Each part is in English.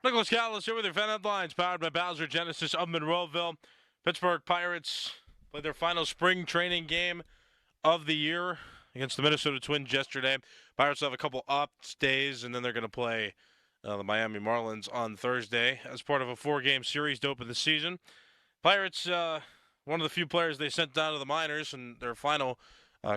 Nicholas Callis here with your fan headlines, powered by Bowser Genesis of Monroeville. Pittsburgh Pirates played their final spring training game of the year against the Minnesota Twins yesterday. Pirates have a couple off days, and then they're going to play the Miami Marlins on Thursday as part of a 4-game series to open the season. Pirates, one of the few players they sent down to the minors in their final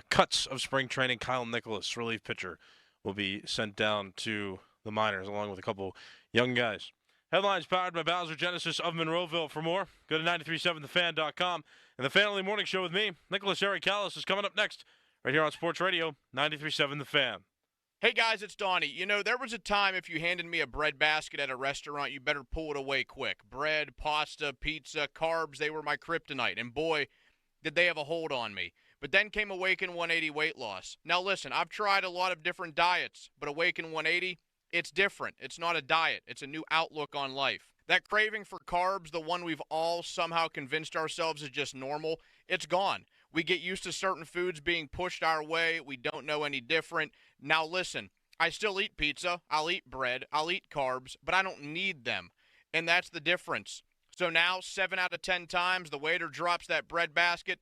cuts of spring training, Kyle Nicholas, relief pitcher, will be sent down to the minors along with a couple young guys. Headlines powered by Bowser Genesis of Monroeville. For more, go to 937thefan.com. And the Fan Early Morning Show with me, Nicholas Eric Callis, is coming up next right here on Sports Radio 93.7 The Fan. Hey guys, it's Donnie. You know, there was a time if you handed me a bread basket at a restaurant, you better pull it away quick. Bread, pasta, pizza, carbs, they were my kryptonite. And boy, did they have a hold on me. But then came Awaken 180 weight loss. Now listen, I've tried a lot of different diets, but Awaken 180, it's different. It's not a diet. It's a new outlook on life. That craving for carbs, the one we've all somehow convinced ourselves is just normal, it's gone. We get used to certain foods being pushed our way. We don't know any different. Now listen, I still eat pizza. I'll eat bread. I'll eat carbs, but I don't need them. And that's the difference. So now, 7 out of 10 times, the waiter drops that bread basket,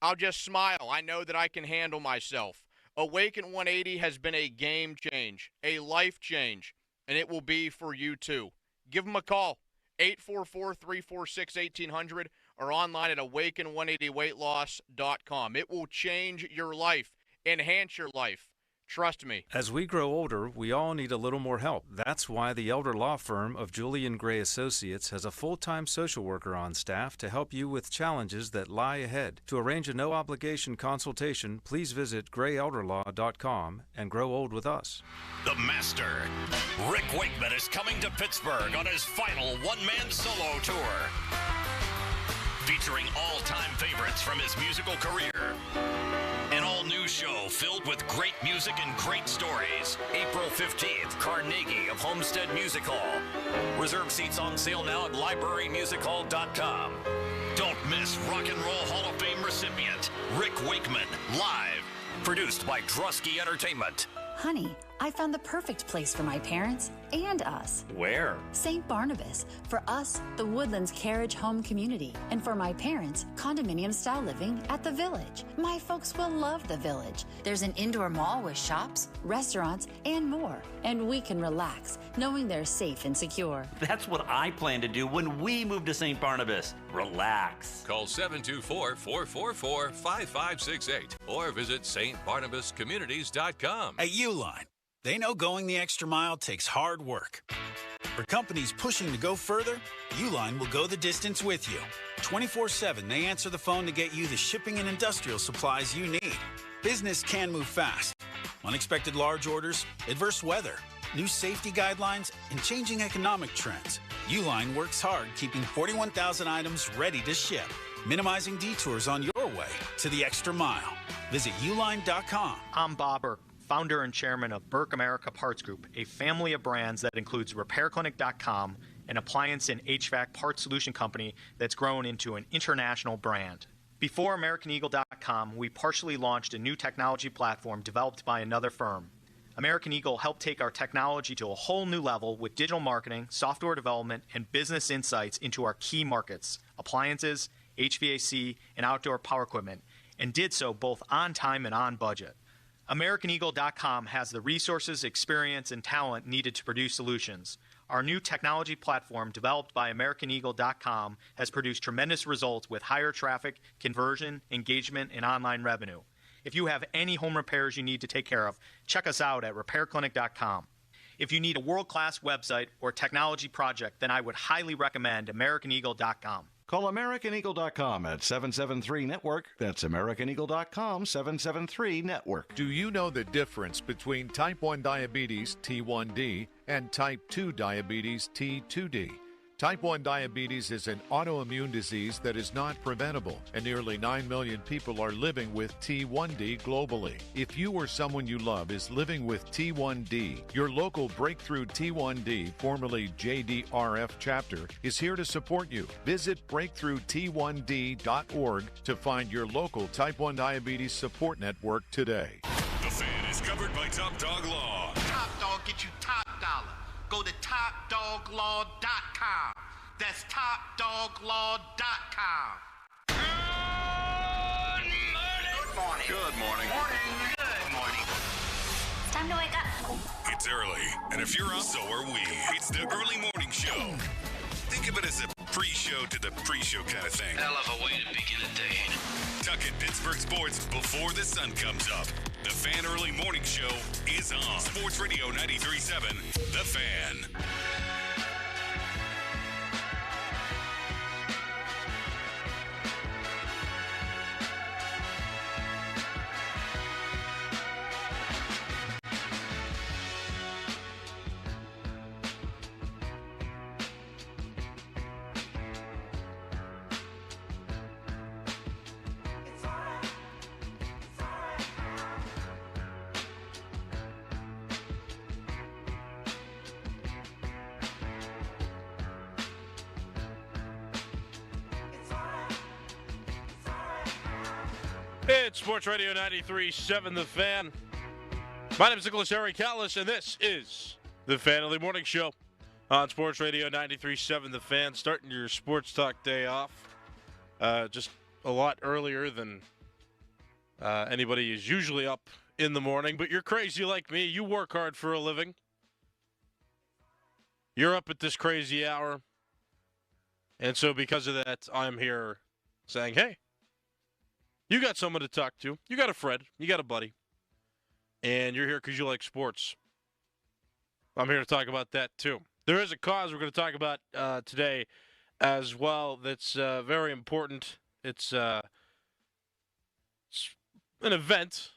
I'll just smile. I know that I can handle myself. Awaken 180 has been a game change, a life change, and it will be for you too. Give them a call, 844-346-1800, or online at awaken180weightloss.com. It will change your life, enhance your life. Trust me. As we grow older, we all need a little more help. That's why the elder law firm of Julian Gray Associates has a full-time social worker on staff to help you with challenges that lie ahead. To arrange a no-obligation consultation, please visit grayelderlaw.com and grow old with us. The Master, Rick Wakeman, is coming to Pittsburgh on his final one-man solo tour, featuring all-time favorites from his musical career. An all-new show filled with great music and great stories. April 15th, Carnegie of Homestead Music Hall. Reserve seats on sale now at librarymusichall.com. Don't miss Rock and Roll Hall of Fame recipient Rick Wakeman, live. Produced by Drusky Entertainment. Honey, I found the perfect place for my parents and us. Where? St. Barnabas. For us, the Woodlands Carriage Home Community. And for my parents, condominium-style living at the Village. My folks will love the Village. There's an indoor mall with shops, restaurants, and more. And we can relax, knowing they're safe and secure. That's what I plan to do when we move to St. Barnabas. Relax. Call 724-444-5568 or visit stbarnabascommunities.com. At Uline, they know going the extra mile takes hard work. For companies pushing to go further, Uline will go the distance with you. 24/7, they answer the phone to get you the shipping and industrial supplies you need. Business can move fast. Unexpected large orders, adverse weather, new safety guidelines, and changing economic trends. Uline works hard keeping 41,000 items ready to ship, minimizing detours on your way to the extra mile. Visit uline.com. I'm Bob Burke, founder and chairman of Burke America Parts Group, a family of brands that includes RepairClinic.com, an appliance and HVAC parts solution company that's grown into an international brand. Before AmericanEagle.com, we partially launched a new technology platform developed by another firm. American Eagle helped take our technology to a whole new level with digital marketing, software development, and business insights into our key markets, appliances, HVAC, and outdoor power equipment, and did so both on time and on budget. AmericanEagle.com has the resources, experience, and talent needed to produce solutions. Our new technology platform, developed by AmericanEagle.com, has produced tremendous results with higher traffic, conversion, engagement, and online revenue. If you have any home repairs you need to take care of, check us out at RepairClinic.com. If you need a world-class website or technology project, then I would highly recommend AmericanEagle.com. Call AmericanEagle.com at 773-NETWORK. That's AmericanEagle.com, 773-NETWORK. Do you know the difference between type 1 diabetes, T1D, and type 2 diabetes, T2D? Type 1 diabetes is an autoimmune disease that is not preventable, and nearly 9 million people are living with T1D globally. If you or someone you love is living with T1D, your local Breakthrough T1D, formerly JDRF chapter, is here to support you. Visit breakthrought1d.org to find your local Type 1 diabetes support network today. The Fan is covered by Top Dog Law. Top Dog get you top dollar. go to TopDogLaw.com. That's TopDogLaw.com. Good morning. Good morning. Good morning. It's time to wake up. It's early, and if you're up, so are we. It's the early morning show. Think of it as a pre-show to the pre-show kind of thing. Hell of a way to begin a day. Tuck in Pittsburgh sports before the sun comes up. The Fan Early Morning Show is on Sports Radio 93.7, The Fan. It's Sports Radio 93.7 The Fan. My name is Nicholas Harry Callis, and this is the Fan Early Morning Show on Sports Radio 93.7 The Fan. Starting your sports talk day off just a lot earlier than anybody is usually up in the morning. But you're crazy like me. You work hard for a living. You're up at this crazy hour. And so because of that, I'm here saying, hey, you got someone to talk to. You got a friend. You got a buddy. And you're here because you like sports. I'm here to talk about that, too. There is a cause we're going to talk about today as well that's very important. It's an event,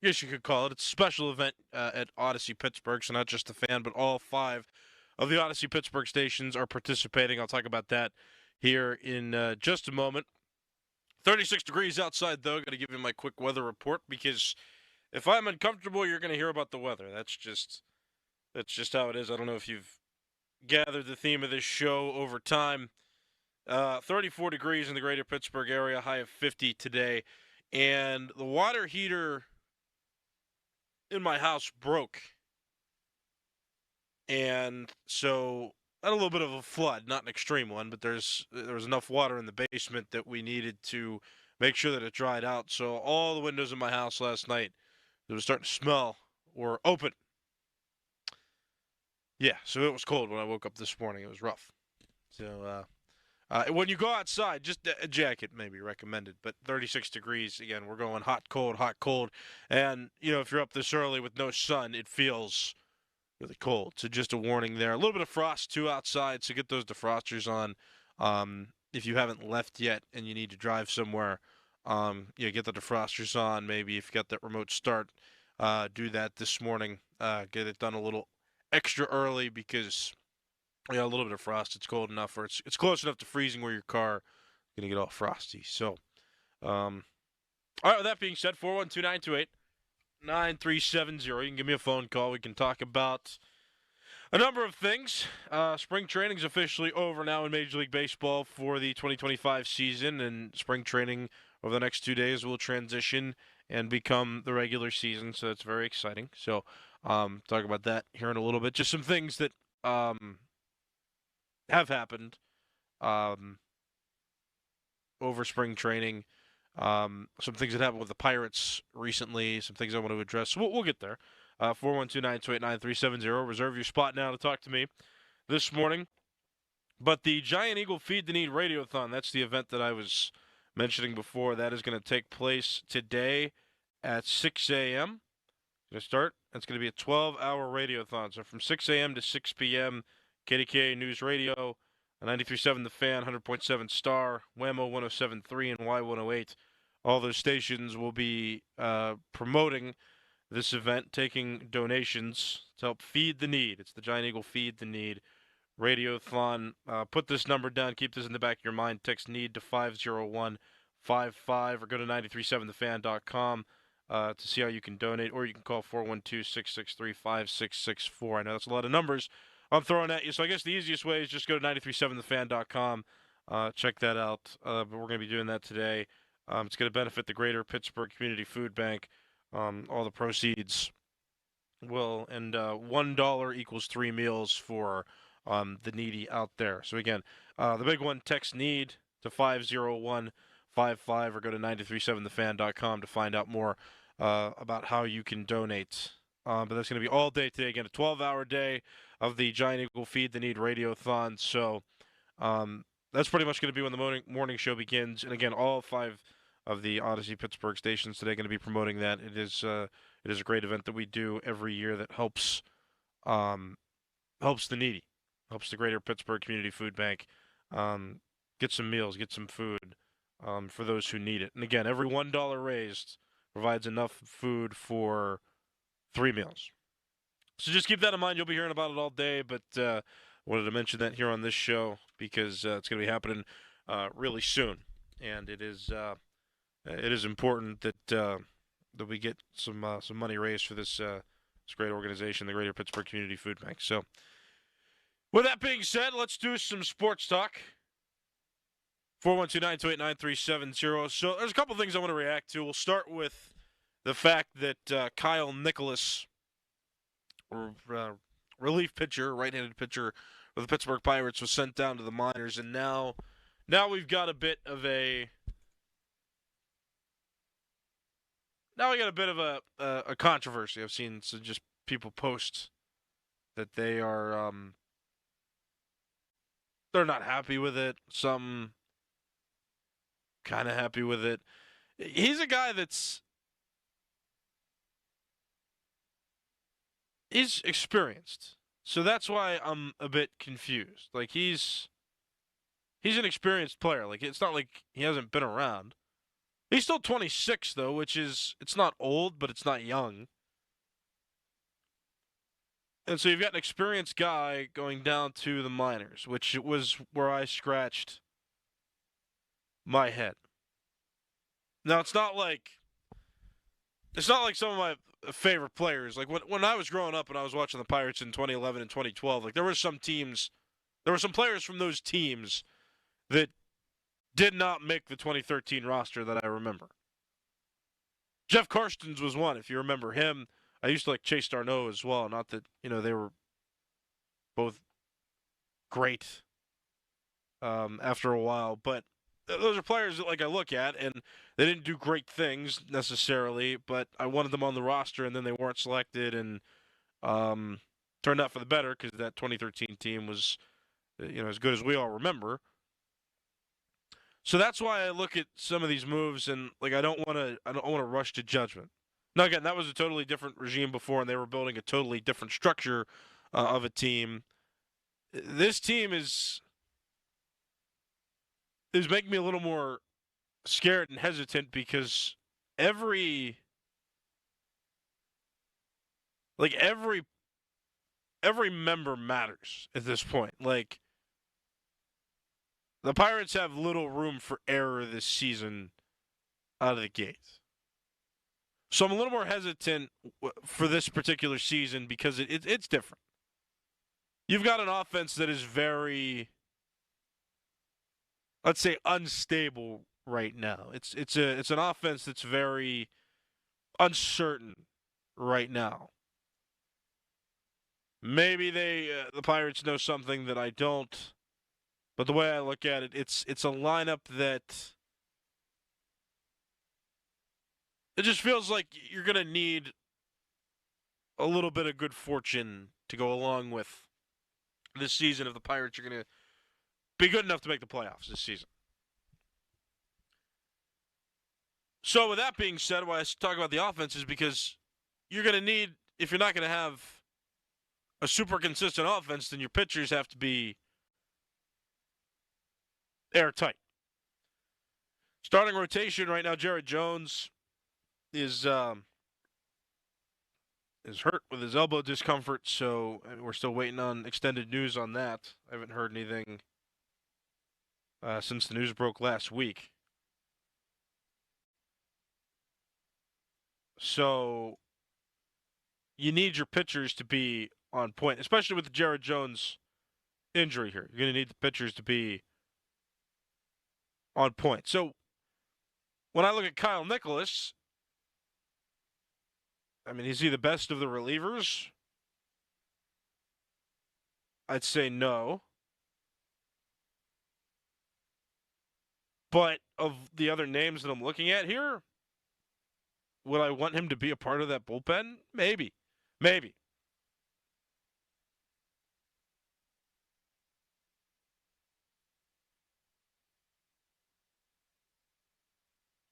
I guess you could call it. It's a special event at Odyssey Pittsburgh, so not just the Fan, but all 5 of the Odyssey Pittsburgh stations are participating. I'll talk about that here in just a moment. 36 degrees outside, though. Got to give you my quick weather report because if I'm uncomfortable, you're going to hear about the weather. That's just how it is. I don't know if you've gathered the theme of this show over time. 34 degrees in the greater Pittsburgh area, high of 50 today. And the water heater in my house broke. And so I had a little bit of a flood, not an extreme one, but there was enough water in the basement that we needed to make sure that it dried out. So all the windows in my house last night that was starting to smell were open. Yeah, so it was cold when I woke up this morning. It was rough. So when you go outside, just a jacket may be recommended, but 36 degrees, again, we're going hot, cold. And, if you're up this early with no sun, it feels really cold. So just a warning there. A little bit of frost, too, outside, so get those defrosters on. If you haven't left yet and you need to drive somewhere, get the defrosters on. Maybe if you got that remote start, do that this morning. Get it done a little extra early because, a little bit of frost. It's cold enough, or it's close enough to freezing where your car is going to get all frosty. So, all right, with that being said, 412-928-9370. You can give me a phone call. We can talk about a number of things. Spring training is officially over now in Major League Baseball for the 2025 season, and spring training over the next 2 days will transition and become the regular season, so it's very exciting. So talk about that here in a little bit. Just some things that have happened over spring training. Some things that happened with the Pirates recently, some things I want to address. We'll get there. 412-928-9370. Reserve your spot now to talk to me this morning. But the Giant Eagle Feed the Need Radiothon, that's the event that I was mentioning before. That is going to take place today at 6 a.m. Going to start. It's going to be a 12-hour radiothon. So from 6 a.m. to 6 p.m., KDKA News Radio, 93.7 The Fan, 100.7 Star, WAMO 107.3, and Y108. All those stations will be promoting this event, taking donations to help feed the need. It's the Giant Eagle Feed the Need Radiothon. Put this number down. Keep this in the back of your mind. Text NEED to 50155 or go to 937thefan.com to see how you can donate, or you can call 412-663-5664. I know that's a lot of numbers I'm throwing at you, so I guess the easiest way is just go to 937thefan.com. Check that out. But we're going to be doing that today. It's going to benefit the Greater Pittsburgh Community Food Bank. All the proceeds will, and $1 equals 3 meals for the needy out there. So again, the big one, text NEED to 50155 or go to 937thefan.com to find out more about how you can donate. But that's going to be all day today. Again, a 12-hour day of the Giant Eagle Feed the Need Radiothon. So that's pretty much going to be when the morning show begins. And again, all 5 of the Odyssey Pittsburgh stations today going to be promoting that. It is a great event that we do every year that helps the needy, helps the Greater Pittsburgh Community Food Bank get some meals, get some food for those who need it. And again, every $1 raised provides enough food for 3 meals. So just keep that in mind. You'll be hearing about it all day, but wanted to mention that here on this show because it's going to be happening really soon, and it is important that we get some money raised for this great organization, the Greater Pittsburgh Community Food Bank. So, with that being said, let's do some sports talk. 412-928-9370. So there's a couple things I want to react to. We'll start with the fact that Kyle Nicholas, relief pitcher, right-handed pitcher for the Pittsburgh Pirates, was sent down to the minors, and now we've got a bit of a controversy. I've seen some just people post that they are they're not happy with it. Some kind of happy with it. He's a guy he's experienced. So that's why I'm a bit confused. Like he's an experienced player. Like it's not like he hasn't been around. He's still 26 though, which is it's not old, but it's not young. And so you've got an experienced guy going down to the minors, which was where I scratched my head. Now it's not like some of my favorite players. Like when I was growing up and I was watching the Pirates in 2011 and 2012, like there were some players from those teams that did not make the 2013 roster that I remember. Jeff Karstens was one, if you remember him. I used to like Chase Darno as well. Not that, they were both great after a while, but those are players that I look at, and they didn't do great things necessarily, but I wanted them on the roster, and then they weren't selected, and turned out for the better because that 2013 team was, as good as we all remember. So that's why I look at some of these moves, and I don't want to rush to judgment. Now again, that was a totally different regime before, and they were building a totally different structure of a team. This team is making me a little more scared and hesitant because every member matters at this point. Like the Pirates have little room for error this season out of the gate. So I'm a little more hesitant for this particular season because it's different. You've got an offense that is very, let's say, unstable right now. It's an offense that's very uncertain right now. Maybe the Pirates know something that I don't, but the way I look at it, it's a lineup that it just feels like you're going to need a little bit of good fortune to go along with this season if the Pirates are going to be good enough to make the playoffs this season. So with that being said, why I talk about the offense is because you're going to need, if you're not going to have a super consistent offense, then your pitchers have to be airtight. Starting rotation right now, Jared Jones is hurt with his elbow discomfort, so we're still waiting on extended news on that. I haven't heard anything since the news broke last week. So you need your pitchers to be on point, especially with the Jared Jones injury here. You're going to need the pitchers to be on point. So when I look at Kyle Nicholas, I mean, is he the best of the relievers? I'd say no. But of the other names that I'm looking at here, would I want him to be a part of that bullpen? Maybe. Maybe.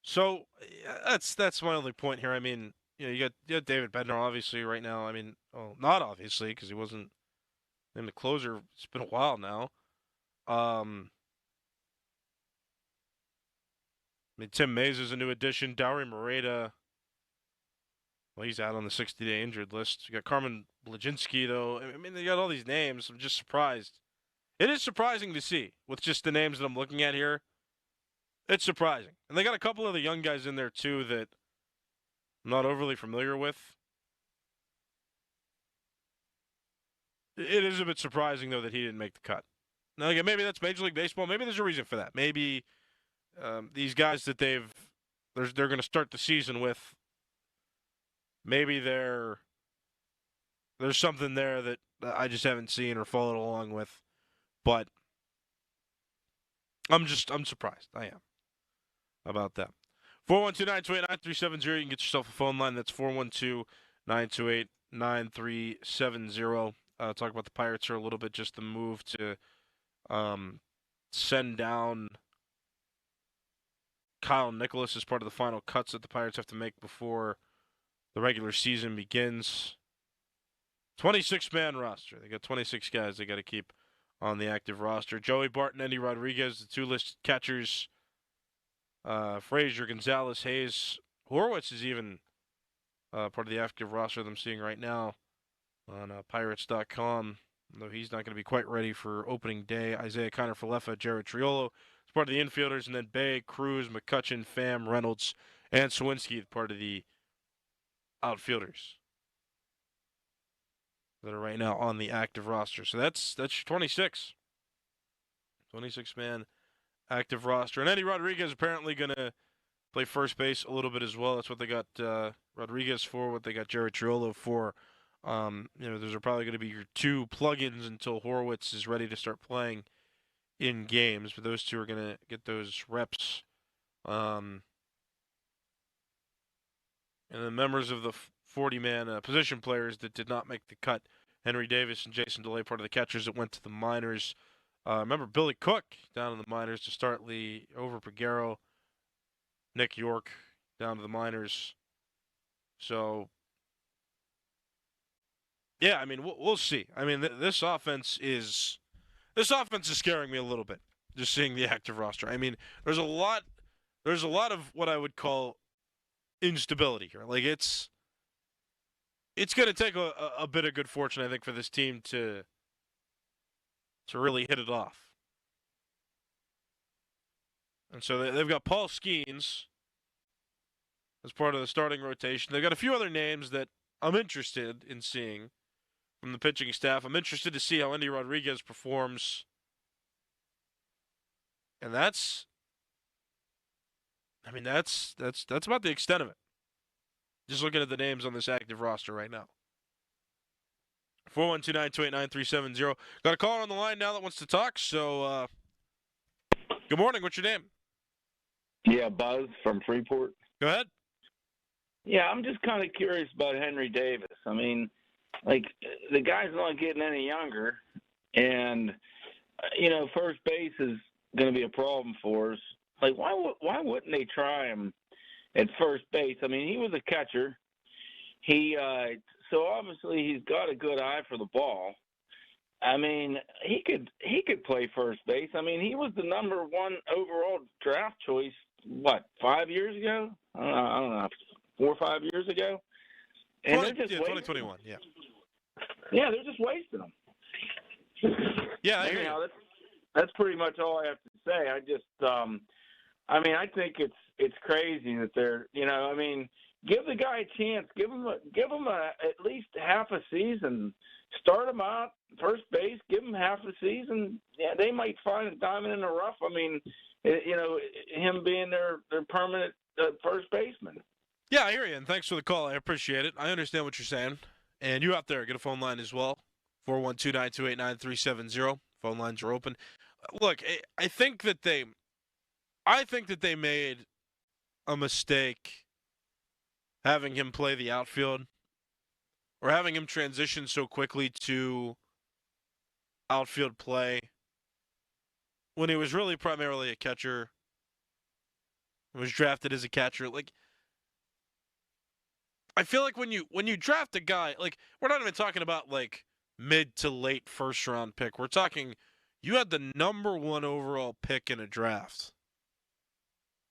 So that's my only point here. I mean, you got David Bednar obviously right now. I mean, not obviously because he wasn't in the closer. It's been a while now. I mean, Tim Mays is a new addition. Dowry Moreta, well, he's out on the 60-day injured list. You got Carmen Blajinski, though. I mean, they got all these names. I'm just surprised. It is surprising to see with just the names that I'm looking at here. It's surprising. And they got a couple of the young guys in there, too, that I'm not overly familiar with. It is a bit surprising, though, that he didn't make the cut. Now, again, maybe that's Major League Baseball. Maybe there's a reason for that. Maybe these guys that they're going to start the season with, maybe there's something there that I just haven't seen or followed along with. But I'm surprised. I am about that. 412-928-9370. You can get yourself a phone line. That's 412-928-9370. Talk about the Pirates here a little bit. Just the move to send down Kyle Nicholas as part of the final cuts that the Pirates have to make before the regular season begins. 26-man roster. They got 26 guys they got to keep on the active roster. Joey Barton, Eddie Rodriguez, the two listed catchers. Frazier, Gonzalez, Hayes. Horwitz is even part of the active roster that I'm seeing right now on Pirates.com, though he's not going to be quite ready for opening day. Isaiah Kiner-Falefa, Jared Triolo is part of the infielders, and then Bay, Cruz, McCutchen, Pham, Reynolds, and Sawinski, part of the outfielders that are right now on the active roster. So that's 26. 26-man active roster. And Eddie Rodriguez apparently going to play first base a little bit as well. That's what they got Rodriguez for, what they got Jared Triolo for. Those are probably going to be your two plug-ins until Horwitz is ready to start playing in games. But those two are going to get those reps. And then members of the 40-man position players that did not make the cut, Henry Davis and Jason DeLay, part of the catchers that went to the minors. Remember Billy Cook down in the minors to start Lee, over Peguero, Nick York down to the minors. So, yeah, I mean, we'll see. I mean, this offense is scaring me a little bit, just seeing the active roster. I mean, there's a lot of what I would call instability here. Like, it's going to take a bit of good fortune, I think, for this team to really hit it off. And so they've got Paul Skeens as part of the starting rotation. They've got a few other names that I'm interested in seeing from the pitching staff. I'm interested to see how Endy Rodriguez performs. And that's about the extent of it. Just looking at the names on this active roster right now. 412-928-9370. Got a caller on the line now that wants to talk. So, good morning. What's your name? Yeah, Buzz from Freeport. Go ahead. Yeah, I'm just kind of curious about Henry Davis. I mean, like, the guy's not getting any younger, and, first base is going to be a problem for us. Like, why wouldn't they try him at first base? I mean, he was a catcher. So obviously he's got a good eye for the ball. I mean, he could play first base. I mean, he was the number one overall draft choice, 5 years ago? I don't know, 4 or 5 years ago? And they're just 2021, yeah. Yeah, they're just wasting them. Yeah, I Anyhow, that's pretty much all I have to say. I just, I think it's crazy that they're, give the guy a chance. Give him at least half a season. Start him out first base. Give him half a season. Yeah, they might find a diamond in the rough. I mean, him being their permanent first baseman. Yeah, I hear you, and thanks for the call. I appreciate it. I understand what you're saying. And you out there, get a phone line as well, 412-928-9370. Phone lines are open. Look, I think that they made a mistake having him play the outfield or having him transition so quickly to outfield play when he was really primarily a catcher. He was drafted as a catcher. Like, I feel like when you draft a guy, like, we're not even talking about like mid to late first round pick. We're talking you had the number 1 overall pick in a draft.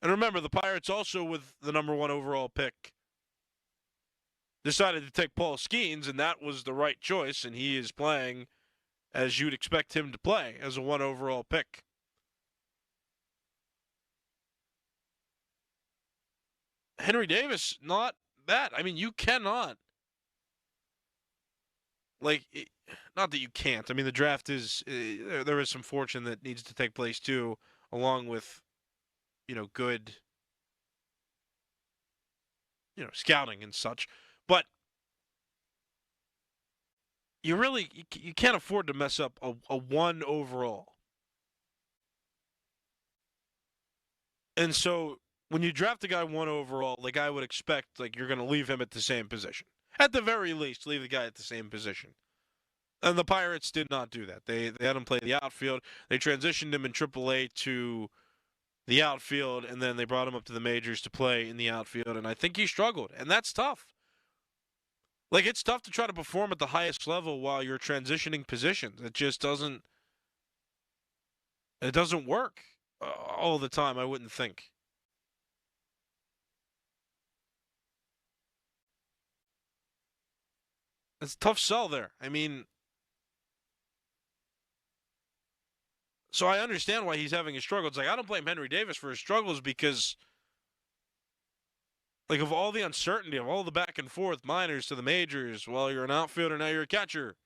And remember, the Pirates also with the number 1 overall pick decided to take Paul Skeens, and that was the right choice, and he is playing as you'd expect him to play as a 1 overall pick. Henry Davis, not that. I mean, you cannot. Like, not that you can't. I mean, the draft is, there is some fortune that needs to take place too, along with, good, scouting and such. But you can't afford to mess up a 1 overall. And so when you draft a guy 1 overall, like I would expect, like you're going to leave him at the same position. At the very least, leave the guy at the same position. And the Pirates did not do that. They had him play the outfield. They transitioned him in AAA to the outfield, and then they brought him up to the majors to play in the outfield. And I think he struggled, and that's tough. Like, it's tough to try to perform at the highest level while you're transitioning positions. It just doesn't work all the time, I wouldn't think. It's a tough sell there. I mean, so I understand why he's having his struggles. Like, I don't blame Henry Davis for his struggles because, like, of all the uncertainty, of all the back and forth, minors to the majors, well, you're an outfielder, now you're a catcher.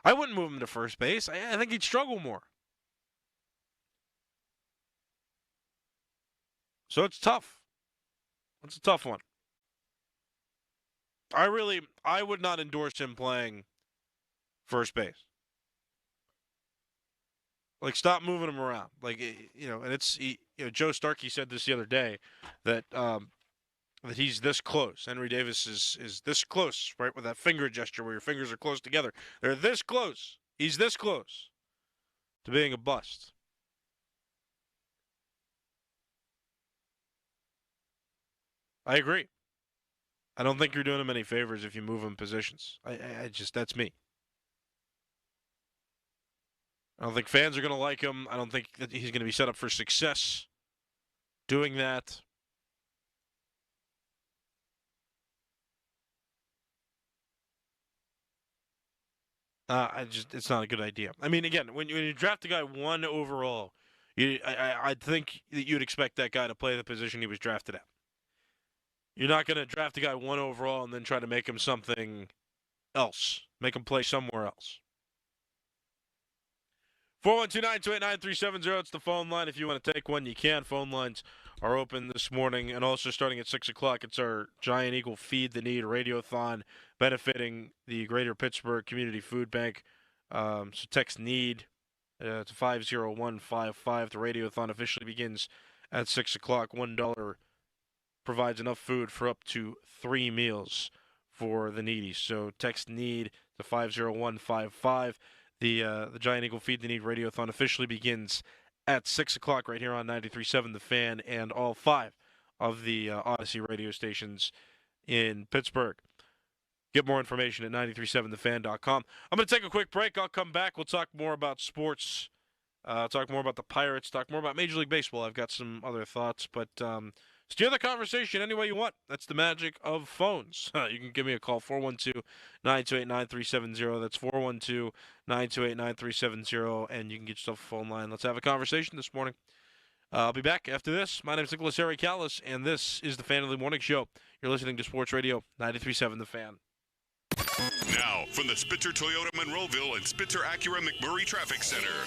I wouldn't move him to first base. I think he'd struggle more. So it's tough. It's a tough one. I would not endorse him playing first base. Like, stop moving him around. Like, and it's, Joe Starkey said this the other day that that he's this close. Henry Davis is this close, right, with that finger gesture where your fingers are close together. They're this close. He's this close to being a bust. I agree. I don't think you're doing him any favors if you move him positions. I just, that's me. I don't think fans are going to like him. I don't think that he's going to be set up for success doing that. It's not a good idea. I mean, again, when you draft a guy 1 overall, I think that you'd expect that guy to play the position he was drafted at. You're not going to draft a guy 1 overall and then try to make him something else. Make him play somewhere else. 412-928-9370. It's the phone line. If you want to take one, you can. Phone lines are open this morning. And also starting at 6 o'clock, it's our Giant Eagle Feed the Need Radiothon benefiting the Greater Pittsburgh Community Food Bank. So text NEED to 50155. The Radiothon officially begins at 6 o'clock. $1 provides enough food for up to 3 meals for the needy. So text NEED to 50155. The Giant Eagle Feed the Need Radiothon officially begins at 6 o'clock right here on 93.7 The Fan and all 5 of the Odyssey radio stations in Pittsburgh. Get more information at 937thefan.com. I'm going to take a quick break. I'll come back. We'll talk more about sports, talk more about the Pirates, talk more about Major League Baseball. I've got some other thoughts, but steer the conversation any way you want. That's the magic of phones. You can give me a call, 412-928-9370. That's 412-928-9370, and you can get yourself a phone line. Let's have a conversation this morning. I'll be back after this. My name is Nicholas Harry-Callis, and this is the Fan of the Morning Show. You're listening to Sports Radio 93.7 The Fan. Now, from the Spitzer Toyota Monroeville and Spitzer Acura McMurray Traffic Center.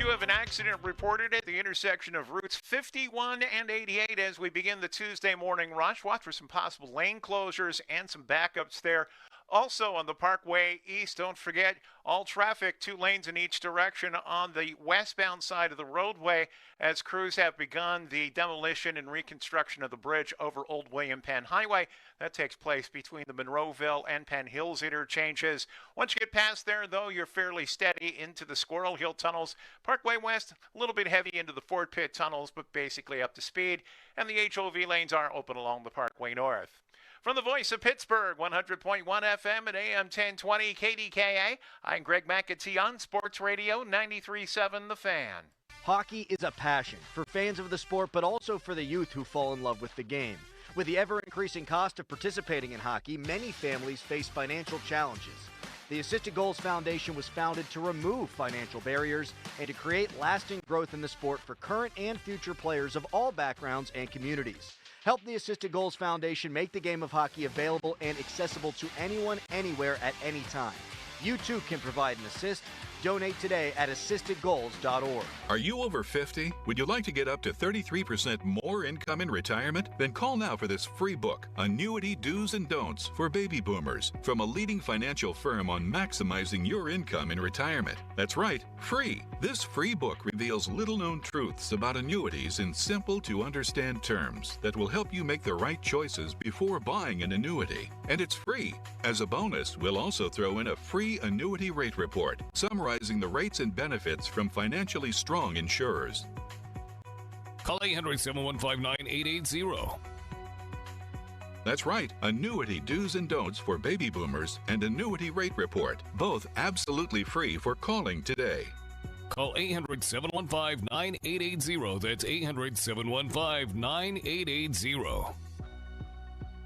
You have an accident reported at the intersection of routes 51 and 88 as we begin the Tuesday morning rush. Watch for some possible lane closures and some backups there. Also on the Parkway East, don't forget all traffic, 2 lanes in each direction on the westbound side of the roadway as crews have begun the demolition and reconstruction of the bridge over Old William Penn Highway. That takes place between the Monroeville and Penn Hills interchanges. Once you get past there, though, you're fairly steady into the Squirrel Hill tunnels. Parkway West, a little bit heavy into the Ford Pitt tunnels, but basically up to speed. And the HOV lanes are open along the Parkway North. From the voice of Pittsburgh, 100.1 FM and AM 1020 KDKA, I'm Greg McAtee on Sports Radio 93.7 The Fan. Hockey is a passion for fans of the sport, but also for the youth who fall in love with the game. With the ever-increasing cost of participating in hockey, many families face financial challenges. The Assisted Goals Foundation was founded to remove financial barriers and to create lasting growth in the sport for current and future players of all backgrounds and communities. Help the Assisted Goals Foundation make the game of hockey available and accessible to anyone, anywhere, at any time. You too can provide an assist. Donate today at assistedgoals.org. Are you over 50? Would you like to get up to 33% more income in retirement? Then call now for this free book, Annuity Do's and Don'ts for Baby Boomers, from a leading financial firm on maximizing your income in retirement. That's right, free. This free book reveals little-known truths about annuities in simple-to-understand terms that will help you make the right choices before buying an annuity. And it's free. As a bonus, we'll also throw in a free annuity rate report, summarizing the rates and benefits from financially strong insurers. Call 800-715-9880. That's right, Annuity Do's and Don'ts for Baby Boomers and Annuity Rate Report, both absolutely free for calling today. Call 800-715-9880. That's 800-715-9880.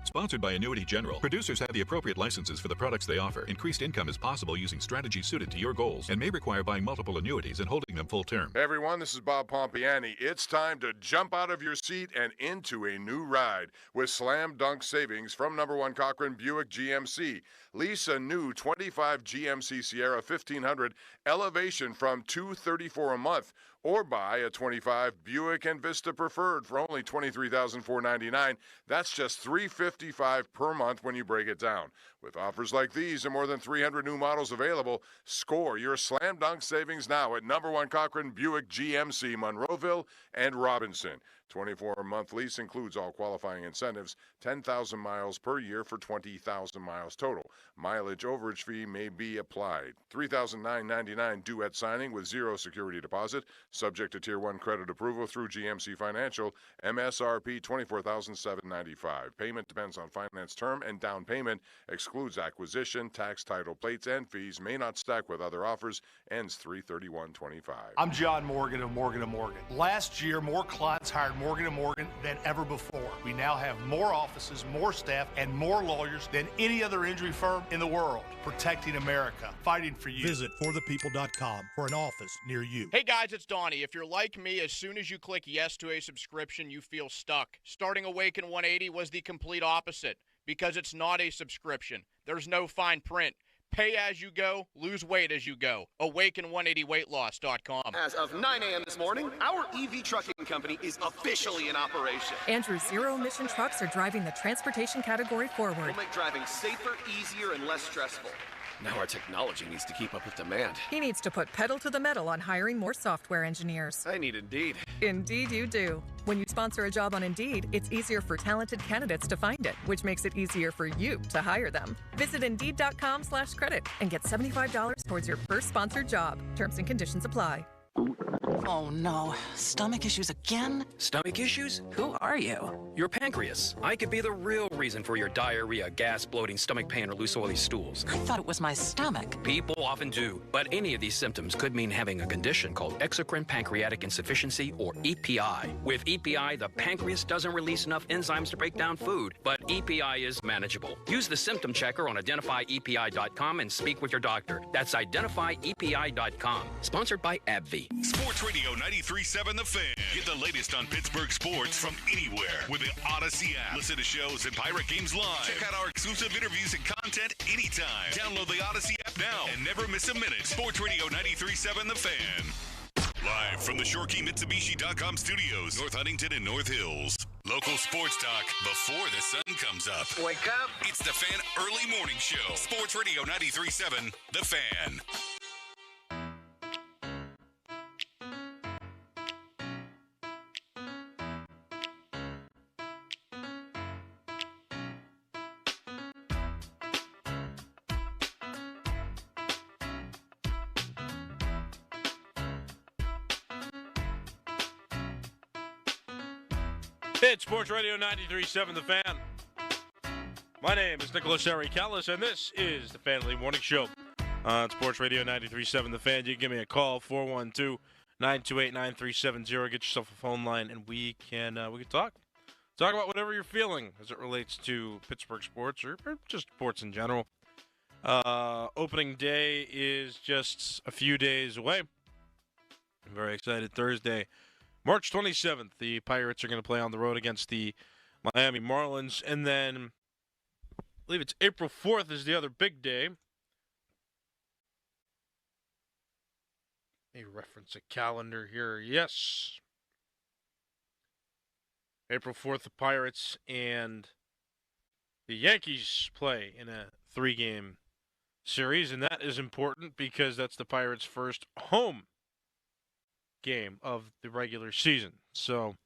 Sponsored by Annuity General. Producers have the appropriate licenses for the products they offer. Increased income is possible using strategies suited to your goals and may require buying multiple annuities and holding them full term. Hey everyone, this is Bob Pompiani. It's time to jump out of your seat and into a new ride with slam dunk savings from number 1 Cochran Buick GMC. Lease a new 25 GMC Sierra 1500 Elevation from $234 a month, or buy a 25 Buick Envista Preferred for only $23,499. That's just $355 per month when you break it down. With offers like these and more than 300 new models available, score your slam dunk savings now at number 1 Cochran Buick GMC, Monroeville and Robinson. 24-month lease includes all qualifying incentives, 10,000 miles per year for 20,000 miles total. Mileage overage fee may be applied. $3,999 due at signing with zero security deposit, subject to Tier 1 credit approval through GMC Financial. MSRP $24,795. Payment depends on finance term and down payment. Excludes acquisition, tax, title, plates, and fees. May not stack with other offers. Ends 3/31/25. I'm John Morgan of Morgan & Morgan. Last year, more clients hired Morgan & Morgan than ever before. We now have more offices, more staff, and more lawyers than any other injury firm in the world. Protecting America, fighting for you. Visit forthepeople.com for an office near you. Hey guys, it's Donnie. If you're like me, as soon as you click yes to a subscription, you feel stuck. Starting Awaken 180 was the complete opposite because it's not a subscription. There's no fine print. Pay as you go, lose weight as you go. Awaken180weightloss.com. As of 9 a.m. this morning, our EV trucking company is officially in operation. Andrew's zero-emission trucks are driving the transportation category forward. We'll make driving safer, easier, and less stressful. Now our technology needs to keep up with demand. He needs to put pedal to the metal on hiring more software engineers. I need Indeed. Indeed you do. When you sponsor a job on Indeed, it's easier for talented candidates to find it, which makes it easier for you to hire them. Visit Indeed.com/credit and get $75 towards your first sponsored job. Terms and conditions apply. Oh no, stomach issues again? Stomach issues? Who are you? Your pancreas. I could be the real reason for your diarrhea, gas, bloating, stomach pain, or loose oily stools. I thought it was my stomach. People often do, but any of these symptoms could mean having a condition called exocrine pancreatic insufficiency, or EPI. With EPI, the pancreas doesn't release enough enzymes to break down food, but EPI is manageable. Use the symptom checker on identifyepi.com and speak with your doctor. That's identifyepi.com. Sponsored by AbbVie. Sports Radio 93.7 The Fan. Get the latest on Pittsburgh sports from anywhere with the Odyssey app. Listen to shows and Pirate Games live. Check out our exclusive interviews and content anytime. Download the Odyssey app now and never miss a minute. Sports Radio 93.7 The Fan. Live from the ShoreKeyMitsubishi.com studios, North Huntington and North Hills. Local sports talk before the sun comes up. Wake up. It's the Fan Early Morning Show. Sports Radio 93.7, The Fan. It's Sports Radio 93.7 The Fan. My name is Nicholas Arikellis, and this is the Fan Early Morning Show on Sports Radio 93.7 The Fan. You can give me a call, 412-928-9370. Get yourself a phone line, and we can talk. Talk about whatever you're feeling as it relates to Pittsburgh sports or just sports in general. Opening day is just a few days away. I'm very excited. Thursday, March 27th, the Pirates are going to play on the road against the Miami Marlins. And then, I believe it's April 4th is the other big day. Let me reference a calendar here. Yes. April 4th, the Pirates and the Yankees play in a 3-game series. And that is important because that's the Pirates' first home game of the regular season. So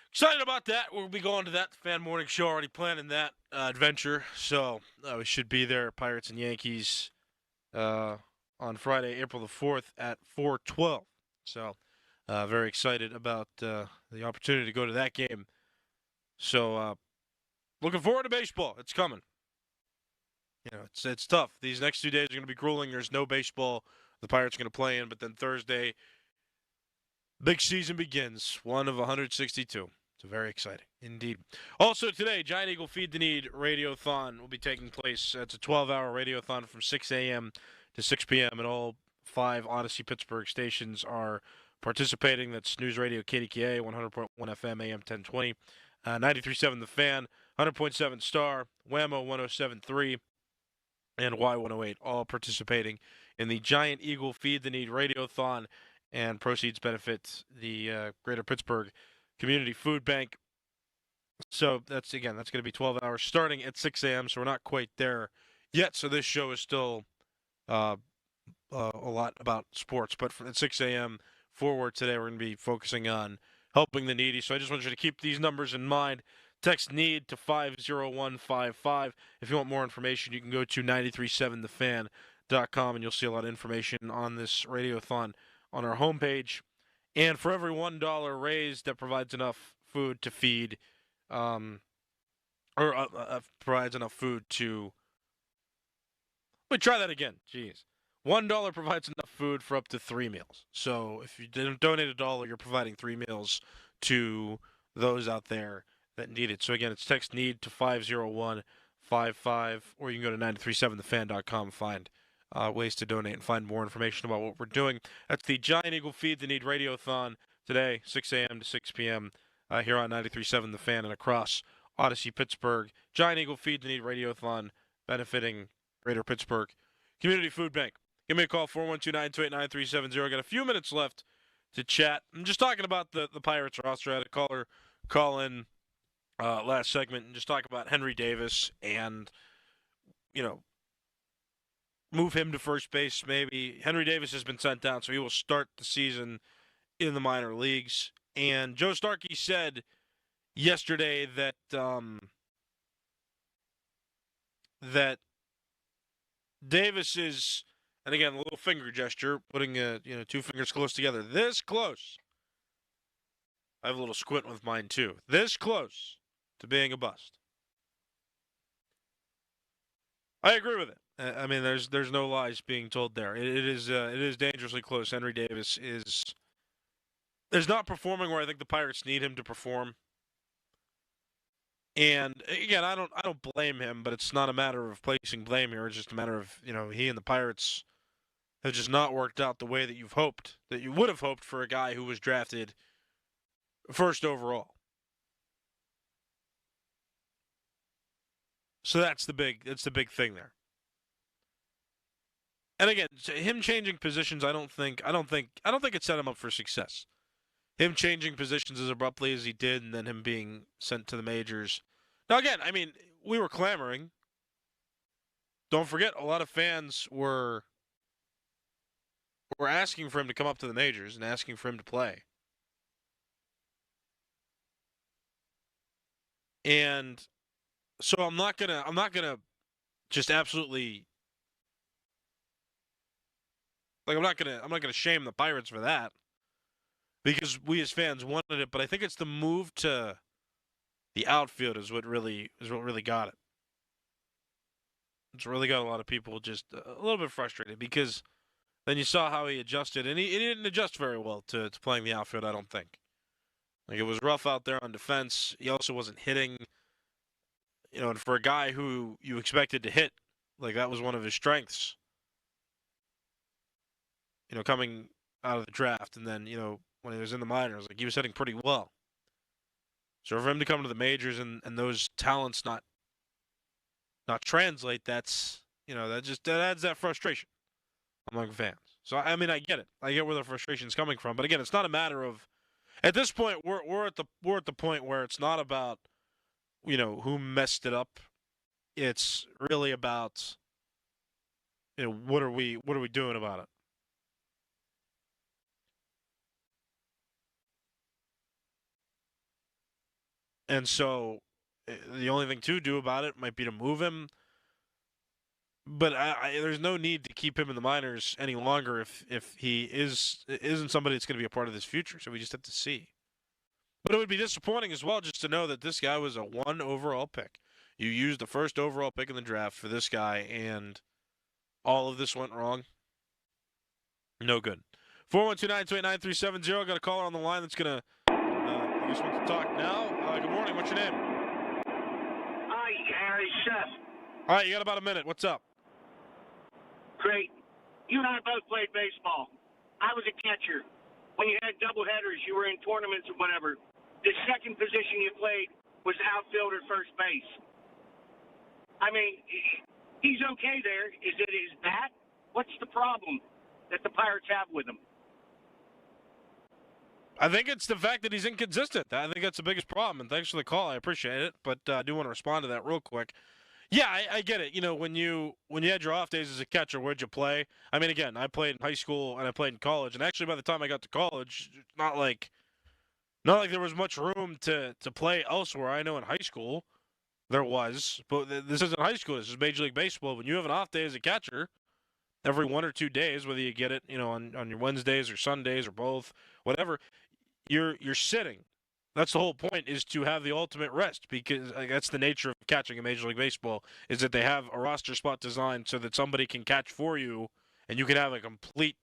excited about that. We'll be going to that Fan Morning Show, already planning that adventure. So we should be there, Pirates and Yankees, on Friday, April the 4th at 4:12. So very excited about the opportunity to go to that game. So looking forward to baseball. It's coming. You know, it's tough. These next 2 days are going to be grueling. There's no baseball the Pirates are going to play in, but then Thursday, big season begins, one of 162. So very exciting indeed. Also today, Giant Eagle Feed the Need Radiothon will be taking place. It's a 12-hour radiothon from 6 a.m. to 6 p.m. and all 5 Odyssey Pittsburgh stations are participating. That's News Radio KDKA, 100.1 FM, AM 1020, 93.7 The Fan, 100.7 Star, Whammo 107.3, and Y108, all participating in the Giant Eagle Feed the Need Radiothon. And proceeds benefit the Greater Pittsburgh Community Food Bank. So that's going to be 12 hours starting at 6 a.m., so we're not quite there yet. So this show is still a lot about sports. But at 6 a.m. forward today, we're going to be focusing on helping the needy. So I just want you to keep these numbers in mind. Text NEED to 50155. If you want more information, you can go to 937thefan.com, and you'll see a lot of information on this radiothon on our homepage. And for every $1 raised, that provides enough food to feed, provides enough food to. Let me try that again. Jeez. $1 provides enough food for up to 3 meals. So if you didn't donate $1, you're providing 3 meals to those out there that need it. So again, it's text NEED to 50155, or you can go to 937thefan.com and find ways to donate and find more information about what we're doing. That's the Giant Eagle Feed the Need Radiothon today, 6 a.m. to 6 p.m. Here on 93.7 The Fan and across Odyssey Pittsburgh. Giant Eagle Feed the Need Radiothon benefiting Greater Pittsburgh Community Food Bank. Give me a call, 412-928-9370. I got a few minutes left to chat. I'm just talking about the Pirates roster. I had a caller call in last segment and just talk about Henry Davis and, move him to first base, maybe. Henry Davis has been sent down, so he will start the season in the minor leagues. And Joe Starkey said yesterday that that Davis is, and again, a little finger gesture, putting 2 fingers close together, this close. I have a little squint with mine too. This close to being a bust. I agree with it. I mean, there's no lies being told there. It is dangerously close. Henry Davis is not performing where I think the Pirates need him to perform. And again, I don't blame him, but it's not a matter of placing blame here. It's just a matter of he and the Pirates have just not worked out the way that you would have hoped for a guy who was drafted first overall. So that's the big thing there. And again, him changing positions, I don't think it set him up for success. Him changing positions as abruptly as he did, and then him being sent to the majors. Now, again, I mean, we were clamoring. Don't forget, a lot of fans were asking for him to come up to the majors and asking for him to play. And so I'm not gonna just absolutely, like, I'm not gonna shame the Pirates for that, because we as fans wanted it. But I think it's the move to the outfield is what really got it. It's really got a lot of people just a little bit frustrated, because then you saw how he adjusted, and he didn't adjust very well to playing the outfield, I don't think. Like, it was rough out there on defense. He also wasn't hitting, and for a guy who you expected to hit, like, that was one of his strengths, coming out of the draft. And then, when he was in the minors, like, he was hitting pretty well. So for him to come to the majors and those talents not translate, that adds that frustration among fans. So, I mean, I get it. I get where the frustration is coming from. But again, it's not a matter of, at this point, we're at the point where it's not about, who messed it up. It's really about, what are we doing about it? And so the only thing to do about it might be to move him. But there's no need to keep him in the minors any longer if he isn't somebody that's going to be a part of this future. So we just have to see. But it would be disappointing as well just to know that this guy was a 1 overall pick. You used the first overall pick in the draft for this guy, and all of this went wrong. No good. 412-928-9370. Got a caller on the line that's going to, I guess, want to talk now. Good morning. What's your name? Hi, Gary. Chef. All right, you got about a minute. What's up? Great. You and I both played baseball. I was a catcher. When you had doubleheaders, you were in tournaments or whatever. The second position you played was outfield or first base. I mean, he's okay there. Is it his bat? What's the problem that the Pirates have with him? I think it's the fact that he's inconsistent. I think that's the biggest problem, and thanks for the call. I appreciate it, but I do want to respond to that real quick. Yeah, I get it. When you had your off days as a catcher, where'd you play? I mean, again, I played in high school and I played in college, and actually by the time I got to college, not like there was much room to play elsewhere. I know in high school there was, but this isn't high school. This is Major League Baseball. When you have an off day as a catcher, every 1 or 2 days, whether you get it, on your Wednesdays or Sundays or both, whatever, you're sitting. That's the whole point, is to have the ultimate rest, because that's the nature of catching in Major League Baseball, is that they have a roster spot designed so that somebody can catch for you, and you can have a complete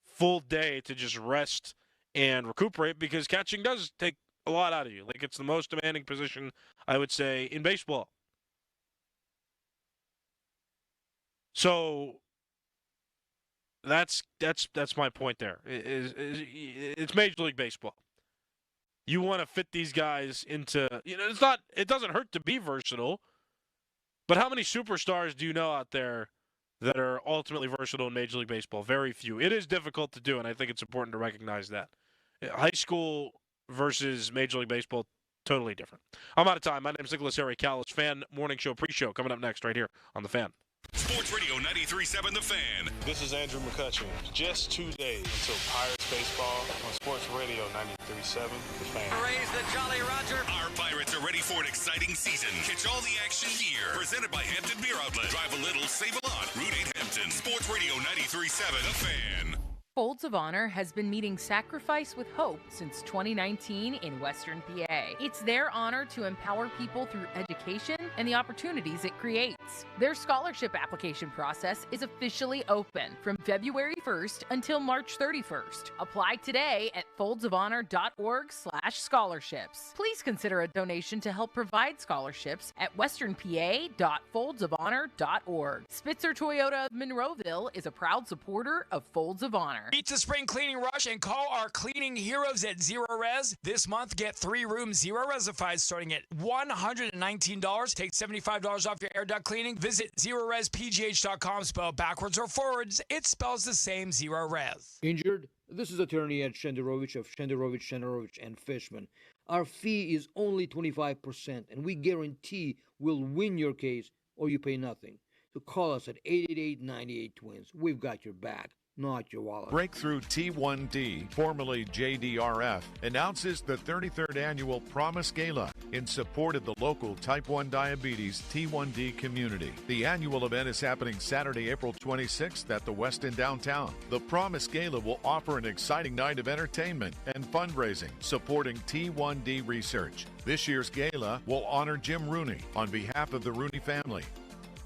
full day to just rest and recuperate, because catching does take a lot out of you. Like, it's the most demanding position, I would say, in baseball. So that's my point there. It's Major League Baseball. You want to fit these guys into, it doesn't hurt to be versatile, but how many superstars do you know out there that are ultimately versatile in Major League Baseball? Very few. It is difficult to do, and I think it's important to recognize that. High school versus Major League Baseball, totally different. I'm out of time. My name is Nicholas Harry Callis. Fan Morning Show pre-show coming up next right here on The Fan. Sports Radio 93.7 The Fan. This is Andrew McCutcheon. Just 2 days until Pirates baseball on Sports Radio 93.7 The Fan. Raise the Jolly Roger. Our Pirates are ready for an exciting season. Catch all the action here. Presented by Hampton Beer Outlet. Drive a little, save a lot. Route 8 Hampton. Sports Radio 93.7 The Fan. Folds of Honor has been meeting sacrifice with hope since 2019 in Western PA. It's their honor to empower people through education and the opportunities it creates. Their scholarship application process is officially open from February 1st until March 31st. Apply today at foldsofhonor.org/scholarships. Please consider a donation to help provide scholarships at westernpa.foldsofhonor.org. Spitzer Toyota of Monroeville is a proud supporter of Folds of Honor. Beat the spring cleaning rush and call our cleaning heroes at Zero Res. This month, get 3 rooms Zero Resified starting at $119. Take take $75 off your air duct cleaning. Visit ZeroResPGH.com. Spelled backwards or forwards, it spells the same, Zero Res. Injured? This is attorney Ed Shenderovich of Shenderovich and Fishman. Our fee is only 25%, and we guarantee we'll win your case or you pay nothing. So call us at 888-98-TWINS. We've got your back, not your wallet. Breakthrough T1D, formerly JDRF, announces the 33rd Annual Promise Gala in support of the local Type 1 Diabetes T1D community. The annual event is happening Saturday, April 26th at the Westin downtown. The Promise Gala will offer an exciting night of entertainment and fundraising supporting T1D research. This year's gala will honor Jim Rooney on behalf of the Rooney family.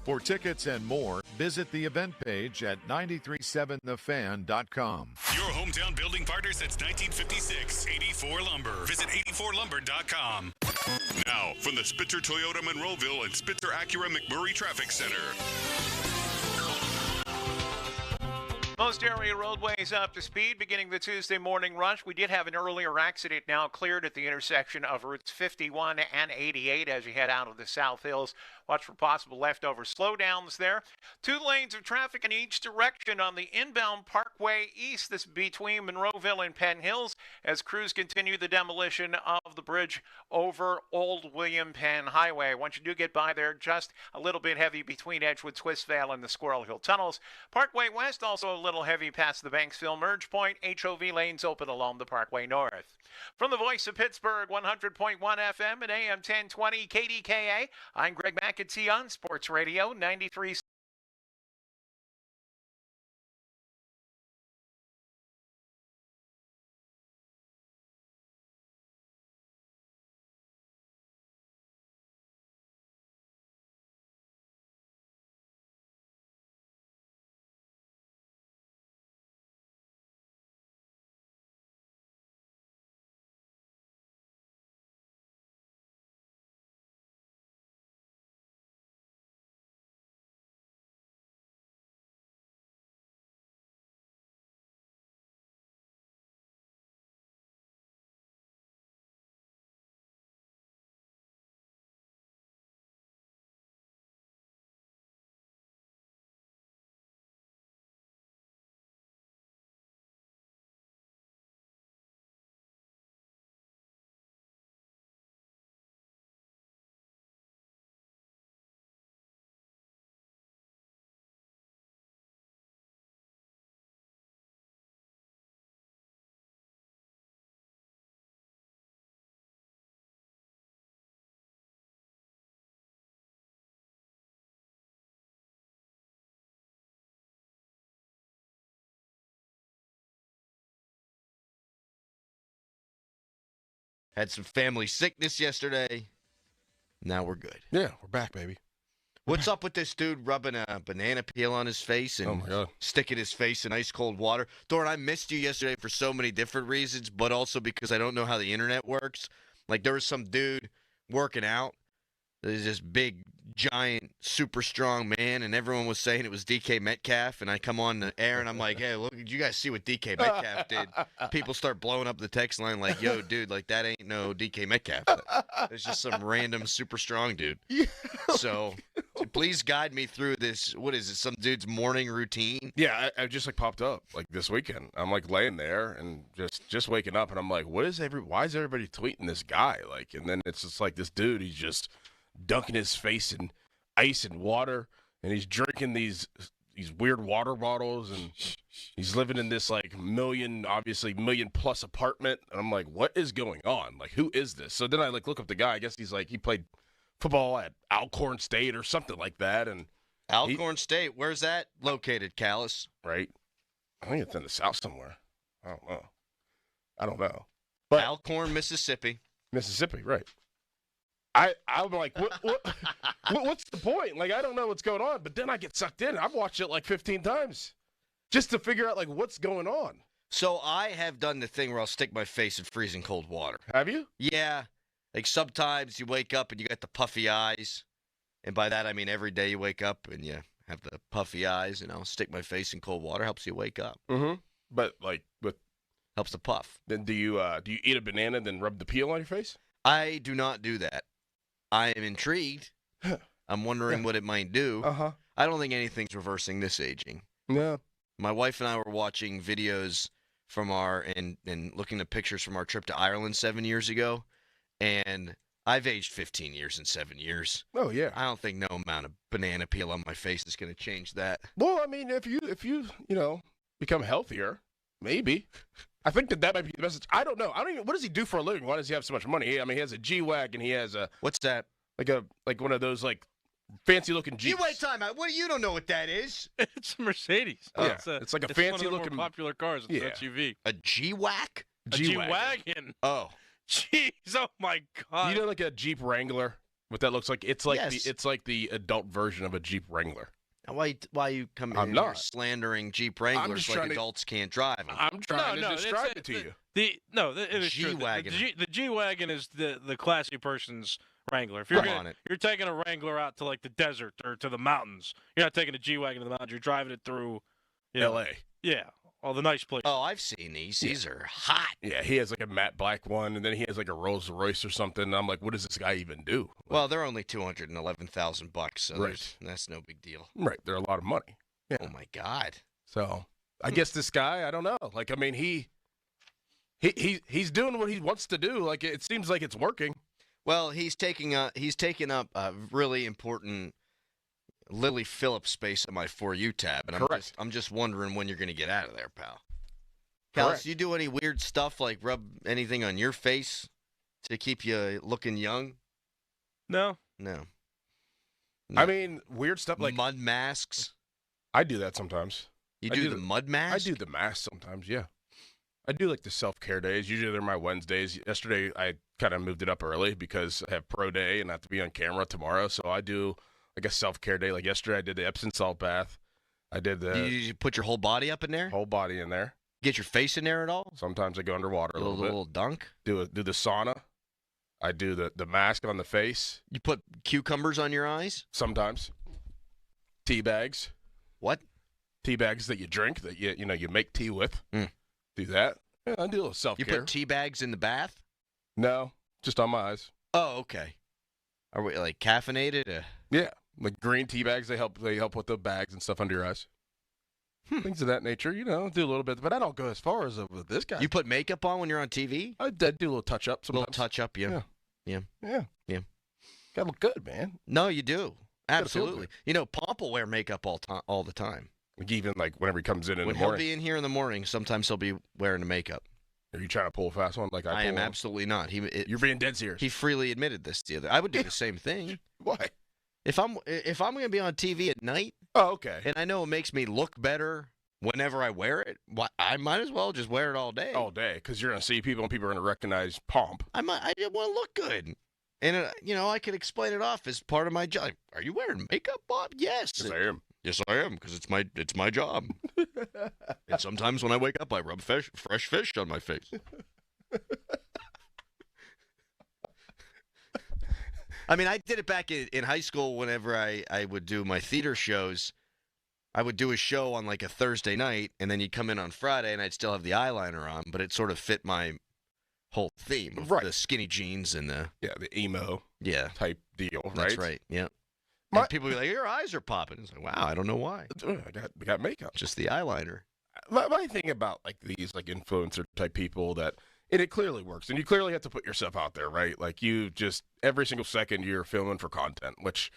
For tickets and more, visit the event page at 937thefan.com. Your hometown building partner since 1956, 84 Lumber. Visit 84lumber.com. Now, from the Spitzer Toyota Monroeville and Spitzer Acura McMurray Traffic Center. Most area roadways up to speed beginning the Tuesday morning rush. We did have an earlier accident now cleared at the intersection of routes 51 and 88 as you head out of the South Hills. Watch for possible leftover slowdowns there. 2 lanes of traffic in each direction on the inbound Parkway East. This between Monroeville and Penn Hills as crews continue the demolition of the bridge over Old William Penn Highway. Once you do get by there, just a little bit heavy between Edgewood, Swistvale, and the Squirrel Hill tunnels. Parkway West also a little heavy past the Banksville merge point. HOV lanes open along the Parkway North. From the voice of Pittsburgh, 100.1 FM and AM 1020 KDKA, I'm Greg McAtee on Sports Radio 93. Had some family sickness yesterday. Now we're good. Yeah, we're back, baby. What's up with this dude rubbing a banana peel on his face and sticking his face in ice cold water? Doran, I missed you yesterday for so many different reasons, but also because I don't know how the internet works. Like, there was some dude working out. There's this big, giant, super strong man, and everyone was saying it was DK Metcalf, and I come on the air, and I'm like, hey, look, did you guys see what DK Metcalf did? People start blowing up the text line like, yo, dude, like, that ain't no DK Metcalf. It's just some random super strong dude. So please guide me through this. What is it, some dude's morning routine? Yeah, I just, like, popped up, like, this weekend. I'm, like, laying there and just waking up, and I'm like, why is everybody tweeting this guy? Like, and then it's just like this dude, he's just dunking his face in ice and water, and he's drinking these weird water bottles, and he's living in this like million plus apartment, and I'm like, what is going on? Like, who is this? So then I like look up the guy. I guess he's like, he played football at Alcorn State or something like that. And Alcorn State, where's that located, Callis? Right, I think it's in the South somewhere. I don't know. But Alcorn, Mississippi, right. I'm like, what's the point? Like, I don't know what's going on. But then I get sucked in. I've watched it like 15 times just to figure out, like, what's going on. So I have done the thing where I'll stick my face in freezing cold water. Have you? Yeah. Like, sometimes you wake up and you got the puffy eyes. And by that, I mean every day you wake up and you have the puffy eyes. And I'll stick my face in cold water. Helps you wake up. Mm-hmm. But, like, helps to puff. Then do you eat a banana and then rub the peel on your face? I do not do that. I am intrigued I'm wondering what it might do. Uh-huh. I don't think anything's reversing this aging. No. My wife and I were watching videos from and looking at pictures from our trip to Ireland 7 years ago, and I've aged 15 years in 7 years. Oh, yeah. I don't think no amount of banana peel on my face is going to change that. Well, I mean, if you become healthier, maybe. I think that might be the message. I don't know. What does he do for a living? Why does he have so much money? I mean, he has a G-Wagon. He has a... What's that? Like one of those, like, fancy-looking Jeeps. You wait time out. You don't know what that is? It's a Mercedes. Yeah. It's like a fancy-looking... one of the more popular cars. It's an SUV. A G-Wagon? A G-Wagon. Oh. Jeez, oh my God. You know, like a Jeep Wrangler? What that looks like? It's like Yes. it's like the adult version of a Jeep Wrangler. Why you come in here slandering Jeep Wranglers like adults can't drive them? I'm trying to describe it to you. It is true. G-Wagon. The G-Wagon is the classy person's Wrangler. If you're taking a Wrangler out to like the desert or to the mountains, you're not taking a G-Wagon to the mountains. You're driving it through L.A. Yeah, all the nice places. Oh, I've seen these. These are hot. Yeah, he has like a matte black one, and then he has like a Rolls Royce or something. And I'm like, what does this guy even do? Well, they're only $211,000, so Right. that's no big deal. Right, they're a lot of money. Yeah. Oh my God. So I guess this guy, I don't know. Like, I mean, he's doing what he wants to do. Like, it seems like it's working. Well, he's taking up a really important Lily Phillips space on my For You tab, and I'm just wondering when you're going to get out of there, pal. Callis, you do any weird stuff like rub anything on your face to keep you looking young? No. I mean, weird stuff like mud masks. I do that sometimes. You do the mud mask? I do the mask sometimes, yeah. I do like the self-care days. Usually they're my Wednesdays. Yesterday I kind of moved it up early because I have pro day and I have to be on camera tomorrow. So I do like a self-care day. Like yesterday I did the Epsom salt bath. I did the... You put your whole body up in there? Whole body in there. Get your face in there at all? Sometimes I go underwater a little bit. A little dunk? Do the sauna. I do the mask on the face. You put cucumbers on your eyes? Sometimes. Tea bags. What? Tea bags that you drink that you make tea with. Do that. Yeah, I do a little self-care. You put tea bags in the bath? No, just on my eyes. Oh, okay. Are we like caffeinated? Yeah, like green tea bags. They help with the bags and stuff under your eyes. Things of that nature, do a little bit, but I don't go as far as with this guy. You put makeup on when you're on TV? I do a little touch-up sometimes. Little touch-up, yeah. Gotta look good, man. No, you do. Absolutely. Pomp will wear makeup all the time. Like even like whenever he comes in the morning. When he'll be in here in the morning, sometimes he'll be wearing the makeup. Are you trying to pull a fast one like I am one? Absolutely not. You're being dead serious. He freely admitted this the other. I would do the same thing. Why? If I'm going to be on TV at night. Oh, okay. And I know it makes me look better whenever I wear it. I might as well just wear it all day. All day, because you're going to see people and people are going to recognize Pomp. I just want to look good. And, I could explain it off as part of my job. Are you wearing makeup, Bob? Yes. Yes, I am. Yes, I am, because it's my job. And sometimes when I wake up, I rub fresh fish on my face. I mean, I did it back in high school whenever I would do my theater shows. I would do a show on like a Thursday night, and then you'd come in on Friday, and I'd still have the eyeliner on, but it sort of fit my whole theme of the skinny jeans and the emo type deal, right? That's right, yeah. And people be like, your eyes are popping. It's like, wow, I don't know why. I got makeup. Just the eyeliner. My thing about like these like influencer type people it clearly works, and you clearly have to put yourself out there, right? Like you just every single second you're filming for content, which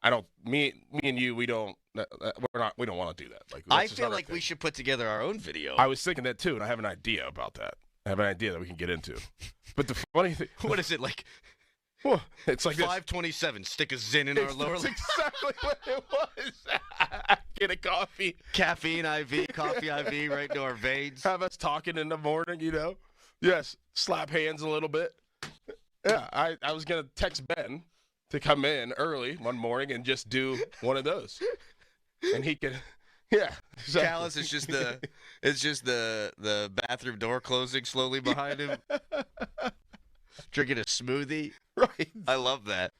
I don't. Me and you, we don't want to do that. Like I feel like we should put together our own video. I was thinking that too, and I have an idea about that. I have an idea that we can get into. But the funny thing, what is it like? Well, it's like 527. Stick a Zin in our lower. That's exactly what it was. Get a coffee, caffeine IV, coffee IV, right into our veins. Have us talking in the morning, Yes, slap hands a little bit. Yeah, I was gonna text Ben to come in early one morning and just do one of those, and he could. Yeah, exactly. Callis is just the bathroom door closing slowly behind him. Drinking a smoothie. Right. I love that.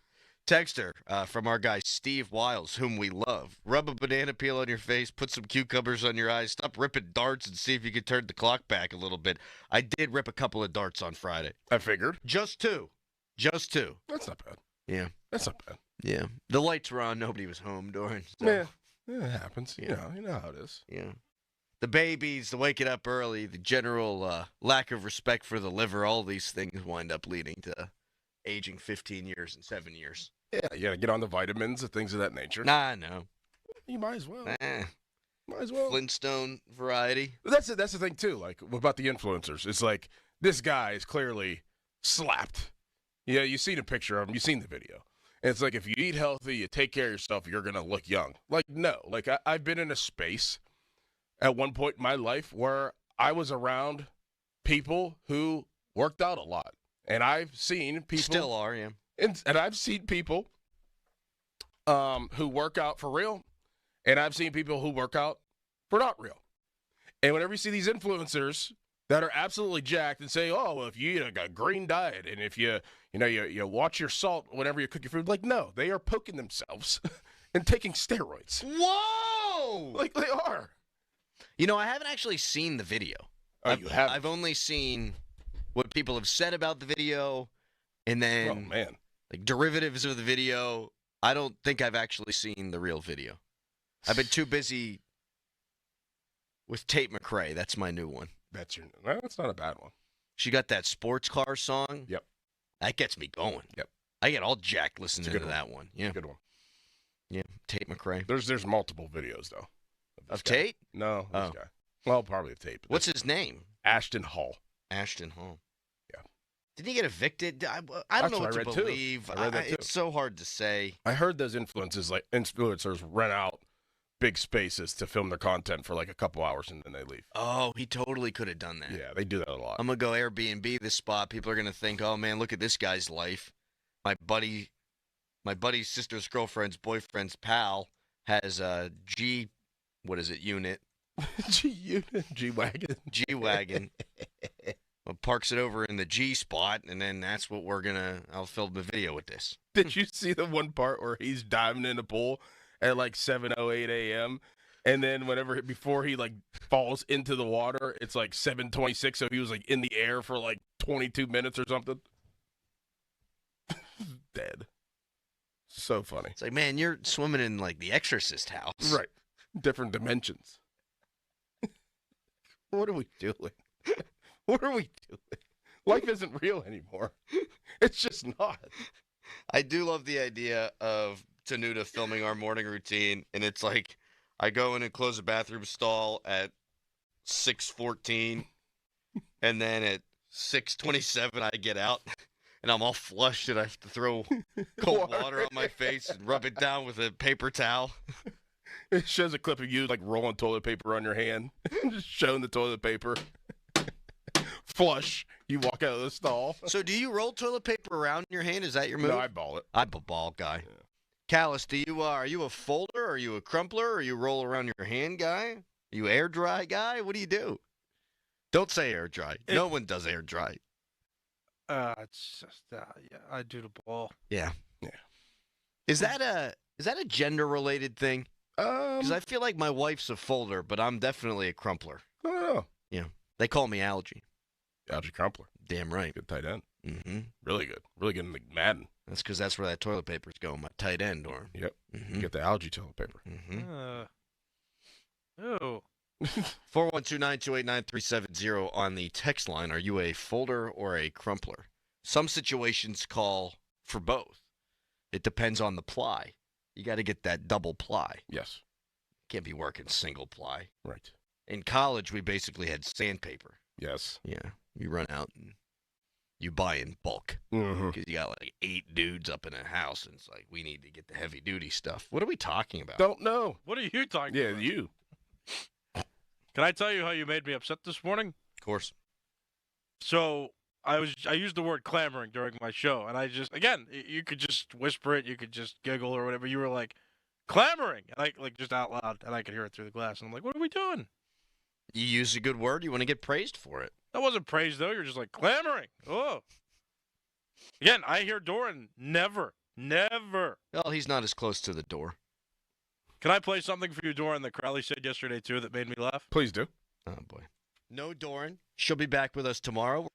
Texter from our guy Steve Wiles, whom we love. Rub a banana peel on your face, put some cucumbers on your eyes, stop ripping darts and see if you can turn the clock back a little bit. I did rip a couple of darts on Friday. I figured. Just two. That's not bad. Yeah. That's not bad. Yeah. The lights were on. Nobody was home, Doran. So. Yeah, it happens. You know how it is. Yeah. The babies, the waking up early, the general lack of respect for the liver, all these things wind up leading to aging 15 years and 7 years. Yeah, you got to get on the vitamins and things of that nature. Nah, no. You might as well. Might as well. Flintstone variety. That's the thing, too. Like, about the influencers. It's like, this guy is clearly slapped. Yeah, you've seen a picture of him. You've seen the video. And it's like, if you eat healthy, you take care of yourself, you're going to look young. Like, no. Like, I've been in a space at one point in my life where I was around people who worked out a lot. And I've seen people. Still are, yeah. And I've seen people who work out for real. And I've seen people who work out for not real. And whenever you see these influencers that are absolutely jacked and say, oh, well, if you eat a green diet and if you watch your salt whenever you cook your food, like, no, they are poking themselves and taking steroids. Whoa! Like, they are. You know, I haven't actually seen the video. Oh, you haven't? I've only seen what people have said about the video and then like derivatives of the video. I don't think I've actually seen the real video. I've been too busy with Tate McRae. That's my new one. That's not a bad one. She got that sports car song. Yep. That gets me going. Yep. I get all jacked listening to that one. Yeah. Good one. Yeah, Tate McRae. There's multiple videos, though. Of Tate? No, this guy. Well, probably of Tate. What's his name? Ashton Hall. Ashton Hall. Yeah. Didn't he get evicted? I don't know what to believe. I read that too. It's so hard to say. I heard those influencers rent out big spaces to film their content for like a couple hours and then they leave. Oh, he totally could have done that. Yeah, they do that a lot. I'm going to go Airbnb this spot. People are going to think, oh, man, look at this guy's life. My buddy's sister's girlfriend's boyfriend's pal has a unit? G-Wagon. G-Wagon. Well, parks it over in the G spot, and then that's what I'll film the video with this. Did you see the one part where he's diving in a pool at like 7:08 a.m.? And then before he like falls into the water, it's like 7:26, so he was like in the air for like 22 minutes or something. Dead. So funny. It's like, man, you're swimming in like the Exorcist house. Right. Different dimensions. What are we doing? What are we doing? Life isn't real anymore. It's just not. I do love the idea of Tanuda filming our morning routine, and it's like I go in and close the bathroom stall at 6:14, and then at 6:27 I get out, and I'm all flushed, and I have to throw cold water on my face and rub it down with a paper towel. It shows a clip of you like rolling toilet paper on your hand, just showing the toilet paper. Flush. You walk out of the stall. So do you roll toilet paper around in your hand? Is that your move? No, I ball it. I'm a ball guy. Yeah. Callis, are you a folder? Are you a crumpler? Are you roll around your hand guy? Are you air dry guy? What do you do? Don't say air dry. No one does air dry. It's just I do the ball. Yeah. Is that a gender related thing? Because I feel like my wife's a folder, but I'm definitely a crumpler. No. Yeah. They call me Algie. Algie Crumpler. Damn right. Good tight end. Mm-hmm. Really good. Really good in Madden. That's because that's where that toilet paper's going, my tight end, or. Yep. Mm-hmm. You get the algae toilet paper. Mm-hmm. Oh. 412-928-9370 on the text line. Are you a folder or a crumpler? Some situations call for both. It depends on the ply. You got to get that double ply. Yes. Can't be working single ply. Right. In college, we basically had sandpaper. Yes. Yeah. You run out and you buy in bulk. Because you got like 8 dudes up in a house, and it's like, we need to get the heavy duty stuff. What are we talking about? Don't know. What are you talking Yeah, about? you. Can I tell you how you made me upset this morning? Of course. So I used the word clamoring during my show, and again, you could just whisper it, you could just giggle or whatever. You were like, clamoring, and I like just out loud, and I could hear it through the glass, and I'm like, what are we doing? You use a good word. You want to get praised for it. That wasn't praise, though. You're just like, clamoring. Oh. Again, I hear Doran never. Well, he's not as close to the door. Can I play something for you, Doran, that Crowley said yesterday, too, that made me laugh? Please do. Oh, boy. No, Doran. She'll be back with us tomorrow.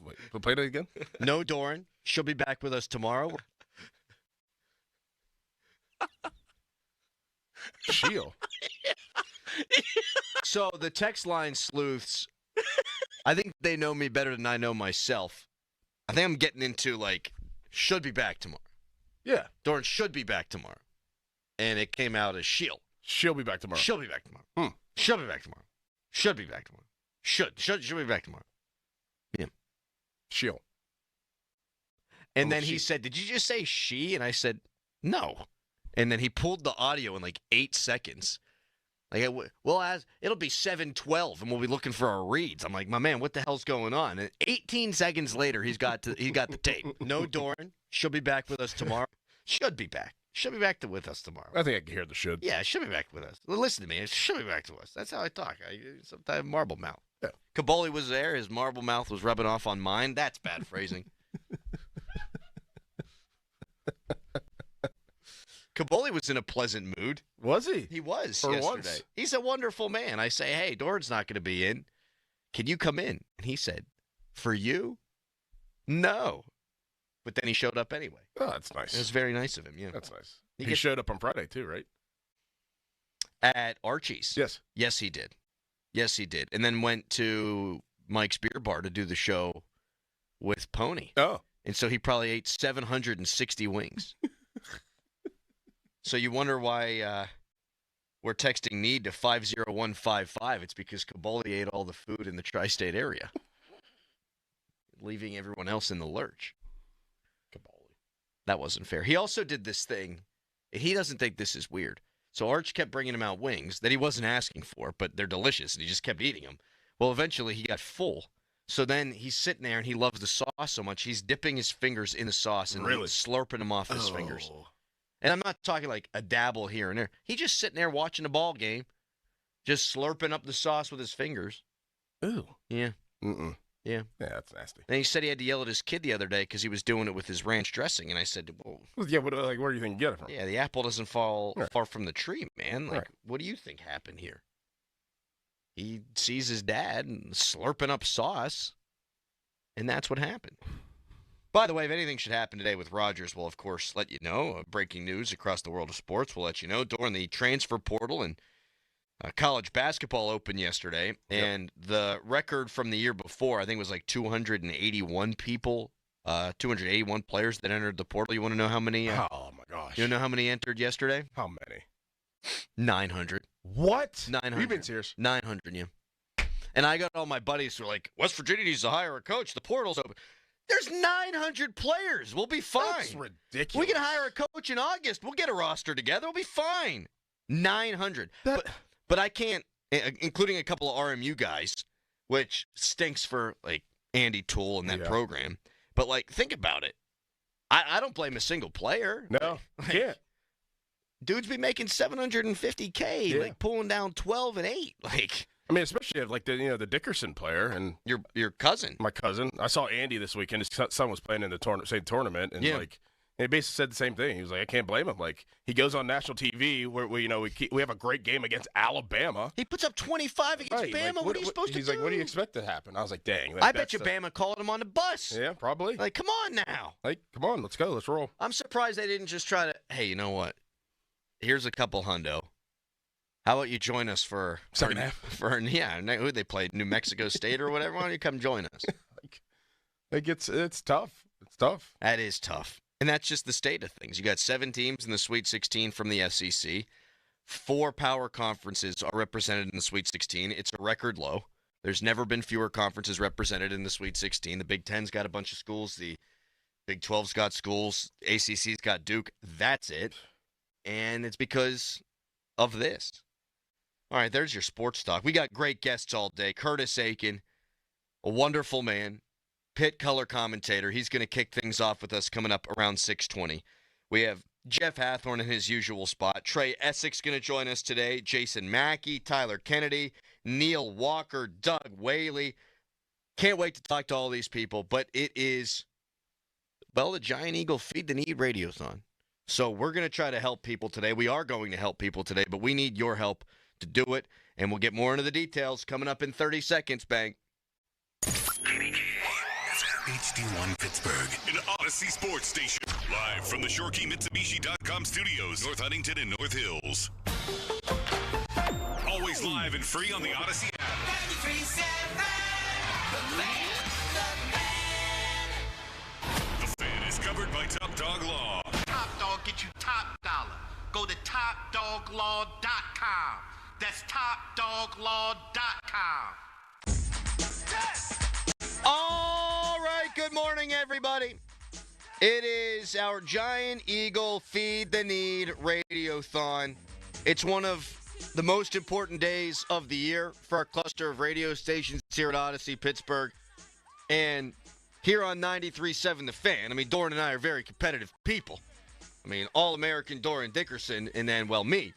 Wait, play that again? No, Doran. She'll be back with us tomorrow. Shield. So the text line sleuths, I think they know me better than I know myself. I think I'm getting into, like, should be back tomorrow. Yeah. Doran should be back tomorrow. And it came out as she'll. She'll be back tomorrow. She'll be back tomorrow. She'll be back tomorrow. Should be back tomorrow. Should be back tomorrow. Yeah. She'll. And then he said, did you just say she? And I said, no. And then he pulled the audio in like 8 seconds. Like, it'll be 7:12, and we'll be looking for our reads. I'm like, my man, what the hell's going on? And 18 seconds later, he got the tape. No Doran. She'll be back with us tomorrow. Should be back. She'll be back with us tomorrow. I think I can hear the should. Yeah, she'll be back with us. Listen to me. She'll be back to us. That's how I talk. Sometimes marble mouth. Yeah. Caboli was there. His marble mouth was rubbing off on mine. That's bad phrasing. Caboli was in a pleasant mood. Was he? He was For yesterday. once. He's a wonderful man. I say, hey, Doran's not going to be in. Can you come in? And he said, for you? No. But then he showed up anyway. Oh, that's nice. It was very nice of him, yeah. That's nice. He showed up on Friday, too, right? At Archie's. Yes. Yes, he did. Yes, he did. And then went to Mike's Beer Bar to do the show with Pony. Oh. And so he probably ate 760 wings. So you wonder why we're texting need to 50155. It's because Caboli ate all the food in the tri-state area, leaving everyone else in the lurch. Caboli. That wasn't fair. He also did this thing. He doesn't think this is weird. So Arch kept bringing him out wings that he wasn't asking for, but they're delicious, and he just kept eating them. Well, eventually he got full. So then he's sitting there, and he loves the sauce so much, he's dipping his fingers in the sauce and Really? slurping them off his fingers. And I'm not talking like a dabble here and there. He's just sitting there watching a ball game, just slurping up the sauce with his fingers. Ooh. Yeah. Mm-mm. Yeah. Yeah, that's nasty. And he said he had to yell at his kid the other day because he was doing it with his ranch dressing. And I said, well, Yeah, where do you think you get it from? yeah, the apple doesn't fall Right. far from the tree, man. Like, Right. what do you think happened here? He sees his dad and slurping up sauce, and that's what happened. By the way, if anything should happen today with Rodgers, we'll, of course, let you know. Breaking news across the world of sports, we'll let you know. During the transfer portal and college basketball opened yesterday, and the record from the year before, I think, was like 281 people, 281 players that entered the portal. You want to know how many? Oh, my gosh. You know how many entered yesterday? How many? 900. What? 900. You've been serious? 900, yeah. And I got all my buddies who are like, West Virginia needs to hire a coach. The portal's open. There's 900 players. We'll be fine. That's ridiculous. We can hire a coach in August. We'll get a roster together. We'll be fine. 900. But I can't, including a couple of RMU guys, which stinks for, like, Andy Toole and that program. But, like, think about it. I don't blame a single player. No, can't. Dudes be making $750K, like pulling down 12 and 8. Like, I mean, especially if, like, the Dickerson player and your cousin. My cousin. I saw Andy this weekend. His son was playing in the same tournament, and like, he basically said the same thing. He was like, I can't blame him. Like, he goes on national TV where we have a great game against Alabama. He puts up 25 against Bama. Like, what are you supposed to do? He's like, what do you expect to happen? I was like, dang. I bet you Bama called him on the bus. Yeah, probably. Like, come on now. Like, come on, let's go, let's roll. I'm surprised they didn't just try to. Hey, you know what? Here's a couple hundo. How about you join us for second half? Who they played? New Mexico State or whatever. Why don't you come join us? Like it's tough. It's tough. That is tough, and that's just the state of things. You got 7 teams in the Sweet 16 from the SEC. 4 power conferences are represented in the Sweet 16. It's a record low. There's never been fewer conferences represented in the Sweet 16. The Big Ten's got a bunch of schools. The Big 12's got schools. ACC's got Duke. That's it. And it's because of this. All right, there's your sports talk. We got great guests all day. Curtis Aiken, a wonderful man, Pitt color commentator. He's going to kick things off with us coming up around 6:20. We have Jeff Hathhorn in his usual spot. Trey Essex going to join us today. Jason Mackey, Tyler Kennedy, Neil Walker, Doug Whaley. Can't wait to talk to all these people, but it is, well, the Giant Eagle Feed the Need radio's on. So we're going to try to help people today. We are going to help people today, but we need your help to do it, and we'll get more into the details coming up in 30 seconds. Bang. HD1 Pittsburgh, an Odyssey sports station. Live from the ShoreKeyMitsubishi.com studios, North Huntington and North Hills. Always live and free on the Odyssey app. 93.7, The Fan is covered by Top Dog Law. Top Dog get you top dollar. Go to TopDogLaw.com. That's TopDogLaw.com. All right, good morning, everybody. It is our Giant Eagle Feed the Need Radiothon. It's one of the most important days of the year for our cluster of radio stations here at Odyssey Pittsburgh. And here on 93.7 The Fan, I mean, Doran and I are very competitive people. I mean, All-American Doran Dickerson, and then, well, me.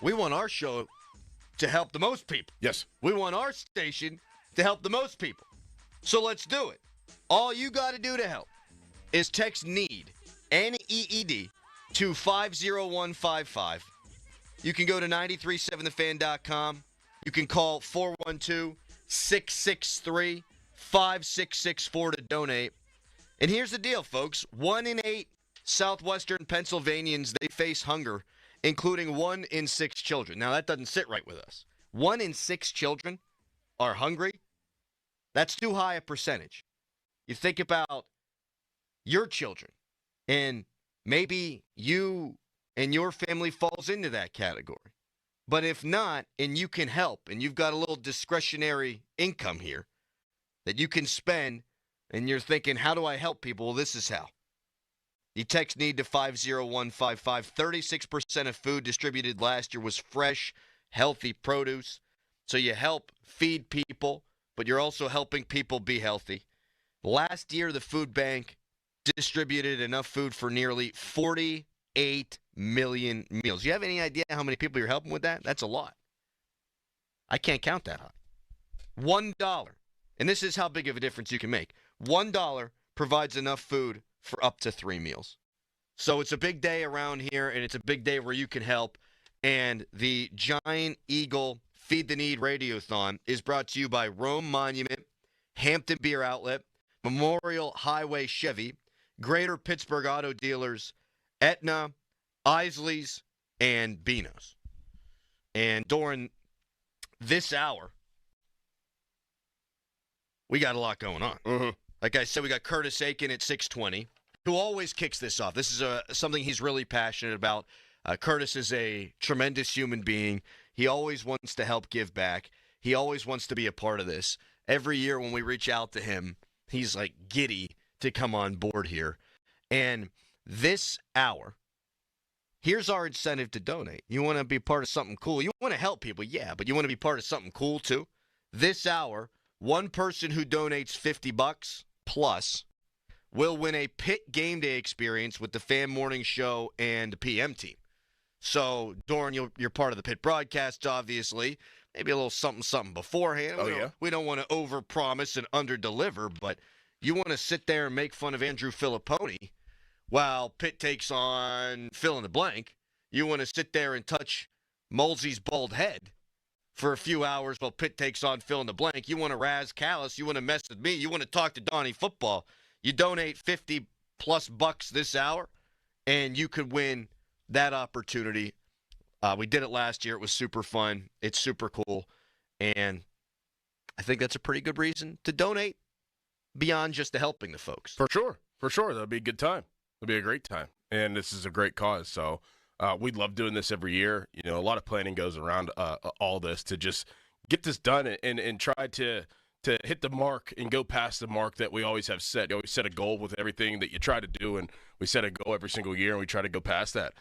We want our show to help the most people. Yes. We want our station to help the most people. So let's do it. All you got to do to help is text NEED, N-E-E-D, to 50155. You can go to 937thefan.com. You can call 412-663-5664 to donate. And here's the deal, folks. 1 in 8 southwestern Pennsylvanians, they face hunger, including 1 in 6 children. Now, that doesn't sit right with us. 1 in 6 children are hungry. That's too high a percentage. You think about your children, and maybe you and your family falls into that category. But if not, and you can help, and you've got a little discretionary income here that you can spend, and you're thinking, how do I help people? Well, this is how. You text NEED to 50155. 36% of food distributed last year was fresh, healthy produce. So you help feed people, but you're also helping people be healthy. Last year, the food bank distributed enough food for nearly 48 million meals. You have any idea how many people you're helping with that? That's a lot. I can't count that high. $1. And this is how big of a difference you can make. $1 provides enough food for up to 3 meals. So it's a big day around here, and it's a big day where you can help. And the Giant Eagle Feed the Need Radiothon is brought to you by Rome Monument, Hampton Beer Outlet, Memorial Highway Chevy, Greater Pittsburgh Auto Dealers, Aetna, Isley's, and Beano's. And during this hour, we got a lot going on. Mm-hmm. Like I said, we got Curtis Aiken at 6:20, who always kicks this off. This is something he's really passionate about. Curtis is a tremendous human being. He always wants to help give back. He always wants to be a part of this. Every year when we reach out to him, he's like giddy to come on board here. And this hour, here's our incentive to donate. You want to be part of something cool. You want to help people, yeah, but you want to be part of something cool too. This hour, one person who donates $50 plus will win a Pitt game day experience with the Fan Morning Show and the PM team. So, Doran, you're part of the Pitt broadcast, obviously. Maybe a little something beforehand. We don't want to overpromise and underdeliver, but you want to sit there and make fun of Andrew Filipponi while Pitt takes on fill in the blank. You want to sit there and touch Molsey's bald head for a few hours while Pitt takes on fill in the blank. You want to razz Callis. You want to mess with me. You want to talk to Donnie Football. You donate $50+ this hour, and you could win that opportunity. We did it last year. It was super fun. It's super cool. And I think that's a pretty good reason to donate beyond just the helping the folks. For sure. That'll be a good time. It'll be a great time. And this is a great cause. So we love doing this every year. You know, a lot of planning goes around all this to just get this done and try to hit the mark and go past the mark that we always have set. You always set a goal with everything that you try to do, and we set a goal every single year, and we try to go past that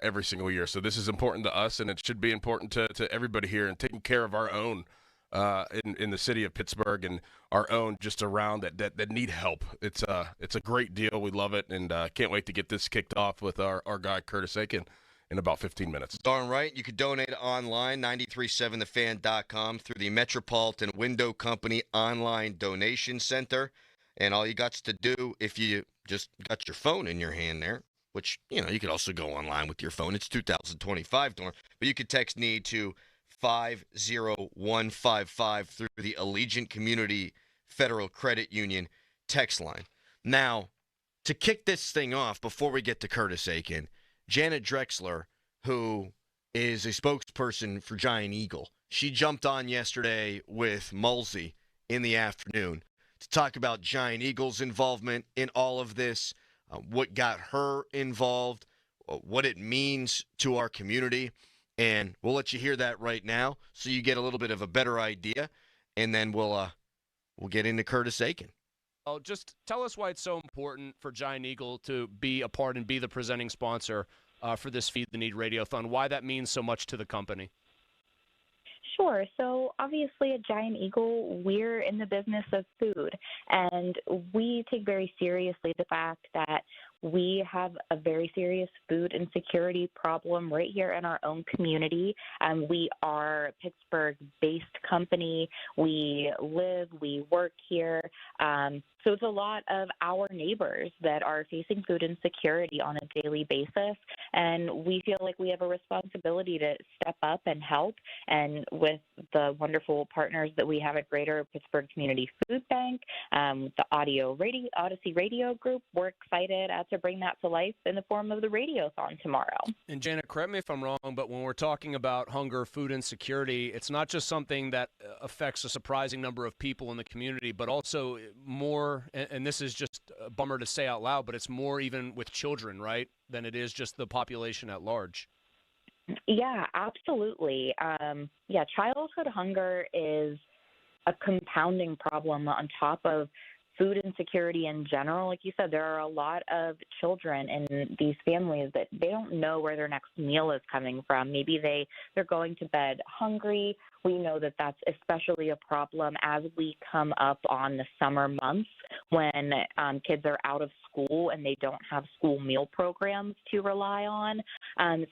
every single year. So this is important to us, and it should be important to everybody here, and taking care of our own in the city of Pittsburgh and our own just around that need help. It's a great deal. We love it, and can't wait to get this kicked off with our guy Curtis Aiken in about 15 minutes. Darn right. You can donate online, 937thefan.com, through the Metropolitan Window Company online donation center. And all you got to do, if you just got your phone in your hand there, which, you know, you could also go online with your phone. It's 2025, Dorn. But you could text NEED to 50155 through the Allegiant Community Federal Credit Union text line. Now, to kick this thing off, before we get to Curtis Aiken, Janet Drexler, who is a spokesperson for Giant Eagle, she jumped on yesterday with Mulsey in the afternoon to talk about Giant Eagle's involvement in all of this, what got her involved, what it means to our community. And we'll let you hear that right now so you get a little bit of a better idea, and then we'll get into Curtis Aiken. Oh, just tell us why it's so important for Giant Eagle to be a part and be the presenting sponsor for this Feed the Need Radiothon, why that means so much to the company. Sure. So obviously at Giant Eagle, we're in the business of food, and we take very seriously the fact that we have a very serious food insecurity problem right here in our own community. We are a Pittsburgh-based company. We live, we work here. So it's a lot of our neighbors that are facing food insecurity on a daily basis, and we feel like we have a responsibility to step up and help. And with the wonderful partners that we have at Greater Pittsburgh Community Food Bank, the Odyssey Radio Group, we're excited to bring that to life in the form of the Radiothon tomorrow. And Janet, correct me if I'm wrong, but when we're talking about hunger, food insecurity, it's not just something that affects a surprising number of people in the community, but also more, and this is just a bummer to say out loud, but it's more even with children, right, than it is just the population at large. Yeah, absolutely. Childhood hunger is a compounding problem on top of food insecurity in general. Like you said, there are a lot of children in these families that they don't know where their next meal is coming from. Maybe they're going to bed hungry. We know that that's especially a problem as we come up on the summer months when kids are out of school and they don't have school meal programs to rely on.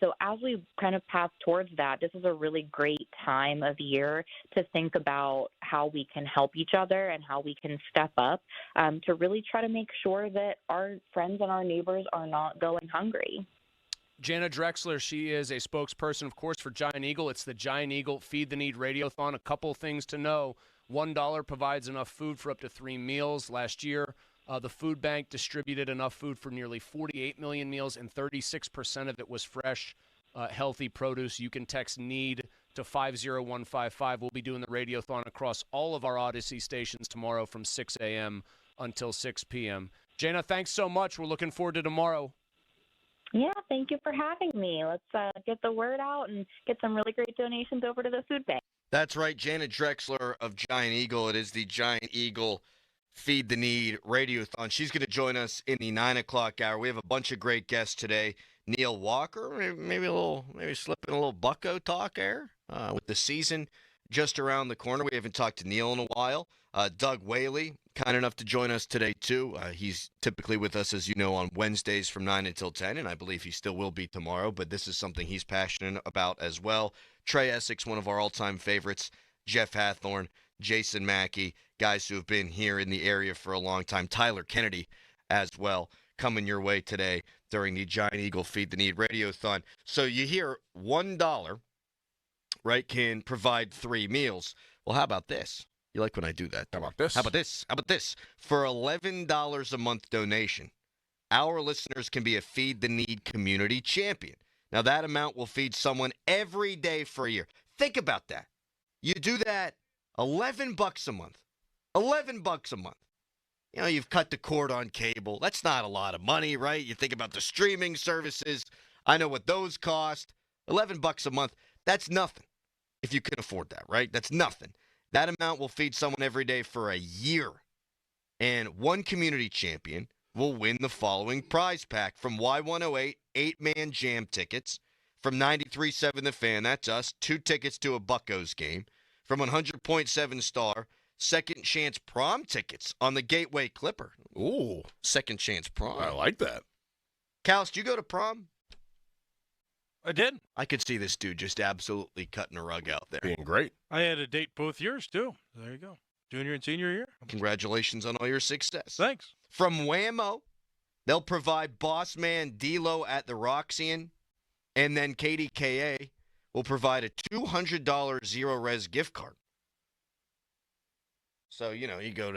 So as we kind of pass towards that, this is a really great time of year to think about how we can help each other and how we can step up to really try to make sure that our friends and our neighbors are not going hungry. Janet Drexler, she is a spokesperson, of course, for Giant Eagle. It's the Giant Eagle Feed the Need Radiothon. A couple things to know. $1 provides enough food for up to 3 meals. Last year, the food bank distributed enough food for nearly 48 million meals, and 36% of it was fresh, healthy produce. You can text NEED to 50155. We'll be doing the Radiothon across all of our Odyssey stations tomorrow from 6 a.m. until 6 p.m. Janet, thanks so much. We're looking forward to tomorrow. Yeah, thank you for having me. Let's get the word out and get some really great donations over to the food bank. That's right, Janet Drexler of Giant Eagle. It is the Giant Eagle Feed the Need Radiothon. She's going to join us in the 9 o'clock hour. We have a bunch of great guests today. Neil Walker, maybe slipping a little Bucko talk there with the season just around the corner. We haven't talked to Neil in a while. Doug Whaley, kind enough to join us today, too. He's typically with us, as you know, on Wednesdays from 9 until 10, and I believe he still will be tomorrow, but this is something he's passionate about as well. Trey Essex, one of our all-time favorites, Jeff Hathorn, Jason Mackey, guys who have been here in the area for a long time. Tyler Kennedy as well, coming your way today during the Giant Eagle Feed the Need Radiothon. So you hear $1, right, can provide 3 meals. Well, how about this? You like when I do that? How about this? How about this? How about this? For $11 a month donation, our listeners can be a Feed the Need community champion. Now, that amount will feed someone every day for a year. Think about that. You do that, $11 a month. $11 a month. You know, you've cut the cord on cable. That's not a lot of money, right? You think about the streaming services. I know what those cost. $11 a month, that's nothing if you can afford that, right? That's nothing. That amount will feed someone every day for a year. And one community champion will win the following prize pack from Y108 8-man jam tickets, from 93.7 The Fan, that's us, 2 tickets to a Buccos game, from 100.7 Star, Second Chance Prom tickets on the Gateway Clipper. Ooh. Second Chance Prom. I like that. Callis, did you go to prom? I did. I could see this dude just absolutely cutting a rug out there. Being great. I had a date both years, too. There you go. Junior and senior year. Congratulations on all your success. Thanks. From Whammo, they'll provide Boss Man D-Lo at the Roxy, and then KDKA will provide a $200 Zero Res gift card. So, you go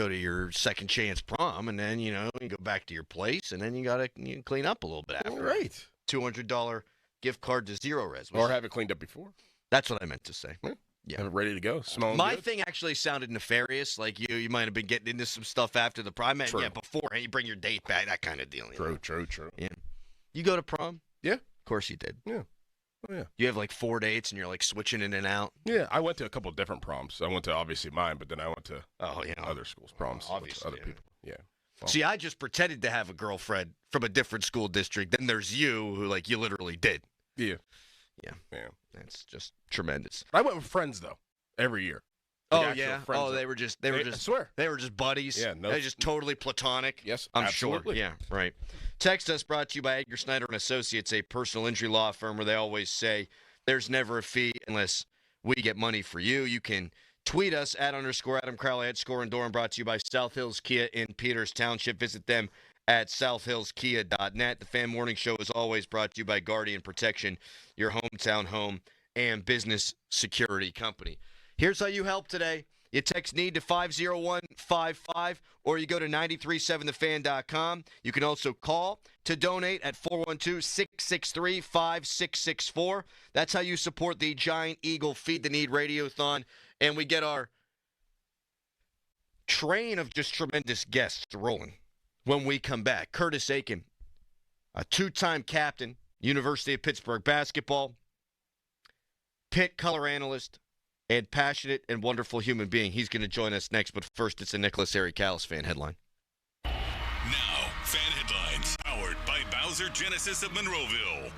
to your second chance prom, and then, you go back to your place, and then you got to clean up a little bit after. Right. $200 gift card to Zero Res. Or have it cleaned up before. That's what I meant to say. Yeah. Have it ready to go. Smelling My good. thing actually sounded nefarious. Like you might have been getting into some stuff after the prom. True. Yeah, before, and you bring your date back, that kind of deal. True. Yeah. You go to prom? Yeah. Of course you did. Yeah. Oh, yeah. You have like 4 dates, and you're like switching in and out. Yeah, I went to a couple of different proms. I went to obviously mine, but then I went to other schools' proms. Obviously, other people. Yeah. Well, See, I just pretended to have a girlfriend from a different school district. Then there's you, who you literally did. Yeah. Yeah. That's just tremendous. I went with friends though every year. Oh actual yeah. friends Oh, that- they were just. I swear. They were just buddies. Yeah. No. They were just totally platonic. Yes. I'm absolutely. sure. Yeah. Right. Text us, brought to you by Edgar Snyder and Associates, a personal injury law firm where they always say there's never a fee unless we get money for you. You can tweet us at _Adam Crowley at Score and Doran, brought to you by South Hills Kia in Peters Township. Visit them at southhillskia.net. The Fan Morning Show is always brought to you by Guardian Protection, your hometown home and business security company. Here's how you help today. You text NEED to 50155, or you go to 937thefan.com. You can also call to donate at 412-663-5664. That's how you support the Giant Eagle Feed the Need Radiothon. And we get our train of just tremendous guests rolling when we come back. Curtis Aiken, a two-time captain, University of Pittsburgh basketball, Pitt color analyst, and passionate and wonderful human being. He's going to join us next, but first it's a Nicholas Ericalis fan headline. Now, fan headlines, powered by Bowser Genesis of Monroeville.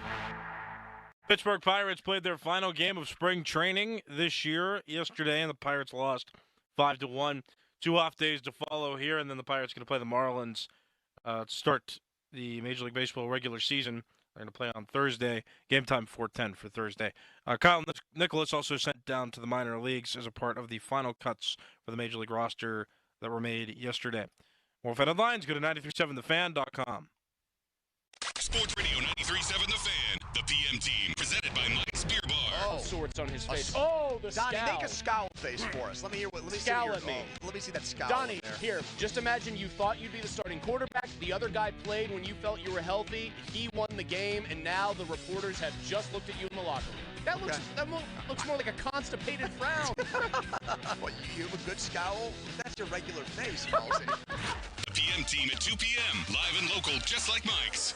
Pittsburgh Pirates played their final game of spring training this year yesterday, and the Pirates lost 5-1. 2 off days to follow here, and then the Pirates are going to play the Marlins to start the Major League Baseball regular season. They're going to play on Thursday. Game time 4:10 for Thursday. Kyle Nicholas also sent down to the minor leagues as a part of the final cuts for the Major League roster that were made yesterday. More fan headlines, go to 937thefan.com. Sports Radio 93.7 The Fan, the PM team, presented by Mike's Beer Bar. Oh, swords on his face. Oh, the Donnie, scowl. make a scowl face for us. Let me hear what. Let me Scowl see your, at me. Let me see that scowl. Donnie, there. here, just imagine you thought you'd be the starting quarterback. The other guy played when you felt you were healthy. He won the game, and now the reporters have just looked at you in the locker room. That looks more like a constipated frown. What, you have a good scowl? That's your regular face, Halsey. The PM team at 2 p.m. Live and local, just like Mike's.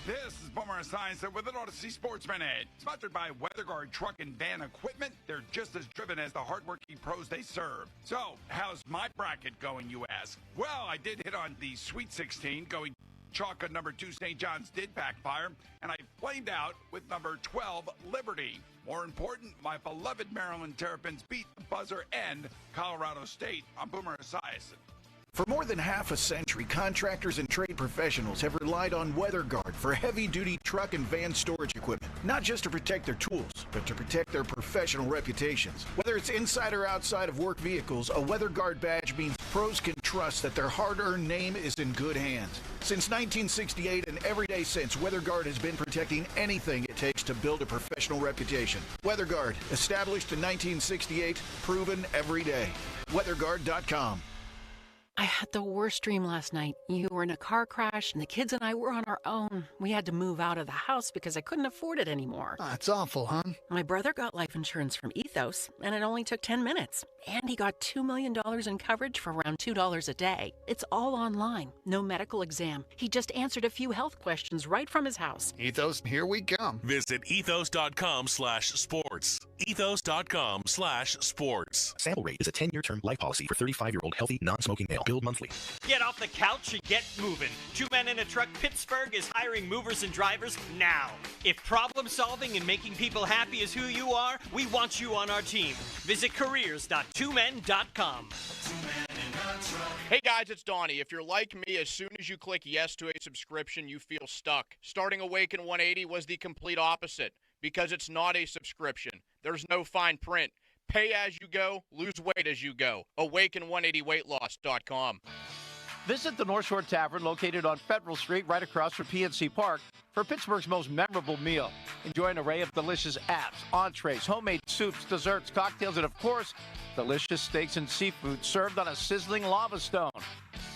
This is Boomer Esiason with an Odyssey Sports Minute. Sponsored by WeatherGuard Truck and Van Equipment. They're just as driven as the hardworking pros they serve. So, how's my bracket going, you ask? Well, I did hit on the Sweet 16, going chalk on number 2 St. John's did backfire, and I flamed out with number 12 Liberty. More important, my beloved Maryland Terrapins beat the buzzer and Colorado State. I'm Boomer Esiason. For more than half a century, contractors and trade professionals have relied on WeatherGuard for heavy-duty truck and van storage equipment, not just to protect their tools, but to protect their professional reputations. Whether it's inside or outside of work vehicles, a WeatherGuard badge means pros can trust that their hard-earned name is in good hands. Since 1968 and every day since, WeatherGuard has been protecting anything it takes to build a professional reputation. WeatherGuard, established in 1968, proven every day. WeatherGuard.com. I had the worst dream last night. You were in a car crash, and the kids and I were on our own. We had to move out of the house because I couldn't afford it anymore. That's awful, hon. My brother got life insurance from Ethos, and it only took 10 minutes. And he got $2 million in coverage for around $2 a day. It's all online. No medical exam. He just answered a few health questions right from his house. Ethos, here we come. Visit ethos.com/sports. Ethos.com/sports. Sample rate is a 10-year term life policy for 35-year-old healthy, non-smoking male. Billed monthly. Get off the couch and get moving. 2 Men in a Truck Pittsburgh is hiring movers and drivers now. If problem solving and making people happy is who you are, we want you on our team. Visit careers.2men.com. Hey guys, it's Donnie. If you're like me, as soon as you click yes to a subscription, you feel stuck. Starting Awaken 180 was the complete opposite because it's not a subscription. There's no fine print. Pay as you go, lose weight as you go. Awaken180weightloss.com. Visit the North Shore Tavern located on Federal Street right across from PNC Park for Pittsburgh's most memorable meal. Enjoy an array of delicious apps, entrees, homemade soups, desserts, cocktails, and of course, delicious steaks and seafood served on a sizzling lava stone.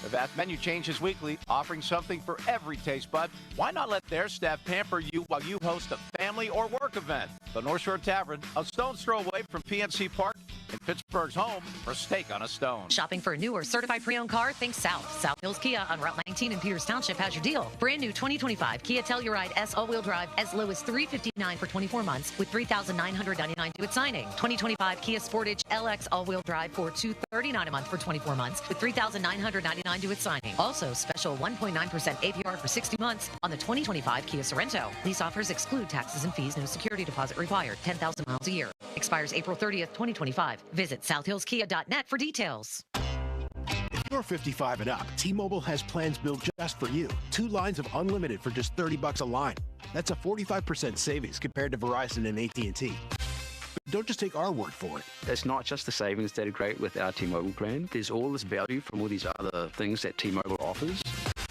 The vast menu changes weekly, offering something for every taste bud. Why not let their staff pamper you while you host a family or work event? The North Shore Tavern, a stone's throw away from PNC Park, and Pittsburgh's home for steak on a stone. Shopping for a new or certified pre-owned car? Think South. South Hills Kia on Route 19 in Peters Township has your deal. Brand new 2025 Kia Telluride S all-wheel drive as low as $359 for 24 months with $3,999 due at signing. 2025 Kia Sportage LX all-wheel drive for $239 a month for 24 months with $3,999 due at signing. Also, special 1.9% APR for 60 months on the 2025 Kia Sorento. Lease offers exclude taxes and fees. No security deposit required. 10,000 miles a year. Expires April 30th, 2025. Visit southhillskia.net for details. If you're 55 and up, T-Mobile has plans built just for you. 2 lines of unlimited for just $30 a line. That's a 45% savings compared to Verizon and AT&T. But don't just take our word for it. It's not just the savings that are great with our T-Mobile plan. There's all this value from all these other things that T-Mobile offers.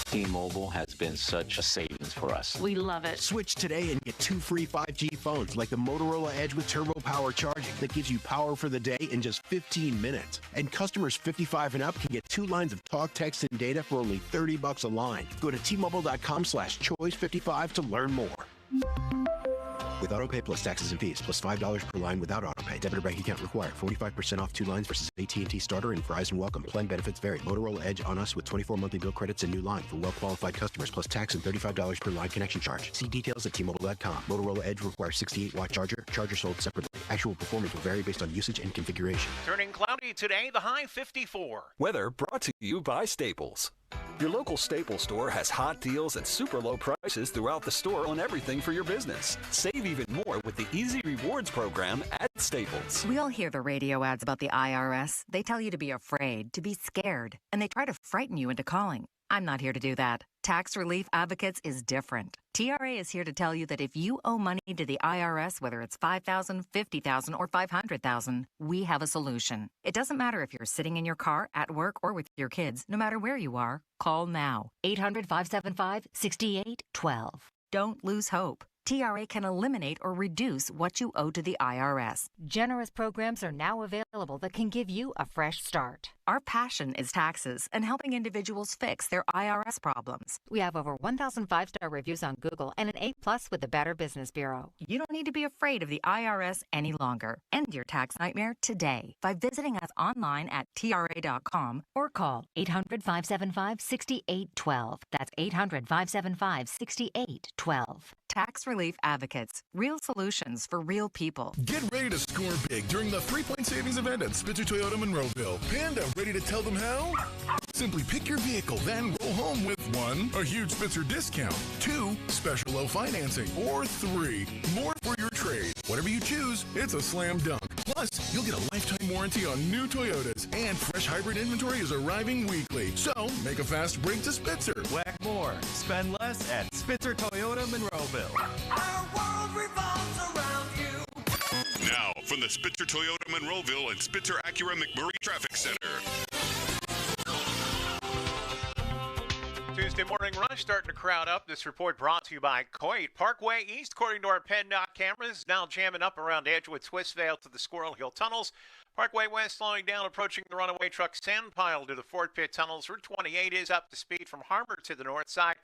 T-Mobile has been such a savings for us. We love it. Switch today and get 2 free 5G phones like the Motorola Edge with Turbo Power charging that gives you power for the day in just 15 minutes. And customers 55 and up can get 2 lines of talk, text, and data for only $30 a line. Go to T-Mobile.com/choice55 to learn more. With AutoPay plus taxes and fees, plus $5 per line without AutoPay. Debit or bank account required. 45% off 2 lines versus AT&T Starter and Verizon Welcome. Plan benefits vary. Motorola Edge on us with 24 monthly bill credits and new line for well-qualified customers, plus tax and $35 per line connection charge. See details at T-Mobile.com. Motorola Edge requires 68-watt charger. Charger sold separately. Actual performance will vary based on usage and configuration. Turning cloudy today, the high 54. Weather brought to you by Staples. Your local Staples store has hot deals and super low prices throughout the store on everything for your business. Save even more with the Easy Rewards program at Staples. We all hear the radio ads about the IRS. They tell you to be afraid, to be scared, and they try to frighten you into calling. I'm not here to do that. Tax Relief Advocates is different. TRA is here to tell you that if you owe money to the IRS, whether it's $5,000, $50,000, or $500,000, we have a solution. It doesn't matter if you're sitting in your car, at work, or with your kids. No matter where you are, call now. 800-575-6812. Don't lose hope. TRA can eliminate or reduce what you owe to the IRS. Generous programs are now available that can give you a fresh start. Our passion is taxes and helping individuals fix their IRS problems. We have over 1,000 5-star reviews on Google and an A+ with the Better Business Bureau. You don't need to be afraid of the IRS any longer. End your tax nightmare today by visiting us online at TRA.com or call 800-575-6812. That's 800-575-6812. Tax Relief Advocates. Real solutions for real people. Get ready to score big during the 3-point savings event at Spitzer Toyota Monroeville. Panda, ready to tell them how? Simply pick your vehicle, then roll home with 1, a huge Spitzer discount, 2, special low financing, or 3, more for your trade. Whatever you choose, it's a slam dunk. Plus, you'll get a lifetime warranty on new Toyotas, and fresh hybrid inventory is arriving weekly. So, make a fast break to Spitzer. Whack more, spend less at Spitzer Toyota Monroeville. Our world revolves around you. Now, from the Spitzer Toyota Monroeville and Spitzer Acura McMurray Traffic Center. Tuesday morning rush starting to crowd up. This report brought to you by Coit. Parkway East, according to our PennDOT cameras, now jamming up around Edgewood, Swissvale to the Squirrel Hill tunnels. Parkway West slowing down, approaching the runaway truck sand pile to the Fort Pitt tunnels. Route 28 is up to speed from Harbor to the north side.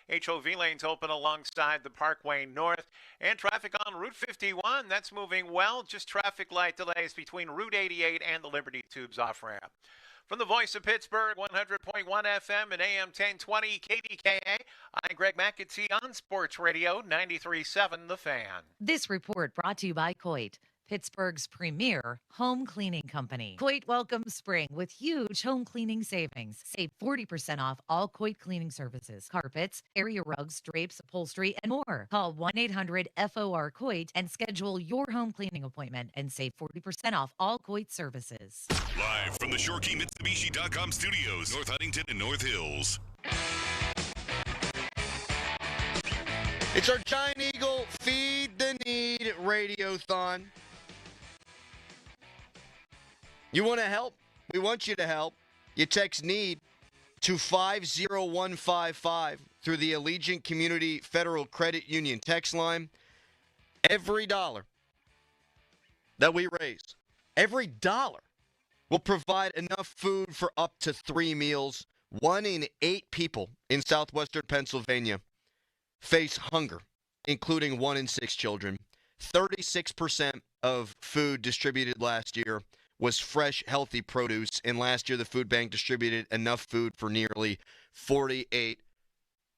HOV lanes open alongside the Parkway North. And traffic on Route 51, that's moving well. Just traffic light delays between Route 88 and the Liberty Tubes off-ramp. From the voice of Pittsburgh, 100.1 FM and AM 1020 KDKA, I'm Greg McAtee on Sports Radio 93.7 The Fan. This report brought to you by Coit, Pittsburgh's premier home cleaning company. Coit welcomes spring with huge home cleaning savings. Save 40% off all Coit cleaning services, carpets, area rugs, drapes, upholstery, and more. Call 1-800-FOR-COIT and schedule your home cleaning appointment and save 40% off all Coit services. Live from the ShoreKeyMitsubishi.com studios, North Huntington and North Hills. It's our Giant Eagle Feed the Need Radiothon. You want to help? We want you to help. You text NEED to 50155 through the Allegiant Community Federal Credit Union text line. Every dollar that we raise, every dollar will provide enough food for up to 3 meals. 1 in 8 people in southwestern Pennsylvania face hunger, including 1 in 6 children. 36% of food distributed last year was fresh, healthy produce, and last year the food bank distributed enough food for nearly 48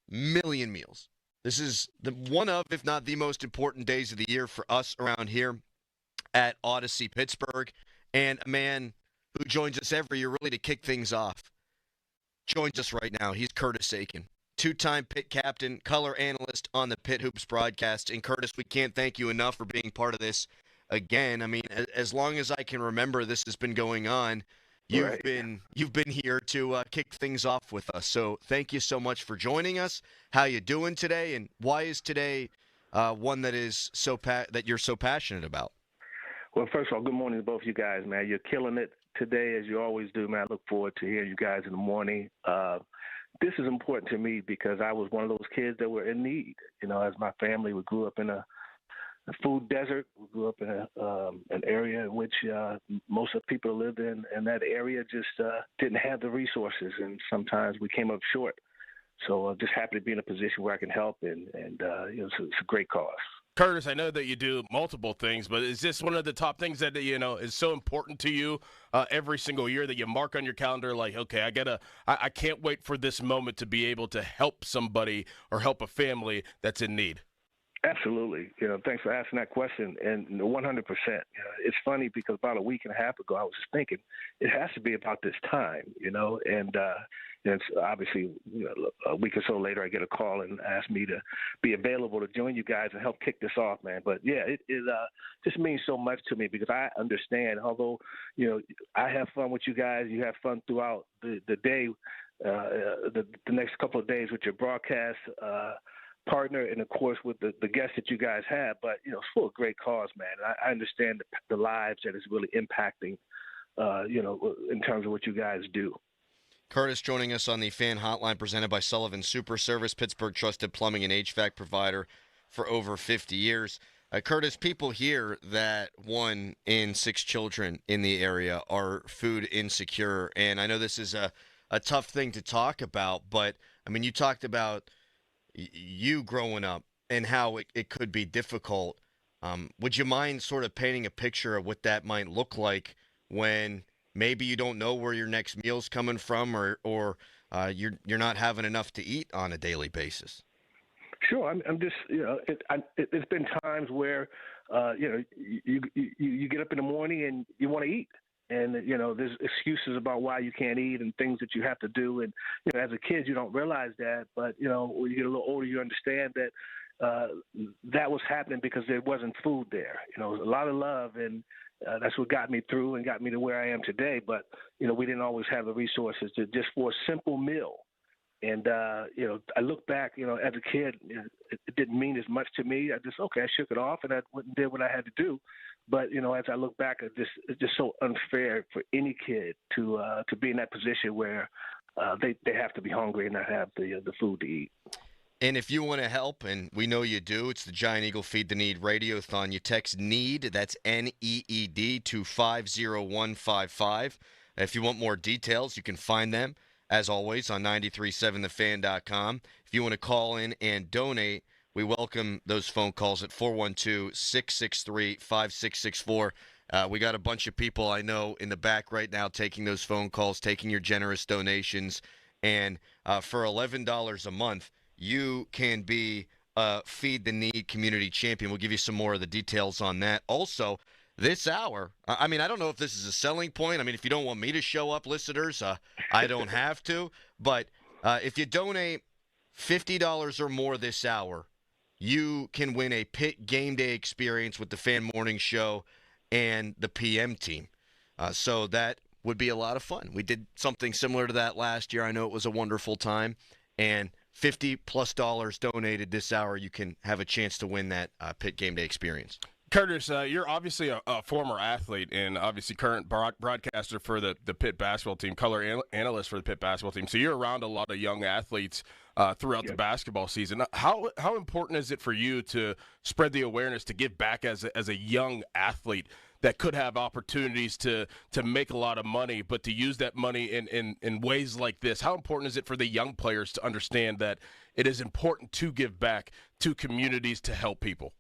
million meals. This is one of, if not the most important days of the year for us around here at Odyssey Pittsburgh, and a man who joins us every year really to kick things off. Joins us right now. He's Curtis Aiken, 2-time Pitt captain, color analyst on the Pitt Hoops broadcast. And Curtis, we can't thank you enough for being part of this again. I mean, as long as I can remember this has been going on, you've been here to kick things off with us. So thank you so much for joining us. How you doing today, and why is today one that is that you're so passionate about? Well, first of all, good morning to both you guys, man. You're killing it today, as you always do, man. I look forward to hearing you guys in the morning. This is important to me because I was one of those kids that were in need. You know, as my family, we grew up in a food desert. We grew up in an area in which most of the people who lived in that area just didn't have the resources, and sometimes we came up short. So I'm just happy to be in a position where I can help, and you know, it's a great cause. Curtis, I know that you do multiple things, but is this one of the top things that, you know, is so important to you every single year that you mark on your calendar, like, okay, I can't wait for this moment to be able to help somebody or help a family that's in need? Absolutely. You know, thanks for asking that question. And 100%. It's funny because about a week and a half ago, I was just thinking it has to be about this time, you know, and it's obviously, you know, a week or so later, I get a call and ask me to be available to join you guys and help kick this off, man. But yeah, it just means so much to me because I understand, although, you know, I have fun with you guys, you have fun throughout the day, the next couple of days with your broadcast partner and, of course, with the guests that you guys have. But, you know, it's for a great cause, man. I understand the lives that it's really impacting, you know, in terms of what you guys do. Curtis joining us on the fan hotline presented by Sullivan Super Service, Pittsburgh trusted plumbing and HVAC provider for over 50 years. Curtis, people hear that 1 in 6 children in the area are food insecure, and I know this is a tough thing to talk about, but, I mean, you talked about you growing up and how it could be difficult. Would you mind sort of painting a picture of what that might look like when maybe you don't know where your next meal's coming from, or you're not having enough to eat on a daily basis? Sure, I'm just, you know, it's been times where, you know, you get up in the morning and you want to eat, and you know, there's excuses about why you can't eat and things that you have to do, and you know, as a kid you don't realize that, but you know, when you get a little older, you understand that that was happening because there wasn't food there. You know, a lot of love, and that's what got me through and got me to where I am today. But, you know, we didn't always have the resources just for a simple meal. And, you know, I look back, you know, as a kid, you know, it didn't mean as much to me. I shook it off and I did what I had to do. But, you know, as I look back, it's just so unfair for any kid to be in that position where they have to be hungry and not have the food to eat. And if you want to help, and we know you do, it's the Giant Eagle Feed the Need Radiothon. You text NEED, that's NEED, to 50155. If you want more details, you can find them, as always, on 937thefan.com. If you want to call in and donate, we welcome those phone calls at 412-663-5664. We got a bunch of people I know in the back right now taking those phone calls, taking your generous donations. And for $11 a month, you can be a Feed the Need community champion. We'll give you some more of the details on that. Also, this hour, I mean, I don't know if this is a selling point. I mean, if you don't want me to show up, listeners, I don't have to. But if you donate $50 or more this hour, you can win a Pitt game day experience with the Fan Morning Show and the PM team. So that would be a lot of fun. We did something similar to that last year. I know it was a wonderful time. And $50+ donated this hour, you can have a chance to win that Pitt game day experience. Curtis, you're obviously a former athlete and obviously current broadcaster for the Pitt basketball team, color analyst for the Pitt basketball team. So you're around a lot of young athletes throughout the basketball season. How important is it for you to spread the awareness to give back as a young athlete that could have opportunities to make a lot of money, but to use that money in ways like this? How important is it for the young players to understand that it is important to give back to communities to help people?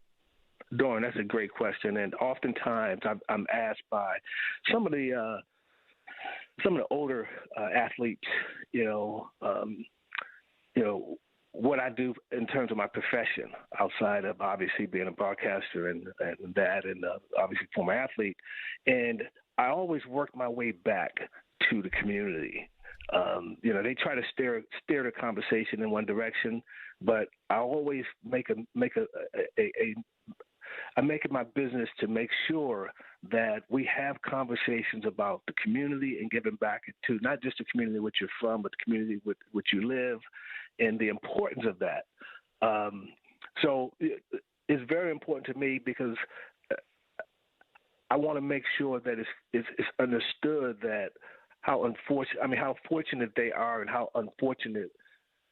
Doran, that's a great question, and oftentimes I'm asked by some of the older athletes, what I do in terms of my profession outside of obviously being a broadcaster and obviously former athlete, and I always work my way back to the community. They try to steer the conversation in one direction, but I always make it my business to make sure that we have conversations about the community and giving back to not just the community which you're from, but the community with which you live, and the importance of that. So it's very important to me because I want to make sure that it's understood that how fortunate they are and how unfortunate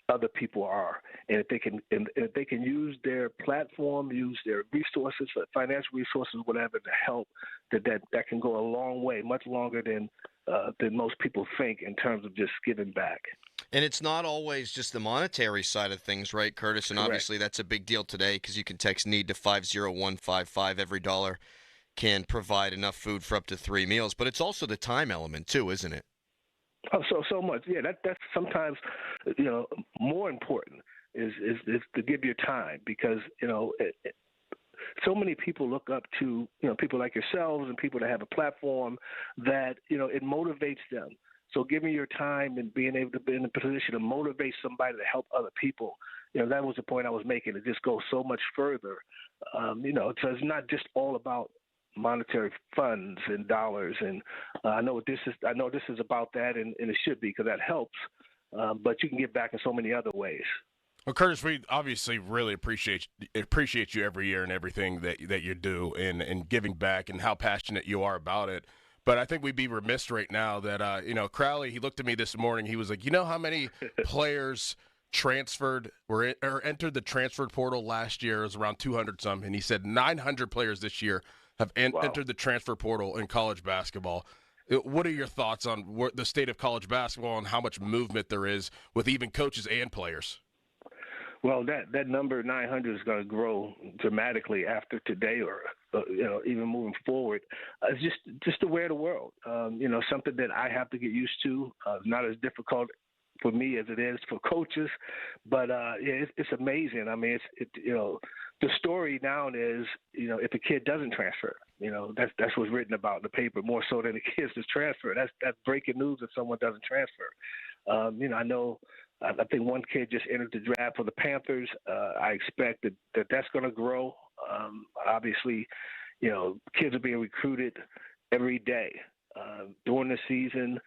other people are, and if they can use their platform, use their resources, financial resources, whatever, to help, that can go a long way, much longer than most people think in terms of just giving back. And it's not always just the monetary side of things, right, Curtis? And obviously that's a big deal today because you can text NEED to 50155. Every dollar can provide enough food for up to 3 meals. But it's also the time element too, isn't it? Oh, so much. Yeah, that's sometimes, more important is to give your time because, so many people look up to, people like yourselves and people that have a platform that, it motivates them. So giving your time and being able to be in a position to motivate somebody to help other people, that was the point I was making. It just goes so much further. So it's not just all about monetary funds and dollars, and I know this is about that, and it should be because that helps. But you can give back in so many other ways. Well, Curtis, we obviously really appreciate you every year and everything that you do and giving back and how passionate you are about it. But I think we'd be remiss right now that Crowley. He looked at me this morning. He was like, how many players transferred or entered the transfer portal last year? It was around 200 some, and he said 900 players this year have entered the transfer portal in college basketball. What are your thoughts on the state of college basketball and how much movement there is with even coaches and players? Well, that number 900 is going to grow dramatically after today, or even moving forward. It's just the way of the world. Something that I have to get used to. Not as difficult for me as it is for coaches, but it's amazing. I mean, the story now is, if a kid doesn't transfer, that's what's written about in the paper more so than the kids that's transfer. That's breaking news if someone doesn't transfer. I think one kid just entered the draft for the Panthers. I expect that's going to grow. Obviously, kids are being recruited every day during the season.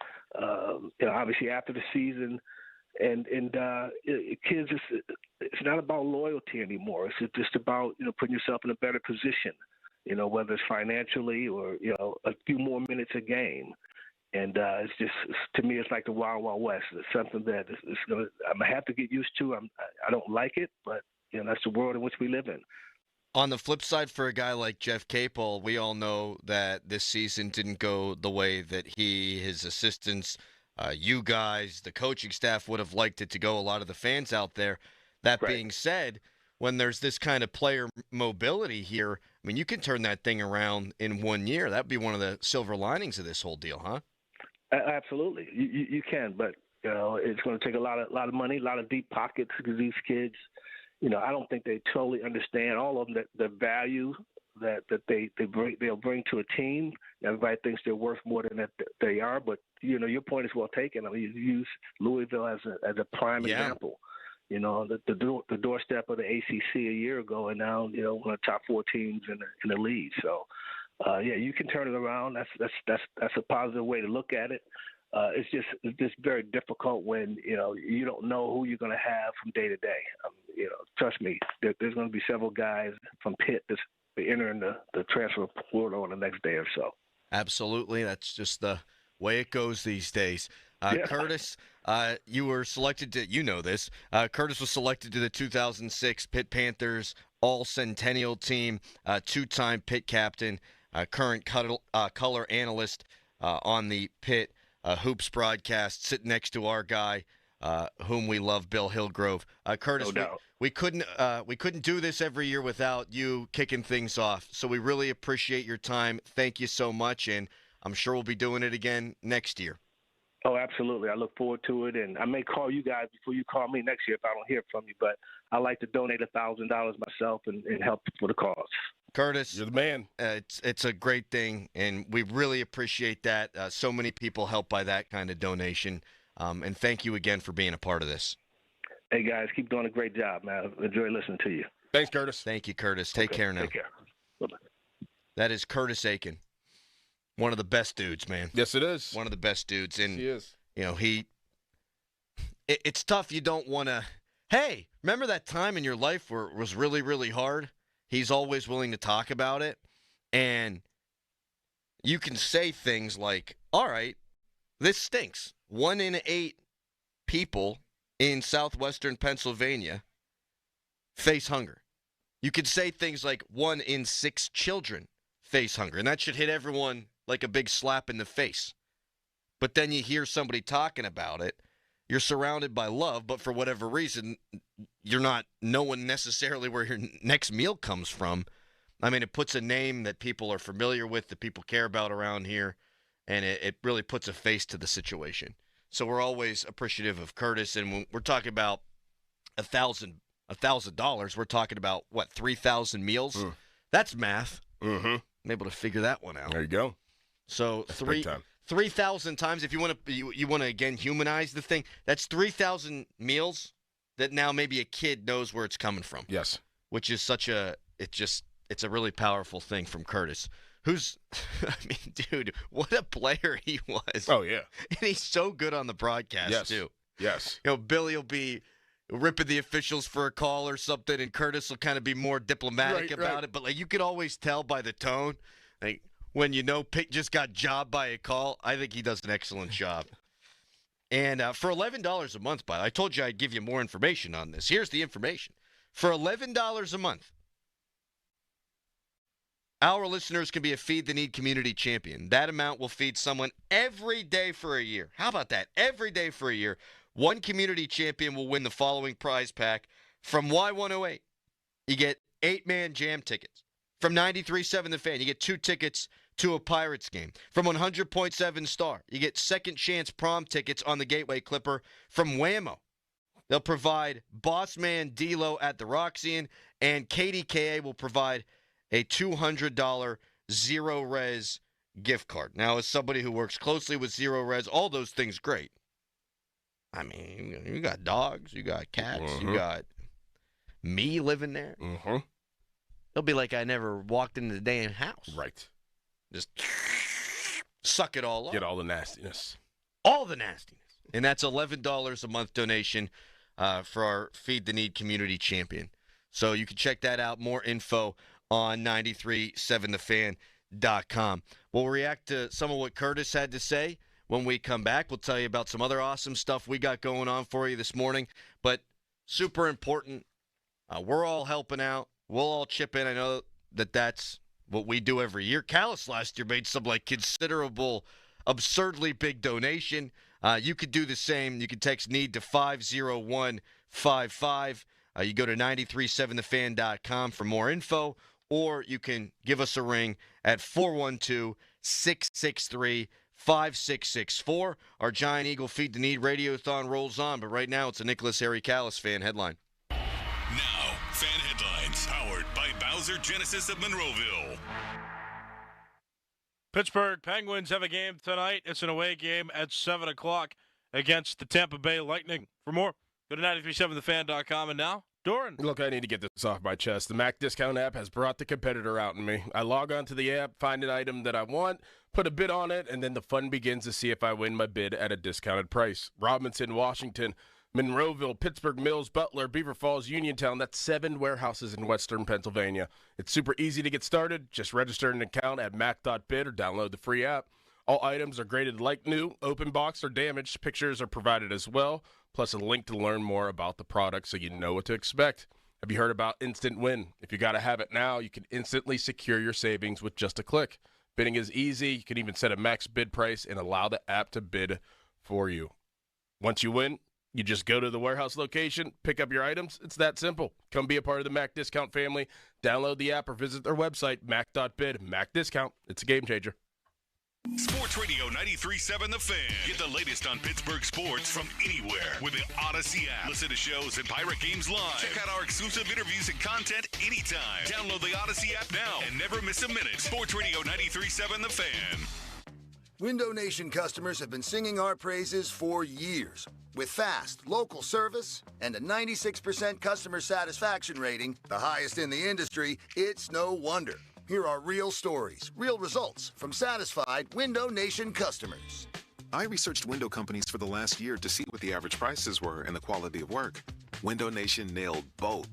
Obviously after the season. And kids, it's not about loyalty anymore. It's just about putting yourself in a better position, whether it's financially or a few more minutes a game. And it's just, to me, it's like the Wild Wild West. It's something that I'm gonna have to get used to. I don't like it, but that's the world in which we live in. On the flip side, for a guy like Jeff Capel, we all know that this season didn't go the way that his assistants, you guys, the coaching staff would have liked it to go. A lot of the fans out there. That being said, when there's this kind of player mobility here, I mean, you can turn that thing around in 1 year. That'd be one of the silver linings of this whole deal, huh? Absolutely, you can, but it's going to take a lot of money, a lot of deep pockets because these kids, I don't think they totally understand all of them the value that they'll bring to a team. Everybody thinks they're worth more than that they are, but your point is well taken. I mean, you use Louisville as a prime example. The doorstep of the ACC a year ago, and now one of the top 4 teams in the league. So, you can turn it around. That's a positive way to look at it. It's just very difficult when you don't know who you're going to have from day to day. Trust me, there's going to be several guys from Pitt that's be entering the transfer portal on the next day or so. Absolutely. That's just the way it goes these days. Yeah. Curtis, you were selected to, you know this, Curtis was selected to the 2006 Pitt Panthers All-Centennial Team, two-time Pitt captain, current color analyst on the Pitt Hoops broadcast, sitting next to our guy, whom we love, Bill Hillgrove. Curtis, No doubt. we couldn't do this every year without you kicking things off. So we really appreciate your time. Thank you so much, and I'm sure we'll be doing it again next year. Oh, absolutely. I look forward to it, and I may call you guys before you call me next year if I don't hear from you, but I like to donate $1,000 myself and help for the cause. Curtis, you're the man. It's a great thing, and we really appreciate that. So many people help by that kind of donation, and thank you again for being a part of this. Hey, guys, keep doing a great job, man. I enjoy listening to you. Thanks, Curtis. Thank you, Curtis. Take care now. Take care. Bye-bye. That is Curtis Aiken. One of the best dudes, man. Yes, it is. One of the best dudes. And, he is. You know, it's tough. You don't want to, hey, remember that time in your life where it was really, really hard? He's always willing to talk about it. And you can say things like, all right, this stinks. 1 in 8 people in southwestern Pennsylvania face hunger. You could say things like 1 in 6 children face hunger. And that should hit everyone like a big slap in the face. But then you hear somebody talking about it. You're surrounded by love, but for whatever reason, you're not knowing necessarily where your next meal comes from. I mean, it puts a name that people are familiar with, that people care about around here, and it really puts a face to the situation. So we're always appreciative of Curtis, and when we're talking about $1,000, we're talking about, what, 3,000 meals? That's math. Mm-hmm. I'm able to figure that one out. There you go. So That's big time. 3,000 times, if you want to again humanize the thing, that's 3,000 meals that now maybe a kid knows where it's coming from. Yes. Which is it's a really powerful thing from Curtis, who's, I mean, dude, what a player he was. Oh, yeah. And he's so good on the broadcast, too. Yes. You know, Billy will be ripping the officials for a call or something, and Curtis will kind of be more diplomatic about it. But, like, you could always tell by the tone, like, when you know Pitt just got jobbed by a call. I think he does an excellent job. And for $11 a month, I told you I'd give you more information on this. Here's the information. For $11 a month, our listeners can be a Feed the Need community champion. That amount will feed someone every day for a year. How about that? Every day for a year. One community champion will win the following prize pack from Y108. You get 8-man jam tickets. From 93.7 The Fan, you get 2 tickets to a Pirates game. From 100.7 Star, you get second chance prom tickets on the Gateway Clipper from Whammo. They'll provide Boss Man D-Lo at the Roxy, and KDKA will provide a $200 Zero Res gift card. Now, as somebody who works closely with Zero Res, all those things great. I mean, you got dogs, you got cats, you got me living there. Mm-hmm. It'll be like I never walked into the damn house. Right. Just suck it all up. Get all the nastiness. All the nastiness. And that's $11 a month donation for our Feed the Need community champion. So you can check that out. More info on 937thefan.com. We'll react to some of what Curtis had to say when we come back. We'll tell you about some other awesome stuff we got going on for you this morning. But super important, we're all helping out. We'll all chip in. I know that that's what we do every year. Callis last year made some considerable, absurdly big donation. You could do the same. You can text NEED to 50155. You go to 937thefan.com for more info, or you can give us a ring at 412-663-5664. Our Giant Eagle Feed the Need Radiothon rolls on, but right now it's a Nicholas Harry Callis fan headline. Now, fan headlines powered by Bowser Genesis of Monroeville. Pittsburgh Penguins have a game tonight. It's an away game at 7 o'clock against the Tampa Bay Lightning. For more, go to 937thefan.com. And now, Doran. Look, I need to get this off my chest. The Mac Discount app has brought the competitor out in me. I log onto the app, find an item that I want, put a bid on it, and then the fun begins to see if I win my bid at a discounted price. Robinson, Washington, Monroeville, Pittsburgh Mills, Butler, Beaver Falls, Uniontown. That's 7 warehouses in western Pennsylvania. It's super easy to get started. Just register an account at mac.bid or download the free app. All items are graded like new, open box or damaged. Pictures are provided as well, plus a link to learn more about the product so you know what to expect. Have you heard about Instant Win? If you got to have it now, you can instantly secure your savings with just a click. Bidding is easy. You can even set a max bid price and allow the app to bid for you. Once you win, you just go to the warehouse location, pick up your items. It's that simple. Come be a part of the Mac Discount family. Download the app or visit their website, mac.bid. Mac Discount. It's a game changer. Sports Radio 93.7 The Fan. Get the latest on Pittsburgh sports from anywhere with the Odyssey app. Listen to shows and Pirate Games live. Check out our exclusive interviews and content anytime. Download the Odyssey app now and never miss a minute. Sports Radio 93.7 The Fan. Window Nation customers have been singing our praises for years. With fast, local service and a 96% customer satisfaction rating, the highest in the industry, it's no wonder. Here are real stories, real results from satisfied Window Nation customers. I researched window companies for the last year to see what the average prices were and the quality of work. Window Nation nailed both.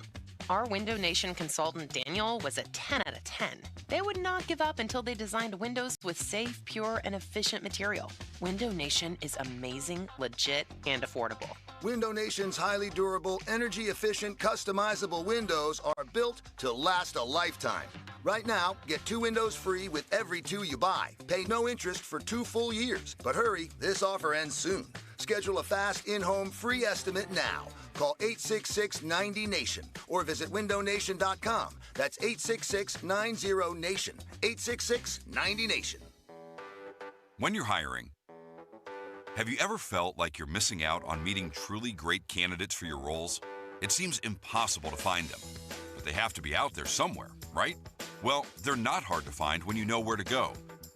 Our Window Nation consultant, Daniel, was a 10 out of 10. They would not give up until they designed windows with safe, pure, and efficient material. Window Nation is amazing, legit, and affordable. Window Nation's highly durable, energy-efficient, customizable windows are built to last a lifetime. Right now, get 2 windows free with every 2 you buy. Pay no interest for 2 full years. But hurry, this offer ends soon. Schedule a fast in-home free estimate now. Call 866-90-NATION or visit windownation.com. That's 866-90-NATION. 866-90-NATION. When you're hiring, have you ever felt like you're missing out on meeting truly great candidates for your roles? It seems impossible to find them, but they have to be out there somewhere, right? Well, they're not hard to find when you know where to go,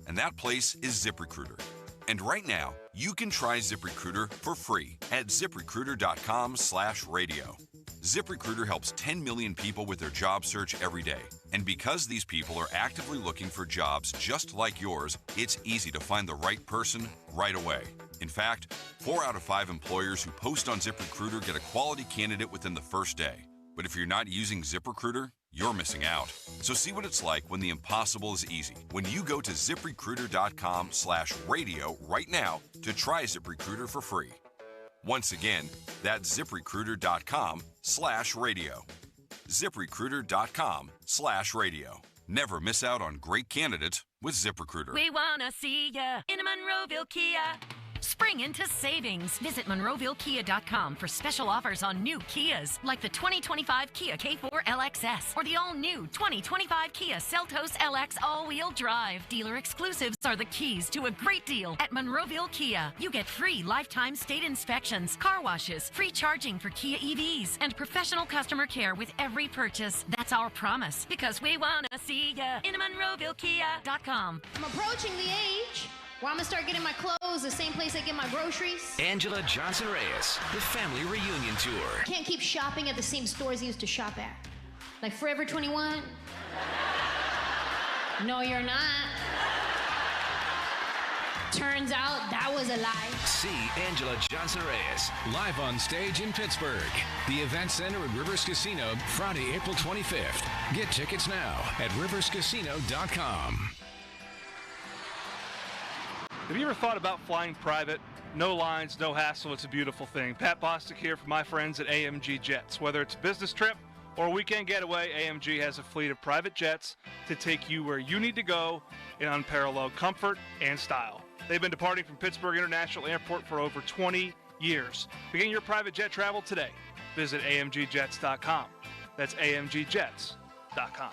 and that place is ZipRecruiter. And right now, you can try ZipRecruiter for free at ZipRecruiter.com/radio. ZipRecruiter helps 10 million people with their job search every day. And because these people are actively looking for jobs just like yours, it's easy to find the right person right away. In fact, 4 out of 5 employers who post on ZipRecruiter get a quality candidate within the first day. But if you're not using ZipRecruiter, you're missing out. So see what it's like when the impossible is easy. When you go to ZipRecruiter.com/radio right now to try ZipRecruiter for free. Once again, that's ZipRecruiter.com/radio. ZipRecruiter.com/radio. Never miss out on great candidates with ZipRecruiter. We want to see ya in a Monroeville Kia. Spring into savings. Visit MonroevilleKia.com for special offers on new Kias, like the 2025 Kia K4 LXS or the all-new 2025 Kia Seltos LX all-wheel drive. Dealer exclusives are the keys to a great deal at Monroeville Kia. You get free lifetime state inspections, car washes, free charging for Kia EVs, and professional customer care with every purchase. That's our promise, because we want to see ya in MonroevilleKia.com. I'm approaching the age where I'm going to start getting my clothes the same place I get my groceries. Angela Johnson-Reyes, the family reunion tour. Can't keep shopping at the same stores I used to shop at. Like Forever 21. No, you're not. Turns out that was a lie. See Angela Johnson-Reyes live on stage in Pittsburgh. The Event Center at Rivers Casino, Friday, April 25th. Get tickets now at riverscasino.com. Have you ever thought about flying private? No lines, no hassle, it's a beautiful thing. Pat Bostic here for my friends at AMG Jets. Whether it's a business trip or a weekend getaway, AMG has a fleet of private jets to take you where you need to go in unparalleled comfort and style. They've been departing from Pittsburgh International Airport for over 20 years. Begin your private jet travel today. Visit AMGJets.com. That's AMGJets.com.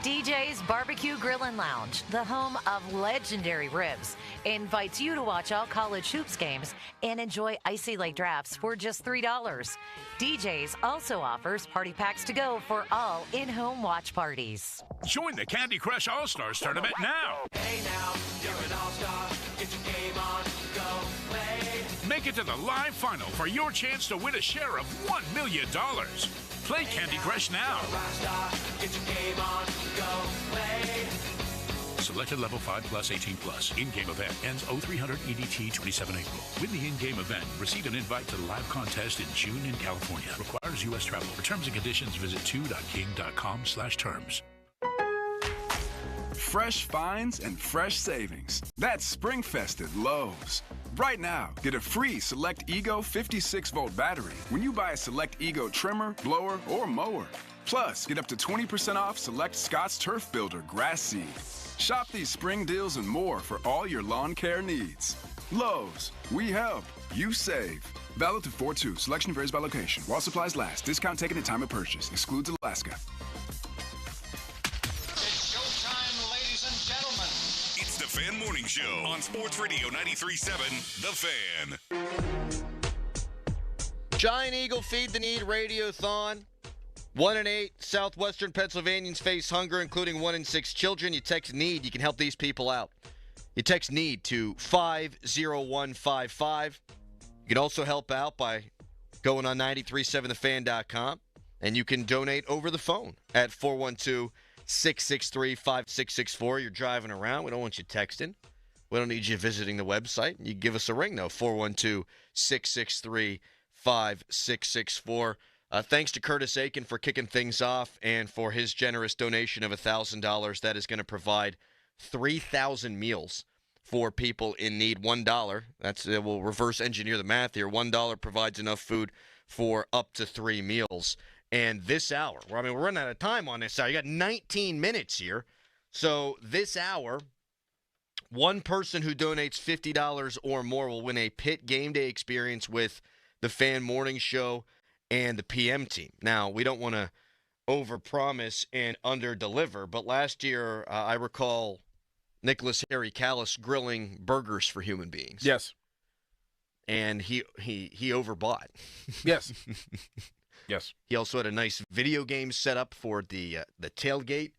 DJ's Barbecue Grill and Lounge, the home of legendary ribs, invites you to watch all college hoops games and enjoy icy late drafts for just $3. DJ's also offers party packs to go for all in-home watch parties. Join the Candy Crush All-Stars tournament now. Hey now, you're an all-star. Get your game on, go play. Make it to the live final for your chance to win a share of $1 million. Play Candy Crush now. Selected level 5 plus 18 plus. In-game event ends 0300 EDT 27 April. Win the in-game event. Receive an invite to the live contest in June in California. Requires U.S. travel. For terms and conditions, visit 2.king.com/terms. Fresh finds and fresh savings. That's SpringFest at Lowe's. Right now, get a free Select Ego 56-volt battery when you buy a Select Ego trimmer, blower, or mower. Plus, get up to 20% off Select Scott's Turf Builder grass seed. Shop these spring deals and more for all your lawn care needs. Lowe's, we help, you save. Valid to 4/2. Selection varies by location. While supplies last. Discount taken at time of purchase. Excludes Alaska. It's the Fan Morning Show on Sports Radio 93.7 The Fan. Giant Eagle Feed the Need Radiothon. 1 in 8 southwestern Pennsylvanians face hunger, including 1 in 6 children. You text NEED. You can help these people out. You text NEED to 50155. You can also help out by going on 937thefan.com, and you can donate over the phone at 412-663-5664. You're driving around. We don't want you texting. We don't need you visiting the website. You can give us a ring, though, 412-663-5664. Thanks to Curtis Aiken for kicking things off and for his generous donation of $1,000. That is going to provide 3,000 meals for people in need. $1. We'll reverse engineer the math here. $1 provides enough food for up to 3 meals. And this hour, we're running out of time on this hour. You got 19 minutes here. So this hour, one person who donates $50 or more will win a Pitt game day experience with the Fan Morning Show and the PM team. Now, we don't want to overpromise and underdeliver, but last year I recall Nicholas Harry Callis grilling burgers for human beings. Yes. And he overbought. Yes. Yes. He also had a nice video game set up for the tailgate,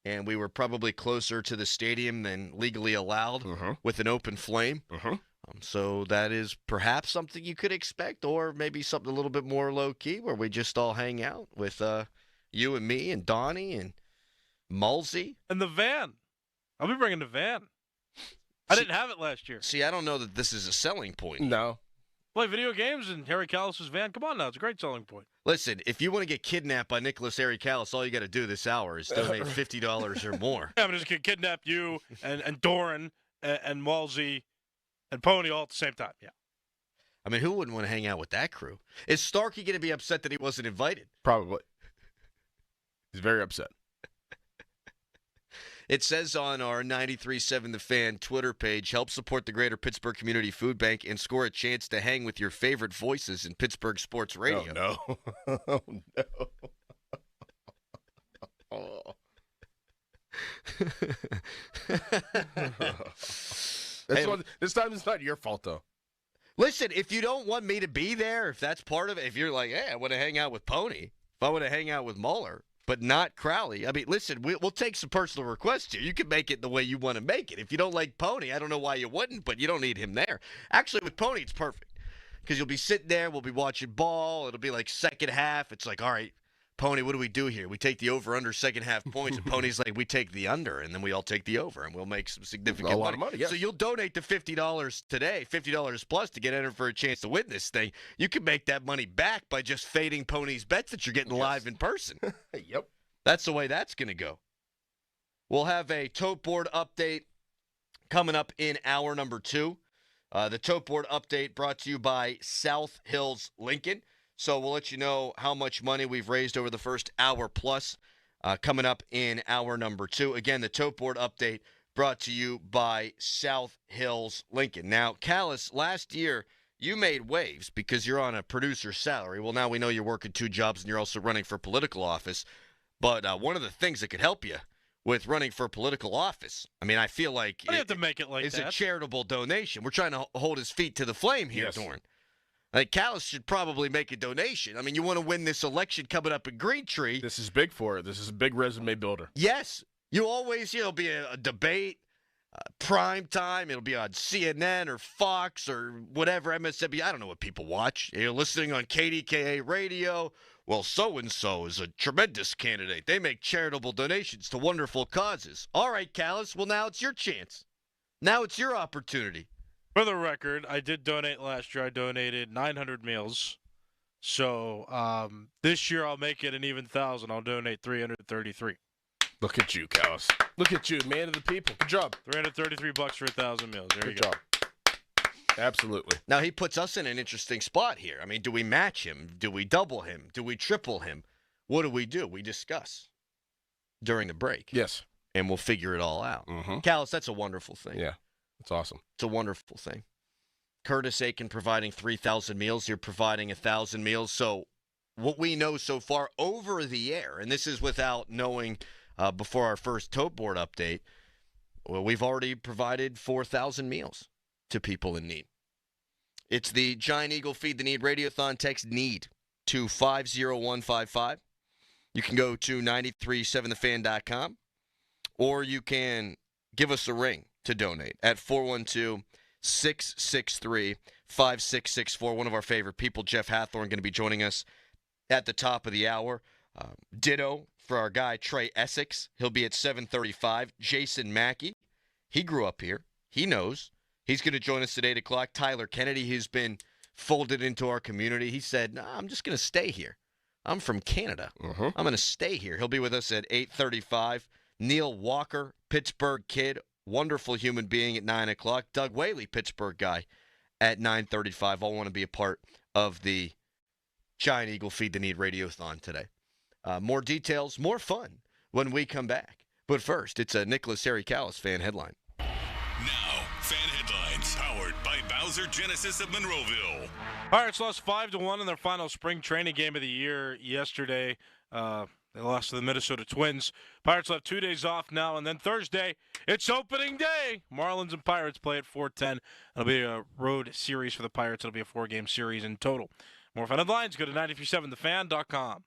and we were probably closer to the stadium than legally allowed with an open flame. So that is perhaps something you could expect, or maybe something a little bit more low-key where we just all hang out with you and me and Donnie and Mulsey. And the van. I'll be bringing the van. I didn't have it last year. See, I don't know that this is a selling point. No. Play video games in Harry Callis' van. Come on now. It's a great selling point. Listen, if you want to get kidnapped by Nicholas Harry Callis, all you got to do this hour is donate $50 or more. Yeah, I'm just going to kidnap you and Doran and Mulsey and Pony all at the same time. Yeah. I mean, who wouldn't want to hang out with that crew? Is Starkey going to be upset that he wasn't invited? Probably. He's very upset. It says on our 93.7 The Fan Twitter page, help support the Greater Pittsburgh Community Food Bank and score a chance to hang with your favorite voices in Pittsburgh sports radio. Oh, no. Oh, no. Oh. This time it's not your fault, though. Listen, if you don't want me to be there, if that's part of it, if you're like, hey, I want to hang out with Pony, if I want to hang out with Mueller, but not Crowley. I mean, listen, we'll take some personal requests here. You can make it the way you want to make it. If you don't like Pony, I don't know why you wouldn't, but you don't need him there. Actually, with Pony, it's perfect because you'll be sitting there. We'll be watching ball. It'll be like second half. It's like, all right, Pony, what do we do here? We take the over-under second half points, and Pony's like, we take the under, and then we all take the over, and we'll make some significant lot of money, yes. So you'll donate the $50 today, $50 plus to get entered for a chance to win this thing. You can make that money back by just fading Pony's bets that you're getting live in person. Yep. That's the way that's going to go. We'll have a tote board update coming up in hour number 2. The tote board update brought to you by South Hills Lincoln. So we'll let you know how much money we've raised over the first hour plus coming up in hour number 2. Again, the tote board update brought to you by South Hills Lincoln. Now, Callis, last year you made waves because you're on a producer's salary. Well, now we know you're working 2 jobs and you're also running for political office. But one of the things that could help you with running for political office, I mean, I feel like you have to make it like it's that. A charitable donation. We're trying to hold his feet to the flame here, Dorn. Like, Callis should probably make a donation. I mean, you want to win this election coming up in Greentree. This is big for it. This is a big resume builder. Yes. You always, it'll be a debate, prime time. It'll be on CNN or Fox or whatever, MSNBC. I don't know what people watch. You're listening on KDKA radio, well, so-and-so is a tremendous candidate. They make charitable donations to wonderful causes. All right, Callis, well, now it's your chance. Now it's your opportunity. For the record, I did donate last year. I donated 900 meals. So this year I'll make it an even 1,000. I'll donate 333. Look at you, Callis. Look at you, man of the people. Good job. $333 for 1,000 meals. There Good you go. job. Absolutely. Now, he puts us in an interesting spot here. I mean, do we match him? Do we double him? Do we triple him? What do? We discuss during the break. Yes. And we'll figure it all out. Callis, that's a wonderful thing. Yeah, that's awesome. It's a wonderful thing. Curtis Aiken providing 3,000 meals. You're providing 1,000 meals. So what we know so far over the air, and this is without knowing before our first tote board update, well, we've already provided 4,000 meals to people in need. It's the Giant Eagle Feed the Need Radiothon. Text NEED to 50155. You can go to 937thefan.com, or you can give us a ring to donate at 412-663-5664. One of our favorite people, Jeff Hathorn, going to be joining us at the top of the hour. Ditto for our guy, Trey Essex. He'll be at 7:35. Jason Mackey, he grew up here. He knows. He's going to join us at 8 o'clock. Tyler Kennedy, who's been folded into our community, he said, "No, I'm just going to stay here. I'm from Canada. I'm going to stay here." He'll be with us at 8:35. Neil Walker, Pittsburgh kid, wonderful human being at 9 o'clock. Doug Whaley, Pittsburgh guy, at 9:35. All want to be a part of the Giant Eagle Feed the Need Radiothon today. More details, more fun when we come back. But first, it's a Nicholas Harry Callis fan headline. Now, fan headlines powered by Bowser Genesis of Monroeville. Pirates lost 5-1 in their final spring training game of the year yesterday. They lost to the Minnesota Twins. Pirates will have 2 days off now, and then Thursday, it's opening day. Marlins and Pirates play at 4:10. It'll be a road series for the Pirates. It'll be a 4-game series in total. More fan headlines, go to 937thefan.com.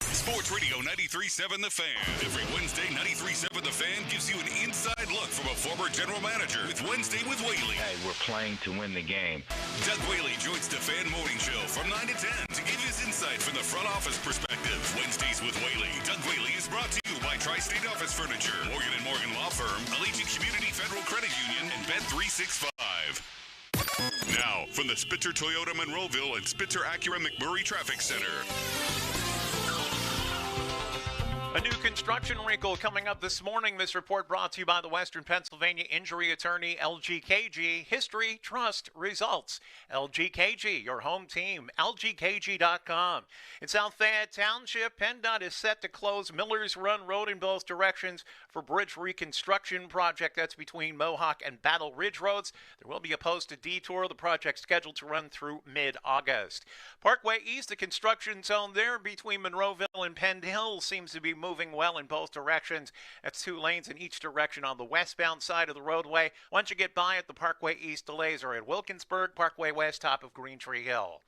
Sports Radio 93.7 The Fan. Every Wednesday, 93.7 The Fan gives you an inside look from a former general manager with Wednesday with Whaley. Hey, we're playing to win the game. Doug Whaley joins the Fan Morning Show from 9 to 10 to give his insight from the front office perspective. Wednesdays with Whaley. Doug Whaley is brought to you by Tri-State Office Furniture, Morgan & Morgan Law Firm, Allegiant Community Federal Credit Union, and Bet365. Now, from the Spitzer Toyota Monroeville and Spitzer Acura McMurray Traffic Center. A new construction wrinkle coming up this morning. This report brought to you by the Western Pennsylvania injury attorney, LGKG. History, trust, results. LGKG, your home team. LGKG.com. In South Fayette Township, PennDOT is set to close Millers Run Road in both directions for bridge reconstruction project. That's between Mohawk and Battle Ridge Roads. There will be a posted detour. The project scheduled to run through mid-August. Parkway East, the construction zone there between Monroeville and Penn Hill seems to be moving well in both directions. That's 2 lanes in each direction on the westbound side of the roadway. Once you get by at the Parkway East, delays are at Wilkinsburg, Parkway West, top of Green Tree Hill.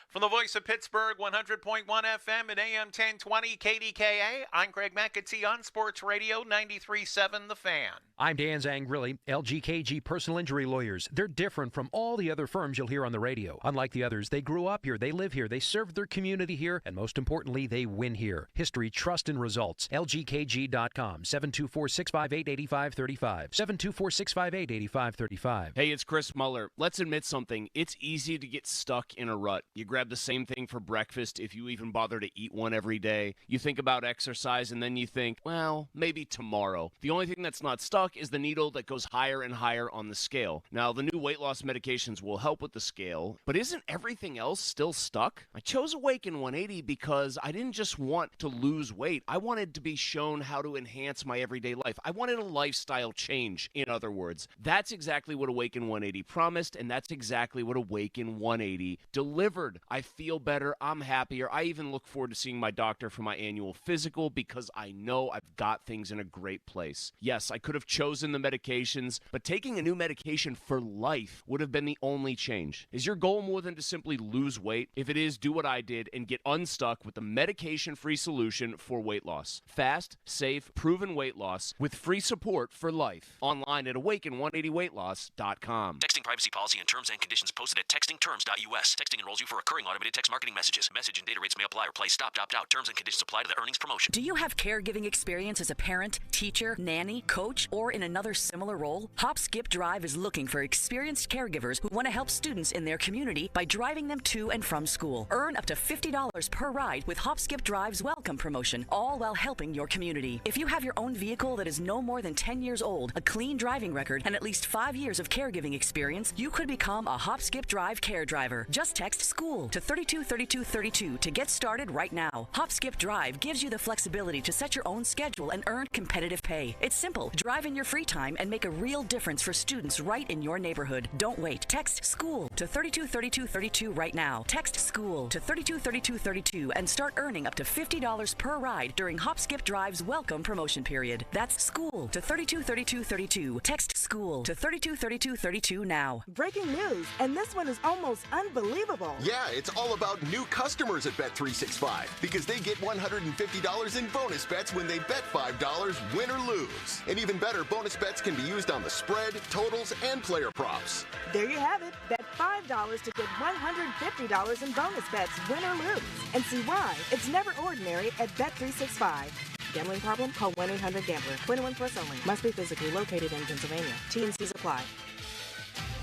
From the voice of Pittsburgh, 100.1 FM and AM 1020 KDKA, I'm Greg McAtee on Sports Radio 93.7 The Fan. I'm Dan Zangrilli, LGKG Personal Injury Lawyers. They're different from all the other firms you'll hear on the radio. Unlike the others, they grew up here, they live here, they served their community here, and most importantly, they win here. History, trust, and results. LGKG.com, 724-658-8535. 724-658-8535. Hey, it's Chris Muller. Let's admit something. It's easy to get stuck in a rut. You grab the same thing for breakfast if you even bother to eat one every day. You think about exercise and then you think, well, maybe tomorrow. The only thing that's not stuck is the needle that goes higher and higher on the scale. Now, the new weight loss medications will help with the scale, but isn't everything else still stuck? I chose Awaken 180 because I didn't just want to lose weight. I wanted to be shown how to enhance my everyday life. I wanted a lifestyle change, in other words. That's exactly what Awaken 180 promised, and that's exactly what Awaken 180 delivered. I feel better. I'm happier. I even look forward to seeing my doctor for my annual physical because I know I've got things in a great place. Yes, I could have chosen the medications, but taking a new medication for life would have been the only change. Is your goal more than to simply lose weight? If it is, do what I did and get unstuck with the medication-free solution for weight loss. Fast, safe, proven weight loss with free support for life. Online at awaken180weightloss.com. Texting privacy policy and terms and conditions posted at textingterms.us. Texting enrolls you for recurring during automated text marketing messages. Message and data rates may apply or play stop, opt out. Terms and conditions apply to the earnings promotion. Do you have caregiving experience as a parent, teacher, nanny, coach, or in another similar role? Hop Skip Drive is looking for experienced caregivers who want to help students in their community by driving them to and from school. Earn up to $50 per ride with Hop Skip Drive's welcome promotion, all while helping your community. If you have your own vehicle that is no more than 10 years old, a clean driving record, and at least 5 years of caregiving experience, you could become a Hop Skip Drive care driver. Just text SCHOOL to 323232 to get started right now. Hop Skip Drive gives you the flexibility to set your own schedule and earn competitive pay. It's simple. Drive in your free time and make a real difference for students right in your neighborhood. Don't wait. Text SCHOOL to 323232 right now. Text SCHOOL to 323232 and start earning up to $50 per ride during Hop Skip Drive's welcome promotion period. That's SCHOOL to 323232. Text SCHOOL to 323232 now. Breaking news, and this one is almost unbelievable. Yeah, it's all about new customers at Bet365 because they get $150 in bonus bets when they bet $5, win or lose. And even better, bonus bets can be used on the spread, totals, and player props. There you have it. Bet $5 to get $150 in bonus bets, win or lose. And see why it's never ordinary at Bet365. Gambling problem? Call 1-800-GAMBLER. 21 plus only. Must be physically located in Pennsylvania. T&Cs apply.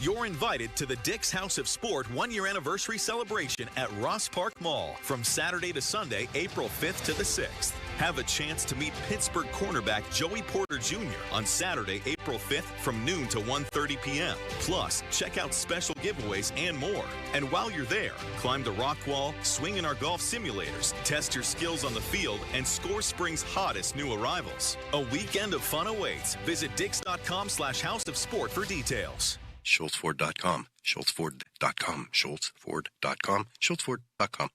You're invited to the Dick's House of Sport 1-year anniversary celebration at Ross Park Mall from Saturday to Sunday, April 5th to the 6th. Have a chance to meet Pittsburgh cornerback Joey Porter Jr. on Saturday, April 5th from noon to 1:30 p.m. Plus, check out special giveaways and more. And while you're there, climb the rock wall, swing in our golf simulators, test your skills on the field, and score spring's hottest new arrivals. A weekend of fun awaits. Visit Dix.com/House of Sport for details. SchultzFord.com, SchultzFord.com, SchultzFord.com, SchultzFord.com.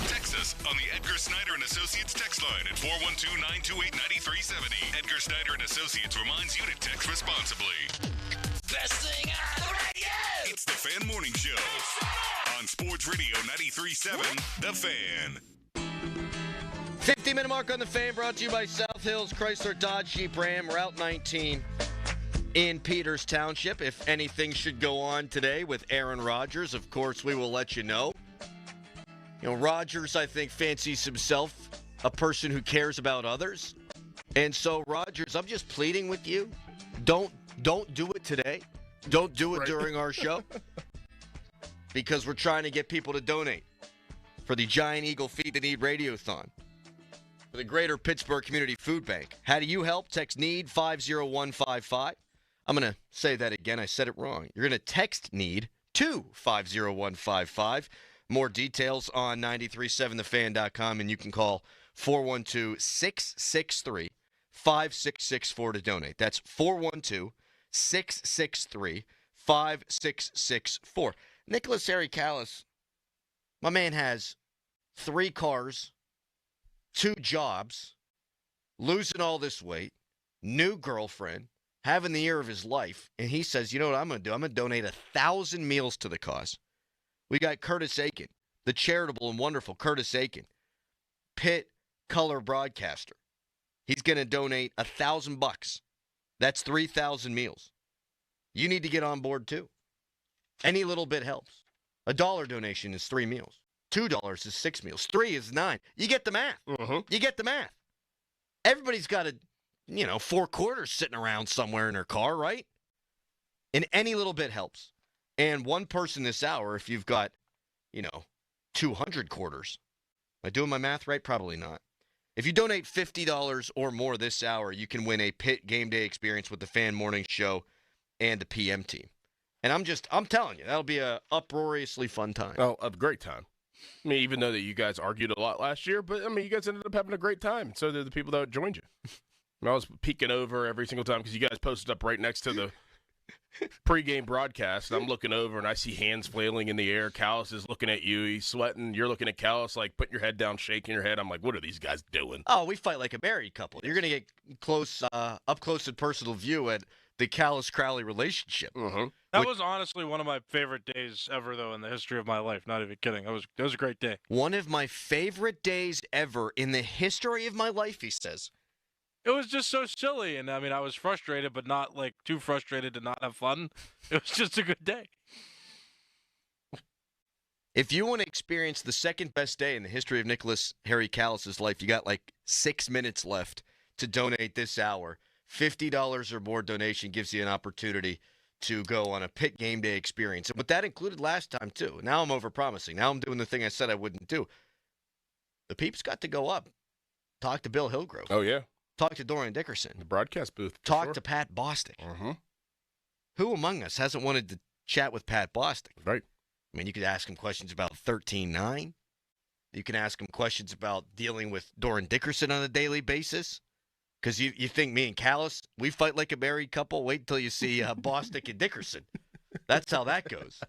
Text us on the Edgar Snyder and Associates text line at 412-928-9370. Edgar Snyder and Associates reminds you to text responsibly. Best thing on the radio! It's the Fan Morning Show on Sports Radio 93.7, The Fan. 50-minute mark on the Fan, brought to you by South Hills Chrysler Dodge Jeep Ram, Route 19 in Peters Township. If anything should go on today with Aaron Rodgers, of course, we will let you know. You know, Rodgers, I think, fancies himself a person who cares about others. And so, Rodgers, I'm just pleading with you. Don't do it today. Don't do it during our show. Because we're trying to get people to donate for the Giant Eagle Feed the Need Radiothon for the Greater Pittsburgh Community Food Bank. How do you help? Text NEED 50155. I'm going to say that again. I said it wrong. You're going to text NEED to 50155. More details on 937thefan.com, and you can call 412-663-5664 to donate. That's 412-663-5664. Nicholas Harry-Callis, my man has 3 cars, 2 jobs, losing all this weight, new girlfriend, having the year of his life, and he says, you know what I'm going to do? I'm going to donate 1,000 meals to the cause. We got Curtis Aiken, the charitable and wonderful Curtis Aiken, Pitt color broadcaster. He's going to donate $1,000. That's 3,000 meals. You need to get on board too. Any little bit helps. $1 donation is 3 meals. $2 is 6 meals. 3 is 9. You get the math. You get the math. Everybody's got 4 quarters sitting around somewhere in their car, right? And any little bit helps. And one person this hour, if you've got, 200 quarters. Am I doing my math right? Probably not. If you donate $50 or more this hour, you can win a Pitt game day experience with the Fan Morning Show and the PM team. And I'm telling you, that'll be a uproariously fun time. Oh, a great time. I mean, even though that you guys argued a lot last year, but, you guys ended up having a great time. So did the people that joined you. I was peeking over every single time because you guys posted up right next to the pregame broadcast, and I'm looking over, and I see hands flailing in the air. Callis is looking at you. He's sweating. You're looking at Callis, like, putting your head down, shaking your head. I'm like, what are these guys doing? Oh, we fight like a married couple. You're going to get up close and personal view at the Callis-Crowley relationship. That was honestly one of my favorite days ever, though, in the history of my life. Not even kidding. It was a great day. One of my favorite days ever in the history of my life, he says. It was just so silly, and I was frustrated, but not too frustrated to not have fun. It was just a good day. If you want to experience the second best day in the history of Nicholas Harry Callis' life, you got like 6 minutes left to donate this hour. $50 or more donation gives you an opportunity to go on a Pitt game day experience. But that included last time, too. Now I'm overpromising. Now I'm doing the thing I said I wouldn't do. The peeps got to go up. Talk to Bill Hillgrove. Oh, yeah. Talk to Dorian Dickerson. The broadcast booth. Talk to Pat Bostic. Who among us hasn't wanted to chat with Pat Bostic? Right. I mean, you could ask him questions about 13-9. You can ask him questions about dealing with Dorian Dickerson on a daily basis. Because you think me and Callis, we fight like a married couple? Wait until you see Bostic and Dickerson. That's how that goes.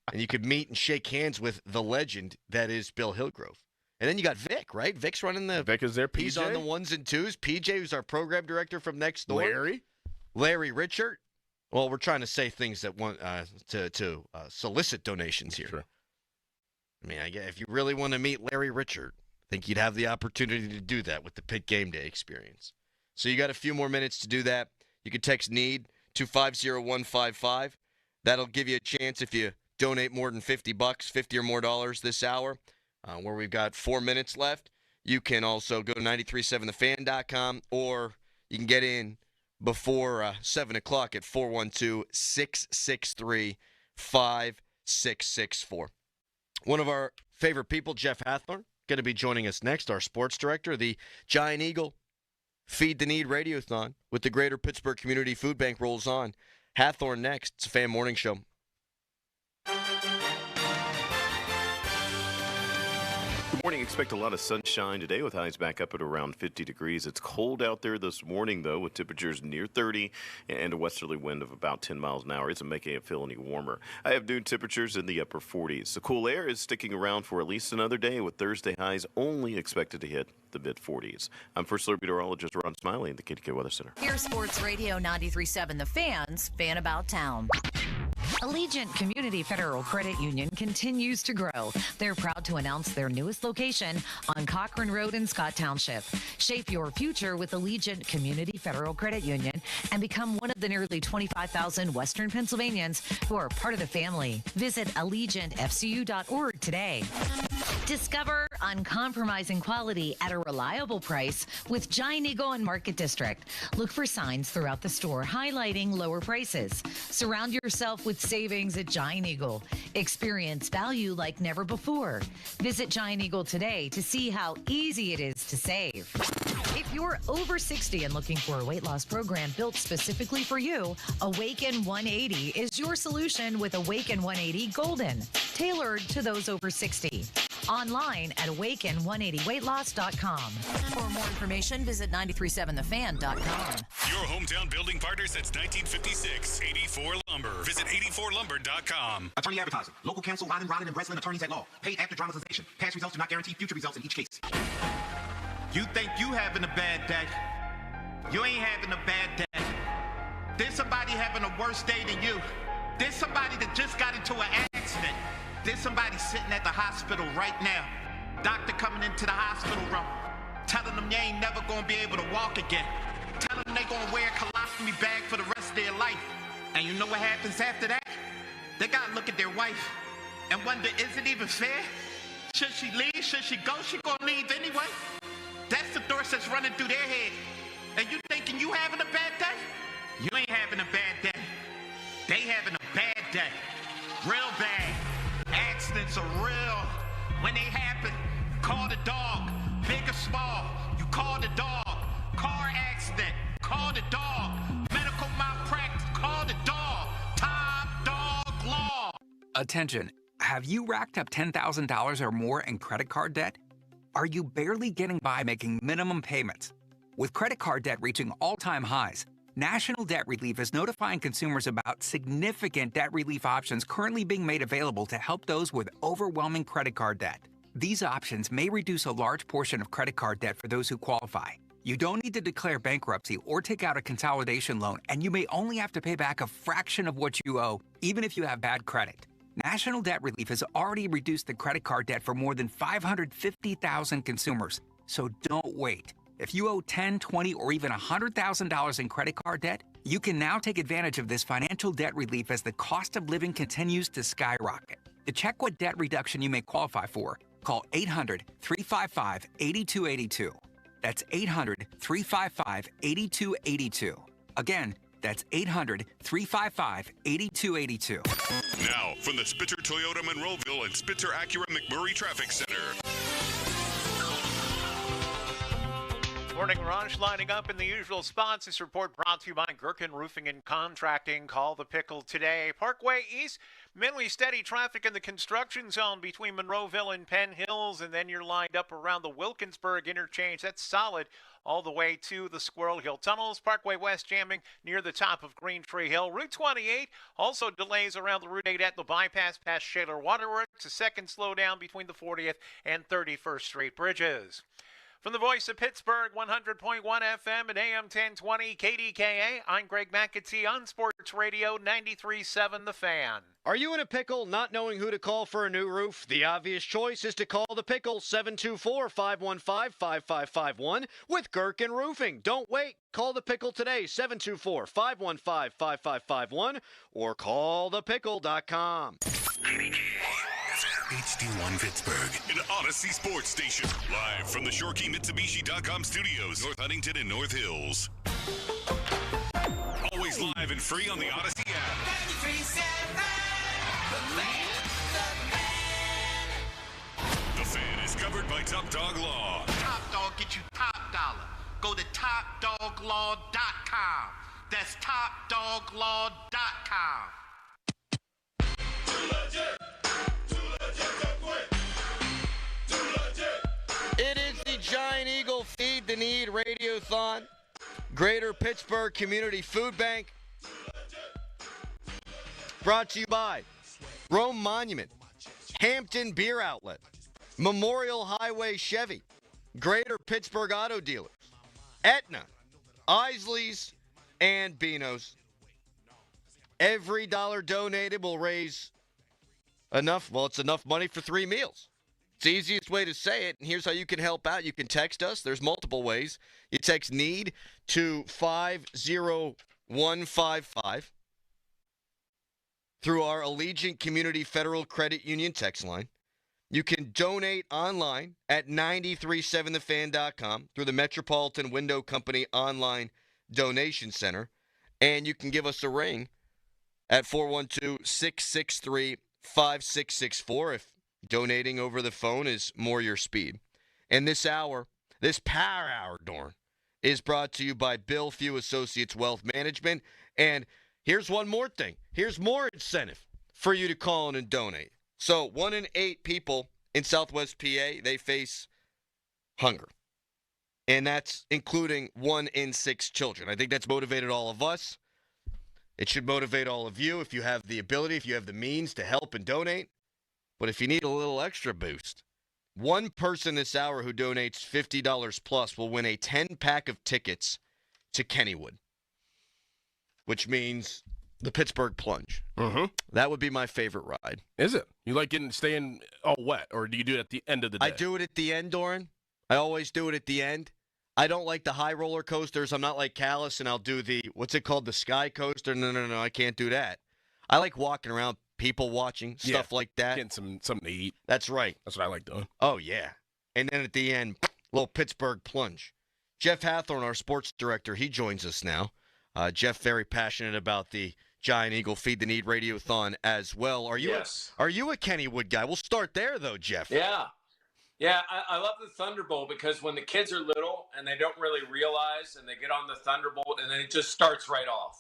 And you could meet and shake hands with the legend that is Bill Hillgrove. And then you got Vic, right? Vic's running the... Vic is there, PJ? He's on the ones and twos. PJ, who's our program director from next door. Larry Richard. Well, we're trying to say things that want to solicit donations here. Sure. I mean, if you really want to meet Larry Richard, I think you'd have the opportunity to do that with the Pitt Game Day experience. So you got a few more minutes to do that. You can text NEED to 50155. That'll give you a chance if you donate more than $50, $50 or more dollars this hour, where we've got 4 minutes left. You can also go to 937thefan.com, or you can get in before 7 o'clock at 412-663-5664. One of our favorite people, Jeff Hathorn, going to be joining us next, our sports director. The Giant Eagle Feed the Need Radiothon with the Greater Pittsburgh Community Food Bank rolls on. Hathorn next. It's a Fan Morning Show. Good morning. Expect a lot of sunshine today with highs back up at around 50 degrees. It's cold out there this morning, though, with temperatures near 30 and a westerly wind of about 10 miles an hour. It isn't making it feel any warmer. I have noon temperatures in the upper 40s. The cool air is sticking around for at least another day, with Thursday highs only expected to hit the mid-40s. I'm First Alert Meteorologist Ron Smiley in the KDK Weather Center. Here's Sports Radio 93.7 The Fans, Fan About Town. Allegiant Community Federal Credit Union continues to grow. They're proud to announce their newest location on Cochran Road in Scott Township. Shape your future with Allegiant Community Federal Credit Union and become one of the nearly 25,000 Western Pennsylvanians who are part of the family. Visit AllegiantFCU.org today. Discover uncompromising quality at a reliable price with Giant Eagle and Market District. Look for signs throughout the store highlighting lower prices. Surround yourself with savings at Giant Eagle. Experience value like never before. Visit Giant Eagle today to see how easy it is to save. If you're over 60 and looking for a weight loss program built specifically for you, Awaken 180 is your solution with Awaken 180 Golden, tailored to those over 60. Online at awaken180weightloss.com. For more information, visit 937thefan.com. Your hometown building partner since 1956, 84 Lumber. Visit 84lumber.com. Attorney advertising. Local counsel Lyden, Rodden, and Breslin attorneys at law. Paid after dramatization. Past results do not guarantee future results in each case. You think you having a bad day? You ain't having a bad day. There's somebody having a worse day than you. There's somebody that just got into an accident. There's somebody sitting at the hospital right now. Doctor coming into the hospital room, telling them you ain't never gonna be able to walk again. Telling them they gonna wear a colostomy bag for the rest of their life. And you know what happens after that? They gotta look at their wife and wonder, is it even fair? Should she leave? Should she go? She gonna leave anyway? That's the thoughts that's running through their head. And you thinking you having a bad day? You ain't having a bad day. They having a bad day. Real bad. Accidents are real. When they happen, call the dog. Big or small, you call the dog. Car accident, call the dog. Medical malpractice, call the dog. Top Dog Law. Attention, have you racked up $10,000 or more in credit card debt? Are you barely getting by making minimum payments? With credit card debt reaching all-time highs, National Debt Relief is notifying consumers about significant debt relief options currently being made available to help those with overwhelming credit card debt. These options may reduce a large portion of credit card debt for those who qualify. You don't need to declare bankruptcy or take out a consolidation loan, and you may only have to pay back a fraction of what you owe, even if you have bad credit. National Debt Relief has already reduced the credit card debt for more than 550,000 consumers, so don't wait. If you owe $10,000, $20,000, or even $100,000 in credit card debt, you can now take advantage of this financial debt relief as the cost of living continues to skyrocket. To check what debt reduction you may qualify for, call 800-355-8282. That's 800-355-8282. Again, that's 800-355-8282. Now, from the Spitzer Toyota Monroeville and Spitzer Acura McMurray Traffic Center. Morning Rush lining up in the usual spots. This report brought to you by Gherkin Roofing and Contracting. Call the pickle today. Parkway East, mainly steady traffic in the construction zone between Monroeville and Penn Hills, and then you're lined up around the Wilkinsburg interchange. That's solid all the way to the Squirrel Hill Tunnels. Parkway West jamming near the top of Green Tree Hill. Route 28, also delays around the Route 8 at the bypass past Shaler Waterworks. A second slowdown between the 40th and 31st Street bridges. From the voice of Pittsburgh, 100.1 FM and AM 1020 KDKA, I'm Greg McAtee on Sports Radio 93.7 The Fan. Are you in a pickle not knowing who to call for a new roof? The obvious choice is to call the pickle 724-515-5551 with Gherkin Roofing. Don't wait. Call the pickle today, 724-515-5551 or callthepickle.com. HD1 Pittsburgh, an Odyssey sports station. Live from the ShoreKeyMitsubishi.com studios, North Huntington and North Hills. Always live and free on the Odyssey app. 93.7 The Fan is covered by Top Dog Law. Top Dog get you top dollar. Go to TopDogLaw.com. That's TopDogLaw.com. It is the Giant Eagle Feed the Need Radiothon. Greater Pittsburgh Community Food Bank. Brought to you by Rome Monument, Hampton Beer Outlet, Memorial Highway Chevy, Greater Pittsburgh Auto Dealers, Aetna, Isley's, and Beano's. Every dollar donated will raise enough, well, it's enough money for 3 meals. It's the easiest way to say it, and here's how you can help out. You can text us. There's multiple ways. You text NEED to 50155 through our Allegiant Community Federal Credit Union text line. You can donate online at 937thefan.com through the Metropolitan Window Company online donation center, and you can give us a ring at 412-663-5664 if donating over the phone is more your speed. And this hour, this power hour, Dorn, is brought to you by Bill Few Associates Wealth Management. And here's one more thing. Here's more incentive for you to call in and donate. So 1 in 8 people in Southwest PA, they face hunger. And that's including 1 in 6 children. I think that's motivated all of us. It should motivate all of you if you have the ability, if you have the means to help and donate. But if you need a little extra boost, one person this hour who donates $50 plus will win a 10-pack of tickets to Kennywood, which means the Pittsburgh Plunge. Mm-hmm. That would be my favorite ride. Is it? You like staying all wet, or do you do it at the end of the day? I do it at the end, Doran. I always do it at the end. I don't like the high roller coasters. I'm not like Callis, and I'll do the, what's it called, the Sky Coaster. No, I can't do that. I like walking around, people watching, stuff like that. Getting something to eat. That's right. That's what I like doing. Oh, yeah. And then at the end, little Pittsburgh Plunge. Jeff Hathorn, our sports director, he joins us now. Jeff, very passionate about the Giant Eagle Feed the Need Radiothon as well. Are you a Kennywood guy? We'll start there, though, Jeff. Yeah, I love the Thunderbolt because when the kids are little and they don't really realize and they get on the Thunderbolt and then it just starts right off.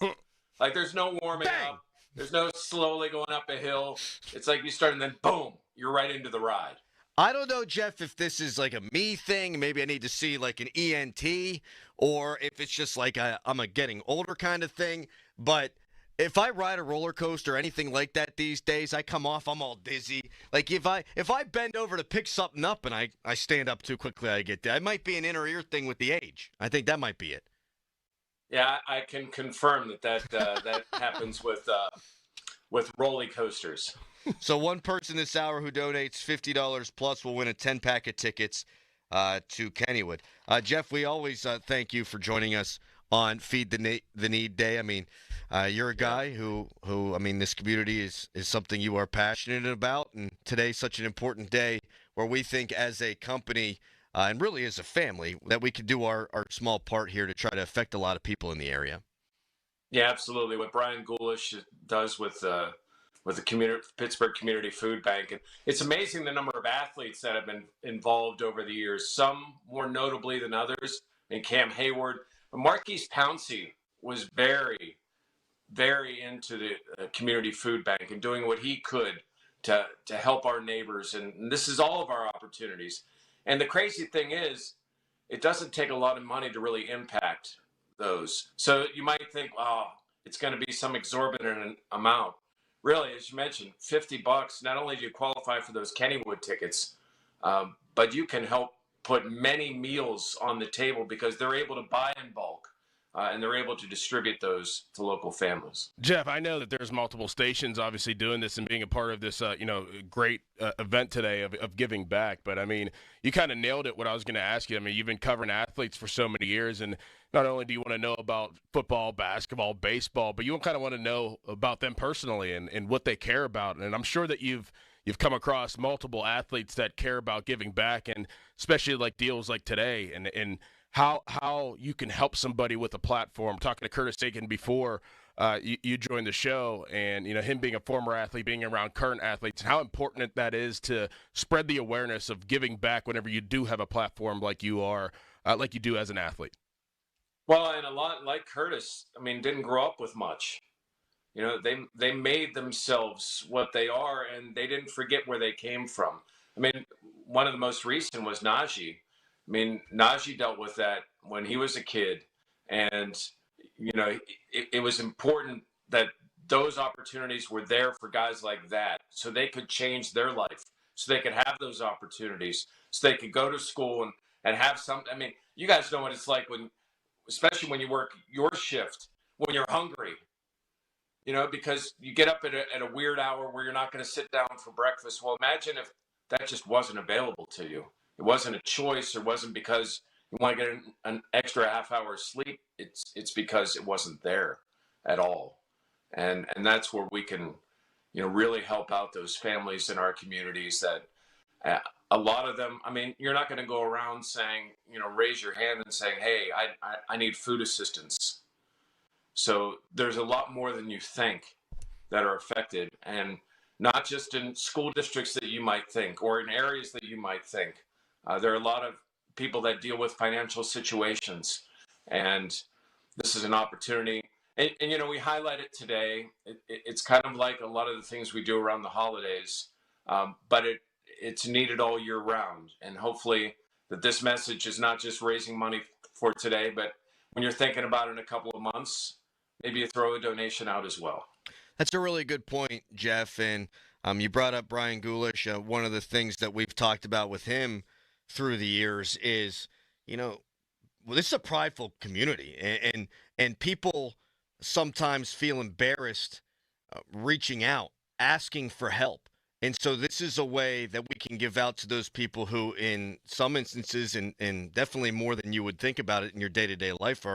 Like there's no warming up. There's no slowly going up a hill. It's like you start and then boom, you're right into the ride. I don't know, Jeff, if this is like a me thing. Maybe I need to see like an ENT or if it's just like I'm a getting older kind of thing. But if I ride a roller coaster or anything like that these days, I come off, I'm all dizzy. Like if I bend over to pick something up and I stand up too quickly, I get that. It might be an inner ear thing with the age. I think that might be it. Yeah, I can confirm that happens with roller coasters. So one person this hour who donates $50 plus will win a 10-pack of tickets to Kennywood. Jeff, we always thank you for joining us on Feed the Need Day. I mean, you're a guy who I mean, this community is something you are passionate about, and today's such an important day where we think as a company and really as a family that we can do our small part here to try to affect a lot of people in the area. Yeah, absolutely. What Brian Gulish does with the Pittsburgh Community Food Bank, and it's amazing the number of athletes that have been involved over the years. Some more notably than others. And Cam Hayward, but Marquise Pouncey was very, very into the Community Food Bank and doing what he could to help our neighbors. And this is all of our opportunities. And the crazy thing is, it doesn't take a lot of money to really impact those. So you might think, oh, it's going to be some exorbitant amount. Really, as you mentioned, $50, not only do you qualify for those Kennywood tickets, but you can help put many meals on the table because they're able to buy in bulk. And they're able to distribute those to local families. Jeff, I know that there's multiple stations obviously doing this and being a part of this, great event today of giving back. But, I mean, you kind of nailed it what I was going to ask you. I mean, you've been covering athletes for so many years, and not only do you want to know about football, basketball, baseball, but you kind of want to know about them personally and what they care about. And I'm sure that you've come across multiple athletes that care about giving back, and especially like deals like today and how you can help somebody with a platform. Talking to Curtis Aiken before you joined the show, and him being a former athlete, being around current athletes, how important that is to spread the awareness of giving back whenever you do have a platform like you do as an athlete. Well, and a lot like Curtis, I mean, didn't grow up with much. They made themselves what they are, and they didn't forget where they came from. I mean, one of the most recent was Najee. I mean, Najee dealt with that when he was a kid, and it was important that those opportunities were there for guys like that, so they could change their life, so they could have those opportunities, so they could go to school and have some. I mean, you guys know what it's like especially when you work your shift, when you're hungry, because you get up at a weird hour where you're not going to sit down for breakfast. Well, imagine if that just wasn't available to you. It wasn't a choice. It wasn't because you want to get an extra half hour of sleep. It's because it wasn't there at all. And that's where we can, really help out those families in our communities that a lot of them, I mean, you're not going to go around saying, raise your hand and saying, hey, I need food assistance. So there's a lot more than you think that are affected, and not just in school districts that you might think or in areas that you might think. There are a lot of people that deal with financial situations, and this is an opportunity. And we highlight it today. It's kind of like a lot of the things we do around the holidays, but it's needed all year round. And hopefully that this message is not just raising money for today, but when you're thinking about it in a couple of months, maybe you throw a donation out as well. That's a really good point, Jeff. And you brought up Brian Gulish. One of the things that we've talked about with him through the years is, this is a prideful community, and people sometimes feel embarrassed reaching out, asking for help. And so this is a way that we can give out to those people who, in some instances, and definitely more than you would think about it in your day-to-day life,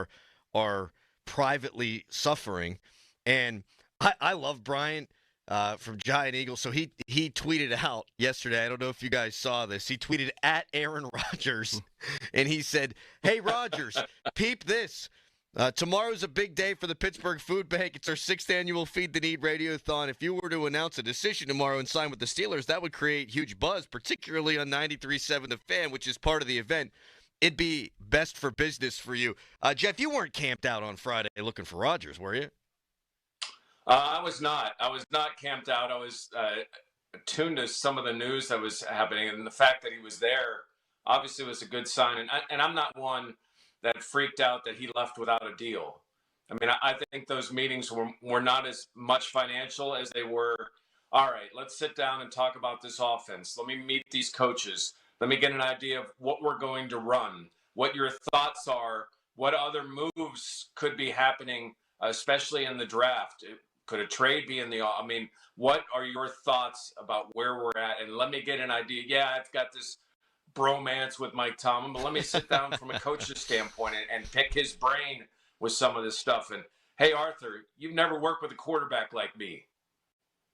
are privately suffering. And I love Brian from Giant Eagle. So he tweeted out yesterday. I don't know if you guys saw this. He tweeted at Aaron Rodgers, and he said, "Hey, Rodgers, peep this. Tomorrow's a big day for the Pittsburgh Food Bank. It's our 6th annual Feed the Need Radiothon. If you were to announce a decision tomorrow and sign with the Steelers, that would create huge buzz, particularly on 93.7 The Fan, which is part of the event. It'd be best for business for you." Jeff, you weren't camped out on Friday looking for Rodgers, were you? I was not. I was not camped out. I was attuned to some of the news that was happening, and the fact that he was there obviously was a good sign. And I'm not one that freaked out that he left without a deal. I mean, I think those meetings were not as much financial as they were, all right, let's sit down and talk about this offense. Let me meet these coaches. Let me get an idea of what we're going to run, what your thoughts are, what other moves could be happening, especially in the draft. Could a trade be in the – I mean, what are your thoughts about where we're at? And let me get an idea. Yeah, I've got this bromance with Mike Tomlin, but let me sit down from a coach's standpoint and pick his brain with some of this stuff. And hey, Arthur, you've never worked with a quarterback like me.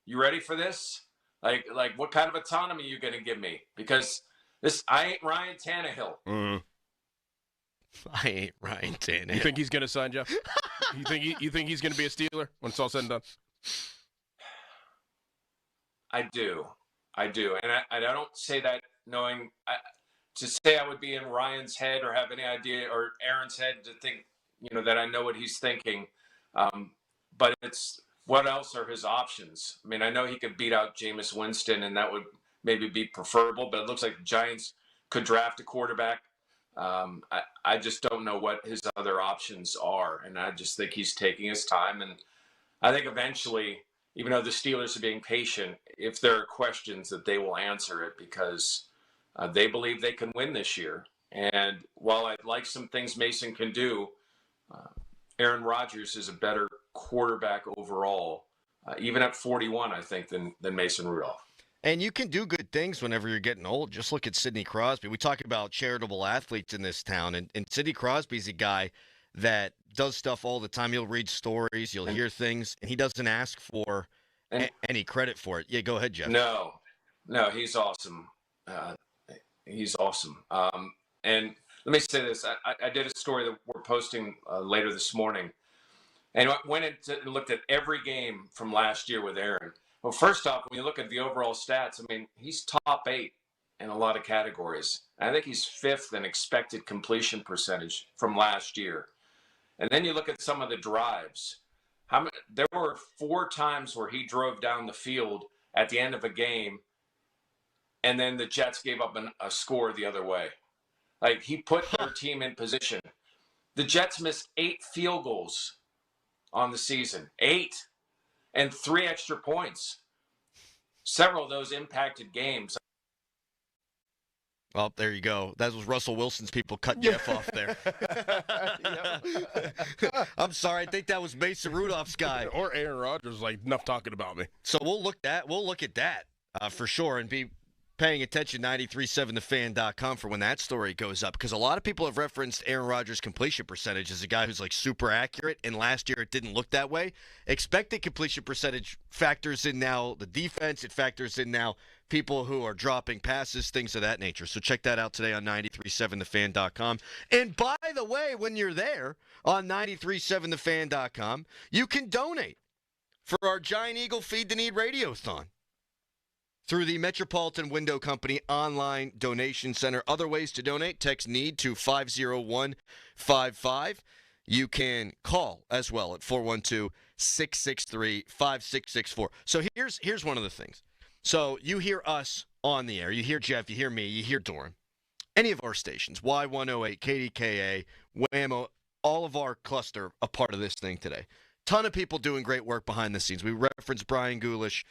You ready for this? Like what kind of autonomy are you going to give me? Because I ain't Ryan Tannehill. Mm. I ain't Ryan Tannehill. You think he's going to sign, Jeff? You think he's going to be a Steeler when it's all said and done? I do. And I don't say that knowing to say I would be in Ryan's head or have any idea, or Aaron's head to think, that I know what he's thinking. But it's what else are his options? I mean, I know he could beat out Jameis Winston, and that would maybe be preferable, but it looks like the Giants could draft a quarterback. I just don't know what his other options are, and I just think he's taking his time. And I think eventually, even though the Steelers are being patient, if there are questions, that they will answer it, because they believe they can win this year. And while I like some things Mason can do, Aaron Rodgers is a better quarterback overall, even at 41, I think, than Mason Rudolph. And you can do good things whenever you're getting old. Just look at Sidney Crosby. We talk about charitable athletes in this town, and Sidney Crosby's a guy that does stuff all the time. You'll read stories, you'll hear things, and he doesn't ask for any credit for it. Yeah, go ahead, Jeff. No, he's awesome. He's awesome. And let me say this. I did a story that we're posting later this morning, and I went and looked at every game from last year with Aaron. Well, first off, when you look at the overall stats, I mean, he's top 8 in a lot of categories. I think he's 5th in expected completion percentage from last year. And then you look at some of the drives. There were 4 times where he drove down the field at the end of a game, and then the Jets gave up a score the other way. Like, he put their team in position. The Jets missed 8 field goals on the season. 8. And 3 extra points. Several of those impacted games. Well, there you go. That was Russell Wilson's people cut Jeff off there. I'm sorry. I think that was Mason Rudolph's guy. Or Aaron Rodgers, like, enough talking about me. So we'll look at that for sure, and be paying attention, 937thefan.com, for when that story goes up, because a lot of people have referenced Aaron Rodgers' completion percentage as a guy who's like super accurate, and last year it didn't look that way. Expected completion percentage factors in now the defense. It factors in now people who are dropping passes, things of that nature. So check that out today on 937thefan.com. And by the way, when you're there on 937thefan.com, you can donate for our Giant Eagle Feed the Need Radiothon through the Metropolitan Window Company online donation center. Other ways to donate: text NEED to 50155. You can call as well at 412-663-5664. So here's one of the things. So you hear us on the air. You hear Jeff. You hear me. You hear Doran. Any of our stations, Y108, KDKA, WAMO, all of our cluster a part of this thing today. Ton of people doing great work behind the scenes. We referenced Brian Gulish.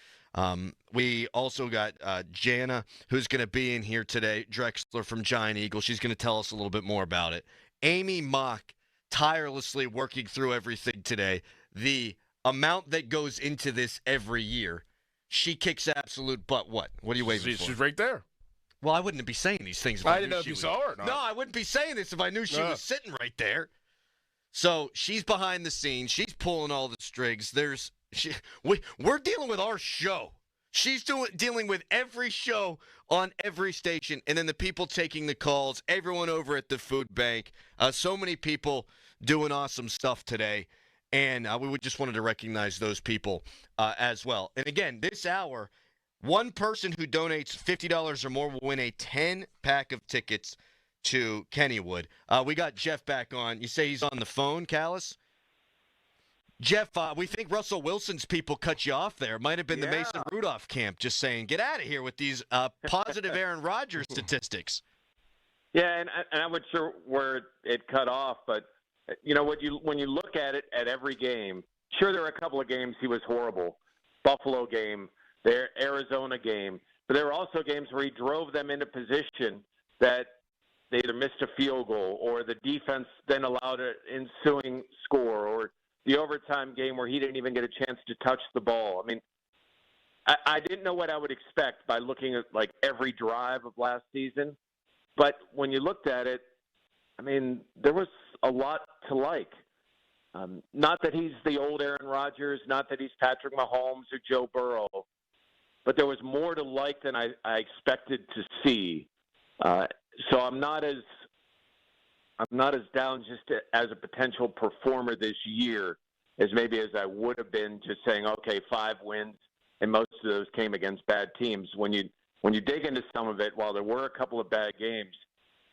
We also got Jana, who's going to be in here today, Drexler from Giant Eagle. She's going to tell us a little bit more about it. Amy Mock, tirelessly working through everything today. The amount that goes into this every year, she kicks absolute butt. What are you waiting for? She's right there. Well, I wouldn't be saying these things if I I didn't knew know if she you was. saw her or not. No, I wouldn't be saying this if I knew she was sitting right there. So she's behind the scenes. She's pulling all the strings. We're dealing with our show. She's dealing with every show on every station, and then the people taking the calls, everyone over at the food bank. So many people doing awesome stuff today, and we just wanted to recognize those people as well. And again, this hour, one person who donates $50 or more will win a 10-pack of tickets to Kennywood. We got Jeff back on. You say he's on the phone, Callis? Jeff, we think Russell Wilson's people cut you off there. Might have been the Mason Rudolph camp just saying, get out of here with these positive Aaron Rodgers statistics. Yeah, and I'm not sure where it cut off, but you know, when you look at it at every game, sure, there are a couple of games he was horrible. Buffalo game, their Arizona game, but there were also games where he drove them into position that they either missed a field goal or the defense then allowed an ensuing score, or the overtime game where he didn't even get a chance to touch the ball. I mean, I didn't know what I would expect by looking at like every drive of last season, but when you looked at it, I mean, there was a lot to like. Not that he's the old Aaron Rodgers, not that he's Patrick Mahomes or Joe Burrow, but there was more to like than I expected to see. So I'm not as down just as a potential performer this year as maybe as I would have been just saying, okay, 5 wins, and most of those came against bad teams. When you dig into some of it, while there were a couple of bad games,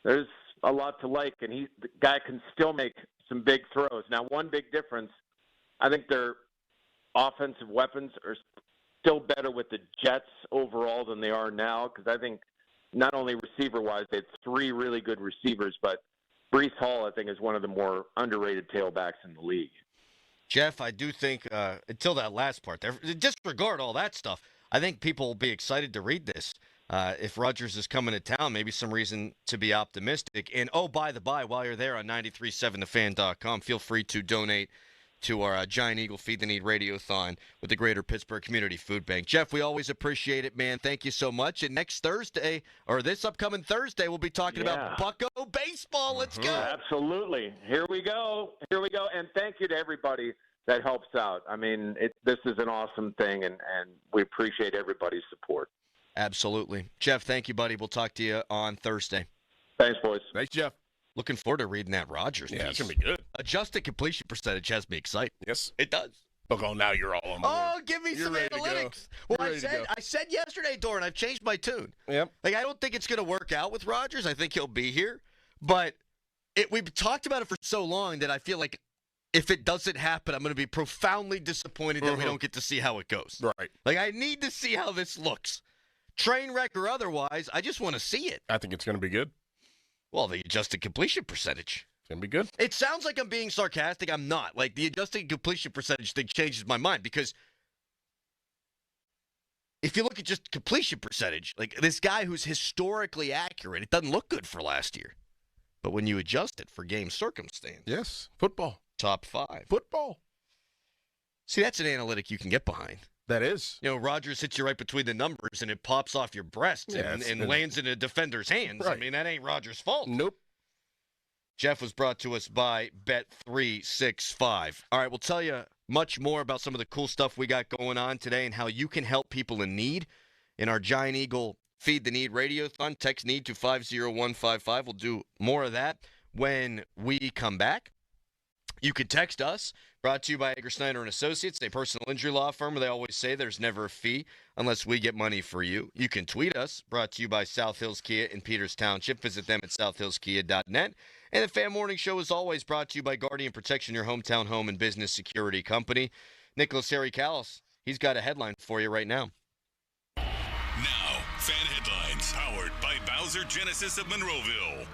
there's a lot to like, and the guy can still make some big throws. Now, one big difference, I think their offensive weapons are still better with the Jets overall than they are now, because I think not only receiver-wise, they had 3 really good receivers, but Breece Hall, I think, is one of the more underrated tailbacks in the league. Jeff, I do think, until that last part there, disregard all that stuff, I think people will be excited to read this. If Rodgers is coming to town, maybe some reason to be optimistic. And, oh, by the by, while you're there on 937thefan.com, feel free to donate to our Giant Eagle Feed the Need Radiothon with the Greater Pittsburgh Community Food Bank. Jeff, we always appreciate it, man. Thank you so much. And next Thursday, or this upcoming Thursday, we'll be talking about Bucco baseball. Let's go. Absolutely. Here we go. And thank you to everybody that helps out. I mean, this is an awesome thing, and we appreciate everybody's support. Absolutely. Jeff, thank you, buddy. We'll talk to you on Thursday. Thanks, boys. Thanks, Jeff. Looking forward to reading that Rodgers piece. Yeah, it's going to be good. Adjusted completion percentage has me excited. Yes. It does. Oh, now you're all on board. Oh, give me some analytics. Well, I said yesterday, Doran, I've changed my tune. Yep. Like, I don't think it's going to work out with Rodgers. I think he'll be here. But we've talked about it for so long that I feel like if it doesn't happen, I'm going to be profoundly disappointed that we don't get to see how it goes. Right. Like, I need to see how this looks. Train wreck or otherwise, I just want to see it. I think it's going to be good. Well, the adjusted completion percentage. It's going to be good. It sounds like I'm being sarcastic. I'm not. Like, the adjusted completion percentage thing changes my mind because if you look at just completion percentage, like this guy who's historically accurate, it doesn't look good for last year. But when you adjust it for game circumstance. Yes, football. Top 5. Football. See, that's an analytic you can get behind. That is. You know, Rodgers hits you right between the numbers, and it pops off your breast and lands in a defender's hands. Right. I mean, that ain't Rodgers' fault. Nope. Jeff was brought to us by Bet365. All right, we'll tell you much more about some of the cool stuff we got going on today and how you can help people in need in our Giant Eagle Feed the Need Radiothon. Text NEED to 50155. We'll do more of that when we come back. You can text us, brought to you by Edgar Snyder and Associates, a personal injury law firm where they always say there's never a fee unless we get money for you. You can tweet us, brought to you by South Hills Kia in Peters Township. Visit them at southhillskia.net. And the Fan Morning Show is always brought to you by Guardian Protection, your hometown home and business security company. Nicholas Harry Callis, he's got a headline for you right now. Now, Fan Headlines, powered by Bowser Genesis of Monroeville.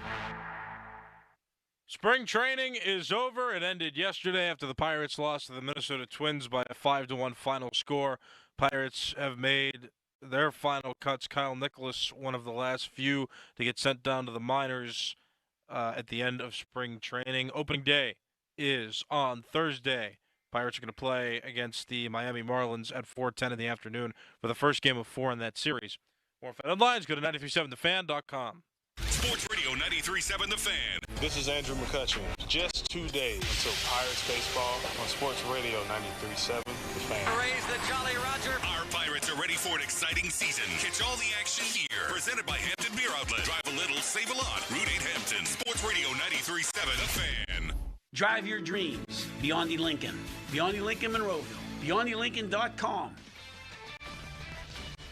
Spring training is over. It ended yesterday after the Pirates lost to the Minnesota Twins by a 5-1 final score. Pirates have made their final cuts. Kyle Nicholas, one of the last few to get sent down to the minors at the end of spring training. Opening day is on Thursday. Pirates are going to play against the Miami Marlins at 4:10 in the afternoon for the first game of 4 in that series. More Fan Headlines, go to 937thefan.com. Sports Radio 93.7 The Fan. This is Andrew McCutcheon. Just 2 days until Pirates baseball on Sports Radio 93.7 The Fan. Raise the Jolly Roger. Our Pirates are ready for an exciting season. Catch all the action here. Presented by Hampton Beer Outlet. Drive a little, save a lot. Route 8 Hampton. Sports Radio 93.7 The Fan. Drive your dreams. Beyond the Lincoln. Beyond the Lincoln Monroeville. BeyondTheLincoln.com.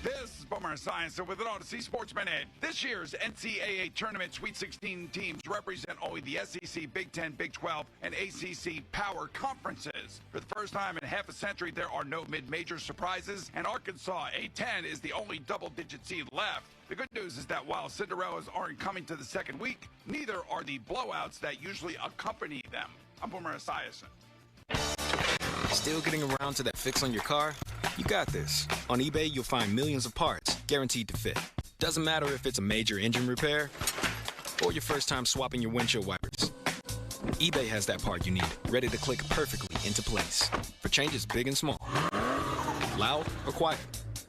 This is Boomer Esiason with an Odyssey Sportsman Ed. This year's NCAA Tournament Sweet 16 teams represent only the SEC, Big 10, Big 12, and ACC Power Conferences. For the first time in half a century, there are no mid-major surprises, and Arkansas, A10, is the only double-digit seed left. The good news is that while Cinderellas aren't coming to the second week, neither are the blowouts that usually accompany them. I'm Boomer Esiason. Still getting around to that fix on your car? You got this. On eBay, you'll find millions of parts, guaranteed to fit. Doesn't matter if it's a major engine repair or your first time swapping your windshield wipers. eBay has that part you need, ready to click perfectly into place for changes big and small. Loud or quiet.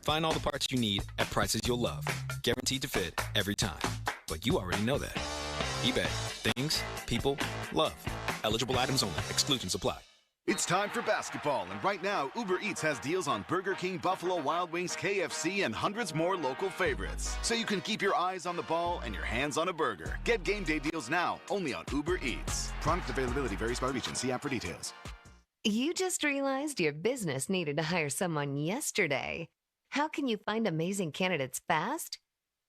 Find all the parts you need at prices you'll love. Guaranteed to fit every time. But you already know that. eBay. Things, people, love. Eligible items only. Exclusions apply. It's time for basketball, and right now, Uber Eats has deals on Burger King, Buffalo Wild Wings, KFC, and hundreds more local favorites. So you can keep your eyes on the ball and your hands on a burger. Get game day deals now, only on Uber Eats. Product availability varies by region. See app for details. You just realized your business needed to hire someone yesterday. How can you find amazing candidates fast?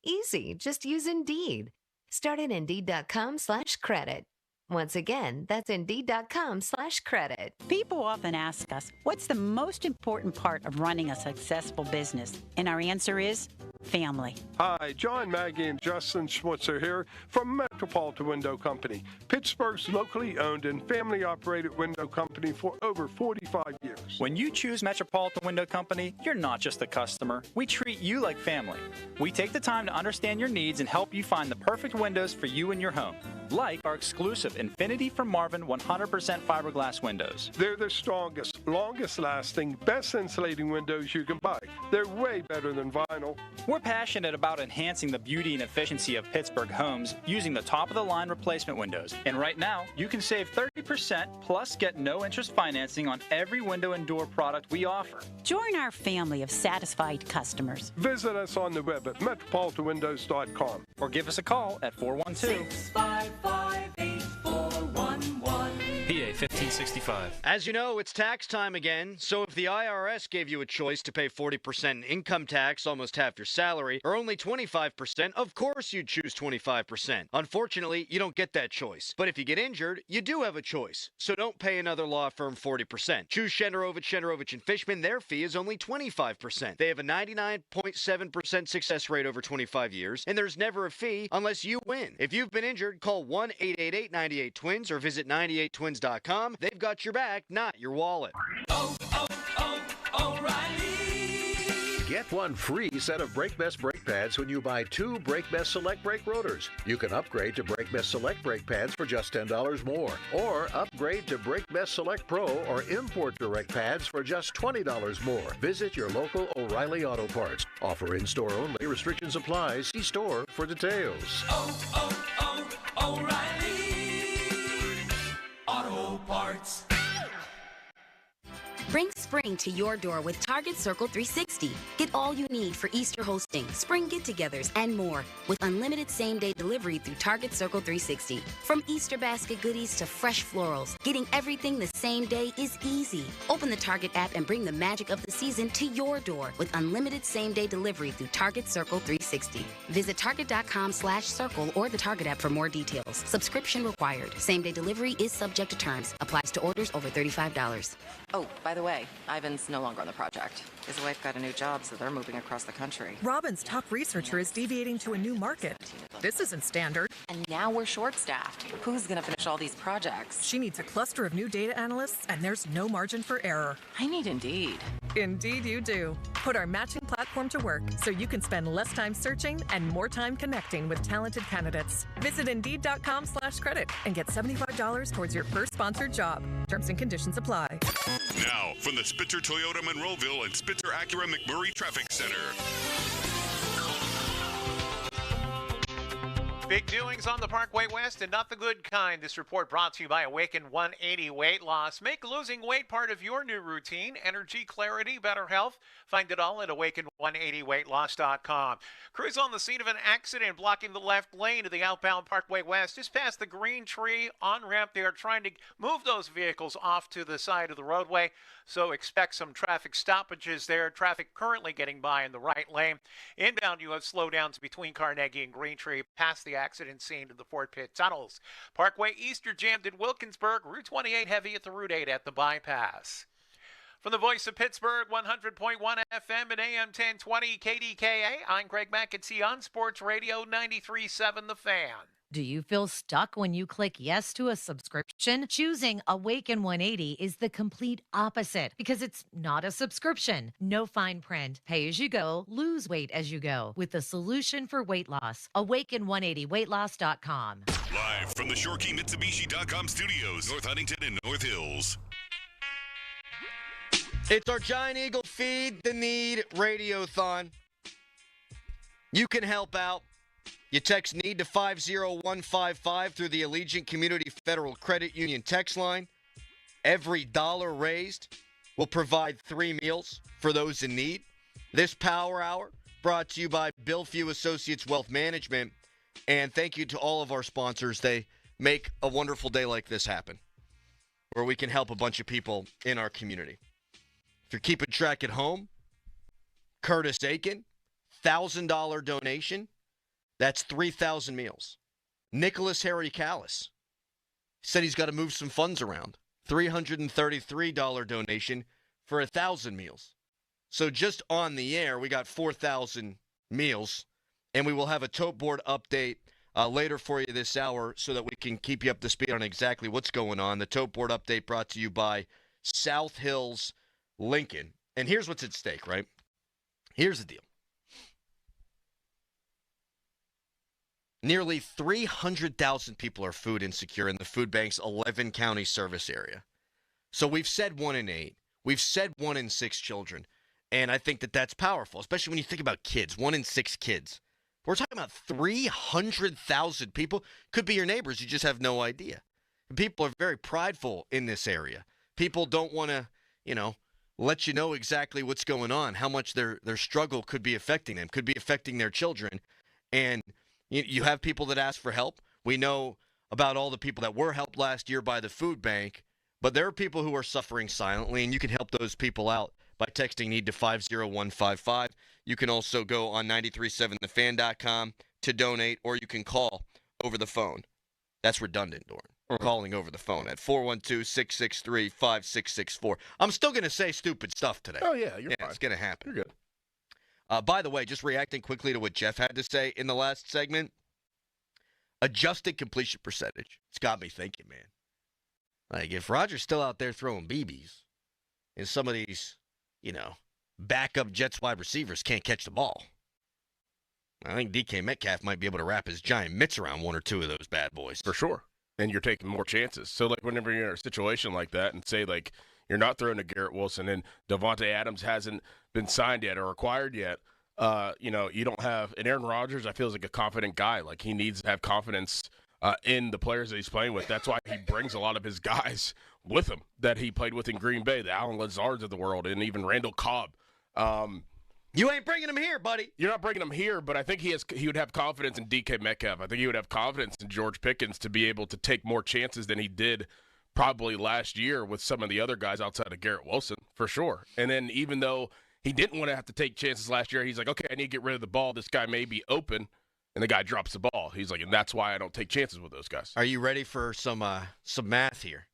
Easy, just use Indeed. Start at Indeed.com/credit. Once again, that's Indeed.com/credit. People often ask us, what's the most important part of running a successful business? And our answer is family. Hi, John, Maggie, and Justin Schmutzer here from Metropolitan Window Company, Pittsburgh's locally owned and family-operated window company for over 45 years. When you choose Metropolitan Window Company, you're not just a customer. We treat you like family. We take the time to understand your needs and help you find the perfect windows for you and your home, like our exclusive Infinity from Marvin 100% fiberglass windows. They're the strongest, longest-lasting, best insulating windows you can buy. They're way better than vinyl. We're passionate about enhancing the beauty and efficiency of Pittsburgh homes using the top-of-the-line replacement windows. And right now, you can save 30% plus get no-interest financing on every window and door product we offer. Join our family of satisfied customers. Visit us on the web at metropolitanwindows.com. Or give us a call at 412-655-8411. PA 1565. As you know, it's tax time again, so if the IRS gave you a choice to pay 40% in income tax, almost half your salary, or only 25%, of course you'd choose 25%. Unfortunately, you don't get that choice. But if you get injured, you do have a choice. So don't pay another law firm 40%. Choose Shenderovich, and Fishman. Their fee is only 25%. They have a 99.7% success rate over 25 years, and there's never a fee unless you win. If you've been injured, call 1-888-98-TWINS or visit 98twins.com. They've got your back, not your wallet. Get one free set of BrakeBest brake pads when you buy 2 BrakeBest Select brake rotors. You can upgrade to BrakeBest Select brake pads for just $10 more. Or upgrade to BrakeBest Select Pro or import direct pads for just $20 more. Visit your local O'Reilly Auto Parts. Offer in-store only. Restrictions apply. See store for details. O'Reilly Auto Parts. Bring spring to your door with Target Circle 360. Get all you need for Easter hosting, spring get-togethers, and more with unlimited same-day delivery through Target Circle 360. From Easter basket goodies to fresh florals, getting everything the same day is easy. Open the Target app and bring the magic of the season to your door with unlimited same-day delivery through Target Circle 360. Visit Target.com/circle or the Target app for more details. Subscription required. Same-day delivery is subject to terms. Applies to orders over $35. Oh, by the way, Ivan's no longer on the project. His wife got a new job, so they're moving across the country. Robin's top researcher is deviating to a new market. This isn't standard. And now we're short-staffed. Who's going to finish all these projects? She needs a cluster of new data analysts, and there's no margin for error. I need Indeed. Indeed you do. Put our matching platform to work so you can spend less time searching and more time connecting with talented candidates. Visit Indeed.com/credit and get $75 towards your first sponsored job. Terms and conditions apply. Now, from the Spitzer Toyota Monroeville and Spitzer Acura McMurray Traffic Center. Big doings on the Parkway West, and not the good kind. This report brought to you by Awaken 180 Weight Loss. Make losing weight part of your new routine. Energy, clarity, better health. Find it all at Awaken180weightloss.com. Crews on the scene of an accident blocking the left lane of the outbound Parkway West. Just past the green tree on-ramp, they are trying to move those vehicles off to the side of the roadway. So expect some traffic stoppages there. Traffic currently getting by in the right lane. Inbound, you have slowdowns between Carnegie and Green Tree past the accident scene to the Fort Pitt tunnels. Parkway Easter jammed in Wilkinsburg. Route 28 heavy at the Route 8 at the bypass. From the voice of Pittsburgh, 100.1 FM and AM 1020 KDKA, I'm Greg McAtee on Sports Radio 93.7 The Fan. Do you feel stuck when you click yes to a subscription? Choosing Awaken 180 is the complete opposite because it's not a subscription. No fine print. Pay as you go, lose weight as you go with the solution for weight loss. Awaken180weightloss.com. Live from the ShoreKeyMitsubishi.com studios, North Huntington and North Hills. It's our Giant Eagle Feed the Need Radiothon. You can help out. You text NEED to 50155 through the Allegiant Community Federal Credit Union text line. Every dollar raised will provide 3 meals for those in need. This Power Hour brought to you by Bill Few Associates Wealth Management. And thank you to all of our sponsors. They make a wonderful day like this happen, where we can help a bunch of people in our community. If you're keeping track at home, Curtis Aiken, $1,000 donation. That's 3,000 meals. Nicholas Harry Callis said he's got to move some funds around. $333 donation for 1,000 meals. So just on the air, we got 4,000 meals, and we will have a tote board update later for you this hour so that we can keep you up to speed on exactly what's going on. The tote board update brought to you by South Hills Lincoln. And here's what's at stake, right? Here's the deal. Nearly 300,000 people are food insecure in the food bank's 11-county service area. So we've said 1 in 8. We've said 1 in 6 children. And I think that that's powerful, especially when you think about kids, 1 in 6 kids. We're talking about 300,000 people. Could be your neighbors. You just have no idea. People are very prideful in this area. People don't want to, let you know exactly what's going on, how much their struggle could be affecting them, could be affecting their children. And you have people that ask for help. We know about all the people that were helped last year by the food bank, but there are people who are suffering silently, and you can help those people out by texting NEED to 50155. You can also go on 937thefan.com to donate, or you can call over the phone. That's redundant, Doran. We're calling over the phone at 412-663-5664. I'm still going to say stupid stuff today. Oh, yeah, you're fine. It's going to happen. You're good. By the way, just reacting quickly to what Jeff had to say in the last segment, adjusted completion percentage. It's got me thinking, man. Like, if Roger's still out there throwing BBs and some of these, backup Jets wide receivers can't catch the ball, I think DK Metcalf might be able to wrap his giant mitts around 1 or 2 of those bad boys. For sure. And you're taking more chances. So, whenever you're in a situation like that and say, you're not throwing to Garrett Wilson and Devontae Adams hasn't been signed yet or acquired yet, you don't have – and Aaron Rodgers, I feel, is like a confident guy. He needs to have confidence in the players that he's playing with. That's why he brings a lot of his guys with him that he played with in Green Bay, the Allen Lazards of the world, and even Randall Cobb. You ain't bringing him here, buddy. You're not bringing him here, but I think he would have confidence in DK Metcalf. I think he would have confidence in George Pickens to be able to take more chances than he did probably last year with some of the other guys outside of Garrett Wilson, for sure. And then even though he didn't want to have to take chances last year, he's like, okay, I need to get rid of the ball. This guy may be open, and the guy drops the ball. He's like, and that's why I don't take chances with those guys. Are you ready for some math here?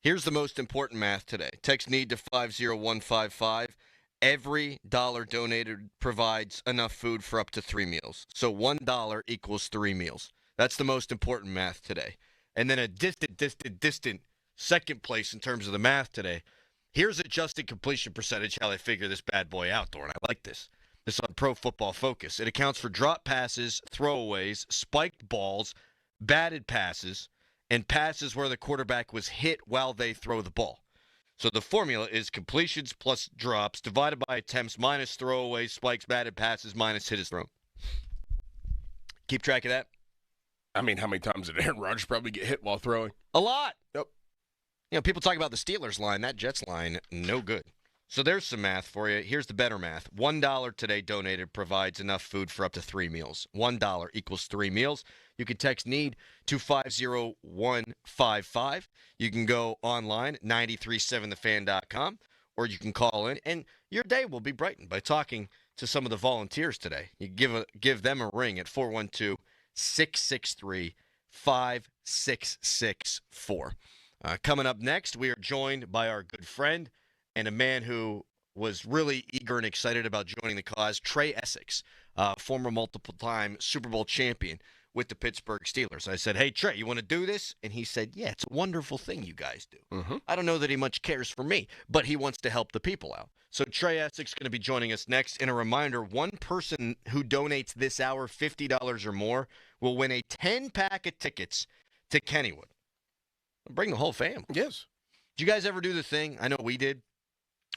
Here's the most important math today. Text NEED to 50155. Every dollar donated provides enough food for up to 3 meals. So $1 equals 3 meals. That's the most important math today. And then a distant second place in terms of the math today. Here's adjusted completion percentage, how they figure this bad boy out, Doran. I like this. This on Pro Football Focus. It accounts for drop passes, throwaways, spiked balls, batted passes, and passes where the quarterback was hit while they throw the ball. So the formula is completions plus drops divided by attempts minus throwaways, spikes, batted passes minus hit is thrown. Keep track of that? I mean, how many times did Aaron Rodgers probably get hit while throwing? A lot. Yep. People talk about the Steelers line. That Jets line, no good. So there's some math for you. Here's the better math. $1 today donated provides enough food for up to 3 meals. $1 equals 3 meals. You can text NEED to 50155. You can go online, 937thefan.com, or you can call in, and your day will be brightened by talking to some of the volunteers today. You give them a ring at 412-663-5664. Coming up next, we are joined by our good friend and a man who was really eager and excited about joining the cause, Trey Essex, former multiple-time Super Bowl champion with the Pittsburgh Steelers. I said, hey, Trey, you want to do this? And he said, yeah, it's a wonderful thing you guys do. Mm-hmm. I don't know that he much cares for me, but he wants to help the people out. So Trey Essex is going to be joining us next. And a reminder, one person who donates this hour $50 or more will win a 10-pack of tickets to Kennywood. Bring the whole fam. Yes. Did you guys ever do the thing? I know we did.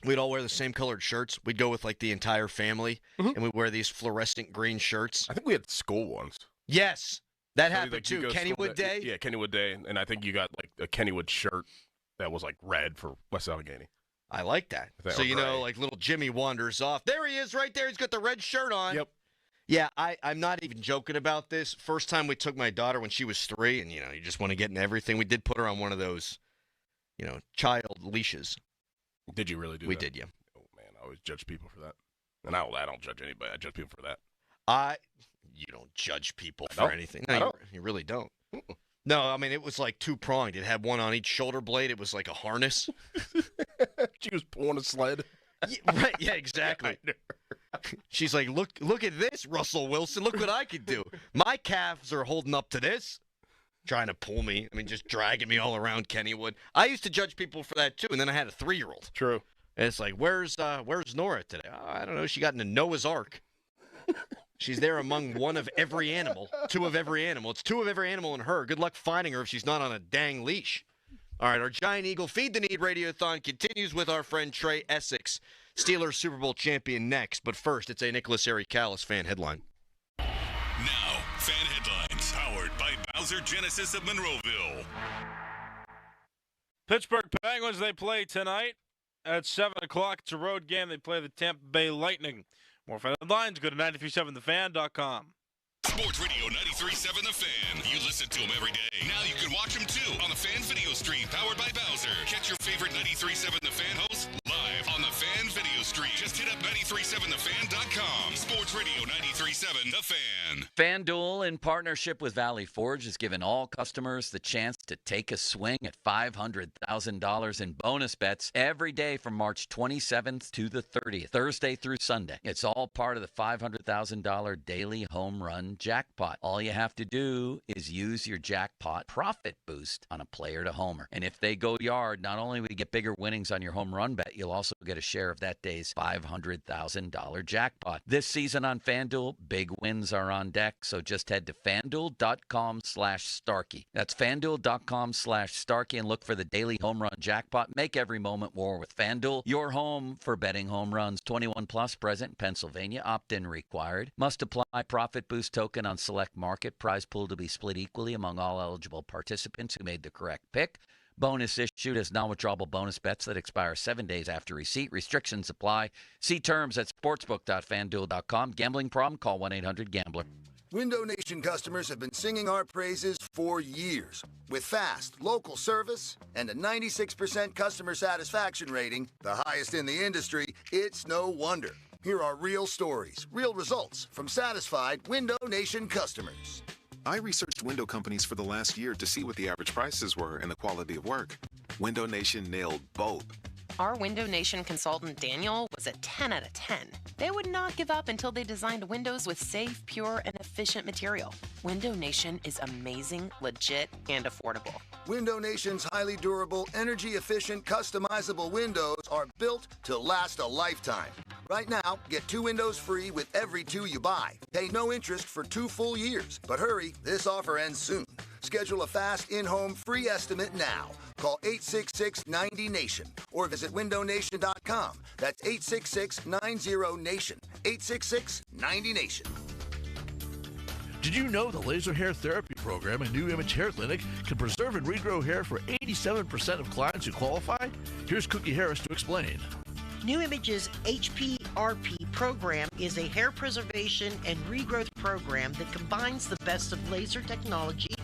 We'd all wear the same colored shirts. We'd go with, the entire family, and we'd wear these fluorescent green shirts. I think we had school ones. Yes. That happened, too. Kennywood Day? Yeah, Kennywood Day. And I think you got, a Kennywood shirt. that was like red for West Allegheny. I like that. So, like little Jimmy wanders off. There he is right there. He's got the red shirt on. Yep. Yeah, I'm not even joking about this. First time we took my daughter when she was 3, and, you just want to get in everything. We did put her on one of those, child leashes. Did you really do that? We did, yeah. Oh, man, I always judge people for that. And I don't judge anybody. I judge people for that. You don't judge people for anything. No, I don't. You really don't. No, I mean, it was like 2-pronged. It had one on each shoulder blade. It was like a harness. She was pulling a sled. Yeah, right, yeah, exactly. She's like, look at this, Russell Wilson. Look what I could do. My calves are holding up to this. Trying to pull me. I mean, just dragging me all around Kennywood. I used to judge people for that, too, and then I had a 3-year-old. True. And it's like, where's Nora today? Oh, I don't know. She got into Noah's Ark. She's there among one of every animal, 2 of every animal. It's 2 of every animal in her. Good luck finding her if she's not on a dang leash. All right, our Giant Eagle Feed the Need Radiothon continues with our friend Trey Essex, Steelers Super Bowl champion next. But first, it's a Nicholas Ericalis fan headline. Now, fan headlines powered by Bowser Genesis of Monroeville. Pittsburgh Penguins, they play tonight at 7 o'clock. It's a road game. They play the Tampa Bay Lightning. More fan headlines, go to 937thefan.com. Sports Radio 93.7 The Fan. You listen to them every day. Now you can watch them, too, on the Fan video stream powered by Bowser. Catch your favorite 93.7 The Fan hosts live on the Fan video stream. Just hit up 937thefan.com. Sports Radio 93.7 The Fan. FanDuel, in partnership with Valley Forge, has given all customers the chance to take a swing at $500,000 in bonus bets every day from March 27th to the 30th, Thursday through Sunday. It's all part of the $500,000 daily home run jackpot. All you have to do is use your jackpot profit boost on a player to homer. And if they go yard, not only will you get bigger winnings on your home run bet, you'll also get a share of that day's $500,000 jackpot. This season on FanDuel, big wins are on deck, so just head to FanDuel.com/Starkey. That's FanDuel.com/Starkey and look for the daily home run jackpot. Make every moment more with FanDuel, your home for betting home runs. 21 plus, present in Pennsylvania, opt-in required. Must apply profit boost token on select market. Prize pool to be split equally among all eligible participants who made the correct pick. Bonus issued as non-withdrawable bonus bets that expire 7 days after receipt. Restrictions apply. See terms at sportsbook.fanduel.com. Gambling problem? Call 1-800-GAMBLER. Window Nation customers have been singing our praises for years. With fast, local service and a 96% customer satisfaction rating, the highest in the industry, it's no wonder. Here are real stories, real results from satisfied Window Nation customers. I researched window companies for the last year to see what the average prices were and the quality of work. Window Nation nailed both. Our Window Nation consultant, Daniel, was a 10 out of 10. They would not give up until they designed windows with safe, pure, and efficient material. Window Nation is amazing, legit, and affordable. Window Nation's highly durable, energy-efficient, customizable windows are built to last a lifetime. Right now, get 2 windows free with every 2 you buy. Pay no interest for 2 full years. But hurry, this offer ends soon. Schedule a fast in-home free estimate now. Call 866-90-NATION or visit windownation.com. That's 866-90-NATION. 866-90-NATION. Did you know the laser hair therapy program at New Image Hair Clinic can preserve and regrow hair for 87% of clients who qualify? Here's Cookie Harris to explain. New Image's HPRP program is a hair preservation and regrowth program that combines the best of laser technology,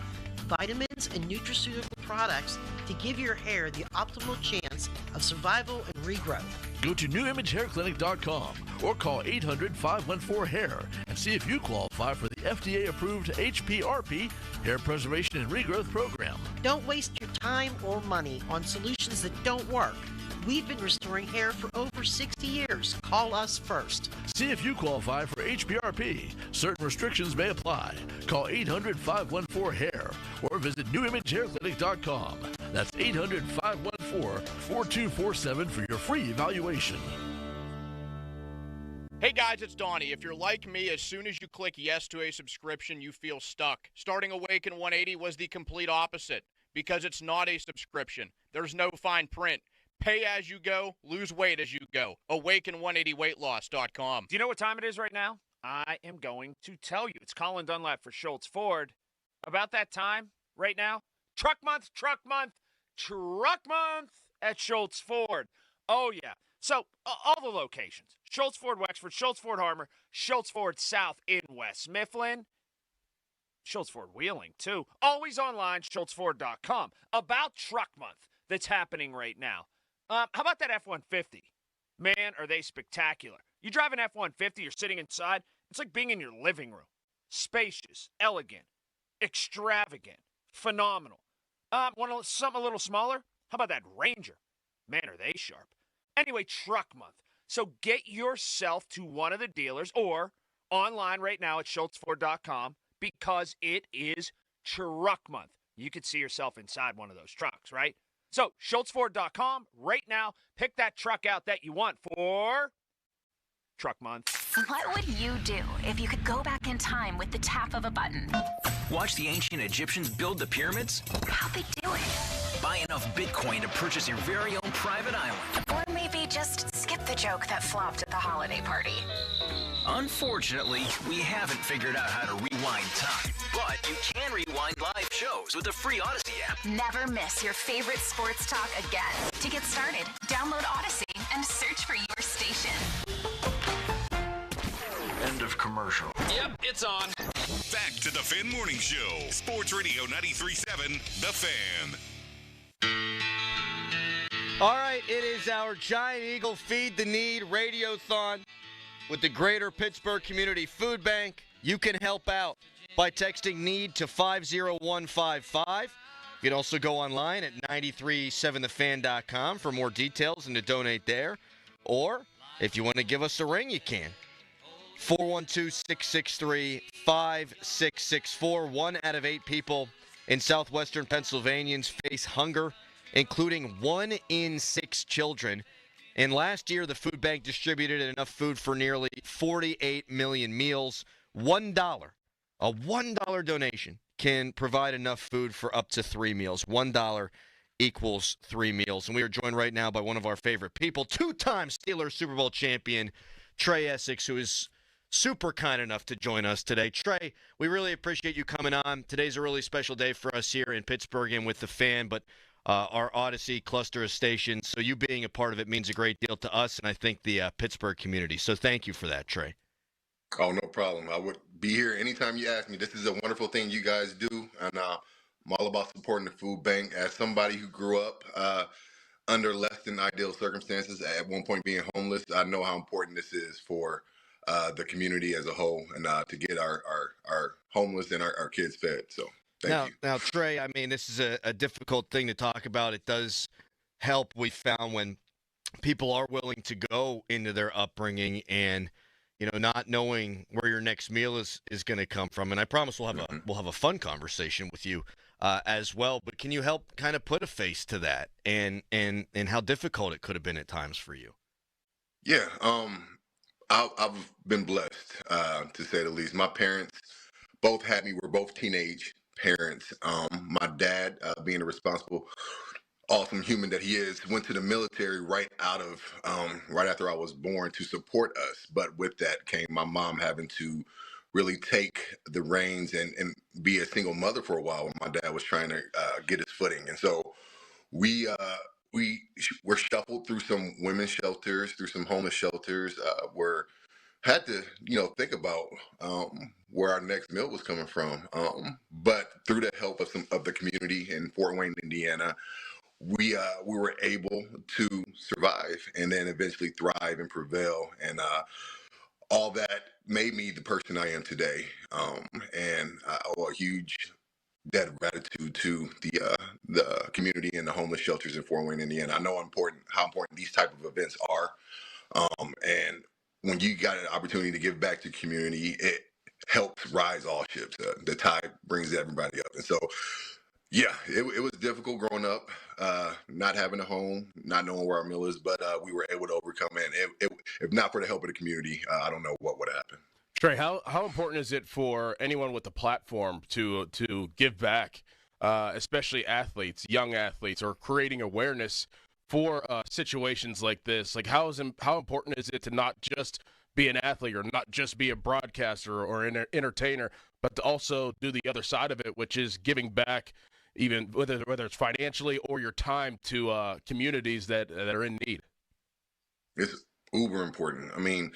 vitamins, and nutraceutical products to give your hair the optimal chance of survival and regrowth. Go to newimagehairclinic.com or call 800-514-HAIR and see if you qualify for the FDA-approved HPRP Hair Preservation and Regrowth Program. Don't waste your time or money on solutions that don't work. We've been restoring hair for over 60 years. Call us first. See if you qualify for HPRP. Certain restrictions may apply. Call 800-514-HAIR or visit newimagehairclinic.com. That's 800-514-4247 for your free evaluation. Hey guys, it's Donnie. If you're like me, as soon as you click yes to a subscription, you feel stuck. Starting Awaken 180 was the complete opposite because it's not a subscription. There's no fine print. Pay as you go, lose weight as you go. Awaken180weightloss.com. Do you know what time it is right now? I am going to tell you. It's Colin Dunlap for Schultz Ford. About that time right now, truck month. Truck Month at Schultz Ford. Oh, yeah. So, all the locations. Schultz Ford Wexford, Schultz Ford Harmer, Schultz Ford South in West Mifflin, Schultz Ford Wheeling, too. Always online, schultzford.com. About Truck Month that's happening right now. How about that F-150? Man, are they spectacular. You drive an F-150, you're sitting inside, it's like being in your living room. Spacious, elegant, extravagant, phenomenal. Want something a little smaller? How about that Ranger? Man, are they sharp. Anyway, Truck Month. So get yourself to one of the dealers or online right now at schultzford.com because it is Truck Month. You could see yourself inside one of those trucks, right? So schultzford.com right now. Pick that truck out that you want for Truck Month. What would you do if you could go back in time with the tap of a button? Watch the ancient Egyptians build the pyramids? How'd they do it? Buy enough Bitcoin to purchase your very own private island. Or maybe just skip the joke that flopped at the holiday party. Unfortunately, we haven't figured out how to rewind time. But you can rewind live shows with the free Odyssey app. Never miss your favorite sports talk again. To get started, download Odyssey and search for your station. End of commercial. Yep, it's on. Back to the Fan Morning Show. Sports Radio 93.7, The Fan. All right, it is our Giant Eagle Feed the Need Radiothon with the Greater Pittsburgh Community Food Bank. You can help out by texting NEED to 50155. You can also go online at 937thefan.com for more details and to donate there. Or if you want to give us a ring, you can. 412-663-5664. 1 out of 8 people in southwestern Pennsylvanians face hunger, including 1 in 6 children. And last year, the food bank distributed enough food for nearly 48 million meals. $1, a $1 donation can provide enough food for up to 3 meals. $1 equals 3 meals. And we are joined right now by one of our favorite people, 2-time Steelers Super Bowl champion, Trey Essex, who is super kind enough to join us today. Trey, we really appreciate you coming on. Today's a really special day for us here in Pittsburgh and with the Fan, but our Odyssey cluster of stations, so you being a part of it means a great deal to us and I think the Pittsburgh community. So thank you for that, Trey. Oh, no problem. I would be here anytime you ask me. This is a wonderful thing you guys do, and I'm all about supporting the food bank. As somebody who grew up under less than ideal circumstances, at one point being homeless, I know how important this is for the community as a whole, and to get our homeless and our kids fed. So thank you. Now, Trey, I mean, this is a difficult thing to talk about. It does help, we found, when people are willing to go into their upbringing and, you know, not knowing where your next meal is going to come from. And I promise we'll have a fun conversation with you as well. But can you help kind of put a face to that and how difficult it could have been at times for you? Yeah, I've been blessed, to say the least. My parents both had me. We're both teenage parents. My dad, being a responsible, awesome human that he is, went to the military right after I was born to support us. But with that came my mom having to really take the reins and be a single mother for a while when my dad was trying to get his footing. And so we were shuffled through some women's shelters, through some homeless shelters, had to, think about where our next meal was coming from. But through the help of the community in Fort Wayne, Indiana, we were able to survive and then eventually thrive and prevail. And all that made me the person I am today. And I owe a huge debt of gratitude to the community and the homeless shelters in Fort Wayne, Indiana. I know how important these type of events are. And when you got an opportunity to give back to the community, it helps rise all ships. The tide brings everybody up. And so, yeah, it was difficult growing up, not having a home, not knowing where our meal is, but we were able to overcome it. And if not for the help of the community, I don't know what would happen. Trey, how important is it for anyone with a platform to give back, especially athletes, young athletes, or creating awareness for situations like this? Like, how important is it to not just be an athlete or not just be a broadcaster or an entertainer, but to also do the other side of it, which is giving back even whether it's financially or your time to communities that are in need. It's uber important. I mean,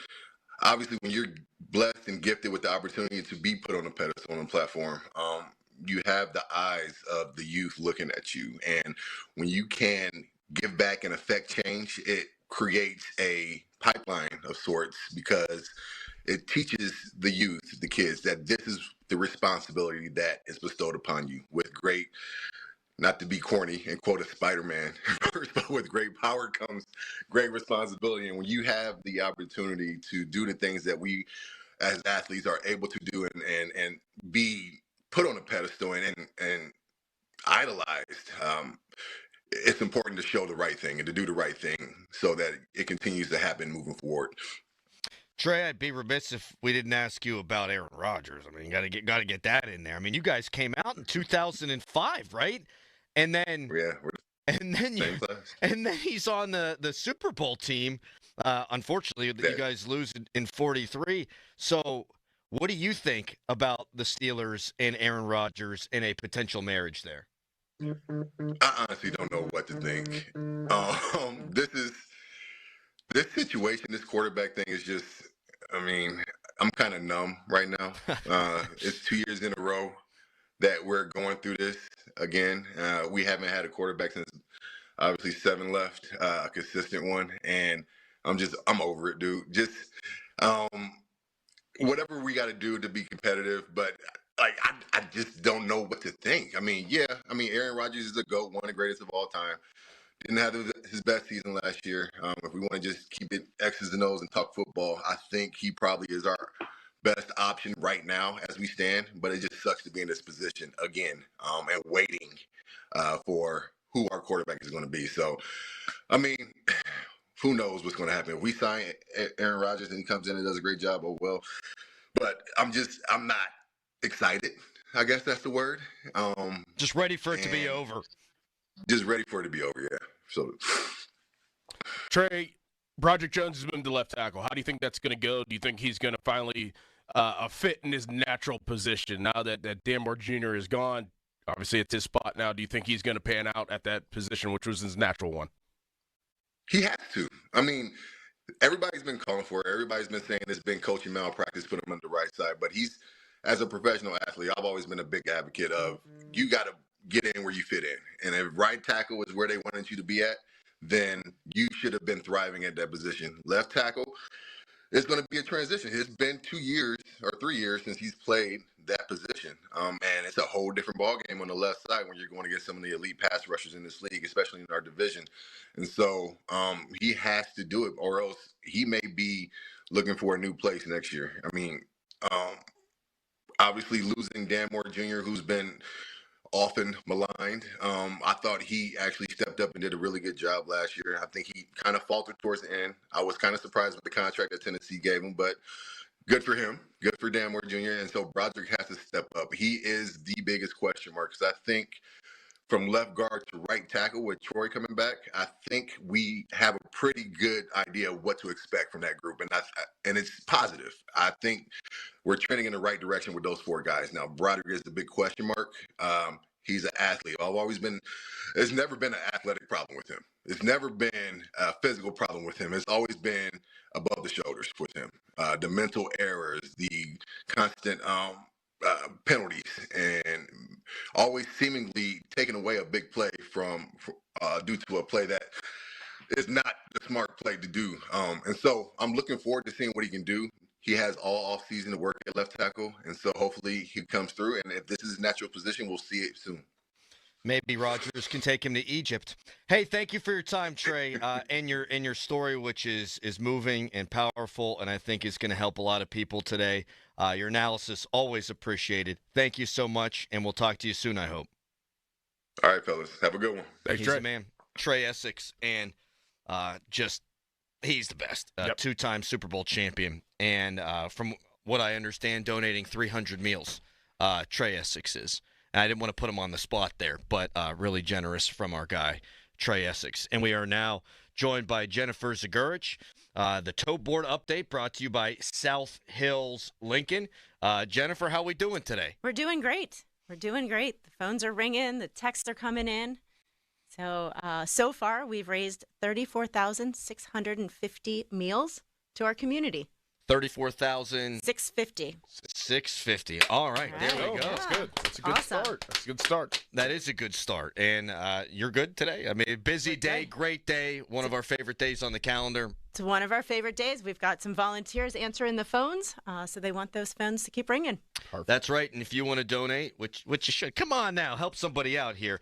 obviously, when you're blessed and gifted with the opportunity to be put on a pedestal on a platform, you have the eyes of the youth looking at you. And when you can give back and affect change, it creates a pipeline of sorts because it teaches the youth, the kids, that this is the responsibility that is bestowed upon you with great, not to be corny and quote a Spider-Man, but with great power comes great responsibility. And when you have the opportunity to do the things that we as athletes are able to do and be put on a pedestal and idolized, it's important to show the right thing and to do the right thing so that it continues to happen moving forward. Trey, I'd be remiss if we didn't ask you about Aaron Rodgers. I mean, you got to get that in there. I mean, you guys came out in 2005, right? And then and then he's on the Super Bowl team. Unfortunately, you guys lose in 43. So, what do you think about the Steelers and Aaron Rodgers in a potential marriage there? I honestly don't know what to think. This situation, this quarterback thing is just, I mean, I'm kind of numb right now. It's 2 years in a row that we're going through this again. We haven't had a quarterback since obviously 7 left, a consistent one. And I'm over it, dude. Just whatever we got to do to be competitive. But like, I just don't know what to think. I mean, Aaron Rodgers is the GOAT, one of the greatest of all time. Didn't have his best season last year. If we want to just keep it X's and O's and talk football, I think he probably is our best option right now as we stand. But it just sucks to be in this position again and waiting for who our quarterback is going to be. So, I mean, who knows what's going to happen. If we sign Aaron Rodgers and he comes in and does a great job, oh well. But I'm not excited. I guess that's the word. Just ready for it to be over. Just ready for it to be over, yeah. So, Trey, Broderick Jones has moved to left tackle. How do you think that's going to go? Do you think he's going to finally fit in his natural position now that Dan Moore Jr. is gone? Obviously, it's his spot now. Do you think he's going to pan out at that position, which was his natural one? He has to. I mean, everybody's been calling for it. Everybody's been saying it's been coaching malpractice, put him on the right side. But he's, as a professional athlete, I've always been a big advocate of you got to get in where you fit in. And if right tackle is where they wanted you to be at, then you should have been thriving at that position. Left tackle, it's going to be a transition. It's been 2 years or 3 years since he's played that position. And it's a whole different ballgame on the left side when you're going to get some of the elite pass rushers in this league, especially in our division. And so he has to do it, or else he may be looking for a new place next year. I mean, obviously losing Dan Moore Jr., who's been often maligned. I thought he actually stepped up and did a really good job last year. I think he kind of faltered towards the end. I was kind of surprised with the contract that Tennessee gave him, but good for him. Good for Dan Moore Jr. And so Broderick has to step up. He is the biggest question mark because I think from left guard to right tackle with Troy coming back, I think we have a pretty good idea of what to expect from that group. And it's positive. I think we're trending in the right direction with those 4 guys. Now, Broderick is the big question mark. He's an athlete. There's never been an athletic problem with him. It's never been a physical problem with him. It's always been above the shoulders with him. The mental errors, the constant penalties, and always seemingly taking away a big play from due to a play that is not the smart play to do. And so I'm looking forward to seeing what he can do. He has all offseason to work at left tackle, and so hopefully he comes through. And if this is his natural position, we'll see it soon. Maybe Rodgers can take him to Egypt. Hey, thank you for your time, Trey, and your story, which is moving and powerful, and I think is going to help a lot of people today. Your analysis, always appreciated. Thank you so much, and we'll talk to you soon, I hope. All right, fellas. Have a good one. Thanks, Trey. Man, Trey Essex, and he's the best. Two-time Super Bowl champion, and from what I understand, donating 300 meals. Trey Essex is. And I didn't want to put him on the spot there, but really generous from our guy, Trey Essex. And we are now joined by Jennifer Zagurich. The tote board update brought to you by South Hills Lincoln. Jennifer, how are we doing today? We're doing great. We're doing great. The phones are ringing. The texts are coming in. So far, we've raised 34,650 meals to our community. 34,000. 650. 650. All right, there we go. That's good. That's a good start. That's a good start. That is a good start. And you're good today? I mean, busy day, great day, one of our favorite days on the calendar. It's one of our favorite days. We've got some volunteers answering the phones, so they want those phones to keep ringing. That's right. And if you want to donate, which you should, come on now, help somebody out here.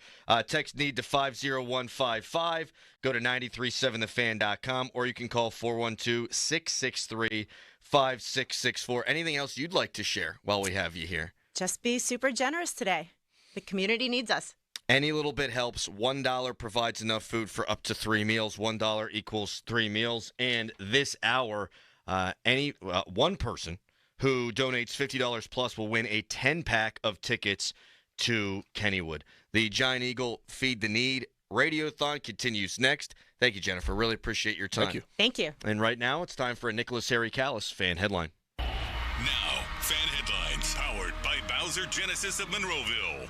Text NEED to 50155. Go to 937thefan.com, or you can call 412-663-5664. Anything else you'd like to share while we have you here? Just be super generous today. The community needs us. Any little bit helps. $1 provides enough food for up to 3 meals. $1 equals 3 meals. And this hour, one person who donates $50 plus will win a 10-pack of tickets to Kennywood. The Giant Eagle Feed the Need Radiothon continues next. Thank you, Jennifer. Really appreciate your time. Thank you. Thank you. And right now, it's time for a Nicholas Harry Callis fan headline. Now, fan headlines powered by Bowser Genesis of Monroeville.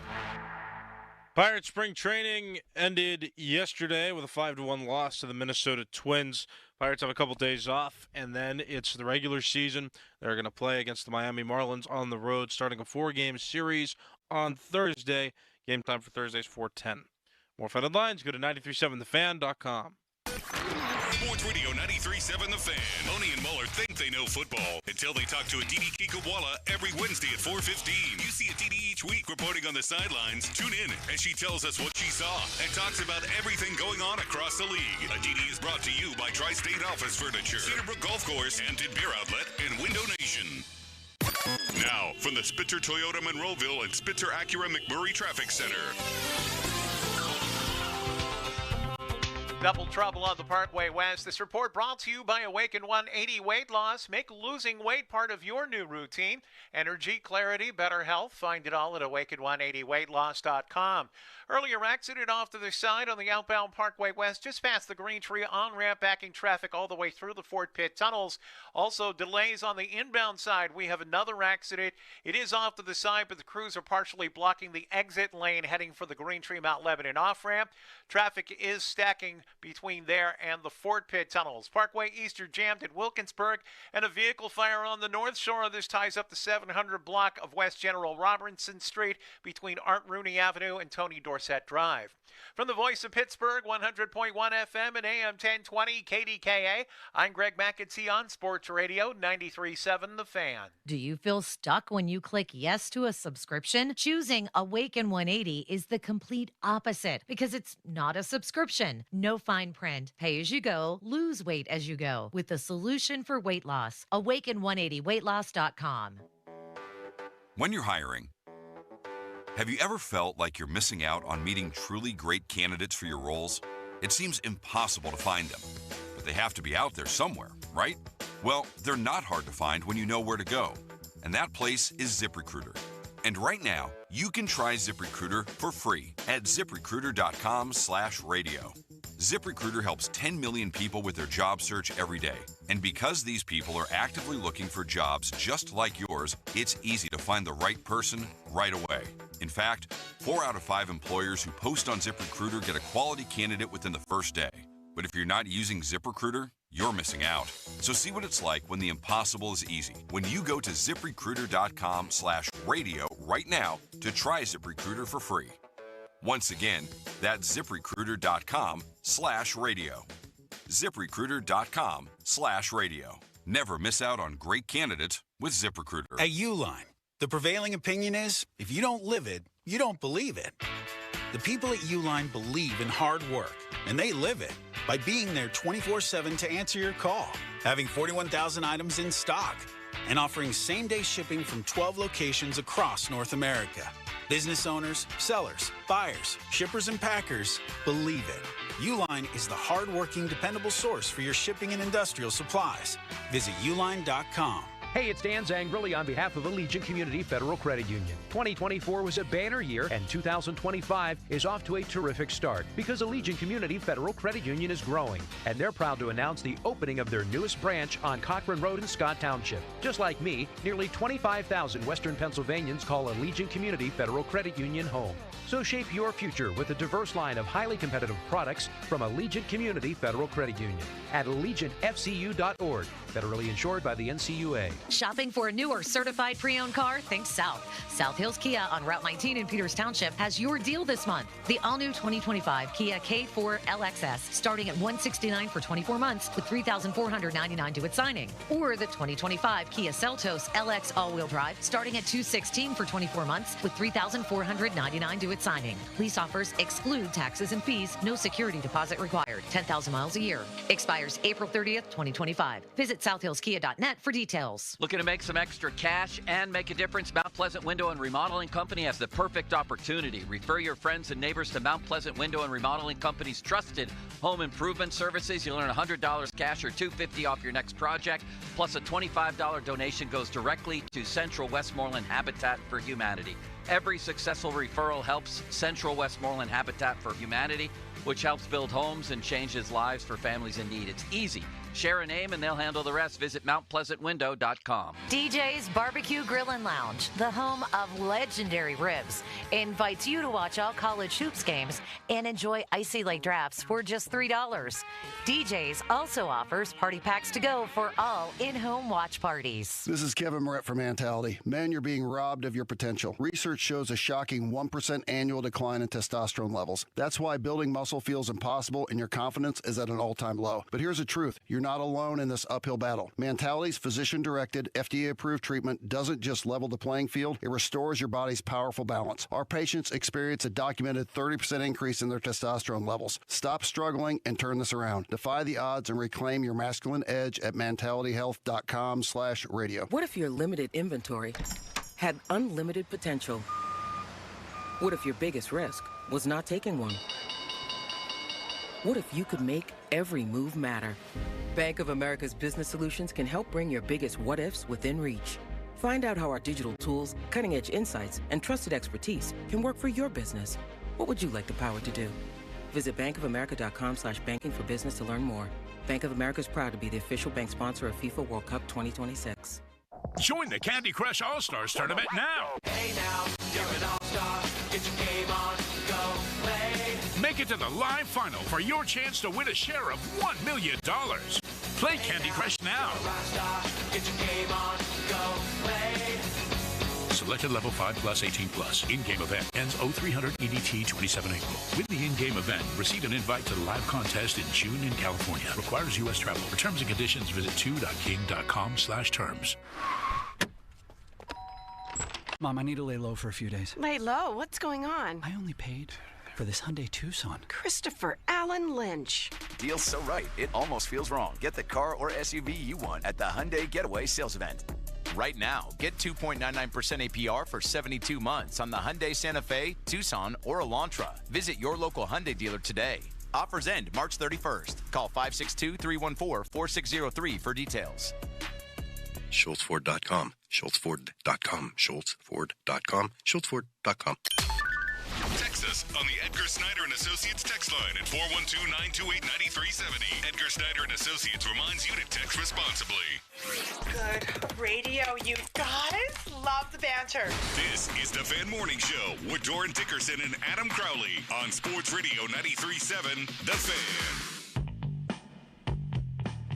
Pirates spring training ended yesterday with a 5-1 loss to the Minnesota Twins. Pirates have a couple days off, and then it's the regular season. They're going to play against the Miami Marlins on the road, starting a 4-game series on Thursday. Game time for Thursday is 4:10. More fan headlines, go to 937thefan.com. Sports Radio 93.7 The Fan. Loney and Muller think they know football until they talk to Aditi Kikawala every Wednesday at 4:15. You see Aditi each week reporting on the sidelines. Tune in as she tells us what she saw and talks about everything going on across the league. Aditi is brought to you by Tri-State Office Furniture, Cedarbrook Golf Course, Hampton Beer Outlet, and Window Nation. Now, from the Spitzer Toyota Monroeville and Spitzer Acura McMurray Traffic Center. Double trouble on the Parkway West. This report brought to you by Awaken 180 Weight Loss. Make losing weight part of your new routine. Energy, clarity, better health. Find it all at awaken180weightloss.com. Earlier accident off to the side on the outbound Parkway West, just past the Green Tree on-ramp, backing traffic all the way through the Fort Pitt tunnels. Also delays on the inbound side. We have another accident. It is off to the side, but the crews are partially blocking the exit lane heading for the Green Tree Mount Lebanon off-ramp. Traffic is stacking between there and the Fort Pitt tunnels. Parkway East are jammed at Wilkinsburg, and a vehicle fire on the north shore. This ties up the 700 block of West General Robinson Street between Art Rooney Avenue and Tony Dorsett Drive. From the voice of Pittsburgh, 100.1 FM and AM 1020 KDKA, I'm Greg McEntee on Sports Radio 93.7 The Fan. Do you feel stuck when you click yes to a subscription? Choosing Awaken 180 is the complete opposite because it's not a subscription. No fine print. Pay as you go, lose weight as you go with the solution for weight loss. Awaken180weightloss.com. When you're hiring, have you ever felt like you're missing out on meeting truly great candidates for your roles? It seems impossible to find them, but they have to be out there somewhere, right? Well, they're not hard to find when you know where to go, and that place is ZipRecruiter. And right now, you can try ZipRecruiter for free at ZipRecruiter.com/radio. ZipRecruiter helps 10 million people with their job search every day. And because these people are actively looking for jobs just like yours, it's easy to find the right person right away. In fact, 4 out of 5 employers who post on ZipRecruiter get a quality candidate within the first day. But if you're not using ZipRecruiter, you're missing out. So see what it's like when the impossible is easy. When you go to ZipRecruiter.com/radio right now to try ZipRecruiter for free. Once again, that's ZipRecruiter.com/radio. ZipRecruiter.com/radio. Never miss out on great candidates with ZipRecruiter. At Uline, the prevailing opinion is, if you don't live it, you don't believe it. The people at Uline believe in hard work, and they live it by being there 24/7 to answer your call, having 41,000 items in stock, and offering same-day shipping from 12 locations across North America. Business owners, sellers, buyers, shippers, and packers believe it. Uline is the hard-working, dependable source for your shipping and industrial supplies. Visit uline.com. Hey, it's Dan Zangrilli on behalf of Allegiant Community Federal Credit Union. 2024 was a banner year, and 2025 is off to a terrific start because Allegiant Community Federal Credit Union is growing, and they're proud to announce the opening of their newest branch on Cochrane Road in Scott Township. Just like me, nearly 25,000 Western Pennsylvanians call Allegiant Community Federal Credit Union home. So shape your future with a diverse line of highly competitive products from Allegiant Community Federal Credit Union at AllegiantFCU.org. Federally insured by the NCUA. Shopping for a new or certified pre-owned car? Think South. South Hills Kia on Route 19 in Peters Township has your deal this month. The all-new 2025 Kia K4 LXS starting at $169 for 24 months with $3,499 due at signing. Or the 2025 Kia Seltos LX all-wheel drive starting at $216 for 24 months with $3,499 due at signing. Lease offers exclude taxes and fees. No security deposit required. 10,000 miles a year. Expires April 30th, 2025. Visit SouthHillsKia.net for details. Looking to make some extra cash and make a difference? Mount Pleasant Window and Remodeling Company has the perfect opportunity. Refer your friends and neighbors to Mount Pleasant Window and Remodeling Company's trusted home improvement services. You'll earn $100 cash or $250 off your next project, plus a $25 donation goes directly to Central Westmoreland Habitat for Humanity. Every successful referral helps Central Westmoreland Habitat for Humanity, which helps build homes and changes lives for families in need. It's easy. Share a name and they'll handle the rest. Visit MountPleasantWindow.com. DJ's Barbecue Grill and Lounge, the home of legendary ribs, invites you to watch all college hoops games and enjoy Icy Lake drafts for just $3. DJ's also offers party packs to go for all in-home watch parties. This is Kevin Moret from Mentality. Men, you're being robbed of your potential. Research shows a shocking 1% annual decline in testosterone levels. That's why building muscle feels impossible and your confidence is at an all-time low. But here's the truth. You're not alone in this uphill battle. Mentality's physician-directed, FDA-approved treatment doesn't just level the playing field, it restores your body's powerful balance. Our patients experience a documented 30% increase in their testosterone levels. Stop struggling and turn this around. Defy the odds and reclaim your masculine edge at mentalityhealth.com/radio. What if your limited inventory had unlimited potential? What if your biggest risk was not taking one? What if you could make every move matter? Bank of America's Business Solutions can help bring your biggest what-ifs within reach. Find out how our digital tools, cutting-edge insights, and trusted expertise can work for your business. What would you like the power to do? Visit bankofamerica.com/banking for business to learn more. Bank of America is proud to be the official bank sponsor of FIFA World Cup 2026. Join the Candy Crush All-Stars Tournament now. Hey now, you're an all-star. Get your game on, go play. Make it to the live final for your chance to win a share of $1 million. Play Candy Crush now. Get your game on, go play. Selected level 5 plus 18 plus. In-game event ends 0300 EDT 27 April. Win the in-game event. Receive an invite to the live contest in June in California. Requires U.S. travel. For terms and conditions, visit 2.king.com/terms. Mom, I need to lay low for a few days. Lay low? What's going on? I only paid for this Hyundai Tucson. Christopher Allen Lynch. Deal's so right, it almost feels wrong. Get the car or SUV you want at the Hyundai Getaway Sales Event. Right now, get 2.99% APR for 72 months on the Hyundai Santa Fe, Tucson, or Elantra. Visit your local Hyundai dealer today. Offers end March 31st. Call 562-314-4603 for details. SchultzFord.com. SchultzFord.com. SchultzFord.com. SchultzFord.com. Text us on the Edgar Snyder and Associates text line at 412-928-9370. Edgar Snyder and Associates reminds you to text responsibly. Good radio, you guys. Love the banter. This is the Fan Morning Show with Doran Dickerson and Adam Crowley on Sports Radio 93.7 The Fan.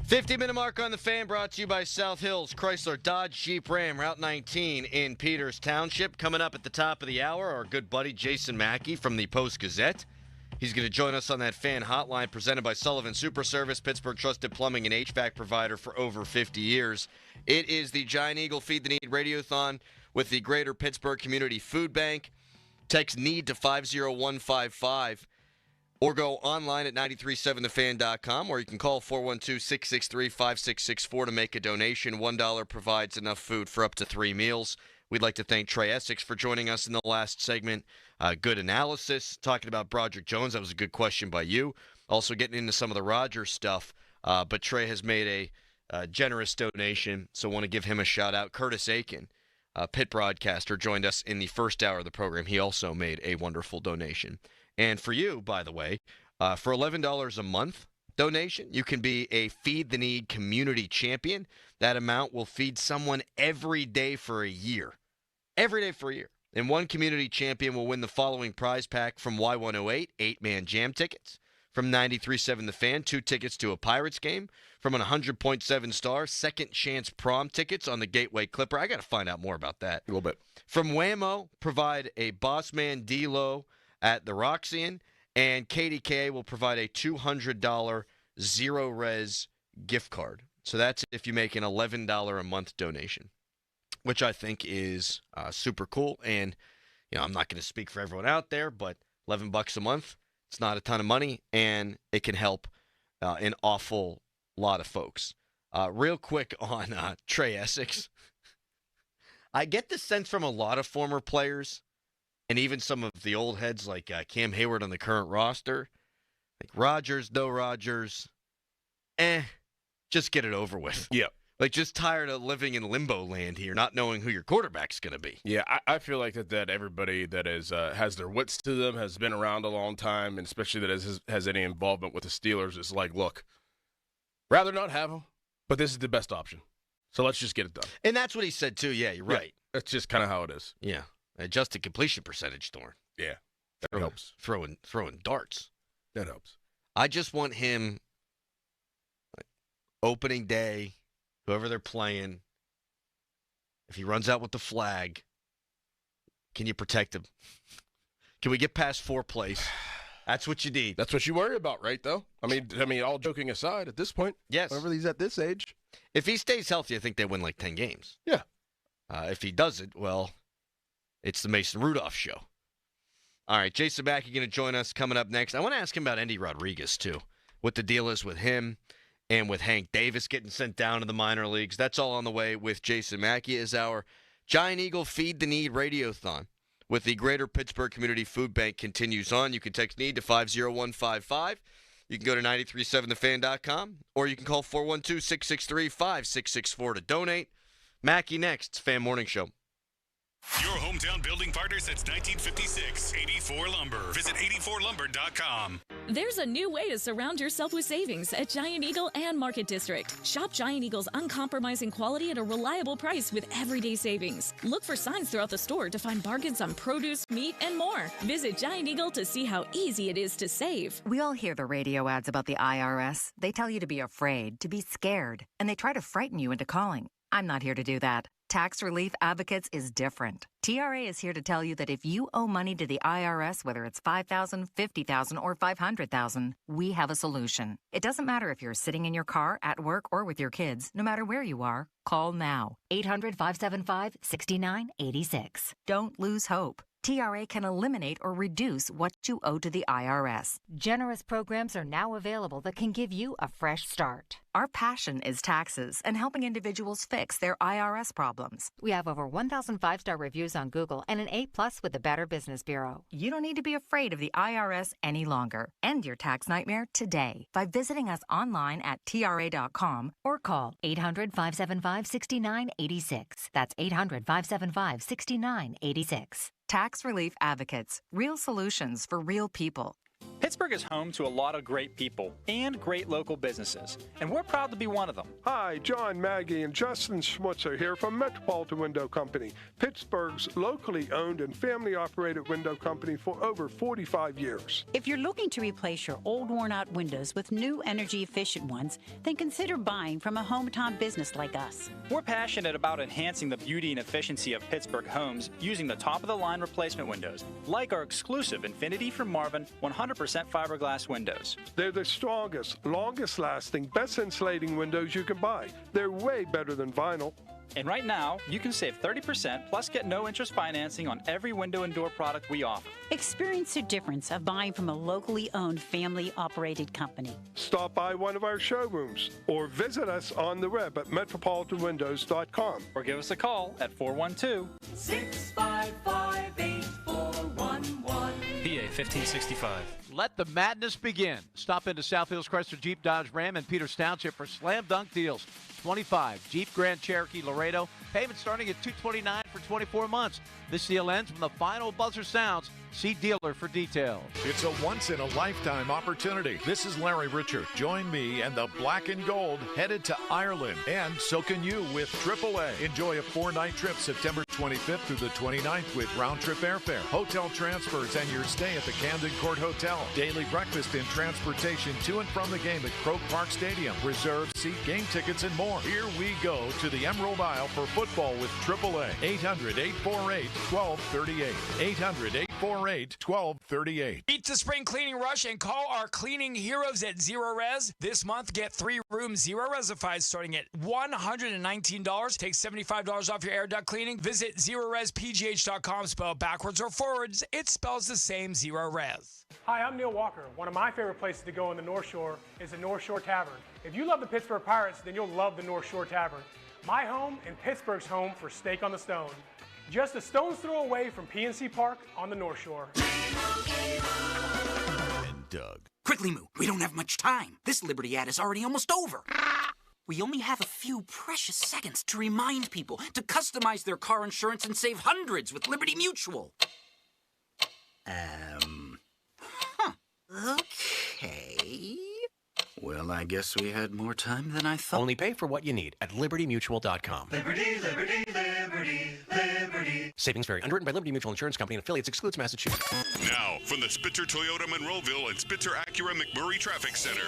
50-minute mark on the Fan, brought to you by South Hills Chrysler Dodge Jeep Ram, Route 19 in Peters Township. Coming up at the top of the hour, our good buddy Jason Mackey from the Post-Gazette. He's going to join us on that Fan Hotline presented by Sullivan Super Service, Pittsburgh trusted plumbing and HVAC provider for over 50 years. It is the Giant Eagle Feed the Need Radiothon with the Greater Pittsburgh Community Food Bank. Text NEED to 50155. Or go online at 937thefan.com, or you can call 412-663-5664 to make a donation. $1 provides enough food for up to 3 meals. We'd like to thank Trey Essex for joining us in the last segment. Good analysis, talking about Broderick Jones. That was a good question by you. Also getting into some of the Rodgers stuff. But Trey has made generous donation, so want to give him a shout-out. Curtis Aiken, Pitt broadcaster, joined us in the first hour of the program. He also made a wonderful donation. And for you, by the way, for $11 a month donation, you can be a Feed the Need community champion. That amount will feed someone every day for a year. Every day for a year. And one community champion will win the following prize pack from Y108, 8-man jam tickets. From 93.7 The Fan, 2 tickets to a Pirates game. From an 100.7 Star, Second Chance Prom tickets on the Gateway Clipper. I got to find out more about that. A little bit. From Whammo, provide a Bossman D-Lo at the Roxy. And KDKA will provide a $200 Zero-Res gift card. So that's if you make an $11 a month donation, which I think is super cool. And, I'm not going to speak for everyone out there, but $11 a month, it's not a ton of money, and it can help an awful lot of folks. Real quick on Trey Essex. I get the sense from a lot of former players, and even some of the old heads like Cam Hayward on the current roster, like Rodgers, no Rodgers, just get it over with. Yeah. Like, just tired of living in limbo land here, not knowing who your quarterback's going to be. Yeah, I feel like that everybody that is has their wits to them, has been around a long time, and especially that has any involvement with the Steelers, is like, look, rather not have them, but this is the best option. So let's just get it done. And that's what he said, too. Yeah, you're right. That's just kind of how it is. Yeah. Adjusted completion percentage, Thorne. Yeah, that helps. Throwing darts. That helps. I just want him, opening day, whoever they're playing, if he runs out with the flag, can you protect him? Can we get past 4 plays? That's what you need. That's what you worry about, right, though? I mean, all joking aside, at this point, yes. Whenever he's at this age. If he stays healthy, I think they win like 10 games. Yeah. If he doesn't, well, it's the Mason Rudolph show. All right, Jason Mackey going to join us coming up next. I want to ask him about Andy Rodriguez, too, what the deal is with him and with Hank Davis getting sent down to the minor leagues. That's all on the way with Jason Mackey as our Giant Eagle Feed the Need Radiothon with the Greater Pittsburgh Community Food Bank continues on. You can text NEED to 50155. You can go to 937thefan.com, or you can call 412-663-5664 to donate. Mackey next. It's Fan Morning Show. Your hometown building partner since 1956, 84 Lumber. Visit 84lumber.com. There's a new way to surround yourself with savings at Giant Eagle and Market District. Shop Giant Eagle's uncompromising quality at a reliable price with everyday savings. Look for signs throughout the store to find bargains on produce, meat, and more. Visit Giant Eagle to see how easy it is to save. We all hear the radio ads about the IRS. They tell you to be afraid, to be scared, and they try to frighten you into calling. I'm not here to do that. Tax Relief Advocates is different. TRA is here to tell you that if you owe money to the IRS, whether it's $5,000, $50,000, or $500,000, we have a solution. It doesn't matter if you're sitting in your car, at work, or with your kids. No matter where you are, call now. 800-575-6986. Don't lose hope. TRA can eliminate or reduce what you owe to the IRS. Generous programs are now available that can give you a fresh start. Our passion is taxes and helping individuals fix their IRS problems. We have over 1,000 5-star reviews on Google and an A+ with the Better Business Bureau. You don't need to be afraid of the IRS any longer. End your tax nightmare today by visiting us online at TRA.com or call 800-575-6986. That's 800-575-6986. Tax Relief Advocates. Real solutions for real people. Pittsburgh is home to a lot of great people and great local businesses, and we're proud to be one of them. Hi, John Maggie and Justin Schmutzer here from Metropolitan Window Company, Pittsburgh's locally owned and family-operated window company for over 45 years. If you're looking to replace your old worn-out windows with new energy-efficient ones, then consider buying from a hometown business like us. We're passionate about enhancing the beauty and efficiency of Pittsburgh homes using the top-of-the-line replacement windows, like our exclusive Infinity from Marvin 100% fiberglass windows. They're the strongest, longest-lasting, best insulating windows you can buy. They're way better than vinyl. And right now, you can save 30% plus get no interest financing on every window and door product we offer. Experience the difference of buying from a locally owned, family-operated company. Stop by one of our showrooms or visit us on the web at metropolitanwindows.com. Or give us a call at 412-655-8411. PA 1565. Let the madness begin. Stop into South Hills Chrysler Jeep Dodge Ram in Peters Township for slam dunk deals. 25. Jeep Grand Cherokee Laredo, payment starting at $229 for 24 months. This deal ends when the final buzzer sounds. See dealer for details. It's a once-in-a-lifetime opportunity. This is Larry Richard. Join me and the Black and Gold headed to Ireland, and so can you with AAA. Enjoy a 4-night trip September 25th through the 29th with round-trip airfare, hotel transfers, and your stay at the Camden Court Hotel. Daily breakfast and transportation to and from the game at Croke Park Stadium. Reserve seat, game tickets, and more. Here we go to the Emerald Isle for football with AAA. 800-848-1238. 800-848-1238. Beat the spring cleaning rush and call our cleaning heroes at Zero Res. This month, get 3 rooms Zero Resified starting at $119. Take $75 off your air duct cleaning. Visit ZeroResPGH.com. Spell backwards or forwards. It spells the same, Zero Res. Hi, I'm Neil Walker. One of my favorite places to go in the North Shore is the North Shore Tavern. If you love the Pittsburgh Pirates, then you'll love the North Shore Tavern. My home and Pittsburgh's home for Steak on the Stone. Just a stone's throw away from PNC Park on the North Shore. And Doug. Quickly, Moo. We don't have much time. This Liberty ad is already almost over. We only have a few precious seconds to remind people to customize their car insurance and save hundreds with Liberty Mutual. Okay. Well, I guess we had more time than I thought. Only pay for what you need at LibertyMutual.com. Liberty, liberty, liberty, liberty. Savings vary. Underwritten by Liberty Mutual Insurance Company and affiliates. Excludes Massachusetts. Now, from the Spitzer Toyota Monroeville and Spitzer Acura McMurray Traffic Center.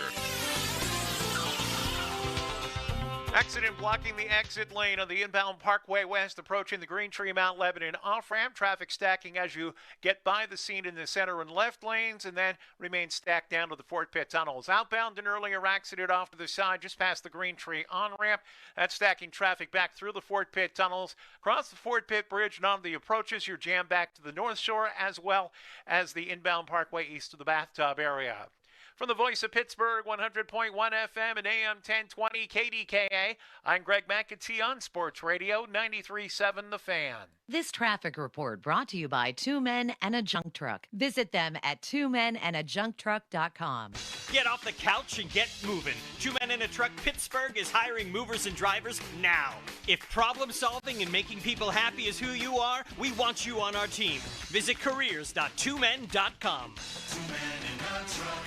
Accident blocking the exit lane on the inbound Parkway West approaching the Green Tree Mount Lebanon off-ramp. Traffic stacking as you get by the scene in the center and left lanes and then remain stacked down to the Fort Pitt tunnels. Outbound, an earlier accident off to the side just past the Green Tree on-ramp. That's stacking traffic back through the Fort Pitt tunnels. Across the Fort Pitt Bridge and on the approaches, you're jammed back to the North Shore as well as the inbound Parkway east of the Bathtub area. From the voice of Pittsburgh, 100.1 FM and AM 1020 KDKA, I'm Greg McAtee on Sports Radio 93.7 The Fan. This traffic report brought to you by Two Men and a Junk Truck. Visit them at twomenandajuncktruck.com. Get off the couch and get moving. Two Men in a Truck Pittsburgh is hiring movers and drivers now. If problem solving and making people happy is who you are, we want you on our team. Visit careers.twomen.com. 2 Men in a Truck.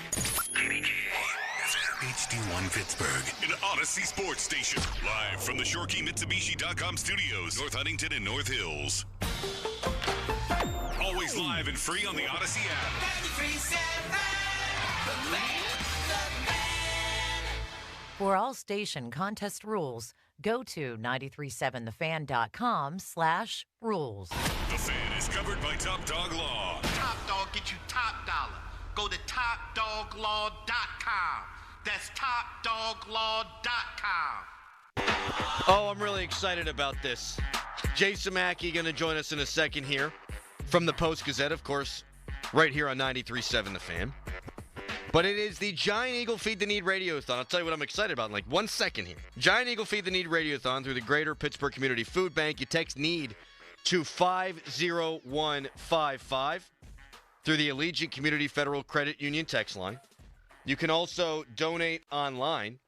HD1 Pittsburgh, an Odyssey sports station. Live from the ShoreKeyMitsubishi.com studios, North Huntington and North Hills. Always live and free on the Odyssey app. For all station contest rules, go to 937thefan.com/rules. The Fan is covered by Top Dog Law. Top Dog get you top dollar. Go to TopDogLaw.com. That's TopDogLaw.com. Oh, I'm really excited about this. Jason Mackey going to join us in a second here from the Post-Gazette, of course, right here on 93.7 The Fan. But it is the Giant Eagle Feed the Need Radiothon. I'll tell you what I'm excited about in like 1 second here. Giant Eagle Feed the Need Radiothon through the Greater Pittsburgh Community Food Bank. You text NEED to 50155 through the Allegiant Community Federal Credit Union text line. You can also donate online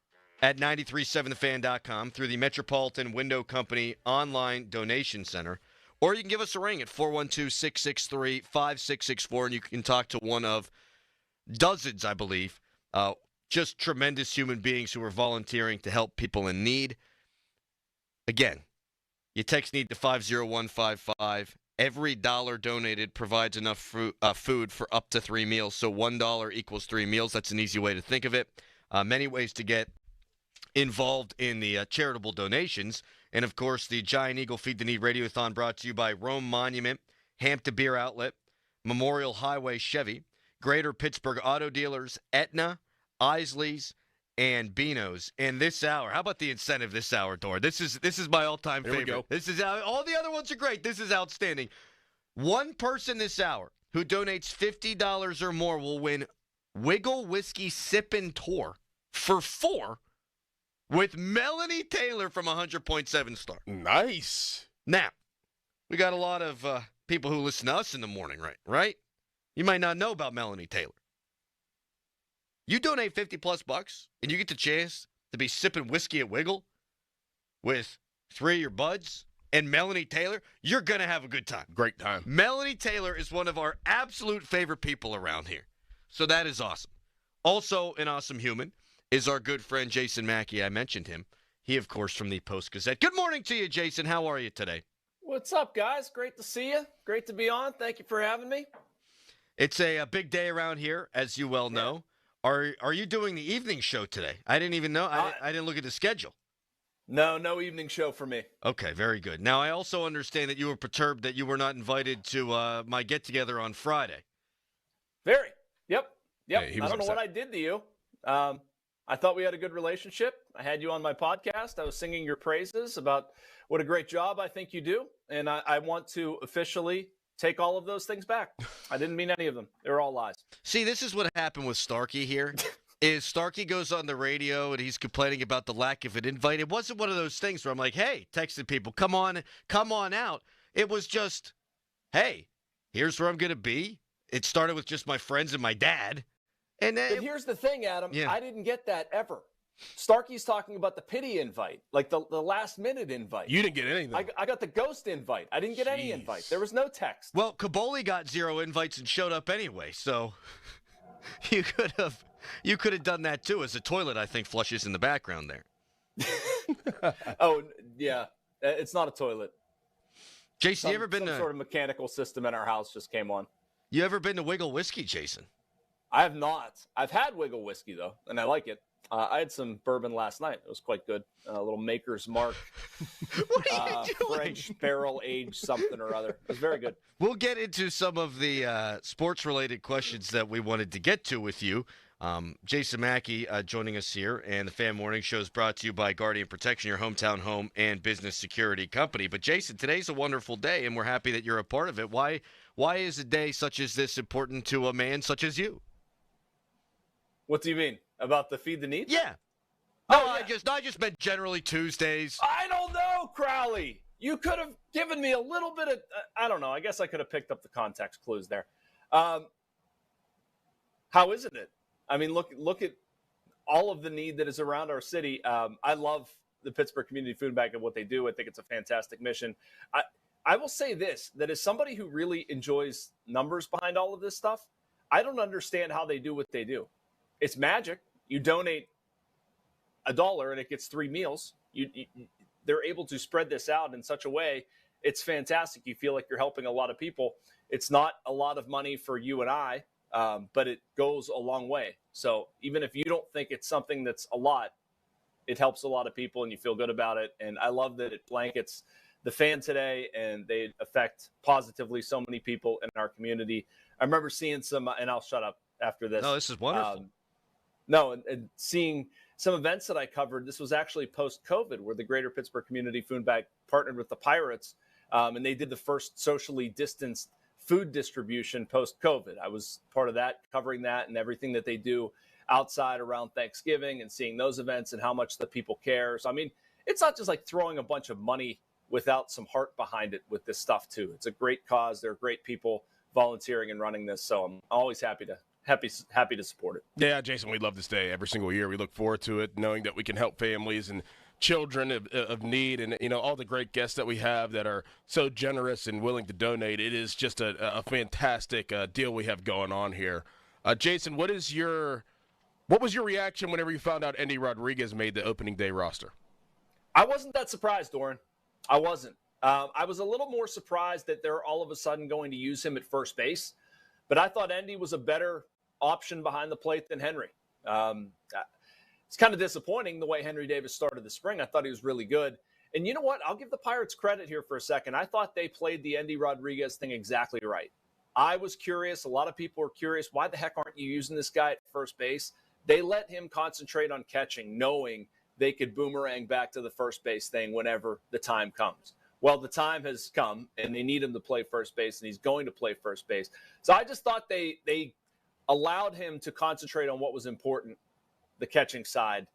at 937thefan.com through the Metropolitan Window Company online donation center. Or you can give us a ring at 412-663-5664, and you can talk to one of dozens, I believe, just tremendous human beings who are volunteering to help people in need. Again, you text NEED to 50155. Every dollar donated provides enough food for up to 3 meals. So $1 equals 3 meals. That's an easy way to think of it. Many ways to get involved in the charitable donations. And, of course, the Giant Eagle Feed the Need Radiothon brought to you by Rome Monument, Hampton Beer Outlet, Memorial Highway Chevy, Greater Pittsburgh Auto Dealers, Aetna, Isley's, and Beano's. In this hour, how about the incentive this hour, Dor? This is my all-time favorite. Here we go. This is all the other ones are great. This is outstanding. One person this hour who donates $50 or more will win Wiggle Whiskey Sippin' Tour for 4 with Melanie Taylor from 100.7 Star. Nice. Now, we got a lot of people who listen to us in the morning, right? You might not know about Melanie Taylor. You donate $50+ and you get the chance to be sipping whiskey at Wiggle. with 3 of your buds and Melanie Taylor, you're going to have a good time. Great time. Melanie Taylor is one of our absolute favorite people around here. So that is awesome. Also an awesome human is our good friend Jason Mackey. I mentioned him. He, of course, from the Post-Gazette. Good morning to you, Jason. How are you today? What's up, guys? Great to see you. Great to be on. Thank you for having me. It's a big day around here, as you well know. Are you doing the evening show today? I didn't even know. I didn't look at the schedule. No evening show for me. Okay, very good. Now, I also understand that you were perturbed that you were not invited to my get-together on Friday. Very. Yep. Yeah, I don't know what I did to you. I thought we had a good relationship. I had you on my podcast. I was singing your praises about what a great job I think you do. And I want to officially take all of those things back. I didn't mean any of them. They were all lies. See, this is what happened with Starkey here. Is Starkey goes on the radio and he's complaining about the lack of an invite. It wasn't one of those things where I'm like, hey, texting people, come on out. It was just, hey, here's where I'm going to be. It started with just my friends and my dad. And then, but here's the thing, Adam. Yeah. I didn't get that ever. Starkey's talking about the pity invite, like the last-minute invite. You didn't get anything. I got the ghost invite. I didn't get any invite. There was no text. Well, Kaboli got 0 invites and showed up anyway, so you could have done that too. As a toilet, I think, flushes in the background there. Oh, yeah. It's not a toilet. Jason, you ever been to... sort of mechanical system in our house just came on. You ever been to Wiggle Whiskey, Jason? I have not. I've had Wiggle Whiskey, though, and I like it. I had some bourbon last night. It was quite good. A little Maker's Mark. What are you doing? French barrel-aged something or other. It was very good. We'll get into some of the sports-related questions that we wanted to get to with you. Jason Mackey joining us here, and the Fan Morning Show is brought to you by Guardian Protection, your hometown home and business security company. But, Jason, today's a wonderful day, and we're happy that you're a part of it. Why is a day such as this important to a man such as you? What do you mean? About the Feed the Needs? Yeah. No, I just meant generally Tuesdays. I don't know, Crowley. You could have given me a little bit of, I don't know. I guess I could have picked up the context clues there. How isn't it? I mean, look at all of the need that is around our city. I love the Pittsburgh Community Food Bank and what they do. I think it's a fantastic mission. I will say this, that as somebody who really enjoys numbers behind all of this stuff, I don't understand how they do what they do. It's magic. You donate $1 and it gets 3 meals. They're able to spread this out in such a way. It's fantastic. You feel like you're helping a lot of people. It's not a lot of money for you and I, but it goes a long way. So even if you don't think it's something that's a lot, it helps a lot of people and you feel good about it. And I love that it blankets the Fan today and they affect positively so many people in our community. I remember seeing some, and I'll shut up after this. No, this is wonderful. And seeing some events that I covered, this was actually post-COVID, where the Greater Pittsburgh Community Food Bank partnered with the Pirates, and they did the first socially distanced food distribution post-COVID. I was part of that, covering that and everything that they do outside around Thanksgiving and seeing those events and how much the people care. So, I mean, it's not just like throwing a bunch of money without some heart behind it with this stuff, too. It's a great cause. There are great people volunteering and running this, so I'm always happy to support it. Yeah, Jason, we love this day every single year. We look forward to it, knowing that we can help families and children of need, and all the great guests that we have that are so generous and willing to donate. It is just a fantastic deal we have going on here. Jason, what was your reaction whenever you found out Endy Rodriguez made the opening day roster? I wasn't that surprised, Doran. I wasn't. I was a little more surprised that they're all of a sudden going to use him at first base, but I thought Endy was a better option behind the plate than Henry. It's kind of disappointing the way Henry Davis started the spring. I thought he was really good. And you know what? I'll give the Pirates credit here for a second. I thought they played the Endy Rodriguez thing exactly right. I was curious. A lot of people were curious. Why the heck aren't you using this guy at first base? They let him concentrate on catching, knowing they could boomerang back to the first base thing whenever the time comes. Well, the time has come, and they need him to play first base, and he's going to play first base. So I just thought they allowed him to concentrate on what was important, the catching side.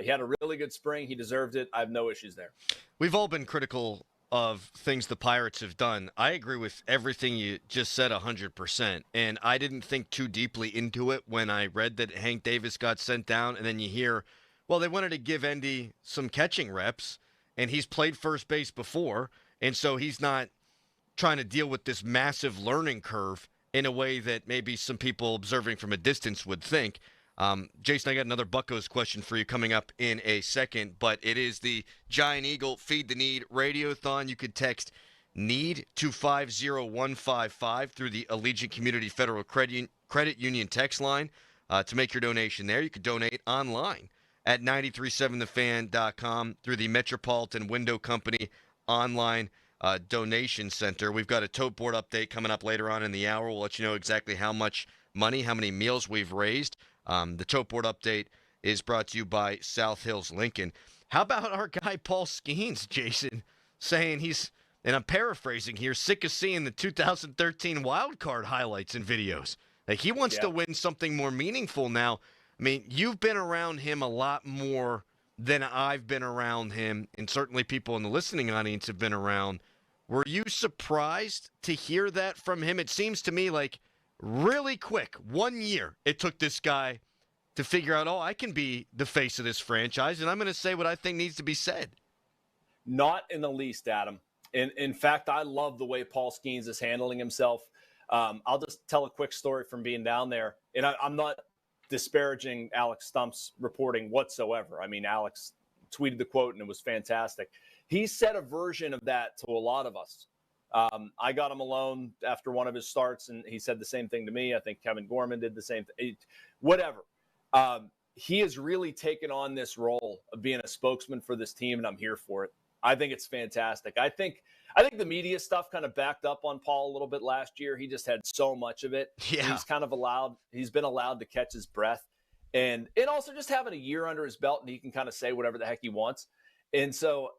He had a really good spring. He deserved it. I have no issues there. We've all been critical of things the Pirates have done. I agree with everything you just said 100%, and I didn't think too deeply into it when I read that Hank Davis got sent down, and then you hear, well, they wanted to give Endy some catching reps, and he's played first base before, and so he's not trying to deal with this massive learning curve in a way that maybe some people observing from a distance would think. Jason, I got another Buccos question for you coming up in a second, but it is the Giant Eagle Feed the Need Radiothon. You could text NEED to 50155 through the Allegiant Community Federal Credit Union text line to make your donation there. You could donate online at 937thefan.com through the Metropolitan Window Company online donation center. We've got a tote board update coming up later on in the hour. We'll let you know exactly how much money, how many meals we've raised. The tote board update is brought to you by South Hills Lincoln. How about our guy Paul Skeens, Jason, saying he's, and I'm paraphrasing here, sick of seeing the 2013 wild card highlights and videos. Like, he wants to win something more meaningful now. I mean, you've been around him a lot more than I've been around him, and certainly people in the listening audience have been around. Were you surprised to hear that from him? It seems to me like really quick, 1 year, it took this guy to figure out, I can be the face of this franchise, and I'm going to say what I think needs to be said. Not in the least, Adam. In fact, I love the way Paul Skeens is handling himself. I'll just tell a quick story from being down there. And I'm not disparaging Alex Stump's reporting whatsoever. I mean, Alex tweeted the quote, and it was fantastic. He said a version of that to a lot of us. I got him alone after one of his starts, and he said the same thing to me. I think Kevin Gorman did the same thing. Whatever. He has really taken on this role of being a spokesman for this team, and I'm here for it. I think it's fantastic. I think the media stuff kind of backed up on Paul a little bit last year. He just had so much of it. Yeah. He's been allowed to catch his breath. And also just having a year under his belt, and he can kind of say whatever the heck he wants. And so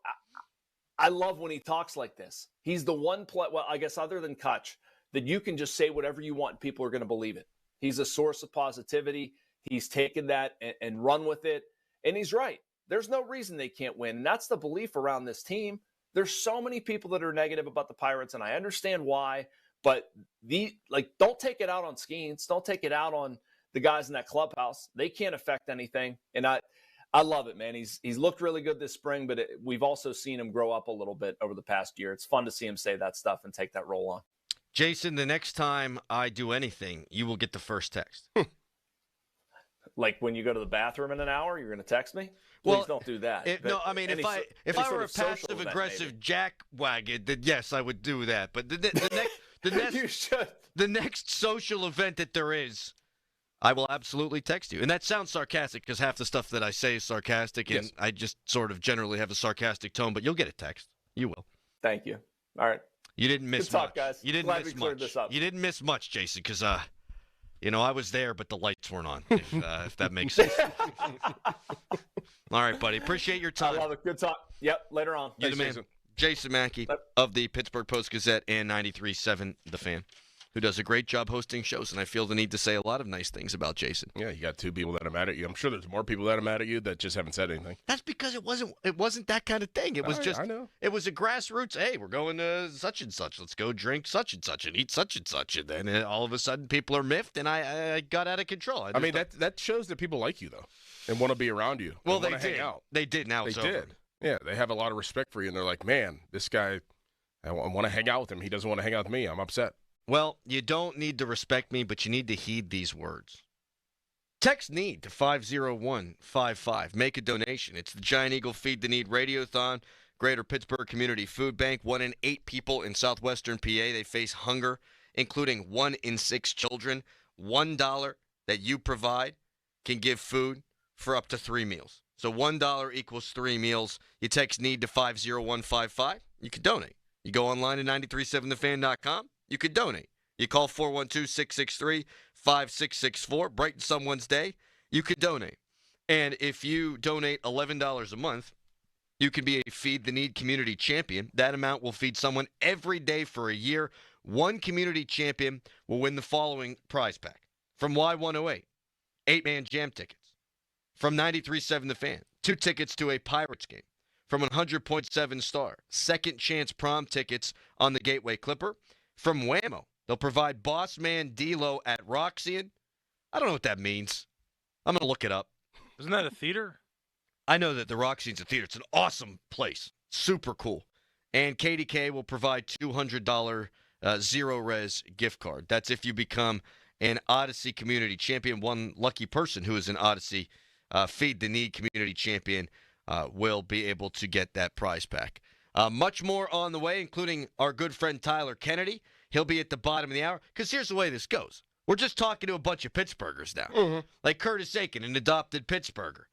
I love when he talks like this. He's the one well, I guess other than Kutch, that you can just say whatever you want and people are going to believe it. He's a source of positivity. He's taken that and run with it. And he's right. There's no reason they can't win. And that's the belief around this team. There's so many people that are negative about the Pirates, and I understand why. But don't take it out on Skeens. Don't take it out on the guys in that clubhouse. They can't affect anything. And I love it, man. He's looked really good this spring, but we've also seen him grow up a little bit over the past year. It's fun to see him say that stuff and take that role on. Jason, the next time I do anything, you will get the first text. Like when you go to the bathroom in an hour, you're going to text me? Please don't do that. If I were a passive-aggressive jackwagon, then yes, I would do that. But the next social event that there is, I will absolutely text you. And that sounds sarcastic because half the stuff that I say is sarcastic, and I just sort of generally have a sarcastic tone, but you'll get a text. You will. Thank you. All right. You didn't miss Good talk, much. guys. You didn't Glad miss we cleared much. this up. You didn't miss much, Jason, because I was there, but the lights weren't on, if that makes sense. All right, buddy. Appreciate your time. I love it. Good talk. Yep, later on. You're the man. Jason Mackey of the Pittsburgh Post-Gazette and 93.7 The Fan, who does a great job hosting shows, and I feel the need to say a lot of nice things about Jason. Yeah, you got two people that are mad at you. I'm sure there's more people that are mad at you that just haven't said anything. That's because it wasn't that kind of thing. It was I know. It was a grassroots, hey, we're going to such and such. Let's go drink such and such and eat such and such. And then all of a sudden people are miffed, and I got out of control. I mean, that shows that people like you, though, and want to be around you. Well, they did. Hang out. They did. Now it's over. Yeah, they have a lot of respect for you, and they're like, man, this guy, I want to hang out with him. He doesn't want to hang out with me. I'm upset. Well, you don't need to respect me, but you need to heed these words. Text NEED to 50155. Make a donation. It's the Giant Eagle Feed the Need Radiothon, Greater Pittsburgh Community Food Bank. 1 in 8 people in southwestern PA, they face hunger, including 1 in 6 children. $1 that you provide can give food for up to 3 meals. So $1 equals 3 meals. You text NEED to 50155. You can donate. You go online to 937thefan.com. You could donate. You call 412-663-5664. Brighten someone's day. You could donate. And if you donate $11 a month, you can be a Feed the Need community champion. That amount will feed someone every day for a year. One community champion will win the following prize pack. From Y108, 8-man jam tickets. From 93.7 The Fan, 2 tickets to a Pirates game. From 100.7 Star, second chance prom tickets on the Gateway Clipper. From Whammo, they'll provide Boss Man D-Lo at Roxy. I don't know what that means. I'm going to look it up. Isn't that a theater? I know that the Roxy's a theater. It's an awesome place. Super cool. And KDK will provide $200 Zero Res gift card. That's if you become an Odyssey Community Champion. One lucky person who is an Odyssey Feed the Need Community Champion will be able to get that prize pack. Much more on the way, including our good friend Tyler Kennedy. He'll be at the bottom of the hour, because here's the way this goes. We're just talking to a bunch of Pittsburghers now. Like Curtis Aiken, an adopted Pittsburgher.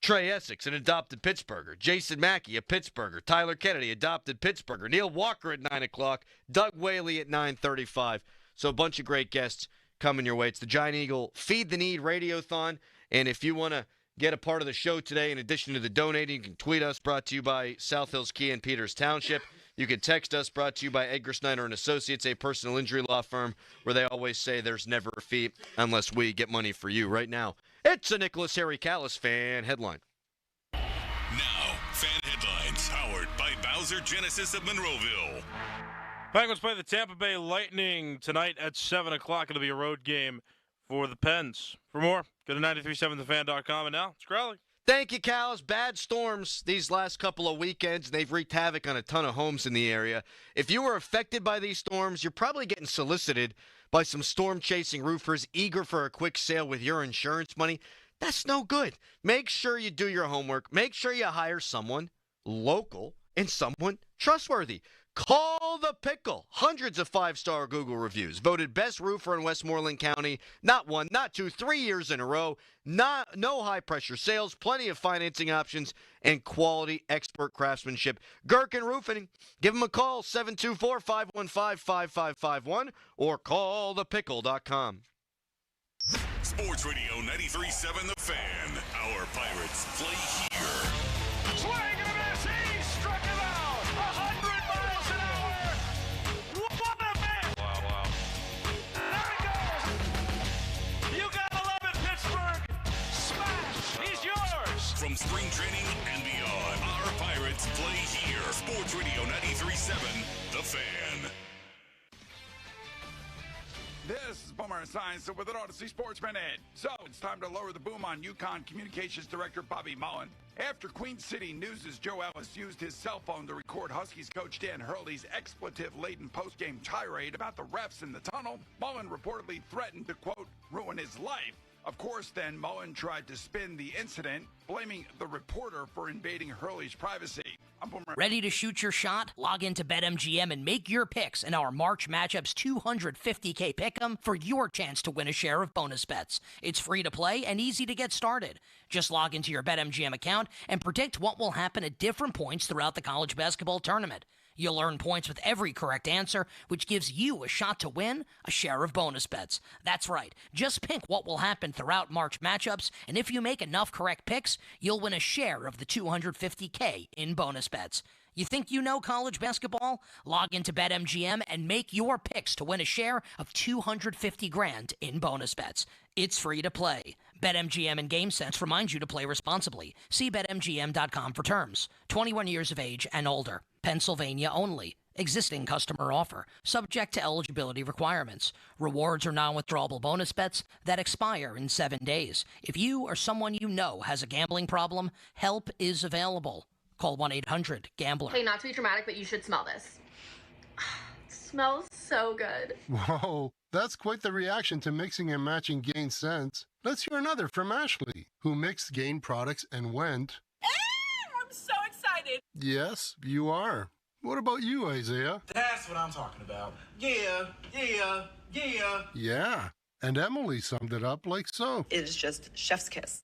Trey Essex, an adopted Pittsburgher. Jason Mackey, a Pittsburgher. Tyler Kennedy, adopted Pittsburgher. Neil Walker at 9 o'clock. Doug Whaley at 9:35. So a bunch of great guests coming your way. It's the Giant Eagle Feed the Need Radiothon. And if you want to get a part of the show today, in addition to the donating, you can tweet us, brought to you by South Hills Kia in Peters Township. You can text us, brought to you by Edgar Snyder and Associates, a personal injury law firm where they always say there's never a fee unless we get money for you. Right now, it's a Nicholas Harry Callis fan headline. Now, fan headlines, powered by Bowser Genesis of Monroeville. Penguins play the Tampa Bay Lightning tonight at 7 o'clock. It'll be a road game for the Pens. For more, go to 937thefan.com. And now, it's Crowley. Thank you, Callis. Bad storms these last couple of weekends, and they've wreaked havoc on a ton of homes in the area. If you were affected by these storms, you're probably getting solicited by some storm-chasing roofers eager for a quick sale with your insurance money. That's no good. Make sure you do your homework. Make sure you hire someone local and someone trustworthy. Call the Pickle. Hundreds of 5-star Google reviews. Voted best roofer in Westmoreland County. Not 1, not 2, 3 years in a row. No high-pressure sales. Plenty of financing options and quality expert craftsmanship. Gherkin Roofing. Give them a call, 724-515-5551 or callthepickle.com. Sports Radio 93.7 The Fan. Our Pirates play here. Swing and a miss. He struck him out. 100 miles an hour. What a man. Wow. There it goes. You gotta love it, Pittsburgh. Smash. He's yours. From spring training and beyond, our Pirates play here. Sports Radio 93.7 The Fan. This is Boomer Science with an Odyssey Sports Minute. So it's time to lower the boom on UConn Communications Director Bobby Mullen. After Queen City News' Joe Ellis used his cell phone to record Huskies coach Dan Hurley's expletive-laden post-game tirade about the refs in the tunnel, Mullen reportedly threatened to, quote, ruin his life. Of course, then Mullen tried to spin the incident, blaming the reporter for invading Hurley's privacy. Ready to shoot your shot? Log into BetMGM and make your picks in our March Matchups $250K Pick'em for your chance to win a share of bonus bets. It's free to play and easy to get started. Just log into your BetMGM account and predict what will happen at different points throughout the college basketball tournament. You'll earn points with every correct answer, which gives you a shot to win a share of bonus bets. That's right. Just pick what will happen throughout March matchups, and if you make enough correct picks, you'll win a share of the $250K in bonus bets. You think you know college basketball? Log into BetMGM and make your picks to win a share of $250,000 in bonus bets. It's free to play. BetMGM and GameSense remind you to play responsibly. See BetMGM.com for terms. 21 years of age and older. Pennsylvania only. Existing customer offer. Subject to eligibility requirements. Rewards are non-withdrawable bonus bets that expire in 7 days. If you or someone you know has a gambling problem, help is available. Call 1-800-GAMBLER. Hey, not to be dramatic, but you should smell this. It smells so good. Whoa, that's quite the reaction to mixing and matching Gain scents. Let's hear another from Ashley, who mixed Gain products and went... I'm so excited. Yes, you are. What about you, Isaiah? That's what I'm talking about. Yeah. Yeah, and Emily summed it up like so. It is just chef's kiss.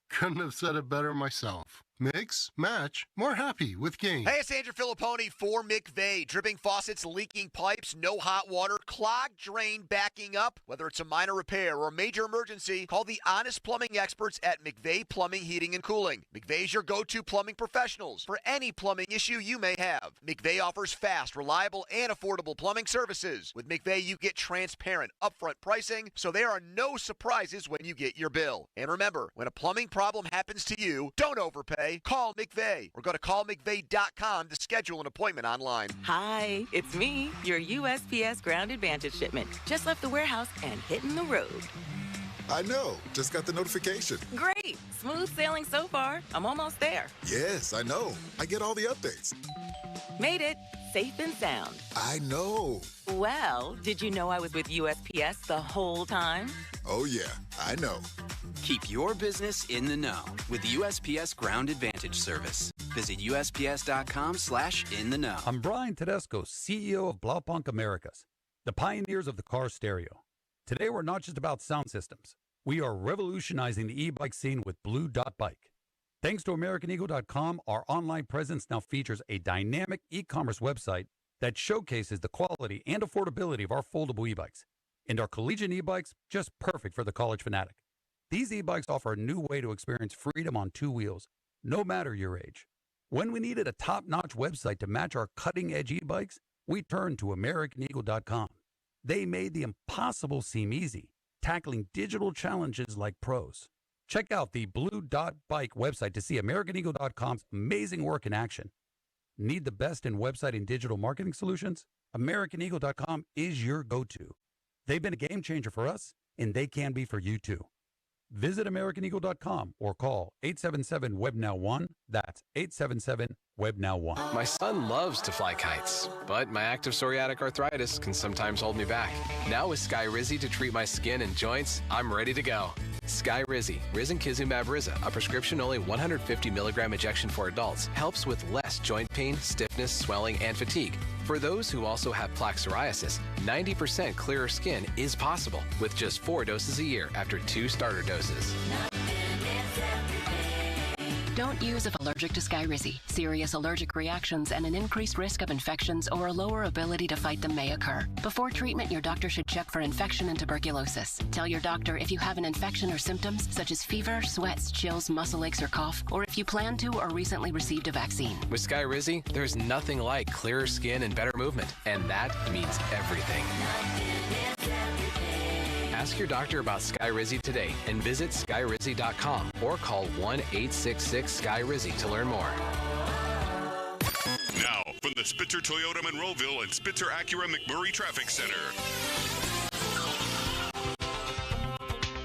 Couldn't have said it better myself. Mix, match, more happy with Gain. Hey, it's Andrew Filipponi for McVeigh. Dripping faucets, leaking pipes, no hot water, clogged drain backing up. Whether it's a minor repair or a major emergency, call the honest plumbing experts at McVeigh Plumbing, Heating, and Cooling. McVeigh's your go-to plumbing professionals for any plumbing issue you may have. McVeigh offers fast, reliable, and affordable plumbing services. With McVeigh, you get transparent, upfront pricing, so there are no surprises when you get your bill. And remember, when a plumbing problem happens to you, don't overpay. Call McVeigh or go to callmcveigh.com to schedule an appointment online. Hi, it's me, your USPS Ground Advantage shipment. Just left the warehouse and hitting the road. I know. Just got the notification. Great. Smooth sailing so far. I'm almost there. Yes, I know. I get all the updates. Made it. Safe and sound. I know. Well, did you know I was with USPS the whole time? Oh, yeah. I know. Keep your business in the know with USPS Ground Advantage service. Visit USPS.com/in-the-know. I'm Brian Tedesco, CEO of Blaupunkt Americas, the pioneers of the car stereo. Today, we're not just about sound systems. We are revolutionizing the e-bike scene with Blue Dot Bike. Thanks to AmericanEagle.com, our online presence now features a dynamic e-commerce website that showcases the quality and affordability of our foldable e-bikes. And our collegiate e-bikes, just perfect for the college fanatic. These e-bikes offer a new way to experience freedom on two wheels, no matter your age. When we needed a top-notch website to match our cutting-edge e-bikes, we turned to AmericanEagle.com. They made the impossible seem easy, tackling digital challenges like pros. Check out the Blue Dot Bike website to see AmericanEagle.com's amazing work in action. Need the best in website and digital marketing solutions? AmericanEagle.com is your go-to. They've been a game changer for us, and they can be for you too. Visit AmericanEagle.com or call 877-WEBNOW1. That's 877-WEBNOW1. My son loves to fly kites, but my active psoriatic arthritis can sometimes hold me back. Now with Skyrizi to treat my skin and joints, I'm ready to go. Skyrizi, Risankizumab Riza, a prescription-only 150 milligram injection for adults, helps with less joint pain, stiffness, swelling, and fatigue. For those who also have plaque psoriasis, 90% clearer skin is possible with just 4 doses a year after 2 starter doses. Don't use if allergic to Skyrizi. Serious allergic reactions and an increased risk of infections or a lower ability to fight them may occur. Before treatment, your doctor should check for infection and tuberculosis. Tell your doctor if you have an infection or symptoms such as fever, sweats, chills, muscle aches, or cough, or if you plan to or recently received a vaccine. With Skyrizi, there's nothing like clearer skin and better movement, and that means everything. Ask your doctor about Skyrizi today and visit Skyrizi.com or call 1-866-SKYRIZI to learn more. Now, from the Spitzer Toyota Monroeville and Spitzer Acura McMurray Traffic Center.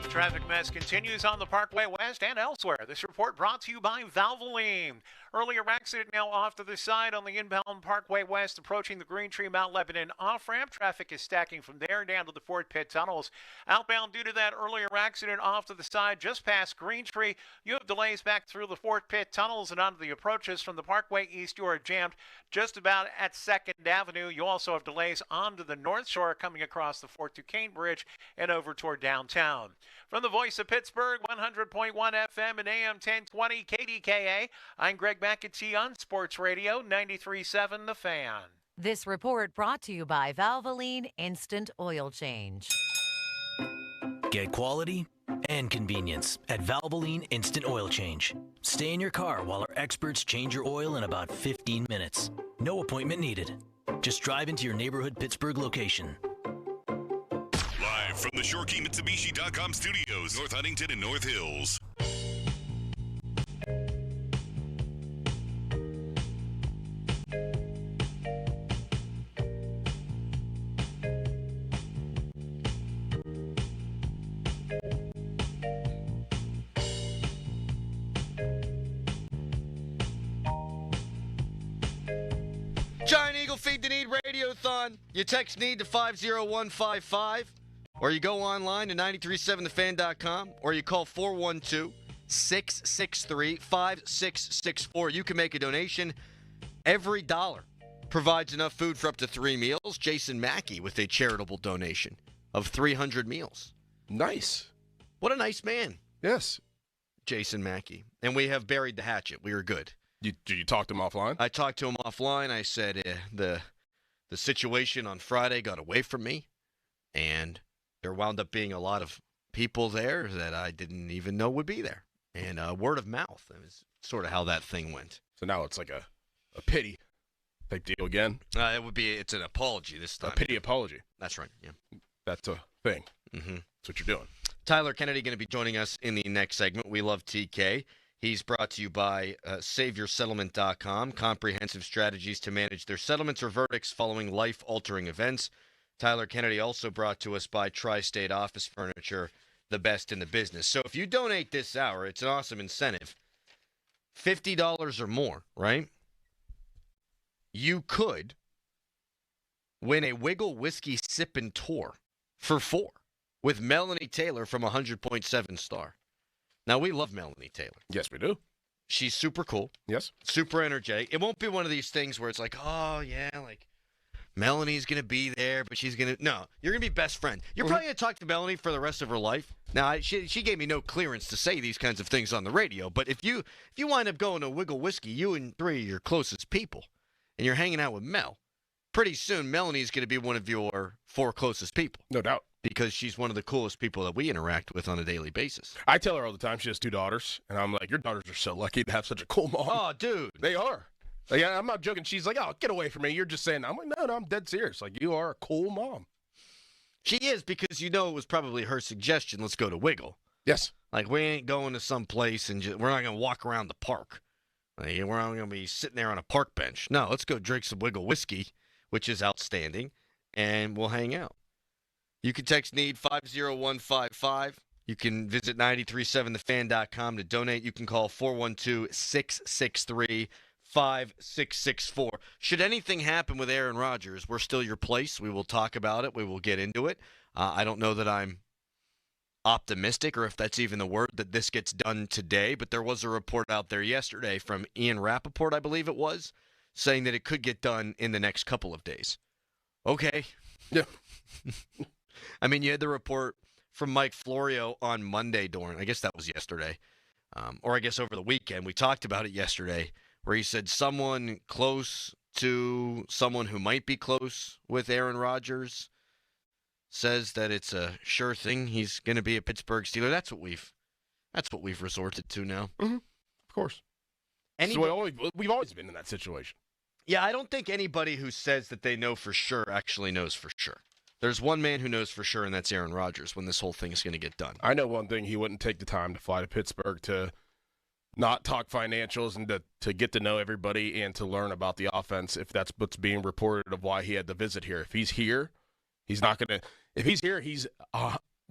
Traffic mess continues on the Parkway West and elsewhere. This report brought to you by Valvoline. Earlier accident now off to the side on the inbound Parkway West approaching the Green Tree Mount Lebanon off-ramp. Traffic is stacking from there down to the Fort Pitt tunnels. Outbound due to that earlier accident off to the side just past Green Tree. You have delays back through the Fort Pitt tunnels and onto the approaches from the Parkway East. You are jammed just about at 2nd Avenue. You also have delays onto the North Shore coming across the Fort Duquesne Bridge and over toward downtown. From the voice of Pittsburgh, 100.1 FM and AM 1020 KDKA, I'm Greg McAtee on Sports Radio 93.7 The Fan. This report brought to you by Valvoline Instant Oil Change. Get quality and convenience at Valvoline Instant Oil Change. Stay in your car while our experts change your oil in about 15 minutes. No appointment needed. Just drive into your neighborhood Pittsburgh location. Live from the ShoreKeyMitsubishi.com studios, North Huntington and North Hills. Giant Eagle Feed the Need Radiothon. You text NEED to 50155, or you go online to 937thefan.com, or you call 412-663-5664. You can make a donation. Every dollar provides enough food for up to 3 meals. Jason Mackey with a charitable donation of 300 meals. Nice. What a nice man. Yes. Jason Mackey. And we have buried the hatchet. We are good. Did you talk to him offline? I talked to him offline. I said the situation on Friday got away from me, and there wound up being a lot of people there that I didn't even know would be there. And word of mouth is sort of how that thing went. So now it's like a pity type deal again? It's an apology this time. A pity apology. That's right, yeah. That's a thing. Mm-hmm. That's what you're doing. Tyler Kennedy going to be joining us in the next segment. We love TK. He's brought to you by SaveYourSettlement.com, comprehensive strategies to manage their settlements or verdicts following life-altering events. Tyler Kennedy also brought to us by Tri-State Office Furniture. the best in the business. So if you donate this hour, it's an awesome incentive. $50 or more, right? You could win a Wiggle Whiskey Sippin' Tour for 4 with Melanie Taylor from 100.7 Star. Now, we love Melanie Taylor. Yes, we do. She's super cool. Yes. Super energetic. It won't be one of these things where it's like, oh, yeah, like, Melanie's going to be there, but she's going to... No, you're going to be best friend. You're probably going to talk to Melanie for the rest of her life. Now, she gave me no clearance to say these kinds of things on the radio, but if you wind up going to Wiggle Whiskey, you and 3 of your closest people, and you're hanging out with Mel, pretty soon Melanie's going to be one of your 4 closest people. No doubt. Because she's one of the coolest people that we interact with on a daily basis. I tell her all the time she has 2 daughters, and I'm like, your daughters are so lucky to have such a cool mom. Oh, dude. They are. Like, I'm not joking. She's like, oh, get away from me. You're just saying. I'm like, no, I'm dead serious. Like, you are a cool mom. She is, because it was probably her suggestion, let's go to Wiggle. Yes. Like, we ain't going to some place and we're not going to walk around the park. Like, we're not going to be sitting there on a park bench. No, let's go drink some Wiggle Whiskey, which is outstanding, and we'll hang out. You can text NEED 50155. You can visit 937thefan.com to donate. You can call 412-663-5664. Should anything happen with Aaron Rodgers, we're still your place. We will talk about it. We will get into it. I don't know that I'm optimistic, or if that's even the word, that this gets done today, but there was a report out there yesterday from Ian Rappaport, I believe it was, saying that it could get done in the next couple of days. Okay. Yeah. I mean, you had the report from Mike Florio on Monday, Doran. I guess that was yesterday. Or I guess over the weekend. We talked about it yesterday, where he said someone close to someone who might be close with Aaron Rodgers says that it's a sure thing he's going to be a Pittsburgh Steeler. That's what we've resorted to now. Mm-hmm. Of course. So we've always been in that situation. Yeah, I don't think anybody who says that they know for sure actually knows for sure. There's one man who knows for sure, and that's Aaron Rodgers, when this whole thing is going to get done. I know one thing. He wouldn't take the time to fly to Pittsburgh to not talk financials and to get to know everybody and to learn about the offense, if that's what's being reported of why he had to visit here. If he's here, he's not going to – if he's here, he's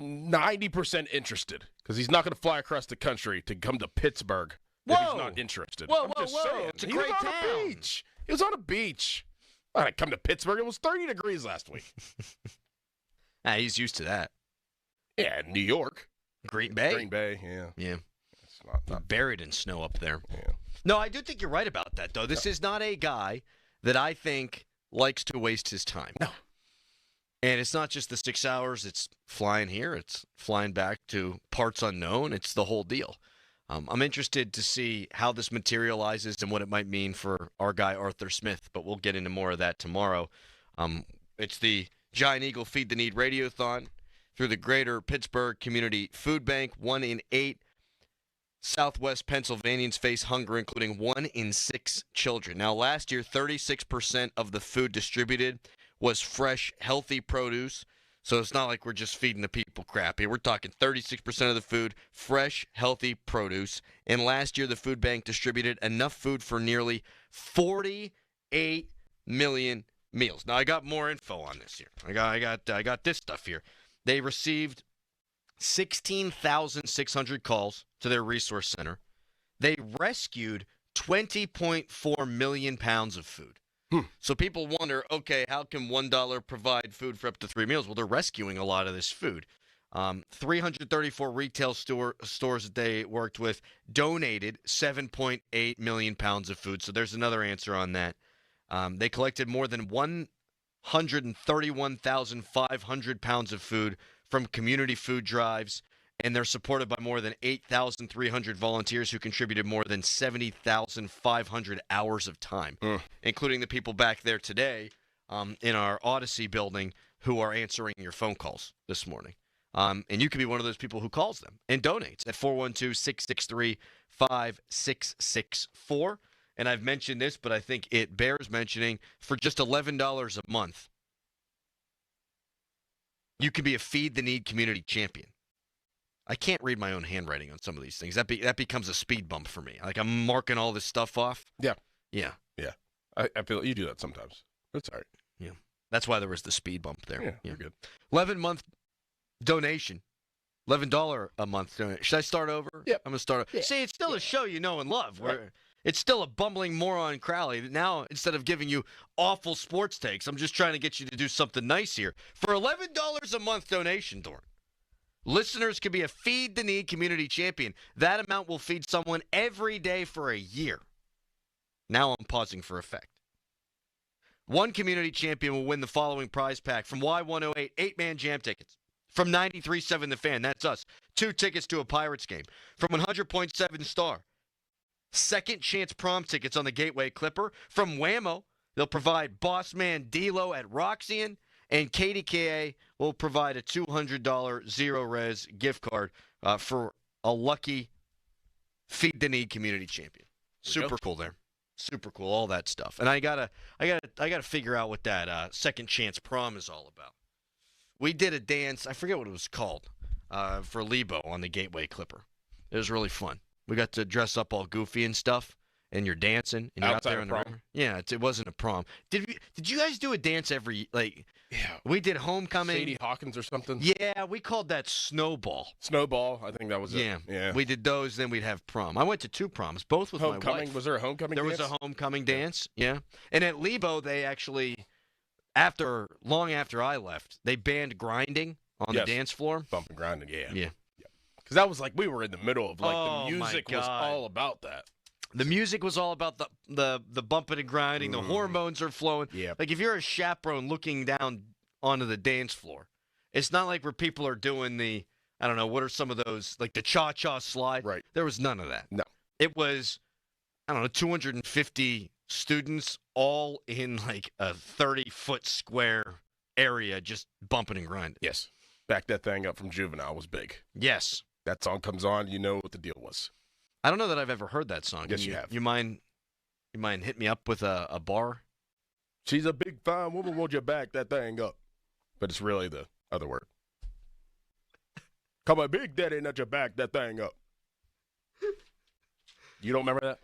90% interested, because he's not going to fly across the country to come to Pittsburgh if he's not interested. Whoa. Saying. It's a great town. He was on a beach. I didn't come to Pittsburgh. It was 30 degrees last week. He's used to that. Yeah, New York. Green Bay, yeah. Yeah. It's not buried in snow up there. Yeah. No, I do think you're right about that, though. This is not a guy that I think likes to waste his time. No. And it's not just the 6 hours. It's flying here. It's flying back to parts unknown. It's the whole deal. I'm interested to see how this materializes and what it might mean for our guy Arthur Smith, but we'll get into more of that tomorrow. It's the Giant Eagle Feed the Need Radiothon through the Greater Pittsburgh Community Food Bank. 1 in 8 Southwest Pennsylvanians face hunger, including 1 in 6 children. Now, last year, 36% of the food distributed was fresh, healthy produce. So it's not like we're just feeding the people crap here. We're talking 36% of the food, fresh, healthy produce. And last year, the food bank distributed enough food for nearly 48 million meals. Now, I got more info on this here. I got this stuff here. They received 16,600 calls to their resource center. They rescued 20.4 million pounds of food. So people wonder, okay, how can $1 provide food for up to 3 meals? Well, they're rescuing a lot of this food. 334 retail stores that they worked with donated 7.8 million pounds of food. So there's another answer on that. They collected more than 131,500 pounds of food from community food drives, and they're supported by more than 8,300 volunteers who contributed more than 70,500 hours of time, including the people back there today in our Odyssey building who are answering your phone calls this morning. And you can be one of those people who calls them and donates at 412-663-5664. And I've mentioned this, but I think it bears mentioning, for just $11 a month, you can be a Feed the Need community champion. I can't read my own handwriting on some of these things. That becomes a speed bump for me. Like, I'm marking all this stuff off. Yeah. Yeah. Yeah. I feel you do that sometimes. That's all right. Yeah. That's why there was the speed bump there. Yeah, you're good. 11-month donation $11 a month donation. Should I start over? Yep. I'm going to start over. Yeah. See, it's still a show you know and love. Where It's still a bumbling moron Crowley. Now, instead of giving you awful sports takes, I'm just trying to get you to do something nice here. For $11 a month donation, Dorn, listeners can be a Feed the Need community champion. That amount will feed someone every day for a year. Now I'm pausing for effect. One community champion will win the following prize pack from Y108 8-man jam tickets. From 93.7 The Fan, that's us, 2 tickets to a Pirates game. From 100.7 Star, second chance prom tickets on the Gateway Clipper. From Whammo, they'll provide Boss Man D-Lo at Roxanne, and KDKA will provide a $200 Zero-Res gift card for a lucky Feed the Need community champion. Super cool there. Super cool, all that stuff. And I gotta figure out what that second chance prom is all about. We did a dance, I forget what it was called, for Lebo on the Gateway Clipper. It was really fun. We got to dress up all goofy and stuff, and you're dancing, and you're Outside out there of in the prom. river. Yeah, it wasn't a prom. Did you guys do a dance every, yeah, we did homecoming. Sadie Hawkins or something? Yeah, we called that Snowball. Snowball, I think that was it. Yeah. We did those, then we'd have prom. I went to 2 proms, both with my Homecoming? wife. Was there a homecoming There dance? was a homecoming dance, yeah. And at Lebo, they actually, long after I left, they banned grinding on the dance floor. Bump and grinding, yeah. Yeah. Because that was like, we were in the middle of, like, Oh, the my music was God. all about that. The music was all about the bumping and grinding. The hormones are flowing. Yeah. Like, if you're a chaperone looking down onto the dance floor, it's not like where people are doing the, I don't know, what are some of those, like the cha-cha slide? Right. There was none of that. No. It was, I don't know, 250 students all in like a 30-foot square area just bumping and grinding. Yes. Back that thing up from Juvenile was big. Yes. That song comes on, you know what the deal was. I don't know that I've ever heard that song. Yes, you have. You mind hit me up with a bar? She's a big, fine woman, won't you back that thing up? But it's really the other word. Come on, Big Daddy, not you back that thing up. You don't remember that?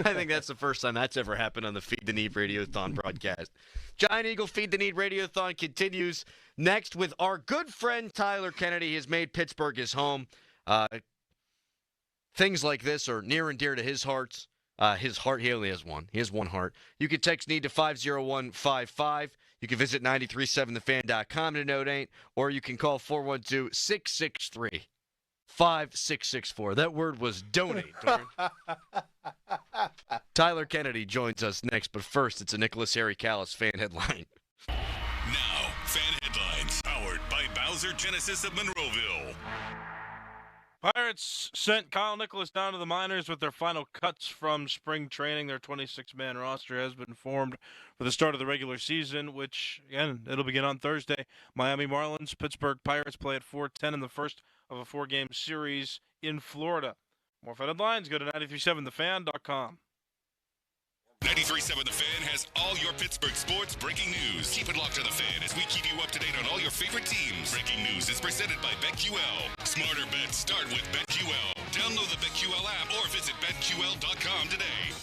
I think that's the first time that's ever happened on the Feed the Need Radiothon broadcast. Giant Eagle Feed the Need Radiothon continues next with our good friend Tyler Kennedy. He has made Pittsburgh his home. Things like this are near and dear to his heart. He only has one. He has one heart. You can text NEED to 50155. You can visit 937thefan.com to donate, or you can call 412-663-5664. That word was donate, Dorn. Tyler Kennedy joins us next, but first, it's a Nicholas Harry Callis fan headline. Now, fan headlines powered by Bowser Genesis of Monroeville. Pirates sent Kyle Nicholas down to the minors with their final cuts from spring training. Their 26-man roster has been formed for the start of the regular season, which, again, it'll begin on Thursday. Miami Marlins, Pittsburgh Pirates play at 4:10 in the first of a 4-game series in Florida. More fan headlines, go to 937thefan.com. 93.7 The Fan has all your Pittsburgh sports breaking news. Keep it locked to The Fan as we keep you up to date on all your favorite teams. Breaking news is presented by BetQL. Smarter bets start with BetQL. Download the BetQL app or visit BetQL.com today.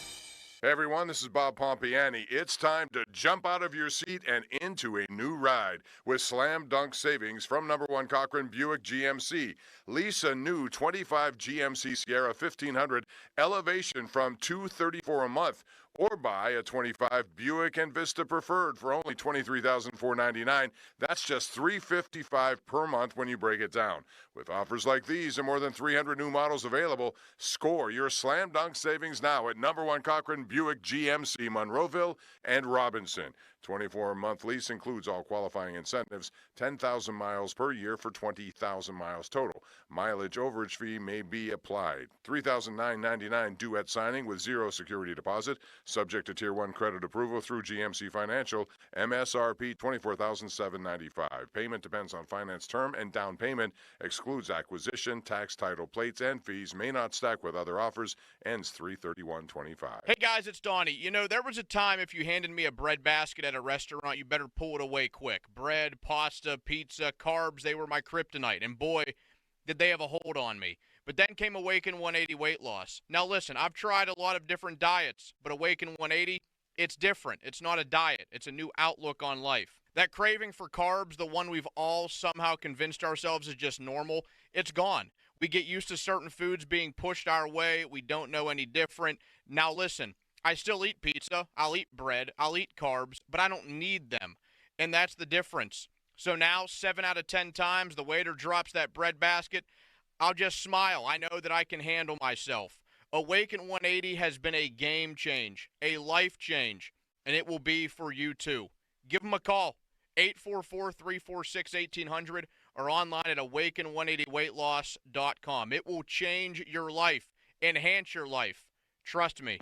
Hey everyone, this is Bob Pompiani. It's time to jump out of your seat and into a new ride with Slam Dunk Savings from No. 1 Cochran Buick GMC. Lease a new 25 GMC Sierra 1500 Elevation from $234 a month, or buy a 25 Buick and Vista Preferred for only $23,499. That's just $355 per month when you break it down. With offers like these and more than 300 new models available, score your Slam Dunk Savings now at No. 1 Cochran Buick GMC, Monroeville and Robinson. 24-month lease includes all qualifying incentives, 10,000 miles per year for 20,000 miles total. Mileage overage fee may be applied. $3,999 due at signing with zero security deposit, subject to Tier 1 credit approval through GMC Financial. MSRP $24,795. Payment depends on finance term and down payment. Excludes acquisition, tax, title, plates, and fees. May not stack with other offers. Ends 3/31/25. Hey guys, it's Donnie. You know, there was a time if you handed me a bread basket at a restaurant, you better pull it away quick. Bread, pasta, pizza, carbs, they were my kryptonite. And boy, did they have a hold on me. But then came Awaken 180 weight loss. Now listen, I've tried a lot of different diets, but Awaken 180, it's different. It's not a diet. It's a new outlook on life. That craving for carbs, the one we've all somehow convinced ourselves is just normal, it's gone. We get used to certain foods being pushed our way. We don't know any different. Now listen, I still eat pizza, I'll eat bread, I'll eat carbs, but I don't need them. And that's the difference. So now, 7 out of 10 times, the waiter drops that bread basket, I'll just smile. I know that I can handle myself. Awaken 180 has been a game change, a life change, and it will be for you too. Give them a call, 844-346-1800, or online at awaken180weightloss.com. It will change your life, enhance your life. Trust me.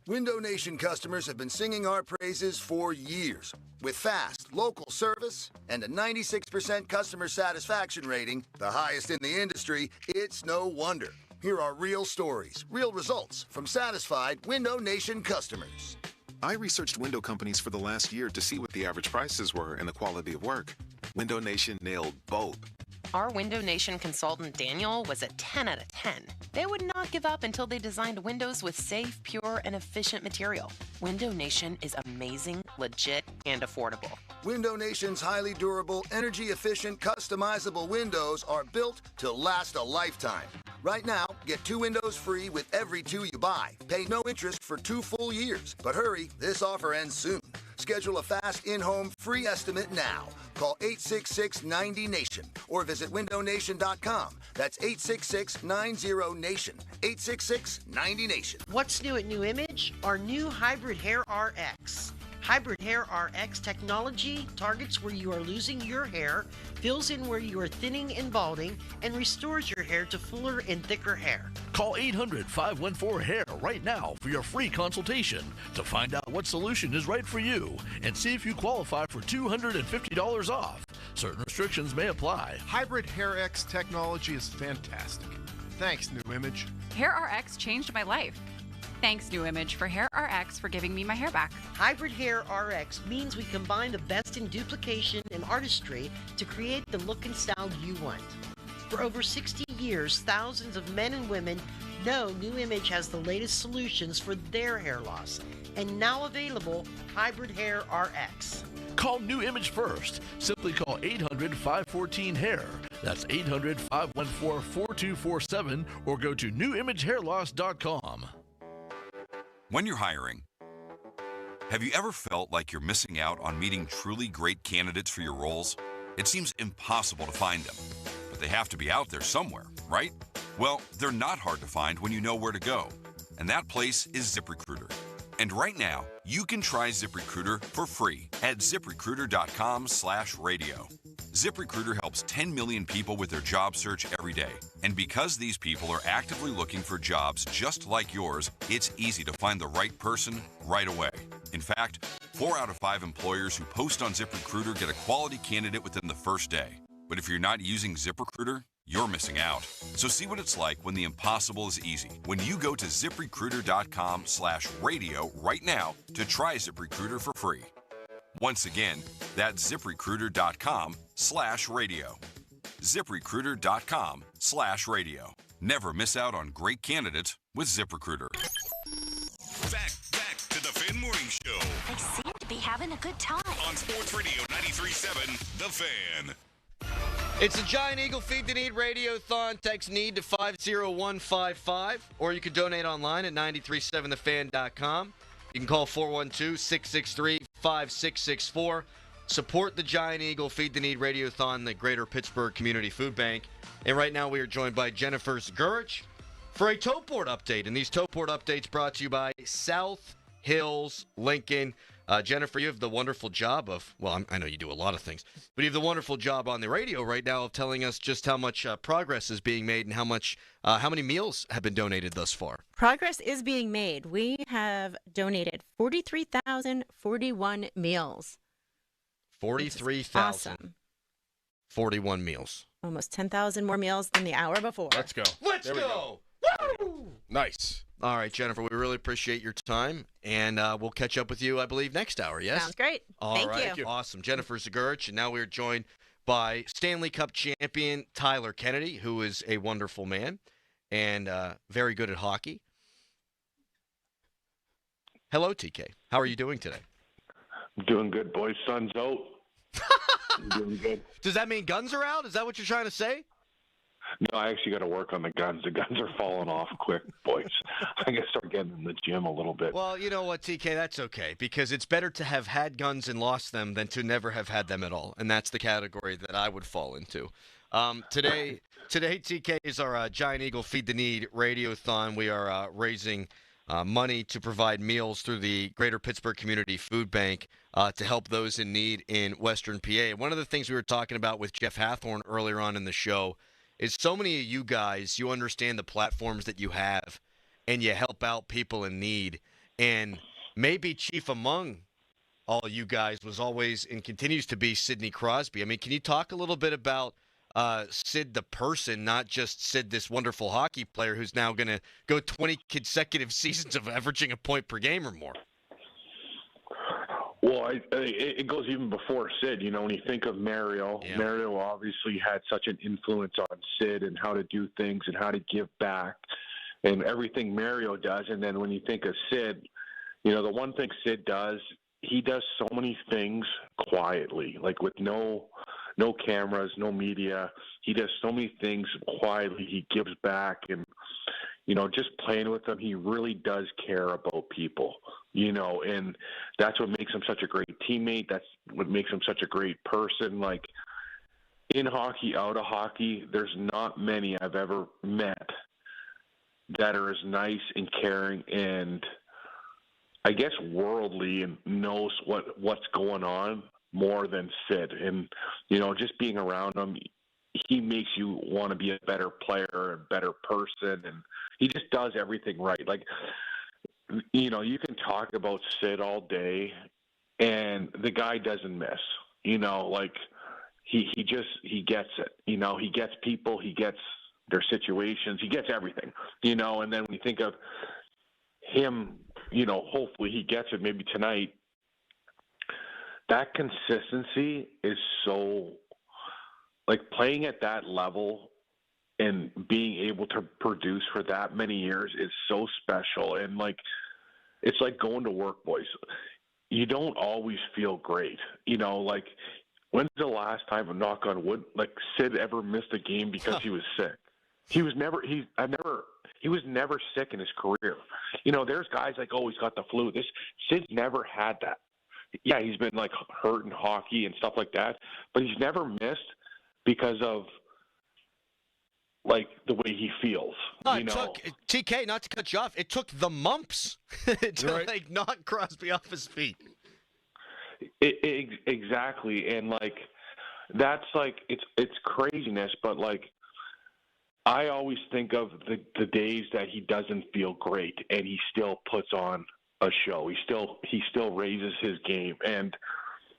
Window Nation customers have been singing our praises for years. With fast, local service and a 96% customer satisfaction rating, the highest in the industry, it's no wonder. Here are real stories, real results from satisfied Window Nation customers. I researched window companies for the last year to see what the average prices were and the quality of work. Window Nation nailed both. Our Window Nation consultant, Daniel, was a 10 out of 10. They would not give up until they designed windows with safe, pure, and efficient material. Window Nation is amazing, legit, and affordable. Window Nation's highly durable, energy-efficient, customizable windows are built to last a lifetime. Right now, get 2 windows free with every 2 you buy. Pay no interest for 2 full years. But hurry, this offer ends soon. Schedule a fast in-home free estimate now. Call 866-90-NATION or visit windownation.com. That's 866-90-NATION. 866-90-NATION. What's new at New Image? Our new Hybrid Hair RX. Hybrid Hair RX technology targets where you are losing your hair, fills in where you are thinning and balding, and restores your hair to fuller and thicker hair. Call 800-514-HAIR right now for your free consultation to find out what solution is right for you and see if you qualify for $250 off. Certain restrictions may apply. Hybrid Hair X technology is fantastic. Thanks, New Image. Hair RX changed my life. Thanks, New Image, for Hair RX for giving me my hair back. Hybrid Hair RX means we combine the best in duplication and artistry to create the look and style you want. For over 60 years, thousands of men and women know New Image has the latest solutions for their hair loss. And now available, Hybrid Hair RX. Call New Image first. Simply call 800-514-HAIR. That's 800-514-4247 or go to newimagehairloss.com. When you're hiring, have you ever felt like you're missing out on meeting truly great candidates for your roles? It seems impossible to find them, but they have to be out there somewhere, right? Well, they're not hard to find when you know where to go, and that place is ZipRecruiter. And right now, you can try ZipRecruiter for free at ZipRecruiter.com/radio. ZipRecruiter helps 10 million people with their job search every day. And because these people are actively looking for jobs just like yours, it's easy to find the right person right away. In fact, 4 out of 5 employers who post on ZipRecruiter get a quality candidate within the first day. But if you're not using ZipRecruiter, you're missing out. So see what it's like when the impossible is easy. When you go to ZipRecruiter.com/radio right now to try ZipRecruiter for free. Once again, that's ZipRecruiter.com/radio. ZipRecruiter.com/radio. Never miss out on great candidates with ZipRecruiter. Back to the Fan Morning Show. They seem to be having a good time. On Sports Radio 93.7, The Fan. It's a Giant Eagle Feed the Need Radiothon. Text NEED to 50155, or you can donate online at 937thefan.com. You can call 412-663-5664. Support the Giant Eagle Feed the Need Radiothon, the Greater Pittsburgh Community Food Bank. And right now we are joined by Jennifer Zgurich for a Towport update. And these Towport updates brought to you by South Hills Lincoln. Jennifer, you have the wonderful job of, well, I know you do a lot of things, but you have the wonderful job on the radio right now of telling us just how much progress is being made and how many meals have been donated thus far. Progress is being made. We have donated 43,041 meals. 43,041 meals. Almost 10,000 more meals than the hour before. Let's go. Let's go. Woo! Nice. All right, Jennifer, we really appreciate your time, and we'll catch up with you, I believe, next hour, yes? Sounds great. Thank you. Awesome. Jennifer Zgurich, and now we're joined by Stanley Cup champion Tyler Kennedy, who is a wonderful man and very good at hockey. Hello, TK. How are you doing today? I'm doing good, boys. Sun's out. I'm doing good. Does that mean guns are out? Is that what you're trying to say? No, I actually got to work on the guns. The guns are falling off quick, boys. I got to start getting in the gym a little bit. Well, you know what, TK, that's okay, because it's better to have had guns and lost them than to never have had them at all, and that's the category that I would fall into. Today, TK, is our Giant Eagle Feed the Need Radiothon. We are raising money to provide meals through the Greater Pittsburgh Community Food Bank to help those in need in Western PA. One of the things we were talking about with Jeff Hathorn earlier on in the show is so many of you guys, you understand the platforms that you have, and you help out people in need. And maybe chief among all you guys was always and continues to be Sidney Crosby. I mean, can you talk a little bit about Sid the person, not just Sid this wonderful hockey player who's now going to go 20 consecutive seasons of averaging a point per game or more? Well, it goes even before Sid. You know, when you think of Mario, Mario obviously had such an influence on Sid and how to do things and how to give back and everything Mario does. And then when you think of Sid, you know, the one thing Sid does, he does so many things quietly, like with no cameras, no media. He does so many things quietly. He gives back, and you know, just playing with him, he really does care about people, you know, and that's what makes him such a great teammate. That's what makes him such a great person. Like, in hockey, out of hockey, there's not many I've ever met that are as nice and caring and, I guess, worldly and knows what's going on more than Sid. And, you know, just being around him, he makes you want to be a better player, a better person, and he just does everything right. Like, you know, you can talk about Sid all day, and the guy doesn't miss. You know, like he gets it. You know, he gets people, he gets their situations, he gets everything. You know, and then when you think of him, you know, hopefully he gets it maybe tonight. That consistency is so, like, playing at that level and being able to produce for that many years is so special. And, like, it's like going to work, boys. You don't always feel great. You know, like, when's the last time, knock on wood, like, Sid ever missed a game because he was sick? He was never sick in his career. You know, there's guys like, oh, he's got the flu. Sid's never had that. Yeah, he's been, like, hurt in hockey and stuff like that, but he's never missed because of, like, the way he feels. No, you know? TK, not to cut you off, it took the mumps to like knock Crosby off his feet. Exactly, and like that's like it's craziness, but like I always think of the days that he doesn't feel great and he still puts on a show. He still raises his game, and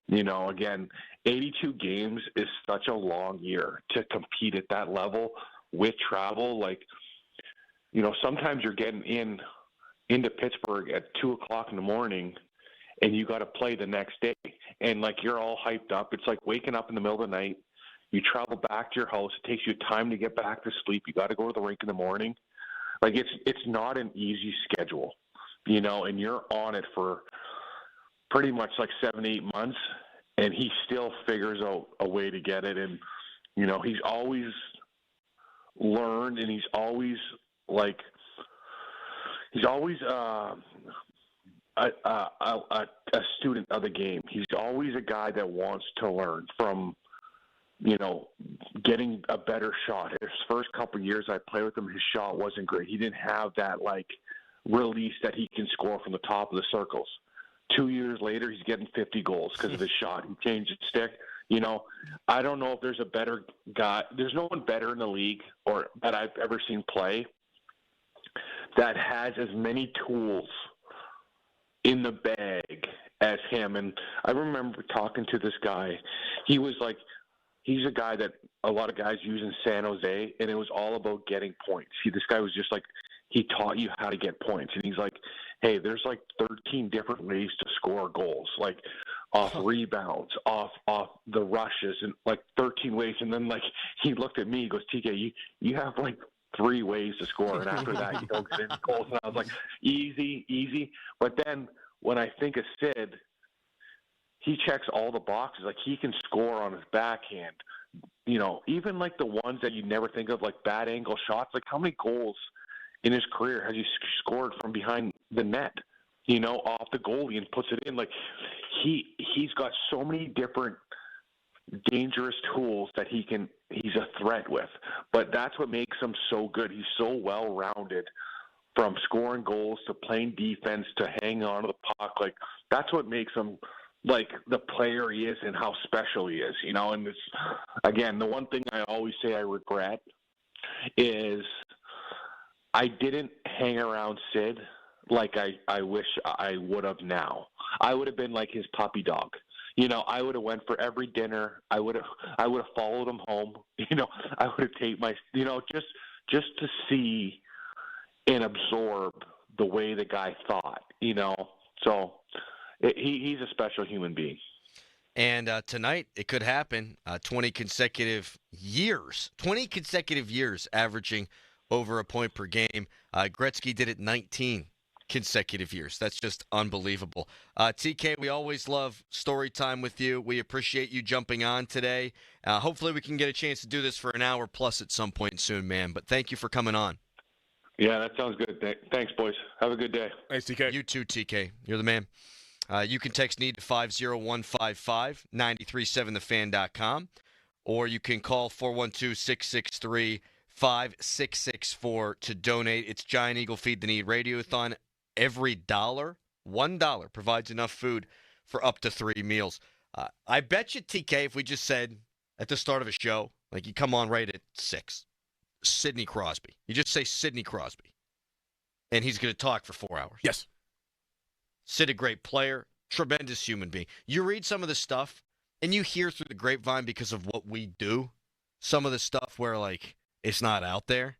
you know, again, 82 games is such a long year to compete at that level with travel. Like, you know, sometimes you're getting into Pittsburgh at 2:00 in the morning and you got to play the next day. And like, you're all hyped up. It's like waking up in the middle of the night. You travel back to your house. It takes you time to get back to sleep. You got to go to the rink in the morning. Like, it's not an easy schedule, you know, and you're on it for pretty much like 7-8 months, and he still figures out a way to get it. And, you know, he's always learned, and he's always a student of the game. He's always a guy that wants to learn from, you know, getting a better shot. His first couple of years I played with him, his shot wasn't great. He didn't have that, like, release that he can score from the top of the circles. 2 years later, he's getting 50 goals because of his shot. He changed his stick. You know, I don't know if there's a better guy. There's no one better in the league or that I've ever seen play that has as many tools in the bag as him. And I remember talking to this guy. He was like, he's a guy that a lot of guys use in San Jose, and it was all about getting points. This guy was just like, he taught you how to get points. And he's like, hey, there's like 13 different ways to score goals, like off rebounds, off the rushes, and like 13 ways. And then, like, he looked at me, he goes, TK, you have like 3 ways to score. And after that, you don't get any goals. And I was like, easy. But then when I think of Sid, he checks all the boxes. Like, he can score on his backhand. You know, even like the ones that you never think of, like bad angle shots. Like, how many goals in his career has he scored from behind the net, you know, off the goalie and puts it in? Like, he's got so many different dangerous tools that he's a threat with. But that's what makes him so good. He's so well-rounded, from scoring goals to playing defense to hanging on to the puck. Like, that's what makes him like the player he is and how special he is, you know. And it's, again, the one thing I always say I regret is I didn't hang around Sid like I wish I would have now. I would have been like his puppy dog. You know, I would have went for every dinner. I would have followed him home. You know, I would have taken my, you know, just to see and absorb the way the guy thought, you know. So he's a special human being. And tonight it could happen. 20 consecutive years averaging over a point per game. Gretzky did it 19 consecutive years. That's just unbelievable. TK, we always love story time with you. We appreciate you jumping on today. Hopefully we can get a chance to do this for an hour plus at some point soon, man. But thank you for coming on. Yeah, that sounds good. Thanks, boys. Have a good day. Thanks, TK. You too, TK. You're the man. You can text NEED to 50155, 937thefan.com, or you can call 412-663-5664 to donate. It's Giant Eagle Feed the Need Radiothon. Every $1 provides enough food for up to 3 meals. I bet you, TK, if we just said at the start of a show, like you come on right at 6, Sidney Crosby. You just say Sidney Crosby, and he's going to talk for 4 hours. Yes. Sid, a great player, tremendous human being. You read some of the stuff, and you hear through the grapevine because of what we do, some of the stuff where, like, it's not out there.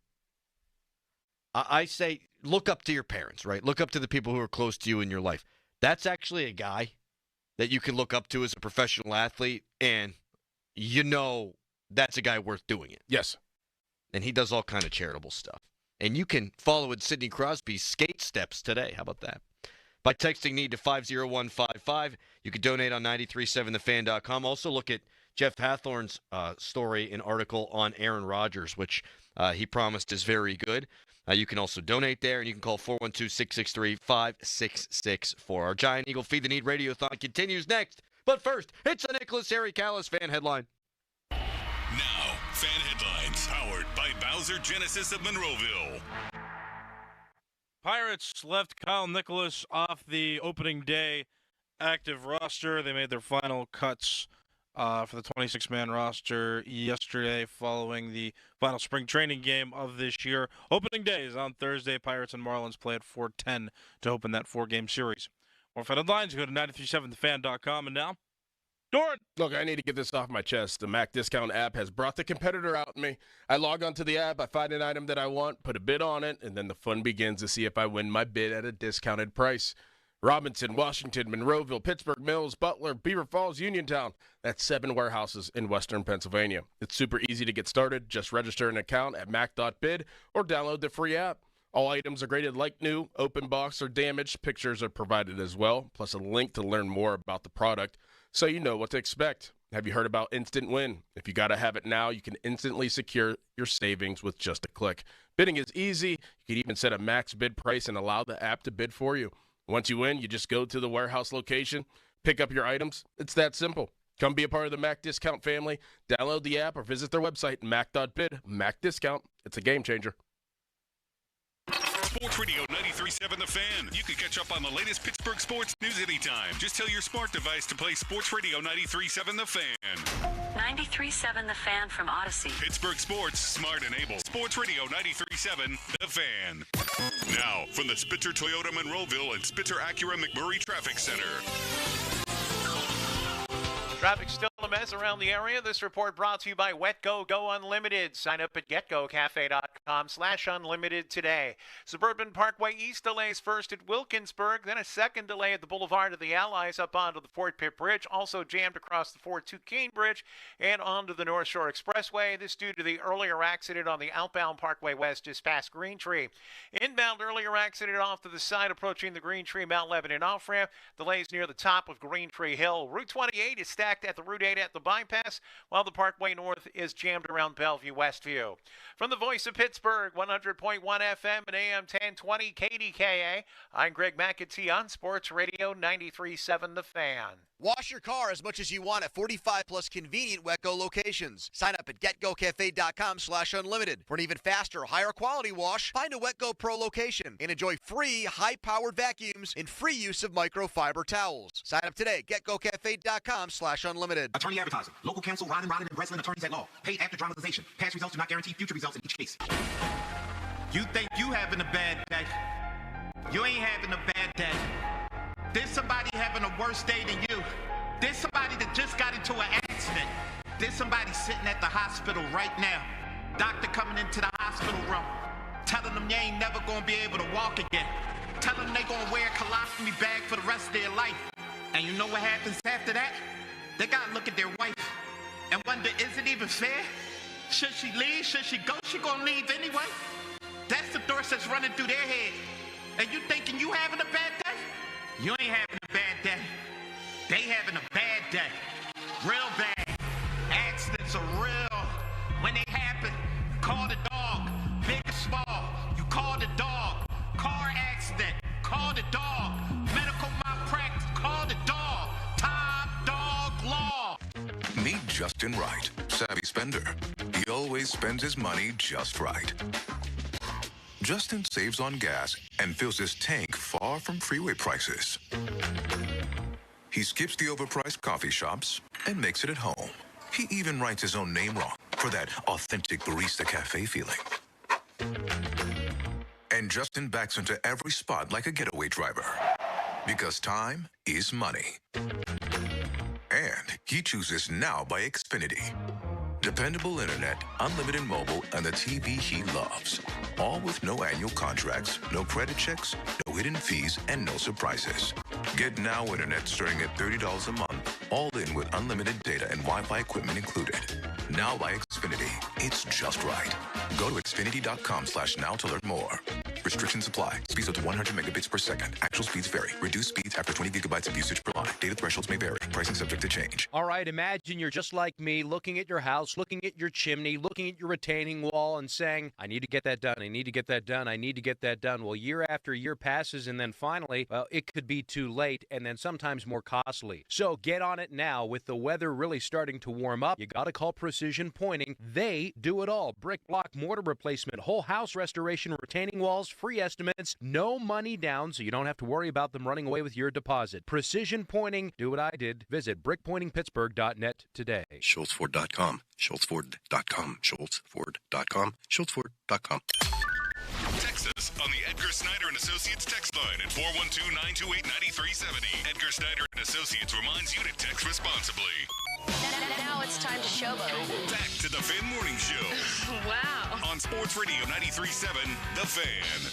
I say look up to your parents, right? Look up to the people who are close to you in your life. That's actually a guy that you can look up to as a professional athlete, and you know that's a guy worth doing it. Yes. And he does all kind of charitable stuff. And you can follow in Sidney Crosby's skate steps today. How about that? By texting NEED to 50155. You can donate on 937thefan.com. Also look at Jeff Hathorn's story and article on Aaron Rodgers, which he promised is very good. You can also donate there, and you can call 412-663-5664. Our Giant Eagle Feed the Need Radiothon continues next. But first, it's a Nicholas Harry Callis fan headline. Now, fan headlines, powered by Bowser Genesis of Monroeville. Pirates left Kyle Nicholas off the opening day active roster. They made their final cuts for the 26-man roster yesterday following the final spring training game of this year. Opening day is on Thursday. Pirates and Marlins play at 4:10 to open that 4-game series. More fan headlines, go to 937thefan.com. And now, Doran. Look, I need to get this off my chest. The Mac Discount app has brought the competitor out in me. I log onto the app, I find an item that I want, put a bid on it, and then the fun begins to see if I win my bid at a discounted price. Robinson, Washington, Monroeville, Pittsburgh, Mills, Butler, Beaver Falls, Uniontown. That's 7 warehouses in western Pennsylvania. It's super easy to get started. Just register an account at mac.bid or download the free app. All items are graded like new, open box or damaged. Pictures are provided as well, plus a link to learn more about the product so you know what to expect. Have you heard about Instant Win? If you got to have it now, you can instantly secure your savings with just a click. Bidding is easy. You can even set a max bid price and allow the app to bid for you. Once you win, you just go to the warehouse location, pick up your items. It's that simple. Come be a part of the Mac Discount family. Download the app or visit their website, mac.bid. Mac Discount. It's a game changer. Sports Radio 93.7 The Fan. You can catch up on the latest Pittsburgh sports news anytime. Just tell your smart device to play Sports Radio 93.7 The Fan. 93.7 The Fan from Odyssey. Pittsburgh sports, smart and able. Sports Radio 93.7 The Fan. Now, from the Spitzer Toyota Monroeville and Spitzer Acura McMurray Traffic Center. Traffic still LMS around the area. This report brought to you by WetGo Go Unlimited. Sign up at getgocafe.com/unlimited today. Suburban Parkway East delays first at Wilkinsburg, then a second delay at the Boulevard of the Allies up onto the Fort Pitt Bridge, also jammed across the Fort Duquesne Bridge and onto the North Shore Expressway. This due to the earlier accident on the outbound Parkway West just past Green Tree. Inbound earlier accident off to the side approaching the Green Tree Mount Lebanon off-ramp. Delays near the top of Green Tree Hill. Route 28 is stacked at the Route 8 at the bypass, while the Parkway North is jammed around Bellevue Westview. From the Voice of Pittsburgh, 100.1 FM and AM 1020 KDKA, I'm Greg McAtee on Sports Radio 93.7 The Fan. Wash your car as much as you want at 45-plus convenient WetGo locations. Sign up at getgocafe.com/unlimited. For an even faster, higher quality wash, find a WetGo Pro location and enjoy free high-powered vacuums and free use of microfiber towels. Sign up today, getgocafe.com/unlimited. Attorney advertising. Local counsel Rodden and Breslin, attorneys at law. Paid after dramatization. Past results do not guarantee future results in each case. You think you having a bad day. You ain't having a bad day. There's somebody having a worse day than you. There's somebody that just got into an accident. There's somebody sitting at the hospital right now. Doctor coming into the hospital room, telling them you ain't never gonna be able to walk again. Telling them they gonna wear a colostomy bag for the rest of their life. And you know what happens after that? They gotta look at their wife and wonder, is it even fair? Should she leave? Should she go? She gonna leave anyway? That's the thoughts that's running through their head. And you thinking you having a bad day? You ain't having a bad day. They having a bad day. Real bad. Accidents are real. When they happen, call the dog. Big or small, you call the dog. Car accident, call the dog. Medical malpractice, call the dog. Top Dog Law. Meet Justin Wright, savvy spender. He always spends his money just right. Justin saves on gas and fills his tank far from freeway prices. He skips the overpriced coffee shops and makes it at home. He even writes his own name wrong for that authentic barista cafe feeling. And Justin backs into every spot like a getaway driver. Because time is money. And he chooses Now by Xfinity. Dependable internet, unlimited mobile, and the TV he loves. All with no annual contracts, no credit checks, no hidden fees, and no surprises. Get Now internet starting at $30 a month, all in with unlimited data and Wi-Fi equipment included. Now by Xfinity. It's just right. Go to Xfinity.com/now to learn more. Restrictions apply. Speeds up to 100 megabits per second. Actual speeds vary. Reduced speeds after 20 gigabytes of usage per line. Data thresholds may vary. Pricing subject to change. All right, imagine you're just like me, looking at your house, looking at your chimney, looking at your retaining wall, and saying, I need to get that done. I need to get that done. I need to get that done. Well, year after year passes, and then finally, well, it could be too late, and then sometimes more costly. So get on it now. With the weather really starting to warm up, you got to call Precision Pointing. They do it all. Brick, block, mortar replacement, whole house restoration, retaining walls, free estimates, no money down, so you don't have to worry about them running away with your deposit. Precision Pointing, do what I did. Visit brickpointingpittsburgh.net today. SchultzFord.com, SchultzFord.com, SchultzFord.com, SchultzFord.com. Text us on the Edgar Snyder & Associates text line at 412-928-9370. Edgar Snyder & Associates reminds you to text responsibly. Now it's time to showboat. Back to the Fan Morning Show. Wow. On Sports Radio 93.7, The Fan.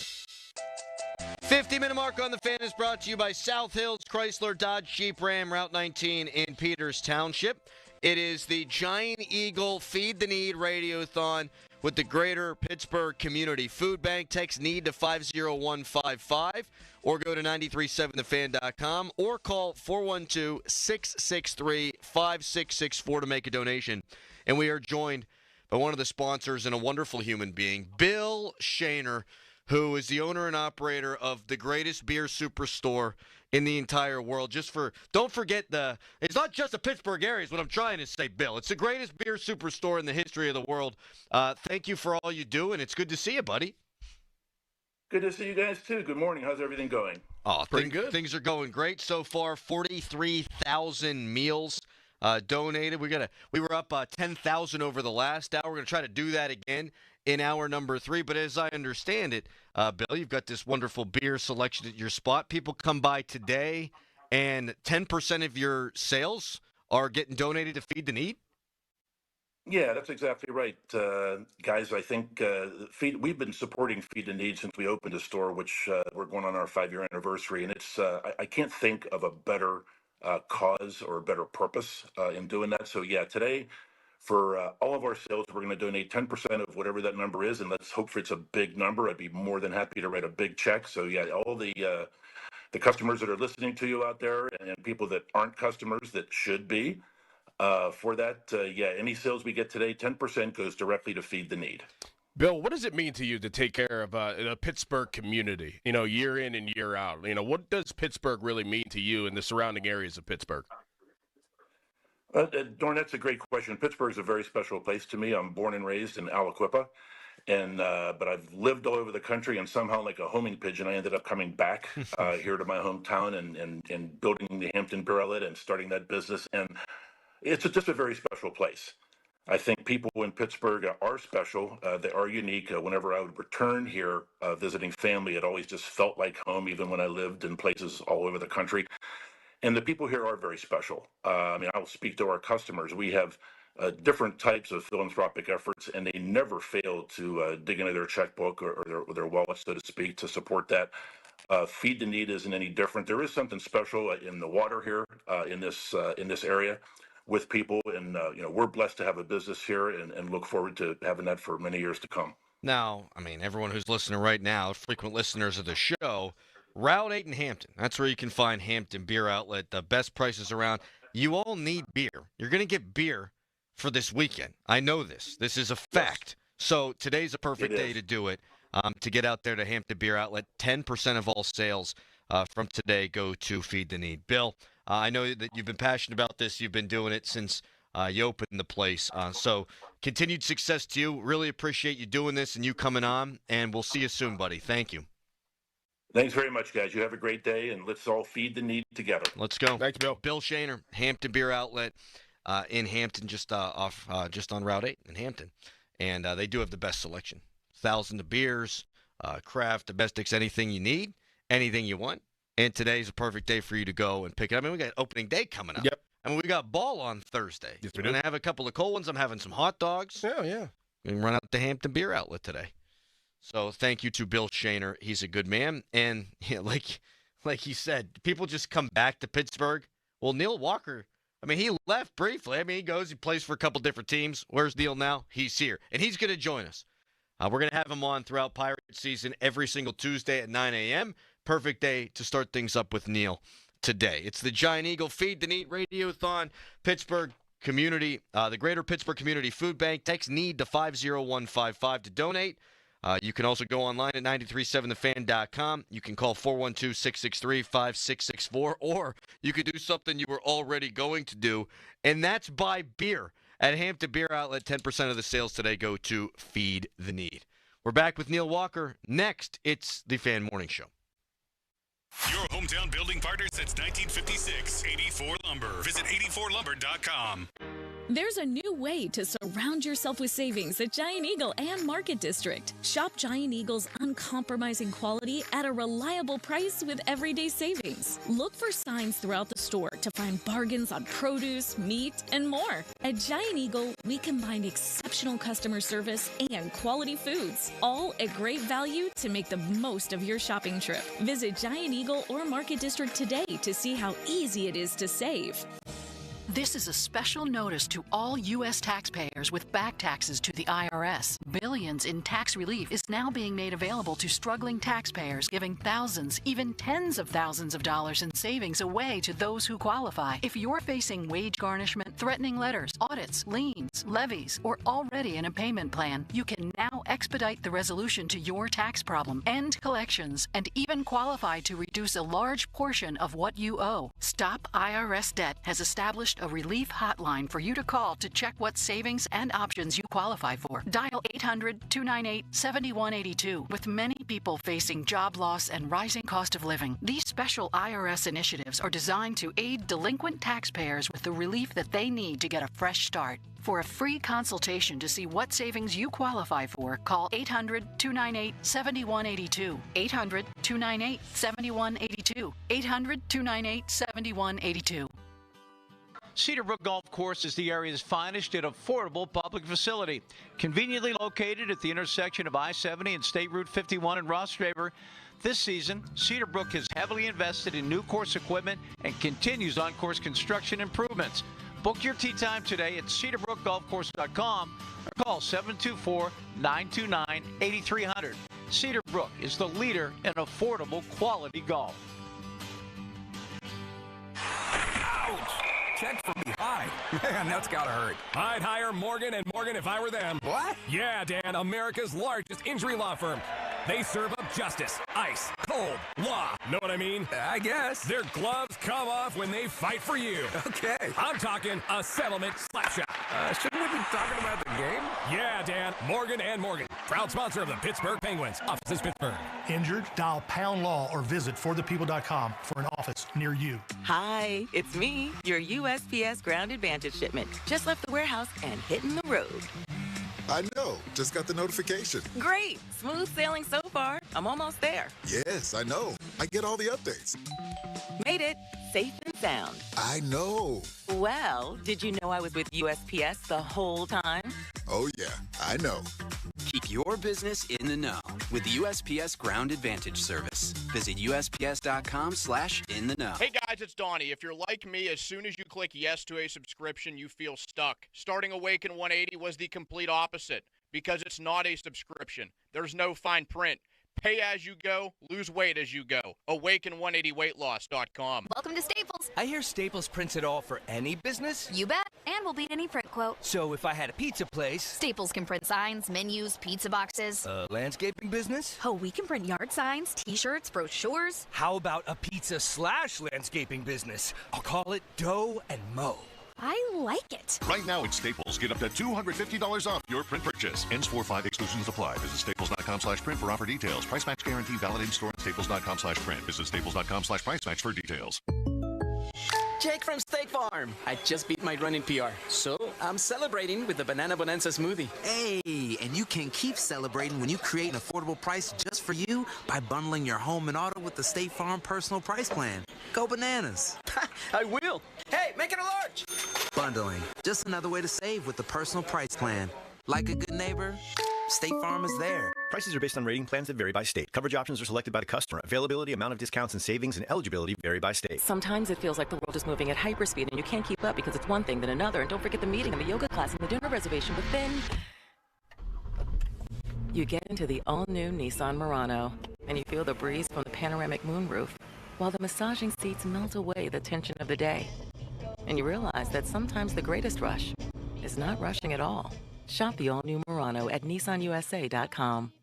50-minute mark on The Fan is brought to you by South Hills Chrysler Dodge Jeep Ram Route 19 in Peters Township. It is the Giant Eagle Feed the Need Radiothon with the Greater Pittsburgh Community Food Bank. Text NEED to 50155 or go to 937thefan.com or call 412-663-5664 to make a donation. And we are joined by one of the sponsors and a wonderful human being, Bill Shaner, who is the owner and operator of the greatest beer superstore in the entire world. Don't forget it's not just the Pittsburgh area is what I'm trying to say, Bill. It's the greatest beer superstore in the history of the world. Thank you for all you do, and it's good to see you, buddy. Good to see you guys, too. Good morning. How's everything going? Oh, pretty good. Things are going great so far. 43,000 meals donated. We were up 10,000 over the last hour. We're going to try to do that again in hour number 3. But as I understand it, Bill, you've got this wonderful beer selection at your spot. People come by today, and 10% of your sales are getting donated to Feed the Need? Yeah, that's exactly right. Guys, I think we've been supporting Feed the Need since we opened the store, which we're going on our 5-year anniversary. And it's I can't think of a better cause or a better purpose in doing that. So, yeah, today, for all of our sales, we're going to donate 10% of whatever that number is. And let's hope it's a big number. I'd be more than happy to write a big check. So, yeah, all the customers that are listening to you out there and people that aren't customers that should be, for that, any sales we get today, 10% goes directly to Feed the Need. Bill, what does it mean to you to take care of the Pittsburgh community, year in and year out? What does Pittsburgh really mean to you and the surrounding areas of Pittsburgh? Dorn, that's a great question. Pittsburgh is a very special place to me. I'm born and raised in Aliquippa, but I've lived all over the country, and somehow, like a homing pigeon, I ended up coming back here to my hometown and building the Hampton Beer Outlet and starting that business. And it's just a very special place. I think people in Pittsburgh are special. They are unique. Whenever I would return here visiting family, it always just felt like home, even when I lived in places all over the country. And the people here are very special. I'll speak to our customers. We have different types of philanthropic efforts, and they never fail to dig into their checkbook or their wallet, so to speak, to support that. Feed the Need isn't any different. There is something special in the water here in this area with people, and we're blessed to have a business here and look forward to having that for many years to come. Now, everyone who's listening right now, frequent listeners of the show, Route 8 in Hampton. That's where you can find Hampton Beer Outlet, the best prices around. You all need beer. You're going to get beer for this weekend. I know this. This is a fact. Yes. So today's a perfect day to do it, to get out there to Hampton Beer Outlet. 10% of all sales from today go to Feed the Need. Bill, I know that you've been passionate about this. You've been doing it since you opened the place. So continued success to you. Really appreciate you doing this and you coming on, and we'll see you soon, buddy. Thank you. Thanks very much, guys. You have a great day, and let's all feed the need together. Let's go. Thanks, Bill. Bill Shaner, Hampton Beer Outlet in Hampton, just on Route 8 in Hampton. And they do have the best selection. Thousands of beers, craft, domestics, anything you need, anything you want. And today's a perfect day for you to go and pick it up. We got opening day coming up. Yep. We got ball on Thursday. Yes, we're going to have a couple of cold ones. I'm having some hot dogs. Yeah. We can run out to Hampton Beer Outlet today. So thank you to Bill Shaner. He's a good man. And like he said, people just come back to Pittsburgh. Well, Neil Walker, he left briefly. He goes, he plays for a couple different teams. Where's Neil now? He's here. And he's going to join us. We're going to have him on throughout Pirate season every single Tuesday at 9 a.m. Perfect day to start things up with Neil today. It's the Giant Eagle Feed the Need Radiothon. Pittsburgh Community, the Greater Pittsburgh Community Food Bank. Text NEED to 50155 to donate. You can also go online at 937thefan.com. You can call 412-663-5664, or you could do something you were already going to do, and that's buy beer. At Hampton Beer Outlet, 10% of the sales today go to Feed the Need. We're back with Neil Walker. Next, it's the Fan Morning Show. Your hometown building partner since 1956, 84 Lumber. Visit 84lumber.com. There's a new way to surround yourself with savings at Giant Eagle and Market District. Shop Giant Eagle's uncompromising quality at a reliable price with everyday savings. Look for signs throughout the store to find bargains on produce, meat, and more. At Giant Eagle, we combine exceptional customer service and quality foods, all at great value to make the most of your shopping trip. Visit Giant Eagle or Market District today to see how easy it is to save. This is a special notice to all U.S. taxpayers with back taxes to the IRS. Billions in tax relief is now being made available to struggling taxpayers, giving thousands, even tens of thousands of dollars in savings away to those who qualify. If you're facing wage garnishment, threatening letters, audits, liens, levies, or already in a payment plan, you can now expedite the resolution to your tax problem, end collections, and even qualify to reduce a large portion of what you owe. Stop IRS Debt has established a relief hotline for you to call to check what savings and options you qualify for. Dial 800-298-7182. With many people facing job loss and rising cost of living, these special IRS initiatives are designed to aid delinquent taxpayers with the relief that they need to get a fresh start. For a free consultation to see what savings you qualify for, call 800-298-7182. 800-298-7182. 800-298-7182. Cedarbrook Golf Course is the area's finest and affordable public facility. Conveniently located at the intersection of I-70 and State Route 51 in Ross Draper, this season, Cedarbrook has heavily invested in new course equipment and continues on-course construction improvements. Book your tee time today at cedarbrookgolfcourse.com or call 724-929-8300. Cedarbrook is the leader in affordable quality golf. Ouch! Check from behind. Man, that's gotta hurt. I'd hire Morgan & Morgan if I were them. What? Yeah, Dan, America's largest injury law firm. They serve up justice, ice, cold, law. Know what I mean? I guess. Their gloves come off when they fight for you. Okay. I'm talking a settlement slap shot. Shouldn't we be talking about the game? Yeah, Dan, Morgan & Morgan. Proud sponsor of the Pittsburgh Penguins. Offices Pittsburgh. Injured? Dial pound law or visit forthepeople.com for an office near you. Hi, it's me, your USPS Ground Advantage shipment. Just left the warehouse and hitting the road. I know. Just got the notification. Great. Smooth sailing so far. I'm almost there. Yes, I know. I get all the updates. Made it. Safe and sound. I know. Well, did you know I was with USPS the whole time? Oh, yeah. I know. Keep your business in the know with the USPS Ground Advantage service. Visit USPS.com/in-the-know. Hey guys, it's Donnie. If you're like me, as soon as you click yes to a subscription, you feel stuck. Starting Awaken 180 was the complete opposite because it's not a subscription. There's no fine print. Pay as you go, lose weight as you go. Awaken180weightloss.com. Welcome to Staples. I hear Staples prints it all for any business. You bet. And we'll beat any print quote. So if I had a pizza place... Staples can print signs, menus, pizza boxes. Landscaping business? Oh, we can print yard signs, T-shirts, brochures. How about a pizza/landscaping business? I'll call it Dough and Mo. I like it. Right now at Staples, get up to $250 off your print purchase. Ends 4/5 exclusions apply. Visit staples.com/print for offer details. Price match guarantee valid in store at staples.com/print. Visit staples.com/price match for details. Jake from State Farm. I just beat my running PR, so I'm celebrating with the Banana Bonanza smoothie. Hey, and you can keep celebrating when you create an affordable price just for you by bundling your home and auto with the State Farm Personal Price Plan. Go bananas. I will. Hey, make it a large. Bundling, just another way to save with the Personal Price Plan. Like a good neighbor, State Farm is there. Prices are based on rating plans that vary by state. Coverage options are selected by the customer. Availability, amount of discounts and savings, and eligibility vary by state. Sometimes it feels like the world is moving at hyperspeed and you can't keep up because it's one thing then another. And don't forget the meeting and the yoga class and the dinner reservation. But then you get into the all-new Nissan Murano and you feel the breeze from the panoramic moonroof while the massaging seats melt away the tension of the day. And you realize that sometimes the greatest rush is not rushing at all. Shop the all-new Murano at nissanusa.com.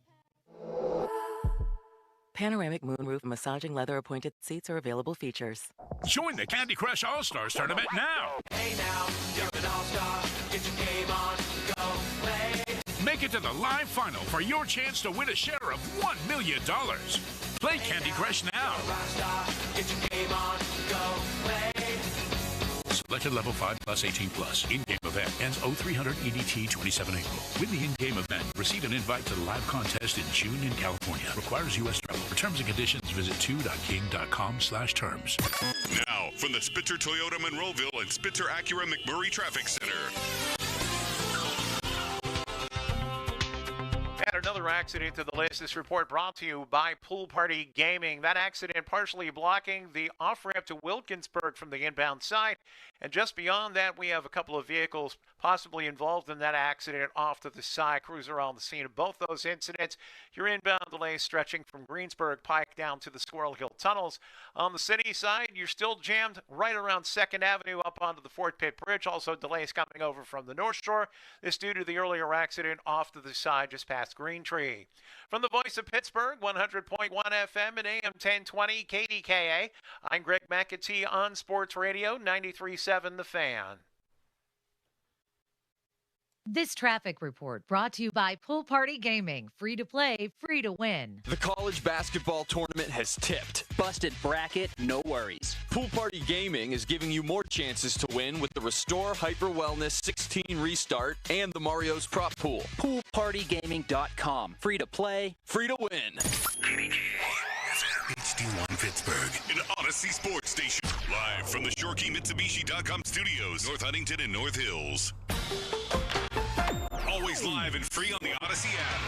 Panoramic moonroof and massaging leather appointed seats are available features. Join the Candy Crush All-Stars tournament now. Hey now, you're an all-star. Get your game on, go play. Make it to the live final for your chance to win a share of $1 million. Play Candy Crush now. Get your game on, go play. Selected level 5 plus 18 plus. In-game event ends 0300 EDT 27 April. Win the in-game event. Receive an invite to the live contest in June in California. Requires U.S. travel. For terms and conditions, visit 2.king.com/terms. Now, from the Spitzer Toyota Monroeville and Spitzer Acura McMurray Traffic Center. And another accident to the list. This report brought to you by Pool Party Gaming. That accident partially blocking the off-ramp to Wilkinsburg from the inbound side. And just beyond that, we have a couple of vehicles possibly involved in that accident off to the side. Crews are on the scene of both those incidents. Your inbound delays stretching from Greensburg Pike down to the Squirrel Hill tunnels. On the city side, you're still jammed right around 2nd Avenue up onto the Fort Pitt Bridge. Also delays coming over from the North Shore. This due to the earlier accident off to the side just past Green Tree. From the voice of Pittsburgh, 100.1 FM and AM 1020 KDKA, I'm Greg McAtee on Sports Radio 93.7 The Fan. This traffic report brought to you by Pool Party Gaming. Free to play, free to win. The college basketball tournament has tipped. Busted bracket, no worries. Pool Party Gaming is giving you more chances to win with the Restore Hyper Wellness 16 Restart and the Mario's Prop Pool. PoolPartyGaming.com. Free to play, free to win. HD1 Pittsburgh, an Odyssey sports station. Live from the ShoreKeyMitsubishi.com studios, North Huntington and North Hills. Always live and free on the Odyssey app.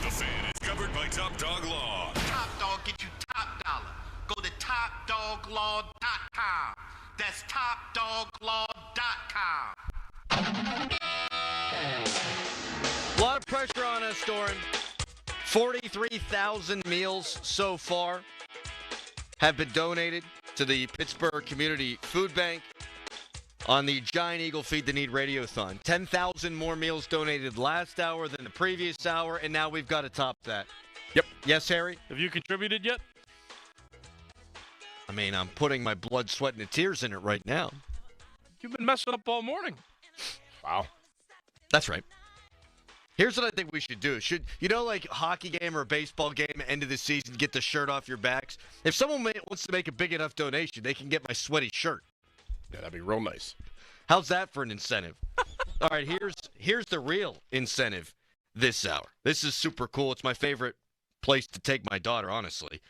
The Fan is covered by Top Dog Law. Top Dog get you top dollar. Go to TopDogLaw.com. That's TopDogLaw.com. A lot of pressure on us, Doran. 43,000 meals so far have been donated to the Pittsburgh Community Food Bank on the Giant Eagle Feed the Need Radiothon. 10,000 more meals donated last hour than the previous hour, and now we've got to top that. Yep. Yes, Harry? Have you contributed yet? I mean, I'm putting my blood, sweat, and tears in it right now. You've been messing up all morning. Wow. That's right. Here's what I think we should do. Like a hockey game or a baseball game, end of the season, get the shirt off your backs? If someone wants to make a big enough donation, they can get my sweaty shirt. Yeah, that'd be real nice. How's that for an incentive? All right, here's the real incentive this hour. This is super cool. It's my favorite place to take my daughter, honestly.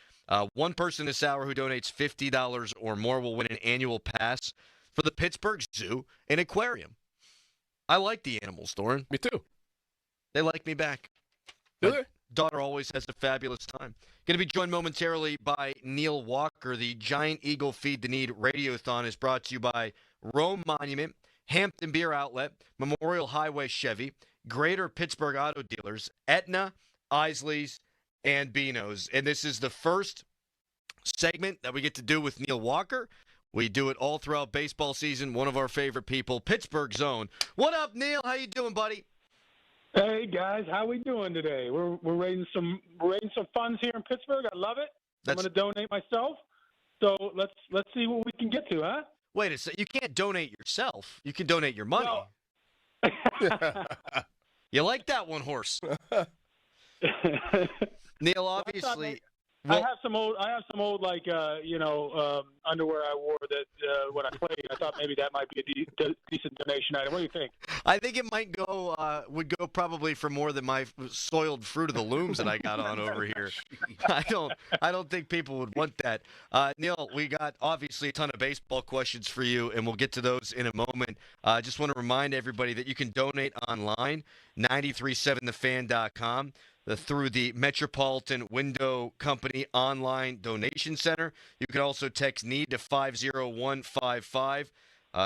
One person this hour who donates $50 or more will win an annual pass for the Pittsburgh Zoo and Aquarium. I like the animals, Doran. Me too. They like me back. Do My they? daughter always has a fabulous time. Going to be joined momentarily by Neil Walker. The Giant Eagle Feed the Need Radiothon is brought to you by Rome Monument, Hampton Beer Outlet, Memorial Highway Chevy, Greater Pittsburgh Auto Dealers, Aetna, Isley's, and Beano's. And this is the first segment that we get to do with Neil Walker. We do it all throughout baseball season. One of our favorite people, Pittsburgh's own. What up, Neil? How you doing, buddy? Hey guys, how we doing today? We're raising some funds here in Pittsburgh. I love it. I'm going to donate myself. So let's see what we can get to, huh? Wait a second. You can't donate yourself. You can donate your money. You like that one, horse? Neil, obviously. I have some old like underwear I wore that when I played. I thought maybe that might be a decent donation item. What do you think? I think it would go probably for more than my soiled Fruit of the Looms that I got on over here. I don't think people would want that. Neil, we got obviously a ton of baseball questions for you, and we'll get to those in a moment. I just want to remind everybody that you can donate online, 937thefan.com. Through the Metropolitan Window Company online donation center. You can also text NEED to 50155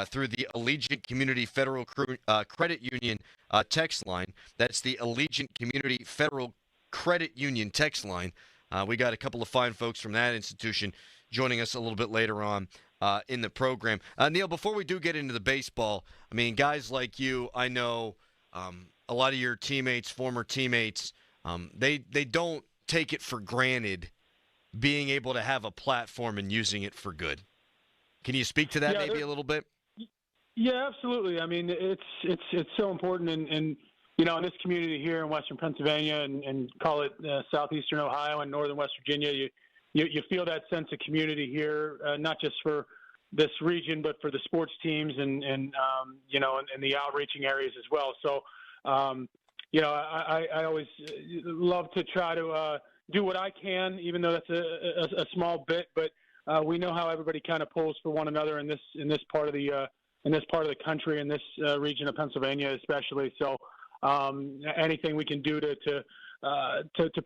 through the Allegiant Community Federal Credit Union text line. That's the Allegiant Community Federal Credit Union text line. We got a couple of fine folks from that institution joining us a little bit later on in the program. Neil, before we do get into the baseball, I mean, guys like you, I know a lot of your teammates, former teammates, they don't take it for granted being able to have a platform and using it for good. Can you speak to that maybe a little bit? Yeah, absolutely. I mean, it's so important, and in this community here in Western Pennsylvania and call it southeastern Ohio and northern West Virginia, you feel that sense of community here, not just for this region, but for the sports teams and the outreaching areas as well. So. I always love to try to do what I can, even though that's a small bit. But we know how everybody kind of pulls for one another in this part of the country, in this region of Pennsylvania, especially. So anything we can do to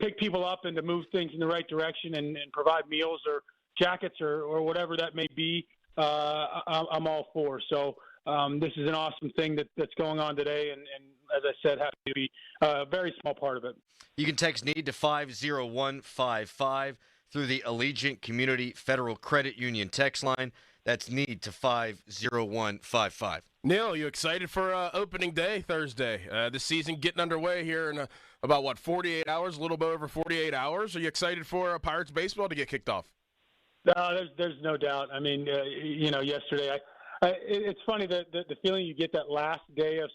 pick people up and to move things in the right direction and provide meals or jackets or whatever that may be, I'm all for. So. This is an awesome thing that's going on today, and as I said, happy to be a very small part of it. You can text NEED to 50155 through the Allegiant Community Federal Credit Union text line. That's NEED to 50155. Neil, you excited for opening day Thursday? The season getting underway here in about, 48 hours, a little bit over 48 hours. Are you excited for Pirates baseball to get kicked off? There's no doubt. I mean, yesterday it's funny the feeling you get that last day of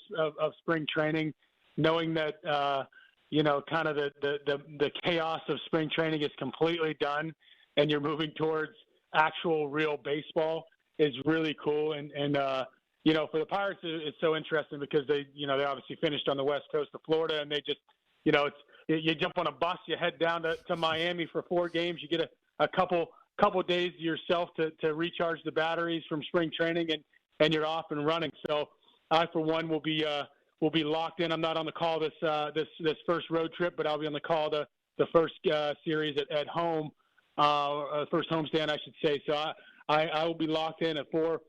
spring training, knowing that kind of the chaos of spring training is completely done, and you're moving towards actual real baseball is really cool. And for the Pirates, it's so interesting because they obviously finished on the west coast of Florida, and they just you jump on a bus, you head down to Miami for 4 games. You get a couple days to yourself to recharge the batteries from spring training, and you're off and running. So I, for one, will be locked in. I'm not on the call this first road trip, but I'll be on the call the first series at home, first homestand, I should say. So I will be locked in at 4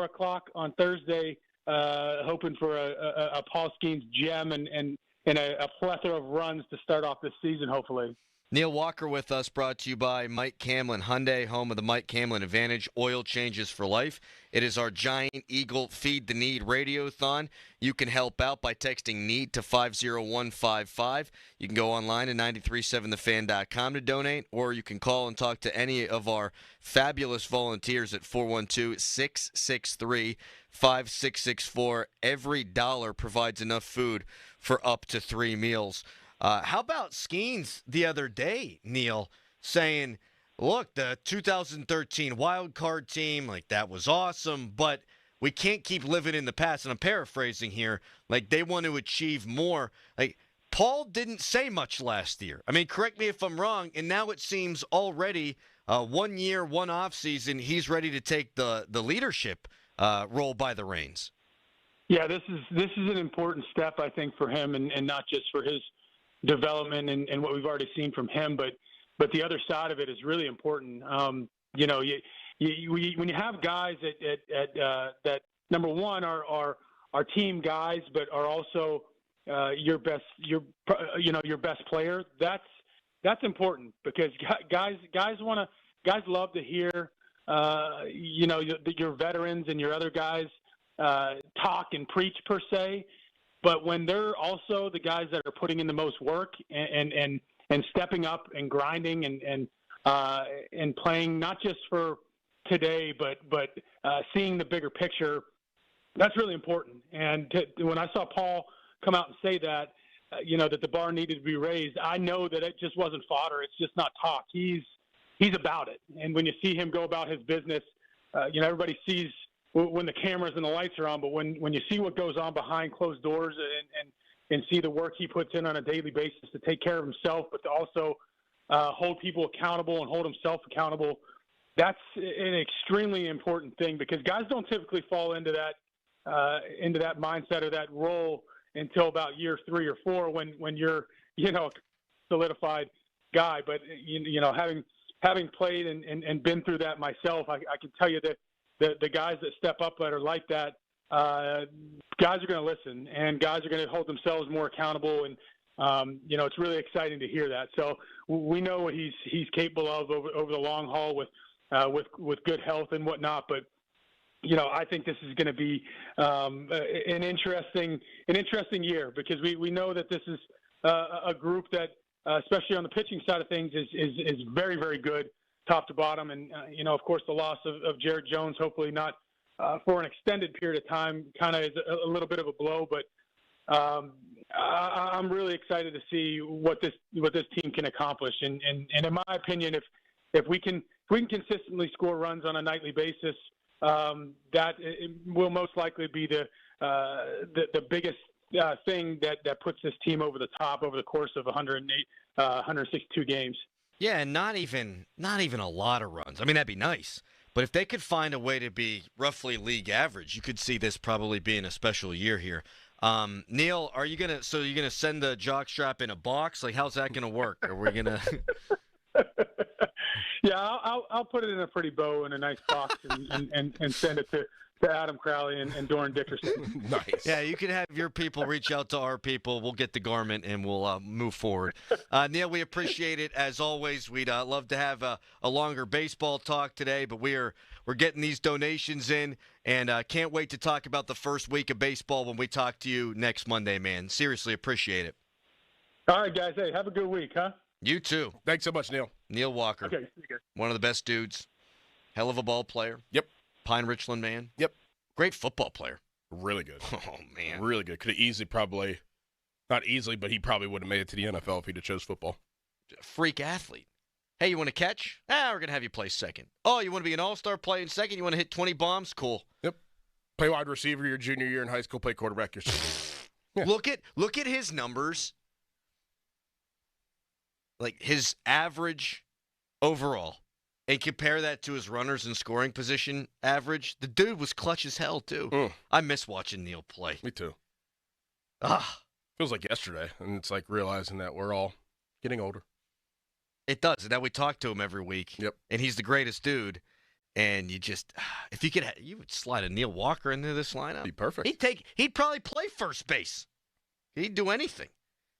o'clock on Thursday, hoping for a Paul Skeens gem and a plethora of runs to start off this season, hopefully. Neil Walker with us, brought to you by Mike Camlin Hyundai, home of the Mike Camlin Advantage, oil changes for life. It is our Giant Eagle Feed the Need Radiothon. You can help out by texting NEED to 50155. You can go online at 937thefan.com to donate, or you can call and talk to any of our fabulous volunteers at 412-663-5664. Every dollar provides enough food for up to 3 meals. How about Skeens the other day, Neil, saying, look, the 2013 wild card team, like, that was awesome, but we can't keep living in the past. And I'm paraphrasing here. Like, they want to achieve more. Like, Paul didn't say much last year. I mean, correct me if I'm wrong, and now it seems already 1 year, 1 off season, he's ready to take the leadership role by the reins. Yeah, this is an important step, I think, for him, and not just for his development and what we've already seen from him, but the other side of it is really important. When you have guys that number one are team guys, but are also your best player. That's important, because guys love to hear your veterans and your other guys talk and preach per se. But when they're also the guys that are putting in the most work and stepping up and grinding and playing not just for today, but seeing the bigger picture, that's really important. And when I saw Paul come out and say that, that the bar needed to be raised, I know that it just wasn't fodder. It's just not talk. He's about it. And when you see him go about his business, everybody sees when the cameras and the lights are on, but when you see what goes on behind closed doors and see the work he puts in on a daily basis to take care of himself, but to also hold people accountable and hold himself accountable, that's an extremely important thing, because guys don't typically fall into that mindset or that role until about year 3 or 4 when you're a solidified guy. But having played and been through that myself, I can tell you that the guys that step up that are like that, guys are going to listen, and guys are going to hold themselves more accountable. And, it's really exciting to hear that. So we know what he's capable of over the long haul with good health and whatnot. But, I think this is going to be an interesting year, because we know that this is a group that, especially on the pitching side of things, is very, very good, top to bottom. And, of course, the loss of Jared Jones, hopefully not for an extended period of time, kind of is a little bit of a blow. But I'm really excited to see what this team can accomplish. And in my opinion, if we can consistently score runs on a nightly basis, that will most likely be the biggest thing that puts this team over the top over the course of 162 games. Yeah, and not even a lot of runs. I mean, that'd be nice. But if they could find a way to be roughly league average, you could see this probably being a special year here. Neil, you're gonna send the jockstrap in a box? Like, how's that gonna work? Are we gonna? Yeah, I'll put it in a pretty bow in a nice box and send it to Adam Crowley and Doran Dickerson. Nice. Yeah, you can have your people reach out to our people. We'll get the garment and we'll move forward. Neil, we appreciate it as always. We'd love to have a longer baseball talk today, but we're getting these donations in, and can't wait to talk about the first week of baseball when we talk to you next Monday, man. Seriously, appreciate it. All right, guys. Hey, have a good week, huh? You too. Thanks so much, Neil. Neil Walker. Okay, see you guys. One of the best dudes. Hell of a ball player. Yep. Pine Richland man. Yep. Great football player. Really good. Oh, man. Really good. Could have not easily, but he probably would have made it to the NFL if he'd have chose football. Freak athlete. Hey, you want to catch? We're going to have you play second. Oh, you want to be an all-star playing second? You want to hit 20 bombs? Cool. Yep. Play wide receiver your junior year in high school, play quarterback your senior. Yeah. Look at his numbers. like his average overall, and compare that to his runners and scoring position average, the dude was clutch as hell, too. I miss watching Neal play. Me too. Feels like yesterday, and it's like realizing that we're all getting older. It does, and now we talk to him every week. Yep. And he's the greatest dude. And you just, if you could, you would slide a Neal Walker into this lineup. Be perfect. He'd probably play first base. He'd do anything.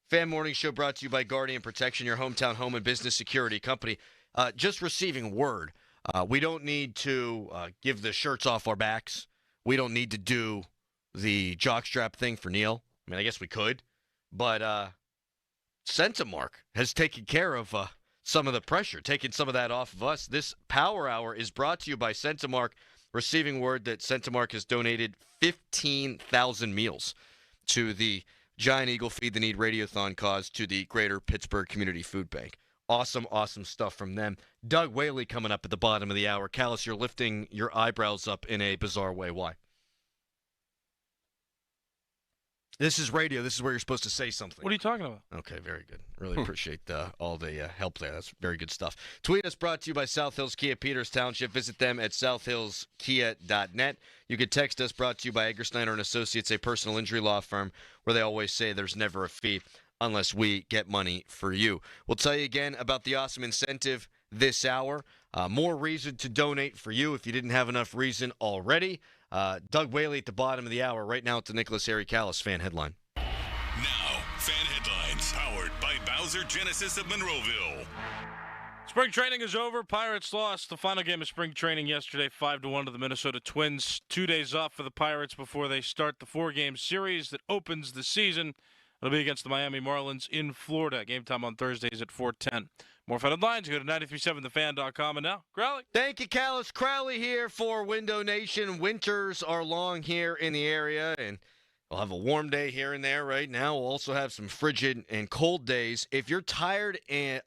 Fan Morning Show brought to you by Guardian Protection, your hometown home and business security company. Just receiving word. We don't need to give the shirts off our backs. We don't need to do the jockstrap thing for Neal. I mean, I guess we could. But Centimark has taken care of some of the pressure, taking some of that off of us. This Power Hour is brought to you by Centimark, receiving word that Centimark has donated 15,000 meals to the Giant Eagle Feed the Need Radiothon cause to the Greater Pittsburgh Community Food Bank. Awesome, awesome stuff from them. Doug Whaley coming up at the bottom of the hour. Callis, you're lifting your eyebrows up in a bizarre way. Why? This is radio. This is where you're supposed to say something. What are you talking about? Okay, very good. Really appreciate all the help there. That's very good stuff. Tweet us, brought to you by South Hills Kia Peters Township. Visit them at southhillskia.net. You can text us, brought to you by Edgar Snyder & Associates, a personal injury law firm, where they always say there's never a fee unless we get money for you. We'll tell you again about the awesome incentive this hour. More reason to donate for you if you didn't have enough reason already. Doug Whaley at the bottom of the hour. Right now, it's the Nicholas Harry Callis fan headline. Now, fan headlines powered by Bowser Genesis of Monroeville. Spring training is over. Pirates lost the final game of spring training yesterday, 5-1 to the Minnesota Twins. 2 days off for the Pirates before they start the 4-game series that opens the season. It'll be against the Miami Marlins in Florida. Game time on Thursdays at 4:10. More fan headlines, go to 937thefan.com. And now, Crowley. Thank you, Callis. Crowley here for Window Nation. Winters are long here in the area, and we'll have a warm day here and there right now. We'll also have some frigid and cold days. If you're tired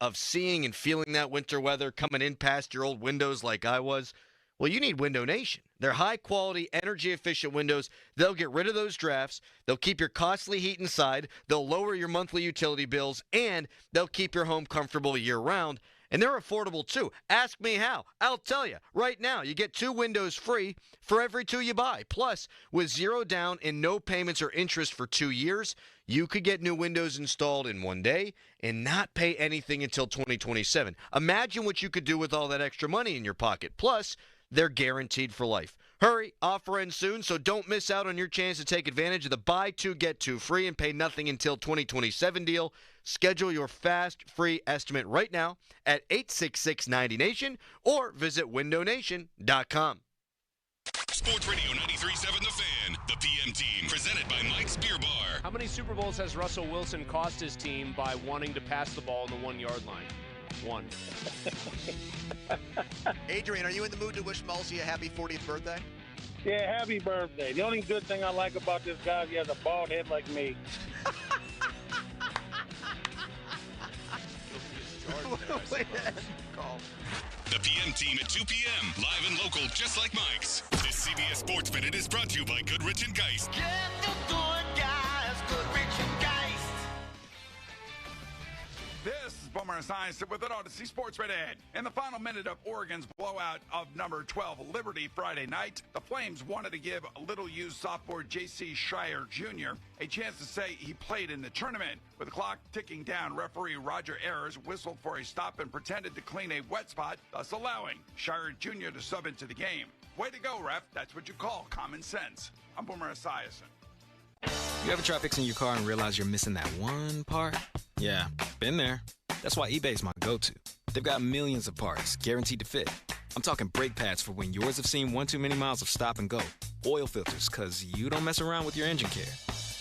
of seeing and feeling that winter weather coming in past your old windows like I was, well, you need Window Nation. They're high-quality, energy-efficient windows. They'll get rid of those drafts. They'll keep your costly heat inside. They'll lower your monthly utility bills, and they'll keep your home comfortable year-round. And they're affordable, too. Ask me how. I'll tell you. Right now, you get 2 windows free for every 2 you buy. Plus, with 0 down and no payments or interest for 2 years, you could get new windows installed in 1 day and not pay anything until 2027. Imagine what you could do with all that extra money in your pocket. Plus, they're guaranteed for life. Hurry, offer ends soon, so don't miss out on your chance to take advantage of the buy 2, get 2 free and pay nothing until 2027 deal. Schedule your fast, free estimate right now at 866-90-NATION or visit windownation.com. Sports Radio 93.7 The Fan, the PM team, presented by Mike's Beer Bar. How many Super Bowls has Russell Wilson cost his team by wanting to pass the ball on the 1-yard line? 1. Adrian, are you in the mood to wish Mulsey a happy 40th birthday? Yeah, happy birthday. The only good thing I like about this guy is he has a bald head like me. The PM team at 2 p.m. Live and local, just like Mike's. This CBS Sports Minute is brought to you by Goodrich and Geist. Get the good guys, Goodrich and Geist. This is Boomer Esiason with an Odyssey Sports Minute. In the final minute of Oregon's blowout of number 12 Liberty Friday night, the Flames wanted to give little-used sophomore J.C. Shire Jr. a chance to say he played in the tournament. With the clock ticking down, referee Roger Ayers whistled for a stop and pretended to clean a wet spot, thus allowing Shire Jr. to sub into the game. Way to go, ref. That's what you call common sense. I'm Boomer Esiason. You ever try fixing your car and realize you're missing that one part? Yeah, been there. That's why eBay's my go-to. They've got millions of parts, guaranteed to fit. I'm talking brake pads for when yours have seen one too many miles of stop and go. Oil filters, because you don't mess around with your engine care.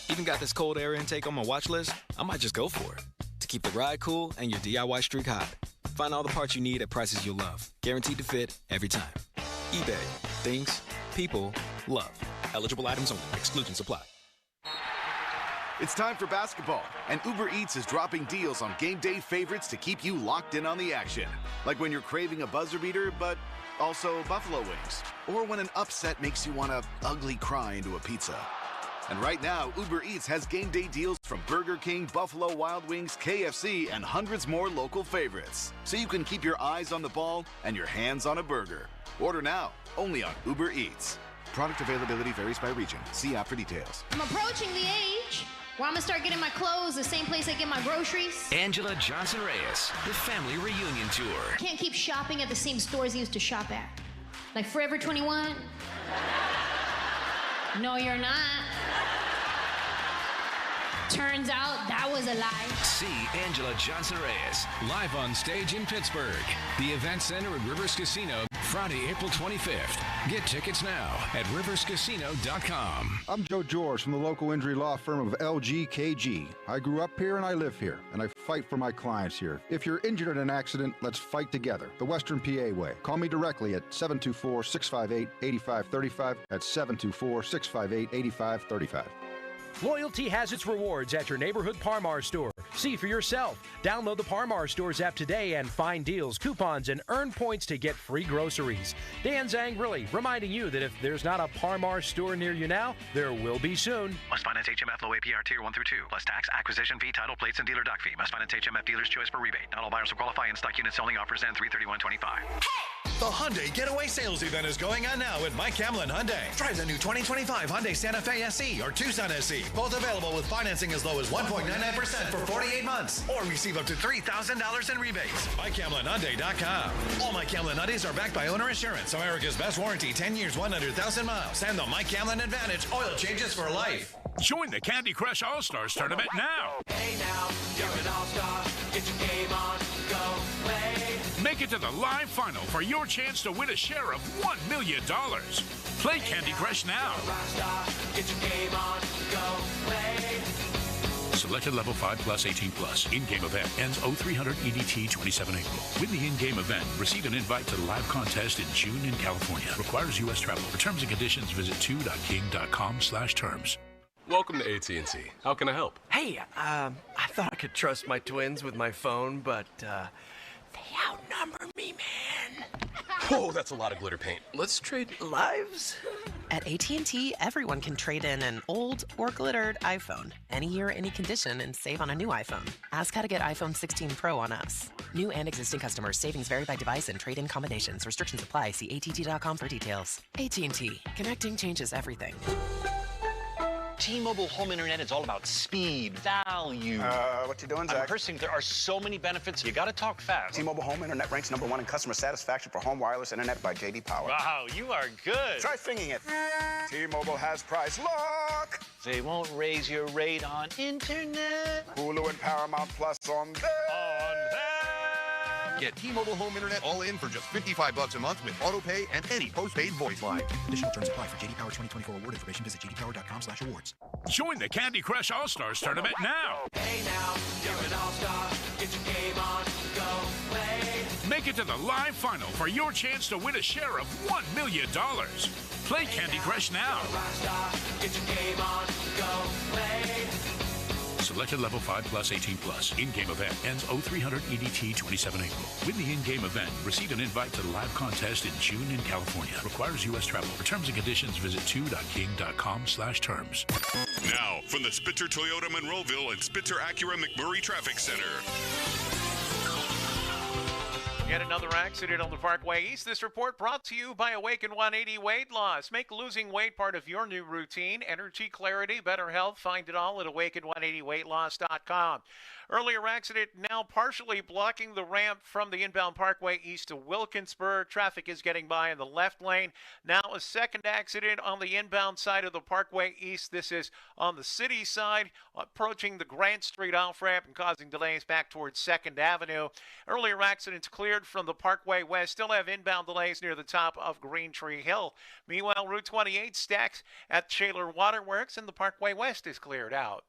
Even got this cold air intake on my watch list. I might just go for it. To keep the ride cool and your DIY streak hot. Find all the parts you need at prices you'll love. Guaranteed to fit every time. eBay. Things people love. Eligible items only. Exclusions apply. It's time for basketball, and Uber Eats is dropping deals on game day favorites to keep you locked in on the action. Like when you're craving a buzzer beater, but also buffalo wings. Or when an upset makes you want to ugly cry into a pizza. And right now, Uber Eats has game day deals from Burger King, Buffalo Wild Wings, KFC, and hundreds more local favorites. So you can keep your eyes on the ball and your hands on a burger. Order now, only on Uber Eats. Product availability varies by region. See app for details. I'm approaching the age where I'm gonna start getting my clothes the same place I get my groceries. Angela Johnson Reyes, the family reunion tour. Can't keep shopping at the same stores I used to shop at. Like Forever 21. No, you're not. Turns out that was a lie. See Angela Johnson Reyes live on stage in Pittsburgh. The Event Center at Rivers Casino, Friday, April 25th. Get tickets now at riverscasino.com. I'm Joe George from the local injury law firm of LGKG. I grew up here and I live here, and I fight for my clients here. If you're injured in an accident, let's fight together. The Western PA way. Call me directly at 724-658-8535. That's 724-658-8535. Loyalty has its rewards at your neighborhood Par-Mar store. See for yourself. Download the Par-Mar stores app today and find deals, coupons, and earn points to get free groceries. Dan Zangrilli reminding you that if there's not a Par-Mar store near you now, there will be soon. Must finance HMF low APR tier 1 through 2, plus tax, acquisition fee, title plates, and dealer dock fee. Must finance HMF dealer's choice for rebate. Not all buyers will qualify. In stock units only. Offers end 3/31/25. The Hyundai Getaway Sales Event is going on now at Mike Hamlin Hyundai. Drive the new 2025 Hyundai Santa Fe SE or Tucson SE. Both available with financing as low as 1.99% for 48 months. Or receive up to $3,000 in rebates. MikeHamlinHyundai.com. All Mike Hamlin Hyundais are backed by owner insurance. America's best warranty, 10 years, 100,000 miles. And the Mike Hamlin Advantage, oil changes for life. Join the Candy Crush All-Stars tournament now. Hey now, you're an all-star. Get your game on, go play. Make it to the live final for your chance to win a share of $1 million. Play Candy Crush now. Get your game on, go play. Selected level 5 plus 18 plus. In-game event ends 0300 EDT 27 April. Win the in-game event. Receive an invite to the live contest in June in California. Requires U.S. travel. For terms and conditions, visit 2.king.com/terms. Welcome to AT&T. How can I help? Hey, I thought I could trust my twins with my phone, but they outnumber me, man. Whoa, that's a lot of glitter paint. Let's trade lives. At AT&T, everyone can trade in an old or glittered iPhone. Any year, any condition, and save on a new iPhone. Ask how to get iPhone 16 Pro on us. New and existing customers. Savings vary by device and trade-in combinations. Restrictions apply. See att.com for details. AT&T. Connecting changes everything. T-Mobile home internet is all about speed, value. What you doing, Zach? I'm rehearsing. There are so many benefits. You gotta talk fast. T-Mobile home internet ranks #1 in customer satisfaction for home wireless internet by J.D. Power. Wow, you are good. Try singing it. T-Mobile has price lock. They won't raise your rate on internet. Hulu and Paramount Plus on them. Get T-Mobile home internet all in for just $55 a month with auto pay and any postpaid voice line. Additional terms apply. For J.D. Power 2024 award information, visit jdpower.com/awards. Join the Candy Crush All-Stars tournament now. Hey now, you're an all-star. Get your game on, go play. Make it to the live final for your chance to win a share of $1 million. Play Candy Crush now. Get your game on, go play. Selected level 5 plus 18 plus. In-game event ends 0300 EDT 27 April. Win the in-game event. Receive an invite to the live contest in June in California. Requires U.S. travel. For terms and conditions, visit 2.king.com/terms. Now, from the Spitzer Toyota Monroeville and Spitzer Acura McMurray Traffic Center. Yet another accident on the Parkway East. This report brought to you by Awaken 180 Weight Loss. Make losing weight part of your new routine. Energy, clarity, better health. Find it all at awaken180weightloss.com. Earlier accident now partially blocking the ramp from the inbound Parkway East to Wilkinsburg. Traffic is getting by in the left lane. Now a second accident on the inbound side of the Parkway East. This is on the city side, approaching the Grant Street off-ramp and causing delays back towards 2nd Avenue. Earlier accidents cleared from the Parkway West. Still have inbound delays near the top of Green Tree Hill. Meanwhile, Route 28 stacks at Shaler Waterworks and the Parkway West is cleared out.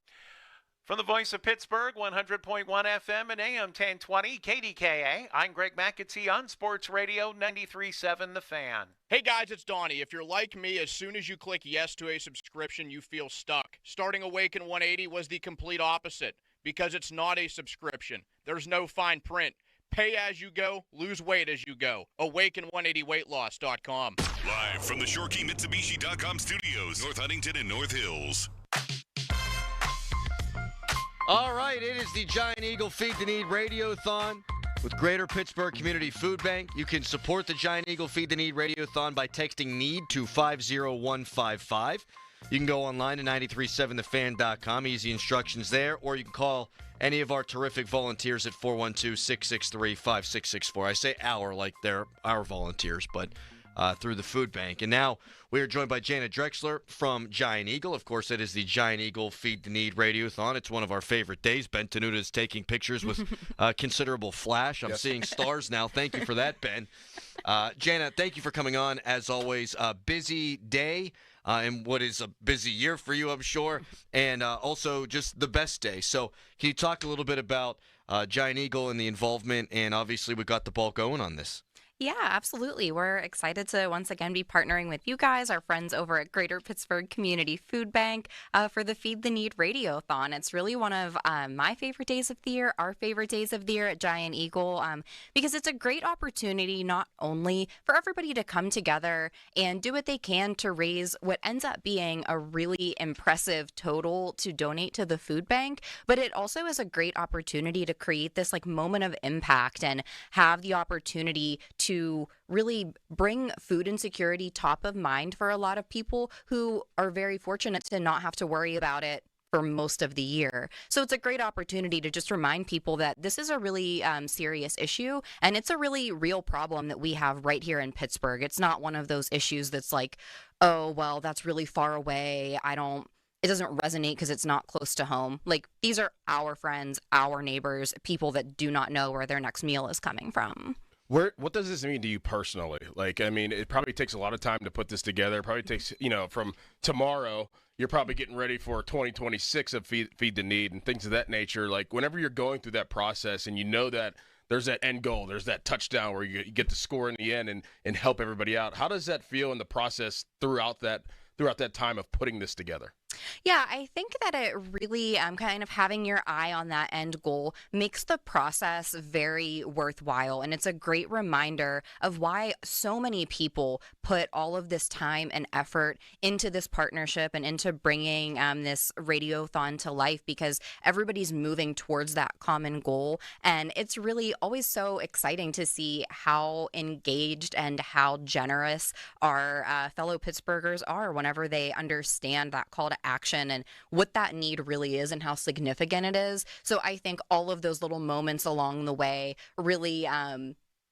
From the Voice of Pittsburgh, 100.1 FM and AM 1020, KDKA, I'm Greg McAtee on Sports Radio 93.7 The Fan. Hey guys, it's Donnie. If you're like me, as soon as you click yes to a subscription, you feel stuck. Starting Awaken 180 was the complete opposite because it's not a subscription. There's no fine print. Pay as you go, lose weight as you go. Awaken180weightloss.com. Live from the ShoreKeyMitsubishi.com studios, North Huntington and North Hills. All right, it is the Giant Eagle Feed the Need Radiothon with Greater Pittsburgh Community Food Bank. You can support the Giant Eagle Feed the Need Radiothon by texting NEED to 50155. You can go online to 937thefan.com. Easy instructions there. Or you can call any of our terrific volunteers at 412-663-5664. I say our like they're our volunteers, but through the food bank. And now we are joined by Jana Drexler from Giant Eagle. Of course, it is the Giant Eagle Feed the Need Radiothon. It's one of our favorite days. Ben Tenuta is taking pictures with considerable flash. I'm seeing stars now. Thank you for that, Ben. Jana, thank you for coming on. As always, a busy day. And what is a busy year for you, I'm sure, and also just the best day. So can you talk a little bit about Giant Eagle and the involvement, and obviously we got the ball going on this? Yeah, absolutely. We're excited to once again be partnering with you guys, our friends over at Greater Pittsburgh Community Food Bank, for the Feed the Need Radiothon. It's really one of my favorite days of the year, our favorite days of the year at Giant Eagle, because it's a great opportunity not only for everybody to come together and do what they can to raise what ends up being a really impressive total to donate to the food bank, but it also is a great opportunity to create this like moment of impact and have the opportunity to really bring food insecurity top of mind for a lot of people who are very fortunate to not have to worry about it for most of the year. So it's a great opportunity to just remind people that this is a really serious issue, and it's a really real problem that we have right here in Pittsburgh. It's not one of those issues that's like, oh, well, that's really far away. It doesn't resonate because it's not close to home. Like, these are our friends, our neighbors, people that do not know where their next meal is coming from. What does this mean to you personally? Like, I mean, it probably takes a lot of time to put this together. It probably takes, from tomorrow, you're probably getting ready for 2026 of Feed the Need and things of that nature. Like, whenever you're going through that process and you know that there's that end goal, there's that touchdown where you get the score in the end and help everybody out. How does that feel in the process throughout that time of putting this together? Yeah, I think that it really kind of having your eye on that end goal makes the process very worthwhile. And it's a great reminder of why so many people put all of this time and effort into this partnership and into bringing this radiothon to life, because everybody's moving towards that common goal. And it's really always so exciting to see how engaged and how generous our fellow Pittsburghers are whenever they understand that call to action and what that need really is and how significant it is. So I think all of those little moments along the way really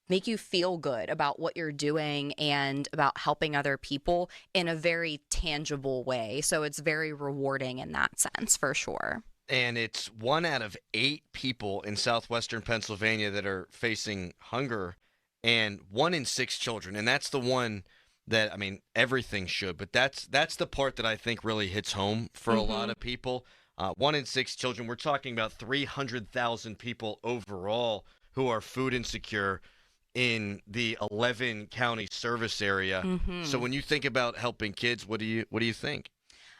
make you feel good about what you're doing and about helping other people in a very tangible way. So it's very rewarding in that sense, for sure. And it's 1 out of 8 people in southwestern Pennsylvania that are facing hunger, and 1 in 6 children. And that's the one that, I mean, everything should, but that's the part that I think really hits home for a lot of people. 1 in 6 children. We're talking about 300,000 people overall who are food insecure in the 11 county service area. So when you think about helping kids, what do you think?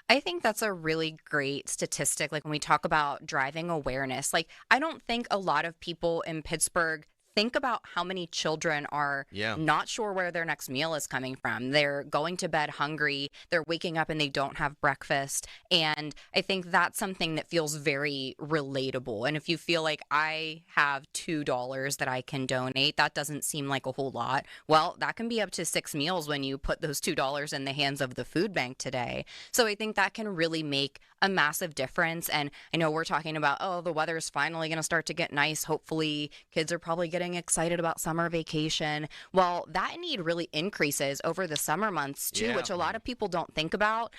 I think that's a really great statistic. Like, when we talk about driving awareness, like, I don't think a lot of people in Pittsburgh think about how many children are not sure where their next meal is coming from. They're going to bed hungry. They're waking up and they don't have breakfast. And I think that's something that feels very relatable. And if you feel like I have $2 that I can donate, that doesn't seem like a whole lot. Well, that can be up to 6 meals when you put those $2 in the hands of the food bank today. So I think that can really make a massive difference. And I know we're talking about, oh, the weather is finally going to start to get nice. Hopefully kids are probably getting excited about summer vacation. Well, that need really increases over the summer months too, which a lot of people don't think about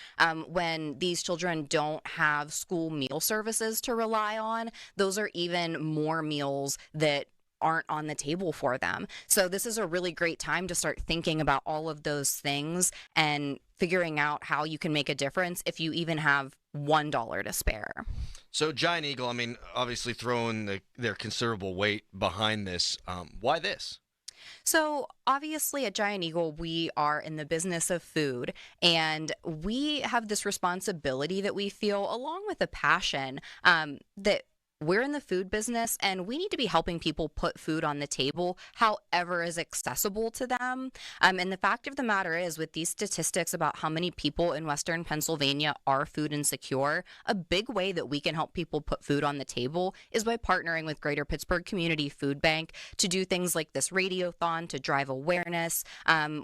when these children don't have school meal services to rely on. Those are even more meals that aren't on the table for them. So this is a really great time to start thinking about all of those things and figuring out how you can make a difference if you even have $1 to spare. So Giant Eagle, I mean, obviously throwing their considerable weight behind this. Why this? So obviously at Giant Eagle, we are in the business of food, and we have this responsibility that we feel, along with a passion, that we're in the food business and we need to be helping people put food on the table however is accessible to them. And the fact of the matter is, with these statistics about how many people in Western Pennsylvania are food insecure, a big way that we can help people put food on the table is by partnering with Greater Pittsburgh Community Food Bank to do things like this radiothon to drive awareness.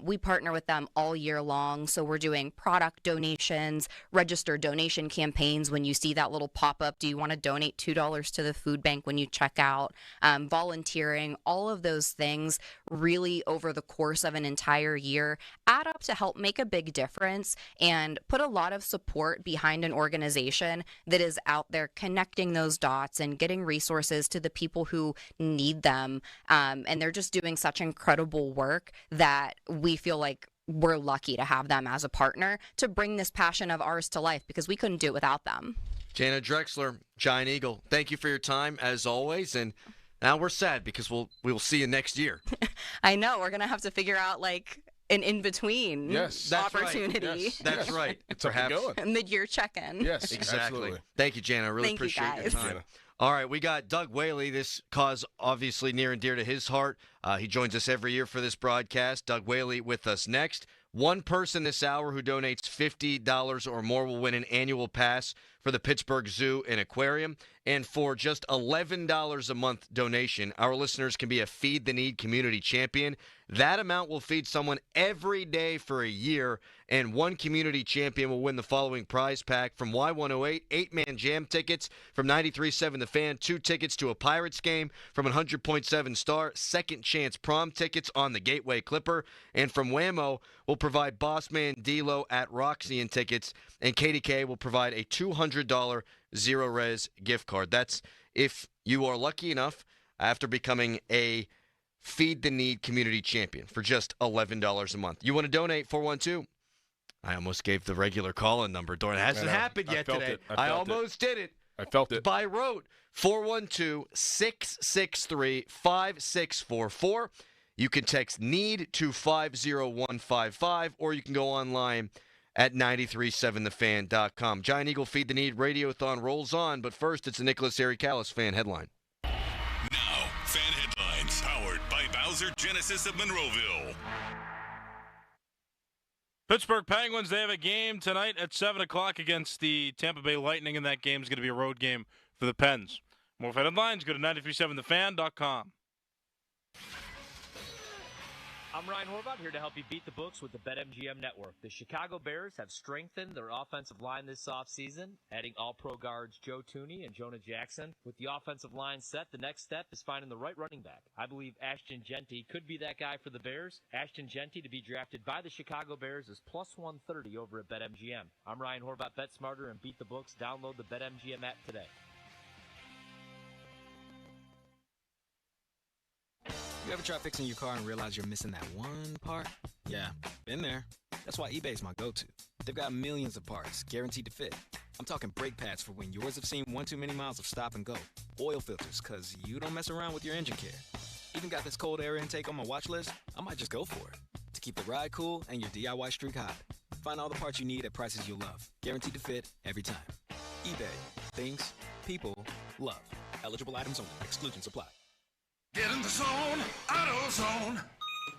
We partner with them all year long. So we're doing product donations, registered donation campaigns. When you see that little pop-up, do you want to donate $2 to the food bank when you check out, volunteering, all of those things really over the course of an entire year add up to help make a big difference and put a lot of support behind an organization that is out there connecting those dots and getting resources to the people who need them. And they're just doing such incredible work that we feel like we're lucky to have them as a partner to bring this passion of ours to life, because we couldn't do it without them. Jana Drexler, Giant Eagle, thank you for your time as always. And now we're sad because we will see you next year. I know. We're going to have to figure out like an in-between opportunity. Right. Yes, that's right. It's perhaps a mid-year check-in. Yes, exactly. Absolutely. Thank you, Jana. I really appreciate your time. All right, we got Doug Whaley. This cause obviously near and dear to his heart. He joins us every year for this broadcast. Doug Whaley with us next. One person this hour who donates $50 or more will win an annual pass for the Pittsburgh Zoo and Aquarium. And for just $11 a month donation, our listeners can be a Feed the Need community champion. That amount will feed someone every day for a year, and one community champion will win the following prize pack from Y108, 8-man jam tickets, from 93.7 The Fan, 2 tickets to a Pirates game, from 100.7 Star, second chance prom tickets on the Gateway Clipper, and from Whammo will provide Bossman D-Lo at Roxy tickets, and KDK will provide a $200 Zero Res gift card. That's if you are lucky enough after becoming a Feed the Need community champion for just $11 a month. You want to donate? 412. I almost gave the regular call-in number. It hasn't happened yet today. I almost did it. I felt it. By rote. 412-663-5644. You can text NEED to 50155, or you can go online at 937thefan.com. Giant Eagle Feed the Need Radiothon rolls on, but first it's a Nicholas Ericalis fan headline. Now, fan headlines, powered by Bowser Genesis of Monroeville. Pittsburgh Penguins, they have a game tonight at 7 o'clock against the Tampa Bay Lightning, and that game is going to be a road game for the Pens. More fan headlines, go to 937thefan.com. I'm Ryan Horvath, here to help you beat the books with the BetMGM Network. The Chicago Bears have strengthened their offensive line this offseason, adding all-pro guards Joe Thuney and Jonah Jackson. With the offensive line set, the next step is finding the right running back. I believe Ashton Jeanty could be that guy for the Bears. Ashton Jeanty to be drafted by the Chicago Bears is plus 130 over at BetMGM. I'm Ryan Horvath, bet smarter and beat the books. Download the BetMGM app today. You ever try fixing your car and realize you're missing that one part? Yeah, been there. That's why eBay's my go-to. They've got millions of parts, guaranteed to fit. I'm talking brake pads for when yours have seen one too many miles of stop and go. Oil filters, because you don't mess around with your engine care. Even got this cold air intake on my watch list. I might just go for it. To keep the ride cool and your DIY streak hot. Find all the parts you need at prices you'll love. Guaranteed to fit every time. eBay. Things, people, love. Eligible items only. Exclusions apply. Get in the zone, AutoZone.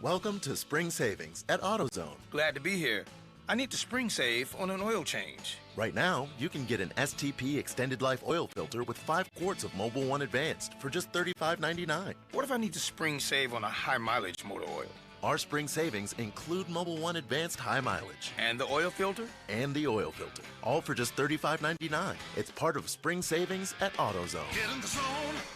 Welcome to Spring Savings at AutoZone. Glad to be here. I need to spring save on an oil change. Right now, you can get an STP Extended Life Oil Filter with 5 quarts of Mobil 1 Advanced for just $35.99. What if I need to spring save on a high mileage motor oil? Our spring savings include Mobil 1 Advanced High Mileage. And the oil filter? And the oil filter. All for just $35.99. It's part of Spring Savings at AutoZone. Get in the zone,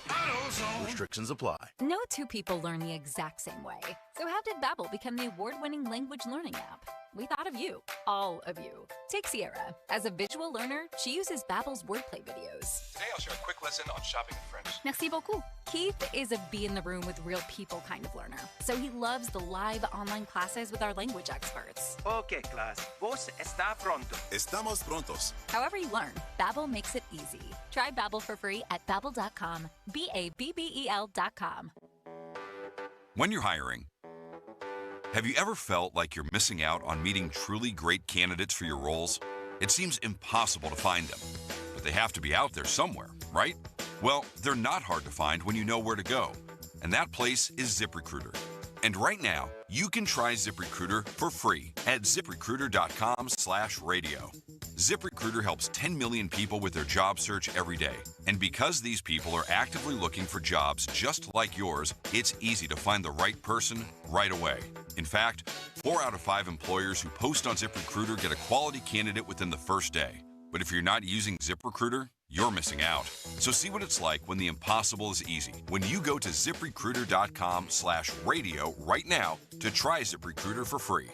AutoZone. Restrictions apply. No two people learn the exact same way. So how did Babbel become the award-winning language learning app? We thought of you, all of you. Take Sierra. As a visual learner, she uses Babbel's wordplay videos. Today I'll share a quick lesson on shopping in French. Merci beaucoup. Keith is a be-in-the-room-with real people kind of learner, so he loves the live online classes with our language experts. Okay, class. Vos está pronto. Estamos prontos. However you learn, Babbel makes it easy. Try Babbel for free at Babbel.com. Babbel.com. When you're hiring, have you ever felt like you're missing out on meeting truly great candidates for your roles? It seems impossible to find them, but they have to be out there somewhere, right? Well, they're not hard to find when you know where to go. And that place is ZipRecruiter. And right now, you can try ZipRecruiter for free at ZipRecruiter.com/radio. ZipRecruiter helps 10 million people with their job search every day. And because these people are actively looking for jobs just like yours, it's easy to find the right person right away. In fact, 4 out of 5 employers who post on ZipRecruiter get a quality candidate within the first day. But if you're not using ZipRecruiter, you're missing out. So see what it's like when the impossible is easy. When you go to ZipRecruiter.com/radio right now to try ZipRecruiter for free.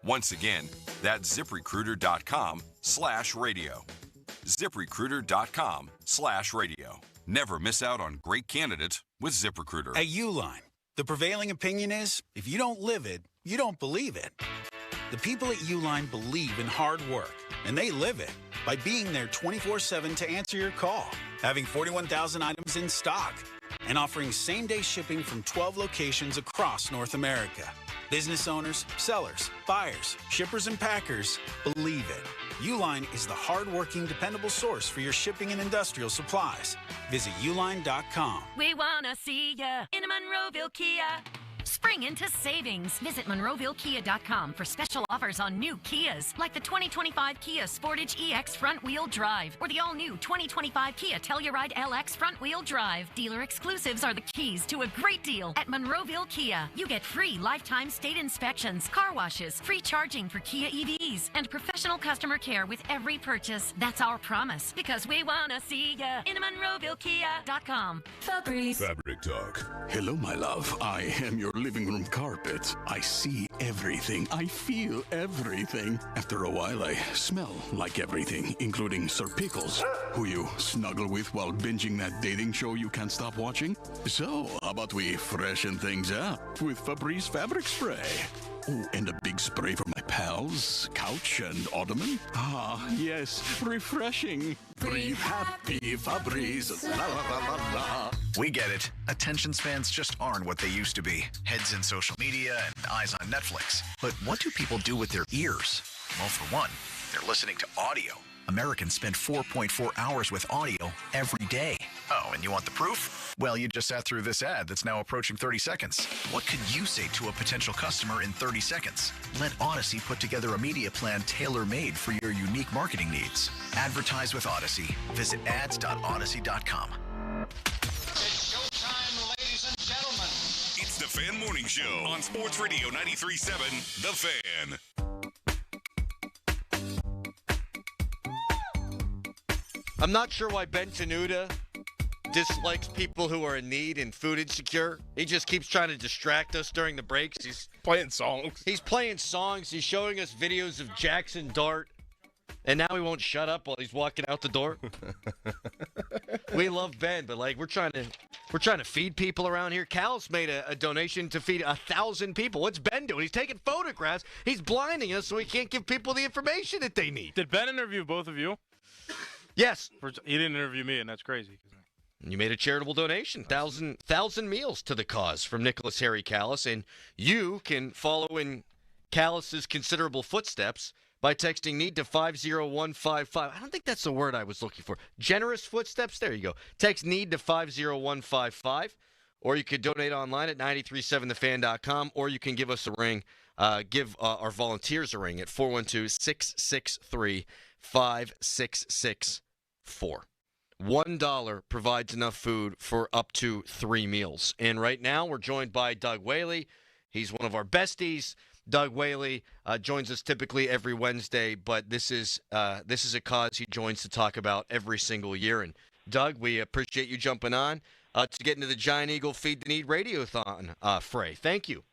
Once again, that's ZipRecruiter.com/radio. ZipRecruiter.com/radio. Never miss out on great candidates with ZipRecruiter. At Uline, the prevailing opinion is, if you don't live it, you don't believe it. The people at Uline believe in hard work, and they live it by being there 24/7 to answer your call, having 41,000 items in stock, and offering same-day shipping from 12 locations across North America. Business owners, sellers, buyers, shippers, and packers believe it. Uline is the hard-working, dependable source for your shipping and industrial supplies. Visit uline.com. We want to see ya in a Monroeville Kia. Spring into savings. Visit MonroevilleKia.com for special offers on new Kias, like the 2025 Kia Sportage EX front-wheel drive or the all-new 2025 Kia Telluride LX front-wheel drive. Dealer exclusives are the keys to a great deal at Monroeville Kia. You get free lifetime state inspections, car washes, free charging for Kia EVs, and professional customer care with every purchase. That's our promise, because we want to see ya in MonroevilleKia.com. Fabric Talk. Hello, my love. I am your living room carpet. I see everything. I feel everything. After a while, I smell like everything, including Sir Pickles, who you snuggle with while binging that dating show you can't stop watching. So, how about we freshen things up with Febreze fabric spray? Oh, and a big spray for my pals, couch and ottoman. Ah, yes, refreshing. Breathe happy, Febreze. La la la la la. We get it. Attention spans just aren't what they used to be. Heads in social media and eyes on Netflix. But what do people do with their ears? Well, for one, they're listening to audio. Americans spend 4.4 hours with audio every day. Oh, and you want the proof? Well, you just sat through this ad that's now approaching 30 seconds. What could you say to a potential customer in 30 seconds? Let Odyssey put together a media plan tailor-made for your unique marketing needs. Advertise with Odyssey. Visit ads.odyssey.com. It's showtime, ladies and gentlemen. It's the Fan Morning Show on Sports Radio 93.7 The Fan. I'm not sure why Ben Tenuta dislikes people who are in need and food insecure. He just keeps trying to distract us during the breaks. He's playing songs. He's playing songs. He's showing us videos of Jackson Dart. And now he won't shut up while he's walking out the door. We love Ben, but we're trying to feed people around here. Cal's made a donation to feed 1,000 people. What's Ben doing? He's taking photographs. He's blinding us so he can't give people the information that they need. Did Ben interview both of you? Yes. He didn't interview me, and that's crazy. You made a charitable donation, 1,000 meals to the cause from Nicholas Harry Callis, and you can follow in Callis's considerable footsteps by texting NEED to 50155. I don't think that's the word I was looking for. Generous footsteps? There you go. Text NEED to 50155, or you could donate online at 937thefan.com, or you can give us a ring, give our volunteers a ring at 412-663-5664. $1 provides enough food for up to 3 meals. And right now we're joined by Doug Whaley. He's one of our besties. Doug Whaley joins us typically every Wednesday, but this is a cause he joins to talk about every single year. And Doug, we appreciate you jumping on to get into the Giant Eagle Feed the Need Radiothon fray. Thank you.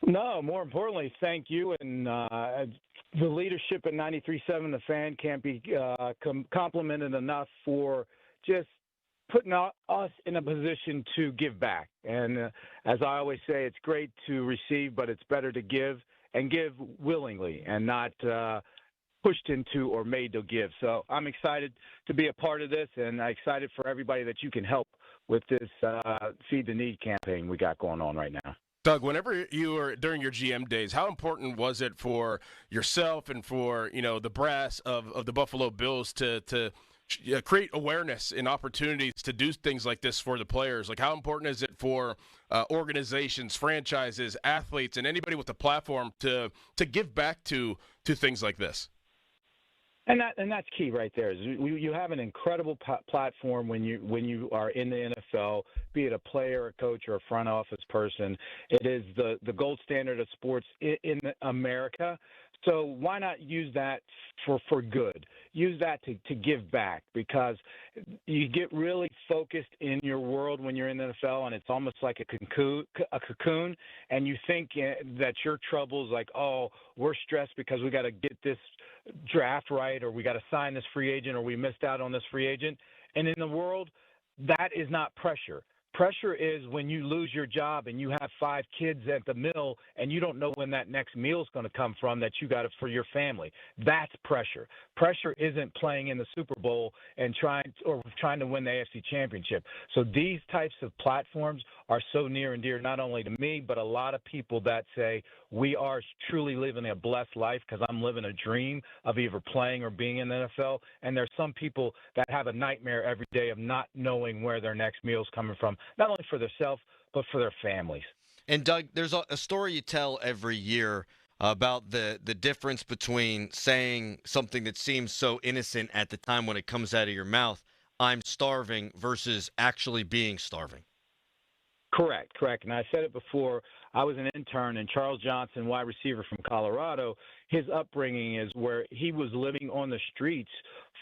No, more importantly, thank you. And the leadership at 93.7 The Fan can't be complimented enough for just putting us in a position to give back. And as I always say, it's great to receive, but it's better to give, and give willingly and not pushed into or made to give. So I'm excited to be a part of this, and I'm excited for everybody that you can help with this Feed the Need campaign we got going on right now. Doug, whenever you were during your GM days, how important was it for yourself and for the brass of the Buffalo Bills to create awareness and opportunities to do things like this for the players? Like, how important is it for organizations, franchises, athletes, and anybody with a platform to give back to things like this? And that's key right there. Is you have an incredible platform when you are in the NFL, be it a player, a coach, or a front office person. It is the gold standard of sports in America. So why not use that for good? Use that to give back, because you get really focused in your world when you're in the NFL, and it's almost like a cocoon, and you think that your troubles, like, oh, we're stressed because we got to get this draft right, or we got to sign this free agent, or we missed out on this free agent. And in the world, that is not pressure. Pressure is when you lose your job and you have 5 kids at the mill and you don't know when that next meal is going to come from that you got it for your family. That's pressure. Pressure isn't playing in the Super Bowl and trying to win the AFC Championship. So these types of platforms are so near and dear not only to me, but a lot of people that say we are truly living a blessed life because I'm living a dream of either playing or being in the NFL. And there's some people that have a nightmare every day of not knowing where their next meal is coming from, not only for themselves, but for their families. And, Doug, there's a story you tell every year about the difference between saying something that seems so innocent at the time when it comes out of your mouth, I'm starving, versus actually being starving. Correct. And I said it before. I was an intern, and Charles Johnson, wide receiver from Colorado, his upbringing is where he was living on the streets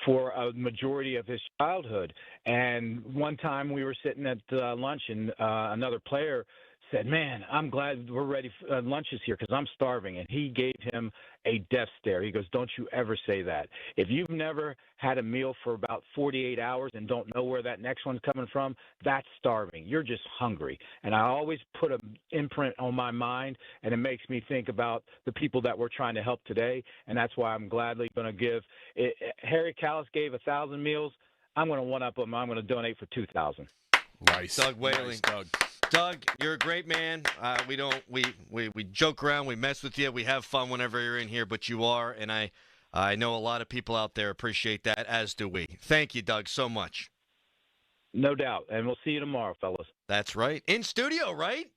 for a majority of his childhood. And one time we were sitting at lunch, and another player said, man, I'm glad we're ready for lunch is here because I'm starving. And he gave him a death stare. He goes, don't you ever say that. If you've never had a meal for about 48 hours and don't know where that next one's coming from, that's starving. You're just hungry. And I always put an imprint on my mind, and it makes me think about the people that we're trying to help today. And that's why I'm gladly going to give Harry Kalas gave 1,000 meals. I'm going to one-up him. I'm going to donate for 2,000. Nice. Doug Whaley. Nice, Doug. Doug, you're a great man. We joke around, we mess with you, we have fun whenever you're in here, but you are, and I know a lot of people out there appreciate that, as do we. Thank you, Doug, so much. No doubt, and we'll see you tomorrow, fellas. That's right. In studio, right?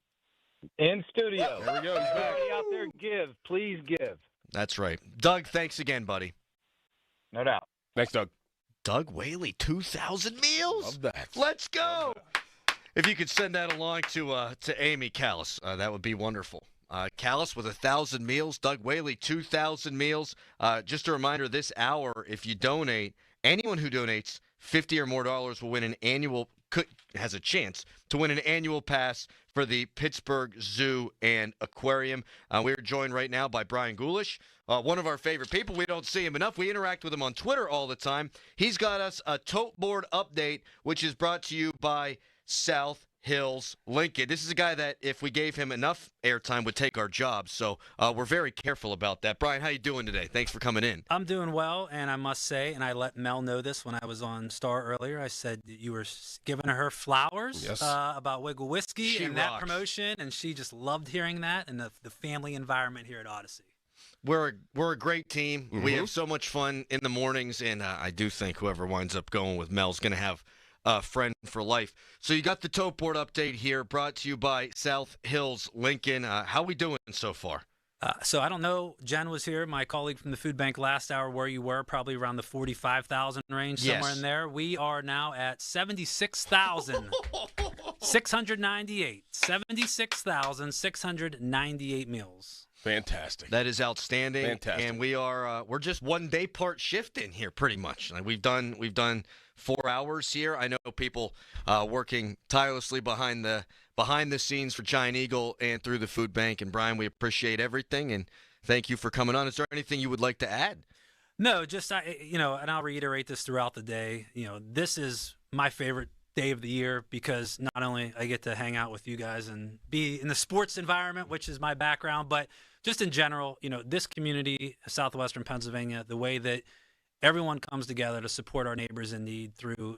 In studio. There we go. He's back. Everybody out there, give. Please give. That's right. Doug, thanks again, buddy. No doubt. Thanks, Doug. Doug Whaley, 2,000 meals? Love that. Let's go. If you could send that along to Amy Kalas, that would be wonderful. Kalas with 1,000 meals. Doug Whaley, 2,000 meals. Just a reminder, this hour, if you donate, anyone who donates $50 or more will win has a chance to win an annual pass for the Pittsburgh Zoo and Aquarium. We are joined right now by Brian Gulish, one of our favorite people. We don't see him enough. We interact with him on Twitter all the time. He's got us a tote board update, which is brought to you by South Hills Lincoln. This is a guy that, if we gave him enough airtime, would take our jobs. So we're very careful about that. Brian, how you doing today? Thanks for coming in. I'm doing well, and I must say, and I let Mel know this when I was on Star earlier, I said that you were giving her flowers about Wiggle Whiskey and that promotion, and she just loved hearing that, and the family environment here at Odyssey. We're a great team. Mm-hmm. We have so much fun in the mornings, and I do think whoever winds up going with Mel's going to have friend for life. So you got the tote board update here, brought to you by South Hills Lincoln. How we doing so far? So I don't know. Jen was here, my colleague from the food bank last hour, where you were, probably around the 45,000 range, somewhere in there. We are now at 76,698. 76,698 meals. Fantastic. That is outstanding. Fantastic. And we're just 1 day part shift in here, pretty much. Like we've done 4 hours here. I know people working tirelessly behind the scenes for Giant Eagle and through the food bank. And Brian, we appreciate everything, and thank you for coming on. Is there anything you would like to add? No, just and I'll reiterate this throughout the day. This is my favorite day of the year because not only I get to hang out with you guys and be in the sports environment, which is my background, but just in general, this community, Southwestern Pennsylvania, the way that everyone comes together to support our neighbors in need through,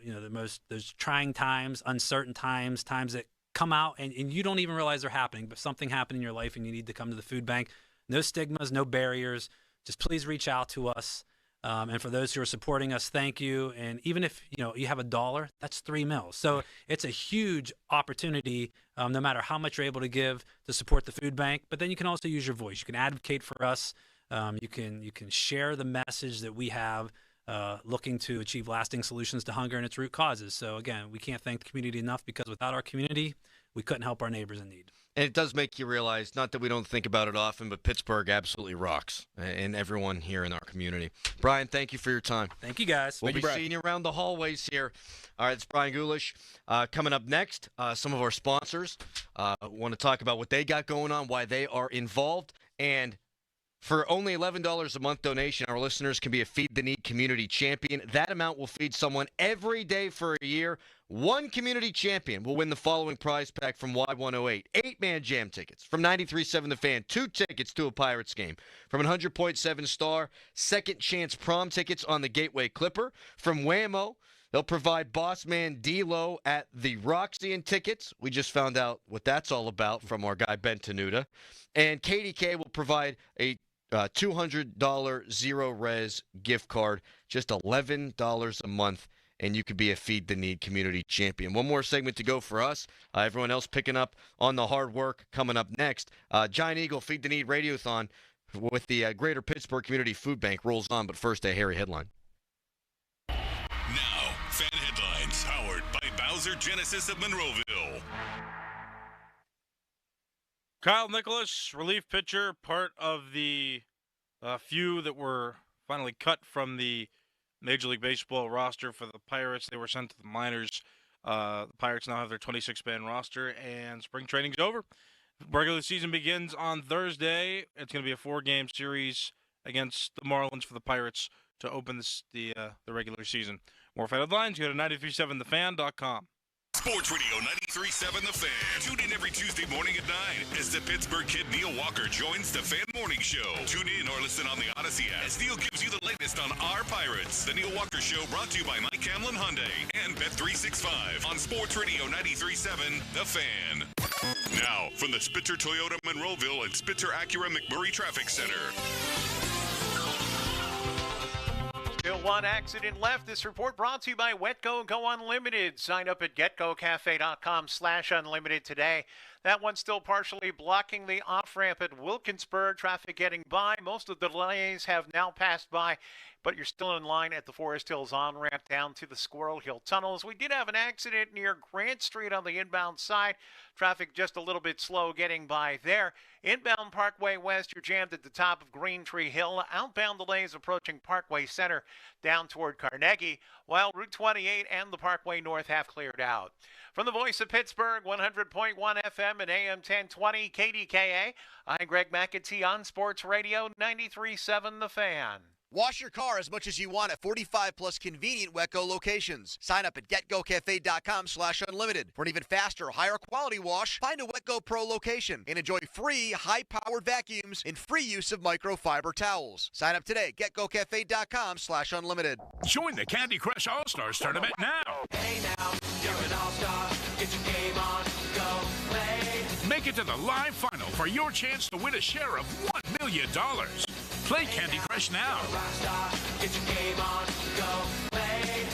those trying times, uncertain times that come out and you don't even realize they're happening, but something happened in your life and you need to come to the food bank. No stigmas, no barriers. Just please reach out to us. And for those who are supporting us, thank you. And even if you have $1, that's $3 million. So it's a huge opportunity, no matter how much you're able to give to support the food bank. But then you can also use your voice. You can advocate for us. You can share the message that we have, looking to achieve lasting solutions to hunger and its root causes. So again, we can't thank the community enough, because without our community, we couldn't help our neighbors in need. And it does make you realize, not that we don't think about it often, but Pittsburgh absolutely rocks, and everyone here in our community. Brian, thank you for your time. Thank you, guys. We'll be seeing you around the hallways here. All right, it's Brian Gulish. Coming up next, some of our sponsors want to talk about what they got going on, why they are involved, and for only $11 a month donation, our listeners can be a Feed the Need community champion. That amount will feed someone every day for a year. One community champion will win the following prize pack from Y108. 8-man jam tickets. From 93.7 The Fan, 2 tickets to a Pirates game. From 100.7 Star, second chance prom tickets on the Gateway Clipper. From Whammo, they'll provide boss man D-Lo at the Roxy and tickets. We just found out what that's all about from our guy Ben Tenuta. And KDK will provide a $200 Zero Res gift card, just $11 a month, and you could be a Feed the Need community champion. One more segment to go for us. Everyone else picking up on the hard work coming up next. Giant Eagle Feed the Need Radiothon with the Greater Pittsburgh Community Food Bank rolls on, but first a hairy headline. Now, fan headlines powered by Bowser Genesis of Monroeville. Kyle Nicholas, relief pitcher, part of the few that were finally cut from the Major League Baseball roster for the Pirates. They were sent to the minors. The Pirates now have their 26-man roster, and spring training's over. Regular season begins on Thursday. It's going to be a 4-game series against the Marlins for the Pirates to open the regular season. More fan headlines, go to 937thefan.com. Sports Radio 93.7 The Fan. Tune in every Tuesday morning at 9 as the Pittsburgh kid Neil Walker joins the Fan Morning Show. Tune in or listen on the Odyssey app as Neil gives you the latest on our Pirates. The Neil Walker Show brought to you by Mike Hamlin Hyundai and Bet365 on Sports Radio 93.7 The Fan. Now, from the Spitzer Toyota Monroeville and Spitzer Acura McMurray Traffic Center. Still one accident left. This report brought to you by Wetco Go Unlimited. Sign up at getgocafe.com/unlimited today. That one's still partially blocking the off-ramp at Wilkinsburg. Traffic getting by. Most of the delays have now passed by, but you're still in line at the Forest Hills on-ramp down to the Squirrel Hill tunnels. We did have an accident near Grant Street on the inbound side. Traffic just a little bit slow getting by there. Inbound Parkway West, you're jammed at the top of Green Tree Hill. Outbound delays approaching Parkway Center down toward Carnegie, while Route 28 and the Parkway North have cleared out. From the voice of Pittsburgh, 100.1 FM and AM 1020 KDKA, I'm Greg McAtee on Sports Radio 93.7 The Fan. Wash your car as much as you want at 45 plus convenient Wetco locations. Sign up at getgocafe.com/unlimited. For an even faster, higher quality wash, find a Wetco Pro location and enjoy free high-powered vacuums and free use of microfiber towels. Sign up today, getgocafe.com/unlimited. Join the Candy Crush All-Stars tournament now. Hey now, you're an all-star. Get your game on, go play. Make it to the live final for your chance to win a share of $1 million. Play Candy Crush now. Get your game on, go play.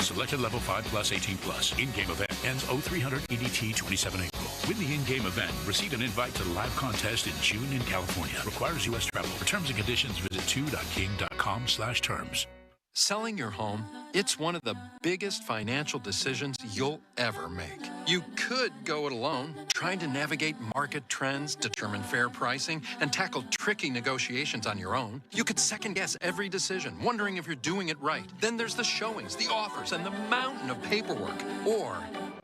Selected level 5 plus 18 plus. In-game event ends 0300 EDT 27 April. Win the in-game event. Receive an invite to the live contest in June in California. Requires U.S. travel. For terms and conditions, visit 2.king.com/terms. Selling your home, it's one of the biggest financial decisions you'll ever make. You could go it alone, trying to navigate market trends, determine fair pricing, and tackle tricky negotiations on your own. You could second-guess every decision, wondering if you're doing it right. Then there's the showings, the offers, and the mountain of paperwork. Or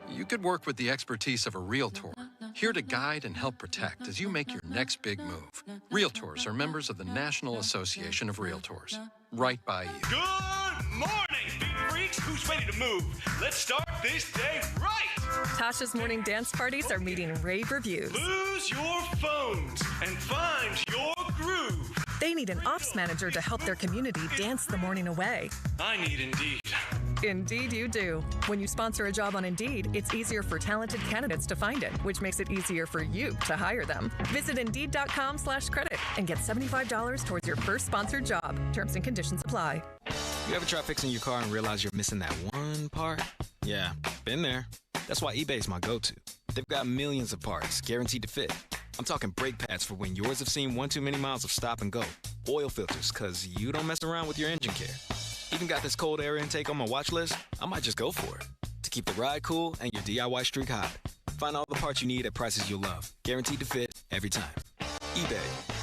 you could work with the expertise of a realtor, here to guide and help protect as you make your next big move. Realtors are members of the National Association of Realtors. Right by you. Good morning, big freaks. Who's ready to move? Let's start this day right. Tasha's morning dance parties are meeting rave reviews. Lose your phones and find your groove. They need an ops manager to help their community dance the morning away. I need Indeed. Indeed, you do. When you sponsor a job on Indeed, it's easier for talented candidates to find it, which makes it easier for you to hire them. Visit Indeed.com/credit and get $75 towards your first sponsored job. Terms and conditions apply. You ever try fixing your car and realize you're missing that one part? Yeah, been there. That's why eBay's my go-to. They've got millions of parts, guaranteed to fit. I'm talking brake pads for when yours have seen one too many miles of stop and go. Oil filters, because you don't mess around with your engine care. Even got this cold air intake on my watch list. I might just go for it. To keep the ride cool and your DIY streak hot. Find all the parts you need at prices you'll love. Guaranteed to fit every time. eBay.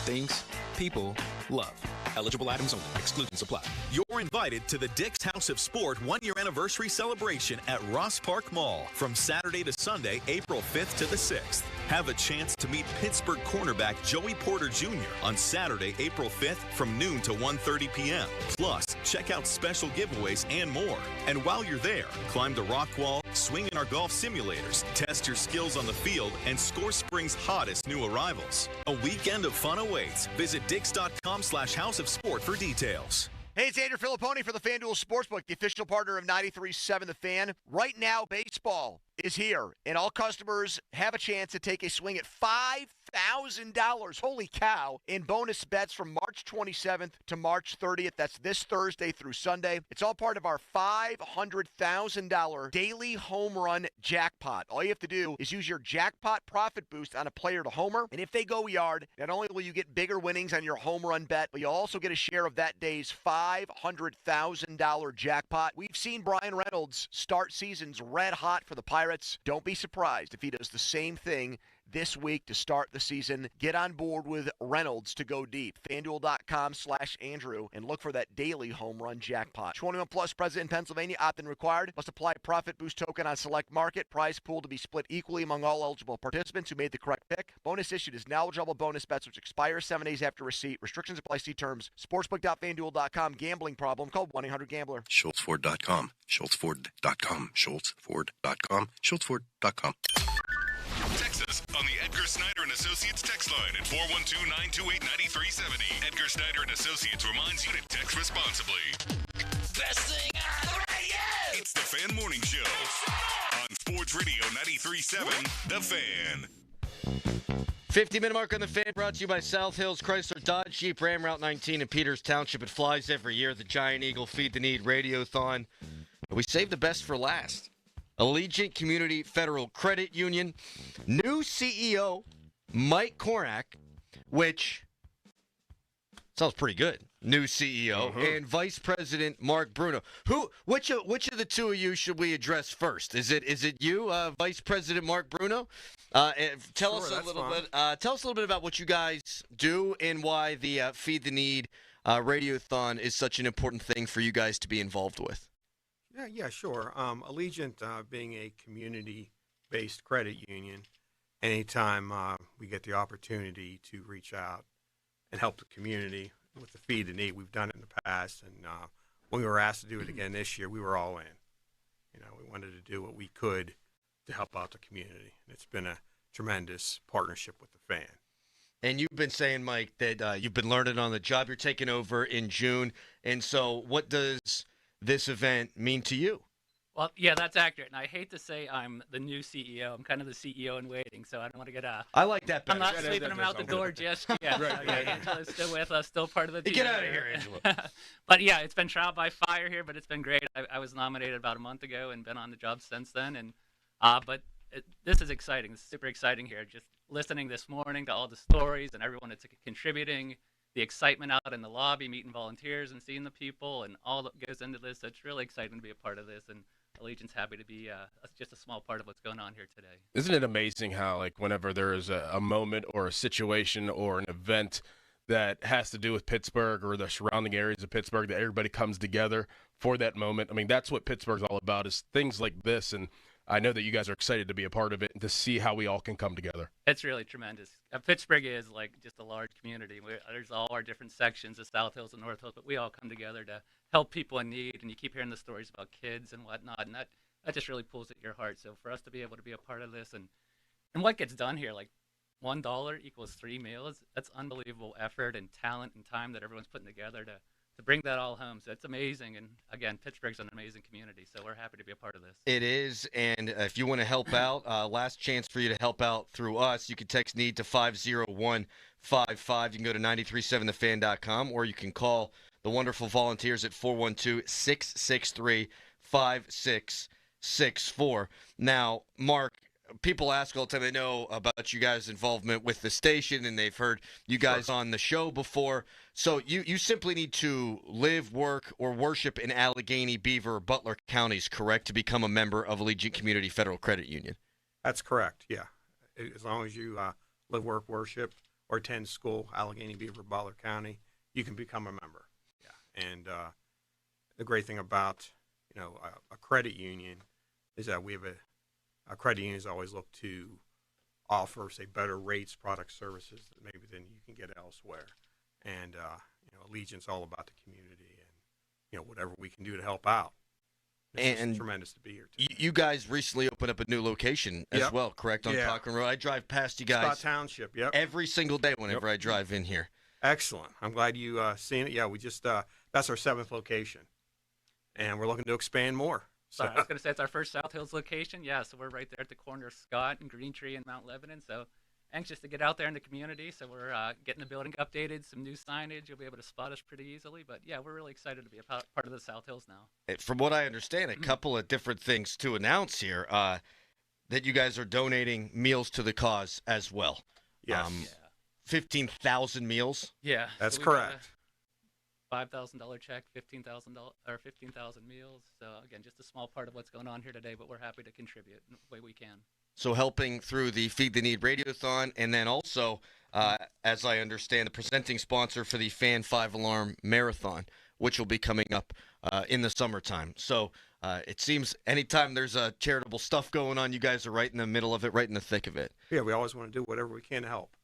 Things people love. Eligible items only. Exclusions apply. You're invited to the Dick's House of Sport one-year anniversary celebration at Ross Park Mall from Saturday to Sunday, April 5th to the 6th. Have a chance to meet Pittsburgh cornerback Joey Porter Jr. on Saturday, April 5th from noon to 1:30 p.m. Plus, check out special giveaways and more. And while you're there, climb the rock wall, swing in our golf simulators, test your skills on the field, and score spring's hottest new arrivals. A weekend of fun awaits. Visit Dix.com/House of Sport for details. Hey, it's Andrew Filipponi for the FanDuel Sportsbook, the official partner of 93.7 The Fan. Right now, baseball is here, and all customers have a chance to take a swing at $5,000, holy cow, in bonus bets from March 27th to March 30th. That's this Thursday through Sunday. It's all part of our $500,000 daily home run jackpot. All you have to do is use your jackpot profit boost on a player to homer, and if they go yard, not only will you get bigger winnings on your home run bet, but you'll also get a share of that day's $500,000 jackpot. We've seen Brian Reynolds start seasons red hot for the Pirates. Don't be surprised if he does the same thing this week to start the season. Get on board with Reynolds to go deep. FanDuel.com/Andrew and look for that daily home run jackpot. 21 plus, present in Pennsylvania, opt-in required. Must apply profit boost token on select market. Prize pool to be split equally among all eligible participants who made the correct pick. Bonus issued is knowledgeable bonus bets which expire 7 days after receipt. Restrictions apply. See terms. Sportsbook.FanDuel.com. Gambling problem. Call 1-800-GAMBLER. SchultzFord.com. SchultzFord.com. SchultzFord.com. SchultzFord.com. Text us on the Edgar Snyder and Associates text line at 412-928-9370. Edgar Snyder and Associates reminds you to text responsibly. Best thing on the radio! It's the Fan Morning Show on Sports Radio 93.7 The Fan. 50-minute mark on the Fan, brought to you by South Hills Chrysler Dodge Jeep Ram Route 19 in Peters Township. It flies every year, the Giant Eagle Feed the Need Radiothon. We save the best for last. Allegiant Community Federal Credit Union, new CEO Mike Kornak, which sounds pretty good. New CEO and Vice President Mark Bruno. Which of the two of you should we address first? Is it you, Vice President Mark Bruno? Tell us a little bit. Tell us a little bit about what you guys do and why the Feed the Need Radiothon is such an important thing for you guys to be involved with. Yeah, sure. Allegiant being a community-based credit union, anytime we get the opportunity to reach out and help the community with the Feed the Need, we've done it in the past, and when we were asked to do it again this year, we were all in. We wanted to do what we could to help out the community. It's been a tremendous partnership with the Fan. And you've been saying, Mike, that you've been learning on the job. You're taking over in June, and so what does this event mean to you? Well, yeah, that's accurate. And I hate to say I'm the new CEO. I'm kind of the CEO in waiting, so I don't want to get I like that better. I'm not sleeping him out the door just yet. Right. Angela's still with us, still part of the team. Get out of here, Angela. But yeah, it's been trial by fire here, but it's been great. I was nominated about a month ago and been on the job since then. And this is exciting. It's super exciting here. Just listening this morning to all the stories and everyone that's contributing. The excitement out in the lobby, meeting volunteers and seeing the people and all that goes into this. So it's really exciting to be a part of this, and Allegiant's happy to be just a small part of what's going on here today. Isn't it amazing how, like, whenever there is a moment or a situation or an event that has to do with Pittsburgh or the surrounding areas of Pittsburgh, that everybody comes together for that moment? I mean, that's what Pittsburgh's all about, is things like this, and I know that you guys are excited to be a part of it and to see how we all can come together. It's really tremendous. Pittsburgh is like just a large community. There's all our different sections, the South Hills and North Hills, but we all come together to help people in need. And you keep hearing the stories about kids and whatnot, and that just really pulls at your heart. So for us to be able to be a part of this and what gets done here, like $1 equals 3 meals, that's unbelievable effort and talent and time that everyone's putting together to to bring that all home. So it's amazing. And again, Pittsburgh's an amazing community, so we're happy to be a part of this. It is, and if you want to help out, last chance for you to help out through us. You can text NEED to 50155. You can go to 937thefan.com, or you can call the wonderful volunteers at 412-663-5664. Now, Mark, people ask all the time, they know about you guys' involvement with the station, and they've heard you guys on the show before. So you simply need to live, work, or worship in Allegheny, Beaver, or Butler counties, correct, to become a member of Allegiant Community Federal Credit Union? That's correct, yeah. As long as you live, work, worship, or attend school, Allegheny, Beaver, Butler County, you can become a member. Yeah. And the great thing about, a credit union is that we have a credit unions always look to offer, say, better rates, products, services that maybe than you can get elsewhere. And, Allegiant's all about the community and, whatever we can do to help out. It's tremendous to be here, too. You guys recently opened up a new location as well, correct, on Cochran Road? I drive past you guys Scott Township, yep. every single day whenever I drive in here. Excellent. I'm glad you seen it. Yeah, we just that's our 7th location, and we're looking to expand more. So I was going to say it's our first South Hills location. Yeah, so we're right there at the corner of Scott and Green Tree and Mount Lebanon. So anxious to get out there in the community. So we're getting the building updated, some new signage. You'll be able to spot us pretty easily. But yeah, we're really excited to be a part of the South Hills now. From what I understand, a couple of different things to announce here. That you guys are donating meals to the cause as well. Yes. 15,000 meals. Yeah, that's so correct. $5,000 check, $15,000 or 15,000 meals. So again, just a small part of what's going on here today, but we're happy to contribute in the way we can. So helping through the Feed the Need Radiothon, and then also, as I understand, the presenting sponsor for the Fan 5-Alarm Marathon, which will be coming up in the summertime. So it seems anytime there's charitable stuff going on, you guys are right in the middle of it, right in the thick of it. Yeah, we always want to do whatever we can to help.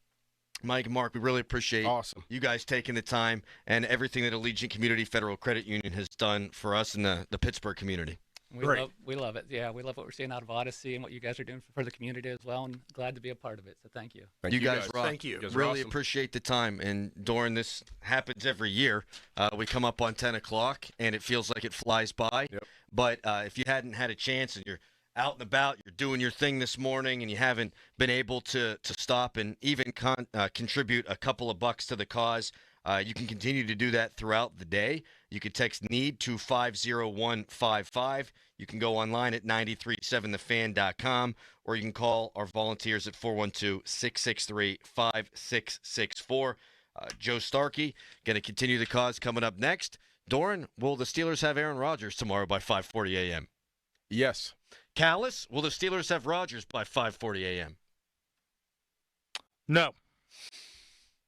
Mike and Mark, we really appreciate you guys taking the time and everything that Allegiant Community Federal Credit Union has done for us in the Pittsburgh community. We love it. Yeah, we love what we're seeing out of Odyssey and what you guys are doing for the community as well, and glad to be a part of it. So thank you. You guys rock. Thank you. Really appreciate the time. And Doran, this happens every year. We come up on 10 o'clock, and it feels like it flies by. Yep. But if you hadn't had a chance and you're out and about, you're doing your thing this morning, and you haven't been able to stop and even contribute a couple of bucks to the cause, you can continue to do that throughout the day. You can text NEED to 50155. You can go online at 937thefan.com, or you can call our volunteers at 412-663-5664. Joe Starkey going to continue the cause coming up next. Doran, will the Steelers have Aaron Rodgers tomorrow by 5:40 a.m.? Yes. Callis, will the Steelers have Rodgers by 5:40 a.m.? No.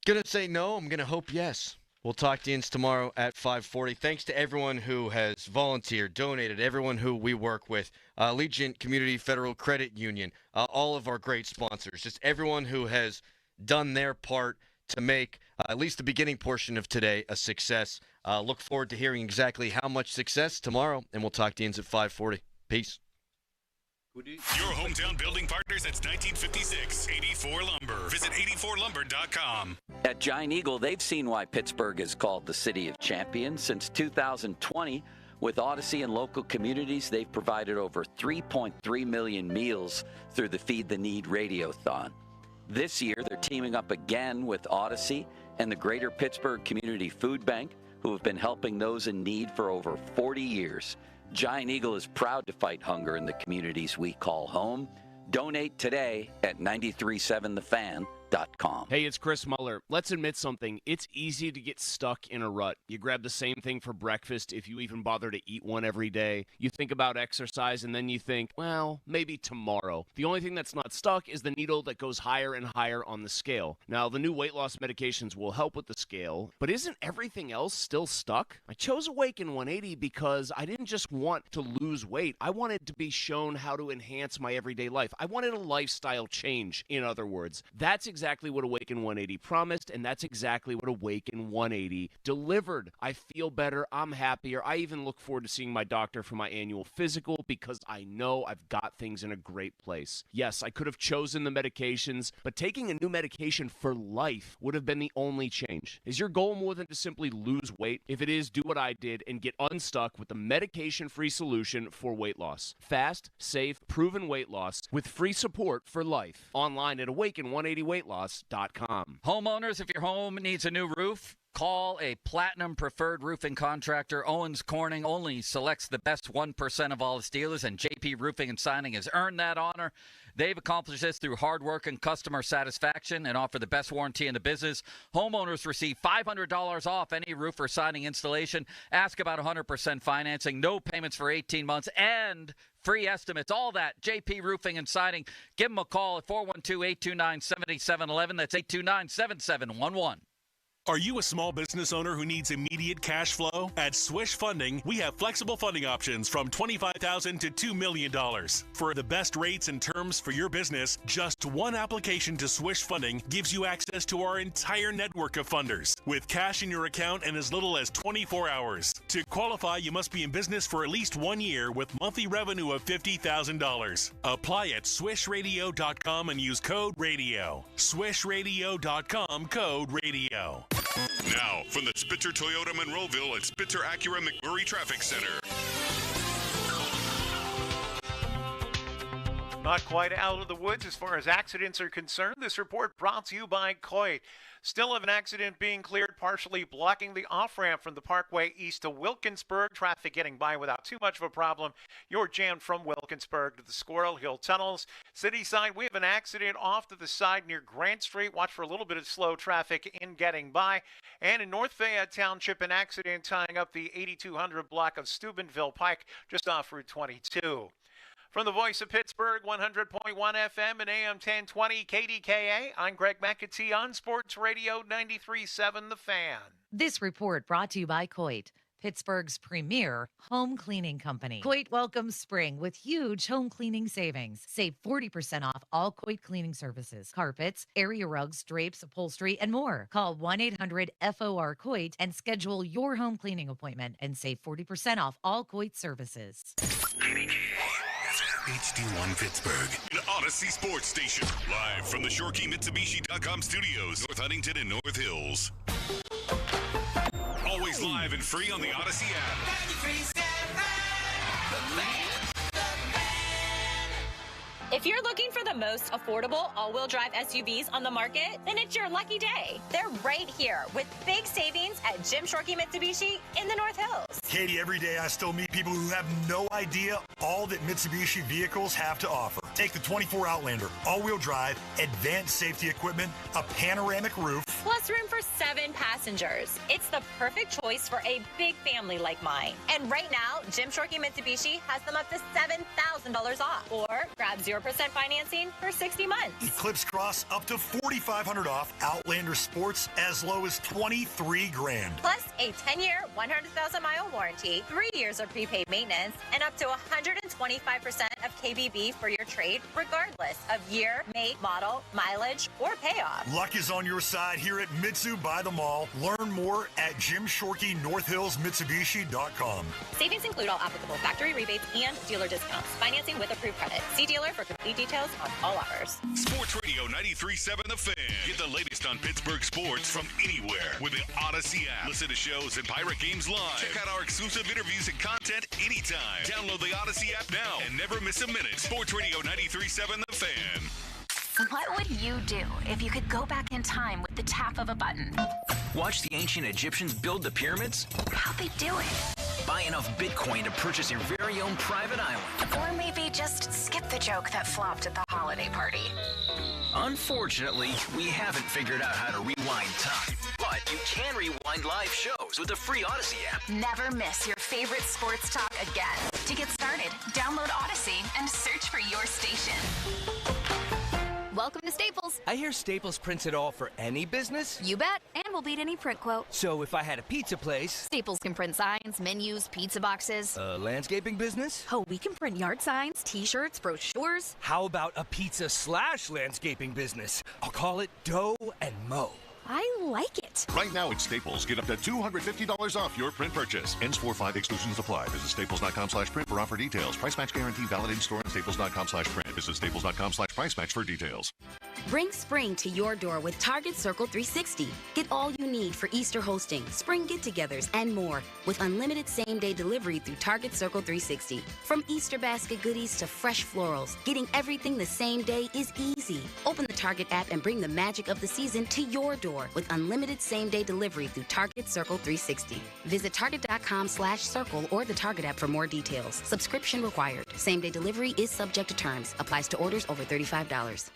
Gonna say no. I'm gonna hope yes. We'll talk to you tomorrow at 5:40. Thanks to everyone who has volunteered, donated, everyone who we work with, Allegiant Community Federal Credit Union, all of our great sponsors, just everyone who has done their part to make at least the beginning portion of today a success. Look forward to hearing exactly how much success tomorrow, and we'll talk to you at 5:40. Peace. Your hometown building partners since 1956. 84 Lumber. Visit 84lumber.com. At Giant Eagle, they've seen why Pittsburgh is called the City of Champions. Since 2020, with Odyssey and local communities, they've provided over 3.3 million meals through the Feed the Need Radiothon. This year, they're teaming up again with Odyssey and the Greater Pittsburgh Community Food Bank, who have been helping those in need for over 40 years. Giant Eagle is proud to fight hunger in the communities we call home. Donate today at 937thefan.com. Hey, it's Chris Muller. Let's admit something. It's easy to get stuck in a rut. You grab the same thing for breakfast if you even bother to eat one every day. You think about exercise and then you think, well, maybe tomorrow. The only thing that's not stuck is the needle that goes higher and higher on the scale. Now, the new weight loss medications will help with the scale, but isn't everything else still stuck? I chose Awaken 180 because I didn't just want to lose weight. I wanted to be shown how to enhance my everyday life. I wanted a lifestyle change, in other words. That's exactly exactly what Awaken 180 promised, and that's exactly what Awaken 180 delivered. I feel better. I'm happier. I even look forward to seeing my doctor for my annual physical because I know I've got things in a great place. Yes, I could have chosen the medications, but taking a new medication for life would have been the only change. Is your goal more than to simply lose weight? If it is, do what I did and get unstuck with the medication-free solution for weight loss. Fast, safe, proven weight loss with free support for life. Online at awaken180weightloss.com. Homeowners, if your home needs a new roof, call a Platinum Preferred Roofing Contractor. Owens Corning only selects the best 1% of all its dealers, and JP Roofing and Signing has earned that honor. They've accomplished this through hard work and customer satisfaction and offer the best warranty in the business. Homeowners receive $500 off any roof or siding installation. Ask about 100% financing, no payments for 18 months, and free estimates. All that, JP Roofing and Siding. Give them a call at 412-829-7711. That's 829-7711. Are you a small business owner who needs immediate cash flow? At Swish Funding, we have flexible funding options from $25,000 to $2 million. For the best rates and terms for your business, just one application to Swish Funding gives you access to our entire network of funders, with cash in your account in as little as 24 hours. To qualify, you must be in business for at least 1 year with monthly revenue of $50,000. Apply at swishradio.com and use code RADIO. Swishradio.com, code RADIO. Now, from the Spitzer Toyota Monroeville and Spitzer Acura McMurray Traffic Center. Not quite out of the woods as far as accidents are concerned. This report brought to you by Coit. Still have an accident being cleared, partially blocking the off-ramp from the Parkway east to Wilkinsburg. Traffic getting by without too much of a problem. You're jammed from Wilkinsburg to the Squirrel Hill Tunnels. City side, we have an accident off to the side near Grant Street. Watch for a little bit of slow traffic in getting by. And in North Fayette Township, an accident tying up the 8200 block of Steubenville Pike just off Route 22. From the voice of Pittsburgh, 100.1 FM and AM 1020 KDKA, I'm Greg McAtee on Sports Radio 93.7 The Fan. This report brought to you by Coit, Pittsburgh's premier home cleaning company. Coit welcomes spring with huge home cleaning savings. Save 40% off all Coit cleaning services, carpets, area rugs, drapes, upholstery, and more. Call 1-800-FOR-COIT and schedule your home cleaning appointment and save 40% off all Coit services. HD1 Pittsburgh, an Odyssey Sports Station. Live from the ShoreKeyMitsubishi.com studios, North Huntington and North Hills. Always live and free on the Odyssey app. If you're looking for the most affordable all-wheel drive SUVs on the market, then it's your lucky day. They're right here with big savings at Jim Shorkey Mitsubishi in the North Hills. Katie, every day I still meet people who have no idea all that Mitsubishi vehicles have to offer. Take the 24 Outlander, all-wheel drive, advanced safety equipment, a panoramic roof, plus room for 7 passengers. It's the perfect choice for a big family like mine. And right now, Jim Shorkey Mitsubishi has them up to $7,000 off. Or grab 0% financing for 60 months. Eclipse Cross up to $4,500 off, Outlander Sports as low as $23,000. Plus a 10-year, 100,000-mile warranty, 3 years of prepaid maintenance, and up to 125% of KBB for your trade, regardless of year, make, model, mileage, or payoff. Luck is on your side here at Mitsu by the Mall. Learn more at JimShorkeyNorthHillsMitsubishi.com. Savings include all applicable factory rebates and dealer discounts. Financing with approved credit. See dealer for complete details on all offers. Sports Radio 93.7 The Fan. Get the latest on Pittsburgh sports from anywhere with the Odyssey app. Listen to shows and Pirate Games live. Check out our exclusive interviews and content anytime. Download the Odyssey app now and never miss a minute. Sports Radio 93.7 The Fan. What would you do if you could go back in time with the tap of a button? Watch the ancient Egyptians build the pyramids? How'd they do it? Buy enough Bitcoin to purchase your very own private island. Or maybe just skip the joke that flopped at the holiday party. Unfortunately, we haven't figured out how to rewind time. But you can rewind live shows with the free Odyssey app. Never miss your favorite sports talk again. To get started, download Odyssey and search for your station. Welcome to Staples. I hear Staples prints it all for any business. You bet, and we'll beat any print quote. So if I had a pizza place... Staples can print signs, menus, pizza boxes. A landscaping business? Oh, we can print yard signs, T-shirts, brochures. How about a pizza/landscaping business? I'll call it Dough and Mo. I like it. Right now at Staples, get up to $250 off your print purchase. Ends 4/5 exclusions apply. Visit staples.com/print for offer details. Price match guarantee valid in store and staples.com/print. Visit staples.com/price match for details. Bring spring to your door with Target Circle 360. Get all you need for Easter hosting, spring get-togethers, and more with unlimited same-day delivery through Target Circle 360. From Easter basket goodies to fresh florals, getting everything the same day is easy. Open the Target app and bring the magic of the season to your door with unlimited same-day delivery through Target Circle 360. Visit target.com/circle or the Target app for more details. Subscription required. Same-day delivery is subject to terms. Applies to orders over $35.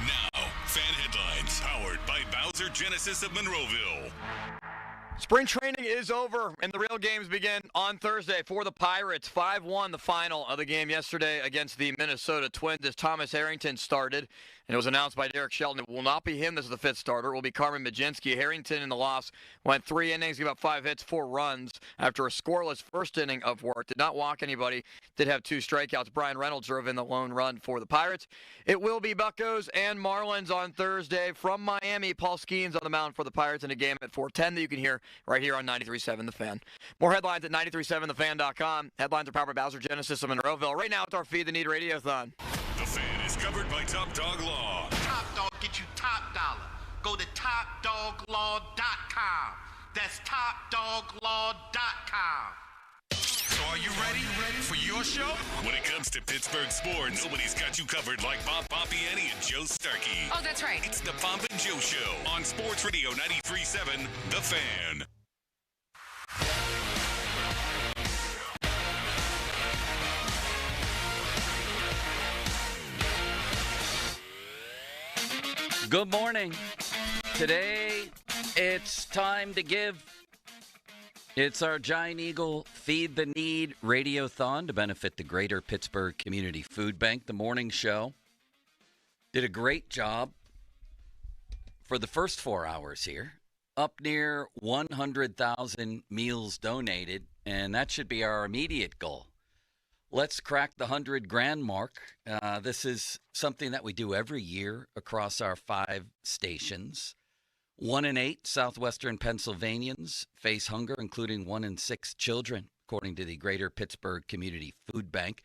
Now, fan headlines powered by Bowser Genesis of Monroeville. Spring training is over, and the real games begin on Thursday for the Pirates. 5-1 the final of the game yesterday against the Minnesota Twins as Thomas Harrington started. And it was announced by Derek Shelton it will not be him. This is the fifth starter. It will be Carmen Mlodzinski. Harrington in the loss went 3 innings, gave up 5 hits, 4 runs after a scoreless first inning of work. Did not walk anybody. Did have 2 strikeouts. Brian Reynolds drove in the lone run for the Pirates. It will be Buccos and Marlins on Thursday from Miami. Paul Skeens on the mound for the Pirates in a game at 4:10 that you can hear right here on 93.7 The Fan. More headlines at 93.7thefan.com. Headlines are powered by Bowser Genesis of Monroeville. Right now it's our Feed the Need Radiothon. The Fan is covered by Top Dog Law. Top Dog get you top dollar. Go to TopDogLaw.com. That's TopDogLaw.com. So are you ready for your show? When it comes to Pittsburgh sports, nobody's got you covered like Bob Pompiani and Joe Starkey. Oh, that's right. It's the Pomp and Joe Show on Sports Radio 93.7 The Fan. Good morning. Today, it's time to give. It's our Giant Eagle Feed the Need Radiothon to benefit the Greater Pittsburgh Community Food Bank. The morning show did a great job for the first 4 hours here. Up near 100,000 meals donated, and that should be our immediate goal. Let's crack the 100 grand mark. This is something that we do every year across our 5 stations. 1 in 8 southwestern Pennsylvanians face hunger, including 1 in 6 children, according to the Greater Pittsburgh Community Food Bank.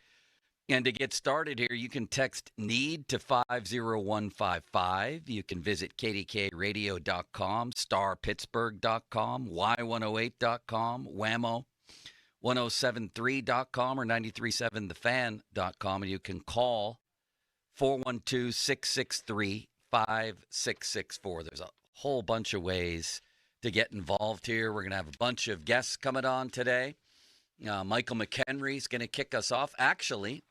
And to get started here, you can text NEED to 50155. You can visit kdkradio.com, starpittsburgh.com, y108.com, whammo. 1073.com or 937thefan.com, and you can call 412-663-5664. There's a whole bunch of ways to get involved here. We're going to have a bunch of guests coming on today. Michael McHenry is going to kick us off. Actually,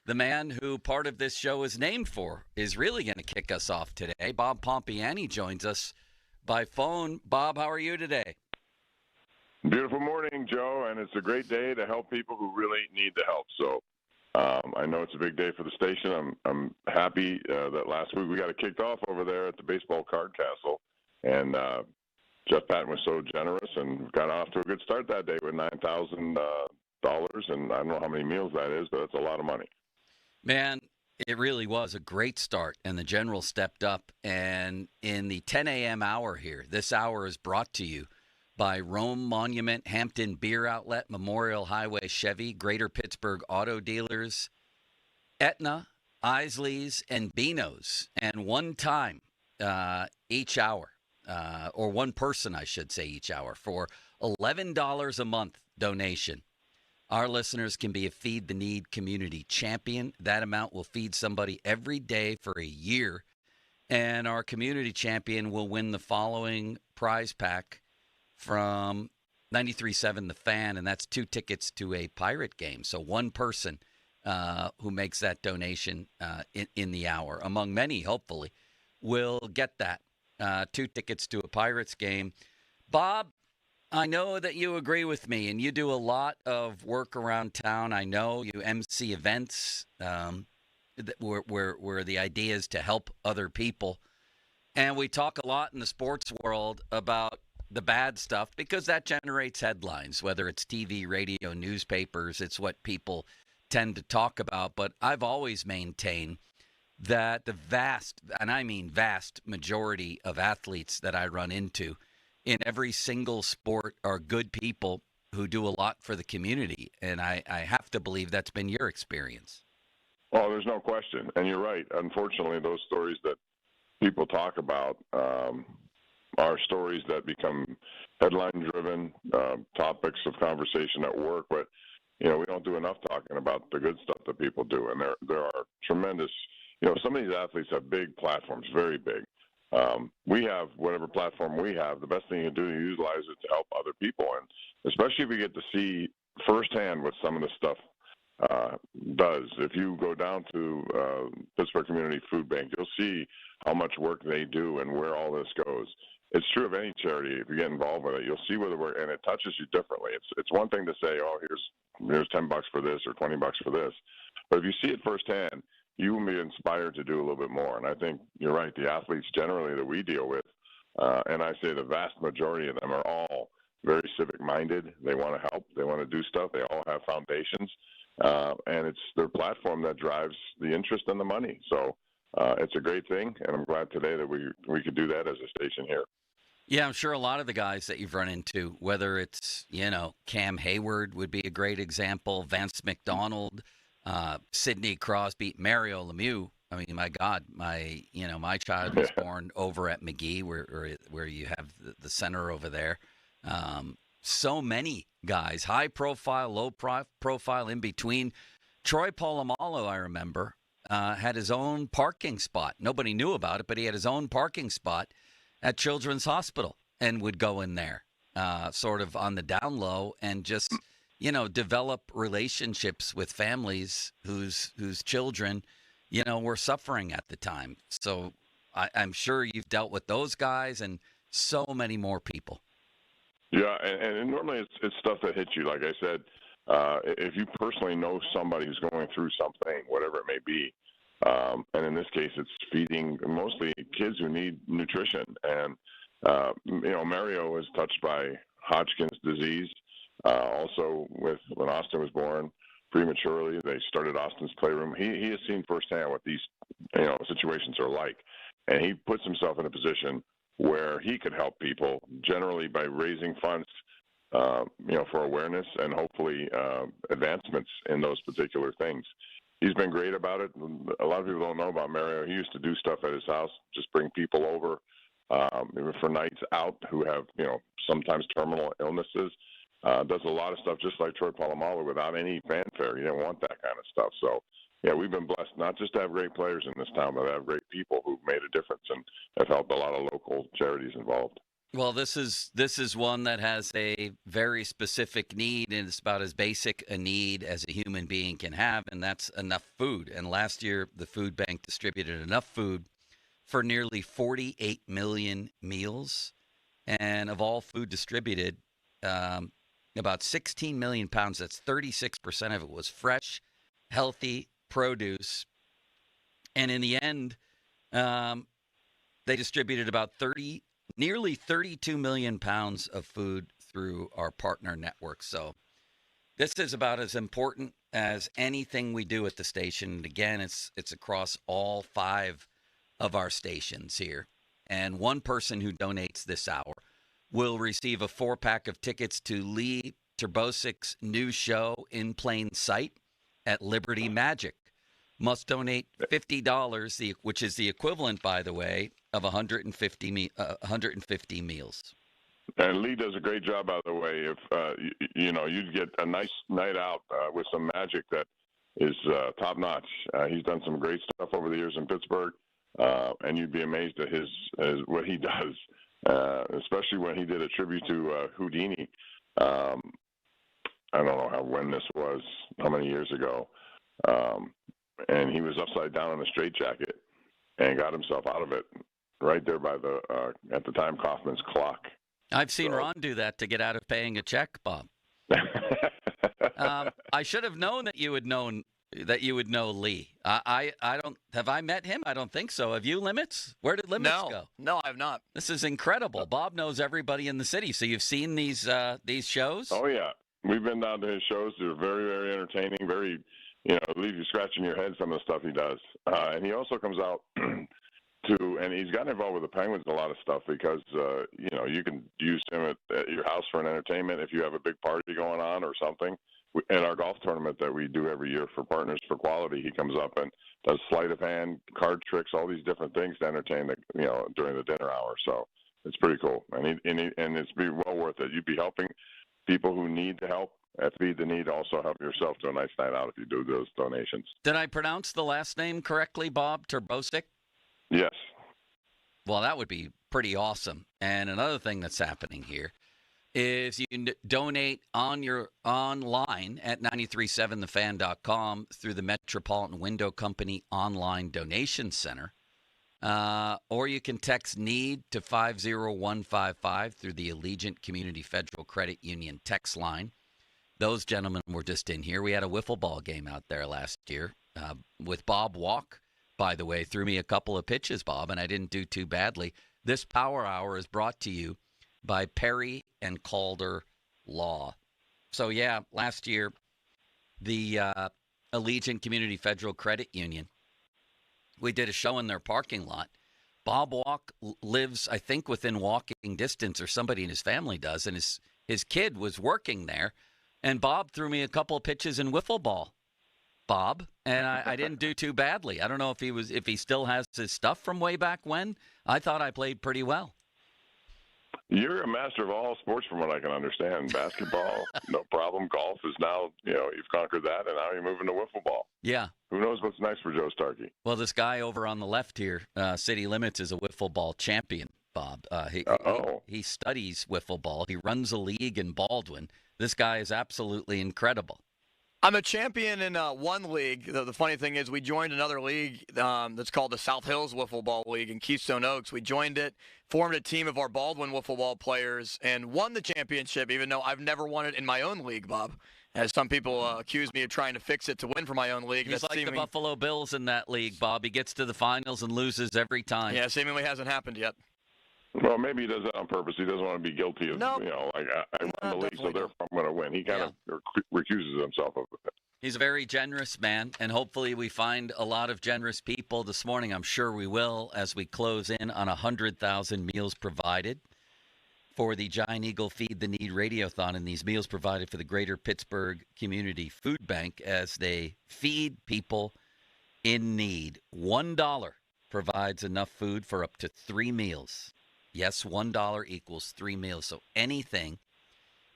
the man who part of this show is named for is really going to kick us off today. Bob Pompiani joins us by phone. Bob, how are you today? Beautiful morning, Joe, and it's a great day to help people who really need the help. So I know it's a big day for the station. I'm happy that last week we got it kicked off over there at the Baseball Card Castle, and Jeff Patton was so generous and got off to a good start that day with $9,000, and I don't know how many meals that is, but it's a lot of money. Man, it really was a great start, and the General stepped up. And in the 10 a.m. hour here, this hour is brought to you by Rome Monument, Hampton Beer Outlet, Memorial Highway Chevy, Greater Pittsburgh Auto Dealers, Aetna, Isley's, and Beano's. And one time each hour, or one person, I should say, each hour, for $11 a month donation, our listeners can be a Feed the Need community champion. That amount will feed somebody every day for a year. And our community champion will win the following prize pack from 93.7 The Fan, and that's 2 tickets to a Pirate game. So one person who makes that donation in the hour, among many, hopefully, will get that 2 tickets to a Pirates game. Bob, I know that you agree with me, and you do a lot of work around town. I know you MC events. where the idea is to help other people. And we talk a lot in the sports world about the bad stuff because that generates headlines, whether it's TV, radio, newspapers. It's what people tend to talk about. But I've always maintained that the vast, and I mean vast, majority of athletes that I run into in every single sport are good people who do a lot for the community. And I have to believe that's been your experience. Oh, there's no question. And you're right. Unfortunately, those stories that people talk about are stories that become headline-driven topics of conversation at work. But, we don't do enough talking about the good stuff that people do. And there are tremendous, some of these athletes have big platforms, very big. We have whatever platform we have. The best thing you can do is utilize it to help other people. And especially if we get to see firsthand what some of the stuff does. If you go down to Pittsburgh Community Food Bank, you'll see how much work they do and where all this goes. It's true of any charity. If you get involved with it, you'll see where the work, and it touches you differently. It's one thing to say, oh, here's $10 for this or $20 for this, but if you see it firsthand, you will be inspired to do a little bit more. And I think you're right. The athletes generally that we deal with, and I say the vast majority of them are all very civic-minded. They want to help. They want to do stuff. They all have foundations, and it's their platform that drives the interest and the money. So it's a great thing, and I'm glad today that we could do that as a station here. Yeah, I'm sure a lot of the guys that you've run into, whether it's, Cam Hayward would be a great example, Vance McDonald, Sidney Crosby, Mario Lemieux. I mean, my God, my child was born over at McGee, where you have the center over there. So many guys, high profile, low profile, in between. Troy Polamalu, I remember, had his own parking spot. Nobody knew about it, but he had his own parking spot at Children's Hospital and would go in there sort of on the down low and just, develop relationships with families whose children, were suffering at the time. So I'm sure you've dealt with those guys and so many more people. Yeah, and normally it's stuff that hits you. Like I said, if you personally know somebody who's going through something, whatever it may be, and in this case, it's feeding mostly kids who need nutrition. And, Mario was touched by Hodgkin's disease. Also, when Austin was born prematurely, they started Austin's Playroom. He has seen firsthand what these, situations are like. And he puts himself in a position where he could help people generally by raising funds, for awareness and hopefully advancements in those particular things. He's been great about it. A lot of people don't know about Mario. He used to do stuff at his house, just bring people over for nights out who have, sometimes terminal illnesses. Does a lot of stuff just like Troy Polamalu without any fanfare. You don't want that kind of stuff. So, yeah, we've been blessed not just to have great players in this town, but to have great people who've made a difference and have helped a lot of local charities involved. Well, this is one that has a very specific need, and it's about as basic a need as a human being can have, and that's enough food. And last year, the food bank distributed enough food for nearly 48 million meals. And of all food distributed, about 16 million pounds, that's 36% of it, was fresh, healthy produce. And in the end, they distributed about nearly 32 million pounds of food through our partner network. So this is about as important as anything we do at the station. And again, it's across all 5 of our stations here. And one person who donates this hour will receive a 4-pack of tickets to Lee Terbosic's new show, In Plain Sight, at Liberty Magic. Must donate $50, which is the equivalent, by the way, of 150 meals. And Lee does a great job, by the way. If you'd get a nice night out with some magic that is top notch. He's done some great stuff over the years in Pittsburgh, and you'd be amazed at what he does, especially when he did a tribute to Houdini. I don't know when this was, how many years ago, and he was upside down in a straitjacket and got himself out of it right there by at the time, Kaufman's clock. I've seen Ron do that to get out of paying a check, Bob. I should have known that you had known that you would know Lee. I don't. Have I met him? I don't think so. Have you, Limits? Where did Limits go? No, I have not. This is incredible. Bob knows everybody in the city. So you've seen these shows? Oh, yeah. We've been down to his shows. They're very, very entertaining, very, leave you scratching your head, some of the stuff he does. And he also comes out and he's gotten involved with the Penguins in a lot of stuff because, you can use him at your house for an entertainment if you have a big party going on or something. In our golf tournament that we do every year for Partners for Quality, he comes up and does sleight of hand, card tricks, all these different things to entertain during the dinner hour. So it's pretty cool, and it's be well worth it. You'd be helping people who need the help at Feed the Need. Also help yourself to a nice night out if you do those donations. Did I pronounce the last name correctly, Bob Turbosic? Yes. Well, that would be pretty awesome. And another thing that's happening here is you can donate online at 937thefan.com through the Metropolitan Window Company online donation center. Or you can text NEED to 50155 through the Allegiant Community Federal Credit Union text line. Those gentlemen were just in here. We had a wiffle ball game out there last year with Bob Walk, by the way. Threw me a couple of pitches, Bob, and I didn't do too badly. This Power Hour is brought to you by Perry and Calder Law. So, yeah, last year, the Allegiant Community Federal Credit Union, we did a show in their parking lot. Bob Walk lives, I think, within walking distance, or somebody in his family does, and his kid was working there. And Bob threw me a couple of pitches in wiffle ball, Bob, and I didn't do too badly. I don't know if he still has his stuff from way back when. I thought I played pretty well. You're a master of all sports from what I can understand. Basketball, no problem. Golf is now, you've conquered that, and now you're moving to wiffle ball. Yeah. Who knows what's next for Joe Starkey? Well, this guy over on the left here, City Limits, is a wiffle ball champion, Bob. He studies wiffle ball. He runs a league in Baldwin. This guy is absolutely incredible. I'm a champion in one league. The funny thing is we joined another league that's called the South Hills Wiffle Ball League in Keystone Oaks. We joined it, formed a team of our Baldwin wiffle ball players, and won the championship, even though I've never won it in my own league, Bob. As some people accuse me of trying to fix it to win for my own league. He's like the Buffalo Bills in that league, Bob. He gets to the finals and loses every time. Yeah, seemingly hasn't happened yet. Well, maybe he does that on purpose. He doesn't want to be guilty of, I run the league, so therefore I'm going to win. He kind of recuses himself of it. He's a very generous man, and hopefully we find a lot of generous people this morning. I'm sure we will as we close in on 100,000 meals provided for the Giant Eagle Feed the Need Radiothon, and these meals provided for the Greater Pittsburgh Community Food Bank as they feed people in need. $1 provides enough food for up to 3 meals. Yes, $1 equals 3 meals. So anything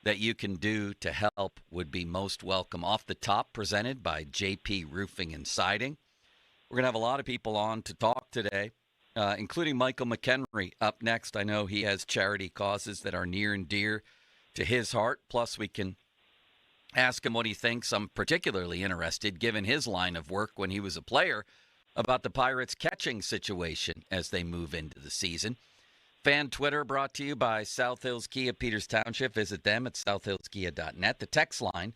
that you can do to help would be most welcome. Off the Top, presented by JP Roofing and Siding. We're going to have a lot of people on to talk today, including Michael McHenry up next. I know he has charity causes that are near and dear to his heart. Plus, we can ask him what he thinks. I'm particularly interested, given his line of work when he was a player, about the Pirates' catching situation as they move into the season. Fan Twitter brought to you by South Hills Kia Peters Township. Visit them at southhillskia.net. The text line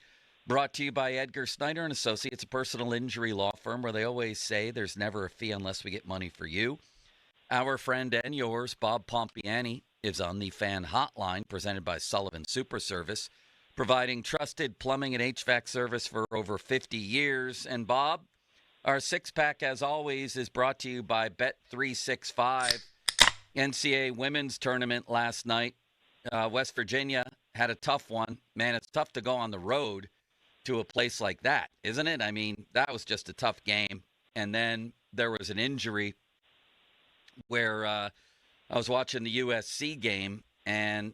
brought to you by Edgar Snyder & Associates, a personal injury law firm where they always say there's never a fee unless we get money for you. Our friend and yours, Bob Pompiani, is on the Fan Hotline presented by Sullivan Super Service, providing trusted plumbing and HVAC service for over 50 years. And Bob, our six-pack, as always, is brought to you by Bet365. NCAA women's tournament last night. West Virginia had a tough one. Man, it's tough to go on the road to a place like that, isn't it? I mean, that was just a tough game. And then there was an injury where I was watching the USC game, and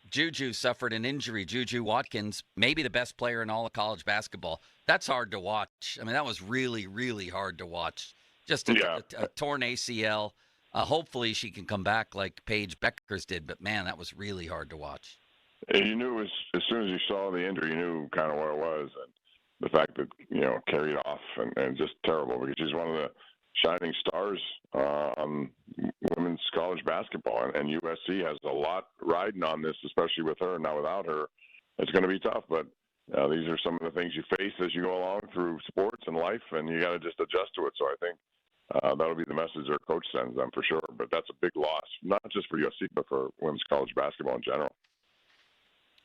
Juju suffered an injury. Juju Watkins, maybe the best player in all of college basketball. That's hard to watch. I mean, that was really, really hard to watch. Just a torn ACL. Hopefully she can come back like Paige Beckers did, but, man, that was really hard to watch. You knew as soon as you saw the injury, you knew kind of what it was. And the fact that, carried off and just terrible because she's one of the shining stars on women's college basketball. And USC has a lot riding on this, especially with her. Now, without her, it's going to be tough. But, these are some of the things you face as you go along through sports and life, and you got to just adjust to it. So I think that'll be the message their coach sends them for sure. But that's a big loss, not just for USC, but for women's college basketball in general.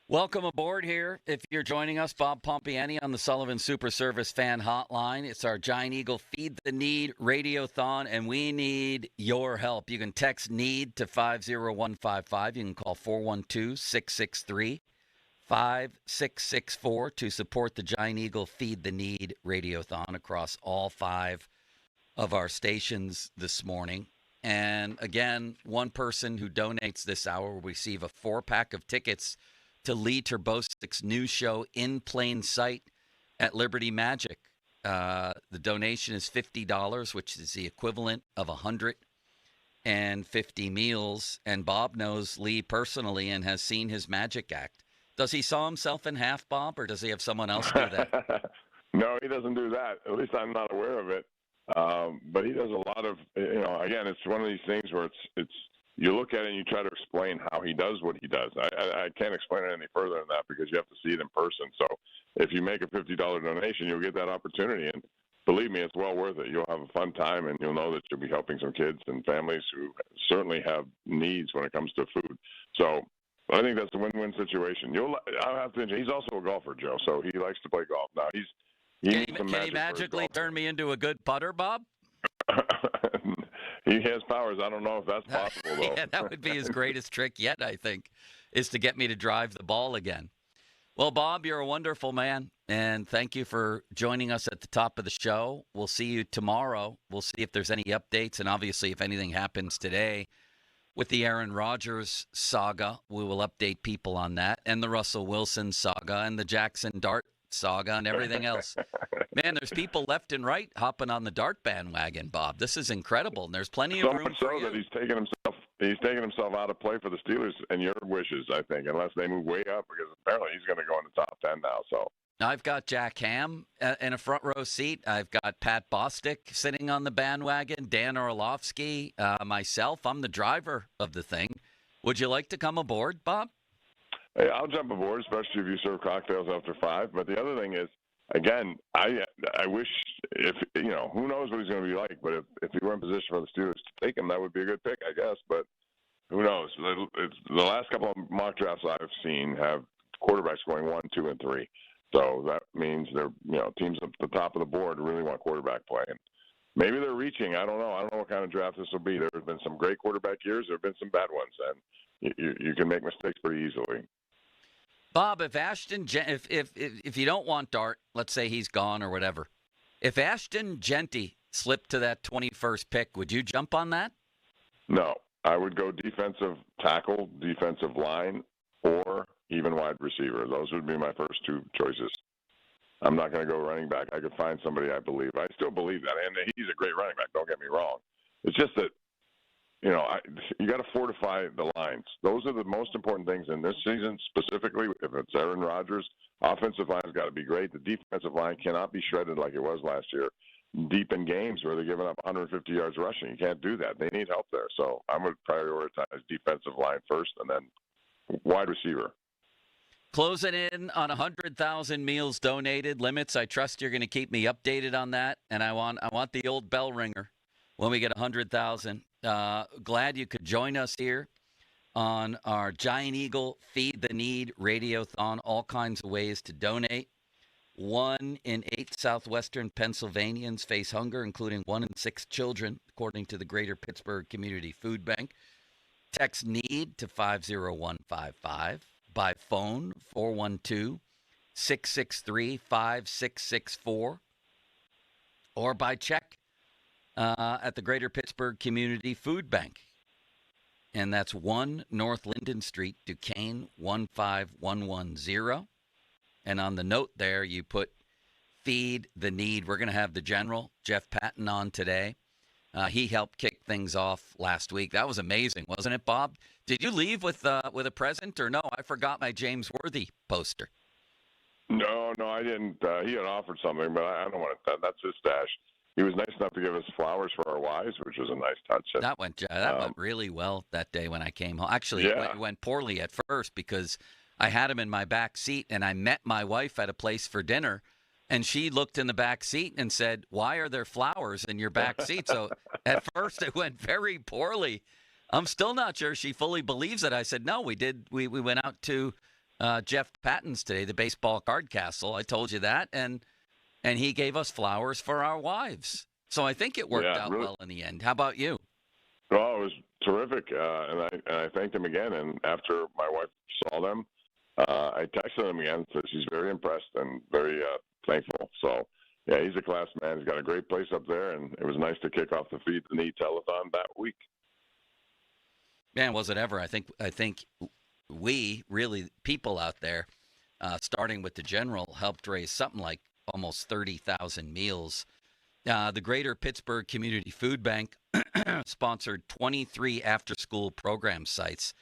Welcome aboard here. If you're joining us, Bob Pompiani on the Sullivan Super Service Fan Hotline. It's our Giant Eagle Feed the Need Radiothon, and we need your help. You can text NEED to 50155. You can call 412-663-5664 to support the Giant Eagle Feed the Need Radiothon across all 5 of our stations this morning. And again, one person who donates this hour will receive a 4-pack of tickets to Lee Terbostik's new show, In Plain Sight, at Liberty Magic. The donation is $50, which is the equivalent of 150 meals. And Bob knows Lee personally and has seen his magic act. Does he saw himself in half, Bob, or does he have someone else do that? No, he doesn't do that. At least I'm not aware of it. But he does a lot of, again, it's one of these things where it's you look at it and you try to explain how he does what he does. I can't explain it any further than that because you have to see it in person. So if you make a $50 donation, you'll get that opportunity. And believe me, it's well worth it. You'll have a fun time, and you'll know that you'll be helping some kids and families who certainly have needs when it comes to food. So I think that's a win-win situation. I'll have to. He's also a golfer, Joe, so he likes to play golf. Now he needs some magic. Can he magically turn me into a good putter, Bob? He has powers. I don't know if that's possible, though. Yeah, that would be his greatest trick yet, I think, is to get me to drive the ball again. Well, Bob, you're a wonderful man, and thank you for joining us at the top of the show. We'll see you tomorrow. We'll see if there's any updates, and obviously if anything happens today with the Aaron Rodgers saga, we will update people on that, and the Russell Wilson saga, and the Jackson Dart saga, and everything else. Man, there's people left and right hopping on the Dart bandwagon, Bob. This is incredible, and there's plenty of room for you. That he's taken himself out of play for the Steelers and your wishes, I think, unless they move way up, because apparently he's going to go in the top 10 now. So I've got Jack Ham in a front row seat. I've got Pat Bostic sitting on the bandwagon, Dan Orlovsky, myself. I'm the driver of the thing. Would you like to come aboard, Bob? Hey, I'll jump aboard, especially if you serve cocktails after 5. But the other thing is, again, I wish who knows what he's going to be like. But if he were in position for the Steelers to take him, that would be a good pick, I guess. But who knows? The last couple of mock drafts I've seen have quarterbacks going 1, 2, and 3. So that means teams at the top of the board really want quarterback play. And maybe they're reaching. I don't know. I don't know what kind of draft this will be. There have been some great quarterback years. There have been some bad ones, and you can make mistakes pretty easily. Bob, if you don't want Dart, let's say he's gone or whatever, if Ashton Genty slipped to that 21st pick, would you jump on that? No. I would go defensive tackle, defensive line, or even wide receiver. Those would be my first 2 choices. I'm not going to go running back. I could find somebody I believe. I still believe that, and he's a great running back, don't get me wrong. It's just that, you got to fortify the lines. Those are the most important things in this season, specifically if it's Aaron Rodgers. Offensive line's got to be great. The defensive line cannot be shredded like it was last year. Deep in games where they're giving up 150 yards rushing, you can't do that. They need help there. So I'm going to prioritize defensive line first and then wide receiver. Closing in on 100,000 meals donated limits. I trust you're going to keep me updated on that, and I want the old bell ringer when we get 100,000. Glad you could join us here on our Giant Eagle Feed the Need Radiothon. All kinds of ways to donate. 1 in 8 southwestern Pennsylvanians face hunger, including 1 in 6 children, according to the Greater Pittsburgh Community Food Bank. Text NEED to 50155. By phone, 412-663-5664. Or by check at the Greater Pittsburgh Community Food Bank. And that's 1 North Linden Street, Duquesne, 15110. And on the note there, you put Feed the Need. We're going to have the General, Jeff Patton, on today. He helped kick things off last week. That was amazing, wasn't it, Bob? Did you leave with a present or no? I forgot my James Worthy poster. No, I didn't. He had offered something, but I don't want it. That's his stash. He was nice enough to give us flowers for our wives, which was a nice touch. That went really well that day when I came home. Actually, it went poorly at first because I had them in my back seat, and I met my wife at a place for dinner, and she looked in the back seat and said, "Why are there flowers in your back seat?" So at first it went very poorly. I'm still not sure she fully believes it. I said, "No, we did. We went out to Jeff Patton's today, the baseball card castle. I told you that, and he gave us flowers for our wives. So I think it worked out really well in the end. How about you? Well, it was terrific, and I thanked him again. And after my wife saw them, I texted him again. So she's very impressed and very thankful. So yeah, he's a class man. He's got a great place up there, and it was nice to kick off the Feed the Need telethon that week. Man, was it ever? I think we really, people out there, starting with the General, helped raise something like almost 30,000 meals. The Greater Pittsburgh Community Food Bank sponsored 23 after-school program sites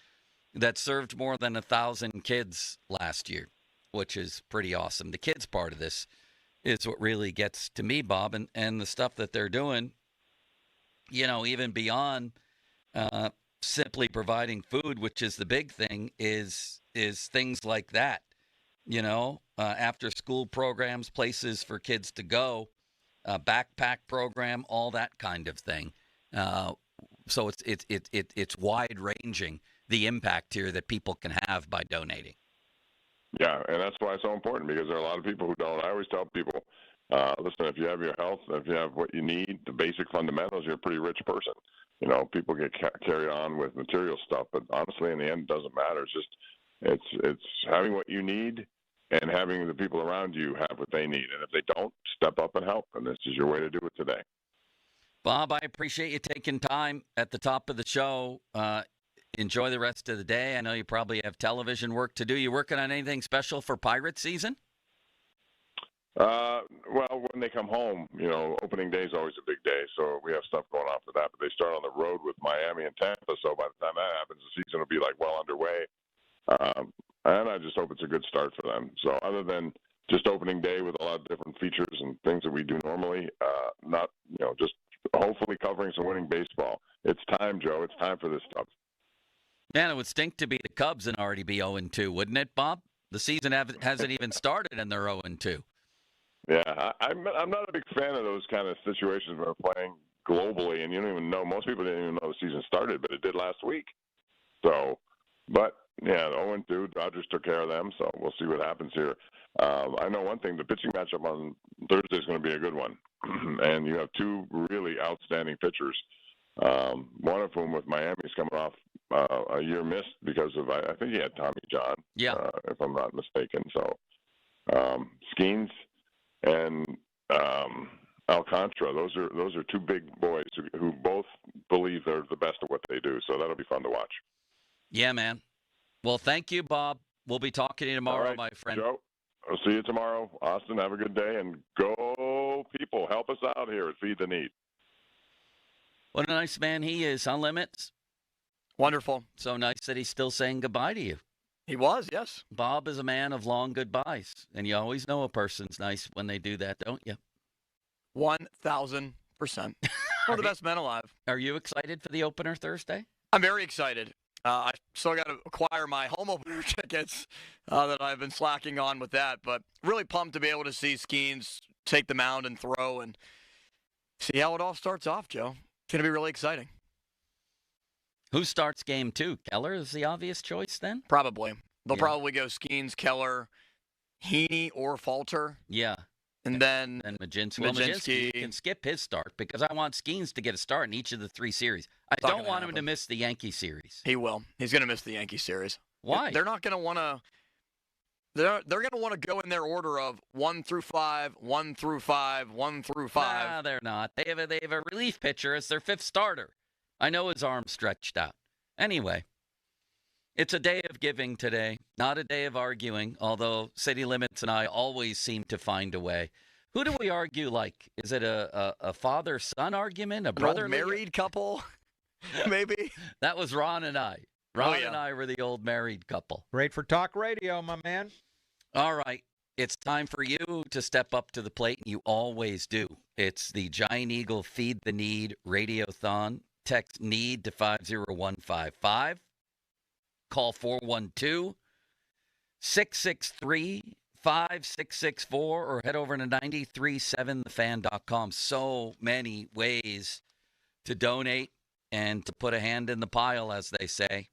that served more than 1,000 kids last year, which is pretty awesome. The kids part of this is what really gets to me, Bob, and the stuff that they're doing, even beyond simply providing food, which is the big thing, is things like that. After school programs, places for kids to go, backpack program, all that kind of thing. So it's wide ranging, the impact here that people can have by donating. Yeah, and that's why it's so important, because there are a lot of people who don't. I always tell people, listen, if you have your health, if you have what you need, the basic fundamentals, you're a pretty rich person. People get carried on with material stuff, but honestly, in the end, it doesn't matter. It's having what you need and having the people around you have what they need. And if they don't, step up and help. And this is your way to do it today. Bob, I appreciate you taking time at the top of the show. Enjoy the rest of the day. I know you probably have television work to do. You working on anything special for Pirate season? Well, when they come home, opening day is always a big day, so we have stuff going on for that. But they start on the road with Miami and Tampa, so by the time that happens, the season will be well underway. And I just hope it's a good start for them. So other than just opening day with a lot of different features and things that we do normally, not just hopefully covering some winning baseball. It's time, Joe. It's time for this stuff. Man, it would stink to be the Cubs and already be 0-2, wouldn't it, Bob? The season hasn't even started and they're 0-2. Yeah, I'm not a big fan of those kind of situations when we're playing globally, and you don't even know. Most people didn't even know the season started, but it did last week. So, but yeah, 0-2, Dodgers took care of them, so we'll see what happens here. I know one thing: the pitching matchup on Thursday is going to be a good one, and you have two really outstanding pitchers. One of whom with Miami is coming off a year missed because of I think he had Tommy John, if I'm not mistaken. So Skeens and Alcantara, those are two big boys who both believe they're the best at what they do. So that'll be fun to watch. Yeah, man. Well, thank you, Bob. We'll be talking to you tomorrow, right, my friend. Joe, I'll see you tomorrow. Austin, have a good day, and go people. Help us out here at Feed the Need. What a nice man he is, huh, Limits? Wonderful. So nice that he's still saying goodbye to you. He was, yes. Bob is a man of long goodbyes, and you always know a person's nice when they do that, don't you? 1,000%. One of the best men alive. Are you excited for the opener Thursday? I'm very excited. I still got to acquire my home opener tickets that I've been slacking on with that, but really pumped to be able to see Skeens take the mound and throw and see how it all starts off, Joe. It's going to be really exciting. Who starts game 2? Keller is the obvious choice then? Probably. They'll probably go Skeens, Keller, Heaney, or Falter. Yeah. And then Mlodzinski. Well, Mlodzinski can skip his start because I want Skeens to get a start in each of the 3 series. I don't want him to miss the Yankee series. He will. He's going to miss the Yankee series. Why? They're not going to want to. They're going to want to go in their order of 1 through 5, 1 through 5, 1 through 5. Nah, they're not. They have a relief pitcher as their 5th starter. I know his arm's stretched out. Anyway, it's a day of giving today, not a day of arguing, although City Limits and I always seem to find a way. Who do we argue like? Is it a father-son argument, a brother married couple, maybe? That was Ron and I. Ron and I were the old married couple. Great for talk radio, my man. All right. It's time for you to step up to the plate, and you always do. It's the Giant Eagle Feed the Need Radiothon. Text NEED to 50155. Call 663-5664 or head over to 937thefan.com. So many ways to donate and to put a hand in the pile, as they say.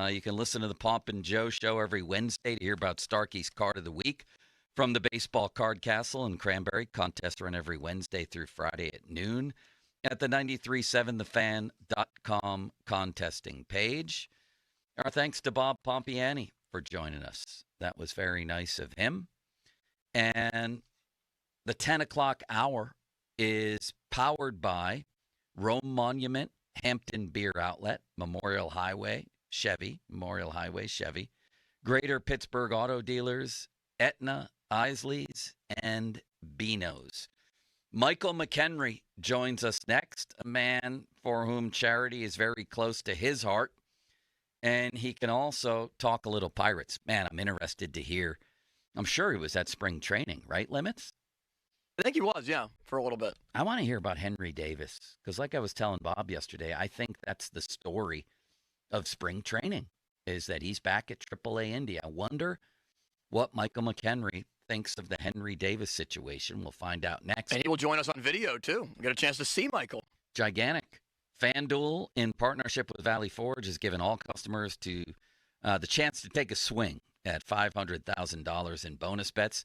You can listen to the Pomp and Joe show every Wednesday to hear about Starkey's Card of the Week from the Baseball Card Castle in Cranberry. Contests run every Wednesday through Friday at noon at the 937thefan.com contesting page. Our thanks to Bob Pompiani for joining us. That was very nice of him. And the 10 o'clock hour is powered by Rome Monument, Hampton Beer Outlet, Memorial Highway, Chevy, Greater Pittsburgh Auto Dealers, Aetna, Isley's, and Beano's. Michael McHenry joins us next, a man for whom charity is very close to his heart. And he can also talk a little Pirates. Man, I'm interested to hear. I'm sure he was at spring training, right, Limits? I think he was, yeah, for a little bit. I want to hear about Henry Davis because like I was telling Bob yesterday, I think that's the story of spring training is that he's back at AAA Indy. I wonder what Michael McHenry thinks of the Henry Davis situation. We'll find out next. And he will join us on video, too. We'll get a chance to see Michael. Gigantic. FanDuel, in partnership with Valley Forge, has given all customers the chance to take a swing at $500,000 in bonus bets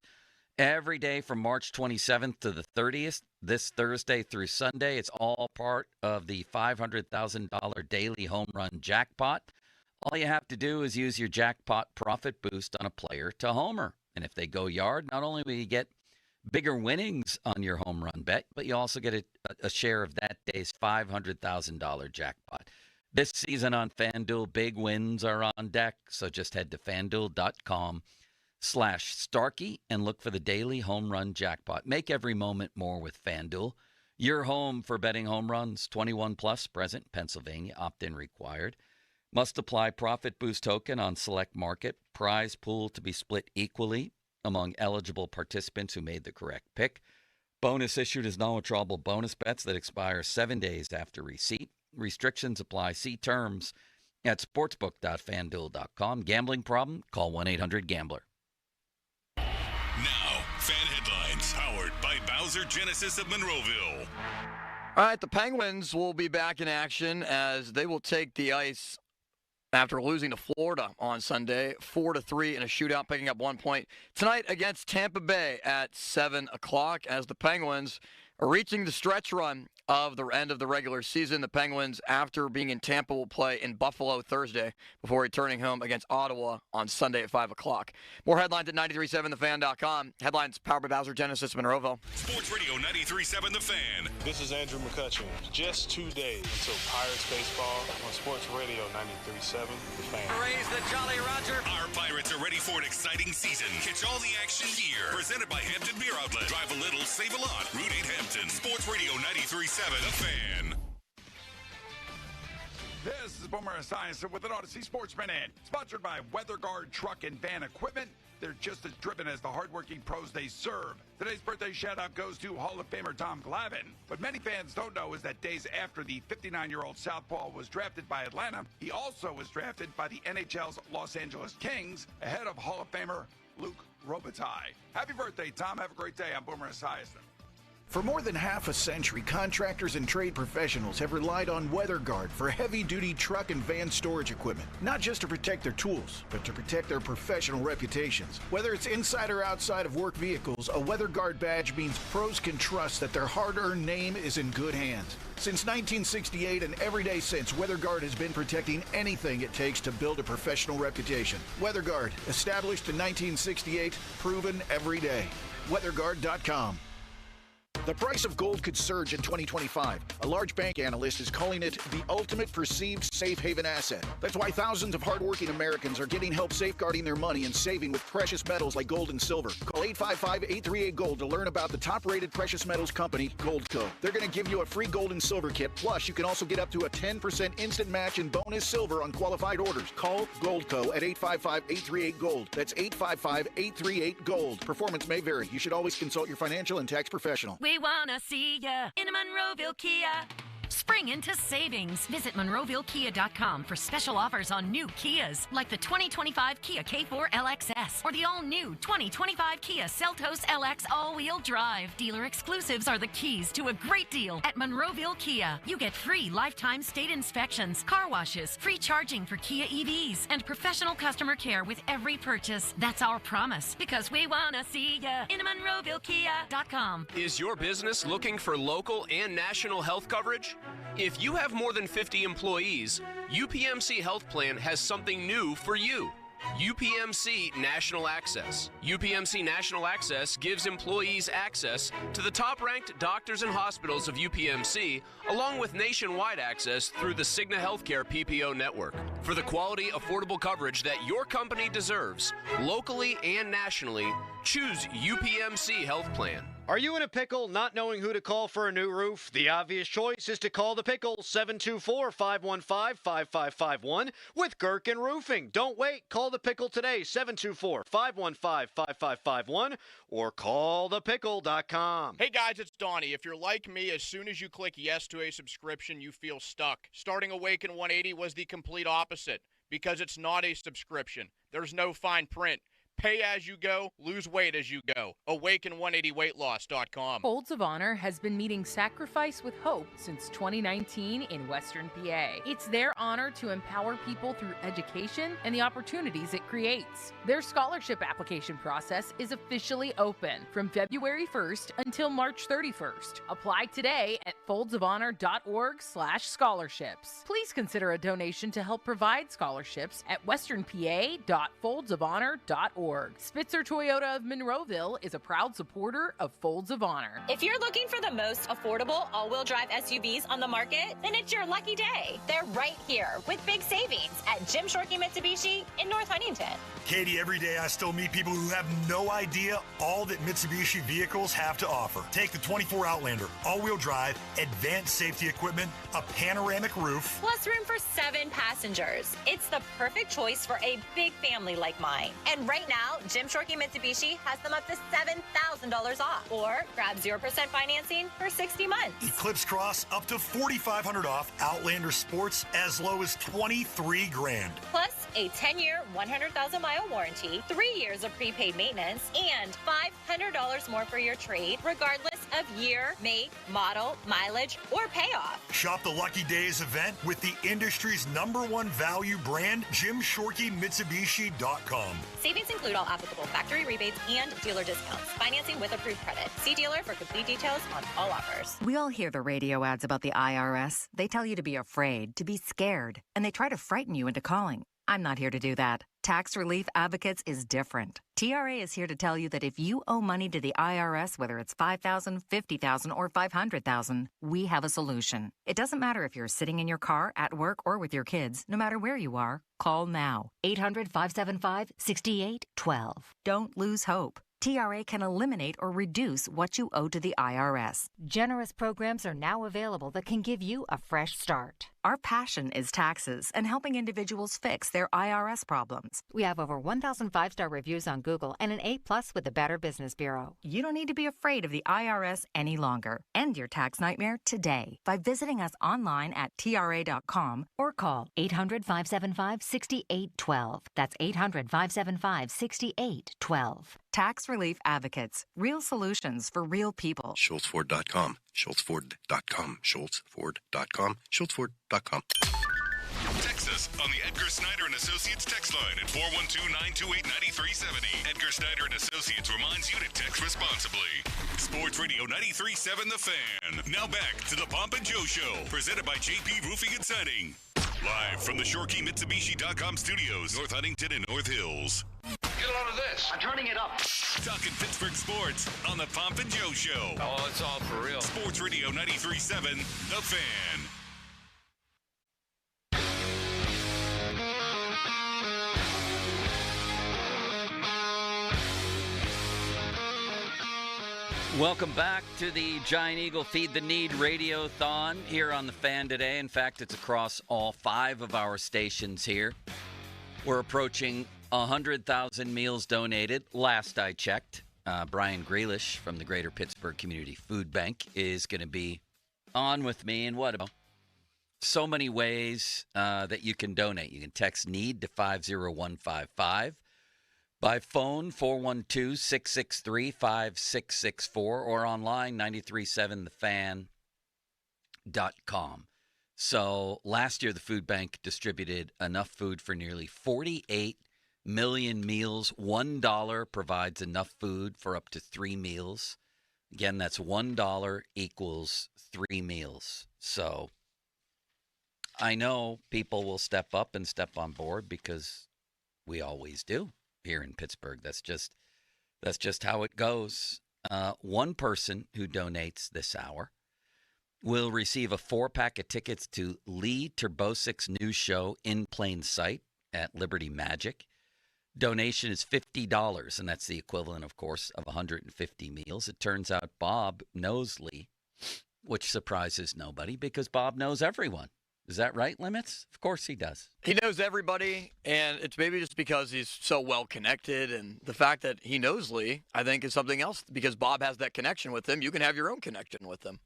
every day from March 27th to the 30th, this Thursday through Sunday. It's all part of the $500,000 daily home run jackpot. All you have to do is use your jackpot profit boost on a player to homer. And if they go yard, not only will you get bigger winnings on your home run bet, but you also get a share of that day's $500,000 jackpot. This season on FanDuel, big wins are on deck. So just head to FanDuel.com/Starkey and look for the daily home run jackpot. Make every moment more with FanDuel. Your home for betting home runs. 21 plus, present, Pennsylvania, opt-in required. Must apply profit boost token on select market. Prize pool to be split equally among eligible participants who made the correct pick. Bonus issued as non-withdrawable bonus bets that expire 7 days after receipt. Restrictions apply. See terms at sportsbook.fanduel.com. Gambling problem? Call 1-800-GAMBLER. Now, fan headlines powered by Bowser Genesis of Monroeville. All right, the Penguins will be back in action as they will take the ice after losing to Florida on Sunday, 4-3 in a shootout, picking up 1 point tonight against Tampa Bay at 7 o'clock as the Penguins are reaching the stretch run of the end of the regular season. The Penguins, after being in Tampa, will play in Buffalo Thursday before returning home against Ottawa on Sunday at 5 o'clock. More headlines at 937thefan.com. Headlines powered by Bowser Genesis Monroeville. Sports Radio 93.7 The Fan. This is Andrew McCutcheon. Just 2 days until Pirates baseball on Sports Radio 93.7 The Fan. Raise the Jolly Roger. Our Pirates are ready for an exciting season. Catch all the action here. Presented by Hampton Beer Outlet. Drive a little, save a lot. Route 8 Hampton. Sports Radio 93.7 The Fan. This is Boomer Esiason with an Odyssey Sports Minute, sponsored by WeatherGuard Truck and Van Equipment. They're just as driven as the hardworking pros they serve. Today's birthday shout-out goes to Hall of Famer Tom Glavine. What many fans don't know is that days after the 59-year-old southpaw was drafted by Atlanta, he also was drafted by the NHL's Los Angeles Kings, ahead of Hall of Famer Luc Robitaille. Happy birthday, Tom. Have a great day. I'm Boomer Esiason. For more than half a century, contractors and trade professionals have relied on WeatherGuard for heavy-duty truck and van storage equipment, not just to protect their tools, but to protect their professional reputations. Whether it's inside or outside of work vehicles, a WeatherGuard badge means pros can trust that their hard-earned name is in good hands. Since 1968 and every day since, WeatherGuard has been protecting anything it takes to build a professional reputation. WeatherGuard, established in 1968, proven every day. WeatherGuard.com. The price of gold could surge in 2025. A large bank analyst is calling it the ultimate perceived safe haven asset. That's why thousands of hardworking Americans are getting help safeguarding their money and saving with precious metals like gold and silver. Call 855-838-GOLD to learn about the top-rated precious metals company, Goldco. They're going to give you a free gold and silver kit, plus you can also get up to a 10% instant match in bonus silver on qualified orders. Call Goldco at 855-838-GOLD. That's 855-838-GOLD. Performance may vary. You should always consult your financial and tax professional. We wanna see ya in a Monroeville Kia. Spring into savings. Visit MonroevilleKia.com for special offers on new Kias, like the 2025 Kia K4 LXS or the all-new 2025 Kia Seltos LX all-wheel drive. Dealer exclusives are the keys to a great deal at Monroeville Kia. You get free lifetime state inspections, car washes, free charging for Kia EVs, and professional customer care with every purchase. That's our promise, because we want to see ya in MonroevilleKia.com. Is your business looking for local and national health coverage? If you have more than 50 employees, UPMC Health Plan has something new for you. UPMC National Access. UPMC National Access gives employees access to the top-ranked doctors and hospitals of UPMC, along with nationwide access through the Cigna Healthcare PPO network. For the quality, affordable coverage that your company deserves, locally and nationally, choose UPMC Health Plan. Are you in a pickle not knowing who to call for a new roof? The obvious choice is to call the Pickle, 724-515-5551 with Gherkin Roofing. Don't wait. Call the Pickle today, 724-515-5551 or callthepickle.com. Hey guys, it's Donnie. If you're like me, as soon as you click yes to a subscription, you feel stuck. Starting Awaken 180 was the complete opposite because it's not a subscription. There's no fine print. Pay as you go, lose weight as you go. Awaken180weightloss.com. Folds of Honor has been meeting sacrifice with hope since 2019 in Western PA. It's their honor to empower people through education and the opportunities it creates. Their scholarship application process is officially open from February 1st until March 31st. Apply today at foldsofhonor.org/scholarships. Please consider a donation to help provide scholarships at westernpa.foldsofhonor.org. Spitzer Toyota of Monroeville is a proud supporter of Folds of Honor. If you're looking for the most affordable all-wheel drive SUVs on the market, then it's your lucky day. They're right here with big savings at Jim Shorkey Mitsubishi in North Huntington. Katie, every day I still meet people who have no idea all that Mitsubishi vehicles have to offer. Take the 24 Outlander, all-wheel drive, advanced safety equipment, a panoramic roof, plus room for 7 passengers. It's the perfect choice for a big family like mine. And right now, Jim Shorkey Mitsubishi has them up to $7,000 off. Or grab 0% financing for 60 months. Eclipse Cross up to $4,500 off, Outlander Sports as low as $23,000. Plus a 10-year, 100,000-mile warranty, 3 years of prepaid maintenance, and $500 more for your trade, regardless of year, make, model, mileage, or payoff. Shop the Lucky Days event with the industry's #1 value brand, JimShorkeyMitsubishi.com. Savings include all applicable factory rebates and dealer discounts. Financing with approved credit. See dealer for complete details on all offers. We all hear the radio ads about the IRS. They tell you to be afraid, to be scared, and they try to frighten you into calling. I'm not here to do that. Tax Relief Advocates is different. TRA is here to tell you that if you owe money to the IRS, whether it's $5,000, $50,000, or $500,000, we have a solution. It doesn't matter if you're sitting in your car, at work, or with your kids. No matter where you are, call now. 800-575-6812. Don't lose hope. TRA can eliminate or reduce what you owe to the IRS. Generous programs are now available that can give you a fresh start. Our passion is taxes and helping individuals fix their IRS problems. We have over 1,000 5-star reviews on Google and an A+ with the Better Business Bureau. You don't need to be afraid of the IRS any longer. End your tax nightmare today by visiting us online at TRA.com or call 800-575-6812. That's 800-575-6812. Tax Relief Advocates. Real solutions for real people. SchultzFord.com. SchultzFord.com. SchultzFord.com. SchultzFord.com. Text us on the Edgar Snyder and Associates text line at 412-928-9370. Edgar Snyder and Associates reminds you to text responsibly. Sports Radio 93.7 The Fan. Now back to the Pomp and Joe Show, presented by JP Roofing and Siding. Live from the ShorkeyMitsubishi.com studios, North Huntington and North Hills. Get a load of this. I'm turning it up. Talking Pittsburgh sports on the Pomp and Joe Show. Oh, it's all for real. Sports Radio 93.7 The Fan. Welcome back to the Giant Eagle Feed the Need Radiothon here on The Fan today. In fact, it's across all 5 of our stations here. We're approaching 100,000 meals donated. Last I checked, Brian Grealish from the Greater Pittsburgh Community Food Bank is going to be on with me. And what about so many ways that you can donate? You can text NEED to 50155. By phone, 412-663-5664, or online, 937thefan.com. So last year, the food bank distributed enough food for nearly 48 million meals. $1 provides enough food for up to 3 meals. Again, that's $1 equals 3 meals. So I know people will step up and step on board because we always do here in Pittsburgh. That's just how it goes. One person who donates this hour will receive a 4-pack of tickets to Lee Terbosic's new show, In Plain Sight, at Liberty Magic. Donation is $50, and that's the equivalent, of course, of 150 meals. It turns out Bob knows Lee, which surprises nobody because Bob knows everyone. Is that right, Limits? Of course he does. He knows everybody, and it's maybe just because he's so well connected, and the fact that he knows Lee, I think, is something else. Because Bob has that connection with him, you can have your own connection with him.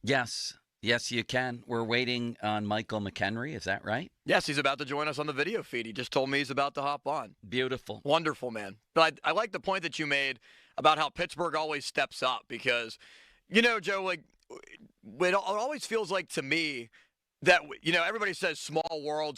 Yes, you can. We're waiting on Michael McHenry. Is that right? Yes, he's about to join us on the video feed. He just told me he's about to hop on. Beautiful. Wonderful, man. But I like the point that you made about how Pittsburgh always steps up because, Joe, like, it always feels like to me that, everybody says small world,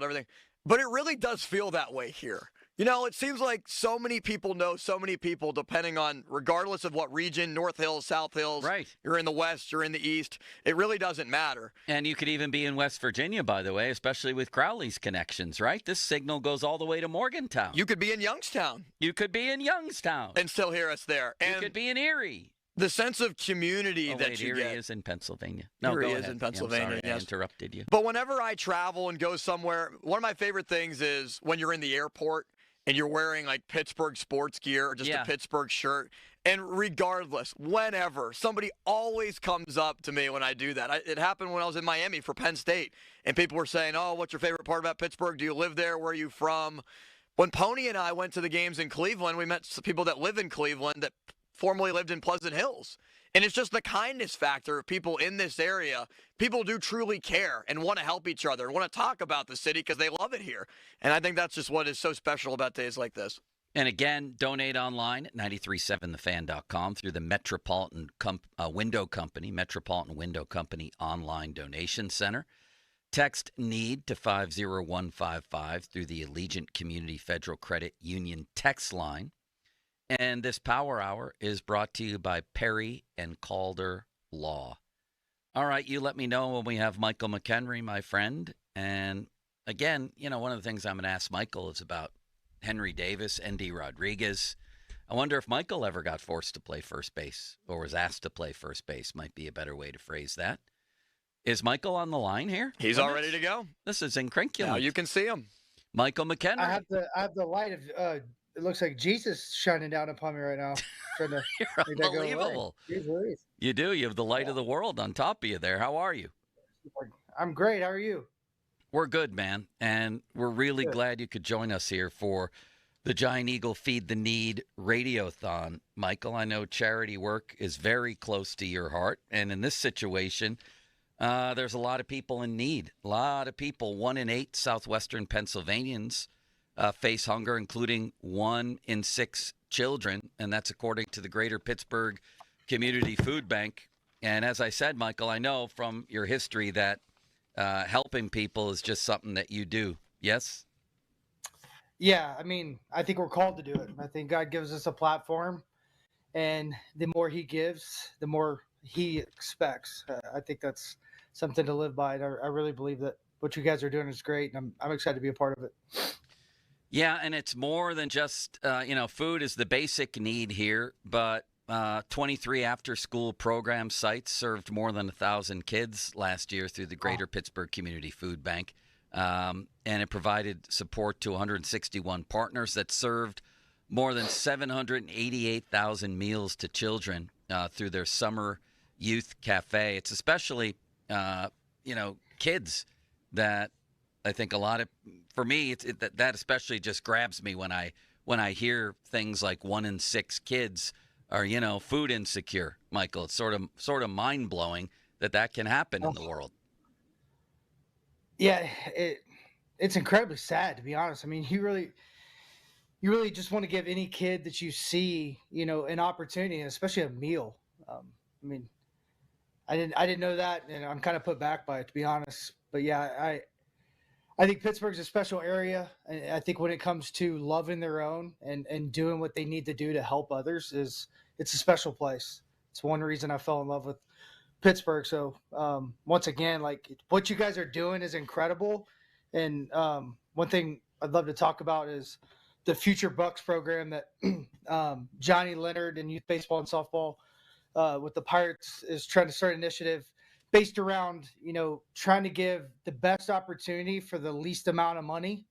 everything. But it really does feel that way here. It seems like so many people know so many people depending on, regardless of what region, North Hills, South Hills. Right. You're in the West, you're in the East. It really doesn't matter. And you could even be in West Virginia, by the way, especially with Crowley's connections, right? This signal goes all the way to Morgantown. You could be in Youngstown. And still hear us there. And you could be in Erie. The sense of community that you Erie get. is in Pennsylvania. No, Erie go is ahead. in Pennsylvania, I'm sorry, yes. I interrupted you. But whenever I travel and go somewhere, one of my favorite things is when you're in the airport and you're wearing like Pittsburgh sports gear or just a Pittsburgh shirt. And regardless, whenever, somebody always comes up to me when I do that. It happened when I was in Miami for Penn State. And people were saying, oh, what's your favorite part about Pittsburgh? Do you live there? Where are you from? When Pony and I went to the games in Cleveland, we met some people that live in Cleveland that formerly lived in Pleasant Hills. And it's just the kindness factor of people in this area. People do truly care and want to help each other and want to talk about the city because they love it here. And I think that's just what is so special about days like this. And again, donate online at 937thefan.com through the Metropolitan Window Company, Metropolitan Window Company online donation center. Text NEED to 50155 through the Allegiant Community Federal Credit Union text line. And this Power Hour is brought to you by Perry and Calder Law. All right, you let me know when we have Michael McHenry, my friend. And again, one of the things I'm going to ask Michael is about Henry Davis, Endy Rodriguez. I wonder if Michael ever got forced to play first base or was asked to play first base, might be a better way to phrase that. Is Michael on the line here? He's all ready to go. This is incrinculant. Now you can see him. Michael McHenry. I have the light of it looks like Jesus shining down upon me right now. Trying to You're unbelievable. You do. You have the light of the world on top of you there. How are you? I'm great. How are you? We're good, man. And we're really glad you could join us here for the Giant Eagle Feed the Need Radiothon. Michael, I know charity work is very close to your heart. And in this situation, there's a lot of people in need. A lot of people. 1 in 8 southwestern Pennsylvanians face hunger, including 1 in 6 children, and that's according to the Greater Pittsburgh Community Food Bank. And as I said, Michael, I know from your history that helping people is just something that you do. Yes? Yeah, I mean, I think we're called to do it. I think God gives us a platform, and the more he gives, the more he expects. I think that's something to live by. And I really believe that what you guys are doing is great, and I'm excited to be a part of it. Yeah, and it's more than just, food is the basic need here, but 23 after-school program sites served more than 1,000 kids last year through the Greater Pittsburgh Community Food Bank, and it provided support to 161 partners that served more than 788,000 meals to children through their summer youth cafe. It's especially, kids that I think for me, that especially just grabs me when I hear things like 1 in 6 kids are, food insecure, Michael. It's sort of mind blowing that can happen in the world. Yeah, it's incredibly sad, to be honest. I mean, you really just want to give any kid that you see, an opportunity, and especially a meal. I mean, I didn't know that, and I'm kind of put back by it, to be honest. But yeah, I think Pittsburgh's a special area. And I think when it comes to loving their own and doing what they need to do to help others, it's a special place. It's one reason I fell in love with Pittsburgh. So once again, like, what you guys are doing is incredible. And one thing I'd love to talk about is the Future Bucks program that Johnny Leonard and youth baseball and softball with the Pirates is trying to start an initiative based around, trying to give the best opportunity for the least amount of money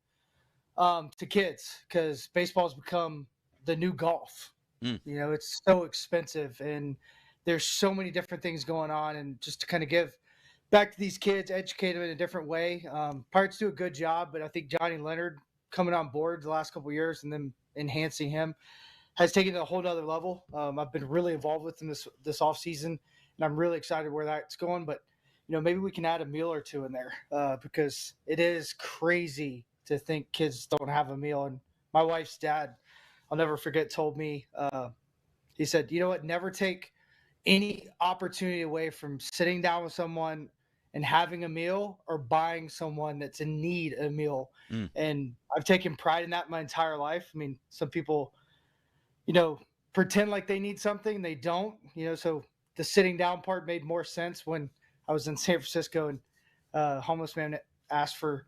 to kids, because baseball has become the new golf. It's so expensive, and there's so many different things going on, and just to kind of give back to these kids, educate them in a different way. Pirates do a good job, but I think Johnny Leonard coming on board the last couple of years and then enhancing him has taken it to a whole nother level. I've been really involved with him this offseason, and I'm really excited where that's going. But, maybe we can add a meal or two in there because it is crazy to think kids don't have a meal. And my wife's dad, I'll never forget, told me, he said, you know what, never take any opportunity away from sitting down with someone and having a meal or buying someone that's in need a meal. And I've taken pride in that my entire life. I mean, some people, pretend like they need something, they don't, so the sitting down part made more sense when I was in San Francisco and a homeless man asked for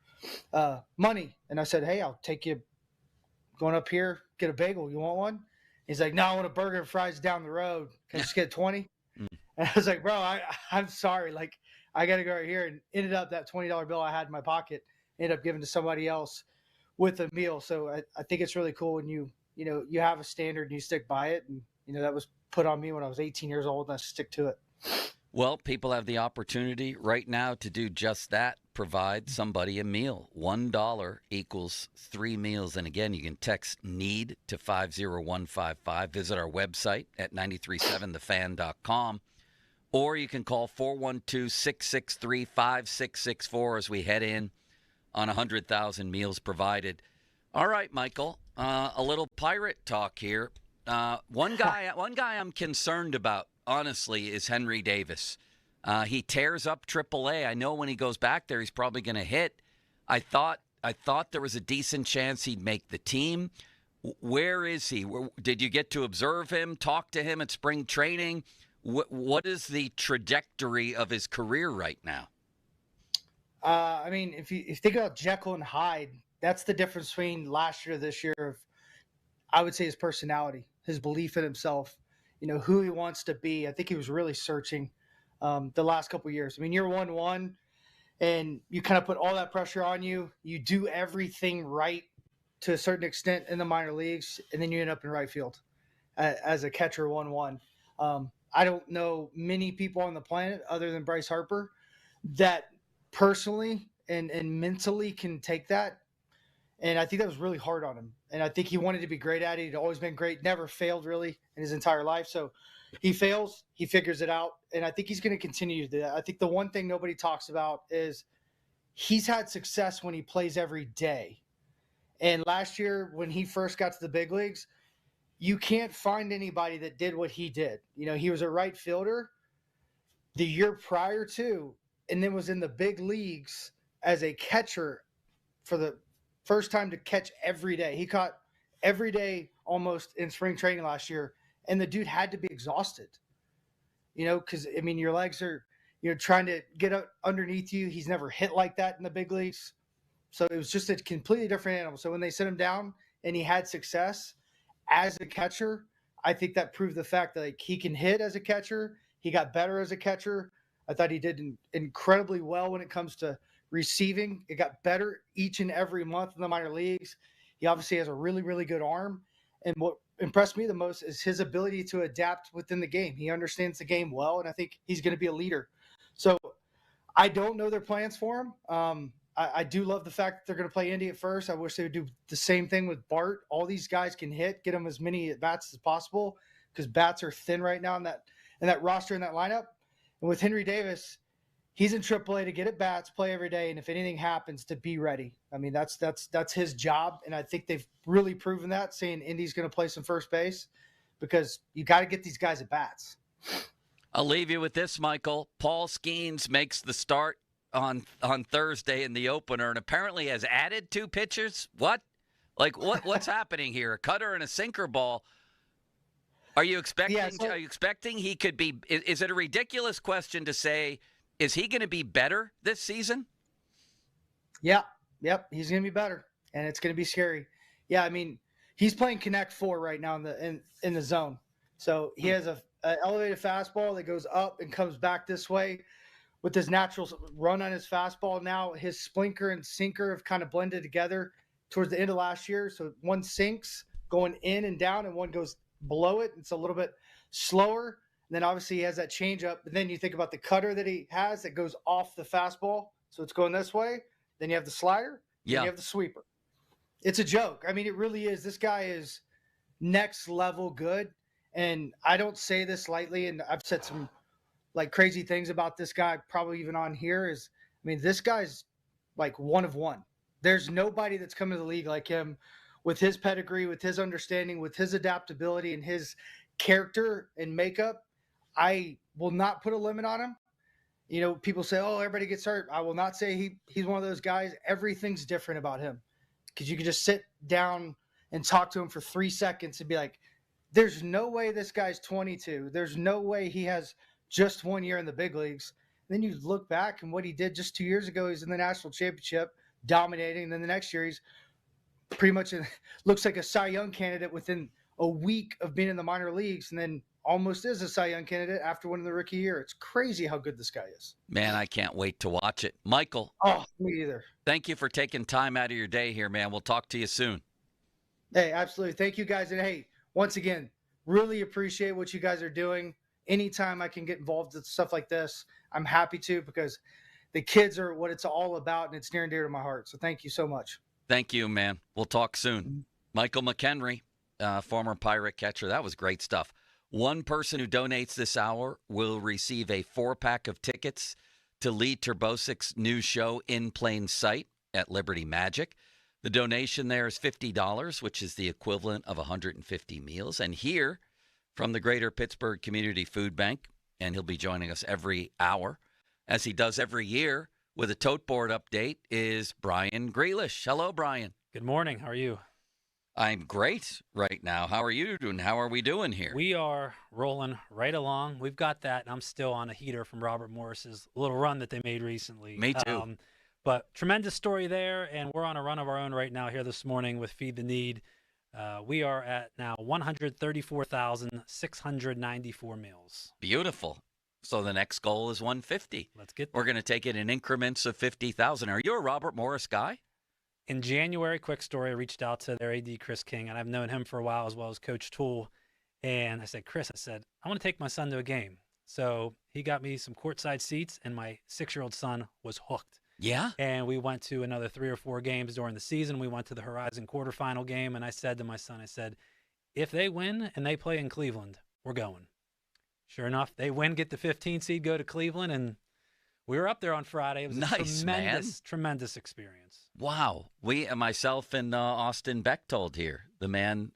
money. And I said, hey, I'll take you going up here, get a bagel. You want one? He's like, no, I want a burger and fries down the road. Can I just get 20? And I was like, bro, I'm sorry. Like, I got to go right here. And ended up that $20 bill I had in my pocket, ended up giving to somebody else with a meal. So I think it's really cool when you have a standard and you stick by it. And, that was put on me when I was 18 years old, and I stick to it. Well, people have the opportunity right now to do just that, provide somebody a meal. $1 equals 3 meals. And again, you can text NEED to 50155. Visit our website at 937thefan.com. Or you can call 412-663-5664 as we head in on 100,000 meals provided. All right, Michael, a little Pirate talk here. One guy I'm concerned about, honestly, is Henry Davis. He tears up AAA. I know when he goes back there, he's probably going to hit. I thought there was a decent chance he'd make the team. Where is he? Did you get to observe him, talk to him at spring training? What is the trajectory of his career right now? I mean, if you think about Jekyll and Hyde, that's the difference between last year to this year. I would say his personality, his belief in himself, who he wants to be. I think he was really searching the last couple of years. I mean, you're 1-1, and you kind of put all that pressure on you. You do everything right to a certain extent in the minor leagues, and then you end up in right field as a catcher 1-1. I don't know many people on the planet other than Bryce Harper that personally and mentally can take that. And I think that was really hard on him. And I think he wanted to be great at it. He'd always been great, never failed really in his entire life. So he fails, he figures it out. And I think he's going to continue to do that. I think the one thing nobody talks about is he's had success when he plays every day. And last year when he first got to the big leagues, you can't find anybody that did what he did. He was a right fielder the year prior to, and then was in the big leagues as a catcher for the first time to catch every day. He caught every day almost in spring training last year, and the dude had to be exhausted, because, I mean, your legs are, trying to get up underneath you. He's never hit like that in the big leagues. So it was just a completely different animal. So when they set him down and he had success as a catcher, I think that proved the fact that he can hit as a catcher. He got better as a catcher. I thought he did incredibly well when it comes to receiving. It got better each and every month in the minor leagues. He obviously has a really, really good arm. And what impressed me the most is his ability to adapt within the game. He understands the game well, and I think he's going to be a leader. So I don't know their plans for him. I do love the fact that they're going to play Indy at first. I wish they would do the same thing with Bart. All these guys can hit, get them as many at-bats as possible, because bats are thin right now in that roster, in that lineup. And with Henry Davis, he's in AAA to get at bats, play every day, and if anything happens, to be ready. I mean, that's his job, and I think they've really proven that, saying Indy's going to play some first base, because you got to get these guys at bats. I'll leave you with this, Michael. Paul Skeens makes the start on Thursday in the opener, and apparently has added 2 pitchers. What? What's happening here? A cutter and a sinker ball. Are you expecting? Yeah, so, are you expecting he could be? Is it a ridiculous question to say? Is he going to be better this season? Yeah. Yep. He's going to be better, and it's going to be scary. Yeah. I mean, he's playing Connect 4 right now in the zone. So he has a elevated fastball that goes up and comes back this way with his natural run on his fastball. Now his splinker and sinker have kind of blended together towards the end of last year. So one sinks going in and down, and one goes below it. It's a little bit slower. And then obviously he has that change up. But then you think about the cutter that he has that goes off the fastball. So it's going this way. Then you have the slider. Yeah. Then you have the sweeper. It's a joke. I mean, it really is. This guy is next level good. And I don't say this lightly. And I've said some crazy things about this guy, probably even on here, is, I mean, this guy's like one of one. There's nobody that's come to the league like him, with his pedigree, with his understanding, with his adaptability and his character and makeup. I will not put a limit on him. You know, people say, oh, everybody gets hurt. I will not say he's one of those guys. Everything's different about him, because you can just sit down and talk to him for 3 seconds and be like, there's no way this guy's 22. There's no way he has just 1 year in the big leagues. And then you look back and what he did just 2 years ago, he's in the national championship dominating. And then the next year he's pretty much looks like a Cy Young candidate within a week of being in the minor leagues, and then almost is a Cy Young candidate after winning the rookie year. It's crazy how good this guy is. Man, I can't wait to watch it. Michael. Oh, me either. Thank you for taking time out of your day here, man. We'll talk to you soon. Hey, absolutely. Thank you, guys. And hey, once again, really appreciate what you guys are doing. Anytime I can get involved with stuff like this, I'm happy to, because the kids are what it's all about, and it's near and dear to my heart. So thank you so much. Thank you, man. We'll talk soon. Michael McHenry, former Pirate catcher. That was great stuff. One person who donates this hour will receive a 4-pack of tickets to Lee Terbosic's new show, In Plain Sight, at Liberty Magic. The donation there is $50, which is the equivalent of 150 meals. And here from the Greater Pittsburgh Community Food Bank, and he'll be joining us every hour, as he does every year, with a tote board update, is Brian Grealish. Hello, Brian. Good morning. How are you? I'm great right now. How are you doing? How are we doing here? We are rolling right along. We've got that. I'm still on a heater from Robert Morris's little run that they made recently. Me too. But tremendous story there, and we're on a run of our own right now here this morning with Feed the Need. We are at now 134,694 meals. Beautiful. So the next goal is 150. Let's get there. We're going to take it in increments of 50,000. Are you a Robert Morris guy? In January, quick story, I reached out to their AD, Chris King, and I've known him for a while, as well as Coach Toole. And I said, Chris, I want to take my son to a game. So he got me some courtside seats, and my 6-year-old son was hooked. Yeah. And we went to another 3 or 4 games during the season. We went to the Horizon quarterfinal game, and I said to my son, if they win and they play in Cleveland, we're going. Sure enough, they win, get the 15 seed, go to Cleveland, and we were up there on Friday. It was a tremendous experience. Wow. Myself and Austin Bechtold here, the man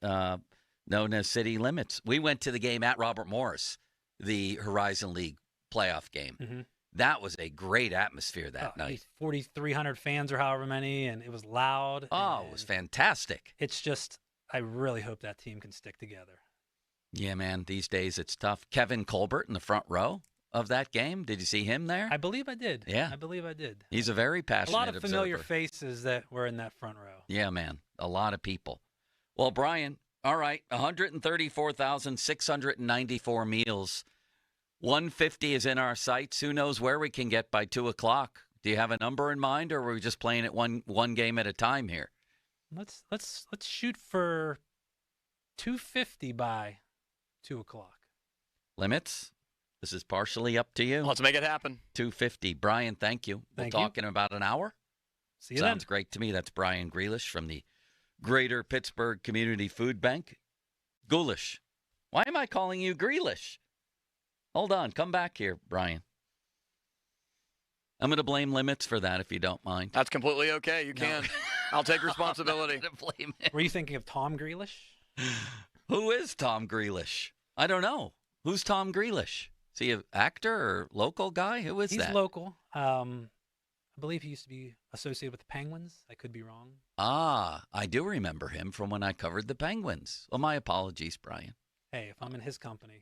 known as City Limits. We went to the game at Robert Morris, the Horizon League playoff game. Mm-hmm. That was a great atmosphere that night. 4,300 fans or however many, and it was loud. Oh, it was fantastic. It's just, I really hope that team can stick together. Yeah, man, these days it's tough. Kevin Colbert in the front row of that game. Did you see him there? I believe I did. Yeah. I believe I did. He's a very passionate observer. A lot of familiar observer. faces that were in that front row. Yeah, man. A lot of people. Well, Brian, all right, 134,694 meals. 150 is in our sights. Who knows where we can get by 2 o'clock? Do you have a number in mind, or are we just playing it one game at a time here? Let's shoot for 250 by 2 o'clock. Limits? This is partially up to you. Let's make it happen. 250. Brian, thank you. We'll talk in about an hour. See you Sounds great to me. That's Brian Grealish from the Greater Pittsburgh Community Food Bank. Ghoulish. Why am I calling you Grealish? Hold on. Come back here, Brian. I'm going to blame Limits for that if you don't mind. That's completely okay. You can. I'll take responsibility. Blame him. Were you thinking of Tom Grealish? Who is Tom Grealish? I don't know. Who's Tom Grealish? Is he an actor or local guy? Who is that? He's local. I believe he used to be associated with the Penguins. I could be wrong. Ah, I do remember him from when I covered the Penguins. Well, my apologies, Brian. Hey, if I'm in his company,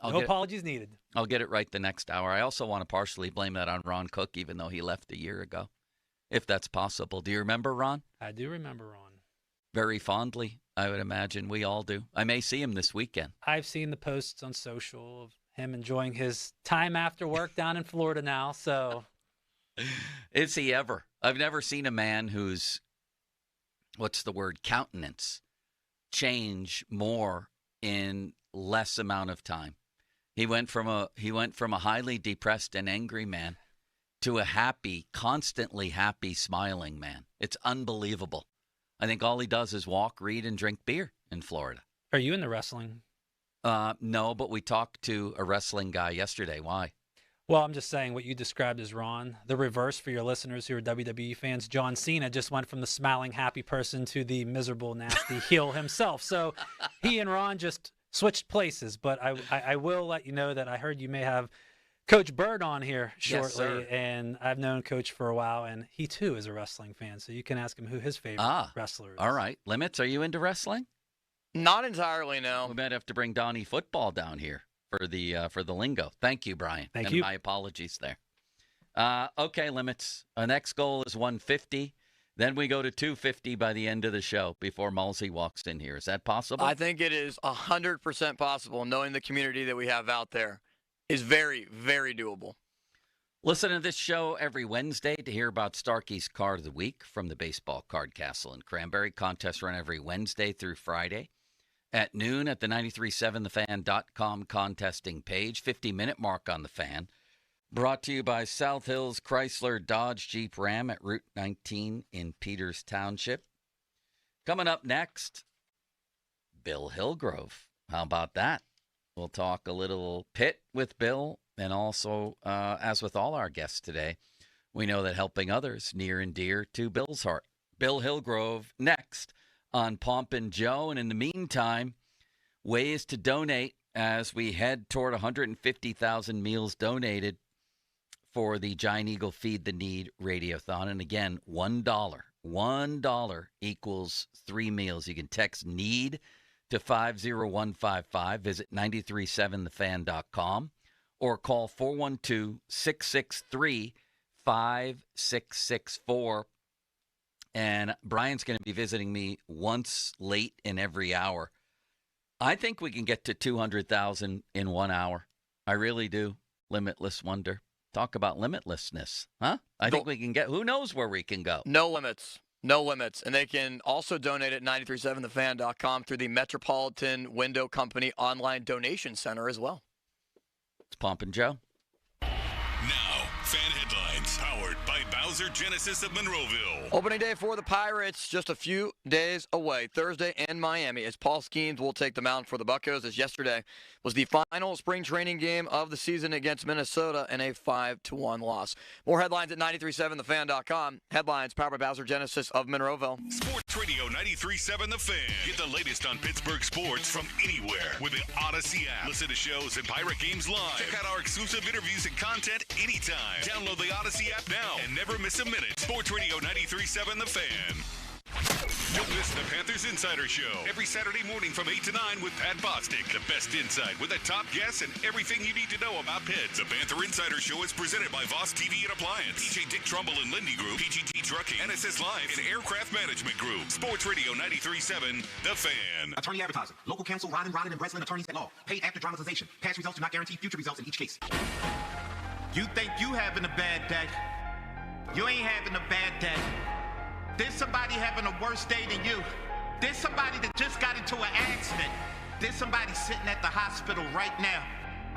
No No apologies needed. I'll get it right the next hour. I also want to partially blame that on Ron Cook, even though he left a year ago, if that's possible. Do you remember Ron? I do remember Ron. Very fondly, I would imagine. We all do. I may see him this weekend. I've seen the posts on social of him enjoying his time after work down in Florida now, so. Is he ever? I've never seen a man whose, what's the word, countenance change more in less amount of time. He went from a highly depressed and angry man to a happy, constantly happy, smiling man. It's unbelievable. I think all he does is walk, read, and drink beer in Florida. Are you into wrestling? No, but we talked to a wrestling guy yesterday. Why? Well, I'm just saying what you described as Ron. The reverse for your listeners who are WWE fans, John Cena just went from the smiling, happy person to the miserable, nasty heel himself. So he and Ron just switched places. But I will let you know that I heard you may have Coach Bird on here shortly. Yes, sir. And I've known Coach for a while, and he too is a wrestling fan. So you can ask him who his favorite wrestler is. All right. Limits, are you into wrestling? Not entirely, no. We might have to bring Donnie Football down here for the lingo. Thank you, Brian. Thank you. My apologies there. Okay, Limits. Our next goal is 150. Then we go to 250 by the end of the show before Mulsey walks in here. Is that possible? I think it is 100% possible, knowing the community that we have out there is very, very doable. Listen to this show every Wednesday to hear about Starkey's Card of the Week from the Baseball Card Castle in Cranberry. Contests run every Wednesday through Friday at noon at the 937thefan.com contesting page. 50-minute mark on the Fan. Brought to you by South Hills Chrysler Dodge Jeep Ram at Route 19 in Peters Township. Coming up next, Bill Hillgrove. How about that? We'll talk a little Pitt with Bill, and also, as with all our guests today, we know that helping others near and dear to Bill's heart. Bill Hillgrove next on Pomp and Joe. And in the meantime, ways to donate as we head toward 150,000 meals donated for the Giant Eagle Feed the Need Radiothon. And again, $1 equals 3 meals. You can text NEED to 50155. Visit 937thefan.com or call 412-663-5664. And Brian's going to be visiting me once late in every hour. I think we can get to 200,000 in 1 hour. I really do. Limitless wonder. Talk about limitlessness, huh? I think we can get, who knows where we can go. No limits. No limits. And they can also donate at 937thefan.com through the Metropolitan Window Company online donation center as well. It's Pomp and Joe. Now, fan headlines powered by Bowser Genesis of Monroeville. Opening day for the Pirates just a few days away. Thursday in Miami as Paul Skeens will take the mound for the Buccos, as yesterday was the final spring training game of the season against Minnesota in a 5-1 loss. More headlines at 937thefan.com. Headlines powered by Bowser Genesis of Monroeville. Sports Radio 93.7 The Fan. Get the latest on Pittsburgh sports from anywhere with the Odyssey app. Listen to shows and Pirate Games live. Check out our exclusive interviews and content anytime. Download the Odyssey app now and never miss a minute. Sports Radio 93.7 The Fan. Don't miss the Panthers Insider Show every Saturday morning from 8 to 9 with Pat Bostic. The best insight with the top guests and everything you need to know about Pitt. The Panther Insider Show is presented by Voss TV and Appliance, PJ Dick Trumbull and Lindy Group, PGT Trucking, NSS Live, and Aircraft Management Group. Sports Radio 93.7 The Fan. Attorney advertising. Local counsel Rodden and Breslin Attorneys at Law. Paid after dramatization. Past results do not guarantee future results in each case. You think you having a bad day? You ain't having a bad day. There's somebody having a worse day than you. There's somebody that just got into an accident. There's somebody sitting at the hospital right now.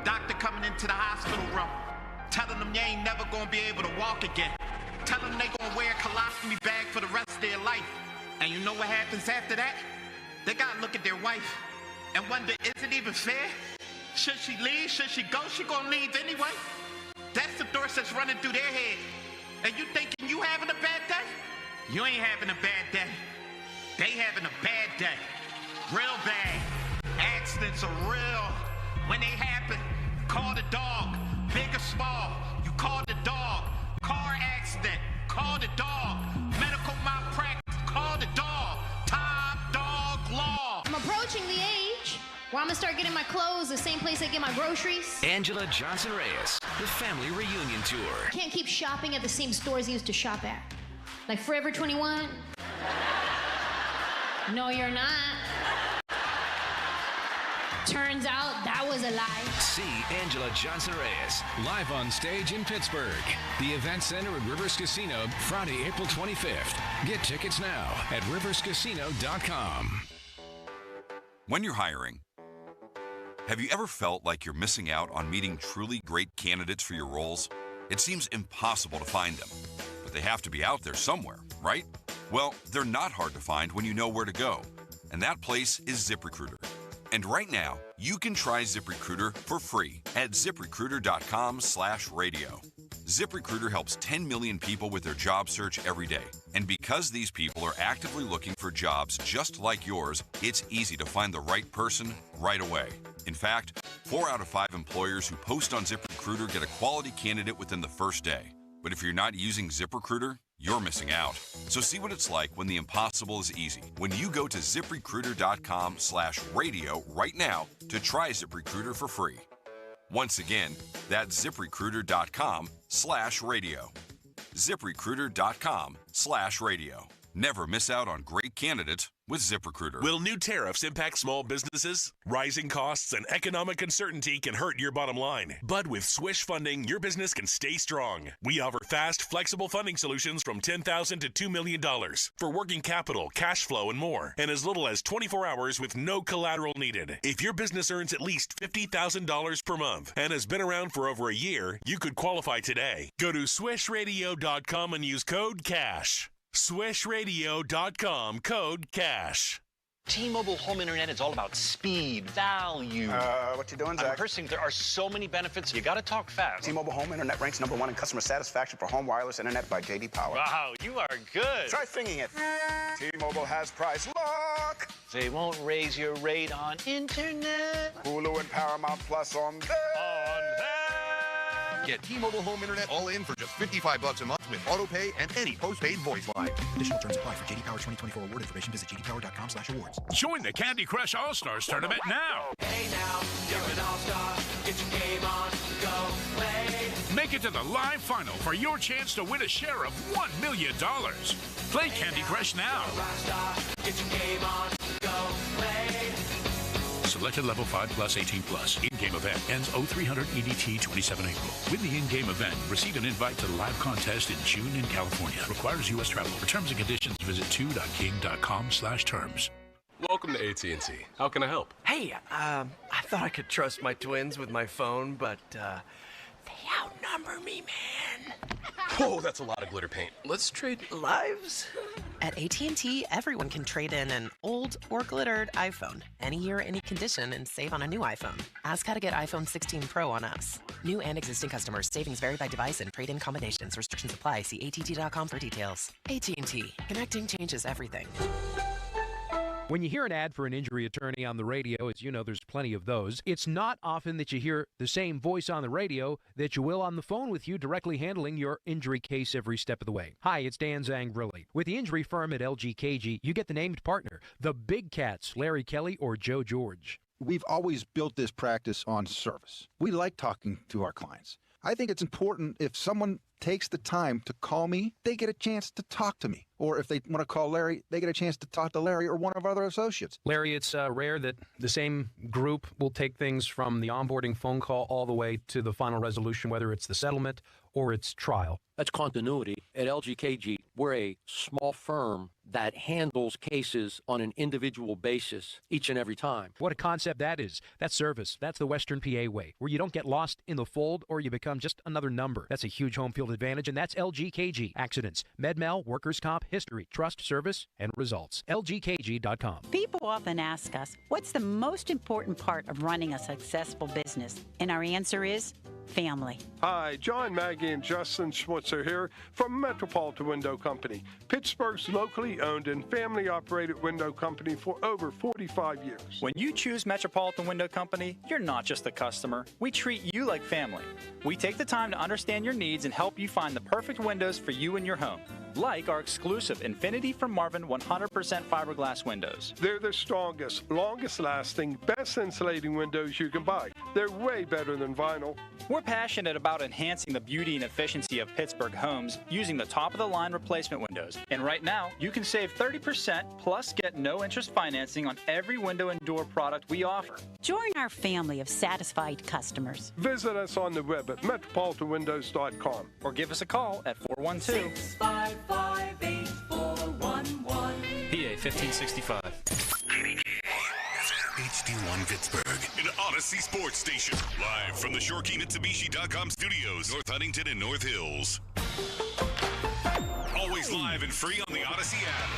Doctor coming into the hospital room, telling them you ain't never gonna be able to walk again. Telling them they gonna wear a colostomy bag for the rest of their life. And you know what happens after that? They gotta look at their wife and wonder, is it even fair? Should she leave? Should she go? She gonna leave anyway? That That's the thoughts that's running through their head. And you thinking you having a bad day? You ain't having a bad day. They having a bad day. Real bad. Accidents are real. When they happen, call the dog. Big or small, you call the dog. Car accident, call the dog. Medical malpractice, call the dog. Top Dog Law. I'm approaching the age where I'm gonna start getting my clothes the same place I get my groceries. Angela Johnson Reyes, the family reunion tour. Can't keep shopping at the same stores I used to shop at. Like Forever 21. No, you're not. Turns out that was a lie. See Angela Johnson Reyes live on stage in Pittsburgh. The Event Center at Rivers Casino, Friday, April 25th. Get tickets now at riverscasino.com. When you're hiring, have you ever felt like you're missing out on meeting truly great candidates for your roles? It seems impossible to find them, but they have to be out there somewhere, right? Well, they're not hard to find when you know where to go, and that place is ZipRecruiter. And right now, you can try ZipRecruiter for free at ZipRecruiter.com/radio. ZipRecruiter helps 10 million people with their job search every day. And because these people are actively looking for jobs just like yours, it's easy to find the right person right away. In fact, 4 out of 5 employers who post on ZipRecruiter get a quality candidate within the first day. But if you're not using ZipRecruiter, you're missing out. So see what it's like when the impossible is easy. When you go to ZipRecruiter.com/radio right now to try ZipRecruiter for free. Once again, that's ZipRecruiter.com/radio. ZipRecruiter.com/radio. Never miss out on great candidates with ZipRecruiter. Will new tariffs impact small businesses? Rising costs and economic uncertainty can hurt your bottom line. But with Swish Funding, your business can stay strong. We offer fast, flexible funding solutions from $10,000 to $2 million for working capital, cash flow, and more, and as little as 24 hours with no collateral needed. If your business earns at least $50,000 per month and has been around for over a year, you could qualify today. Go to SwishRadio.com and use code CASH. SwishRadio.com, code CASH. T-Mobile home internet is all about speed, value. What you doing, Zach? I'm rehearsing. There are so many benefits. You got to talk fast. T-Mobile home internet ranks #1 in customer satisfaction for home wireless internet by J.D. Power. Wow, you are good. Try singing it. T-Mobile has price lock. They won't raise your rate on internet. Hulu and Paramount Plus on there. Get T-Mobile home internet all in for just $55 a month with auto pay and any postpaid voice line. Additional terms apply. For J.D. Power 2024 award information, visit jdpower.com/awards. Join the Candy Crush All-Stars tournament now. Hey now, you're an all-star. Get your game on, go play. Make it to the live final for your chance to win a share of $1 million. Play Candy Crush now. Get your game on, go play. Selected level 5 plus 18 plus. In-game event ends 0300 EDT 27 April. Win the in-game event. Receive an invite to the live contest in June in California. Requires U.S. travel. For terms and conditions, visit 2.king.com/terms. Welcome to AT&T. How can I help? Hey, I thought I could trust my twins with my phone, but they outnumber me, man. Whoa, that's a lot of glitter paint. Let's trade lives. At AT&T, everyone can trade in an old or glittered iPhone any year, any condition, and save on a new iPhone. Ask how to get iPhone 16 Pro on us. New and existing customers. Savings vary by device and trade-in combinations. Restrictions apply. See att.com for details. AT&T. Connecting changes everything. When you hear an ad for an injury attorney on the radio, as you know, there's plenty of those. It's not often that you hear the same voice on the radio that you will on the phone with you directly handling your injury case every step of the way. Hi, it's Dan Zangrilli. With the injury firm at LGKG, you get the named partner, the big cats, Larry Kelly or Joe George. We've always built this practice on service. We like talking to our clients. I think it's important if someone takes the time to call me, they get a chance to talk to me. Or if they want to call Larry, they get a chance to talk to Larry or one of our other associates. Larry, it's rare that the same group will take things from the onboarding phone call all the way to the final resolution, whether it's the settlement or it's trial. That's continuity. At LGKG, we're a small firm that handles cases on an individual basis each and every time. What a concept that is. That's service. That's the Western PA way, where you don't get lost in the fold or you become just another number. That's a huge home field advantage, and that's LGKG. Accidents, MedMal, workers' comp, history, trust, service, and results. LGKG.com. People often ask us, what's the most important part of running a successful business? And our answer is family. Hi, John, Maggie, and Justin Schmutzer here from Metropolitan Window Company, Pittsburgh's locally owned and family-operated window company for over 45 years. When you choose Metropolitan Window Company, you're not just a customer. We treat you like family. We take the time to understand your needs and help you find the perfect windows for you and your home. Like our exclusive Infinity from Marvin 100% fiberglass windows. They're the strongest, longest-lasting, best insulating windows you can buy. They're way better than vinyl. We're passionate about enhancing the beauty and efficiency of Pittsburgh homes using the top-of-the-line replacement windows. And right now, you can save 30% plus get no-interest financing on every window and door product we offer. Join our family of satisfied customers. Visit us on the web at metropolitanwindows.com. Or give us a call at 412-655-8411. PA 1565. HD1 Pittsburgh, an Odyssey Sports Station. Live from the Shorkey Mitsubishi.com studios, North Huntington and North Hills. Always live and free on the Odyssey app.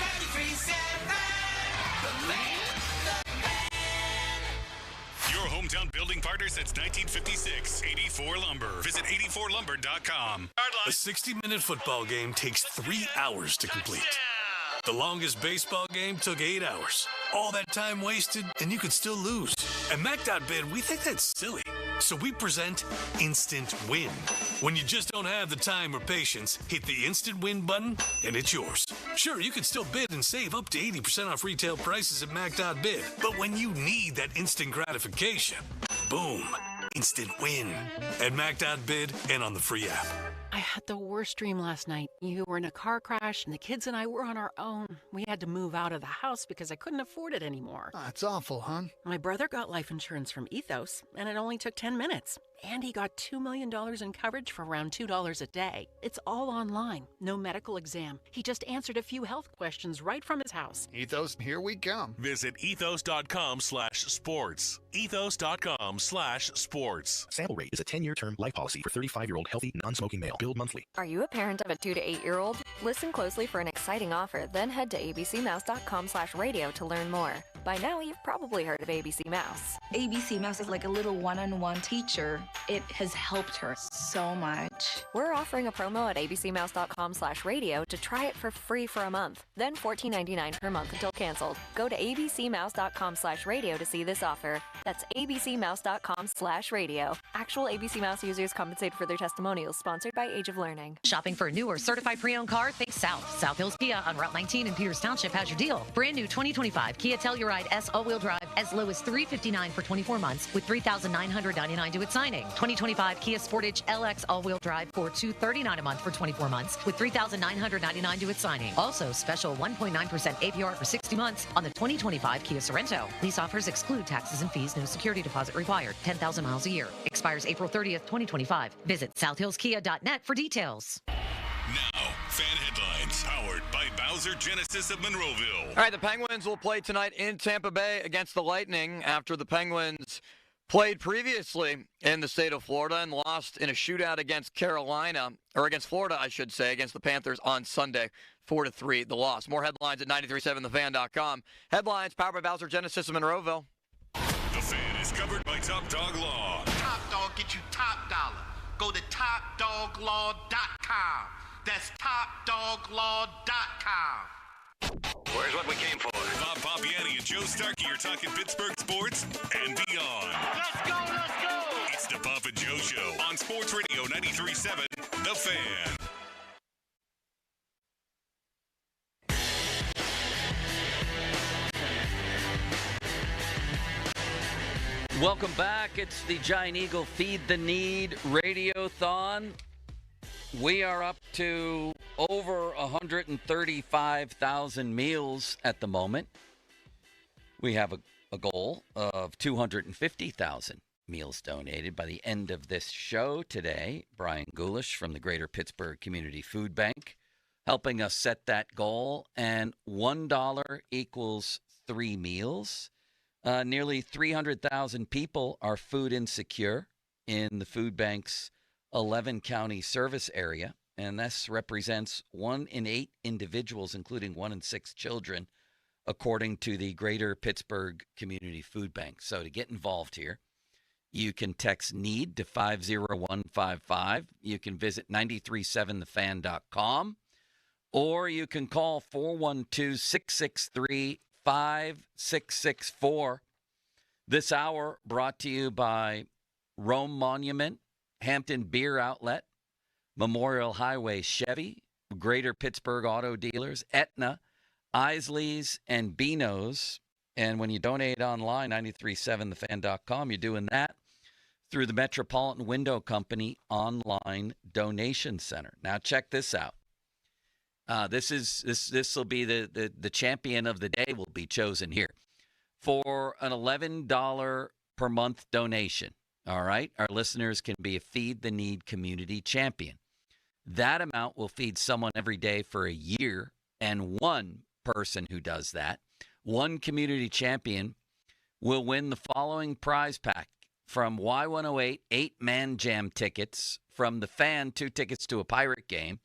Your hometown building partner since 1956. 84 Lumber. Visit 84lumber.com. A 60-minute football game takes 3 hours to complete. The longest baseball game took 8 hours. All that time wasted, and you could still lose. At Mac.bid, we think that's silly. So we present Instant Win. When you just don't have the time or patience, hit the Instant Win button, and it's yours. Sure, you can still bid and save up to 80% off retail prices at Mac.bid. But when you need that instant gratification, boom, Instant Win. At Mac.bid and on the free app. I had the worst dream last night. You were in a car crash, and the kids and I were on our own. We had to move out of the house because I couldn't afford it anymore. That's awful, hon. My brother got life insurance from Ethos, and it only took 10 minutes. And he got $2 million in coverage for around $2 a day. It's all online. No medical exam. He just answered a few health questions right from his house. Ethos, here we come. Visit ethos.com/sports. Ethos.com/sports. Sample rate is a 10-year term life policy for 35-year-old healthy, non-smoking male. Billed monthly. Are you a parent of a 2 to 8-year-old? Listen closely for an exciting offer, then head to abcmouse.com/radio to learn more. By now, you've probably heard of ABC Mouse. ABC Mouse is like a little one-on-one teacher. It has helped her so much. We're offering a promo at abcmouse.com/radio to try it for free for a month, then $14.99 per month until canceled. Go to abcmouse.com/radio to see this offer. That's abcmouse.com/radio. Actual ABC Mouse users compensated for their testimonials, sponsored by Age of Learning. Shopping for a new or certified pre-owned car? Think South. South Hills Kia on Route 19 in Peters Township has your deal. Brand new 2025 Kia Telluride S all-wheel drive as low as $359 for 24 months with $3,999 due at signing. 2025 Kia Sportage LX all-wheel drive for $239 a month for 24 months with $3,999 due at signing. Also, special 1.9% APR for 60 months on the 2025 Kia Sorento. These offers exclude taxes and fees. No security deposit required. 10,000 miles a year. Expires April 30th, 2025. Visit southhillskia.net for details. Now, fan headlines powered by Bowser Genesis of Monroeville. All right, the Penguins will play tonight in Tampa Bay against the Lightning after the Penguins played previously in the state of Florida and lost in a shootout against Carolina, or against Florida, I should say, against the Panthers on Sunday, 4-3, the loss. More headlines at 937thefan.com. Headlines powered by Bowser Genesis of Monroeville. The Fan is covered by Top Dog Law. Top Dog get you top dollar. Go to topdoglaw.com. That's topdoglaw.com. Where's what we came for? Bob Papiani and Joe Starkey are talking Pittsburgh sports and beyond. Let's go, let's go! It's the Bob and Joe Show on Sports Radio 93.7, The Fan. Welcome back. It's the Giant Eagle Feed the Need Radiothon. We are up to over 135,000 meals at the moment. We have a goal of 250,000 meals donated by the end of this show today. Brian Gulish from the Greater Pittsburgh Community Food Bank helping us set that goal. And $1 equals 3 meals. Nearly 300,000 people are food insecure in the food bank's 11-county service area, and this represents 1 in 8 individuals, including 1 in 6 children, according to the Greater Pittsburgh Community Food Bank. So to get involved here, You can text NEED to 50155. You can visit 937thefan.com, or you can call 412-663-5664. This hour brought to you by Rome Monument, Hampton Beer Outlet, Memorial Highway Chevy, Greater Pittsburgh Auto Dealers, Aetna, Isley's, and Beano's. And when you donate online, 937thefan.com, you're doing that through the Metropolitan Window Company online donation center. Now check this out. This will be the champion of the day will be chosen here for an $11 per month donation. All right, our listeners can be a Feed the Need community champion. That amount will feed someone every day for a year, and one person who does that, one community champion, will win the following prize pack: from Y108, 8-man jam tickets, from the Fan, 2 tickets to a Pirate game,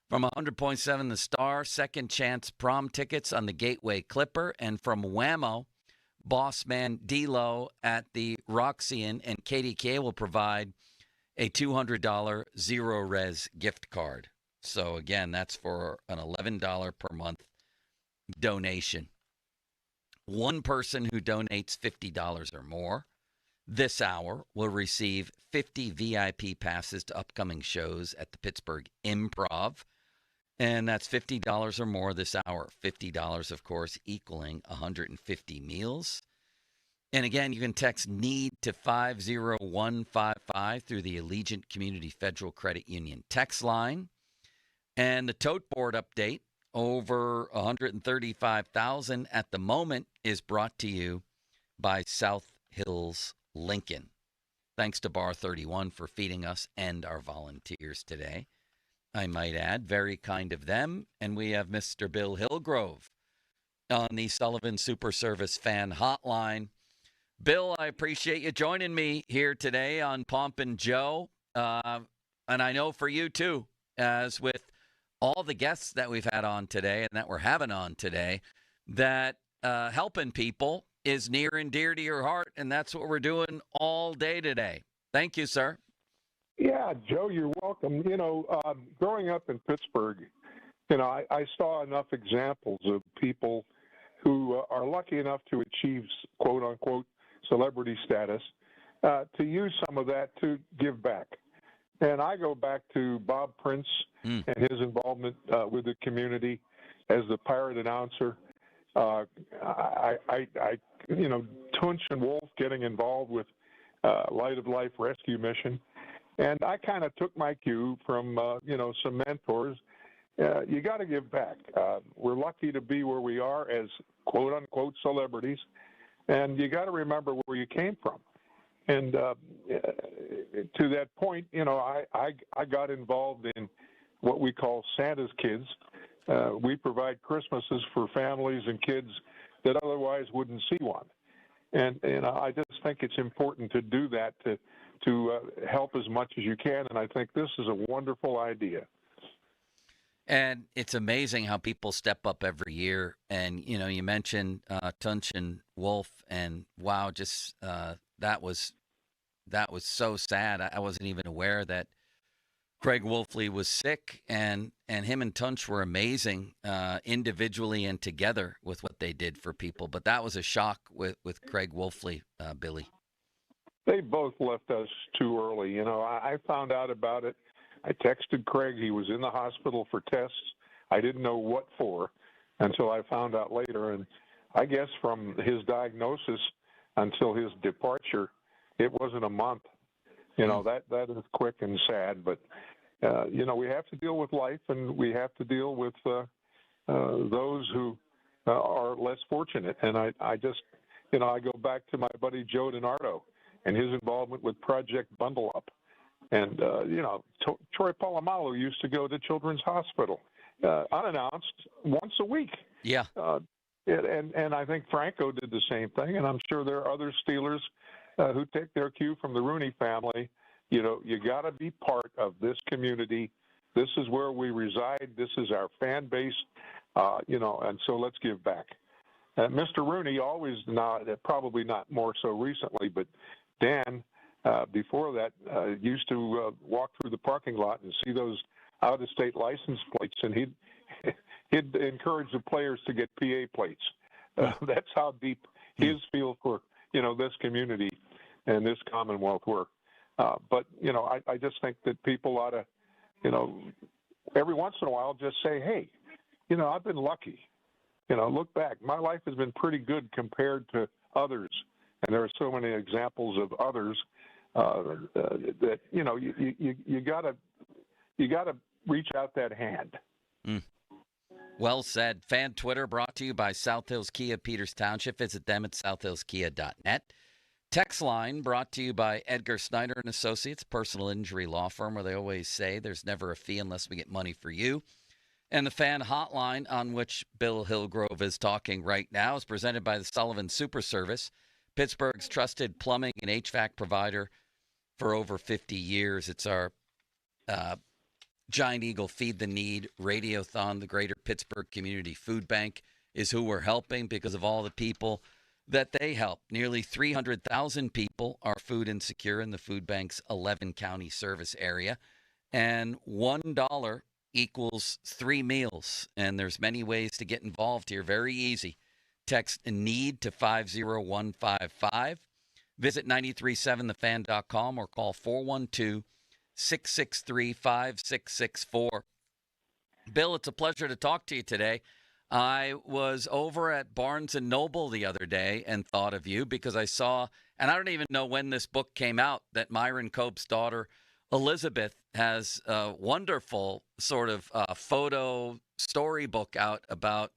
from 100.7 The Star, second chance prom tickets on the Gateway Clipper, and from Whammo, boss man D-Lo at the Roxy-Inn, and KDK will provide a $200 Zero Res gift card. So, again, that's for an $11 per month donation. One person who donates $50 or more this hour will receive 50 VIP passes to upcoming shows at the Pittsburgh Improv. And that's $50 or more this hour. $50, of course, equaling 150 meals. And again, you can text NEED to 50155 through the Allegiant Community Federal Credit Union text line. And the tote board update, over 135,000 at the moment, is brought to you by South Hills Lincoln. Thanks to Bar 31 for feeding us and our volunteers today. I might add, very kind of them. And we have Mr. Bill Hillgrove on the Sullivan Super Service Fan Hotline. Bill, I appreciate you joining me here today on Pomp and Joe. And I know for you, too, as with all the guests that we've had on today and that we're having on today, that helping people is near and dear to your heart, and that's what we're doing all day today. Thank you, sir. Yeah, Joe, you're welcome. You know, growing up in Pittsburgh, you know, I saw enough examples of people who are lucky enough to achieve, quote unquote, celebrity status, to use some of that to give back. And I go back to Bob Prince and his involvement with the community as the Pirate announcer. You know, Tunch and Wolf getting involved with Light of Life Rescue Mission. And I kind of took my cue from, you know, some mentors. You got to give back. We're lucky to be where we are as quote unquote celebrities. And you got to remember where you came from. And to that point, you know, I got involved in what we call Santa's Kids. We provide Christmases for families and kids that otherwise wouldn't see one. And I just think it's important to do that to help as much as you can. And I think this is a wonderful idea. And it's amazing how people step up every year. And, you know, you mentioned Tunch and Wolf, and wow, just that was so sad. I wasn't even aware that Craig Wolfley was sick, and him and Tunch were amazing individually and together with what they did for people. But that was a shock with Craig Wolfley, Billy. They both left us too early. You know, I found out about it. I texted Craig. He was in the hospital for tests. I didn't know what for until I found out later. And I guess from his diagnosis until his departure, it wasn't a month. You know, that is quick and sad. But, you know, we have to deal with life, and we have to deal with those who are less fortunate. And I just, you know, I go back to my buddy Joe DiNardo and his involvement with Project Bundle Up. And, you know, Troy Polamalu used to go to Children's Hospital unannounced once a week. Yeah. And I think Franco did the same thing. And I'm sure there are other Steelers who take their cue from the Rooney family. You know, you got to be part of this community. This is where we reside. This is our fan base, you know, and so let's give back. Mr. Rooney always, probably not more so recently, but Dan before that, used to walk through the parking lot and see those out-of-state license plates, and he'd encourage the players to get PA plates. That's how deep his feel for, this community and this Commonwealth were. But, I just think that people ought to, every once in a while just say, hey, I've been lucky. Look back. My life has been pretty good compared to others. And there are so many examples of others that, you gotta reach out that hand. Well said. Fan Twitter brought to you by South Hills Kia, Peters Township. Visit them at southhillskia.net. Text line brought to you by Edgar Snyder and Associates, personal injury law firm, where they always say there's never a fee unless we get money for you. And the fan hotline, on which Bill Hillgrove is talking right now, is presented by the Sullivan Super Service, Pittsburgh's trusted plumbing and HVAC provider for over 50 years. It's our Giant Eagle Feed the Need Radiothon. The Greater Pittsburgh Community Food Bank is who we're helping because of all the people that they help. Nearly 300,000 people are food insecure in the food bank's 11-county service area. And $1 equals 3 meals. And there's many ways to get involved here. Very easy. Text NEED to 50155. Visit 937thefan.com or call 412-663-5664. Bill, it's a pleasure to talk to you today. I was over at Barnes & Noble the other day and thought of you because I saw, and I don't even know when this book came out, that Myron Cope's daughter, Elizabeth, has a wonderful sort of photo storybook out about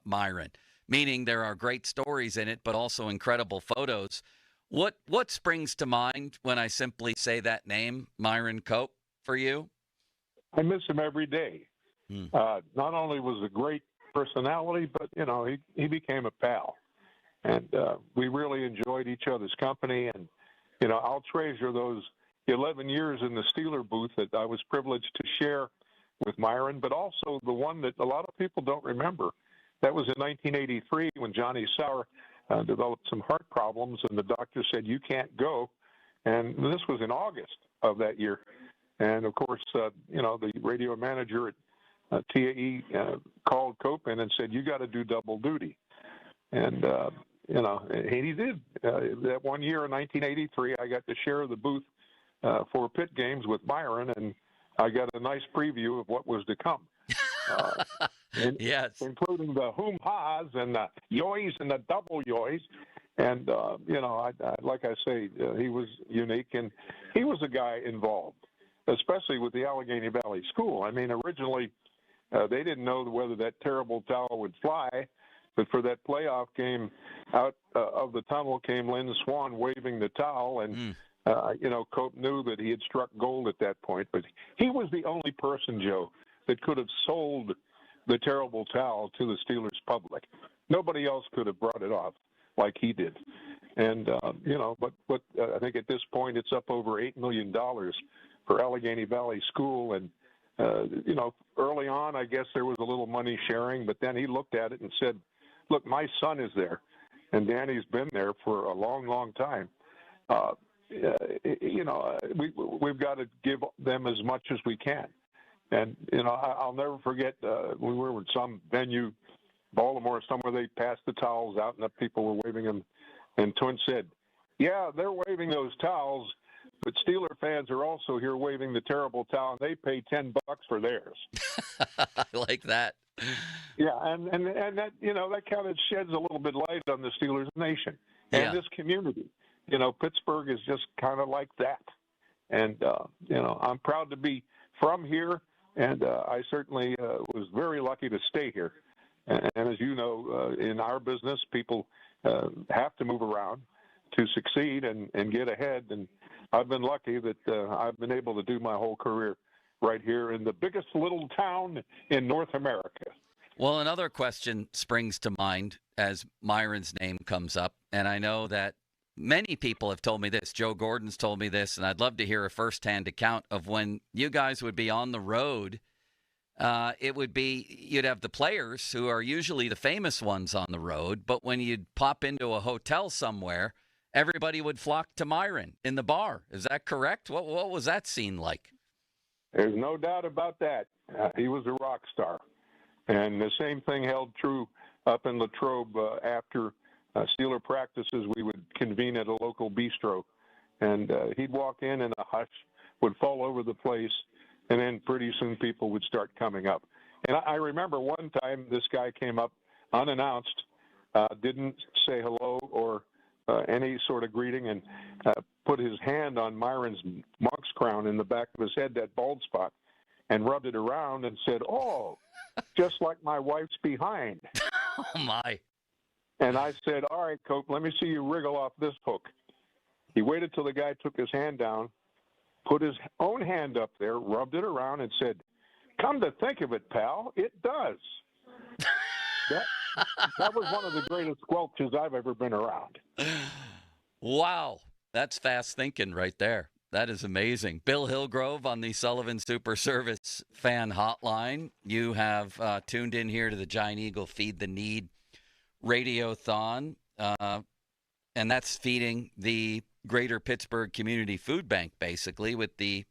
Myron, meaning there are great stories in it, but also incredible photos. What springs to mind when I simply say that name, Myron Cope, for you? I miss him every day. Not only was a great personality, but, he became a pal. And we really enjoyed each other's company. And, I'll treasure those 11 years in the Steeler booth that I was privileged to share with Myron, but also the one that a lot of people don't remember. That was in 1983 when Johnny Sauer developed some heart problems, and the doctor said, you can't go. And this was in August of that year. And, of course, the radio manager at TAE called Cope in and said, you got to do double duty. And, and he did. That one year in 1983, I got to share the booth for pit games with Myron, and I got a nice preview of what was to come. Yes. Including the hum-has and the yoys and the double yoys. And, I like I say, he was unique, and he was a guy involved, especially with the Allegheny Valley School. I mean, originally, they didn't know whether that terrible towel would fly, but for that playoff game, out of the tunnel came Lynn Swan waving the towel, and Cope knew that he had struck gold at that point. But he was the only person, Joe, that could have sold the terrible towel to the Steelers public. Nobody else could have brought it off like he did. And but I think at this point it's up over $8 million for Allegheny Valley School, and early on, I guess there was a little money sharing, but then he looked at it and said, look, my son is there, and Danny's been there for a long, long time. We've got to give them as much as we can. And, I'll never forget, we were in some venue, Baltimore, somewhere they passed the towels out and the people were waving them. And Twin said, yeah, they're waving those towels, but Steeler fans are also here waving the terrible towel, and they pay $10 for theirs. I like that. Yeah, and that, that kind of sheds a little bit light on the Steelers nation and this community. Pittsburgh is just kind of like that. And, I'm proud to be from here, and I certainly was very lucky to stay here. And as you know, in our business, people have to move around to succeed and get ahead. And I've been lucky that I've been able to do my whole career right here in the biggest little town in North America. Well, another question springs to mind as Myron's name comes up, and I know that many people have told me this. Joe Gordon's told me this, and I'd love to hear a firsthand account of when you guys would be on the road. It would be, you'd have the players who are usually the famous ones on the road, but when you'd pop into a hotel somewhere everybody would flock to Myron in the bar. Is that correct? What was that scene like? There's no doubt about that. He was a rock star. And the same thing held true up in Latrobe. After Steeler practices, we would convene at a local bistro. And he'd walk in and a hush would fall over the place. And then pretty soon people would start coming up. And I remember one time this guy came up unannounced, didn't say hello or any sort of greeting, and put his hand on Myron's monk's crown in the back of his head, that bald spot, and rubbed it around and said, "Oh, just like my wife's behind." Oh, my. And I said, "All right, Cope, let me see you wriggle off this hook." He waited till the guy took his hand down, put his own hand up there, rubbed it around, and said, "Come to think of it, pal, it does." That was one of the greatest squelches I've ever been around. Wow. That's fast thinking right there. That is amazing. Bill Hillgrove on the Sullivan Super Service fan hotline. You have tuned in here to the Giant Eagle Feed the Need Radiothon, and that's feeding the Greater Pittsburgh Community Food Bank, basically, with the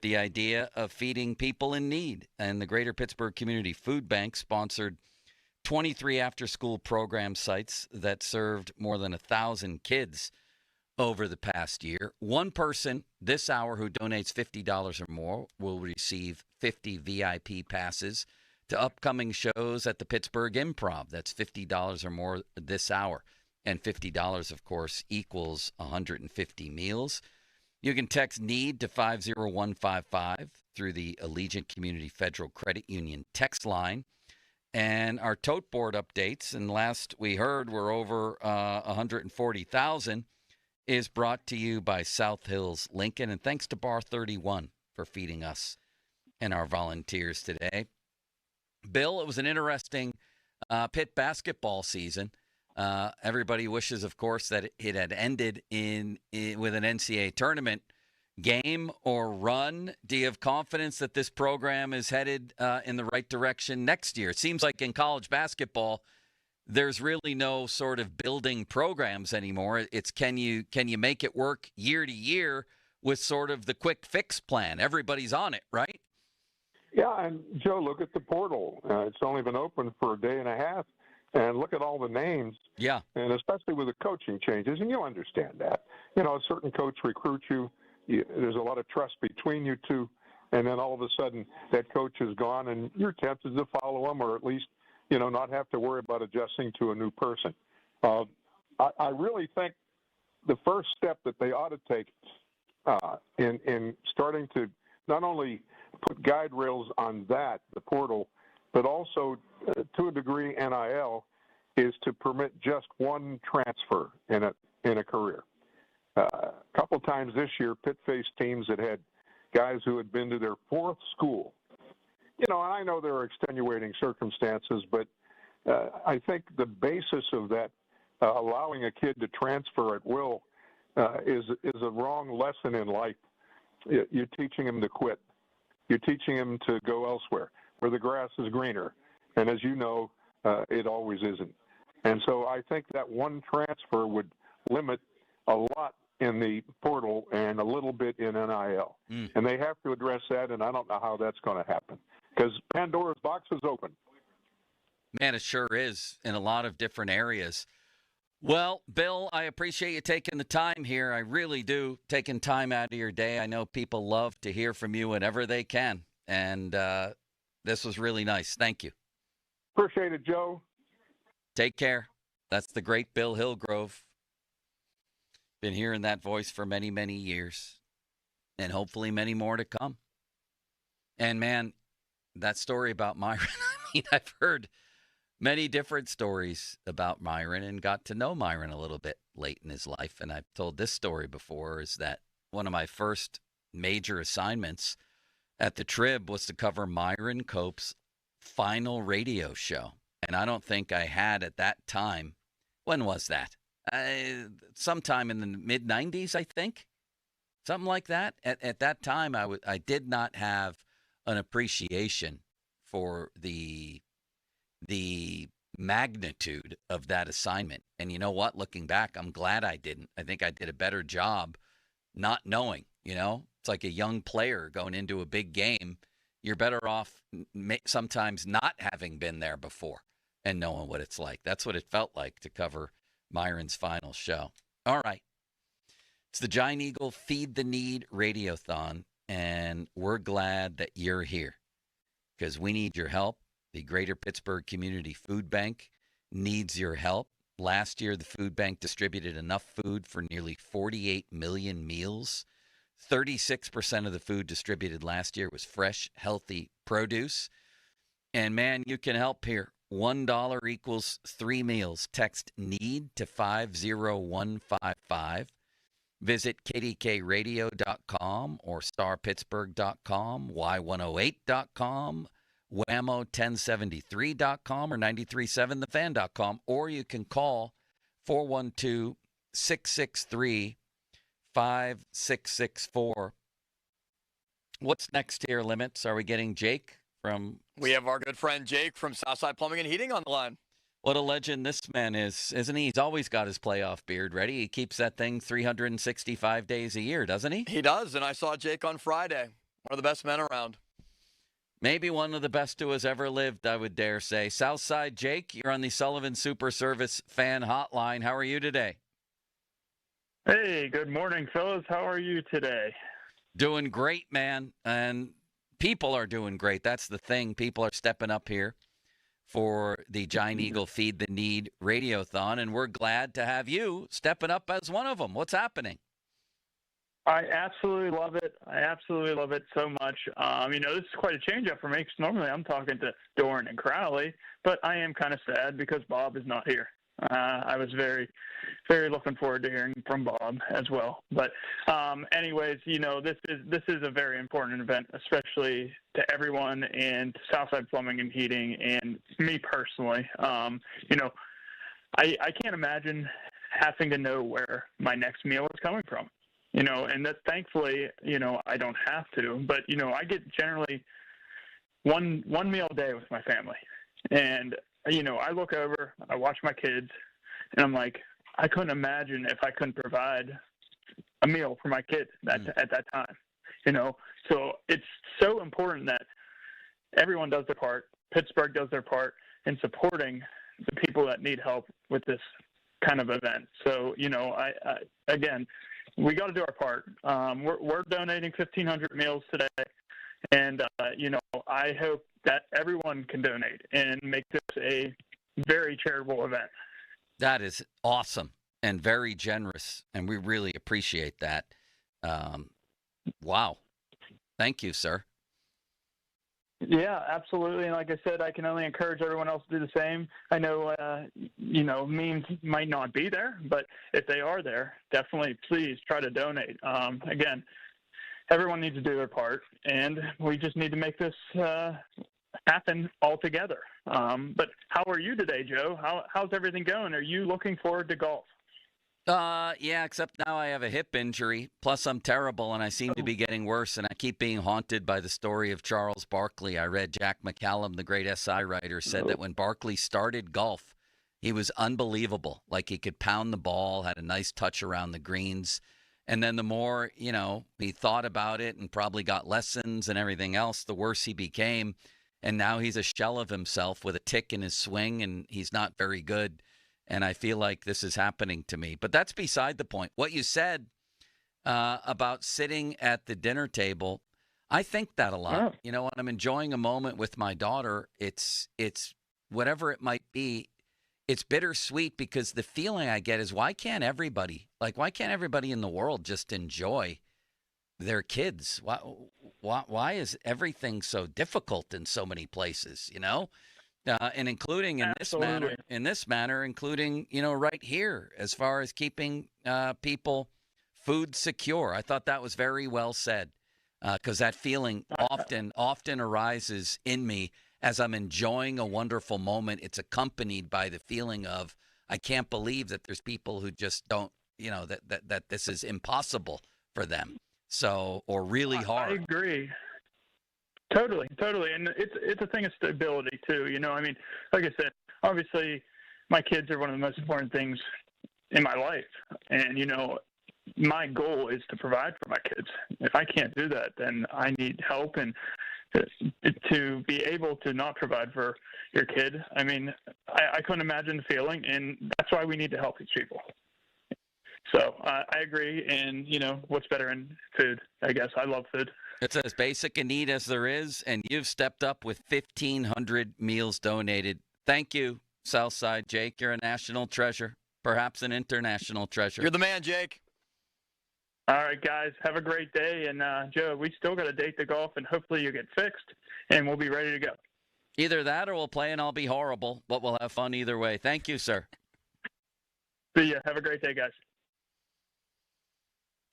idea of feeding people in need. And the Greater Pittsburgh Community Food Bank sponsored 23 after-school program sites that served more than 1,000 kids over the past year. One person this hour who donates $50 or more will receive 50 VIP passes to upcoming shows at the Pittsburgh Improv. That's $50 or more this hour. And $50, of course, equals 150 meals. You can text NEED to 50155 through the Allegiant Community Federal Credit Union text line. And our tote board updates, and last we heard we're over 140,000, is brought to you by South Hills Lincoln. And thanks to Bar 31 for feeding us and our volunteers today. Bill, it was an interesting Pitt basketball season. Everybody wishes, of course, that it had ended with an NCAA tournament game or run. Do you have confidence that this program is headed in the right direction next year? It seems like in college basketball, there's really no sort of building programs anymore. It's can you make it work year to year with sort of the quick fix plan? Everybody's on it, right? Yeah, and Joe, look at the portal. It's only been open for a day and a half. And look at all the names. Yeah. And especially with the coaching changes, and you'll understand that. You know, a certain coach recruits you. There's a lot of trust between you two. And then all of a sudden that coach is gone and you're tempted to follow him or at least, you know, not have to worry about adjusting to a new person. I really think the first step that they ought to take in starting to not only put guide rails on that, the portal, but also to a degree NIL, is to permit just one transfer in a career. A couple times this year, Pitt faced teams that had guys who had been to their fourth school. You know, and I know there are extenuating circumstances, but I think the basis of that, allowing a kid to transfer at will, is a wrong lesson in life. You're teaching him to quit. You're teaching him to go elsewhere where the grass is greener. And as you know, it always isn't. And so I think that one transfer would limit a lot in the portal and a little bit in NIL. And they have to address that, and I don't know how that's going to happen because Pandora's box is open. Man, it sure is in a lot of different areas. Well, Bill, I appreciate you taking the time here. I really do, taking time out of your day. I know people love to hear from you whenever they can. And this was really nice. Thank you. Appreciate it, Joe. Take care. That's the great Bill Hillgrove. Been hearing that voice for many, many years. And hopefully many more to come. And, man, that story about Myron, I mean, I've heard many different stories about Myron and got to know Myron a little bit late in his life. And I've told this story before, is that one of my first major assignments at the Trib was to cover Myron Cope's final radio show. And I don't think I had at that time, when was that? Sometime in the mid-90s, I think. Something like that. At that time, I did not have an appreciation for the magnitude of that assignment. And you know what? Looking back, I'm glad I didn't. I think I did a better job not knowing, It's like a young player going into a big game. You're better off sometimes not having been there before and knowing what it's like. That's what it felt like to cover Myron's final show. All right. It's the Giant Eagle Feed the Need Radiothon, and we're glad that you're here because we need your help. The Greater Pittsburgh Community Food Bank needs your help. Last year, the food bank distributed enough food for nearly 48 million meals. 36% of the food distributed last year was fresh, healthy produce. And, man, you can help here. $1 equals 3 meals. Text NEED to 50155. Visit kdkradio.com or starpittsburgh.com, y108.com, whammo1073.com, or 937thefan.com, or you can call 412-663-5664. What's next here, Limits? Are we getting Jake from... We have our good friend Jake from Southside Plumbing and Heating on the line. What a legend this man is, isn't he? He's always got his playoff beard ready. He keeps that thing 365 days a year, doesn't he? He does, and I saw Jake on Friday. One of the best men around. Maybe one of the best who has ever lived, I would dare say. Southside Jake, you're on the Sullivan Super Service fan hotline. How are you today? Hey, good morning, fellas. How are you today? Doing great, man. And people are doing great. That's the thing. People are stepping up here for the Giant Eagle Feed the Need Radiothon, and we're glad to have you stepping up as one of them. What's happening? I absolutely love it. I absolutely love it so much. This is quite a change up for me because normally I'm talking to Doran and Crowley, but I am kind of sad because Bob is not here. I was very, very looking forward to hearing from Bob as well. But anyways, this is a very important event, especially to everyone in Southside Plumbing and Heating and me personally. I can't imagine having to know where my next meal is coming from. And that thankfully, I don't have to, but, I get generally one meal a day with my family. And, I look over, I watch my kids, and I'm like, I couldn't imagine if I couldn't provide a meal for my kids at that time, So it's so important that everyone does their part, Pittsburgh does their part in supporting the people that need help with this kind of event. So, again, we got to do our part. We're donating 1,500 meals today, and I hope that everyone can donate and make this a very charitable event. That is awesome and very generous, and we really appreciate that. Wow. Thank you, sir. Yeah, absolutely. And like I said, I can only encourage everyone else to do the same. I know, means might not be there, but if they are there, definitely please try to donate. Again, everyone needs to do their part, and we just need to make this happen all together. But how are you today, Joe? How's everything going? Are you looking forward to golf? Yeah, except now I have a hip injury. Plus, I'm terrible, and I seem to be getting worse, and I keep being haunted by the story of Charles Barkley. I read Jack McCallum, the great SI writer, said that when Barkley started golf, he was unbelievable. Like, he could pound the ball, had a nice touch around the greens. And then the more, he thought about it and probably got lessons and everything else, the worse he became. And now he's a shell of himself with a tick in his swing, and he's not very good. And I feel like this is happening to me. But that's beside the point. What you said about sitting at the dinner table, I think that a lot. When I'm enjoying a moment with my daughter, it's whatever it might be, it's bittersweet because the feeling I get is why can't everybody in the world just enjoy their kids? Why is everything so difficult in so many places, and including in this manner, including, right here, as far as keeping people food secure. I thought that was very well said, because that feeling often arises in me as I'm enjoying a wonderful moment. It's accompanied by the feeling of, I can't believe that there's people who just don't, that this is impossible for them. So, or really hard. I agree. Totally. And it's a thing of stability too. Like I said, obviously my kids are one of the most important things in my life. And, my goal is to provide for my kids. If I can't do that, then I need help. And to be able to not provide for your kid, I mean, I couldn't imagine the feeling, and that's why we need to help these people. So I agree, and, what's better in food, I guess. I love food. It's as basic a need as there is, and you've stepped up with 1,500 meals donated. Thank you, Southside Jake. You're a national treasure, perhaps an international treasure. You're the man, Jake. All right, guys, have a great day. And, Joe, we still got a date to golf, and hopefully you get fixed, and we'll be ready to go. Either that or we'll play and I'll be horrible, but we'll have fun either way. Thank you, sir. See ya. Have a great day, guys.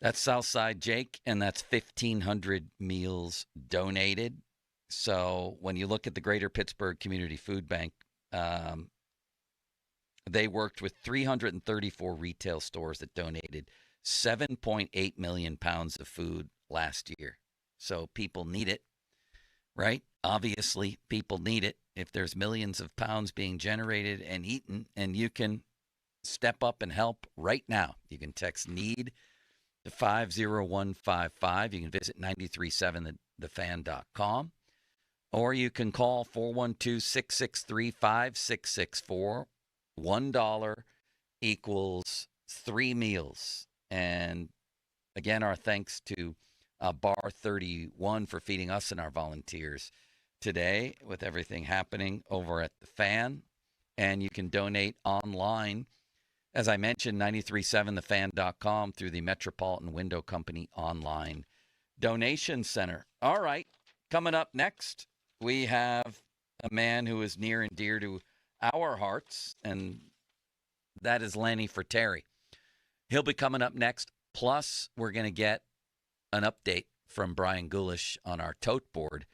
That's Southside Jake, and that's 1,500 meals donated. So when you look at the Greater Pittsburgh Community Food Bank, they worked with 334 retail stores that donated 7.8 million pounds of food last year. So people need it, right? Obviously, people need it. If there's millions of pounds being generated and eaten, and you can step up and help right now, you can text NEED to 50155. You can visit 937thefan.com, or you can call 412-663-5664. $1 equals 3 meals. And again, our thanks to Bar 31 for feeding us and our volunteers today with everything happening over at the Fan. And you can donate online, as I mentioned, 937thefan.com through the Metropolitan Window Company online donation center. All right, coming up next, we have a man who is near and dear to our hearts, and that is Lenny Fratteri. He'll be coming up next. Plus, we're going to get an update from Brian Gulish on our tote board.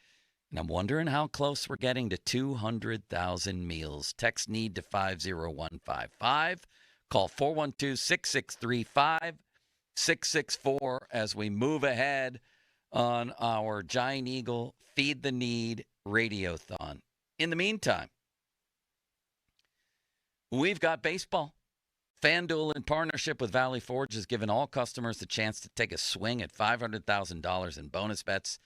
And I'm wondering how close we're getting to 200,000 meals. Text NEED to 50155. Call 412-663-5664 as we move ahead on our Giant Eagle Feed the Need Radiothon. In the meantime, we've got baseball. FanDuel, in partnership with Valley Forge, has given all customers the chance to take a swing at $500,000 in bonus bets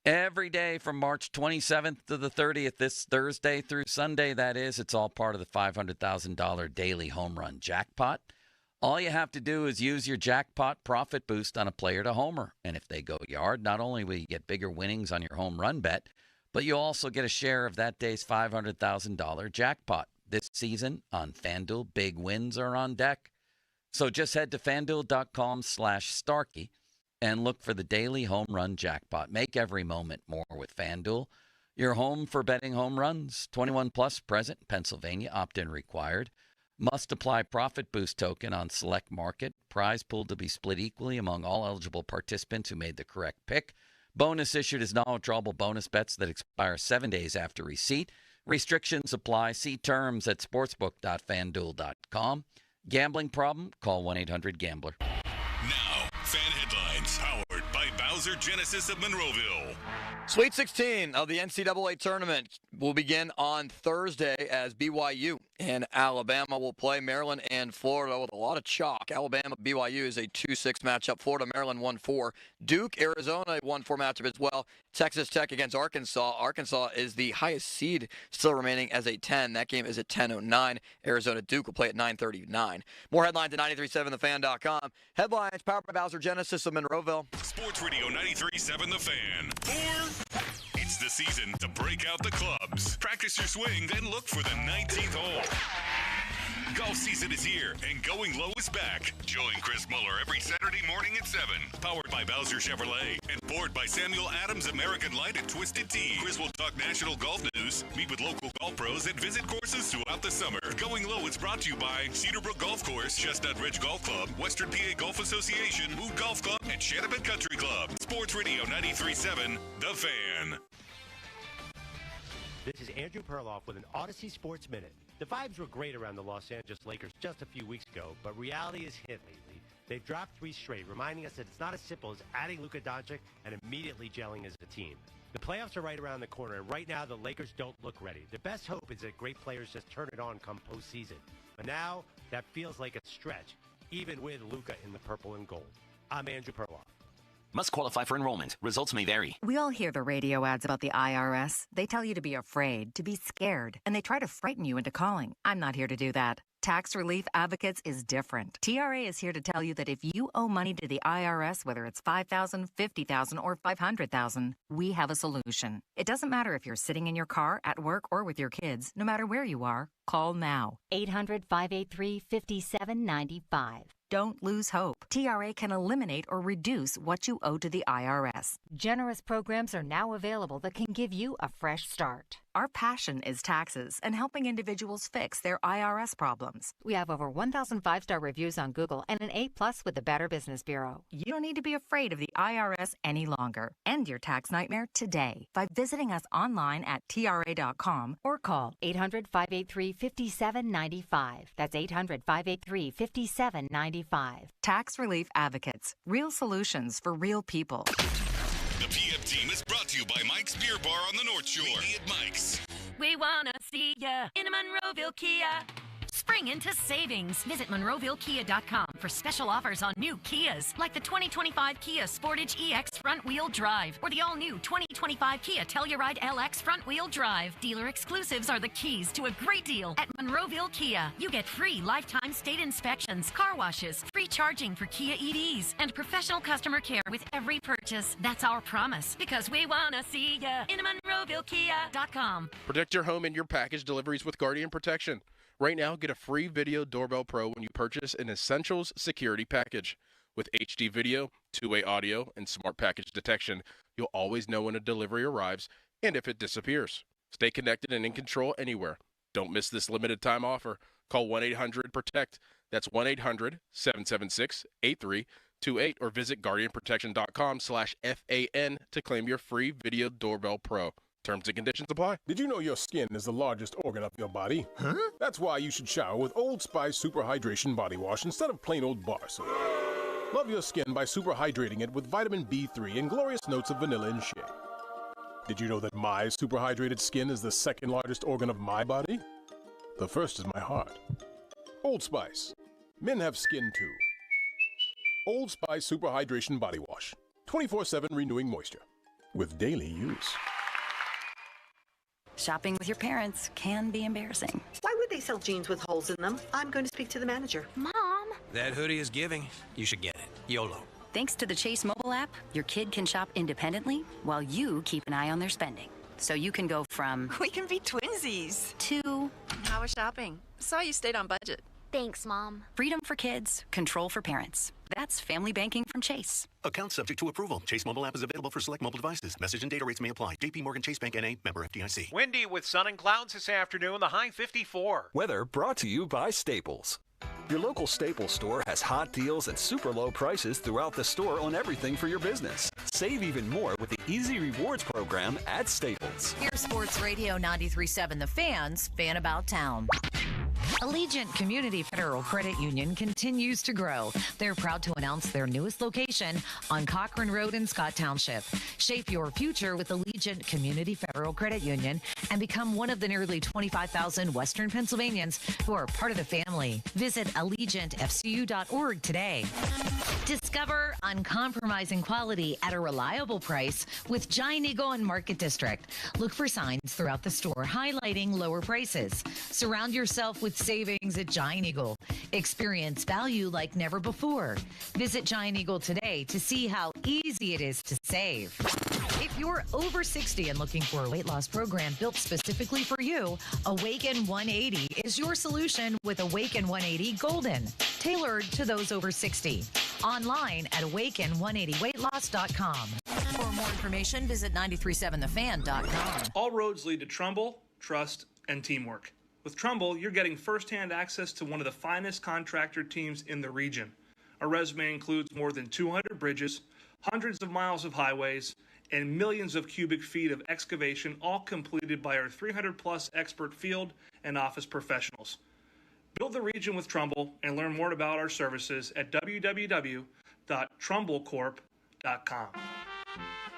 every day from March 27th to the 30th, this Thursday through Sunday, that is. It's all part of the $500,000 daily home run jackpot. All you have to do is use your jackpot profit boost on a player to homer. And if they go yard, not only will you get bigger winnings on your home run bet, but you also get a share of that day's $500,000 jackpot. This season on FanDuel, big wins are on deck. So just head to FanDuel.com/Starkey and look for the daily home run jackpot. Make every moment more with FanDuel. Your home for betting home runs. 21 plus, present in Pennsylvania. Opt-in required. Must apply profit boost token on select market. Prize pool to be split equally among all eligible participants who made the correct pick. Bonus issued as non-withdrawable bonus bets that expire 7 days after receipt. Restrictions apply. See terms at sportsbook.fanduel.com. Gambling problem? Call 1-800-GAMBLER. Now, fan headlines powered by Bowser Genesis of Monroeville. Sweet 16 of the NCAA tournament will begin on Thursday as BYU and Alabama will play Maryland and Florida with a lot of chalk. Alabama-BYU is a 2-6 matchup. Florida-Maryland 1-4. Duke-Arizona 1-4 matchup as well. Texas Tech against Arkansas. Arkansas is the highest seed still remaining as a 10. That game is at 10:09. Arizona-Duke will play at 9:39. More headlines at 937thefan.com. Headlines powered by Bowser Genesis of Monroeville. Sports Radio 93.7 The Fan. It's the season to break out the clubs. Practice your swing, then look for the 19th hole. Golf season is here, and Going Low is back. Join Chris Muller every Saturday morning at 7. Powered by Bowser Chevrolet and poured by Samuel Adams American Light and Twisted Tea. Chris will talk national golf news, meet with local golf pros, and visit courses throughout the summer. Going Low is brought to you by Cedarbrook Golf Course, Chestnut Ridge Golf Club, Western PA Golf Association, Mood Golf Club, and Shattapet Country Club. Sports Radio 93.7 The Fan. This is Andrew Perloff with an Odyssey Sports Minute. The vibes were great around the Los Angeles Lakers just a few weeks ago, but reality has hit lately. They've dropped 3 straight, reminding us that it's not as simple as adding Luka Doncic and immediately gelling as a team. The playoffs are right around the corner, and right now the Lakers don't look ready. The best hope is that great players just turn it on come postseason. But now, that feels like a stretch, even with Luka in the purple and gold. I'm Andrew Perloff. Must qualify for enrollment. Results may vary. We all hear the radio ads about the IRS. They tell you to be afraid, to be scared, and they try to frighten you into calling. I'm not here to do that. Tax Relief Advocates is different. TRA is here to tell you that if you owe money to the IRS, whether it's $5,000, $50,000, or $500,000, we have a solution. It doesn't matter if you're sitting in your car, at work, or with your kids. No matter where you are, call now. 800-583-5795. Don't lose hope. TRA can eliminate or reduce what you owe to the IRS. Generous programs are now available that can give you a fresh start. Our passion is taxes and helping individuals fix their IRS problems. We have over 1,000 5-star reviews on Google and an A+ with the Better Business Bureau. You don't need to be afraid of the IRS any longer. End your tax nightmare today by visiting us online at TRA.com or call 800-583-5795. That's 800-583-5795. Tax Relief Advocates. Real solutions for real people. The PM team is brought to you by Mike's Beer Bar on the North Shore. Meet at Mike's. We wanna see ya in a Monroeville Kia. Spring into savings. Visit MonroevilleKia.com for special offers on new Kias, like the 2025 Kia Sportage EX front-wheel drive or the all-new 2025 Kia Telluride LX front-wheel drive. Dealer exclusives are the keys to a great deal at Monroeville Kia. You get free lifetime state inspections, car washes, free charging for Kia EVs, and professional customer care with every purchase. That's our promise, because we wanna see ya in MonroevilleKia.com. Protect your home and your package deliveries with Guardian Protection. Right now, get a free Video Doorbell Pro when you purchase an Essentials Security Package. With HD video, two-way audio, and smart package detection, you'll always know when a delivery arrives and if it disappears. Stay connected and in control anywhere. Don't miss this limited time offer. Call 1-800-PROTECT. That's 1-800-776-8328 or visit guardianprotection.com/FAN to claim your free Video Doorbell Pro. Terms and conditions apply. Did you know your skin is the largest organ of your body? Huh? That's why you should shower with Old Spice Super Hydration Body Wash instead of plain old bar soap. Love your skin by super hydrating it with vitamin B3 and glorious notes of vanilla and shea. Did you know that my super hydrated skin is the second largest organ of my body? The first is my heart. Old Spice. Men have skin too. Old Spice Super Hydration Body Wash. 24/7 renewing moisture. With daily use. Shopping with your parents can be embarrassing. Why would they sell jeans with holes in them? I'm going to speak to the manager. Mom! That hoodie is giving. You should get it. YOLO. Thanks to the Chase mobile app, your kid can shop independently while you keep an eye on their spending. So you can go from... We can be twinsies. ...to... How was shopping? Saw you stayed on budget. Thanks, Mom. Freedom for kids, control for parents. That's family banking from Chase. Account subject to approval. Chase mobile app is available for select mobile devices. Message and data rates may apply. JP Morgan Chase Bank N.A. member FDIC. Windy with sun and clouds this afternoon. The high 54. Weather brought to you by Staples. Your local Staples store has hot deals and super low prices throughout the store on everything for your business. Save even more with the Easy Rewards program at Staples. Here's Sports Radio 93.7 The Fans, Fan About Town. Allegiant Community Federal Credit Union continues to grow. They're proud to announce their newest location on Cochran Road in Scott Township. Shape your future with Allegiant Community Federal Credit Union and become one of the nearly 25,000 Western Pennsylvanians who are part of the family. Visit AllegiantFCU.org today. Discover uncompromising quality at a reliable price with Giant Eagle and Market District. Look for signs throughout the store highlighting lower prices. Surround yourself with savings at Giant Eagle. Experience value like never before. Visit Giant Eagle today to see how easy it is to save. If you're over 60 and looking for a weight loss program built specifically for you, Awaken 180 is your solution with Awaken 180 Golden, tailored to those over 60. Online at awaken180weightloss.com. For more information, visit 937thefan.com. All roads lead to Trumbull, trust, and teamwork. With Trumbull, you're getting first-hand access to one of the finest contractor teams in the region. Our resume includes more than 200 bridges, hundreds of miles of highways, and millions of cubic feet of excavation, all completed by our 300-plus expert field and office professionals. Build the region with Trumbull and learn more about our services at www.trumblecorp.com.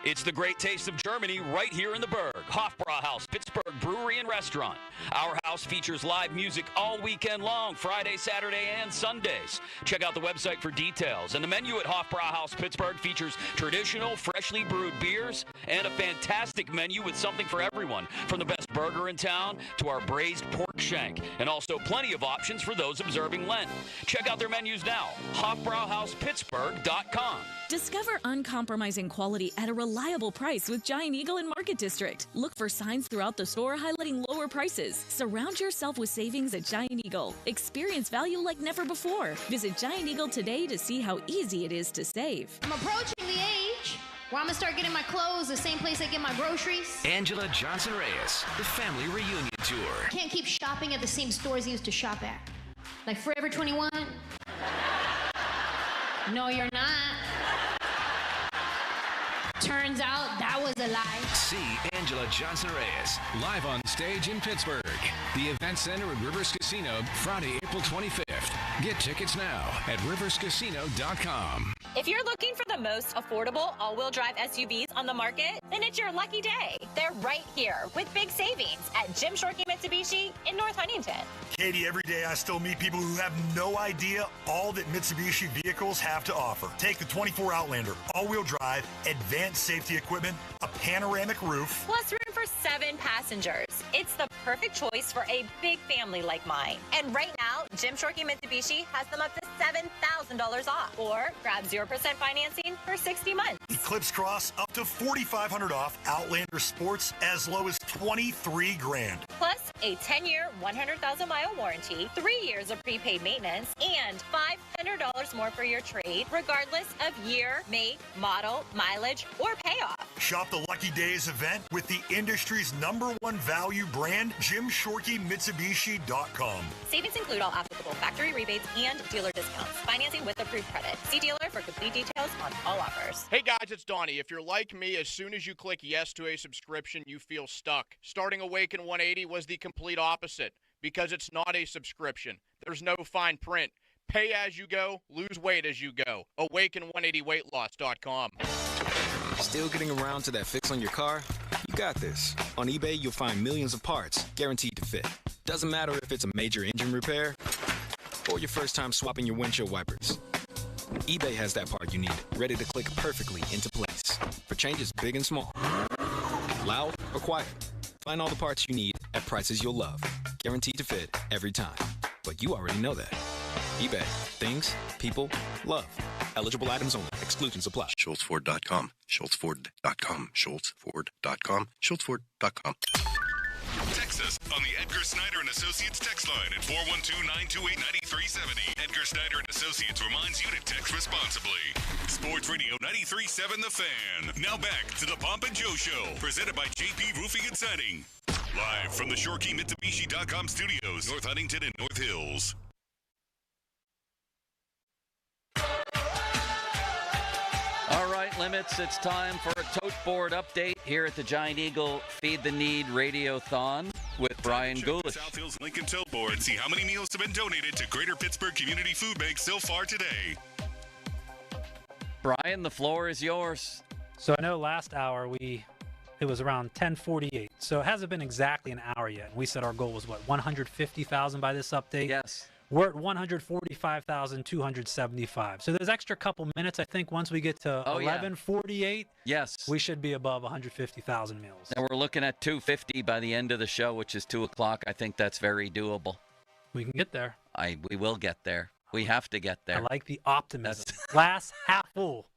It's the great taste of Germany right here in the Berg. Hofbrauhaus, Pittsburgh Brewery and Restaurant. Our house features live music all weekend long, Friday, Saturday, and Sundays. Check out the website for details. And the menu at Hofbrauhaus Pittsburgh features traditional, freshly brewed beers and a fantastic menu with something for everyone, from the best burger in town to our braised pork shank, and also plenty of options for those observing Lent. Check out their menus now, hofbrauhauspittsburgh.com. Discover uncompromising quality at a reliable price with Giant Eagle in Market District. Look for signs throughout the store highlighting lower prices. Surround yourself with savings at Giant Eagle. Experience value like never before. Visit Giant Eagle today to see how easy it is to save. I'm approaching the age where I'm gonna start getting my clothes the same place I get my groceries. Angela Johnson Reyes, the family reunion tour. I can't keep shopping at the same stores I used to shop at. Like Forever 21. No, you're not. Turns out that was a lie. See Angela Johnson Reyes live on stage in Pittsburgh. The Event Center at Rivers Casino, Friday, April 25th. Get tickets now at riverscasino.com. If you're looking for the most affordable all-wheel drive SUVs on the market, then it's your lucky day. They're right here with big savings at Jim Shorkey Mitsubishi in North Huntington. Katie, every day I still meet people who have no idea all that Mitsubishi vehicles have to offer. Take the 24 Outlander, all-wheel drive, advanced safety equipment, a panoramic roof, plus room for 7 passengers. It's the perfect choice for a big family like mine. And right now, Jim Shorkey Mitsubishi has them up to $7,000 off. Or grab 0% financing for 60 months. Eclipse Cross up to $4,500 off, Outlander Sports as low as $23,000. Plus a 10-year, 100,000-mile warranty, 3 years of prepaid maintenance, and $500 more for your trade, regardless of year, make, model, mileage, or payoff. Shop the Lucky Days event with the industry's #1 value brand, JimShorkeyMitsubishi.com. Savings include all applicable factory rebates and dealer discounts. Financing with approved credit. See dealer for complete details on all offers. Hey guys, it's Donnie. If you're like me, as soon as you click yes to a subscription, you feel stuck. Starting Awaken 180 was the complete opposite because it's not a subscription. There's no fine print. Pay as you go, lose weight as you go. Awaken180weightloss.com. Still getting around to that fix on your car? You got this. On eBay, you'll find millions of parts guaranteed to fit. Doesn't matter if it's a major engine repair or your first time swapping your windshield wipers. eBay has that part you need, ready to click perfectly into place for changes big and small. Loud or quiet. Find all the parts you need at prices you'll love. Guaranteed to fit every time. But you already know that. eBay. Things, people, love. Eligible items only. Exclusions apply. SchultzFord.com. SchultzFord.com. SchultzFord.com. SchultzFord.com. Text us on the Edgar Snyder and Associates text line at 412-928-9370. Edgar Snyder and Associates reminds you to text responsibly. Sports Radio 93.7 The Fan. Now back to the Pomp and Joe Show, presented by JP Roofing and Siding. Live from the ShorkeyMitsubishi.com studios, North Huntington and North Hills. All right, Limits, it's time for a tote board update here at the Giant Eagle Feed the Need Radiothon with Brian Gulish. South Hills Lincoln Tote Board and see how many meals have been donated to Greater Pittsburgh Community Food Bank so far today. Brian, the floor is yours. So I know last hour it was around 10:48, so it hasn't been exactly an hour yet. We said our goal was, 150,000 by this update? Yes. We're at 145,275. So there's extra couple minutes, I think, once we get to 11:48. Yes. We should be above 150,000 meals. And we're looking at 250 by the end of the show, which is 2 o'clock. I think that's very doable. We can get there. We will get there. We have to get there. I like the optimism. Glass half full.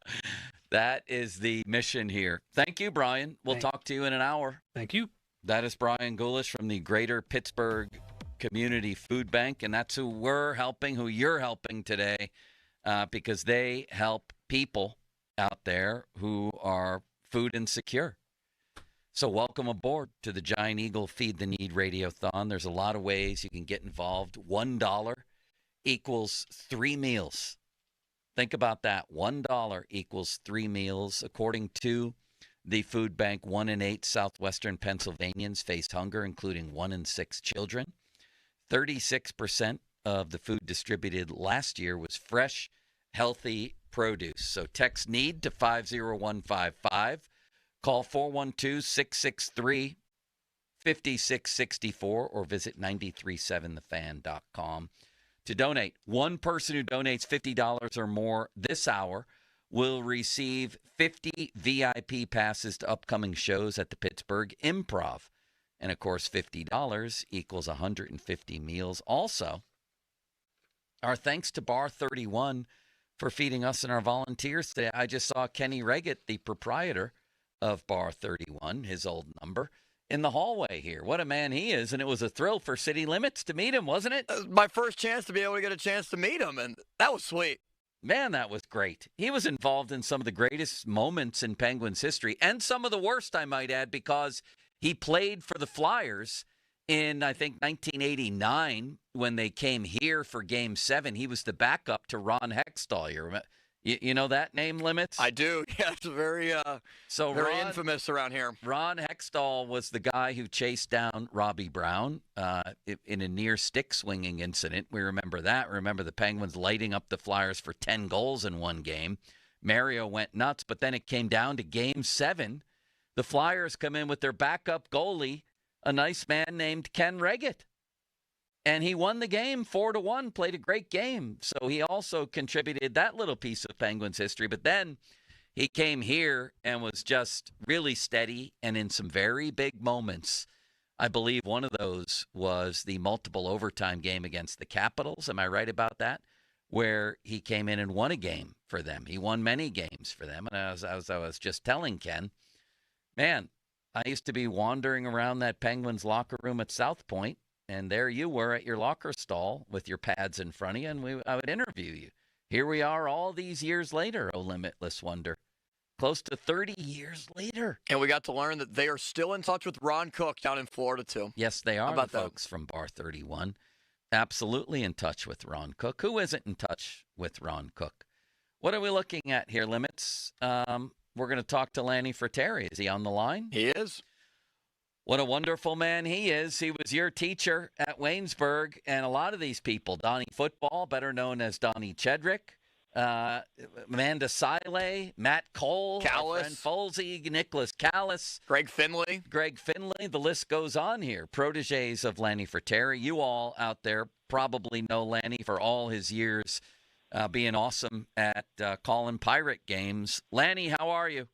That is the mission here. Thank you, Brian. We'll talk to you in an hour. Thank you. That is Brian Gulish from the Greater Pittsburgh Community Food Bank, and that's who we're helping, who you're helping today, because they help people out there who are food insecure. So welcome aboard to the Giant Eagle Feed the Need Radiothon. There's a lot of ways you can get involved. $1 equals 3 meals. Think about that. $1 equals 3 meals. According to the food bank, 1 in 8 southwestern Pennsylvanians face hunger, including 1 in 6 children. 36% of the food distributed last year was fresh, healthy produce. So text NEED to 50155 Call 412-663-5664 or visit 937thefan.com to donate. One person who donates $50 or more this hour will receive 50 VIP passes to upcoming shows at the Pittsburgh Improv. And, of course, $50 equals 150 meals. Also, our thanks to Bar 31 for feeding us and our volunteers today. I just saw Kenny Reggett, the proprietor of Bar 31, his old number, in the hallway here. What a man he is, and it was a thrill for City Limits to meet him, wasn't it? My first chance to be able to get a chance to meet him, and that was sweet. Man, that was great. He was involved in some of the greatest moments in Penguins history, and some of the worst, I might add, because he played for the Flyers in, I think, 1989 when they came here for Game 7. He was the backup to Ron Hextall. You know that name, Limits? I do. Yeah, it's very infamous around here. Ron Hextall was the guy who chased down Robbie Brown in a near stick swinging incident. We remember that. Remember the Penguins lighting up the Flyers for 10 goals in one game. Mario went nuts, but then it came down to Game 7. The Flyers come in with their backup goalie, a nice man named Ken Reggett. And he won the game 4-1, played a great game. So he also contributed that little piece of Penguins history. But then he came here and was just really steady and in some very big moments. I believe one of those was the multiple overtime game against the Capitals. Am I right about that? Where he came in and won a game for them. He won many games for them. And as I was just telling Ken, man, I used to be wandering around that Penguins locker room at South Point. And there you were at your locker stall with your pads in front of you, and I would interview you. Here we are all these years later, oh Limitless Wonder. Close to 30 years later. And we got to learn that they are still in touch with Ron Cook down in Florida, too. Yes, they are, the folks from Bar 31. Absolutely in touch with Ron Cook. Who isn't in touch with Ron Cook? What are we looking at here, Limits? We're going to talk to Lanny Fratteri. Is he on the line? He is. What a wonderful man he is. He was your teacher at Waynesburg, and a lot of these people, Donnie Football, better known as Donnie Chedrick, Amanda Siley, Matt Cole, Fred Folsey, Nicholas Callis, Greg Finley. The list goes on here. Protégés of Lanny Fratteri. You all out there probably know Lanny for all his years being awesome at calling Pirate games. Lanny, how are you?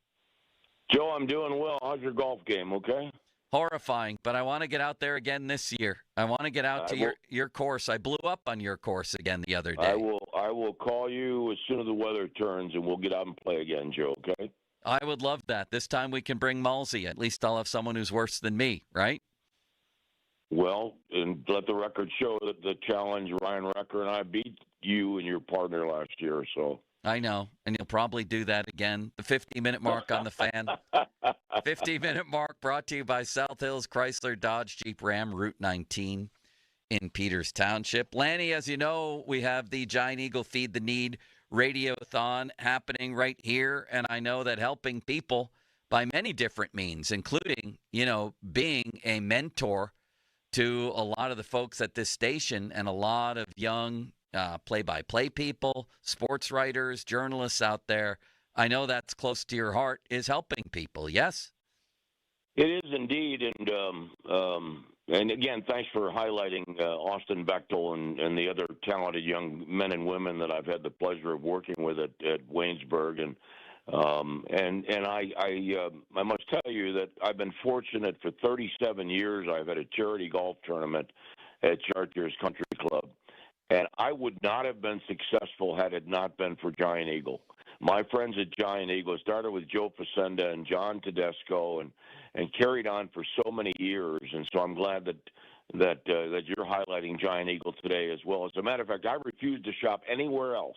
Joe, I'm doing well. How's your golf game, okay? Horrifying, but I want to get out there again this year. I want to get out to your course. I blew up on your course again the other day. I will call you as soon as the weather turns, and we'll get out and play again, Joe, okay? I would love that. This time we can bring Mulsey. At least I'll have someone who's worse than me, right? Well, and let the record show that the challenge, Ryan Recker and I beat you and your partner last year, so. I know, and you'll probably do that again. The 50-minute mark on the fan. 50-minute mark brought to you by South Hills Chrysler Dodge Jeep Ram, Route 19 in Peters Township. Lanny, as you know, we have the Giant Eagle Feed the Need Radiothon happening right here, and I know that helping people by many different means, including, being a mentor to a lot of the folks at this station and a lot of young play-by-play people, sports writers, journalists out there. I know that's close to your heart, is helping people, yes? It is indeed, and again, thanks for highlighting Austin Bechtel and the other talented young men and women that I've had the pleasure of working with at Waynesburg, and I must tell you that I've been fortunate for 37 years. I've had a charity golf tournament at Chartiers Country Club, and I would not have been successful had it not been for Giant Eagle. My friends at Giant Eagle started with Joe Facenda and John Tedesco, and carried on for so many years. And so I'm glad that you're highlighting Giant Eagle today as well. As a matter of fact, I refuse to shop anywhere else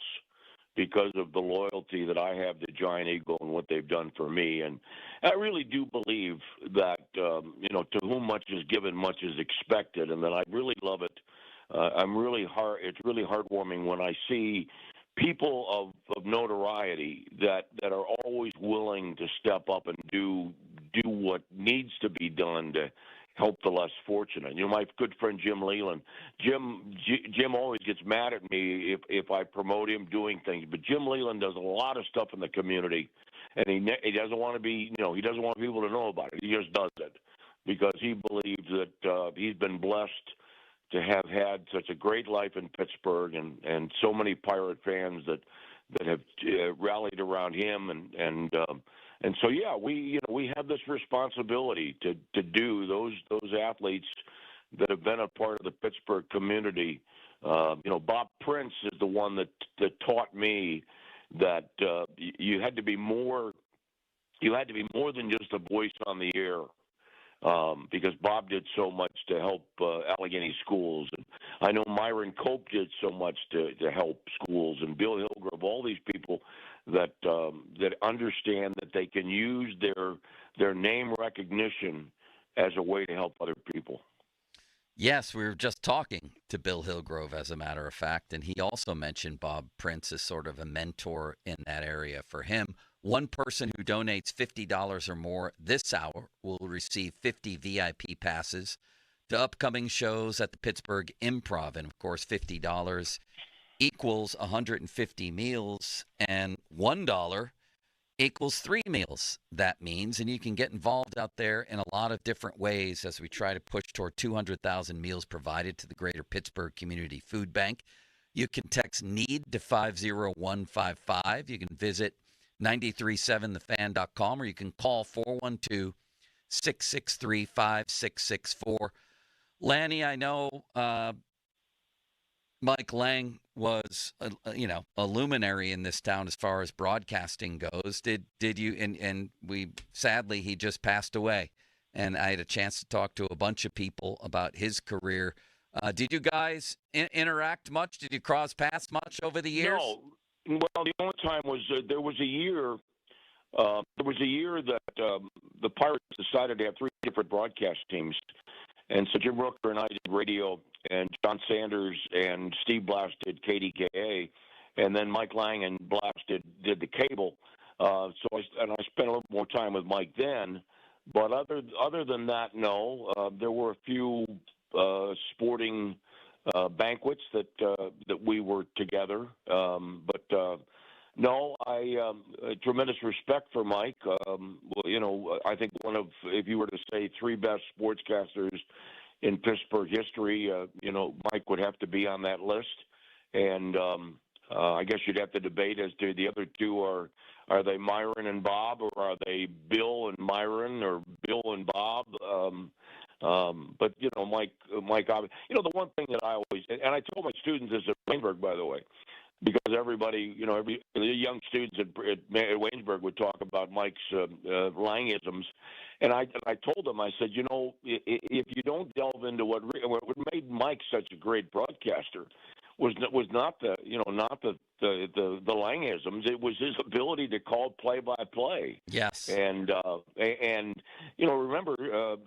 because of the loyalty that I have to Giant Eagle and what they've done for me. And I really do believe that to whom much is given, much is expected, and that I really love it. It's really heartwarming when I see people of notoriety that are always willing to step up and do what needs to be done to help the less fortunate. My good friend Jim Leland. Jim always gets mad at me if I promote him doing things, but Jim Leland does a lot of stuff in the community and he doesn't want to be, he doesn't want people to know about it. He just does it because he believes that he's been blessed to have had such a great life in Pittsburgh, and so many Pirate fans that have rallied around him, and so yeah, we have this responsibility to do those athletes that have been a part of the Pittsburgh community. Bob Prince is the one that taught me that you had to be more than just a voice on the air. Because Bob did so much to help Allegheny schools, and I know Myron Cope did so much to help schools, and Bill Hillgrove, all these people that understand that they can use their name recognition as a way to help other people. Yes, we were just talking to Bill Hillgrove, as a matter of fact, and he also mentioned Bob Prince as sort of a mentor in that area for him. One person who donates $50 or more this hour will receive 50 VIP passes to upcoming shows at the Pittsburgh Improv. And, of course, $50 equals 150 meals, and $1 equals 3 meals, that means. And you can get involved out there in a lot of different ways as we try to push toward 200,000 meals provided to the Greater Pittsburgh Community Food Bank. You can text NEED to 50155. You can visit 937thefan.com, or you can call 412-663-5664. Lanny, I know Mike Lang was a luminary in this town as far as broadcasting goes. Did you and we sadly he just passed away, and I had a chance to talk to a bunch of people about his career. Did you guys interact much? Did you cross paths much over the years? No. Well, the only time was there was a year. There was a year that the Pirates decided to have 3 different broadcast teams, and so Jim Rooker and I did radio, and John Sanders and Steve Blass did KDKA, and then Mike Lang and Blass did the cable. So I spent a little more time with Mike then, but other than that, no. There were a few sporting banquets that we were together, but no, I tremendous respect for Mike. I think if you were to say 3 best sportscasters in Pittsburgh history, Mike would have to be on that list, and I guess you'd have to debate as to the other 2 are they Myron and Bob, or are they Bill and Myron, or Bill and Bob? But Mike, the one thing that I always, and I told my students this at Waynesburg, by the way, because everybody, the young students at Waynesburg would talk about Mike's Langisms, and I told them, I said, if you don't delve into what made Mike such a great broadcaster was not the Langisms. It was his ability to call play-by-play. Yes. And remember,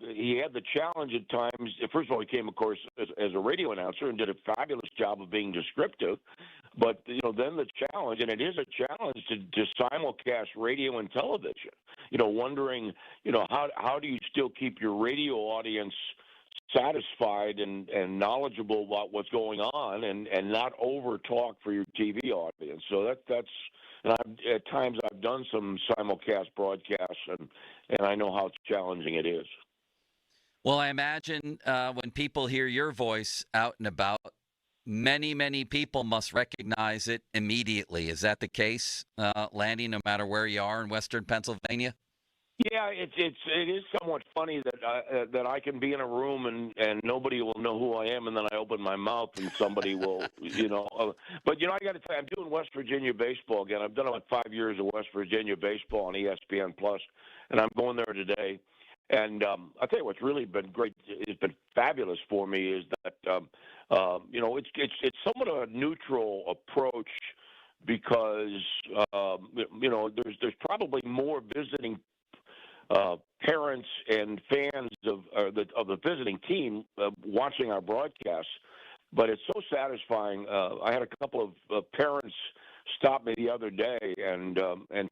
he had the challenge at times. First of all, he came, of course, as a radio announcer and did a fabulous job of being descriptive. But, then the challenge, and it is a challenge to simulcast radio and television, wondering, how do you still keep your radio audience satisfied and knowledgeable about what's going on, and not over talk for your TV audience. So that's and at times I've done some simulcast broadcasts, and I know how challenging it is. Well, I imagine when people hear your voice out and about, many people must recognize it immediately. Is that the case, Landy, no matter where you are in Western Pennsylvania? Yeah, it is somewhat funny that I can be in a room and nobody will know who I am, and then I open my mouth and somebody will, But I got to tell you, I'm doing West Virginia baseball again. I've done about 5 years of West Virginia baseball on ESPN Plus, and I'm going there today. And I'll tell you what's really been great. It's been fabulous for me is that it's somewhat of a neutral approach because there's probably more visiting parents and fans of the visiting team watching our broadcasts, but it's so satisfying. I had a couple of parents stop me the other day and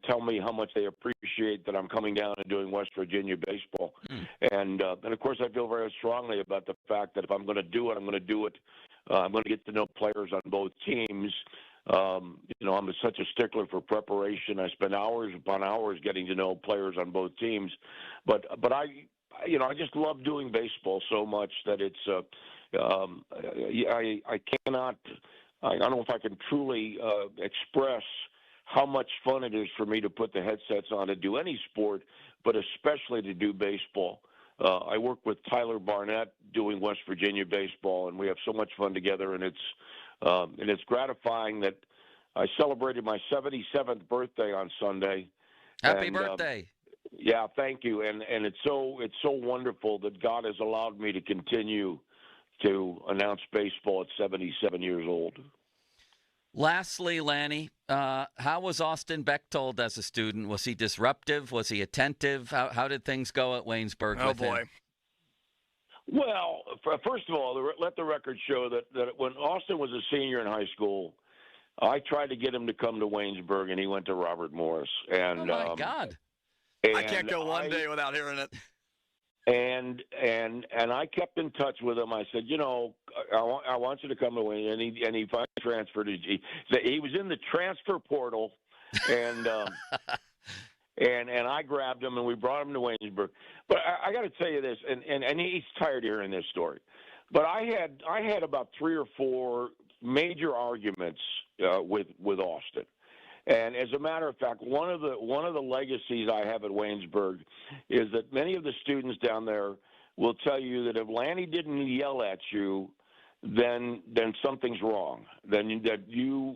tell me how much they appreciate that I'm coming down and doing West Virginia baseball, and of course I feel very strongly about the fact that if I'm going to do it, I'm going to do it. I'm going to get to know players on both teams. I'm such a stickler for preparation. I spend hours upon hours getting to know players on both teams, but I just love doing baseball so much that it's I cannot. I don't know if I can truly express how much fun it is for me to put the headsets on to do any sport, but especially to do baseball. I work with Tyler Barnett doing West Virginia baseball, and we have so much fun together. And it's gratifying that I celebrated my 77th birthday on Sunday. Happy birthday! Yeah, thank you. And it's so wonderful that God has allowed me to continue to announce baseball at 77 years old. Lastly, Lanny, how was Austin Bechtold as a student? Was he disruptive? Was he attentive? How did things go at Waynesburg with him? Well, first of all, let the record show that when Austin was a senior in high school, I tried to get him to come to Waynesburg, and he went to Robert Morris. And, oh, my God. I can't go one day without hearing it. And I kept in touch with him. I said, I want you to come to Wayne. And he finally transferred. He was in the transfer portal, and and I grabbed him and we brought him to Waynesburg. But I got to tell you this, and he's tired of hearing this story. But I had about 3 or 4 major arguments with Austin. And as a matter of fact, one of the legacies I have at Waynesburg is that many of the students down there will tell you that if Lanny didn't yell at you, then something's wrong. Then that you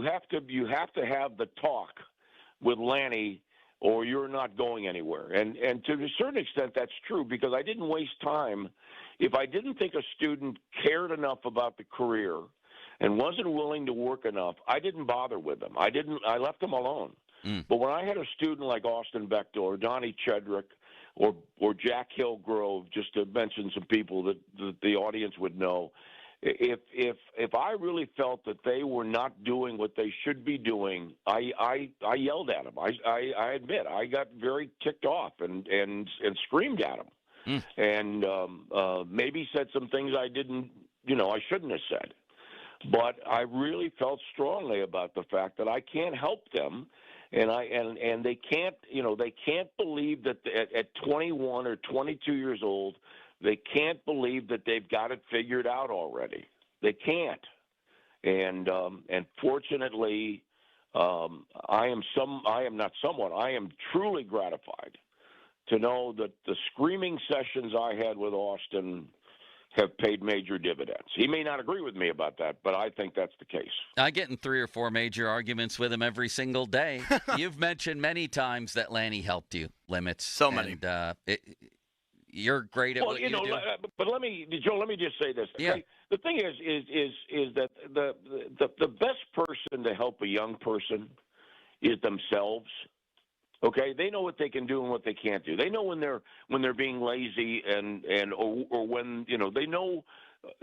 have to have the talk with Lanny, or you're not going anywhere. And to a certain extent, that's true, because I didn't waste time. If I didn't think a student cared enough about the career and wasn't willing to work enough, I didn't bother with them. I left them alone. But when I had a student like Austin Bechtel or Donnie Chedrick or Jack Hillgrove, just to mention some people that the audience would know, if I really felt that they were not doing what they should be doing, I yelled at them. I admit I got very ticked off and screamed at them, and maybe said some things I shouldn't have said. But I really felt strongly about the fact that I can't help them, and they can't believe that at 21 or 22 years old, they can't believe that they've got it figured out already. They can't. And fortunately, I am truly gratified to know that the screaming sessions I had with Austin have paid major dividends. He may not agree with me about that, but I think that's the case. I get in 3 or 4 major arguments with him every single day. You've mentioned many times that Lanny helped you, Limits. So many. And you're great at what you do. But Joe, let me just say this. Yeah. The thing is that the best person to help a young person is themselves. Okay, they know what they can do and what they can't do. They know when they're being lazy or when they know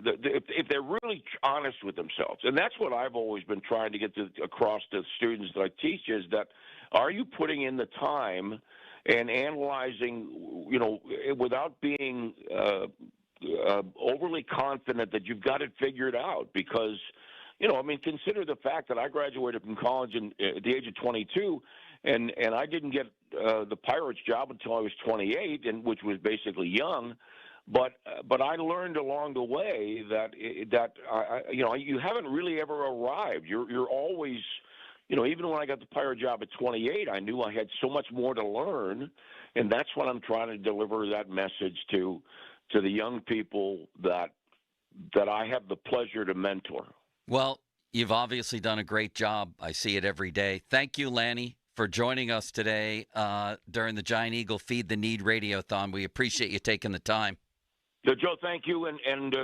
if they're really honest with themselves. And that's what I've always been trying to get across to students that I teach, is that are you putting in the time and analyzing, without being overly confident that you've got it figured out? Because consider the fact that I graduated from college at the age of 22. And I didn't get the Pirates job until I was 28, which was basically young. But I learned along the way that you haven't really ever arrived. You're always, even when I got the Pirate job at 28, I knew I had so much more to learn, and that's what I'm trying to deliver that message to the young people that I have the pleasure to mentor. Well, you've obviously done a great job. I see it every day. Thank you, Lanny, for joining us today during the Giant Eagle Feed the Need Radiothon. We appreciate you taking the time. So, Joe, thank you, and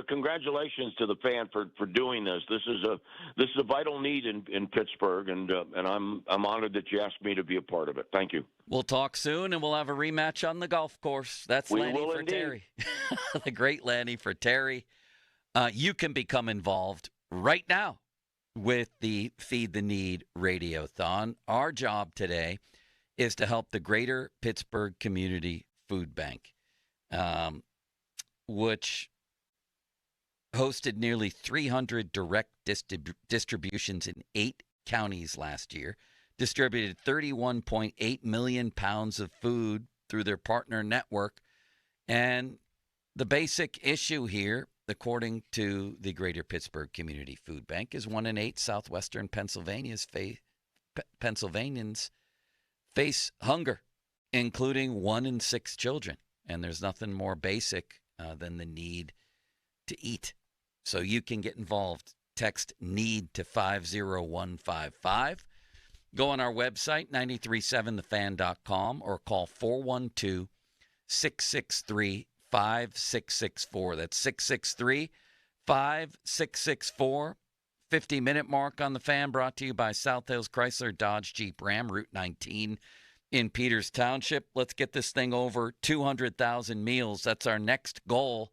congratulations to the fan for doing this. This is a vital need in Pittsburgh, and I'm honored that you asked me to be a part of it. Thank you. We'll talk soon, and we'll have a rematch on the golf course. That's we Lanny will for indeed. Terry, the great Lanny for Terry. You can become involved right now with the Feed the Need Radiothon. Our job today is to help the Greater Pittsburgh Community Food Bank, which hosted nearly 300 direct distributions in 8 counties last year, distributed 31.8 million pounds of food through their partner network. And the basic issue here, according to the Greater Pittsburgh Community Food Bank, is 1 in 8 southwestern Pennsylvanians face hunger, including 1 in 6 children. And there's nothing more basic than the need to eat. So you can get involved. Text NEED to 50155. Go on our website, 937thefan.com, or call 412-663-5664. That's 663-5664. 50-minute mark on the Fan, brought to you by South Hills Chrysler Dodge Jeep Ram, Route 19 in Peters Township. Let's get this thing over 200,000 meals. That's our next goal,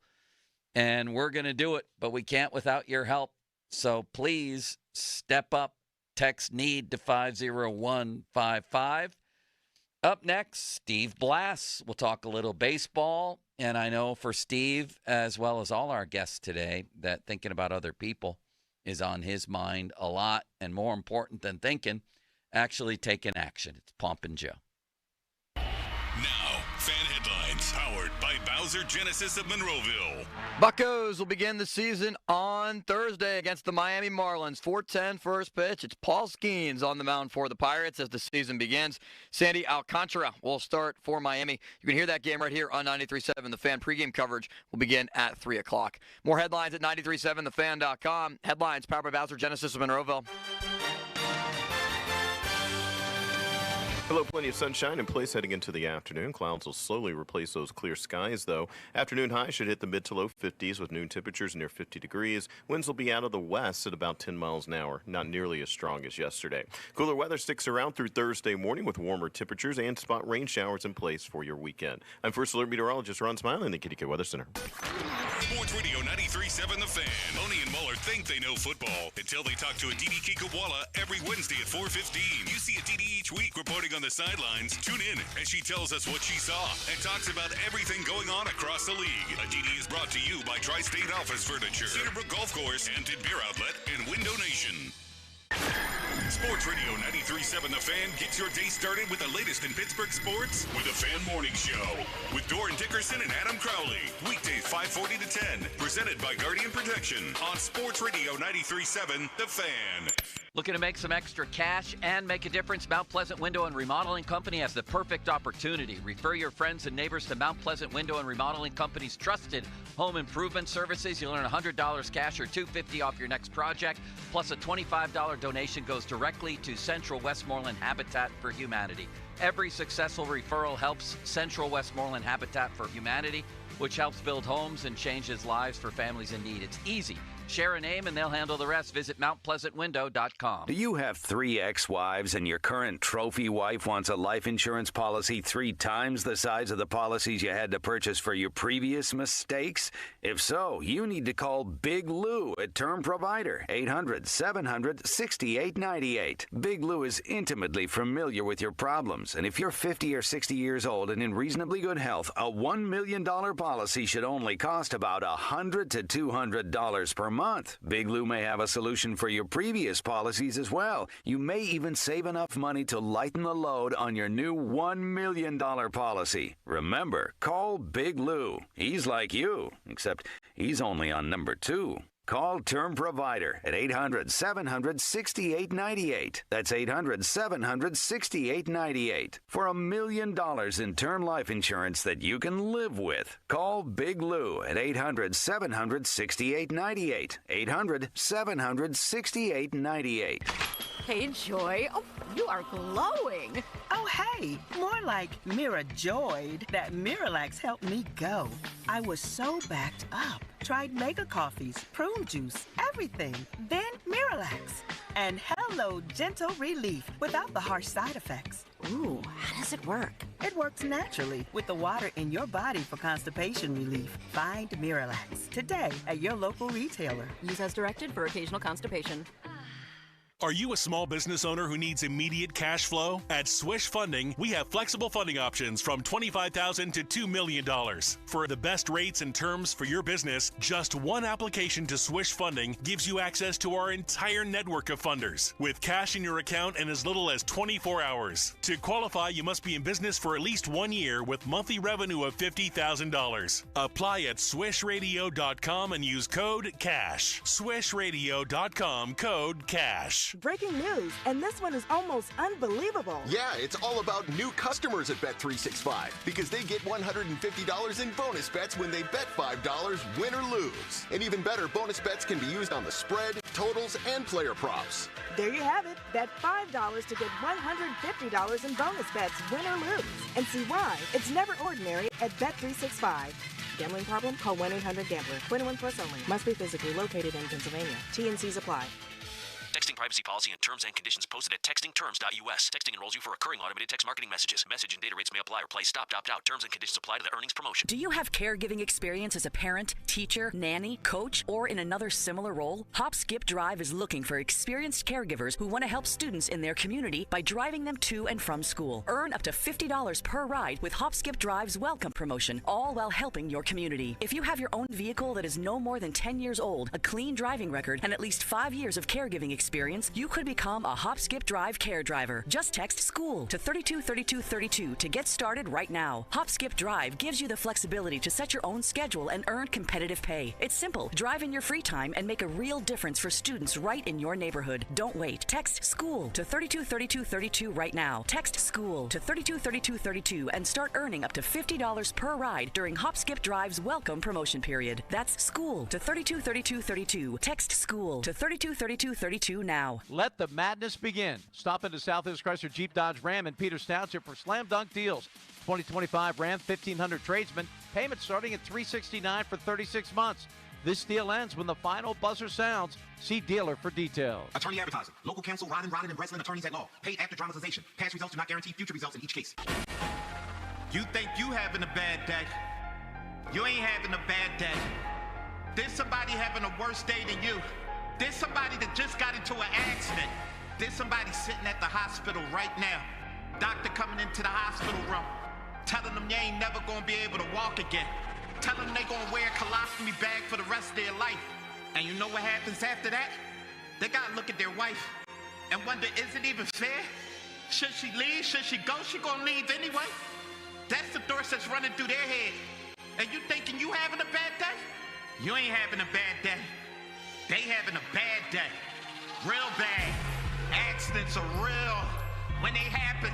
and we're going to do it, but we can't without your help. So please step up. Text NEED to 50155. Up next, Steve Blass. We'll talk a little baseball. And I know for Steve, as well as all our guests today, that thinking about other people is on his mind a lot. And more important than thinking, actually taking action. It's Pomp and Joe. Now, Fan Headlines, powered by Bowser Genesis of Monroeville. Buccos will begin the season on Thursday against the Miami Marlins. 4:10 first pitch. It's Paul Skeens on the mound for the Pirates as the season begins. Sandy Alcantara will start for Miami. You can hear that game right here on 93.7. The Fan pregame coverage will begin at 3 o'clock. More headlines at 937thefan.com. Headlines powered by Bowser Genesis of Monroeville. Hello, plenty of sunshine in place heading into the afternoon. Clouds will slowly replace those clear skies, though. Afternoon highs should hit the mid to low 50s with noon temperatures near 50 degrees. Winds will be out of the west at about 10 miles an hour, not nearly as strong as yesterday. Cooler weather sticks around through Thursday morning with warmer temperatures and spot rain showers in place for your weekend. I'm First Alert Meteorologist Ron Smiley in the Kitty Cat Weather Center. Sports Radio 93.7 The Fan. Loney and Muller think they know football until they talk to Aditi Kinkawala every Wednesday at 4:15. You see Aditi each week reporting on the sidelines. Tune in as she tells us what she saw and talks about everything going on across the league. Aditi is brought to you by Tri-State Office Furniture, Cedarbrook Golf Course, Hampton Beer Outlet, and Window Nation. Sports Radio 93.7 The Fan gets your day started with the latest in Pittsburgh sports with the Fan Morning Show with Doran Dickerson and Adam Crowley. Weekdays 5:40 to 10. Presented by Guardian Protection on Sports Radio 93.7 The Fan. Looking to make some extra cash and make a difference? Mount Pleasant Window and Remodeling Company has the perfect opportunity. Refer your friends and neighbors to Mount Pleasant Window and Remodeling Company's trusted home improvement services. You'll earn $100 cash or $250 off your next project, plus a $25 donation goes directly to Central Westmoreland Habitat for Humanity. Every successful referral helps Central Westmoreland Habitat for Humanity, which helps build homes and changes lives for families in need. It's easy. Share a name and they'll handle the rest. Visit MountPleasantWindow.com. Do you have 3 ex-wives and your current trophy wife wants a life insurance policy 3 times the size of the policies you had to purchase for your previous mistakes? If so, you need to call Big Lou at Term Provider, 800-700-6898. Big Lou is intimately familiar with your problems, and if you're 50 or 60 years old and in reasonably good health, a $1 million policy should only cost about $100 to $200 per month. Big Lou may have a solution for your previous policies as well. You may even save enough money to lighten the load on your new $1 million policy. Remember, call Big Lou. He's like you, except he's only on number 2. Call Term Provider at 800-700-6898. That's 800-700-6898. For $1 million in term life insurance that you can live with. Call Big Lou at 800-700-6898. 800-700-6898. Hey, Joy. Oh, you are glowing. Oh, hey. More like Mirajoyed. That Miralax helped me go. I was so backed up. Tried mega coffees, prune juice, everything. Then Miralax. And hello, gentle relief without the harsh side effects. Ooh, how does it work? It works naturally with the water in your body for constipation relief. Find Miralax today at your local retailer. Use as directed for occasional constipation. Are you a small business owner who needs immediate cash flow? At Swish Funding, we have flexible funding options from $25,000 to $2 million. For the best rates and terms for your business, just one application to Swish Funding gives you access to our entire network of funders, with cash in your account in as little as 24 hours. To qualify, you must be in business for at least 1 year with monthly revenue of $50,000. Apply at swishradio.com and use code CASH. Swishradio.com, code CASH. Breaking news, and this one is almost unbelievable. Yeah, it's all about new customers at Bet365 because they get $150 in bonus bets when they bet $5, win or lose. And even better, bonus bets can be used on the spread, totals, and player props. There you have it. Bet $5 to get $150 in bonus bets, win or lose. And see why it's never ordinary at Bet365. Gambling problem? Call 1-800-GAMBLER. 21 plus only. Must be physically located in Pennsylvania. T&Cs apply. Texting privacy policy and terms and conditions posted at textingterms.us. Texting enrolls you for recurring automated text marketing messages. Message and data rates may apply or play stopped, opt out. Terms and conditions apply to the earnings promotion. Do you have caregiving experience as a parent, teacher, nanny, coach, or in another similar role? Hop Skip Drive is looking for experienced caregivers who want to help students in their community by driving them to and from school. Earn up to $50 per ride with Hop Skip Drive's welcome promotion, all while helping your community. If you have your own vehicle that is no more than 10 years old, a clean driving record, and at least 5 years of caregiving experience, you could become a Hop Skip Drive care driver. Just text SCHOOL to 323232 to get started right now. Hop Skip Drive gives you the flexibility to set your own schedule and earn competitive pay. It's simple. Drive in your free time and make a real difference for students right in your neighborhood. Don't wait. Text SCHOOL to 323232 right now. Text SCHOOL to 323232 and start earning up to $50 per ride during Hop Skip Drive's welcome promotion period. That's SCHOOL to 323232. Text SCHOOL to 323232 now. Let the madness begin. Stop into Southwest Chrysler Jeep Dodge Ram in Peters Township for slam dunk deals. 2025 Ram 1500 Tradesman. Payment starting at $369 for 36 months. This deal ends when the final buzzer sounds. See dealer for details. Attorney advertising. Local counsel Rodden, and Breslin attorneys at law. Paid after dramatization. Past results do not guarantee future results in each case. You think you having a bad day? You ain't having a bad day. There's somebody having a worse day than you. There's somebody that just got into an accident. There's somebody sitting at the hospital right now. Doctor coming into the hospital room, telling them you ain't never gonna be able to walk again. Telling them they gonna wear a colostomy bag for the rest of their life. And you know what happens after that? They gotta look at their wife and wonder, is it even fair? Should she leave? Should she go? She gonna leave anyway? That's the thoughts that's running through their head. And you thinking you having a bad day? You ain't having a bad day. They having a bad day. Real bad. Accidents are real. When they happen,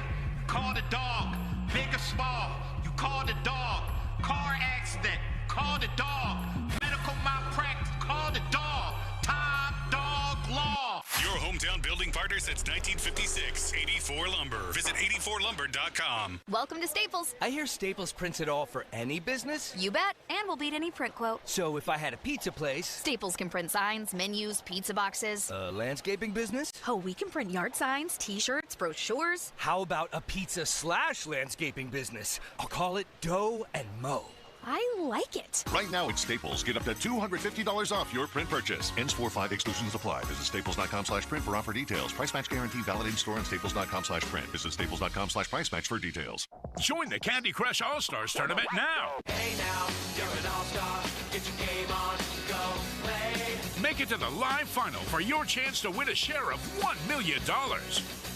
call the dog. Big or small, you call the dog. Car accident, call the dog. Medical malpractice, call the dog. Top Dog Law. Your hometown building partner since 1956. 84 Lumber. Visit 84lumber.com. Welcome to Staples. I hear Staples prints it all for any business. You bet, and we'll beat any print quote. So if I had a pizza place... Staples can print signs, menus, pizza boxes. A landscaping business? Oh, we can print yard signs, t-shirts, brochures. How about a pizza/landscaping business? I'll call it Dough and Mo. I like it. Right now at Staples, get up to $250 off your print purchase. Ends 4/5 exclusions apply. Visit staples.com/print for offer details. Price match guarantee valid in store and staples.com/print. Visit staples.com/price match for details. Join the Candy Crush All-Stars tournament now. Hey now, you're an all-star. Get your game on, go play. Make it to the live final for your chance to win a share of $1 million.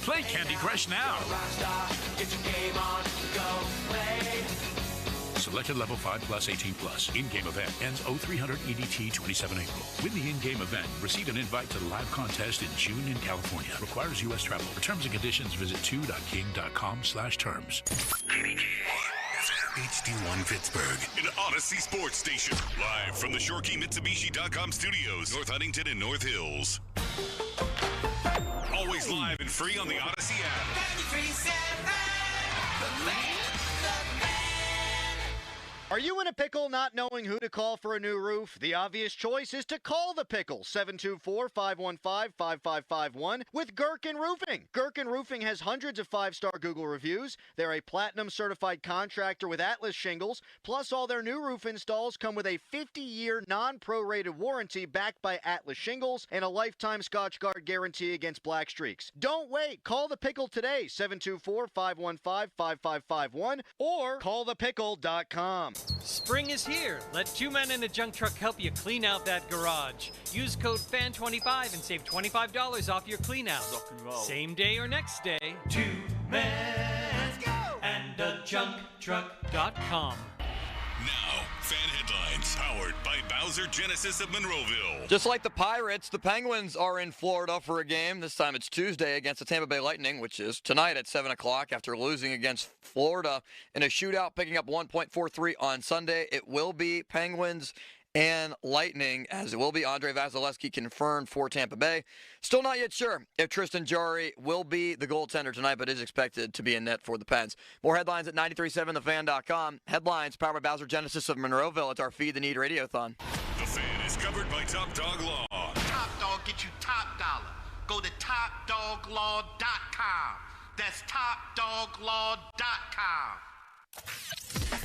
Play Candy Crush now. Get your game on, go play. Selected level 5 plus 18 plus. In-game event ends 0300 EDT 27 April. Win the in-game event. Receive an invite to the live contest in June in California. Requires U.S. travel. For terms and conditions, visit 2.king.com/terms. HD1 Pittsburgh, an Odyssey sports station. Live from the ShoreKeyMitsubishi.com studios, North Huntington and North Hills. Always live and free on the Odyssey app. 93.7, the land, the man. Are you in a pickle not knowing who to call for a new roof? The obvious choice is to call the pickle, 724-515-5551 with Gherkin Roofing. Gherkin Roofing has hundreds of 5-star Google reviews. They're a platinum certified contractor with Atlas shingles, plus all their new roof installs come with a 50-year non-prorated warranty backed by Atlas shingles and a lifetime Scotch Guard guarantee against black streaks. Don't wait. Call the pickle today, 724-515-5551 or callthepickle.com. Spring is here. Let Two Men and a Junk Truck help you clean out that garage. Use code FAN25 and save $25 off your clean out. Same day or next day. 2 Men and a Junk Truck.com. Now, Fan Headlines, powered by Bowser Genesis of Monroeville. Just like the Pirates, the Penguins are in Florida for a game. This time it's Tuesday against the Tampa Bay Lightning, which is tonight at 7 o'clock after losing against Florida in a shootout, picking up 1.43 on Sunday. It will be Penguins and Lightning, as it will be Andre Vasilevsky confirmed for Tampa Bay. Still not yet sure if Tristan Jarry will be the goaltender tonight, but is expected to be in net for the Pens. More headlines at 937thefan.com. Headlines powered by Bowser Genesis of Monroeville. It's our Feed the Need Radiothon. The Fan is covered by Top Dog Law. Top Dog get you top dollar. Go to topdoglaw.com. That's topdoglaw.com.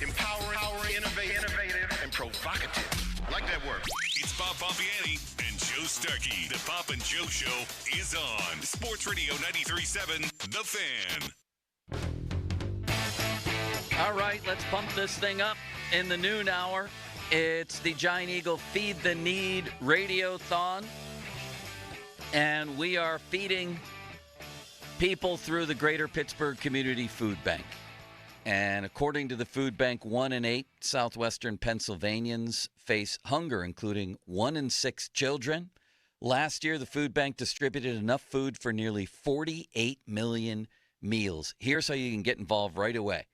Empowering, innovative, and provocative. I like that word. It's Bob Pompiani and Joe Starkey. The Pop and Joe Show is on Sports Radio 93.7, The Fan. All right, let's pump this thing up in the noon hour. It's the Giant Eagle Feed the Need Radiothon. And we are feeding people through the Greater Pittsburgh Community Food Bank. And according to the food bank, 1 in 8 southwestern Pennsylvanians face hunger, including 1 in 6 children. Last year, the food bank distributed enough food for nearly 48 million meals. Here's how you can get involved right away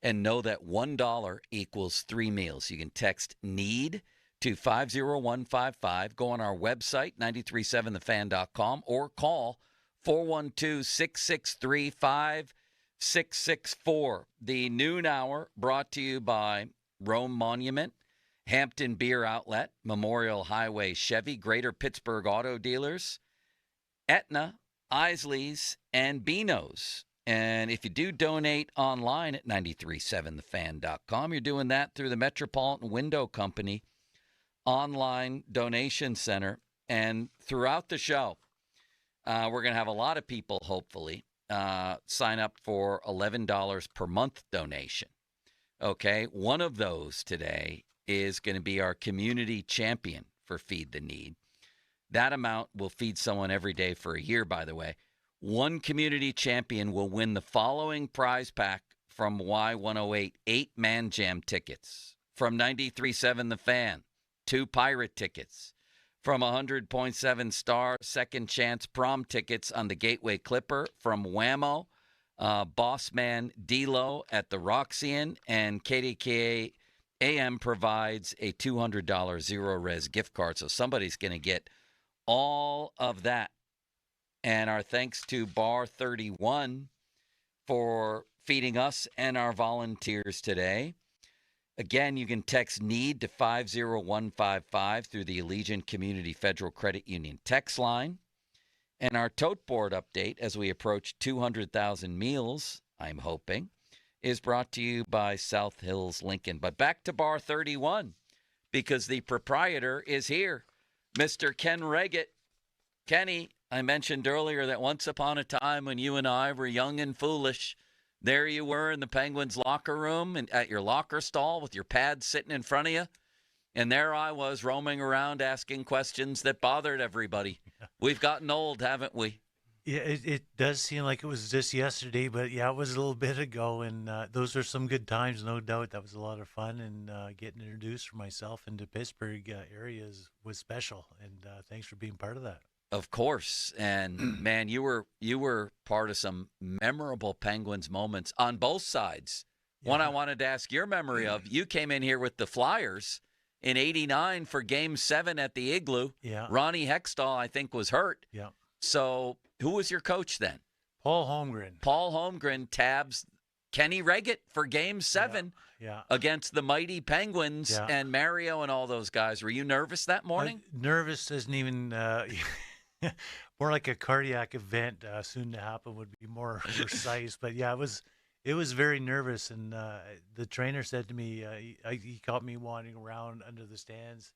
and know that $1 equals 3 meals. You can text NEED to 50155. Go on our website, 937thefan.com, or call 412-663-5664. The noon hour brought to you by Rome Monument, Hampton Beer Outlet, Memorial Highway Chevy, Greater Pittsburgh Auto Dealers, Aetna, Isley's, and Beano's. And if you do donate online at 937thefan.com, you're doing that through the Metropolitan Window Company online donation center. And throughout the show, we're going to have a lot of people, hopefully, sign up for $11 per month donation. Okay, one of those today is going to be our community champion for Feed the Need. That amount will feed someone every day for a year, by the way. One community champion will win the following prize pack from Y108, 8 Man Jam tickets. From 93.7 The Fan, 2 Pirate tickets. From 100.7 Star, Second Chance prom tickets on the Gateway Clipper. From Whammo, Bossman D-Lo at the Roxy-Inn, and KDKA AM provides a $200 Zero Res gift card. So somebody's going to get all of that. And our thanks to Bar 31 for feeding us and our volunteers today. Again, you can text NEED to 50155 through the Allegiant Community Federal Credit Union text line. And our tote board update as we approach 200,000 meals, I'm hoping, is brought to you by South Hills Lincoln. But back to Bar 31, because the proprietor is here, Mr. Ken Reggett. Kenny, I mentioned earlier that once upon a time when you and I were young and foolish, there you were in the Penguins locker room and at your locker stall with your pads sitting in front of you. And there I was roaming around asking questions that bothered everybody. We've gotten old, haven't we? Yeah, it does seem like it was just yesterday, but yeah, it was a little bit ago. And those are some good times, no doubt. That was a lot of fun. And getting introduced for myself into Pittsburgh areas was special. And thanks for being part of that. Of course. And, man, you were part of some memorable Penguins moments on both sides. Yeah. One I wanted to ask your memory of, you came in here with the Flyers in '89 for Game 7 at the Igloo. Yeah. Ronnie Hextall, I think, was hurt. Yeah. So who was your coach then? Paul Holmgren. Paul Holmgren tabs Kenny Reggett for Game 7 against the mighty Penguins and Mario and all those guys. Were you nervous that morning? Nervous isn't even more like a cardiac event soon to happen would be more precise. But yeah, it was very nervous. And the trainer said to me, he caught me wandering around under the stands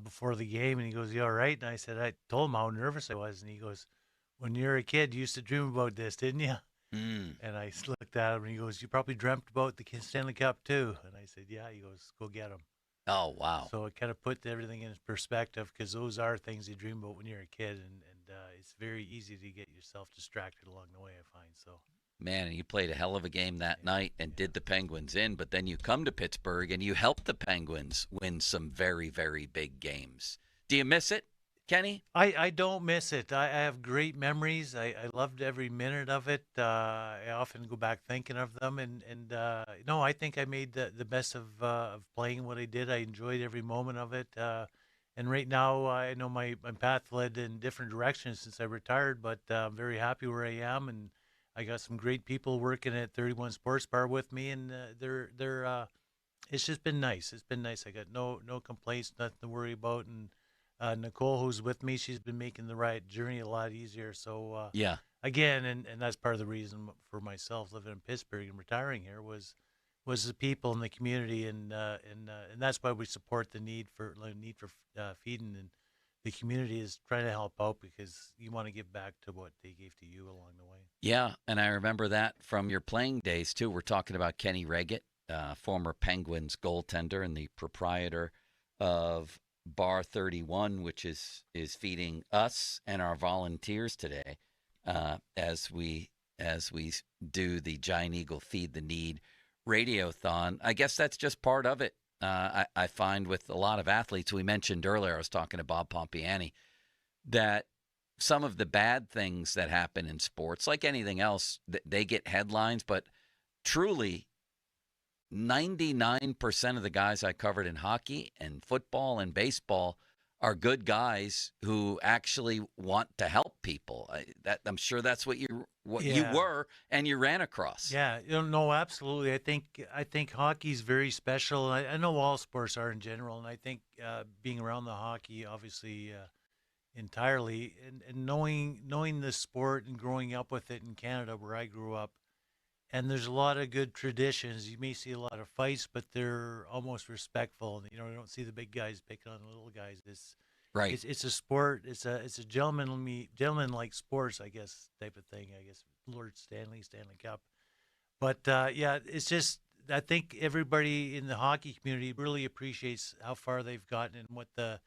before the game, and he goes, "You all right?" And I said, I told him how nervous I was, and he goes, "When you were a kid, you used to dream about this, didn't you?" And I looked at him, and he goes, "You probably dreamt about the Stanley Cup too." And I said, "Yeah." He goes, "Go get them." Oh, wow. So it kind of put everything in perspective, because those are things you dream about when you're a kid, and it's very easy to get yourself distracted along the way, I find. So. Man, and you played a hell of a game that night and did the Penguins in, but then you come to Pittsburgh and you helped the Penguins win some very, very big games. Do you miss it, Kenny? I don't miss it. I have great memories. I loved every minute of it. I often go back thinking of them, and no, I think I made the best of playing what I did. I enjoyed every moment of it. And right now, I know my path led in different directions since I retired, but I'm very happy where I am, and I got some great people working at 31 Sports Bar with me, and they're it's just been nice. It's been nice. I got no complaints, nothing to worry about, and Nicole, who's with me, she's been making the right journey a lot easier. So again, and that's part of the reason for myself living in Pittsburgh and retiring here was the people in the community, and that's why we support the need for feeding, and the community is trying to help out because you want to give back to what they gave to you along the way. Yeah, and I remember that from your playing days, too. We're talking about Kenny Reggett, former Penguins goaltender and the proprietor of Bar 31, which is feeding us and our volunteers today as we do the Giant Eagle Feed the Need Radiothon. I guess that's just part of it. I find with a lot of athletes, we mentioned earlier, I was talking to Bob Pompiani, that some of the bad things that happen in sports, like anything else, they get headlines, but truly 99% of the guys I covered in hockey and football and baseball are good guys who actually want to help people. I'm sure that's what you were and you ran across. Yeah, no, absolutely. I think hockey's very special. I know all sports are in general, and I think being around the hockey, obviously, entirely, and knowing the sport and growing up with it in Canada, where I grew up, and there's a lot of good traditions. You may see a lot of fights, but they're almost respectful. You don't see the big guys picking on the little guys. It's a sport. It's a gentleman-like sports, I guess, type of thing. I guess Lord Stanley Cup. But it's just, I think everybody in the hockey community really appreciates how far they've gotten and what the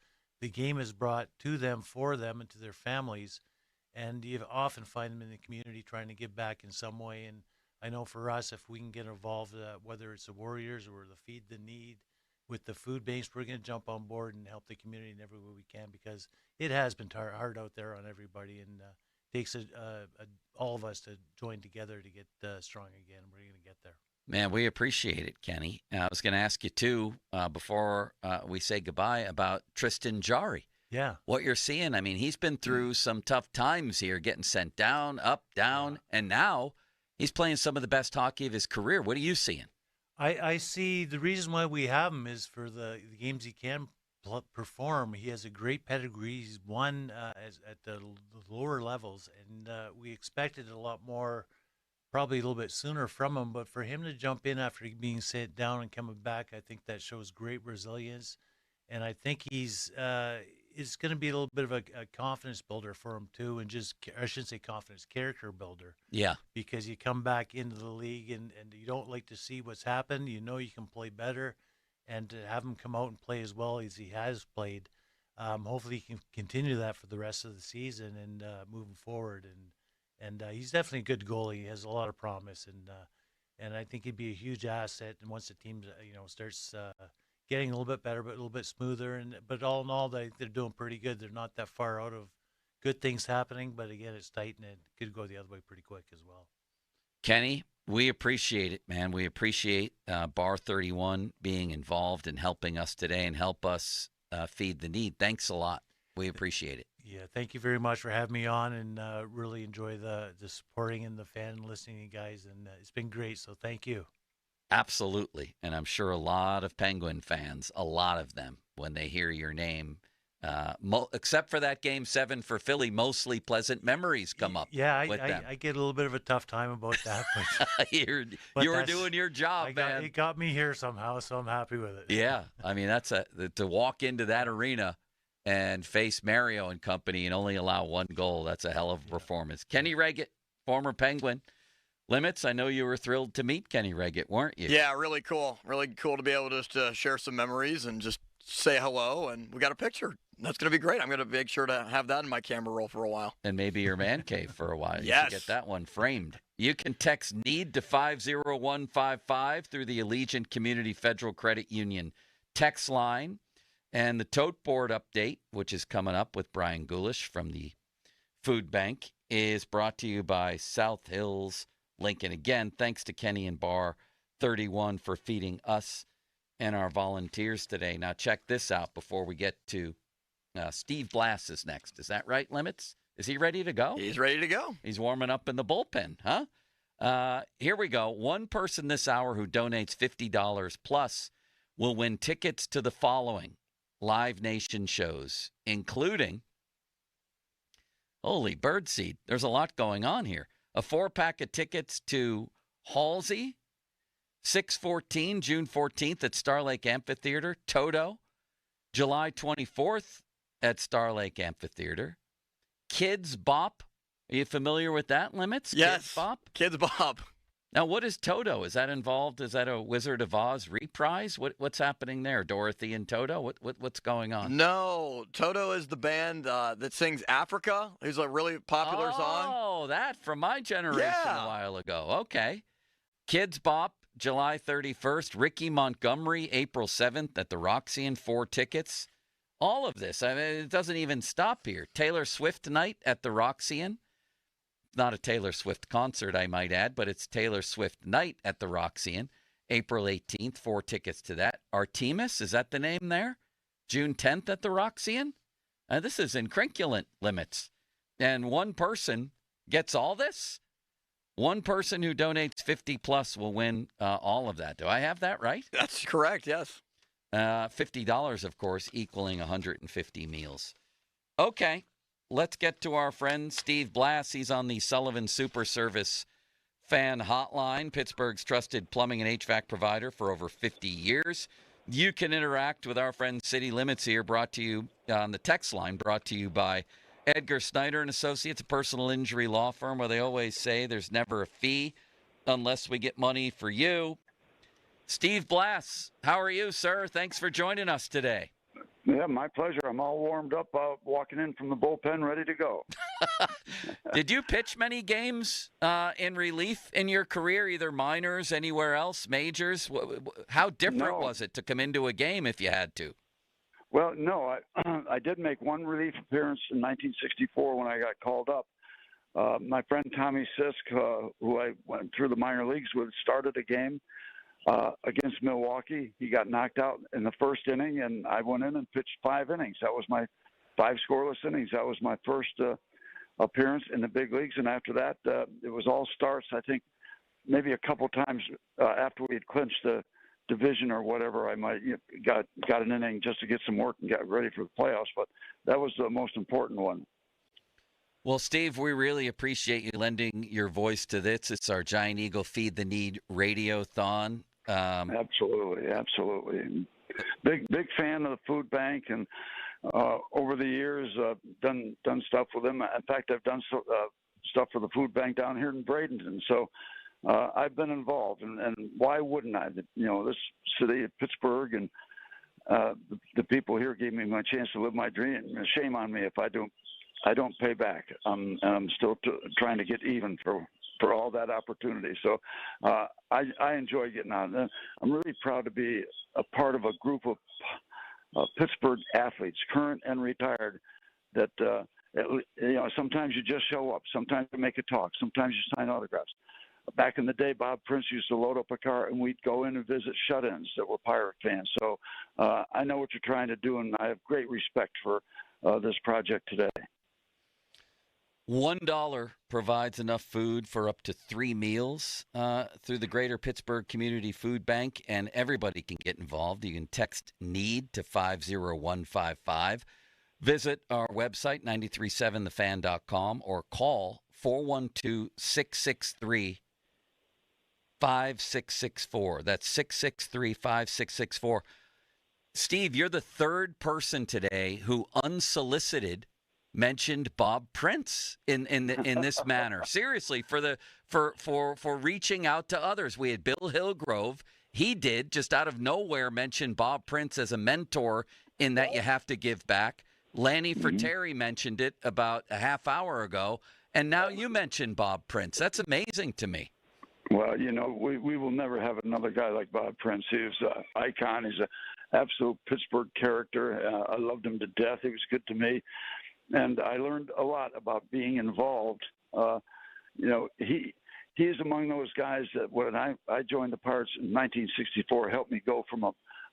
game has brought to them, for them, and to their families. And you often find them in the community trying to give back in some way. And I know for us, if we can get involved, whether it's the Warriors or the Feed the Need with the food banks, we're going to jump on board and help the community in every way we can, because it has been hard out there on everybody, and it takes all of us to join together to get strong again. We're going to get there. Man, we appreciate it, Kenny. I was going to ask you, too, before we say goodbye, about Tristan Jarry. Yeah. What you're seeing, I mean, he's been through some tough times here, getting sent down, up, down, and now he's playing some of the best hockey of his career. What are you seeing? I see the reason why we have him is for the games he can perform. He has a great pedigree. He's won at the lower levels, and we expected a lot more, probably a little bit sooner from him. But for him to jump in after being sent down and coming back, I think that shows great resilience. And I think it's going to be a little bit of a confidence builder for him too, and I shouldn't say confidence, character builder. Yeah. Because you come back into the league and you don't like to see what's happened. You know you can play better, and to have him come out and play as well as he has played, hopefully he can continue that for the rest of the season and moving forward. And he's definitely a good goalie. He has a lot of promise, and I think he'd be a huge asset. And once the team starts getting a little bit better, but a little bit smoother. But all in all, they're doing pretty good. They're not that far out of good things happening. But again, it's tight, and it could go the other way pretty quick as well. Kenny, we appreciate it, man. We appreciate Bar 31 being involved and helping us today and help us feed the need. Thanks a lot. We appreciate it. Yeah, thank you very much for having me on, and really enjoy the supporting and the fan listening, you guys, and it's been great. So thank you. Absolutely, and I'm sure a lot of Penguin fans, a lot of them, when they hear your name, except for that Game 7 for Philly, mostly pleasant memories come up. Yeah, with them. I get a little bit of a tough time about that, but you were doing your job, man. It got me here somehow, so I'm happy with it. Yeah, I mean to walk into that arena and face Mario and company and only allow one goal. That's a hell of a performance. Kenny Reggett, former Penguin. Limits, I know you were thrilled to meet Kenny Reggett, weren't you? Yeah, really cool. Really cool to be able to share some memories and just say hello. And we got a picture. That's going to be great. I'm going to make sure to have that in my camera roll for a while. And maybe your man cave for a while. You Yes. should get that one framed. You can text NEED to 50155 through the Allegiant Community Federal Credit Union text line. And the tote board update, which is coming up with Brian Gulish from the Food Bank, is brought to you by South Hills Lincoln. Again, thanks to Kenny and Bar 31 for feeding us and our volunteers today. Now, check this out before we get to Steve Blass is next. Is that right, Limits? Is he ready to go? He's ready to go. He's warming up in the bullpen, huh? Here we go. One person this hour who donates $50 plus will win tickets to the following Live Nation shows, including, holy birdseed, there's a lot going on here. A 4-pack of tickets to Halsey, 6/14, June 14th at Star Lake Amphitheater. Toto, July 24th at Star Lake Amphitheater. Kids Bop. Are you familiar with that, Limits? Yes. Kids Bop? Kids Bop. Now, what is Toto? Is that involved? Is that a Wizard of Oz reprise? What's happening there? Dorothy and Toto? What's going on? No, Toto is the band that sings Africa. He's a really popular song. Oh, that from my generation Yeah. a while ago. Okay. Kids Bop, July 31st. Ricky Montgomery, April 7th at the Roxy, 4 tickets. All of this. I mean, it doesn't even stop here. Taylor Swift night at the Roxy. Not a Taylor Swift concert, I might add, but it's Taylor Swift night at the Roxy, April 18th, 4 tickets to that. Artemis, is that the name there? June 10th at the Roxy. This is incrinculant Limits. And one person gets all this? One person who donates 50 plus will win all of that. Do I have that right? That's correct, yes. $50, of course, equaling 150 meals. Okay. Let's get to our friend Steve Blass. He's on the Sullivan Super Service fan hotline, Pittsburgh's trusted plumbing and HVAC provider for over 50 years. You can interact with our friend City Limits here, brought to you on the text line, brought to you by Edgar Snyder and Associates, a personal injury law firm where they always say there's never a fee unless we get money for you. Steve Blass, how are you, sir? Thanks for joining us today. Yeah, my pleasure. I'm all warmed up, walking in from the bullpen, ready to go. Did you pitch many games in relief in your career, either minors, anywhere else, majors? How different was it to come into a game if you had to? Well, no, I did make one relief appearance in 1964 when I got called up. My friend Tommy Sisk, who I went through the minor leagues with, started a game against Milwaukee. He got knocked out in the first inning, and I went in and pitched 5 innings. That was my 5 scoreless innings. That was my first appearance in the big leagues, and after that, it was all starts. I think maybe a couple times after we had clinched the division or whatever, I might got an inning just to get some work and get ready for the playoffs, but that was the most important one. Well, Steve, we really appreciate you lending your voice to this. It's our Giant Eagle Feed the Need Radiothon. Absolutely. Big fan of the food bank, and over the years, done stuff with them. In fact, I've done stuff for the food bank down here in Bradenton. So I've been involved, and why wouldn't I? This city of Pittsburgh and the people here gave me my chance to live my dream. Shame on me if I don't pay back. I'm still trying to get even for all that opportunity. So I enjoy getting on. I'm really proud to be a part of a group of Pittsburgh athletes, current and retired, that sometimes you just show up, sometimes you make a talk, sometimes you sign autographs. Back in the day, Bob Prince used to load up a car and we'd go in and visit shut-ins that were Pirate fans. So I know what you're trying to do, and I have great respect for this project today. $1 provides enough food for up to 3 meals through the Greater Pittsburgh Community Food Bank, and everybody can get involved. You can text NEED to 50155. Visit our website, 937thefan.com, or call 412-663-5664. That's 663-5664. Steve, you're the third person today who unsolicited mentioned Bob Prince in this manner. Seriously, for reaching out to others. We had Bill Hillgrove. He did, just out of nowhere, mention Bob Prince as a mentor in that you have to give back. Lanny Fratteri mentioned it about a half hour ago, and now you mentioned Bob Prince. That's amazing to me. Well, we will never have another guy like Bob Prince. He was an icon. He's an absolute Pittsburgh character. I loved him to death. He was good to me. And I learned a lot about being involved. He's among those guys that when I joined the Pirates in 1964 helped me go from a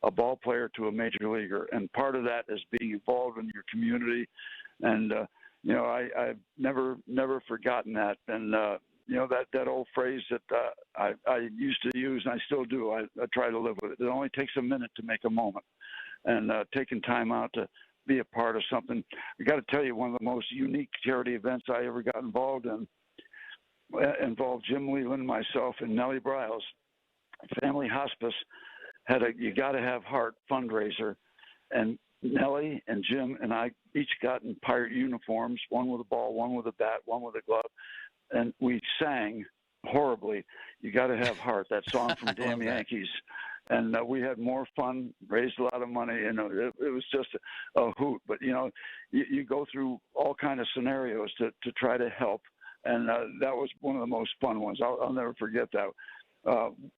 ball player to a major leaguer. And part of that is being involved in your community. And, I've never forgotten that. And, that old phrase that I used to use, and I still do, I try to live with it. It only takes a minute to make a moment. And taking time out to be a part of something. I got to tell you, one of the most unique charity events I ever got involved in involved Jim Leland, myself, and Nellie Briles. Family Hospice had a You Gotta Have Heart fundraiser, and Nellie and Jim and I each got in Pirate uniforms, one with a ball, one with a bat, one with a glove, and we sang horribly You Gotta Have Heart, that song from Damn Yankees. And we had more fun, raised a lot of money. It was just a hoot. But, you go through all kind of scenarios to try to help. And that was one of the most fun ones. I'll never forget that.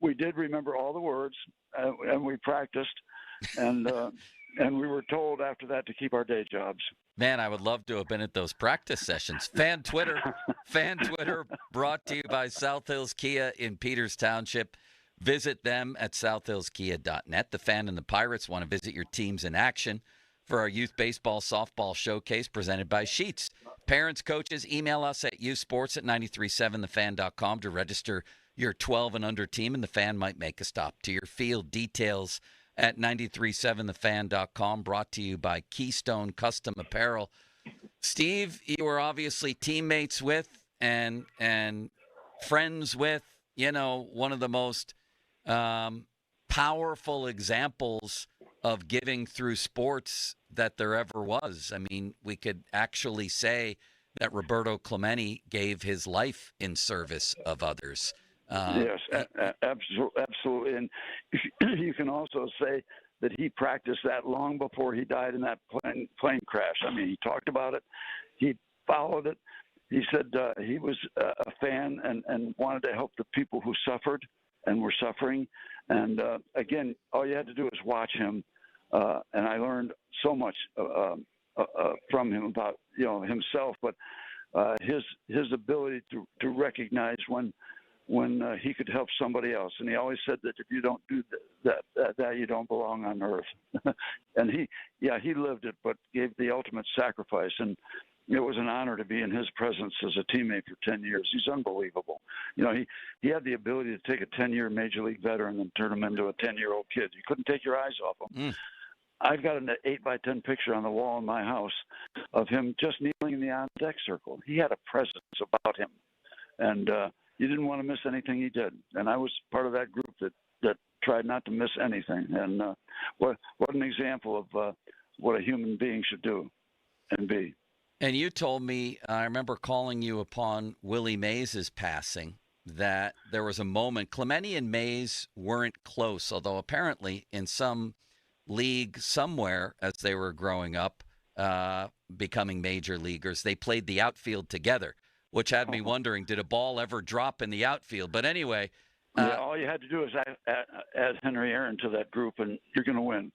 We did remember all the words, and we practiced. And we were told after that to keep our day jobs. Man, I would love to have been at those practice sessions. Fan Twitter brought to you by South Hills Kia in Peters Township. Visit them at southhillskia.net. The Fan and the Pirates want to visit your teams in action for our youth baseball softball showcase presented by Sheets. Parents, coaches, email us at youthsports@937thefan.com to register your 12 and under team, and the Fan might make a stop to your field. Details at 937thefan.com, brought to you by Keystone Custom Apparel. Steve, you were obviously teammates with and friends with, one of the most powerful examples of giving through sports that there ever was. I mean, we could actually say that Roberto Clemente gave his life in service of others. Yes, absolutely. And you can also say that he practiced that long before he died in that plane crash. I mean, he talked about it. He followed it. He said he was a fan and wanted to help the people who suffered and were suffering. And, again, all you had to do was watch him. And I learned so much from him about, himself, but his ability to recognize when he could help somebody else. And he always said that if you don't do that you don't belong on earth. And he lived it, but gave the ultimate sacrifice. And it was an honor to be in his presence as a teammate for 10 years. He's unbelievable. He had the ability to take a 10-year major league veteran and turn him into a 10-year-old kid. You couldn't take your eyes off him. I've got an 8x10 picture on the wall in my house of him just kneeling in the on-deck circle. He had a presence about him. And you didn't want to miss anything he did. And I was part of that group that tried not to miss anything. And what an example of what a human being should do and be. And you told me, I remember calling you upon Willie Mays' passing, that there was a moment. Clemente and Mays weren't close, although apparently in some league somewhere as they were growing up, becoming major leaguers, they played the outfield together, which had me wondering, did a ball ever drop in the outfield? But anyway. All you had to do is add Henry Aaron to that group, and you're going to win.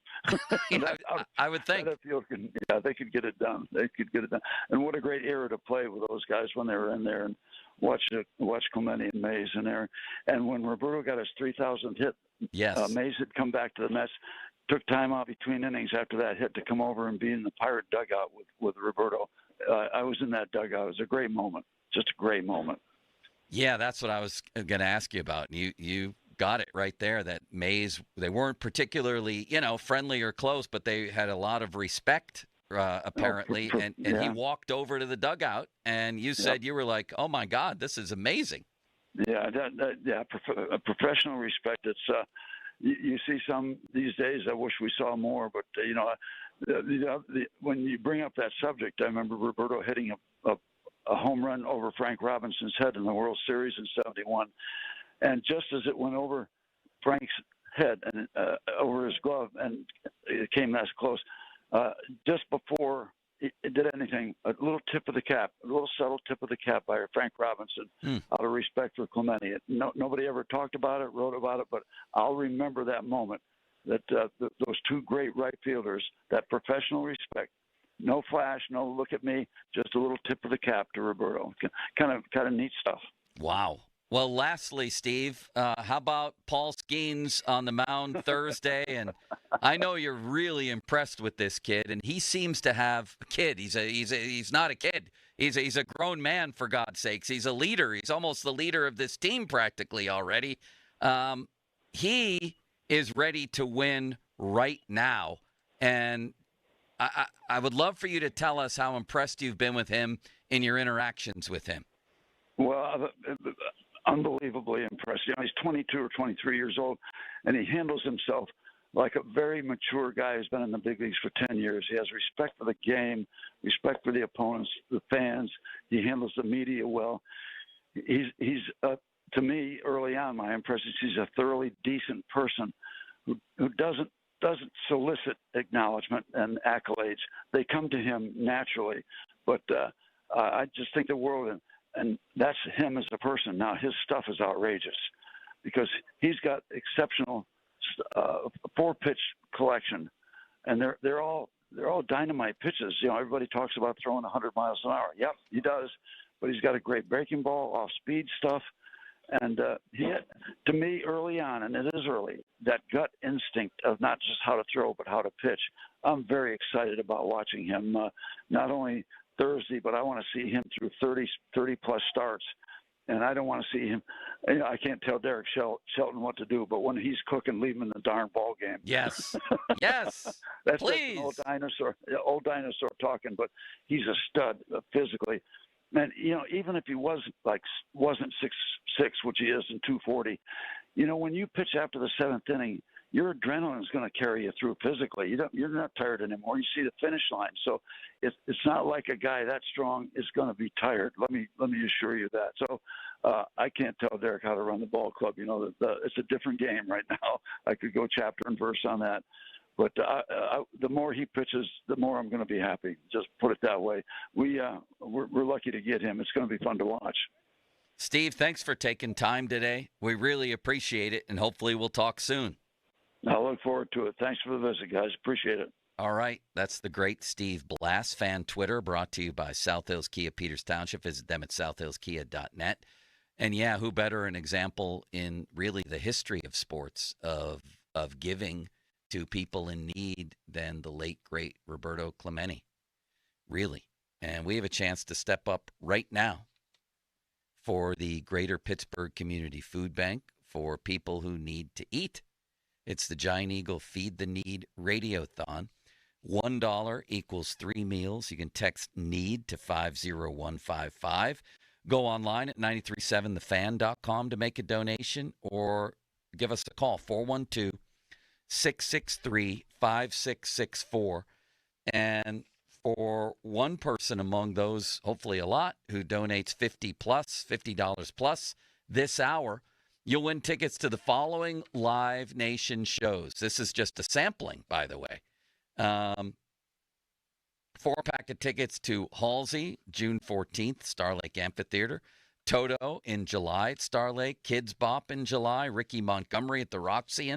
I would think. They could get it done. And what a great era to play with those guys when they were in there and watch Clemente and Mays in there. And when Roberto got his 3,000th hit, yes. Mays had come back to the Mets. took time out between innings after that hit to come over and be in the Pirate dugout with Roberto. I was in that dugout. It was a great moment, just a great moment. Yeah, that's what I was going to ask you about. You got it right there. That Mays, they weren't particularly, friendly or close, but they had a lot of respect, apparently. And he walked over to the dugout, and you said you were like, "Oh my God, this is amazing." Yeah, professional respect. It's you see some these days. I wish we saw more, but when you bring up that subject, I remember Roberto hitting a home run over Frank Robinson's head in the World Series in '71, and just as it went over Frank's head and over his glove, and it came that close, just before it did anything, a little tip of the cap, a little subtle tip of the cap by Frank Robinson, out of respect for Clemente. Nobody ever talked about it, wrote about it, but I'll remember that moment. That those two great right fielders, that professional respect, no flash, no look at me, just a little tip of the cap to Roberto. Kind of neat stuff. Wow. Well, lastly, Steve, how about Paul Skeens on the mound Thursday? And I know you're really impressed with this kid, and he seems to have a kid. He's not a kid. He's a grown man, for God's sakes. He's a leader. He's almost the leader of this team practically already. He is ready to win right now, and I would love for you to tell us how impressed you've been with him in your interactions with him. Well, unbelievably impressed. He's 22 or 23 years old, and he handles himself like a very mature guy who's been in the big leagues for 10 years. He has respect for the game, respect for the opponents, the fans. He handles the media well. He's to me, early on, my impression is he's a thoroughly decent person who doesn't solicit acknowledgement and accolades. They come to him naturally. But I just think the world, and that's him as a person. Now, his stuff is outrageous because he's got exceptional four-pitch collection, and they're all dynamite pitches. Everybody talks about throwing 100 miles an hour. Yep, he does, but he's got a great breaking ball, off-speed stuff. And he had, to me, early on, and it is early, that gut instinct of not just how to throw but how to pitch. I'm very excited about watching him, not only Thursday, but I want to see him through 30-plus starts. And I don't want to see him. I can't tell Derek Shelton what to do, but when he's cooking, leave him in the darn ball game. Yes, yes. That's please. Just an old dinosaur talking, but he's a stud physically. And even if he wasn't 6'6", which he is in 240, when you pitch after the seventh inning, your adrenaline is going to carry you through physically. You're not tired anymore. You see the finish line, so it's not like a guy that strong is going to be tired. Let me assure you that. So I can't tell Derek how to run the ball club. It's a different game right now. I could go chapter and verse on that. But the more he pitches, the more I'm going to be happy. Just put it that way. We're lucky to get him. It's going to be fun to watch. Steve, thanks for taking time today. We really appreciate it, and hopefully we'll talk soon. I look forward to it. Thanks for the visit, guys. Appreciate it. All right. That's the great Steve Blass, fan Twitter, brought to you by South Hills Kia Peters Township. Visit them at southhillskia.net. And, yeah, who better an example in really the history of sports of giving to people in need than the late, great Roberto Clemente, really. And we have a chance to step up right now for the Greater Pittsburgh Community Food Bank for people who need to eat. It's the Giant Eagle Feed the Need Radiothon. $1 equals 3 meals. You can text NEED to 50155. Go online at 937thefan.com to make a donation or give us a call, 412-663-5664. And for one person among those, hopefully a lot, who donates $50 plus this hour, you'll win tickets to the following Live Nation shows. This is just a sampling, by the way. 4-pack of tickets to Halsey, June 14th, Star Lake Amphitheater. Toto in July at Star Lake. Kids Bop in July. Ricky Montgomery at the Roxy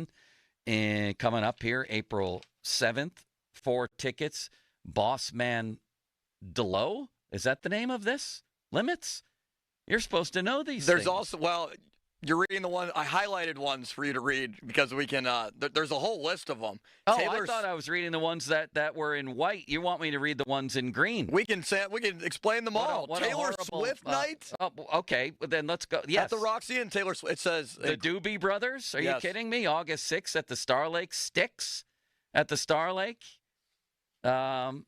coming up here April 7th. 4 tickets. Boss Man Delow? Is that the name of this? Limits? You're supposed to know these things. There's also, You're reading the one I highlighted ones for you to read because we can. There's a whole list of them. Oh, I thought I was reading the ones that were in white. You want me to read the ones in green? We can explain them all. Taylor Swift night. Oh, okay. Well, then let's go. Yes. At the Roxy and Taylor Swift. It says the Doobie Brothers. Are you kidding me? August 6th at the Star Lake. Styx at the Star Lake. Boy,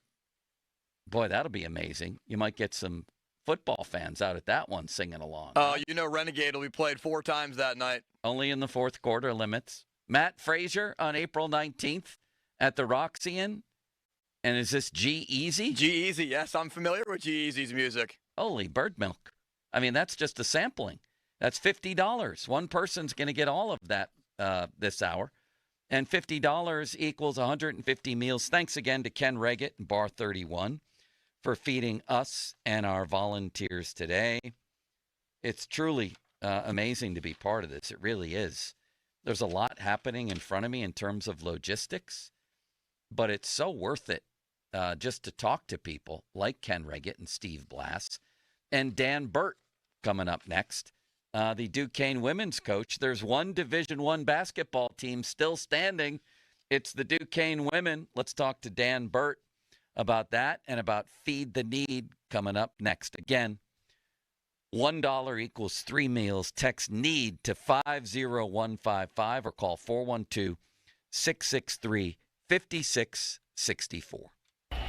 that'll be amazing. You might get some football fans out at that one singing along. Oh, Renegade will be played 4 times that night. Only in the fourth quarter limits. Matt Frazier on April 19th at the Roxy-N. And is this G-Eazy? G-Eazy, yes. I'm familiar with G-Eazy's music. Holy bird milk. I mean, that's just a sampling. That's $50. One person's going to get all of that this hour. And $50 equals 150 meals. Thanks again to Ken Reggett and Bar 31. For feeding us and our volunteers today. It's truly amazing to be part of this. It really is. There's a lot happening in front of me in terms of logistics, but it's so worth it just to talk to people like Ken Reggett and Steve Blass and Dan Burt coming up next. The Duquesne women's coach. There's one Division I basketball team still standing. It's the Duquesne women. Let's talk to Dan Burt about that and about Feed the Need coming up next. Again, $1 equals 3 meals. Text NEED to 50155 or call 412-663-5664. Now,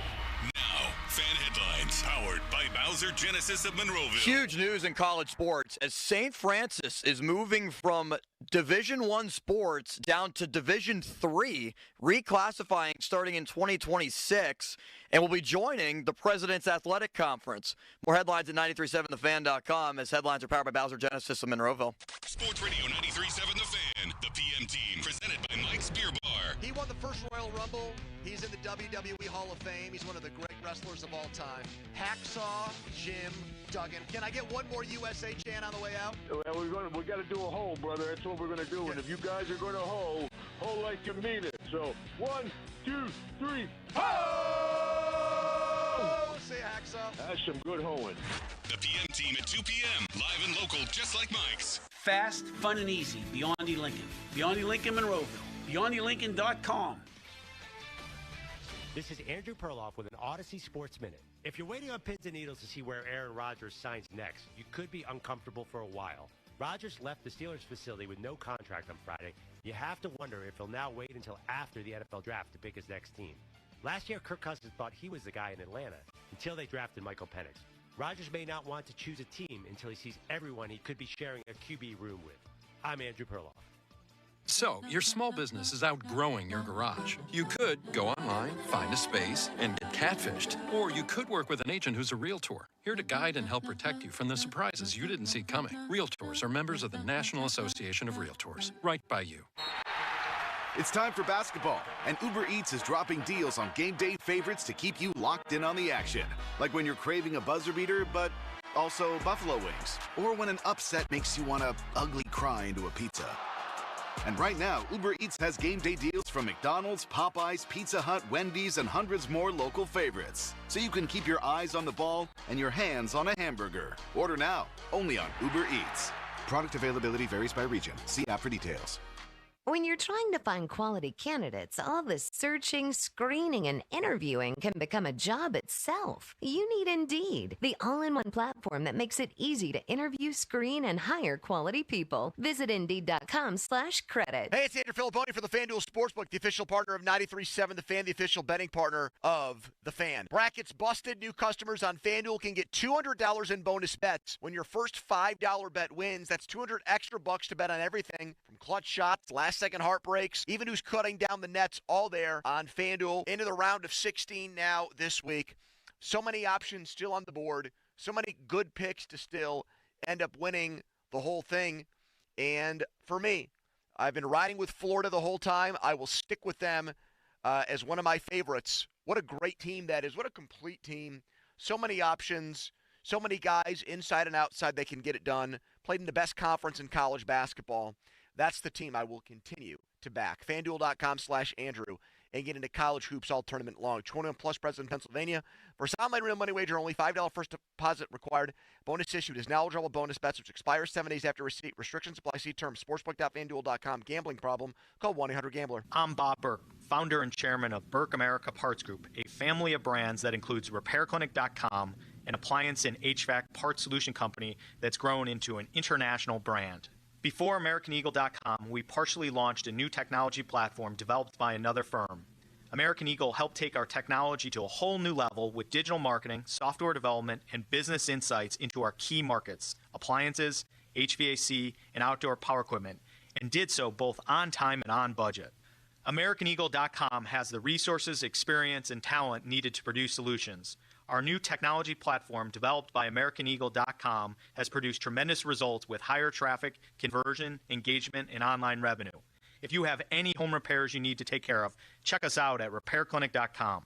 fan headlines powered by Bowser Genesis of Monroeville. Huge news in college sports as St. Francis is moving from Division I sports down to Division III, reclassifying starting in 2026, and will be joining the President's Athletic Conference. More headlines at 937thefan.com as headlines are powered by Bowser Genesis of Monroeville. Sports Radio 93.7 The Fan, the PM team, presented by Mike's Beer Bar. He won the first Royal Rumble. He's in the WWE Hall of Fame. He's one of the great wrestlers of all time. Hacksaw Jim Duggan. Can I get one more USA chant on the way out? Well, we got to do a hole, brother. That's what we're going to do. And if you guys are going to hole like you mean it. So, 1, 2, 3, ho! Say Hacksaw. That's some good hoeing. The PM team at 2 p.m. Live and local, just like Mike's. Fast, fun, and easy. Beyond Lincoln. Beyond Lincoln, Monroeville. BeyondLincoln.com. This is Andrew Perloff with an Odyssey Sports Minute. If you're waiting on pins and needles to see where Aaron Rodgers signs next, you could be uncomfortable for a while. Rodgers left the Steelers facility with no contract on Friday. You have to wonder if he'll now wait until after the NFL draft to pick his next team. Last year, Kirk Cousins thought he was the guy in Atlanta until they drafted Michael Penix. Rodgers may not want to choose a team until he sees everyone he could be sharing a QB room with. I'm Andrew Perloff. So, your small business is outgrowing your garage. You could go online, find a space, and get catfished. Or you could work with an agent who's a realtor, here to guide and help protect you from the surprises you didn't see coming. Realtors are members of the National Association of Realtors. Right by you. It's time for basketball, and Uber Eats is dropping deals on game day favorites to keep you locked in on the action. Like when you're craving a buzzer beater, but also buffalo wings. Or when an upset makes you want to ugly cry into a pizza. And right now, Uber Eats has game day deals from McDonald's, Popeyes, Pizza Hut, Wendy's, and hundreds more local favorites. So you can keep your eyes on the ball and your hands on a hamburger. Order now, only on Uber Eats. Product availability varies by region. See app for details. When you're trying to find quality candidates, all the searching, screening, and interviewing can become a job itself. You need Indeed, the all-in-one platform that makes it easy to interview, screen, and hire quality people. Visit Indeed.com/credit. Hey, it's Andrew Filiponi for the FanDuel Sportsbook, the official partner of 93.7 The Fan, the official betting partner of The Fan. Brackets busted. New customers on FanDuel can get $200 in bonus bets when your first $5 bet wins. That's $200 extra bucks to bet on everything from clutch shots, last-second heartbreaks, even who's cutting down the nets, all there on FanDuel. Into the round of 16 now this week. So many options still on the board. So many good picks to still end up winning the whole thing. And for me, I've been riding with Florida the whole time. I will stick with them as one of my favorites. What a great team that is. What a complete team. So many options. So many guys inside and outside that can get it done. Played in the best conference in college basketball. That's the team I will continue to back. FanDuel.com/Andrew and get into college hoops all tournament long. 21 plus present in Pennsylvania. For sound line real money wager, only $5 first deposit required. Bonus issued is knowledgeable bonus bets, which expires 7 days after receipt. Restrictions apply. See terms. Sportsbook.fanduel.com. Gambling problem? Call 1-800-GAMBLER. I'm Bob Burke, founder and chairman of Burke America Parts Group, a family of brands that includes RepairClinic.com, an appliance and HVAC parts solution company that's grown into an international brand. Before AmericanEagle.com, we partially launched a new technology platform developed by another firm. American Eagle helped take our technology to a whole new level with digital marketing, software development, and business insights into our key markets, appliances, HVAC, and outdoor power equipment, and did so both on time and on budget. AmericanEagle.com has the resources, experience, and talent needed to produce solutions. Our new technology platform, developed by AmericanEagle.com, has produced tremendous results with higher traffic, conversion, engagement, and online revenue. If you have any home repairs you need to take care of, check us out at RepairClinic.com.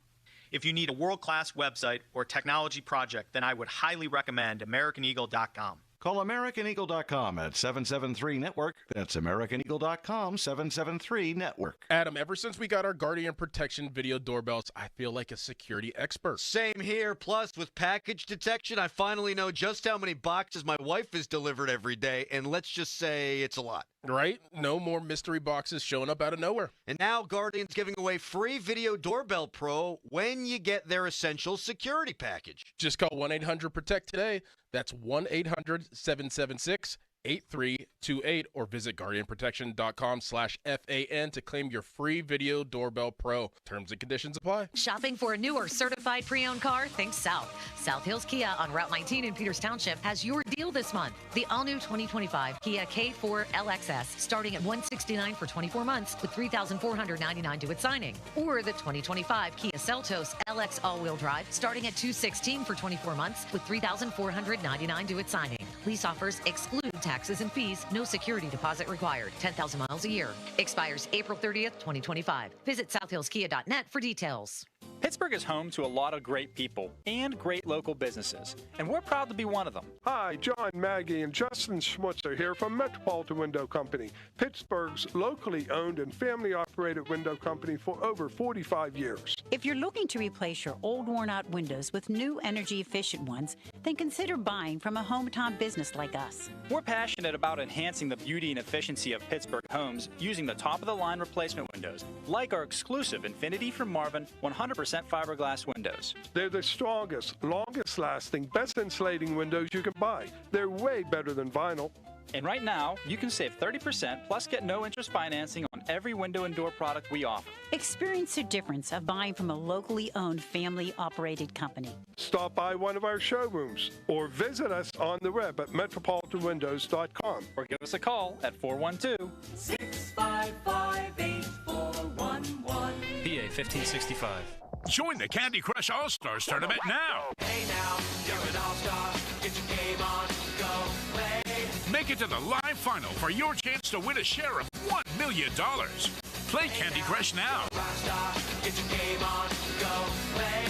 If you need a world-class website or technology project, then I would highly recommend AmericanEagle.com. Call AmericanEagle.com at 773-NETWORK. That's AmericanEagle.com, 773-NETWORK. Adam, ever since we got our Guardian Protection video doorbells, I feel like a security expert. Same here. Plus, with package detection, I finally know just how many boxes my wife has delivered every day, and let's just say it's a lot. Right? No more mystery boxes showing up out of nowhere. And now Guardian's giving away free Video Doorbell Pro when you get their Essential Security Package. Just call 1-800-PROTECT today. That's 1-800-776-8328 or visit guardianprotection.com/FAN to claim your free Video Doorbell Pro. Terms and conditions apply. Shopping for a new or certified pre-owned car? Think South. South Hills Kia on Route 19 in Peters Township has your deal this month. The all-new 2025 Kia K4 LXS starting at $169 for 24 months with $3,499 due at signing. Or the 2025 Kia Seltos LX all-wheel drive starting at $216 for 24 months with $3,499 due at signing. Lease offers exclude taxes and fees. No security deposit required. 10,000 miles a year. Expires April 30th, 2025. Visit southhillskia.net for details. Pittsburgh is home to a lot of great people and great local businesses, and we're proud to be one of them. Hi, John, Maggie, and Justin Schmutzer here from Metropolitan Window Company, Pittsburgh's locally owned and family-operated window company for over 45 years. If you're looking to replace your old worn-out windows with new energy-efficient ones, then consider buying from a hometown business like us. We're passionate about enhancing the beauty and efficiency of Pittsburgh homes using the top-of-the-line replacement windows, like our exclusive Infinity from Marvin 100% fiberglass windows. They're the strongest, longest-lasting, best insulating windows you can buy. They're way better than vinyl. And right now, you can save 30% plus get no interest financing on every window and door product we offer. Experience the difference of buying from a locally owned, family-operated company. Stop by one of our showrooms or visit us on the web at metropolitanwindows.com. Or give us a call at 412-655-8411. PA 1565. Join the Candy Crush All-Stars Tournament now. Hey now, you're an all-star. Get your game on, go play. Make it to the live final for your chance to win a share of $1 million. Play Candy Crush now. Rockstar, get your game on, go play.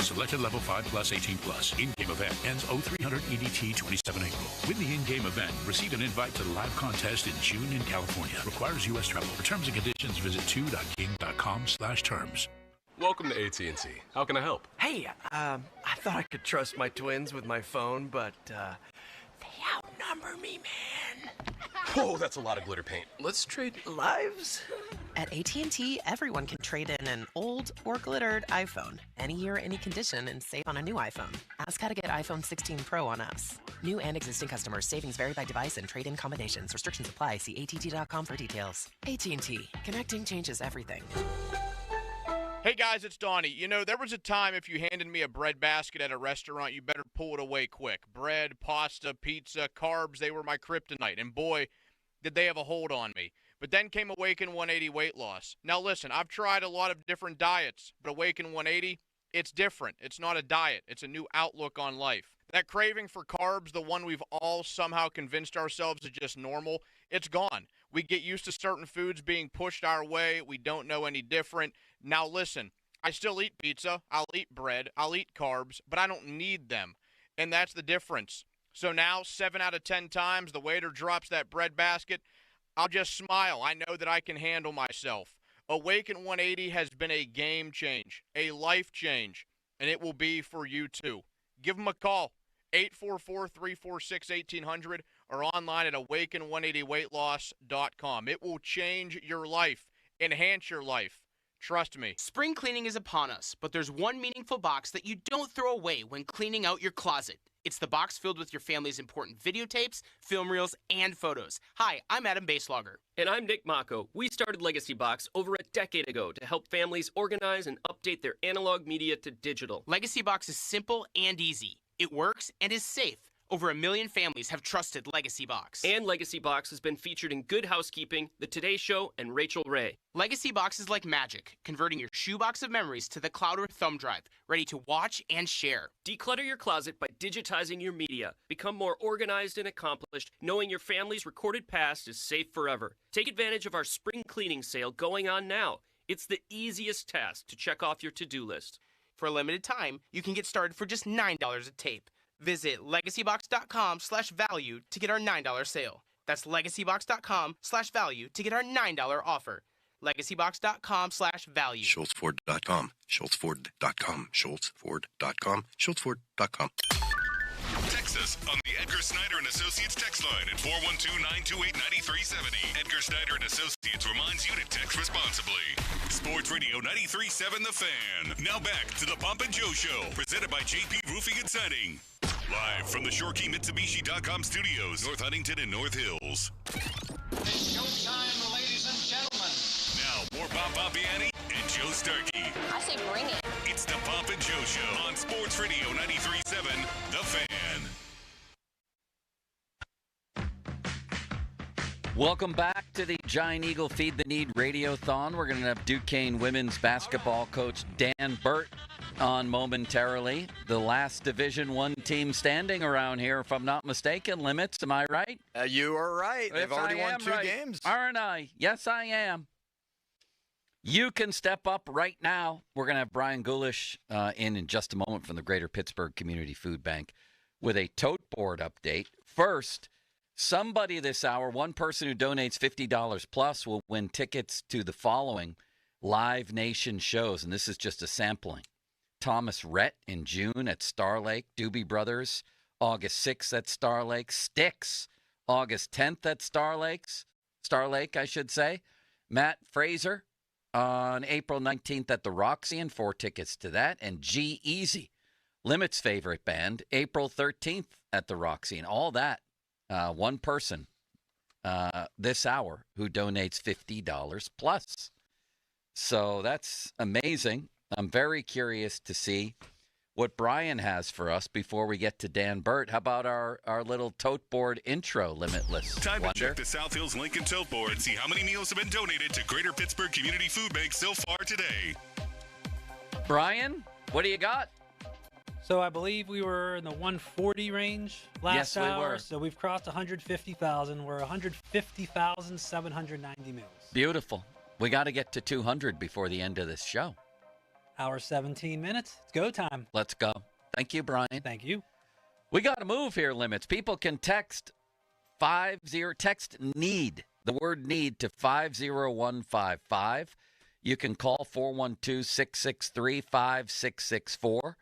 Selected level 5 plus 18 plus. In-game event ends 0300 EDT 27 April. Win the in-game event. Receive an invite to the live contest in June in California. Requires U.S. travel. For terms and conditions, visit 2.king.com/terms. Welcome to AT&T. How can I help? Hey, I thought I could trust my twins with my phone, but they outnumber me, man. Whoa, that's a lot of glitter paint. Let's trade Lives? At AT&T, everyone can trade in an old or glittered iPhone, any year, any condition, and save on a new iPhone. Ask how to get iPhone 16 Pro on us. New and existing customers. Savings vary by device and trade-in combinations. Restrictions apply. See att.com for details. AT&T. Connecting changes everything. Hey guys, it's Donnie. You know, there was a time if you handed me a bread basket at a restaurant, you better pull it away quick. Bread, pasta, pizza, carbs, they were my kryptonite. And boy, did they have a hold on me. But then came Awaken 180 weight loss. Now listen, I've tried a lot of different diets, but Awaken 180, it's different. It's not a diet. It's a new outlook on life. That craving for carbs, the one we've all somehow convinced ourselves is just normal, it's gone. We get used to certain foods being pushed our way. We don't know any different. Now listen, I still eat pizza, I'll eat bread, I'll eat carbs, but I don't need them. And that's the difference. So now, 7 out of 10 times, the waiter drops that bread basket, I'll just smile. I know that I can handle myself. Awaken 180 has been a game change, a life change, and it will be for you too. Give them a call, 844-346-1800, or online at awaken180weightloss.com. It will change your life, enhance your life. Trust me. Spring cleaning is upon us, but there's one meaningful box that you don't throw away when cleaning out your closet. It's the box filled with your family's important videotapes, film reels, and photos. Hi, I'm Adam Baselogger. And I'm Nick Mako. We started Legacy Box over a decade ago to help families organize and update their analog media to digital. Legacy Box is simple and easy. It works and is safe. Over 1 million families have trusted Legacy Box. And Legacy Box has been featured in Good Housekeeping, The Today Show, and Rachel Ray. Legacy Box is like magic, converting your shoebox of memories to the cloud or thumb drive, ready to watch and share. Declutter your closet by digitizing your media. Become more organized and accomplished, knowing your family's recorded past is safe forever. Take advantage of our spring cleaning sale going on now. It's the easiest task to check off your to-do list. For a limited time, you can get started for just $9 a tape. Visit legacybox.com/value to get our $9 sale. That's legacybox.com/value to get our $9 offer. legacybox.com/value. SchultzFord.com. SchultzFord.com. SchultzFord.com. SchultzFord.com. Text us on the Edgar Snyder & Associates text line at 412-928-9370. Edgar Snyder & Associates reminds you to text responsibly. Sports Radio 93.7 The Fan. Now back to the Pomp and Joe Show, presented by JP Roofing and Siding. Live from the ShoreKeyMitsubishi.com studios, North Huntington and North Hills. It's showtime, ladies and gentlemen. Now, more Bob Pompiani and Joe Starkey. I say bring it. It's the Pomp and Joe Show on Sports Radio 93.7 The Fan. Welcome back to the Giant Eagle Feed the Need Radiothon. We're going to have Duquesne women's basketball coach Dan Burt on momentarily. The last Division I team standing around here, if I'm not mistaken. Limits, am I right? You are right. They've already won 2 games. Aren't I? Yes, I am. You can step up right now. We're going to have Brian Gulish in just a moment from the Greater Pittsburgh Community Food Bank with a tote board update. First, somebody this hour, one person who donates $50 plus will win tickets to the following Live Nation shows, and this is just a sampling. Thomas Rhett in June at Star Lake, Doobie Brothers, August 6th at Star Lake, Styx, August 10th at Star Lake, I should say. Matt Fraser on April 19th at the Roxy, and 4 tickets to that, and G-Eazy, Limit's favorite band, April 13th at the Roxy, and all that. One person this hour who donates $50 plus. So that's amazing. I'm very curious to see what Brian has for us before we get to Dan Burt. How about our little tote board intro, Limitless? Time to check the South Hills Lincoln Tote Board and see how many meals have been donated to Greater Pittsburgh Community Food Bank so far today. Brian, what do you got? So I believe we were in the 140 range last hour. Yes, we were. So we've crossed 150,000. We're 150,790 meals. Beautiful. We got to get to 200 before the end of this show. Hour 17 minutes. It's go time. Let's go. Thank you, Brian. Thank you. We got to move here, Limits. People can text text NEED, the word NEED, to 50155. You can call 412-663-5664.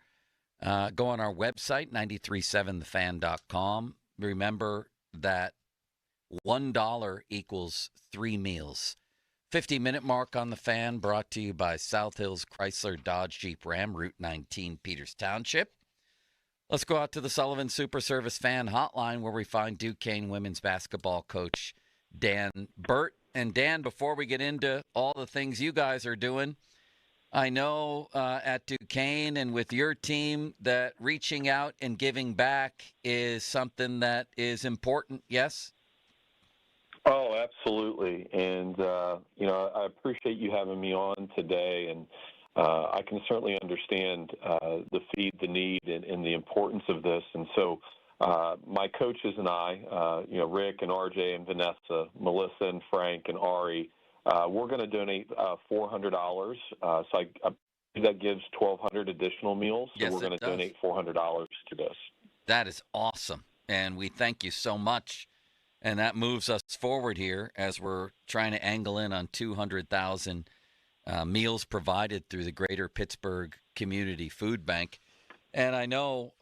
Go on our website, 937thefan.com. Remember that $1 equals 3 meals. 50-minute mark on the Fan, brought to you by South Hills Chrysler Dodge Jeep Ram, Route 19, Peters Township. Let's go out to the Sullivan Super Service Fan Hotline, where we find Duquesne women's basketball coach Dan Burt. And Dan, before we get into all the things you guys are doing, I know at Duquesne and with your team that reaching out and giving back is something that is important, yes? Oh, absolutely. And, I appreciate you having me on today. And I can certainly understand the feed the need and the importance of this. And so my coaches and I, Rick and RJ and Vanessa, Melissa and Frank and Ari, we're going to donate $400. So that gives 1,200 additional meals. So yes, we're going to donate $400 to this. That is awesome. And we thank you so much. And that moves us forward here as we're trying to angle in on 200,000 meals provided through the Greater Pittsburgh Community Food Bank. And I know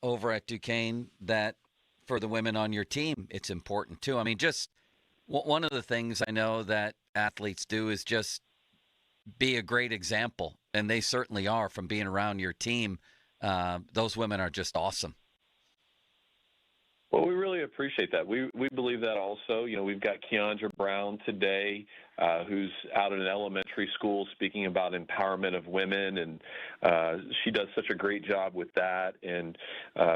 over at Duquesne that for the women on your team, it's important too. I mean, just one of the things I know that athletes do is just be a great example, and they certainly are from being around your team. Those women are just awesome. Well, we really appreciate that. We believe that also. You know, we've got Keandra Brown today, who's out in an elementary school speaking about empowerment of women, and she does such a great job with that. And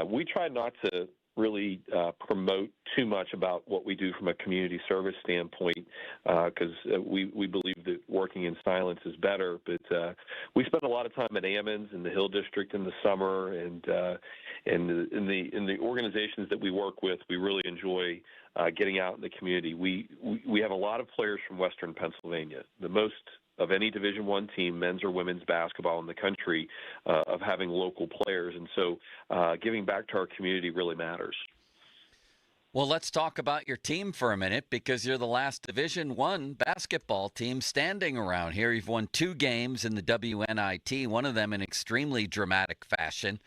we try not to really promote too much about what we do from a community service standpoint, because we believe that working in silence is better. But we spend a lot of time at Ammons in the Hill District in the summer, and in the organizations that we work with, we really enjoy getting out in the community. We have a lot of players from Western Pennsylvania, the most of any Division I team, men's or women's basketball in the country, of having local players. And so giving back to our community really matters. Well, let's talk about your team for a minute, because you're the last Division I basketball team standing around here. You've won 2 games in the WNIT, one of them in extremely dramatic fashion.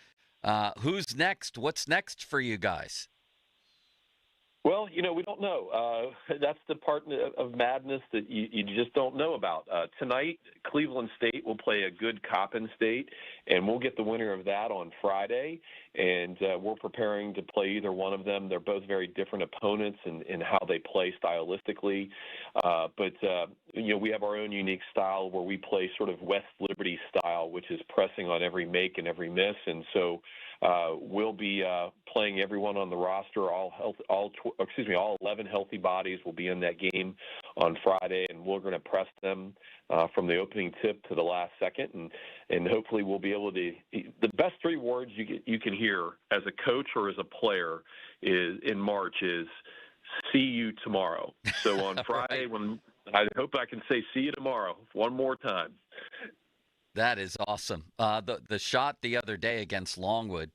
Who's next? What's next for you guys? Well, you know, we don't know. That's the part of madness that you just don't know about. Tonight, Cleveland State will play a good Coppin State, and we'll get the winner of that on Friday. And we're preparing to play either one of them. They're both very different opponents in how they play stylistically. But you know, we have our own unique style where we play sort of West Liberty style, which is pressing on every make and every miss. And so we'll be playing everyone on the roster. All 11 healthy bodies will be in that game on Friday, and we're going to press them from the opening tip to the last second, and hopefully we'll be able to. The best 3 words you can hear as a coach or as a player in March is "see you tomorrow." So on Friday, when I hope I can say "see you tomorrow" one more time. That is awesome. The shot the other day against Longwood,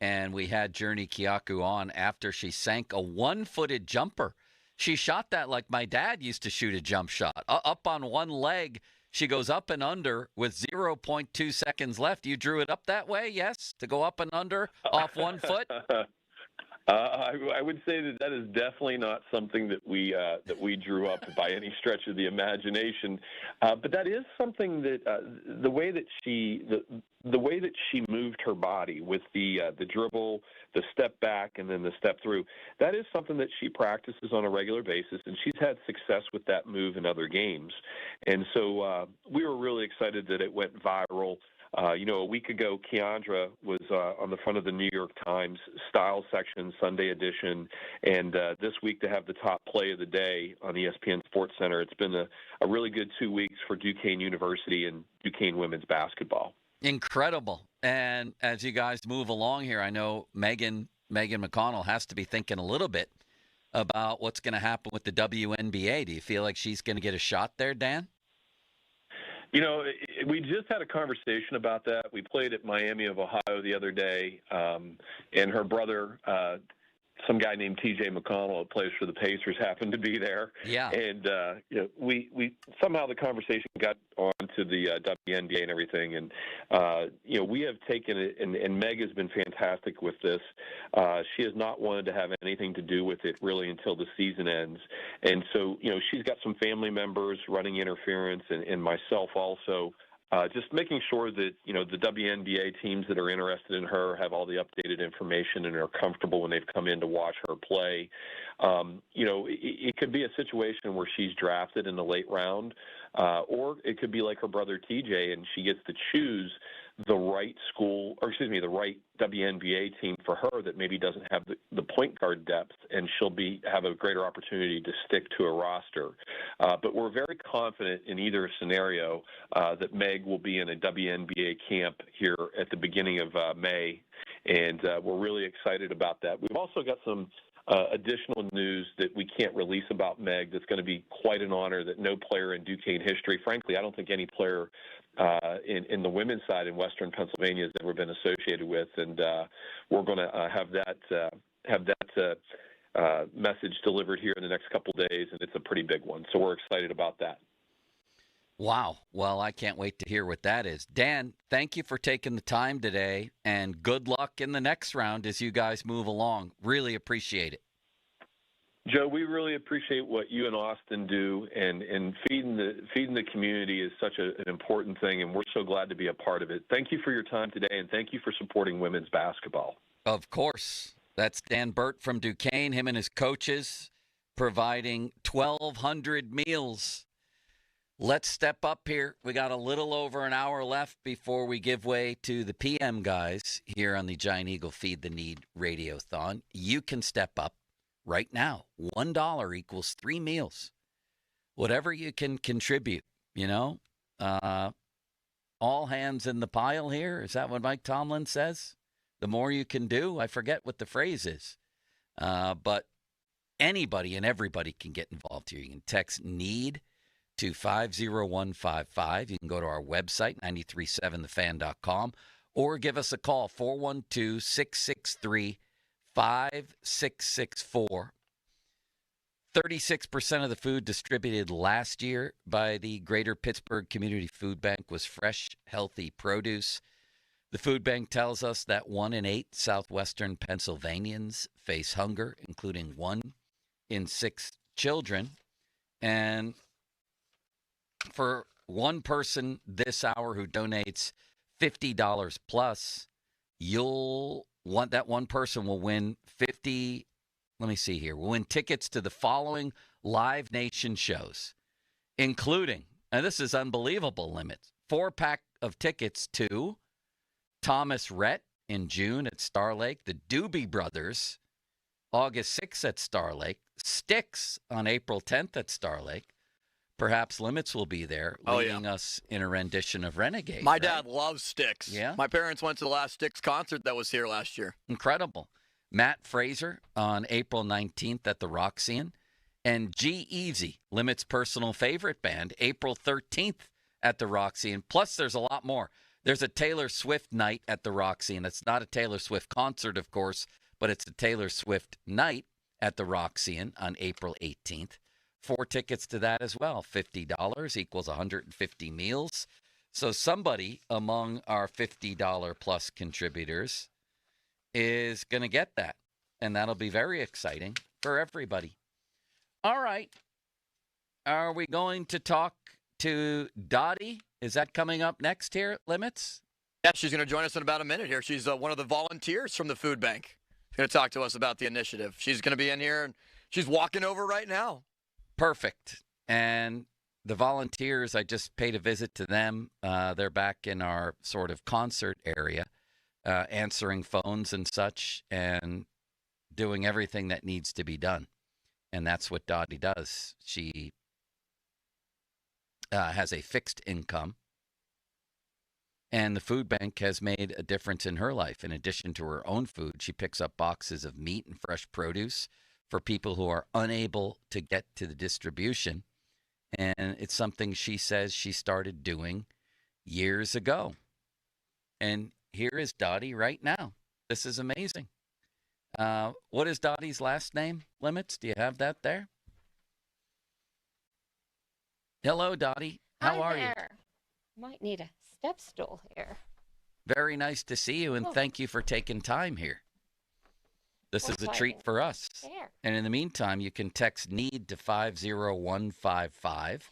and we had Journey Kyaku on after she sank a 1-footed jumper. She shot that like my dad used to shoot a jump shot. Up on one leg, she goes up and under with 0.2 seconds left. You drew it up that way, yes? To go up and under off 1 foot? I would say that is definitely not something that we drew up by any stretch of the imagination. But that is something that the way that she moved her body with the dribble, the step back, and then the step through, that is something that she practices on a regular basis, and she's had success with that move in other games. And so we were really excited that it went viral. You know, a week ago, Keandra was on the front of the New York Times Style section, Sunday edition, and this week to have the top play of the day on ESPN Sports Center. It's been a really good 2 weeks for Duquesne University and Duquesne women's basketball. Incredible. And as you guys move along here, I know Megan McConnell has to be thinking a little bit about what's going to happen with the WNBA. Do you feel like she's going to get a shot there, Dan? You know, we just had a conversation about that. We played at Miami of Ohio the other day, and her brother, some guy named T.J. McConnell, who plays for the Pacers, happened to be there. Yeah. And you know, we somehow the conversation got on to the WNBA and everything. And you know, we have taken it, and Meg has been fantastic with this. She has not wanted to have anything to do with it really until the season ends. And so, you know, she's got some family members running interference, and myself also. Just making sure that, you know, the WNBA teams that are interested in her have all the updated information and are comfortable when they've come in to watch her play. You know, it could be a situation where she's drafted in the late round, or it could be like her brother TJ, and she gets to choose the right school, or excuse me, the right WNBA team for her that maybe doesn't have the point guard depth, and she'll have a greater opportunity to stick to a roster. But we're very confident in either scenario that Meg will be in a WNBA camp here at the beginning of May, and we're really excited about that. We've also got some additional news that we can't release about Meg that's going to be quite an honor that no player in Duquesne history, frankly, I don't think any player in the women's side in Western Pennsylvania has ever been associated with, and we're going to have that message delivered here in the next couple days, and it's a pretty big one, so we're excited about that. Wow. Well, I can't wait to hear what that is. Dan, thank you for taking the time today, and good luck in the next round as you guys move along. Really appreciate it. Joe, we really appreciate what you and Austin do, and feeding the community is such an important thing, and we're so glad to be a part of it. Thank you for your time today, and thank you for supporting women's basketball. Of course. That's Dan Burt from Duquesne, him and his coaches providing 1,200 meals. Let's step up here. We got a little over an hour left before we give way to the PM guys here on the Giant Eagle Feed the Need Radiothon. You can step up right now. $1 equals 3 meals. Whatever you can contribute, all hands in the pile here. Is that what Mike Tomlin says? The more you can do. I forget what the phrase is. But anybody and everybody can get involved here. You can text NEED to 50155. You can go to our website, 937thefan.com, or give us a call, 412-663-5664. 36% of the food distributed last year by the Greater Pittsburgh Community Food Bank was fresh, healthy produce. The food bank tells us that 1 in 8 southwestern Pennsylvanians face hunger, including 1 in 6 children. And for one person this hour who donates $50 plus, you'll want that one person will win 50. Let me see here. We'll win tickets to the following Live Nation shows, including, and this is unbelievable limits, 4-pack of tickets to Thomas Rhett in June at Star Lake, the Doobie Brothers August 6th at Star Lake, Styx on April 10th at Star Lake. Perhaps Limits will be there, leading us in a rendition of Renegade. My dad loves Styx. Yeah? My parents went to the last Styx concert that was here last year. Incredible. Matt Fraser on April 19th at the Roxy, and G-Eazy, Limits' personal favorite band, April 13th at the Roxy. Plus, there's a lot more. There's a Taylor Swift night at the Roxy, and it's not a Taylor Swift concert, of course, but it's a Taylor Swift night at the Roxy on April 18th. 4 tickets to that as well. $50 equals 150 meals. So somebody among our $50 plus contributors is going to get that. And that'll be very exciting for everybody. All right. Are we going to talk to Dottie? Is that coming up next here at Limits? Yeah, she's going to join us in about a minute here. She's one of the volunteers from the food bank. She's going to talk to us about the initiative. She's going to be in here, and she's walking over right now. Perfect. And the volunteers, I just paid a visit to them. They're back in our sort of concert area, answering phones and such, and doing everything that needs to be done. And that's what Dottie does. She has a fixed income, and the food bank has made a difference in her life. In addition to her own food, she picks up boxes of meat and fresh produce for people who are unable to get to the distribution. And it's something she says she started doing years ago. And here is Dottie right now. This is amazing. What is Dottie's last name, Limits? Do you have that there? Hello, Dottie. How are you? Might need a step stool here. Very nice to see you, and thank you for taking time here. This is a treat for us. There. And in the meantime, you can text NEED to 50155.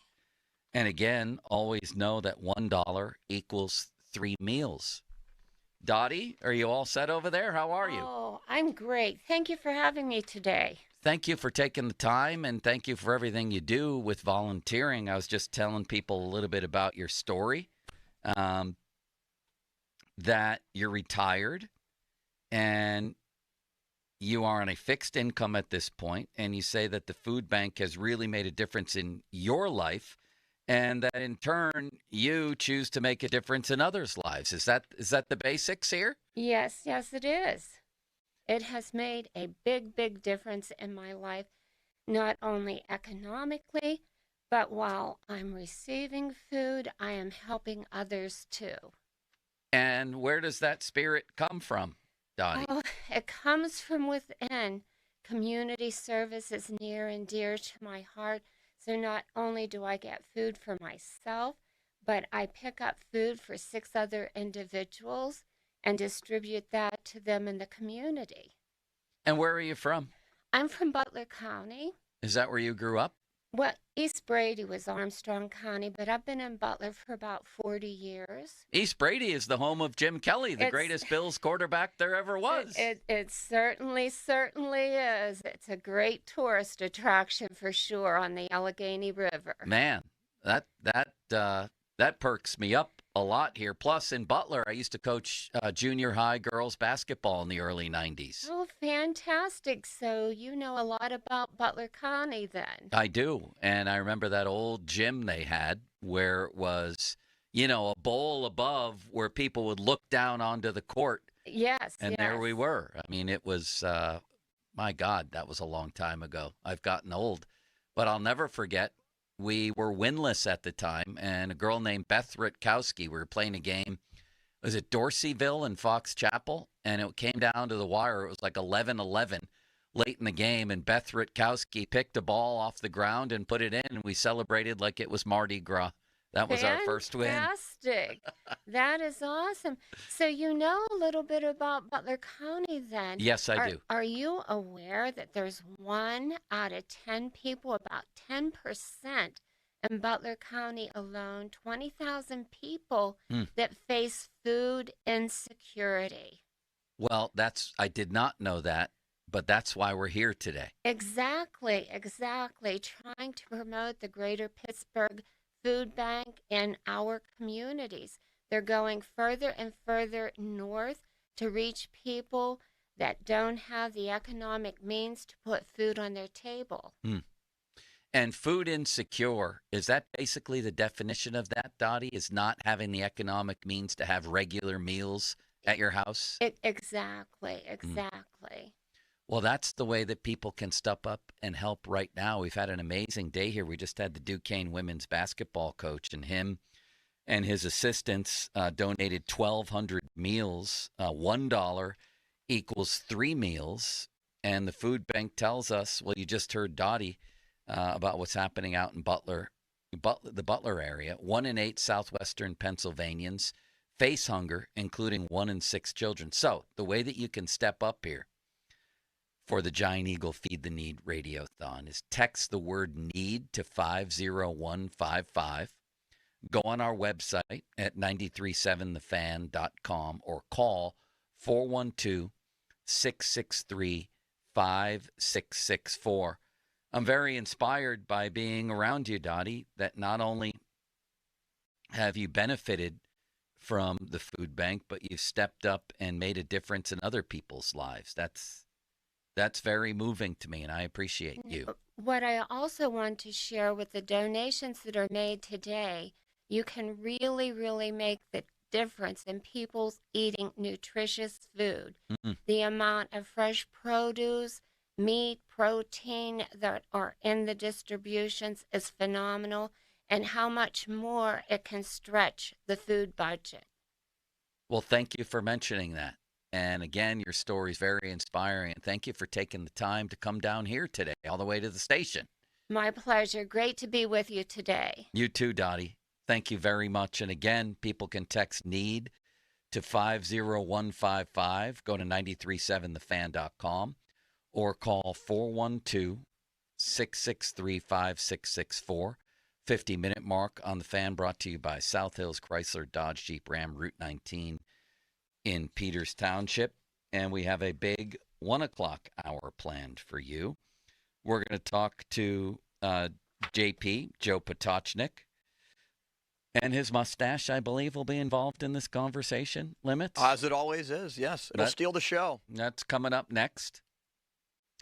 And again, always know that $1 equals 3 meals. Dottie, are you all set over there? How are you? Oh, I'm great. Thank you for having me today. Thank you for taking the time, and thank you for everything you do with volunteering. I was just telling people a little bit about your story, that you're retired, and you are on a fixed income at this point, and you say that the food bank has really made a difference in your life, and that in turn you choose to make a difference in others' lives. Is that the basics here? Yes, it is. It has made a big, big difference in my life, not only economically, but while I'm receiving food, I am helping others too. And where does that spirit come from, Dottie? Oh, it comes from within. Community service is near and dear to my heart. So not only do I get food for myself, but I pick up food for 6 other individuals and distribute that to them in the community. And where are you from? I'm from Butler County. Is that where you grew up? Well, East Brady was Armstrong County, but I've been in Butler for about 40 years. East Brady is the home of Jim Kelly, the greatest Bills quarterback there ever was. It certainly is. It's a great tourist attraction for sure on the Allegheny River. Man, that perks me up a lot here. Plus, in Butler, I used to coach junior high girls basketball in the early 90s. Oh, fantastic. So you know a lot about Butler County then. I do. And I remember that old gym they had where it was, a bowl above where people would look down onto the court. Yes. And there we were. I mean, it was, my God, that was a long time ago. I've gotten old. But I'll never forget. We were winless at the time, and a girl named Beth Rutkowski, we were playing a game. Was it Dorseyville and Fox Chapel? And it came down to the wire. It was like 11-11 late in the game, and Beth Rutkowski picked a ball off the ground and put it in, and we celebrated like it was Mardi Gras. That was our first win. Fantastic. That is awesome. So you know a little bit about Butler County then. Yes, I do. Are you aware that there's 1 out of 10 people, about 10% in Butler County alone, 20,000 people that face food insecurity? Well, I did not know that, but that's why we're here today. Exactly. Trying to promote the Greater Pittsburgh Food Bank in our communities. They're going further and further north to reach people that don't have the economic means to put food on their table. And food insecure, is that basically the definition of that, Dottie, is not having the economic means to have regular meals at your house? Exactly. Well, that's the way that people can step up and help right now. We've had an amazing day here. We just had the Duquesne women's basketball coach, and him and his assistants donated 1,200 meals. $1 equals 3 meals. And the food bank tells us, well, you just heard Dottie about what's happening out in Butler, the Butler area. 1 in 8 southwestern Pennsylvanians face hunger, including 1 in 6 children. So the way that you can step up here for the Giant Eagle Feed the Need Radiothon is text the word NEED to 50155. Go on our website at 937thefan.com or call 412-663-5664. I'm very inspired by being around you, Dottie, that not only have you benefited from the food bank, but you've stepped up and made a difference in other people's lives. That's very moving to me, and I appreciate you. What I also want to share with the donations that are made today, you can really, really make the difference in people's eating nutritious food. The amount of fresh produce, meat, protein that are in the distributions is phenomenal, and how much more it can stretch the food budget. Well, thank you for mentioning that. And again, your story is very inspiring. And thank you for taking the time to come down here today, all the way to the station. My pleasure. Great to be with you today. You too, Dottie. Thank you very much. And again, people can text NEED to 50155. Go to 937thefan.com or call 412-663-5664. 50-minute mark on the Fan, brought to you by South Hills Chrysler Dodge Jeep Ram, Route 19 in Peters Township. And we have a big 1 o'clock hour planned for you. We're going to talk to JP, Joe Potochnik, and his mustache, I believe, will be involved in this conversation. Limits? As it always is, yes. It'll steal the show. That's coming up next.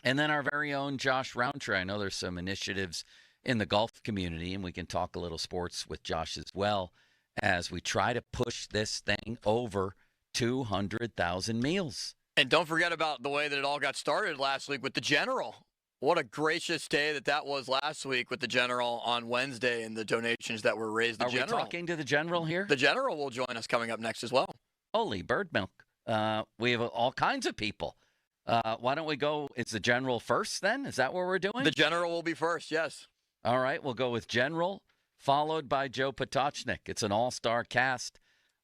And then our very own Josh Roundtree. I know there's some initiatives in the golf community, and we can talk a little sports with Josh as well as we try to push this thing over 200,000 meals. And don't forget about the way that it all got started last week with the General. What a gracious day that was last week with the General on Wednesday and the donations that were raised. Are we talking to the General here? The General will join us coming up next as well. Holy bird milk. We have all kinds of people. Why don't we go? Is the General first then? Is that what we're doing? The General will be first, yes. All right, we'll go with General, followed by Joe Potocznik. It's an all-star cast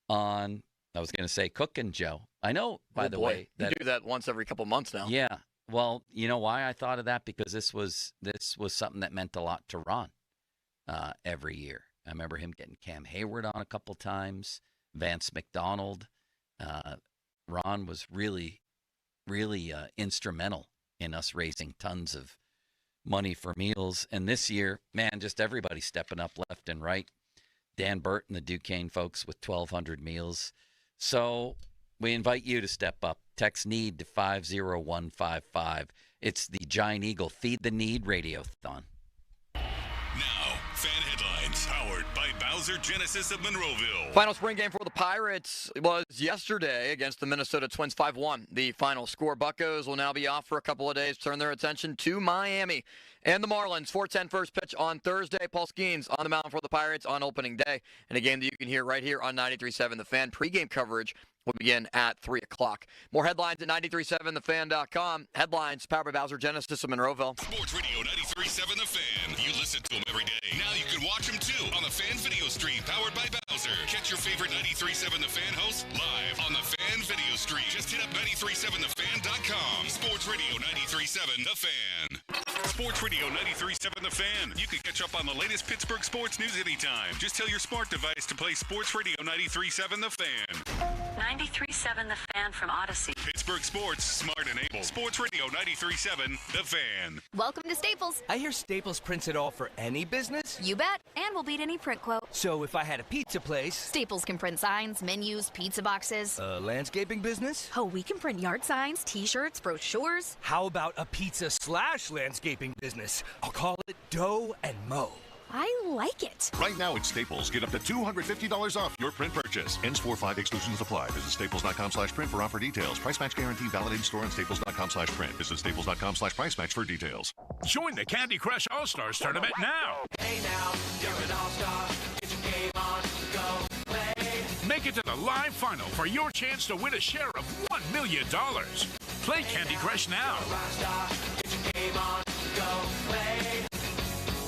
on, I was going to say Cookin' Joe. I know, by the way. You do that once every couple months now. Yeah. Well, you know why I thought of that? Because this was something that meant a lot to Ron every year. I remember him getting Cam Hayward on a couple times, Vance McDonald. Ron was really, really instrumental in us raising tons of money for meals. And this year, man, just everybody stepping up left and right. Dan Burt and the Duquesne folks with 1,200 meals. So we invite you to step up. Text NEED to 50155. It's the Giant Eagle Feed the Need Radiothon. Now, fan headlines powered by Bowser Genesis of Monroeville. Final spring game for the Pirates was yesterday against the Minnesota Twins, 5-1. The final score. Buccos will now be off for a couple of days, turn their attention to Miami. And the Marlins, 4:10 first pitch on Thursday. Paul Skeens on the mound for the Pirates on opening day. And a game that you can hear right here on 93.7 The Fan. Pregame coverage will begin at 3 o'clock. More headlines at 93.7thefan.com. Headlines powered by Bowser Genesis of Monroeville. Sports Radio 93.7 The Fan. You listen to them every day. Now you can watch them too on the Fan Video Stream powered by Bowser. Catch your favorite 93.7 The Fan hosts live on the Fan Video Stream. Just hit up 93.7thefan.com. Sports Radio 93.7 The Fan. Sports Radio 93.7 The Fan. You can catch up on the latest Pittsburgh sports news anytime. Just tell your smart device to play Sports Radio 93.7 The Fan. 93.7 The Fan from Odyssey. Pittsburgh sports, smart and able. Sports Radio 93.7 The Fan. Welcome to Staples. I hear Staples prints it all for any business. You bet. And we'll beat any print quote. So if I had a pizza place. Staples can print signs, menus, pizza boxes. A landscaping business? Oh, we can print yard signs, t-shirts, brochures. How about a pizza/landscaping business? I'll call it Dough and Mo. I like it. Right now at Staples, get up to $250 off your print purchase. Ends 4/5, exclusions apply. Visit staples.com/print for offer details. Price match guarantee valid in store and staples.com/print. Visit staples.com/price match for details. Join the Candy Crush All-Stars Tournament now. Hey now, you're an all-star. Get your game on, go play. Make it to the live final for your chance to win a share of $1 million. Play Candy Crush now. Get your game on, go play.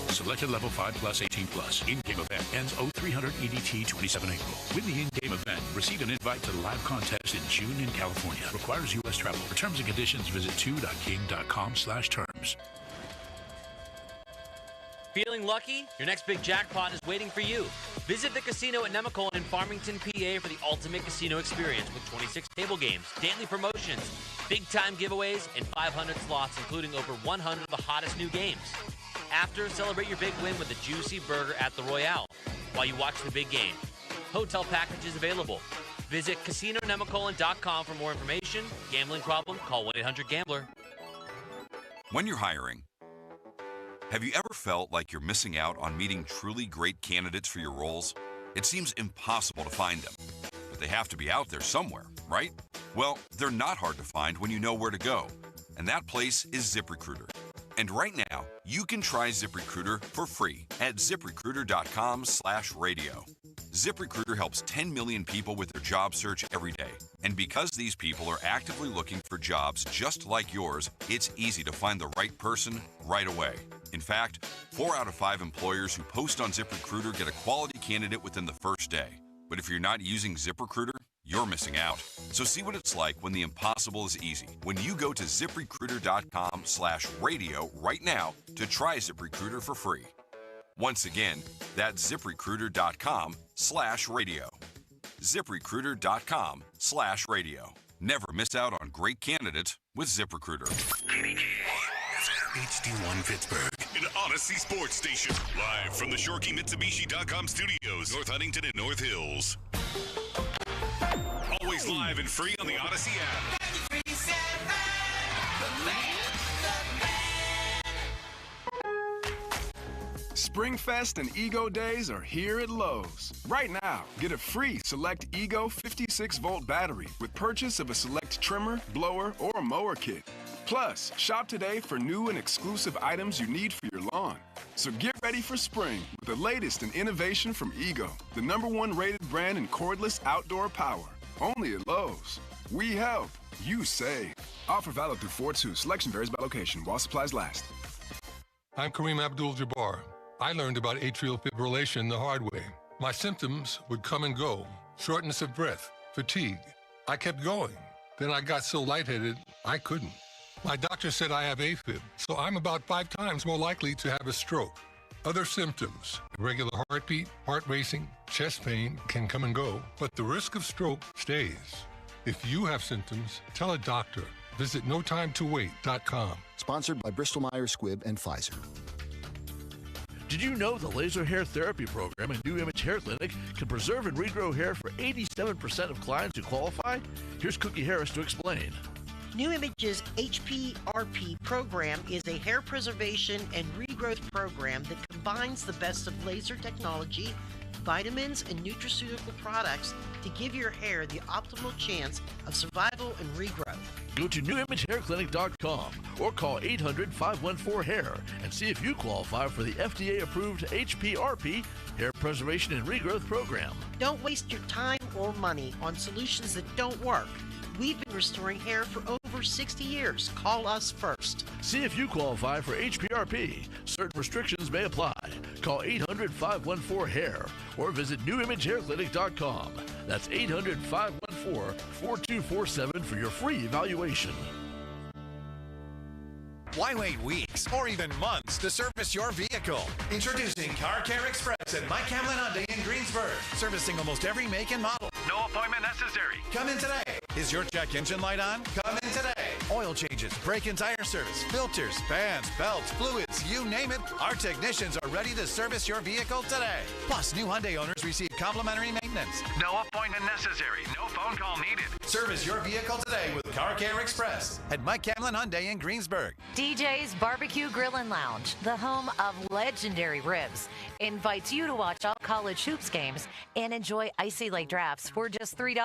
Selected level 5 plus 18 plus. In-game event ends 0300 EDT 27 April. Win the in-game event. Receive an invite to the live contest in June in California. Requires U.S. travel. For terms and conditions, visit 2.king.com/terms. Feeling lucky? Your next big jackpot is waiting for you. Visit the casino at Nemacolin in Farmington, PA for the ultimate casino experience with 26 table games, daily promotions, big-time giveaways, and 500 slots, including over 100 of the hottest new games. After, celebrate your big win with a juicy burger at the Royale while you watch the big game. Hotel packages available. Visit CasinoNemacolin.com for more information. Gambling problem? Call 1-800-GAMBLER. When you're hiring, have you ever felt like you're missing out on meeting truly great candidates for your roles? It seems impossible to find them, but they have to be out there somewhere, right? Well, they're not hard to find when you know where to go, and that place is ZipRecruiter. And right now, you can try ZipRecruiter for free at ZipRecruiter.com/radio. ZipRecruiter helps 10 million people with their job search every day. And because these people are actively looking for jobs just like yours, it's easy to find the right person right away. In fact, 4 out of 5 employers who post on ZipRecruiter get a quality candidate within the first day. But if you're not using ZipRecruiter, you're missing out. So see what it's like when the impossible is easy. When you go to ZipRecruiter.com/radio right now to try ZipRecruiter for free. Once again, that's ZipRecruiter.com/radio. ZipRecruiter.com/radio. Never miss out on great candidates with ZipRecruiter. HD1 Pittsburgh, an Odyssey sports station. Live from the ShorkeyMitsubishi.com studios, North Huntington and North Hills. Always live and free on the Odyssey app. Springfest and Ego Days are here at Lowe's. Right now, get a free Select Ego 56-volt battery with purchase of a Select trimmer, blower, or mower kit. Plus, shop today for new and exclusive items you need for your lawn. So get ready for spring with the latest in innovation from Ego, the #1 rated brand in cordless outdoor power. Only at Lowe's. We help, you save. Offer valid through 4/2. Selection varies by location while supplies last. I'm Kareem Abdul-Jabbar. I learned about atrial fibrillation the hard way. My symptoms would come and go. Shortness of breath, fatigue. I kept going. Then I got so lightheaded, I couldn't. My doctor said I have AFib, so I'm about 5 times more likely to have a stroke. Other symptoms, irregular heartbeat, heart racing, chest pain can come and go, but the risk of stroke stays. If you have symptoms, tell a doctor. Visit notimetowait.com. Sponsored by Bristol-Myers Squibb and Pfizer. Did you know the laser hair therapy program at New Image Hair Clinic can preserve and regrow hair for 87% of clients who qualify? Here's Cookie Harris to explain. New Image's HPRP program is a hair preservation and regrowth program that combines the best of laser technology, vitamins, and nutraceutical products to give your hair the optimal chance of survival and regrowth. Go to newimagehairclinic.com or call 800-514-HAIR and see if you qualify for the FDA-approved HPRP Hair Preservation and Regrowth Program. Don't waste your time or money on solutions that don't work. We've been restoring hair for over 60 years. Call us first. See if you qualify for HPRP. Certain restrictions may apply. Call 800-514-HAIR or visit newimagehairclinic.com. That's 800-514-4247 for your free evaluation. Why wait weeks or even months to service your vehicle? Introducing Car Care Express at Mike Hamlin Hyundai in Greensburg. Servicing almost every make and model. No appointment necessary. Come in today. Is your check engine light on? Come in today. Oil changes, brake and tire service, filters, fans, belts, fluids, you name it. Our technicians are ready to service your vehicle today. Plus, new Hyundai owners receive complimentary maintenance. No appointment necessary. No phone call needed. Service your vehicle today with Car Care Express at Mike Hamlin Hyundai in Greensburg. DJ's Barbecue Grill and Lounge, the home of legendary ribs, invites you to watch all college hoops games and enjoy Icy Lake drafts for just $3.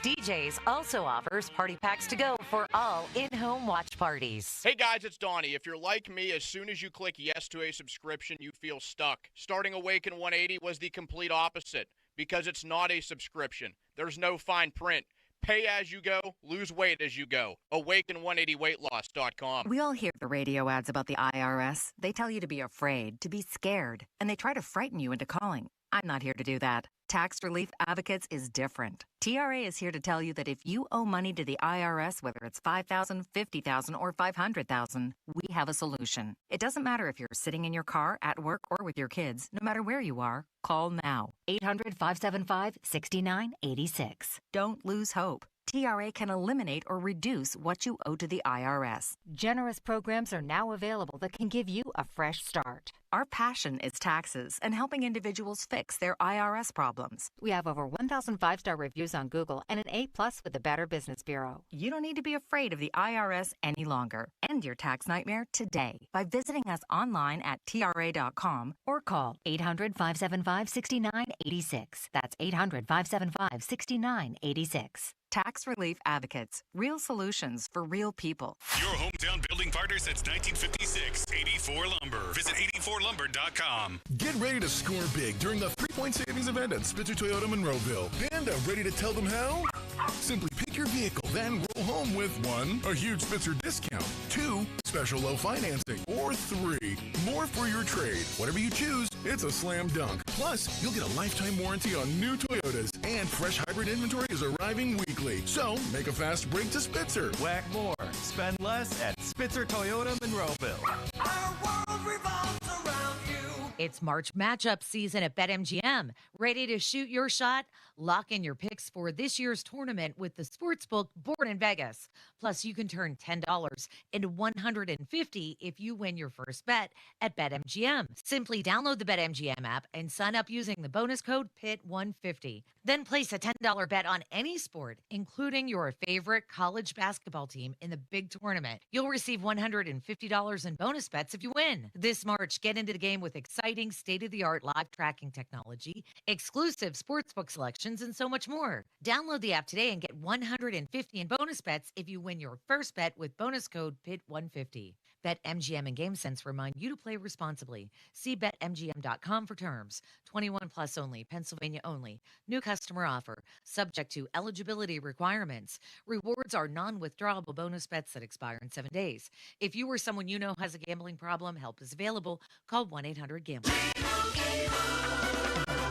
DJ's also offers party packs to go for all in-home watch parties. Hey guys, it's Donnie. If you're like me, as soon as you click yes to a subscription, you feel stuck. Starting Awaken 180 was the complete opposite because it's not a subscription. There's no fine print. Pay as you go, lose weight as you go. Awaken180weightloss.com. We all hear the radio ads about the IRS. They tell you to be afraid, to be scared, and they try to frighten you into calling. I'm not here to do that. Tax Relief Advocates is different. TRA is here to tell you that if you owe money to the IRS, whether it's $5,000, $50,000, or $500,000, we have a solution. It doesn't matter if you're sitting in your car, at work, or with your kids. No matter where you are, call now. 800-575-6986. Don't lose hope. TRA can eliminate or reduce what you owe to the IRS. Generous programs are now available that can give you a fresh start. Our passion is taxes and helping individuals fix their IRS problems. We have over 1,000 5-star reviews on Google and an A+ with the Better Business Bureau. You don't need to be afraid of the IRS any longer. End your tax nightmare today by visiting us online at TRA.com or call 800-575-6986. That's 800-575-6986. Tax Relief Advocates. Real solutions for real people. Your hometown building partner since 1956. 84 Lumber. Visit 84lumber.com. Get ready to score big during the 3-point savings event at Spitzer Toyota Monroeville. And ready to tell them how? Simply pick your vehicle, then roll home with 1, a huge Spitzer discount, 2, special low financing, or 3, more for your trade. Whatever you choose, it's a slam dunk. Plus, you'll get a lifetime warranty on new Toyotas, and fresh hybrid inventory is arriving weekly. So, make a fast break to Spitzer. Whack more, spend less at Spitzer Toyota Monroeville. Our world revolves around you. It's March matchup season at BetMGM. Ready to shoot your shot? Lock in your picks for this year's tournament with the sportsbook Born in Vegas. Plus, you can turn $10 into $150 if you win your first bet at BetMGM. Simply download the BetMGM app and sign up using the bonus code PIT150. Then place a $10 bet on any sport, including your favorite college basketball team in the big tournament. You'll receive $150 in bonus bets if you win. This March, get into the game with exciting state-of-the-art live tracking technology technology, exclusive sportsbook selections, and so much more. Download the app today and get 150 in bonus bets if you win your first bet with bonus code PIT150. BetMGM and GameSense remind you to play responsibly. See BetMGM.com for terms. 21 plus only, Pennsylvania only. New customer offer, subject to eligibility requirements. Rewards are non-withdrawable bonus bets that expire in 7 days. If you or someone you know has a gambling problem, help is available. Call 1-800-GAMBLER.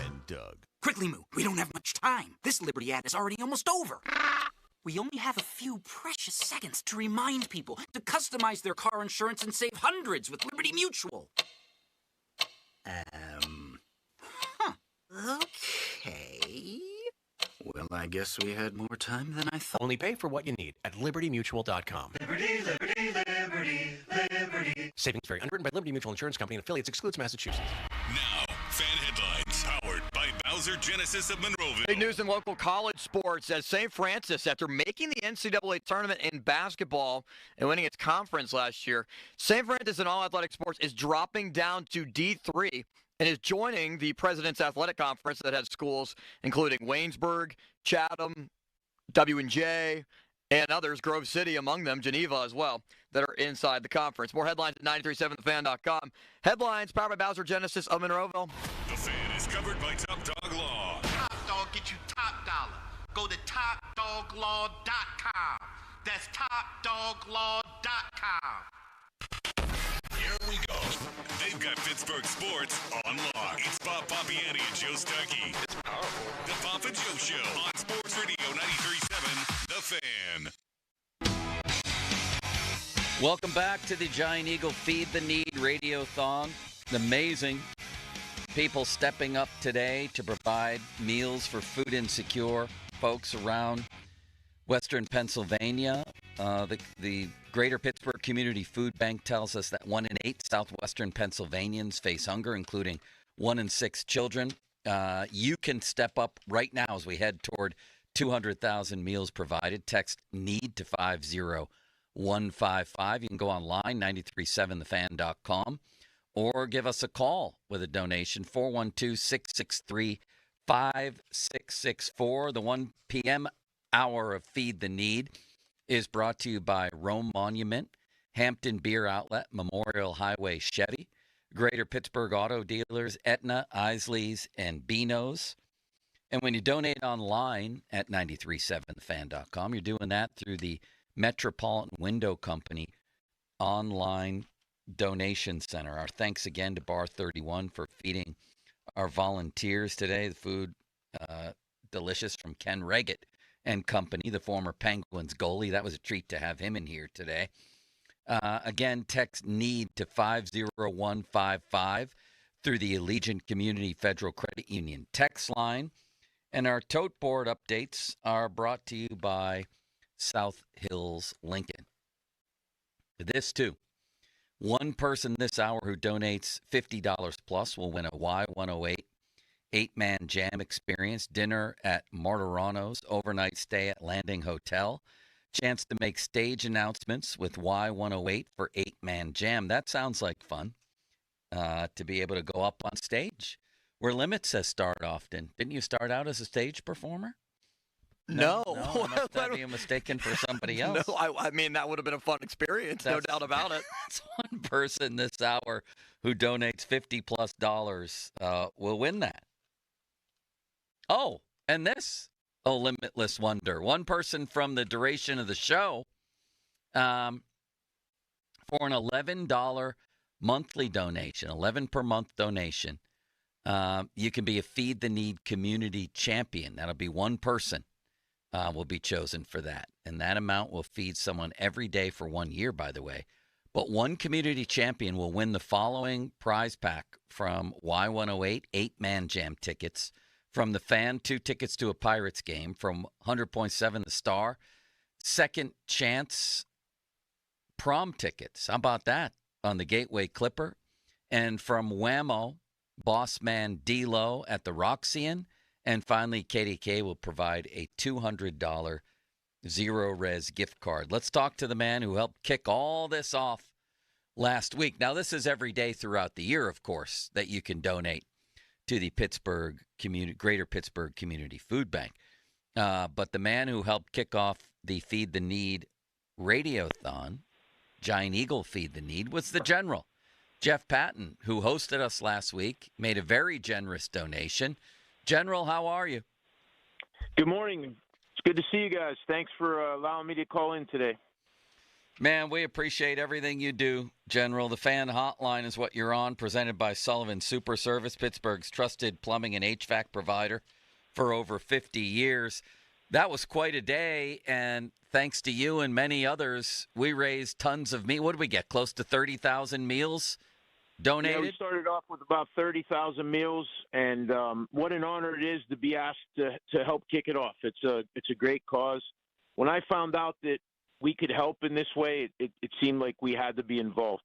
And Doug. Quickly, Moo. We don't have much time. This Liberty ad is already almost over. We only have a few precious seconds to remind people to customize their car insurance and save hundreds with Liberty Mutual. Okay. Well, I guess we had more time than I thought. Only pay for what you need at libertymutual.com. Liberty. Savings vary. Underwritten by Liberty Mutual Insurance Company and affiliates. Excludes Massachusetts. Now, fan headlines powered by Bowser Genesis of Monroeville. Big news in local college sports as St. Francis, after making the NCAA tournament in basketball and winning its conference last year, St. Francis in all athletic sports is dropping down to D3 and is joining the President's Athletic Conference that has schools including Waynesburg, Chatham, W&J, and others, Grove City among them, Geneva as well, that are inside the conference. More headlines at 937thefan.com. Headlines powered by Bowser Genesis of Monroeville. The Fan is covered by Top Dog Law. Top Dog get you top dollar. Go to topdoglaw.com. That's topdoglaw.com. Here we go. They've got Pittsburgh sports on lock. It's Bob Papiani and Joe Stuckey. It's powerful. The Pop and Joe Show on Sports Radio 93.7 The Fan. Welcome back to the Giant Eagle Feed the Need Radiothon. Amazing people stepping up today to provide meals for food insecure folks around Western Pennsylvania. The Greater Pittsburgh Community Food Bank tells us that 1 in 8 southwestern Pennsylvanians face hunger, including 1 in 6 children. You can step up right now as we head toward 200,000 meals provided. Text NEED to 50155. You can go online, 937thefan.com, or give us a call with a donation, 412-663-5664. The 1 p.m. hour of Feed the Need is brought to you by Rome Monument, Hampton Beer Outlet, Memorial Highway Chevy, Greater Pittsburgh Auto Dealers, Aetna, Isley's, and Beano's. And when you donate online at 937thefan.com, you're doing that through the Metropolitan Window Company online donation center. Our thanks again to Bar 31 for feeding our volunteers today. The food, delicious, from Ken Reggett and company, the former Penguins goalie. That was a treat to have him in here today. Again, text NEED to 50155 through the Allegiant Community Federal Credit Union text line. And our tote board updates are brought to you by South Hills Lincoln. This, too. One person this hour who donates $50 plus will win a Y108 8-man jam experience, dinner at Martirano's, overnight stay at Landing Hotel, chance to make stage announcements with Y108 for 8-man jam. That sounds like fun, to be able to go up on stage where Limit says start often. Didn't you start out as a stage performer? No. I must have you mistaken for somebody else. No, I mean, that would have been a fun experience, no doubt about it. That's one person this hour who donates $50 plus will win that. Oh, and this, limitless wonder. One person from the duration of the show, for an $11 monthly donation, 11 per month donation, you can be a Feed the Need community champion. That'll be one person will be chosen for that. And that amount will feed someone every day for 1 year, by the way. But one community champion will win the following prize pack from Y108 8-man jam tickets. From the Fan, 2 tickets to a Pirates game. From 100.7 The Star, second chance prom tickets. How about that? On the Gateway Clipper. And from Whammo, boss man D-Lo at the Roxy-Inn. And finally, KDK will provide a $200 Zero-Res gift card. Let's talk to the man who helped kick all this off last week. Now, this is every day throughout the year, of course, that you can donate to the Greater Pittsburgh Community Food Bank. But the man who helped kick off the Feed the Need Radiothon, Giant Eagle Feed the Need, was the General, Jeff Patton, who hosted us last week, made a very generous donation. General, how are you? Good morning. It's good to see you guys. Thanks for allowing me to call in today. Man, we appreciate everything you do, General. The fan hotline is what you're on, presented by Sullivan Super Service, Pittsburgh's trusted plumbing and HVAC provider for over 50 years. That was quite a day, and thanks to you and many others, we raised tons of meat. What did we get? Close to 30,000 meals donated? Yeah, we started off with about 30,000 meals, and what an honor it is to be asked to help kick it off. It's a great cause. When I found out that we could help in this way, it seemed like we had to be involved.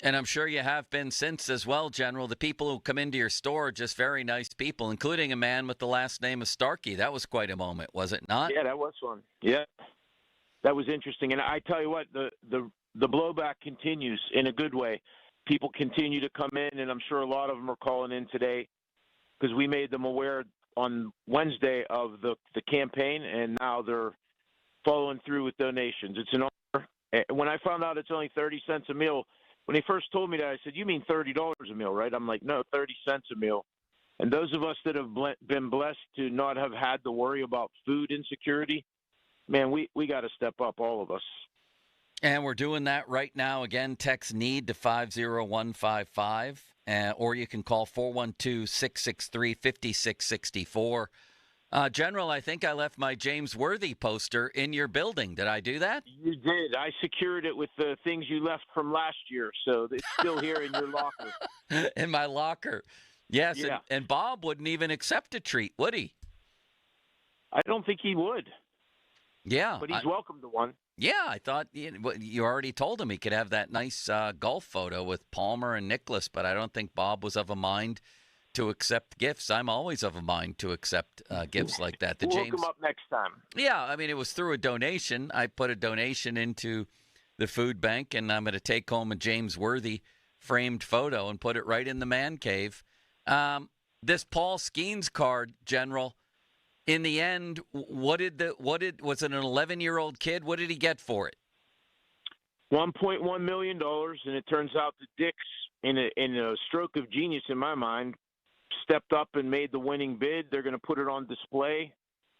And I'm sure you have been since as well, General. The people who come into your store are just very nice people, including a man with the last name of Starkey. That was quite a moment, was it not? Yeah, that was fun. Yeah, that was interesting. And I tell you what, the blowback continues in a good way. People continue to come in, and I'm sure a lot of them are calling in today because we made them aware on Wednesday of the campaign, and now they're following through with donations. It's an honor. When I found out it's only 30 cents a meal, when they first told me that, I said, "You mean $30 a meal, right?" I'm like, "No, 30 cents a meal." And those of us that have been blessed to not have had to worry about food insecurity, man, we got to step up, all of us. And we're doing that right now. Again, text NEED to 50155, or you can call 412-663-5664. General, I think I left my James Worthy poster in your building. Did I do that? You did. I secured it with the things you left from last year, so it's still here in your locker. In my locker. Yes, Yeah. and Bob wouldn't even accept a treat, would he? I don't think he would. Yeah. But he's welcome to one. Yeah, I thought you already told him he could have that nice golf photo with Palmer and Nicklaus, but I don't think Bob was of a mind to accept gifts. I'm always of a mind to accept gifts like that. We'll hook him up next time. Yeah, I mean, it was through a donation. I put a donation into the food bank, and I'm going to take home a James Worthy framed photo and put it right in the man cave. This Paul Skeens card, General, in the end, was it an 11-year-old kid? What did he get for it? $1.1 million, and it turns out that Dick's, in a stroke of genius in my mind, stepped up and made the winning bid. They're going to put it on display.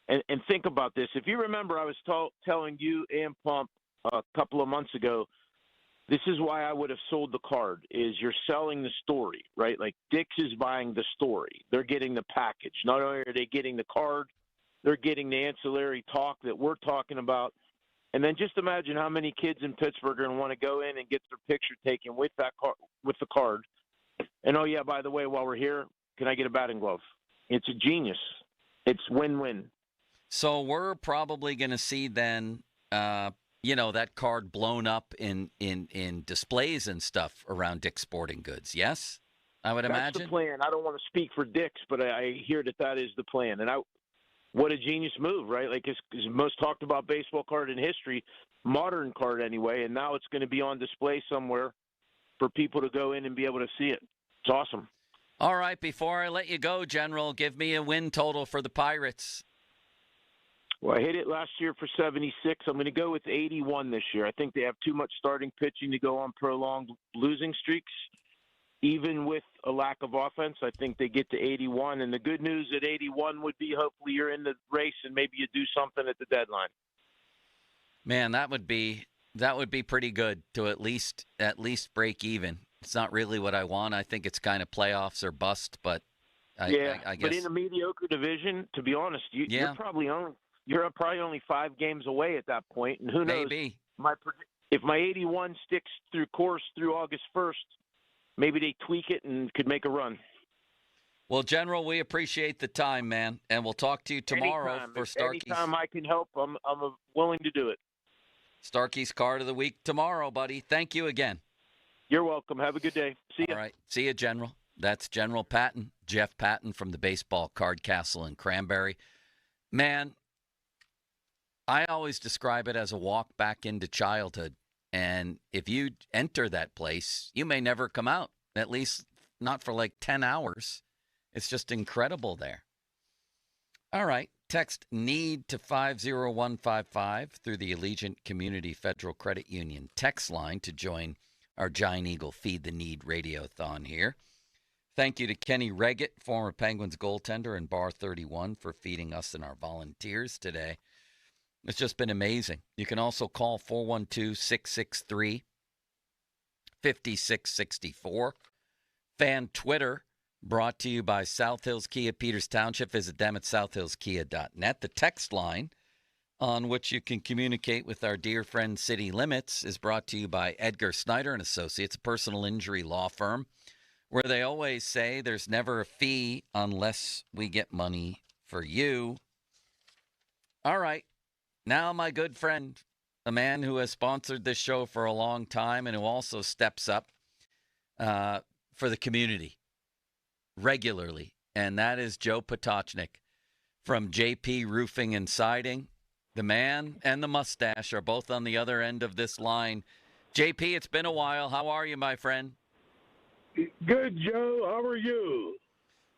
And think about this. If you remember, I was telling you and Pump a couple of months ago, this is why I would have sold the card, is you're selling the story, right? Like Dick's is buying the story. They're getting the package. Not only are they getting the card, they're getting the ancillary talk that we're talking about. And then just imagine how many kids in Pittsburgh are going to want to go in and get their picture taken with that with the card. And, oh, yeah, by the way, while we're here, can I get a batting glove? It's a genius. It's win-win. So we're probably going to see then, that card blown up in displays and stuff around Dick's Sporting Goods. Yes, I would imagine. That's the plan. I don't want to speak for Dick's, but I hear that is the plan. And what a genius move, right? Like it's the most talked about baseball card in history, modern card anyway, and now it's going to be on display somewhere for people to go in and be able to see it. It's awesome. All right, before I let you go, General, give me a win total for the Pirates. Well, I hit it last year for 76. I'm going to go with 81 this year. I think they have too much starting pitching to go on prolonged losing streaks. Even with a lack of offense, I think they get to 81. And the good news at 81 would be hopefully you're in the race and maybe you do something at the deadline. Man, that would be pretty good to at least break even. It's not really what I want. I think it's kind of playoffs or bust, but I guess. But in a mediocre division, to be honest, you're probably only 5 games away at that point, and who knows? Maybe. If my 81 sticks through course through August 1st, maybe they tweak it and could make a run. Well, General, we appreciate the time, man, and we'll talk to you tomorrow for Starkey's. Anytime I can help, I'm willing to do it. Starkey's Card of the Week tomorrow, buddy. Thank you again. You're welcome. Have a good day. See you. All right. See you, General. That's General Patton, Jeff Patton from the Baseball Card Castle in Cranberry. Man, I always describe it as a walk back into childhood. And if you enter that place, you may never come out, at least not for like 10 hours. It's just incredible there. All right. Text NEED to 50155 through the Allegiant Community Federal Credit Union text line to join our Giant Eagle Feed the Need Radiothon here. Thank you to Kenny Reggett, former Penguins goaltender and Bar 31, for feeding us and our volunteers today. It's just been amazing. You can also call 412-663-5664. Fan Twitter, brought to you by South Hills Kia, Peters Township. Visit them at southhillskia.net. The text line on which you can communicate with our dear friend City Limits is brought to you by Edgar Snyder and Associates, a personal injury law firm, where they always say there's never a fee unless we get money for you. All right. Now, my good friend, a man who has sponsored this show for a long time and who also steps up for the community regularly, and that is Joe Potochnik from JP Roofing and Siding. The man and the mustache are both on the other end of this line. JP, it's been a while. How are you, my friend? Good, Joe. How are you?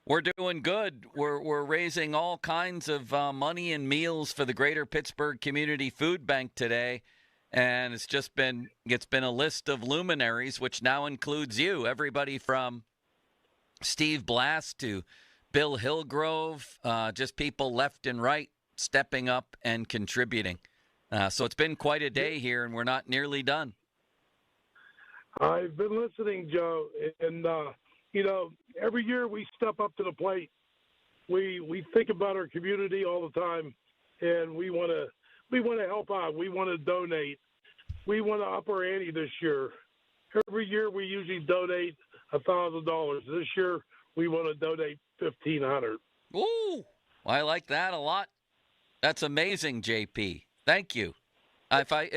We're doing good. We're raising all kinds of money and meals for the Greater Pittsburgh Community Food Bank today, and it's been a list of luminaries, which now includes you. Everybody from Steve Blast to Bill Hillgrove, just people left and right stepping up and contributing. So it's been quite a day here, and we're not nearly done. I've been listening, Joe, and every year we step up to the plate. We think about our community all the time, and we want to help out. We want to donate. We want to up our ante this year. Every year we usually donate $1,000. This year we want to donate $1,500. Ooh, I like that a lot. That's amazing, JP. Thank you. If I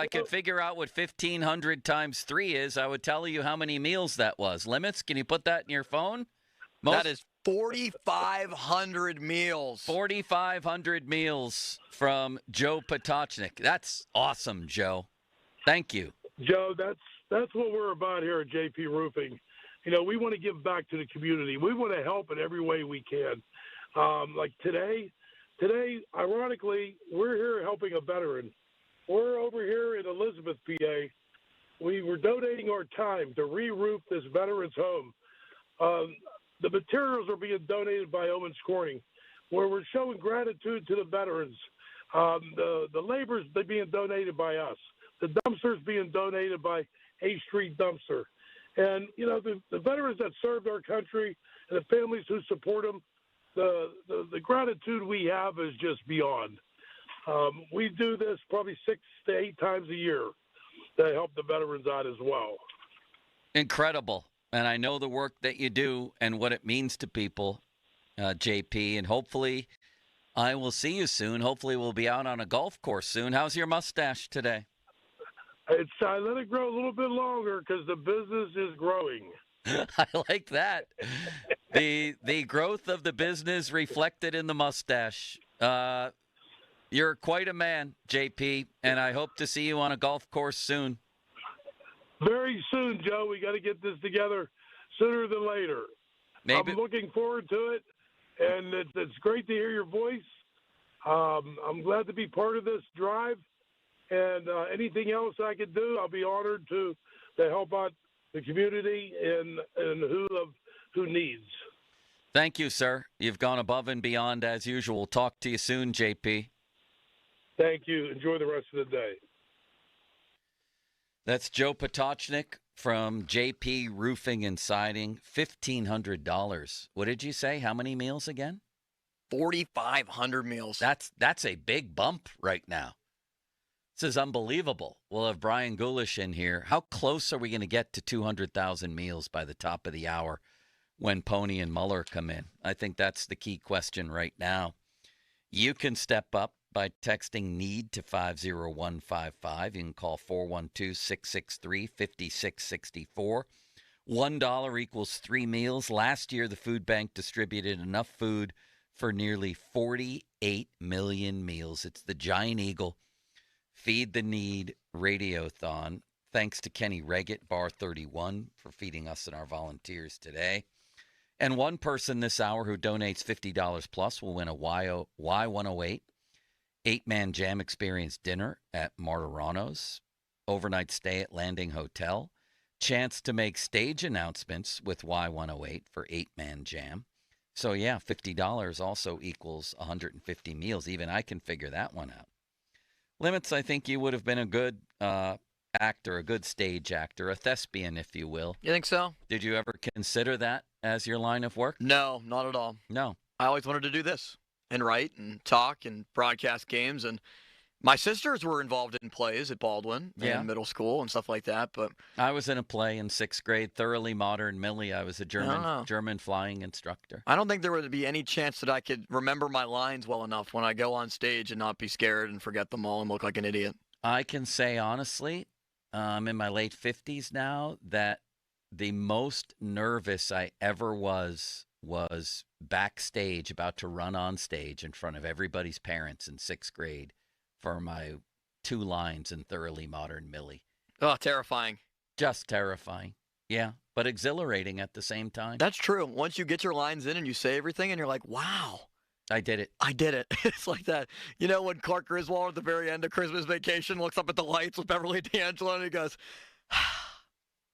could figure out what 1,500 times 3 is, I would tell you how many meals that was. Limits, can you put that in your phone? That is 4,500 meals. 4,500 meals from Joe Potochnik. That's awesome, Joe. Thank you. Joe, that's what we're about here at JP Roofing. We want to give back to the community. We want to help in every way we can. Like today, ironically, we're here helping a veteran. We're over here in Elizabeth, PA. We were donating our time to re-roof this veteran's home. The materials are being donated by Owens Corning, where we're showing gratitude to the veterans. The labor's being donated by us. The dumpster's being donated by A Street Dumpster. And, the veterans that served our country and the families who support them, the gratitude we have is just beyond. We do this probably 6 to 8 times a year to help the veterans out as well. Incredible. And I know the work that you do and what it means to people, JP, and hopefully I will see you soon. Hopefully we'll be out on a golf course soon. How's your mustache today? I let it grow a little bit longer because the business is growing. I like that. The growth of the business reflected in the mustache. You're quite a man, JP, and I hope to see you on a golf course soon. Very soon, Joe. We got to get this together sooner than later. Maybe. I'm looking forward to it, and it's great to hear your voice. I'm glad to be part of this drive, and anything else I could do, I'll be honored to help out the community and who needs. Thank you, sir. You've gone above and beyond as usual. Talk to you soon, JP. Thank you. Enjoy the rest of the day. That's Joe Potochnik from JP Roofing and Siding. $1,500. What did you say? How many meals again? 4,500 meals. That's a big bump right now. This is unbelievable. We'll have Brian Gulish in here. How close are we going to get to 200,000 meals by the top of the hour when Pony and Muller come in? I think that's the key question right now. You can step up by texting NEED to 50155. You can call 412-663-5664. $1 equals 3 meals. Last year, the food bank distributed enough food for nearly 48 million meals. It's the Giant Eagle Feed the Need Radiothon. Thanks to Kenny Reggett, Bar 31, for feeding us and our volunteers today. And one person this hour who donates $50 plus will win a Y108 8-man jam experience dinner at Martirano's, overnight stay at Landing Hotel, chance to make stage announcements with Y108 for 8-man jam. So, yeah, $50 also equals 150 meals. Even I can figure that one out. Limits, I think you would have been a good actor, a good stage actor, a thespian, if you will. You think so? Did you ever consider that as your line of work? No, not at all. No. I always wanted to do this and write and talk and broadcast games. And my sisters were involved in plays at Baldwin in middle school and stuff like that. But I was in a play in 6th grade, Thoroughly Modern Millie. I was a German flying instructor. I don't think there would be any chance that I could remember my lines well enough when I go on stage and not be scared and forget them all and look like an idiot. I can say honestly, I'm in my late 50s now, that the most nervous I ever was backstage, about to run on stage in front of everybody's parents in 6th grade for my 2 lines in Thoroughly Modern Millie. Oh, terrifying. Just terrifying. Yeah, but exhilarating at the same time. That's true. Once you get your lines in and you say everything and you're like, wow. I did it. I did it. It's like that. You know when Clark Griswold at the very end of Christmas Vacation looks up at the lights with Beverly D'Angelo and he goes,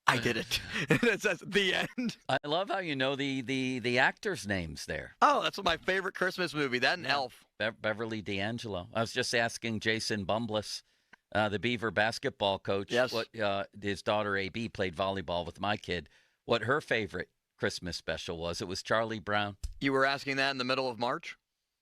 I did it. And it says the end. I love how you know the actors' names there. Oh, that's my favorite Christmas movie. That and Elf. Beverly D'Angelo. I was just asking Jason Bumbliss, the Beaver basketball coach, what his daughter AB played volleyball with my kid, what her favorite Christmas special was. It was Charlie Brown. You were asking that in the middle of March?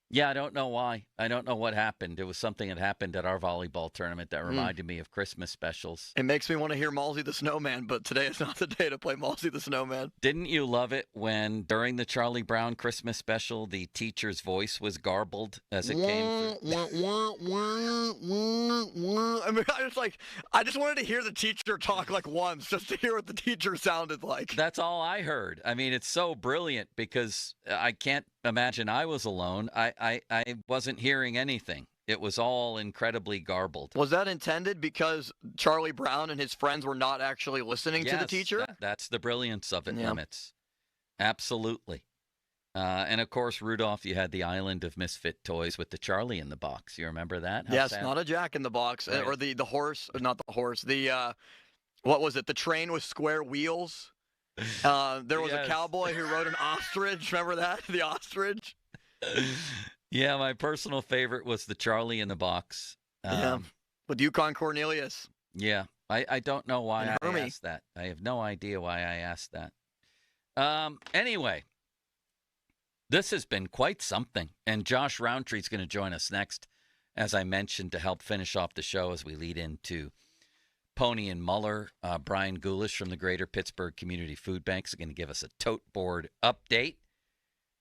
Yeah, I don't know why. I don't know what happened. It was something that happened at our volleyball tournament that reminded me of Christmas specials. It makes me want to hear Malsey the Snowman, but today is not the day to play Malsey the Snowman. Mean, you love it when, during the Charlie Brown Christmas special, the teacher's voice was garbled as it came through? I mean, I just wanted to hear the teacher talk like once, just to hear what the teacher sounded like. That's all I heard. I mean, it's so brilliant because I can't imagine I was alone. I wasn't hearing anything. It was all incredibly garbled. Was that intended because Charlie Brown and his friends were not actually listening to the teacher? That's the brilliance of it, Limits. Absolutely. And, of course, Rudolph, you had the Island of Misfit Toys with the Charlie in the box. You remember that? Yes, not a Jack in the Box. Right. Or the horse. Not the horse. What was it? The train with square wheels. There was a cowboy who rode an ostrich. Remember that? The ostrich? Yeah, my personal favorite was the Charlie in the Box. With Yukon Cornelius. Yeah, I don't know why I asked that. I have no idea why I asked that. Anyway, this has been quite something. And Josh Roundtree is going to join us next, as I mentioned, to help finish off the show as we lead into Pony and Muller. Brian Gulish from the Greater Pittsburgh Community Food Bank is going to give us a tote board update.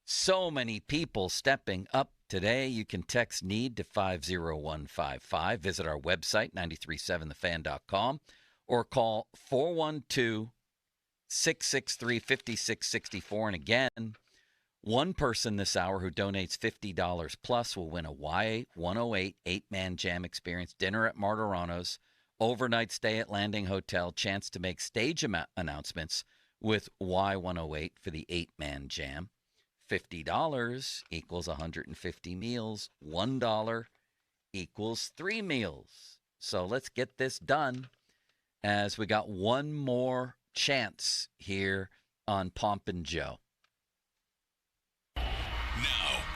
So many people stepping up today. You can text NEED to 50155. Visit our website, 937thefan.com, or call 412-663-5664. And again, one person this hour who donates $50 plus will win a Y108 8-man jam experience, dinner at Martirano's, overnight stay at Landing Hotel, chance to make stage announcements with Y108 for the 8-man jam. $50 equals 150 meals. $1 equals 3 meals. So let's get this done, as we got one more chance here on Pomp and Joe. Now,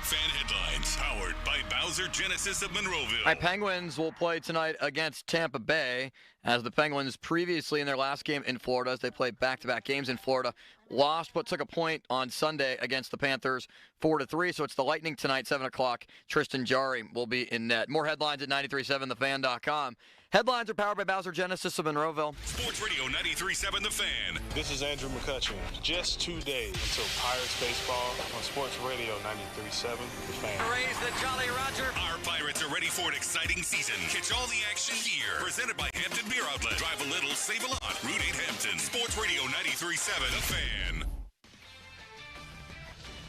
fan headlines powered by Bowser Genesis of Monroeville. My Penguins will play tonight against Tampa Bay, as the Penguins previously in their last game in Florida, as they played back-to-back games in Florida, lost but took a point on Sunday against the Panthers 4-3. So it's the Lightning tonight, 7 o'clock. Tristan Jarry will be in net. More headlines at 937thefan.com. Headlines are powered by Bowser Genesis of Monroeville. Sports Radio 93.7 The Fan. This is Andrew McCutcheon. Just 2 days until Pirates baseball on Sports Radio 93.7 The Fan. Raise the Jolly Roger. Our Pirates are ready for an exciting season. Catch all the action here. Presented by Hampton Beer Outlet. Drive a little, save a lot. Route 8 Hampton. Sports Radio 93.7 The Fan.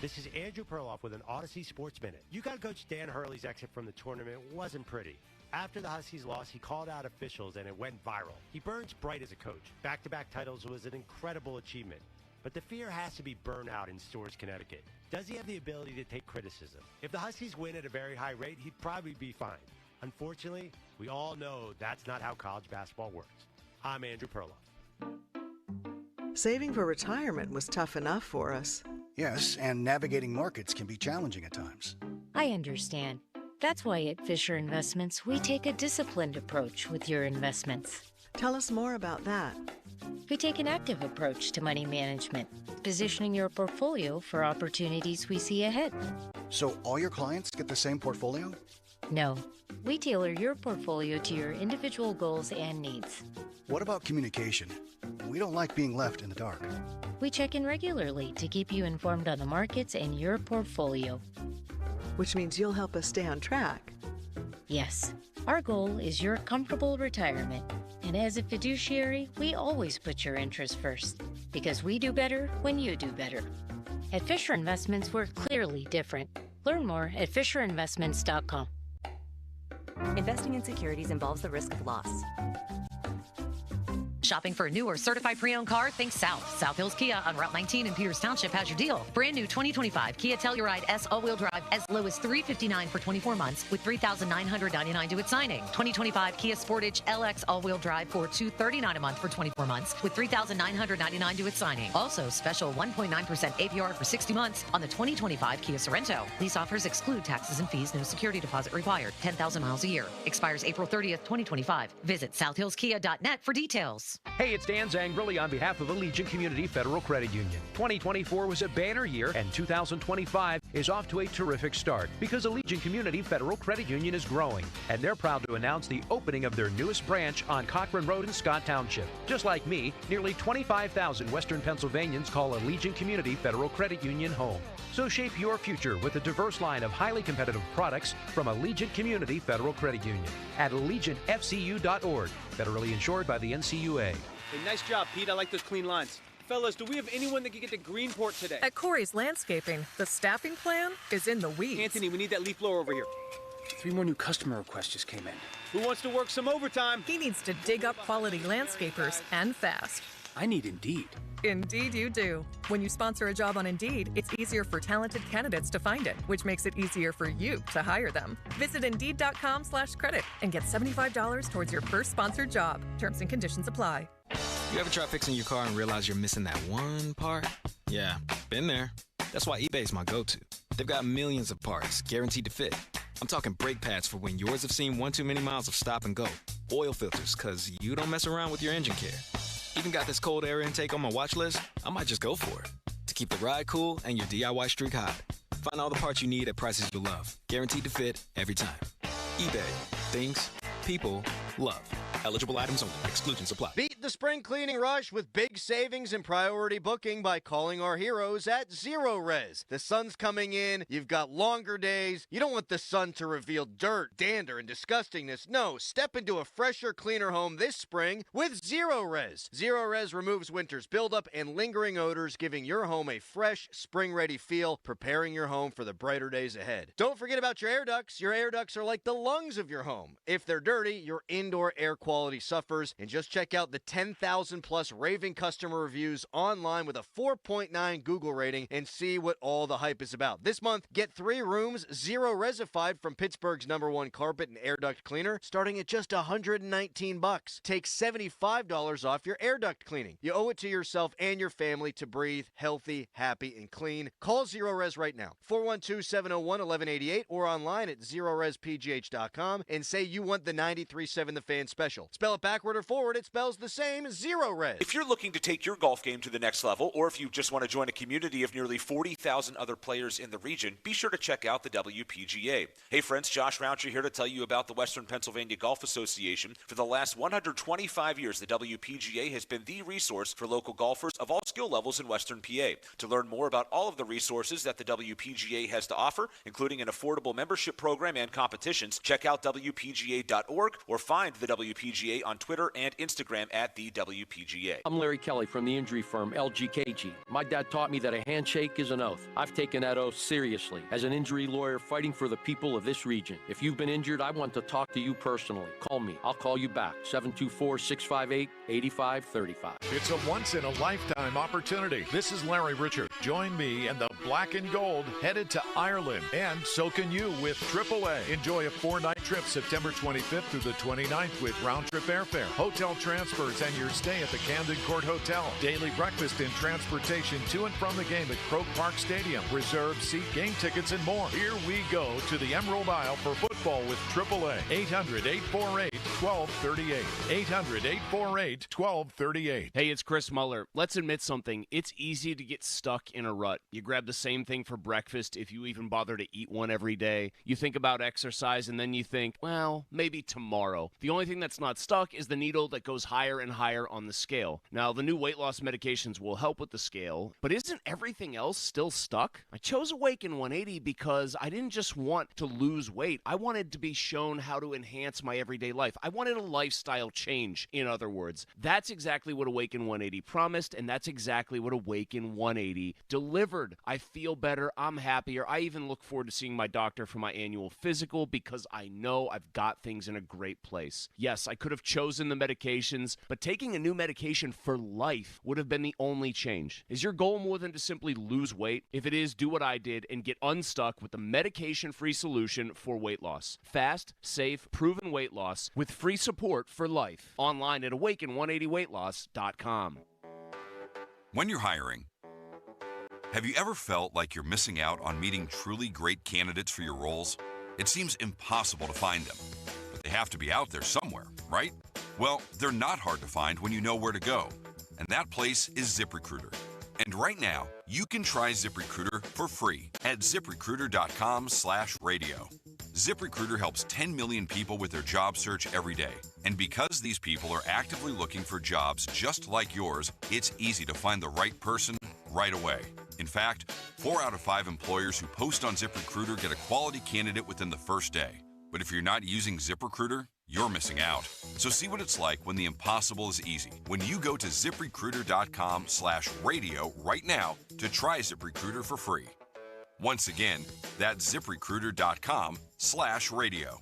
This is Andrew Perloff with an Odyssey Sports Minute. UConn coach Dan Hurley's exit from the tournament wasn't pretty. After the Huskies lost, he called out officials and it went viral. He burns bright as a coach. Back-to-back titles was an incredible achievement. But the fear has to be burnout in Storrs, Connecticut. Does he have the ability to take criticism? If the Huskies win at a very high rate, he'd probably be fine. Unfortunately, we all know that's not how college basketball works. I'm Andrew Perloff. Saving for retirement was tough enough for us. Yes, and navigating markets can be challenging at times. I understand. That's why at Fisher Investments, we take a disciplined approach with your investments. Tell us more about that. We take an active approach to money management, positioning your portfolio for opportunities we see ahead. So all your clients get the same portfolio? No, we tailor your portfolio to your individual goals and needs. What about communication? We don't like being left in the dark. We check in regularly to keep you informed on the markets and your portfolio. Which means you'll help us stay on track. Yes, our goal is your comfortable retirement. And as a fiduciary, we always put your interests first, because we do better when you do better. At Fisher Investments, we're clearly different. Learn more at FisherInvestments.com. Investing in securities involves the risk of loss. Shopping for a new or certified pre-owned car? Think South. South Hills Kia on Route 19 in Peters Township has your deal. Brand new 2025 Kia Telluride S all-wheel drive as low as $359 for 24 months with $3,999 due at signing. 2025 Kia Sportage LX all-wheel drive for $239 a month for 24 months with $3,999 due at signing. Also, special 1.9% APR for 60 months on the 2025 Kia Sorento. These offers exclude taxes and fees. No security deposit required. 10,000 miles a year. Expires April 30th, 2025. Visit southhillskia.net for details. Hey, it's Dan Zangrilli on behalf of Allegiant Community Federal Credit Union. 2024 was a banner year, and 2025 is off to a terrific start because Allegiant Community Federal Credit Union is growing, and they're proud to announce the opening of their newest branch on Cochran Road in Scott Township. Just like me, nearly 25,000 Western Pennsylvanians call Allegiant Community Federal Credit Union home. So shape your future with a diverse line of highly competitive products from Allegiant Community Federal Credit Union at AllegiantFCU.org. Federally insured by the NCUA. Hey, nice job, Pete. I like those clean lines. Fellas, do we have anyone that can get to Greenport today? At Corey's Landscaping, the staffing plan is in the weeds. Anthony, we need that leaf blower over here. 3 more new customer requests just came in. Who wants to work some overtime? He needs to dig up quality landscapers and fast. I need Indeed. Indeed you do. When you sponsor a job on Indeed, it's easier for talented candidates to find it, which makes it easier for you to hire them. Visit Indeed.com/credit and get $75 towards your first sponsored job. Terms and conditions apply. You ever try fixing your car and realize you're missing that one part? Yeah, been there. That's why eBay's my go-to. They've got millions of parts, guaranteed to fit. I'm talking brake pads for when yours have seen one too many miles of stop and go. Oil filters, because you don't mess around with your engine care. Even got this cold air intake on my watch list. I might just go for it. To keep the ride cool and your DIY streak hot. Find all the parts you need at prices you love. Guaranteed to fit every time. eBay. Things people love. Eligible items only. Exclusions apply. Beat the spring cleaning rush with big savings and priority booking by calling our heroes at Zero Res. The sun's coming in. You've got longer days. You don't want the sun to reveal dirt, dander, and disgustingness. No, step into a fresher, cleaner home this spring with Zero Res. Zero Res removes winter's buildup and lingering odors, giving your home a fresh, spring-ready feel, preparing your home for the brighter days ahead. Don't forget about your air ducts. Your air ducts are like the lungs of your home. If they're dirty, your indoor air quality suffers. And just check out the 10,000 plus raving customer reviews online with a 4.9 Google rating and see what all the hype is about. This month, get 3 rooms, Zero Resified from Pittsburgh's #1 carpet and air duct cleaner, starting at just $119. Take $75 off your air duct cleaning. You owe it to yourself and your family to breathe healthy, happy, and clean. Call Zero Res right now, 412-701-1188, or online at ZeroResPGH.com and say you want the 93.7 The Fan special. Spell it backward or forward, it spells the same, Zero Res. If you're looking to take your golf game to the next level, or if you just want to join a community of nearly 40,000 other players in the region, be sure to check out the WPGA. Hey friends, Josh Roundtree here to tell you about the Western Pennsylvania Golf Association. For the last 125 years, the WPGA has been the resource for local golfers of all skill levels in Western PA. To learn more about all of the resources that the WPGA has to offer, including an affordable membership program and competitions, check out WPGA.org or find the WPGA WPGA on Twitter and Instagram at the WPGA. I'm Larry Kelly from the injury firm LGKG. My dad taught me that a handshake is an oath. I've taken that oath seriously as an injury lawyer fighting for the people of this region. If you've been injured, I want to talk to you personally. Call me. I'll call you back. 724-658-8535. It's a once-in-a-lifetime opportunity. This is Larry Richard. Join me and the Black and Gold headed to Ireland, and so can you with AAA. Enjoy a 4-night trip September 25th through the 29th with round-trip airfare, hotel transfers, and your stay at the Camden Court Hotel. Daily breakfast and transportation to and from the game at Croke Park Stadium. Reserve seat, game tickets, and more. Here we go to the Emerald Isle for football with AAA. 800-848-1238. 800-848-1238. Hey, it's Chris Muller. Let's admit something. It's easy to get stuck in a rut. You grab the same thing for breakfast if you even bother to eat one every day. You think about exercise and then you think, well, maybe tomorrow. The only thing that's not stuck is the needle that goes higher and higher on the scale. Now, the new weight loss medications will help with the scale, but isn't everything else still stuck? I chose Awaken 180 because I didn't just want to lose weight. I wanted to be shown how to enhance my everyday life. I wanted a lifestyle change, in other words. That's exactly what Awaken 180 promised, and that's exactly what Awaken 180 delivered. I feel better. I'm happier. I even look forward to seeing my doctor for my annual physical because I know I've got things in a great place. Yes, I could have chosen the medications, but taking a new medication for life would have been the only change. Is your goal more than to simply lose weight? If it is, do what I did and get unstuck with the medication-free solution for weight loss. Fast, safe, proven weight loss with free support for life. Online at awaken180weightloss.com. When you're hiring, have you ever felt like you're missing out on meeting truly great candidates for your roles? It seems impossible to find them, but they have to be out there somewhere, right? Well, they're not hard to find when you know where to go, and that place is ZipRecruiter. And right now, you can try ZipRecruiter for free at ZipRecruiter.com/radio. ZipRecruiter helps 10 million people with their job search every day. And because these people are actively looking for jobs just like yours, it's easy to find the right person right away. In fact, 4 out of 5 employers who post on ZipRecruiter get a quality candidate within the first day. But if you're not using ZipRecruiter, you're missing out. So see what it's like when the impossible is easy. When you go to ZipRecruiter.com/radio right now to try ZipRecruiter for free. Once again, that's ZipRecruiter.com/radio.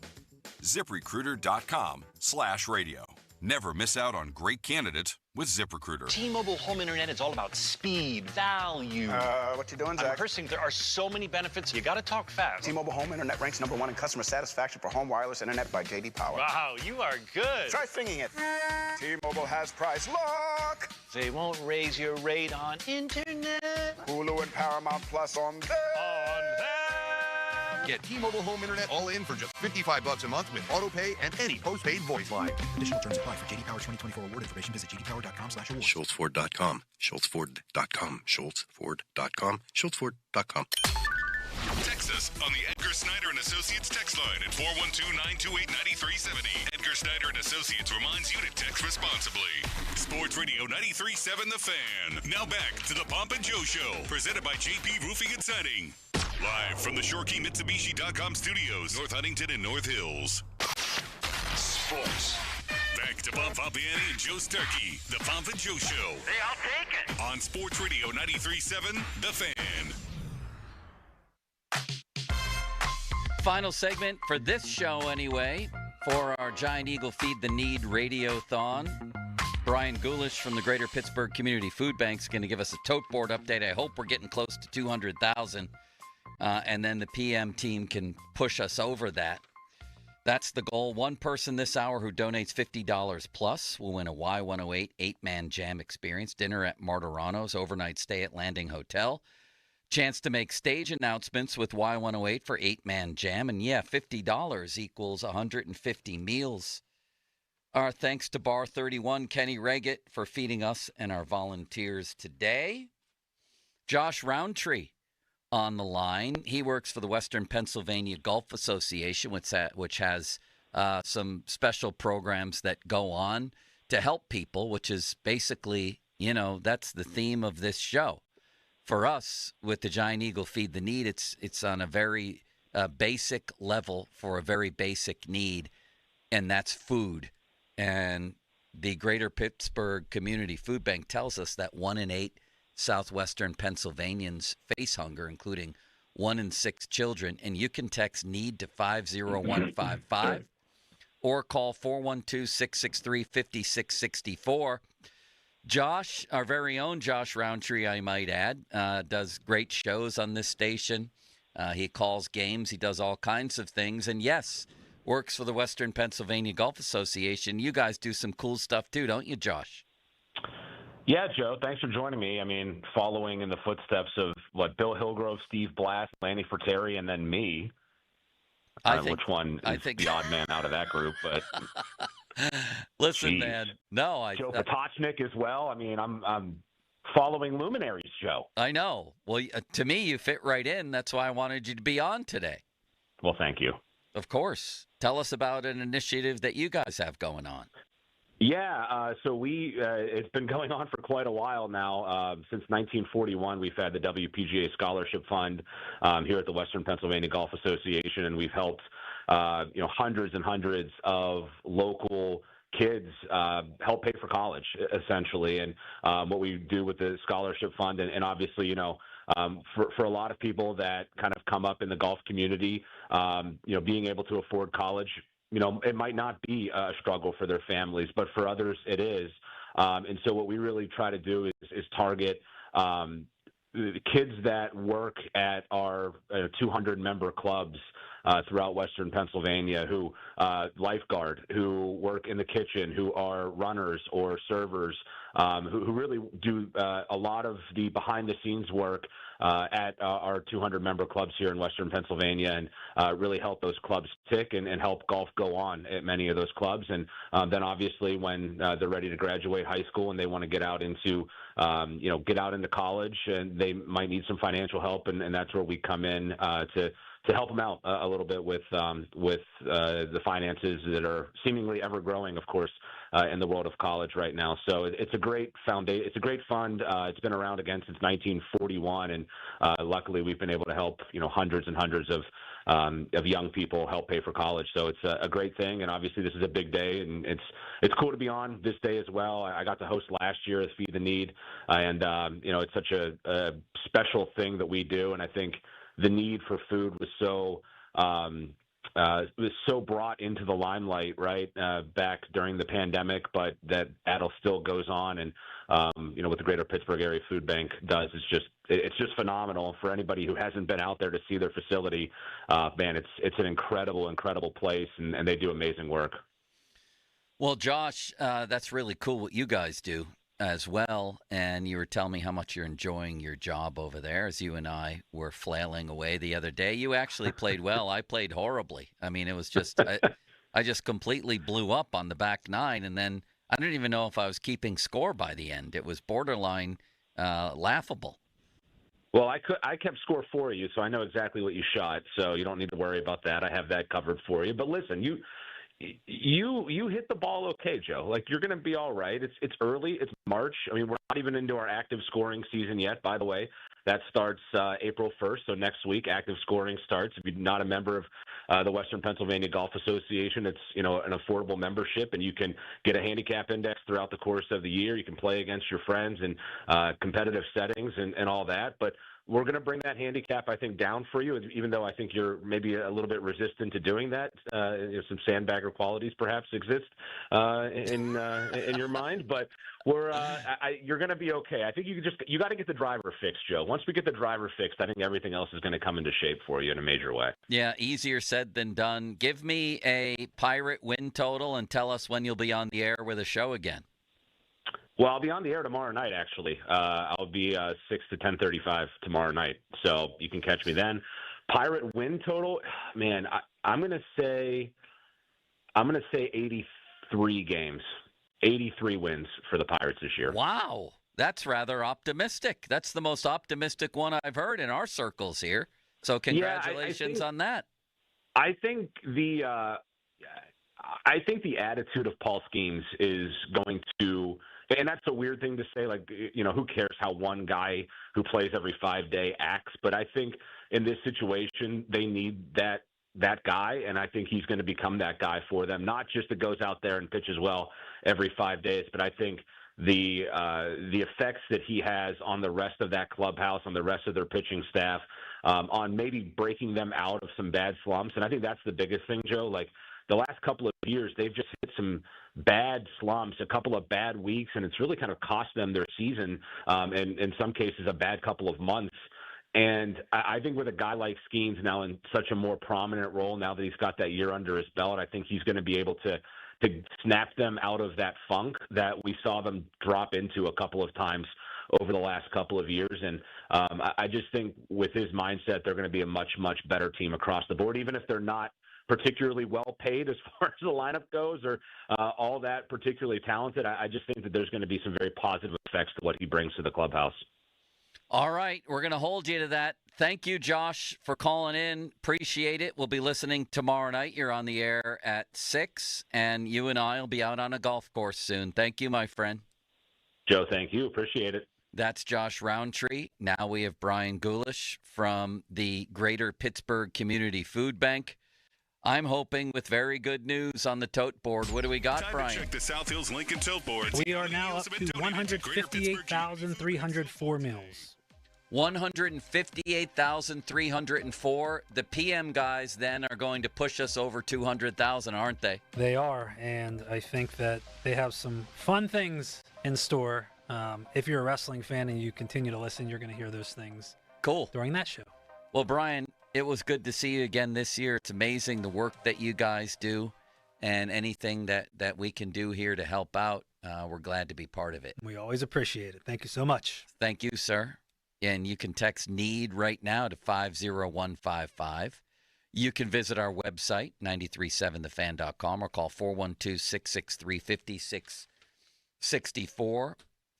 ZipRecruiter.com/radio. Never miss out on great candidates with ZipRecruiter. T-Mobile home internet is all about speed, value. What you doing, Zach? I'm rehearsing. There are so many benefits. You got to talk fast. T-Mobile home internet ranks #1 in customer satisfaction for home wireless internet by J.D. Power. Wow, you are good. Try singing it. T-Mobile has price lock. They won't raise your rate on internet. Hulu and Paramount Plus on there. Get T-Mobile home internet all in for just $55 a month with auto pay and any postpaid voice line. Additional terms apply. For J.D. Power 2024 award information, visit jdpower.com/awards. SchultzFord.com. SchultzFord.com. SchultzFord.com. SchultzFord.com. Text us on the Edgar Snyder and Associates text line at 412-928-9370. Edgar Snyder and Associates reminds you to text responsibly. Sports Radio 93.7 The Fan. Now back to the Pomp and Joe Show, presented by JP Roofing and Siding. Live from the ShoreKeyMitsubishi.com studios, North Huntington and North Hills. Sports. Back to Bob Fabiani and Joe Starkey, the Pomp and Joe Show. Hey, I'll take it. On Sports Radio 93.7 The Fan. Final segment for this show, anyway, for our Giant Eagle Feed the Need Radiothon. Brian Gulish from the Greater Pittsburgh Community Food Bank is going to give us a tote board update. I hope we're getting close to 200,000, and then the PM team can push us over that. That's the goal. One person this hour who donates $50 plus will win a Y108 8-man jam experience, dinner at Martirano's, overnight stay at Landing Hotel. Chance to make stage announcements with Y108 for 8-man jam. And yeah, $50 equals 150 meals. Our thanks to Bar 31, Kenny Reggett, for feeding us and our volunteers today. Josh Roundtree on the line. He works for the Western Pennsylvania Golf Association, which has some special programs that go on to help people, which is basically, that's the theme of this show. For us, with the Giant Eagle Feed the Need, it's on a very basic level for a very basic need, and that's food. And the Greater Pittsburgh Community Food Bank tells us that 1 in 8 southwestern Pennsylvanians face hunger, including 1 in 6 children. And you can text NEED to 50155 or call 412-663-5664. Josh, our very own Josh Roundtree, I might add, does great shows on this station. He calls games. He does all kinds of things. And, yes, works for the Western Pennsylvania Golf Association. You guys do some cool stuff too, don't you, Josh? Yeah, Joe, thanks for joining me. I mean, following in the footsteps of Bill Hillgrove, Steve Blass, Lanny Ferteri, and then me. I don't know which one is the odd man out of that group, but listen, geez. man. No, Joe Potocnik as well. I mean, I'm following luminaries, Joe. I know. Well, to me, you fit right in. That's why I wanted you to be on today. Well, thank you. Of course. Tell us about an initiative that you guys have going on. Yeah, so it's been going on for quite a while now. Since 1941, we've had the WPGA Scholarship Fund here at the Western Pennsylvania Golf Association, and we've helped hundreds and hundreds of local kids help pay for college, essentially. And what we do with the Scholarship Fund, and obviously, for a lot of people that kind of come up in the golf community, being able to afford college, it might not be a struggle for their families, but for others it is. And so what we really try to do is target the kids that work at our 200-member clubs throughout Western Pennsylvania, who lifeguard, who work in the kitchen, who are runners or servers, who really do a lot of the behind-the-scenes work at our 200-member clubs here in Western Pennsylvania, and really help those clubs tick and help golf go on at many of those clubs. And then obviously when they're ready to graduate high school and they want to get out into college, and they might need some financial help, and that's where we come in to help them out a little bit with the finances that are seemingly ever growing, of course, in the world of college right now. So it's a great foundation. It's a great fund. It's been around again since 1941, and luckily we've been able to help hundreds and hundreds of young people help pay for college. So it's a great thing, and obviously this is a big day, and it's cool to be on this day as well. I got to host last year at Feed the Need, and it's such a special thing that we do, and I think the need for food was so brought into the limelight, right, back during the pandemic, but that battle still goes on. And, what the Greater Pittsburgh Area Food Bank does is it's just phenomenal. For anybody who hasn't been out there to see their facility, man, it's an incredible place, and they do amazing work. Well, Josh, that's really cool what you guys do as well, and you were telling me how much you're enjoying your job over there as you and I were flailing away the other day. You actually played well. I played horribly. I mean, it was just I just completely blew up on the back nine, and then I didn't even know if I was keeping score by the end. It was borderline laughable. Well, I kept score for you, so I know exactly what you shot, so you don't need to worry about that. I have that covered for you. But listen, you hit the ball okay, Joe. Like, you're going to be all right. It's early. It's March. I mean, we're not even into our active scoring season yet, by the way. That starts April 1st, so next week active scoring starts. If you're not a member of the Western Pennsylvania Golf Association, it's an affordable membership, and you can get a handicap index throughout the course of the year. You can play against your friends in competitive settings and all that. But we're going to bring that handicap, I think, down for you, even though I think you're maybe a little bit resistant to doing that. Some sandbagger qualities perhaps exist in your mind, but you're going to be okay. I think you got to get the driver fixed, Joe. Once we get the driver fixed, I think everything else is going to come into shape for you in a major way. Yeah, easier said than done. Give me a Pirate win total and tell us when you'll be on the air with a show again. Well, I'll be on the air tomorrow night, actually. I'll be 6 to 10:35 tomorrow night, so you can catch me then. Pirate win total, man, I'm going to say 83 games, 83 wins for the Pirates this year. Wow, that's rather optimistic. That's the most optimistic one I've heard in our circles here. So congratulations on that. I think the attitude of Paul Skeens is going to. And that's a weird thing to say, like, who cares how one guy who plays every 5 day acts? But I think in this situation, they need that that guy, and I think he's going to become that guy for them. Not just that goes out there and pitches well every 5 days, but I think the effects that he has on the rest of that clubhouse, on the rest of their pitching staff, on maybe breaking them out of some bad slumps. And I think that's the biggest thing, Joe. Like the last couple of years, they've just hit some bad slumps, a couple of bad weeks, and it's really kind of cost them their season, and in some cases a bad couple of months. And I think with a guy like Skeens now in such a more prominent role, now that he's got that year under his belt, I think he's going to be able to snap them out of that funk that we saw them drop into a couple of times over the last couple of years. And I just think with his mindset, they're going to be a much, much better team across the board, even if they're not particularly well paid as far as the lineup goes or all that particularly talented. I just think that there's going to be some very positive effects to what he brings to the clubhouse. All right, we're going to hold you to that. Thank you, Josh, for calling in. Appreciate it. We'll be listening tomorrow night. You're on the air at 6, and you and I will be out on a golf course soon. Thank you, my friend. Joe, thank you. Appreciate it. That's Josh Roundtree. Now we have Brian Gulish from the Greater Pittsburgh Community Food Bank. I'm hoping with very good news on the tote board. What do we got, Time Brian? to check the South Hills Lincoln tote boards. We are now up to 158,304 meals. 158,304. The PM guys then are going to push us over 200,000, aren't they? They are, and I think that they have some fun things in store. If you're a wrestling fan and you continue to listen, you're going to hear those things. Cool. During that show. Well, Brian, it was good to see you again this year. It's amazing the work that you guys do, and anything that we can do here to help out, we're glad to be part of it. We always appreciate it. Thank you so much. Thank you, sir. And you can text NEED right now to 50155. You can visit our website, 937thefan.com, or call 412-663-5664.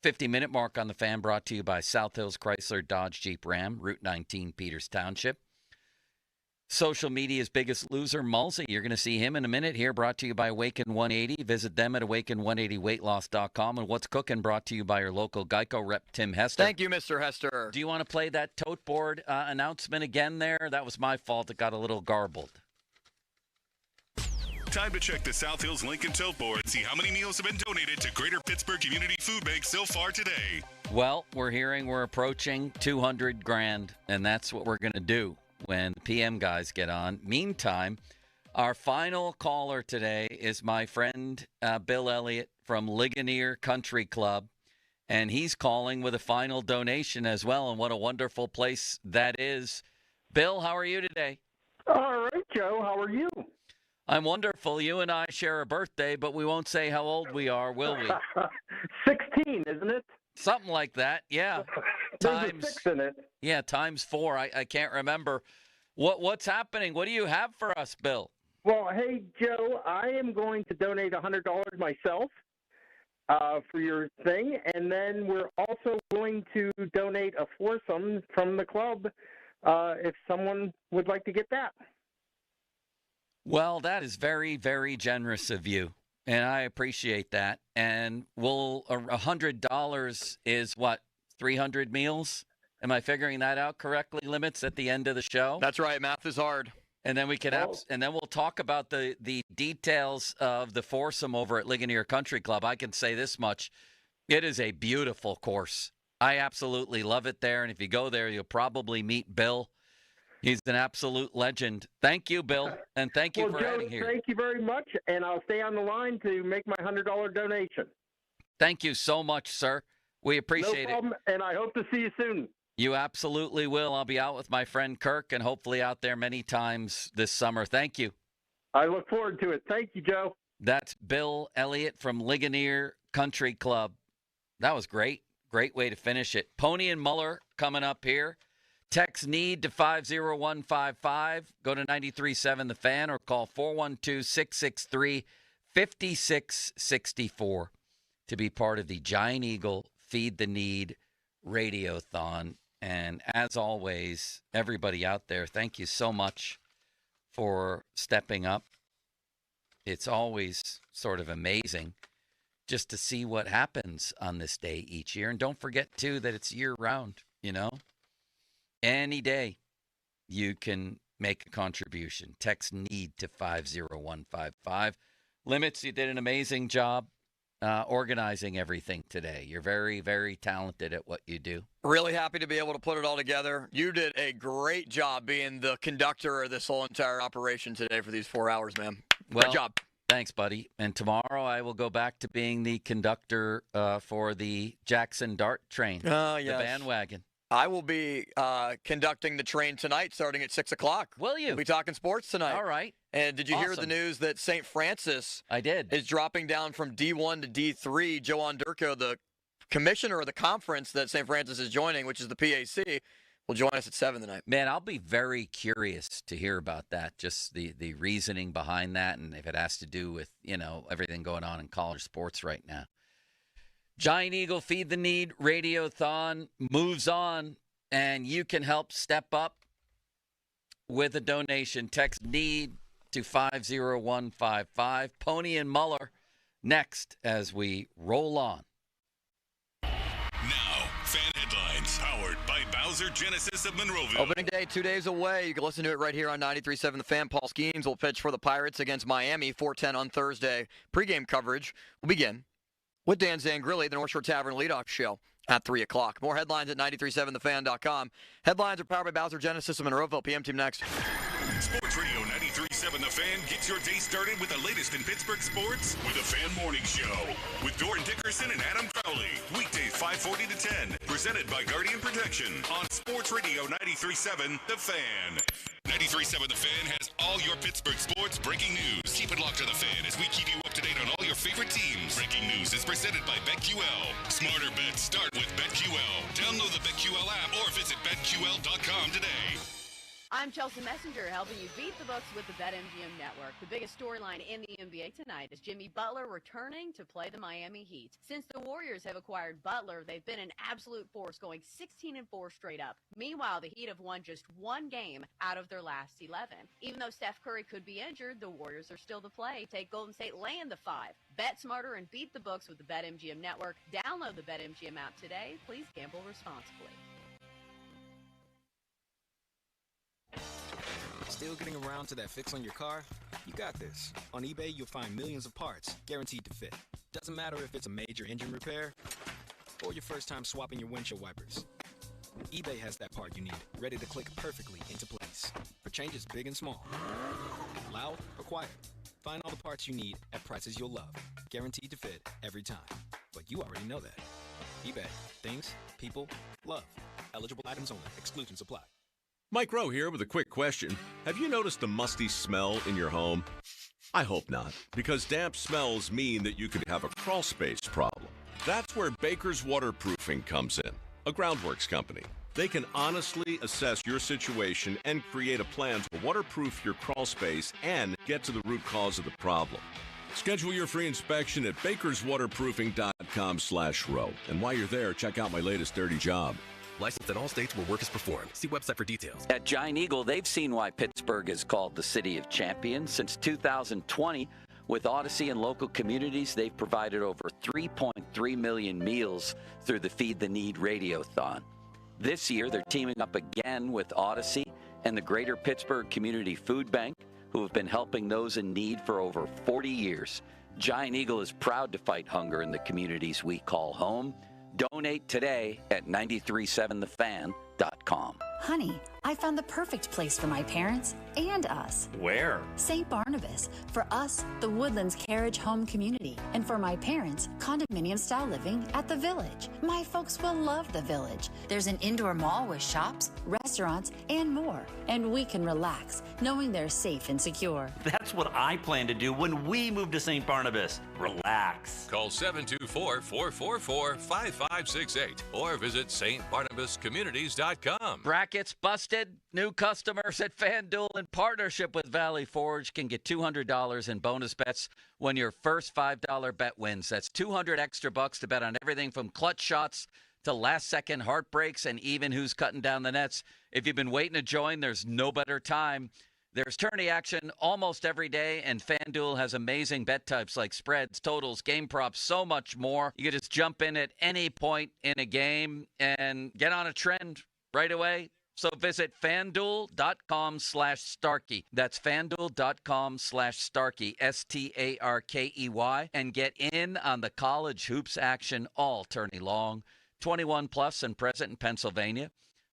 50-minute mark on the Fan brought to you by South Hills Chrysler Dodge Jeep Ram, Route 19, Peters Township. Social media's biggest loser, Mulsey. You're going to see him in a minute here, brought to you by Awaken 180. Visit them at awaken180weightloss.com. And What's Cooking, brought to you by your local Geico rep, Tim Hester. Thank you, Mr. Hester. Do you want to play that tote board announcement again there? That was my fault. It got a little garbled. Time to check the South Hills Lincoln tote board and see how many meals have been donated to Greater Pittsburgh Community Food Bank so far today. Well, we're hearing we're approaching $200,000, and that's what we're going to do when the PM guys get on. Meantime, our final caller today is my friend Bill Elliott from Ligonier Country Club, and he's calling with a final donation as well, and what a wonderful place that is. Bill, how are you today? All right, Joe. How are you? I'm wonderful. You and I share a birthday, but we won't say how old we are, will we? 16, isn't it? Something like that, yeah. There's a 6 in it. Yeah, times 4. I can't remember. What's happening? What do you have for us, Bill? Well, hey, Joe, I am going to donate $100 myself for your thing, and then we're also going to donate a foursome from the club if someone would like to get that. Well, that is very, very generous of you, and I appreciate that. And $100 is what, 300 meals? Am I figuring that out correctly? Limits at the end of the show. That's right. Math is hard. And then we can and then we'll talk about the details of the foursome over at Ligonier Country Club. I can say this much: it is a beautiful course. I absolutely love it there. And if you go there, you'll probably meet Bill. He's an absolute legend. Thank you, Bill, and thank you for Joe, having here. Thank you very much, and I'll stay on the line to make my $100 donation. Thank you so much, sir. We appreciate No problem, and I hope to see you soon. You absolutely will. I'll be out with my friend Kirk and hopefully out there many times this summer. Thank you. I look forward to it. Thank you, Joe. That's Bill Elliott from Ligonier Country Club. That was great. Great way to finish it. Pony and Muller coming up here. Text NEED to 50155. Go to 93.7 The Fan or call 412-663-5664 to be part of the Giant Eagle Feed the Need Radiothon. And as always, everybody out there, thank you so much for stepping up. It's always sort of amazing just to see what happens on this day each year. And don't forget, too, that it's year-round, you know. Any day you can make a contribution. Text NEED to 50155. Limits, you did an amazing job organizing everything today. You're very, very talented at what you do. Really happy to be able to put it all together. You did a great job being the conductor of this whole entire operation today for these 4 hours, man. Great job. Thanks, buddy. And tomorrow I will go back to being the conductor for the Jackson Dart train, the bandwagon. I will be conducting the train tonight starting at 6 o'clock. Will you? We'll be talking sports tonight. All right. And did you hear the news that St. Francis is dropping down from D1 to D3? Joe Onderko, the commissioner of the conference that St. Francis is joining, which is the PAC, will join us at 7 tonight. Man, I'll be very curious to hear about that, just the reasoning behind that, and if it has to do with, everything going on in college sports right now. Giant Eagle Feed the Need Radiothon moves on, and you can help step up with a donation. Text NEED to 50155. Pony and Muller next as we roll on. Now, fan headlines powered by Bowser Genesis of Monroeville. Opening day 2 days away. You can listen to it right here on 93.7 The Fan. Paul Skeens will pitch for the Pirates against Miami, 4:10 on Thursday. Pre-game coverage will begin with Dan Zangrilli, the North Shore Tavern leadoff show at 3 o'clock. More headlines at 937thefan.com. Headlines are powered by Bowser Genesis of Monroeville. PM team next. Sports Radio 93.7 The Fan gets your day started with the latest in Pittsburgh sports with the Fan Morning Show with Doran Dickerson and Adam Crowley. Weekdays 5:40 to 10. Presented by Guardian Protection on Sports Radio 93.7 The Fan. 93.7 The Fan has all your Pittsburgh sports breaking news. Keep it locked to The Fan as we keep you up to date on all your favorite teams. Breaking news is presented by BetQL. Smarter bets start with BetQL. Download the BetQL app or visit BetQL.com today. I'm Chelsea Messenger, helping you beat the books with the BetMGM Network. The biggest storyline in the NBA tonight is Jimmy Butler returning to play the Miami Heat. Since the Warriors have acquired Butler, they've been an absolute force, going 16-4 straight up. Meanwhile, the Heat have won just one game out of their last 11. Even though Steph Curry could be injured, the Warriors are still the play. Take Golden State laying the 5. Bet smarter and beat the books with the BetMGM Network. Download the BetMGM app today. Please gamble responsibly. Still getting around to that fix on your car? You got this. On eBay, you'll find millions of parts, guaranteed to fit. Doesn't matter if it's a major engine repair or your first time swapping your windshield wipers. eBay has that part you need, ready to click perfectly into place for changes big and small. Loud or quiet. Find all the parts you need at prices you'll love, guaranteed to fit every time. But you already know that. eBay. Things, people, love. Eligible items only. Exclusions apply. Mike Rowe here with a quick question. Have you noticed a musty smell in your home? I hope not, because damp smells mean that you could have a crawl space problem. That's where Baker's Waterproofing comes in, a groundworks company. They can honestly assess your situation and create a plan to waterproof your crawl space and get to the root cause of the problem. Schedule your free inspection at bakerswaterproofing.com/row. And while you're there, check out my latest dirty job. Licensed in all states where work is performed. See website for details. At Giant Eagle, they've seen why Pittsburgh is called the City of Champions. Since 2020, with Odyssey and local communities, they've provided over 3.3 million meals through the Feed the Need Radiothon. This year, they're teaming up again with Odyssey and the Greater Pittsburgh Community Food Bank, who have been helping those in need for over 40 years. Giant Eagle is proud to fight hunger in the communities we call home. Donate today at 937thefan.com. Honey, I found the perfect place for my parents and us. Where? St. Barnabas. For us, the Woodlands Carriage Home Community. And for my parents, condominium-style living at the Village. My folks will love the Village. There's an indoor mall with shops, restaurants, and more. And we can relax, knowing they're safe and secure. That's what I plan to do when we move to St. Barnabas. Relax. Call 724-444-5568 or visit stbarnabascommunities.com. Brackets busted. New customers at FanDuel in partnership with Valley Forge can get $200 in bonus bets when your first $5 bet wins. That's $200 extra bucks to bet on everything from clutch shots to last-second heartbreaks and even who's cutting down the nets. If you've been waiting to join, there's no better time. There's tourney action almost every day, and FanDuel has amazing bet types like spreads, totals, game props, so much more. You can just jump in at any point in a game and get on a trend right away. So visit FanDuel.com/Starkey. That's FanDuel.com/Starkey, STARKEY, and get in on the college hoops action all tourney long. 21 plus and present in Pennsylvania.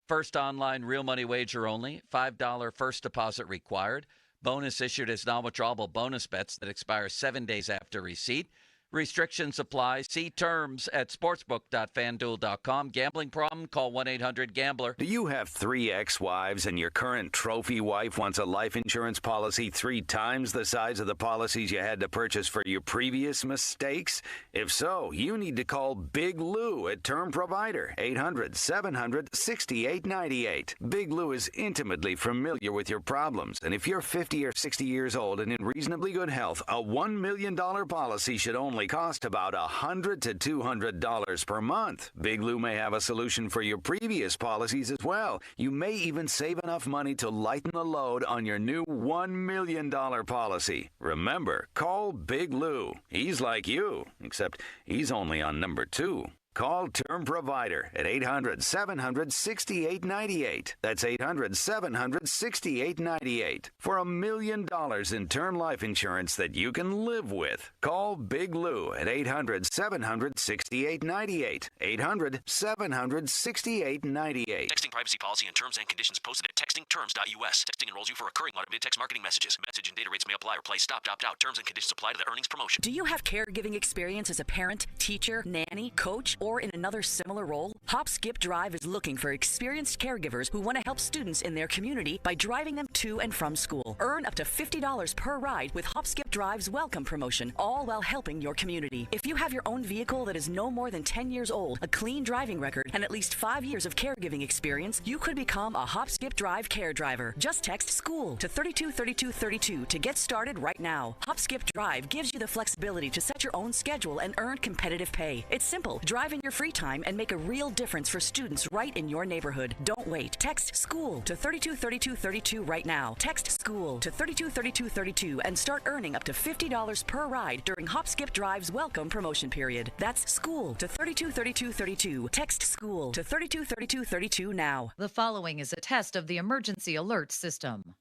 First online real money wager only. $5 first deposit required. Bonus issued as non-withdrawable bonus bets that expire 7 days after receipt. Restrictions apply. See terms at sportsbook.fanduel.com. Gambling problem? Call 1-800-GAMBLER. Do you have 3 ex-wives and your current trophy wife wants a life insurance policy 3 times the size of the policies you had to purchase for your previous mistakes? If so, you need to call Big Lou at Term Provider, 800-700-6898. Big Lou is intimately familiar with your problems, and if you're 50 or 60 years old and in reasonably good health, a $1 million policy should only cost about $100 to $200 per month. Big Lou may have a solution for your previous policies as well. You may even save enough money to lighten the load on your new $1 million policy. Remember, call Big Lou. He's like you, except he's only on number 2. Call Term Provider at 800-700-6898. That's 800-700-6898 for $1 million in term life insurance that you can live with. Call Big Lou at 800-700-6898. 800-700-6898. Texting privacy policy and terms and conditions posted at textingterms.us. Texting enrolls you for recurring automated text marketing messages. Message and data rates may apply. Replace stop, opt out. Terms and conditions apply to the earnings promotion. Do you have caregiving experience as a parent, teacher, nanny, coach, or in another similar role? Hop Skip Drive is looking for experienced caregivers who want to help students in their community by driving them to and from school. Earn up to $50 per ride with Hop Skip Drive's welcome promotion, all while helping your community. If you have your own vehicle that is no more than 10 years old, a clean driving record, and at least 5 years of caregiving experience, you could become a Hop Skip Drive care driver. Just text SCHOOL to 323232 to get started right now. Hop Skip Drive gives you the flexibility to set your own schedule and earn competitive pay. It's simple. Drive in your free time and make a real difference for students right in your neighborhood. Don't wait. Text SCHOOL to 323232 right now. Text SCHOOL to 323232 and start earning up to $50 per ride during Hop Skip Drive's welcome promotion period. That's SCHOOL to 323232. Text SCHOOL to 323232 now. The following is a test of the emergency alert system.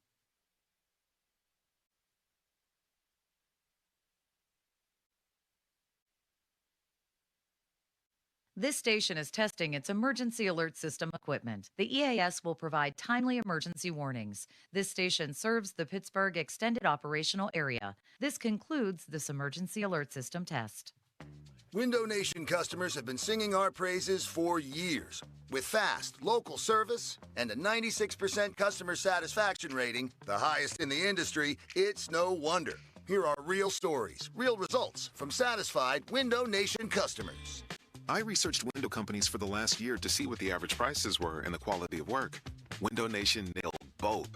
This station is testing its emergency alert system equipment. The EAS will provide timely emergency warnings. This station serves the Pittsburgh Extended Operational Area. This concludes this emergency alert system test. Window Nation customers have been singing our praises for years. With fast, local service and a 96% customer satisfaction rating, the highest in the industry, it's no wonder. Here are real stories, real results from satisfied Window Nation customers. I researched window companies for the last year to see what the average prices were and the quality of work. Window Nation nailed both.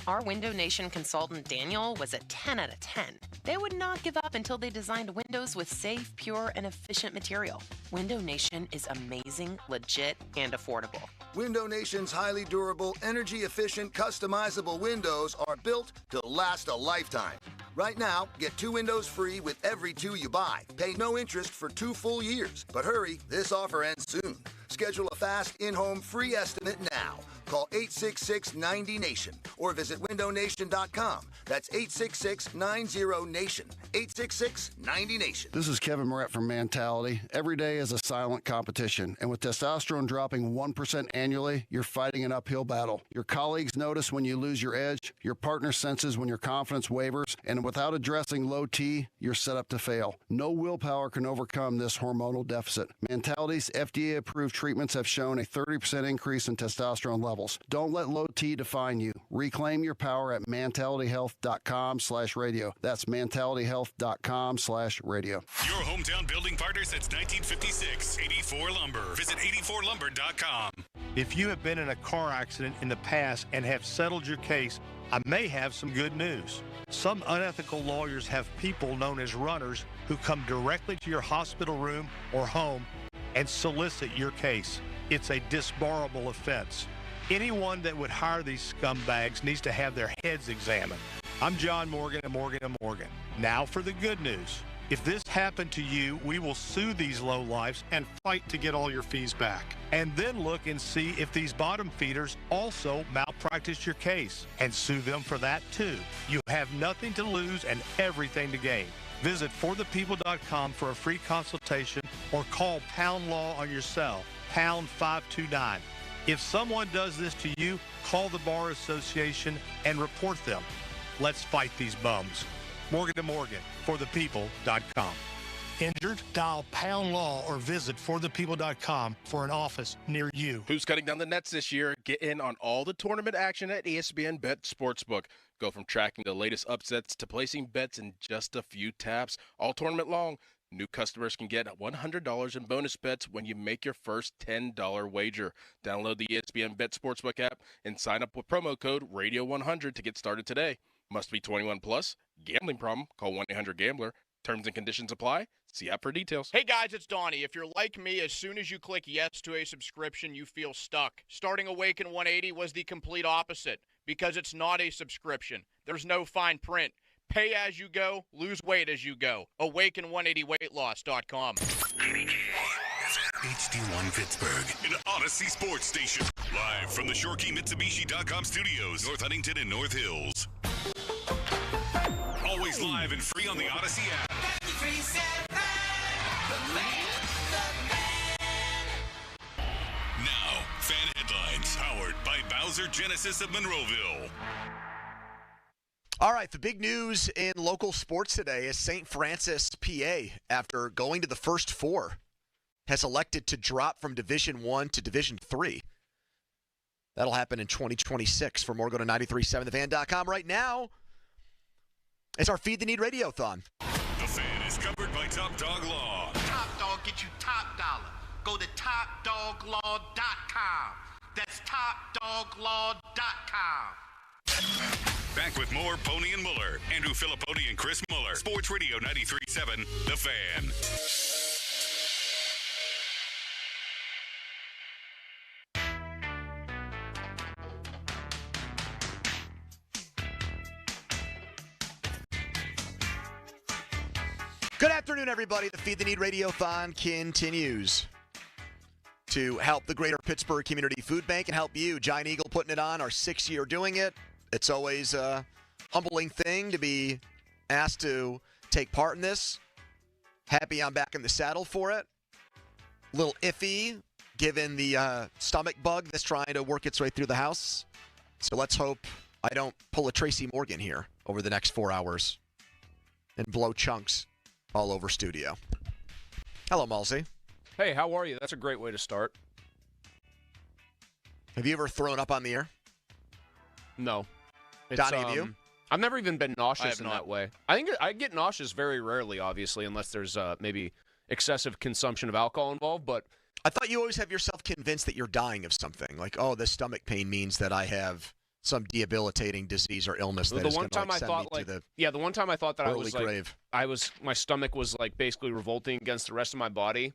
Our Window Nation consultant, Daniel, was a 10 out of 10. They would not give up until they designed windows with safe, pure, and efficient material. Window Nation is amazing, legit, and affordable. Window Nation's highly durable, energy-efficient, customizable windows are built to last a lifetime. Right now, get 2 windows free with every 2 you buy. Pay no interest for 2 full years. But hurry, this offer ends soon. Schedule a fast in-home free estimate now. Call 866-90-NATION or visit windownation.com. That's 866-90-NATION. 866-90-NATION. This is Kevin Moret from Mentality. Every day is a silent competition, and with testosterone dropping 1% annually, you're fighting an uphill battle. Your colleagues notice when you lose your edge, your partner senses when your confidence wavers, and without addressing low T, you're set up to fail. No willpower can overcome this hormonal deficit. Mentality's FDA-approved treatments have shown a 30% increase in testosterone levels. Don't let low T define you. Reclaim your power at mentalityhealth.com/radio. That's mentalityhealth.com/radio. Your hometown building partner since 1956, 84 Lumber. Visit 84lumber.com. If you have been in a car accident in the past and have settled your case, I may have some good news. Some unethical lawyers have people known as runners who come directly to your hospital room or home and solicit your case. It's a disbarable offense. Anyone that would hire these scumbags needs to have their heads examined. I'm John Morgan at Morgan & Morgan. Now for the good news. If this happened to you, we will sue these lowlifes and fight to get all your fees back. And then look and see if these bottom feeders also malpracticed your case and sue them for that too. You have nothing to lose and everything to gain. Visit forthepeople.com for a free consultation or call Pound Law on your cell, pound 529. If someone does this to you, call the Bar Association and report them. Let's fight these bums. Morgan & Morgan, forthepeople.com. Injured? Dial Pound Law or visit forthepeople.com for an office near you. Who's cutting down the nets this year? Get in on all the tournament action at ESPN Bet Sportsbook. Go from tracking the latest upsets to placing bets in just a few taps. All tournament long, new customers can get $100 in bonus bets when you make your first $10 wager. Download the ESPN Bet Sportsbook app and sign up with promo code Radio100 to get started today. Must be 21 plus. Gambling problem? Call 1-800-GAMBLER. Terms and conditions apply. See app for details. Hey guys, it's Donnie. If you're like me, as soon as you click yes to a subscription, you feel stuck. Starting Awaken 180 was the complete opposite because it's not a subscription. There's no fine print. Pay as you go, lose weight as you go. Awaken180weightloss.com. HD1 Pittsburgh, an Odyssey Sports Station. Live from the ShoreKeyMitsubishi.com studios, North Huntington and North Hills. Always live and free on the Odyssey app. Now, fan headlines powered by Bowser Genesis of Monroeville. All right, the big news in local sports today is St. Francis, PA, after going to the first four, has elected to drop from Division I to Division III. That'll happen in 2026. For more, go to 937thefan.com right now. It's our Feed the Need Radiothon. The Fan is covered by Top Dog Law. Top Dog get you top dollar. Go to TopDogLaw.com. That's TopDogLaw.com. Back with more Pony and Muller. Andrew Filipponi and Chris Muller. Sports Radio 93.7, The Fan. Good afternoon, everybody. The Feed the Need Radiothon continues to help the Greater Pittsburgh Community Food Bank and help you. Giant Eagle putting it on, our 6th year doing it. It's always a humbling thing to be asked to take part in this. Happy I'm back in the saddle for it. A little iffy given the stomach bug that's trying to work its way through the house. So let's hope I don't pull a Tracy Morgan here over the next 4 hours and blow chunks all over studio. Hello, Malsey. Hey, how are you? That's a great way to start. Have you ever thrown up on the air? No. Donnie, have you? I've never even been nauseous in that way. I think I get nauseous very rarely, obviously, unless there's maybe excessive consumption of alcohol involved. But I thought you always have yourself convinced that you're dying of something. Like, oh, this stomach pain means that I have some debilitating disease or illness that is going to send me to the the one time I thought that I early grave. My stomach was like basically revolting against the rest of my body.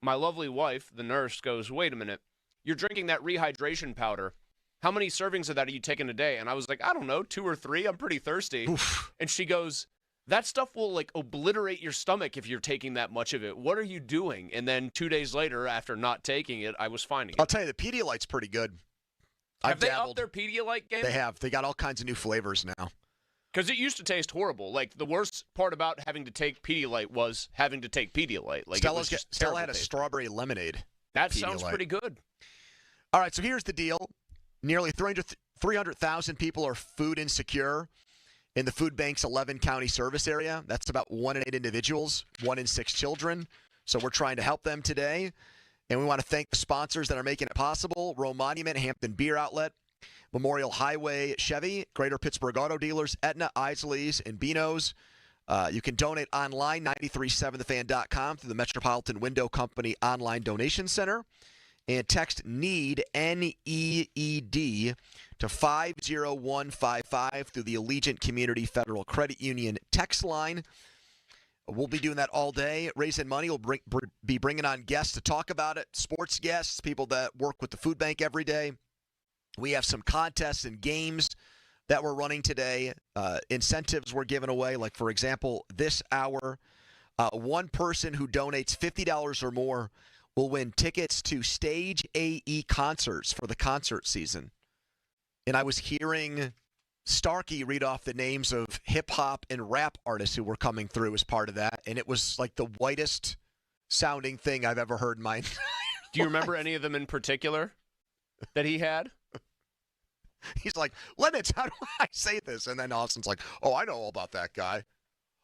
My lovely wife, the nurse, goes, "Wait a minute, you're drinking that rehydration powder. How many servings of that are you taking a day?" And I was like, "I don't know, 2 or 3. I'm pretty thirsty." Oof. And she goes, "That stuff will like obliterate your stomach if you're taking that much of it. What are you doing?" And then 2 days later, after not taking it, I was finding it. I'll tell you, the Pedialyte's pretty good. Have they upped their Pedialyte game? They have. They got all kinds of new flavors now. Because it used to taste horrible. Like, the worst part about having to take Pedialyte was having to take Pedialyte. Like, Stella had a strawberry lemonade. That sounds pretty good. All right, so here's the deal. Nearly 300,000 people are food insecure in the food bank's 11-county service area. That's about 1 in 8 individuals, 1 in 6 children. So we're trying to help them today. And we want to thank the sponsors that are making it possible. Rome Monument, Hampton Beer Outlet, Memorial Highway Chevy, Greater Pittsburgh Auto Dealers, Aetna, Isley's, and Beano's. You can donate online, 937thefan.com, through the Metropolitan Window Company online donation center. And text NEED, N-E-E-D, to 50155 through the Allegiant Community Federal Credit Union text line. We'll be doing that all day, raising money. We'll be bringing on guests to talk about it, sports guests, people that work with the food bank every day. We have some contests and games that we're running today. Incentives we're giving away. Like, for example, this hour One person who donates $50 or more will win tickets to Stage AE concerts for the concert season. And I was hearing Starkey read off the names of hip-hop and rap artists who were coming through as part of that, and it was like the whitest sounding thing I've ever heard in my entire Do you remember any of them in particular that he had? He's like, Lennox, how do I say this? And then Austin's like, oh, I know all about that guy.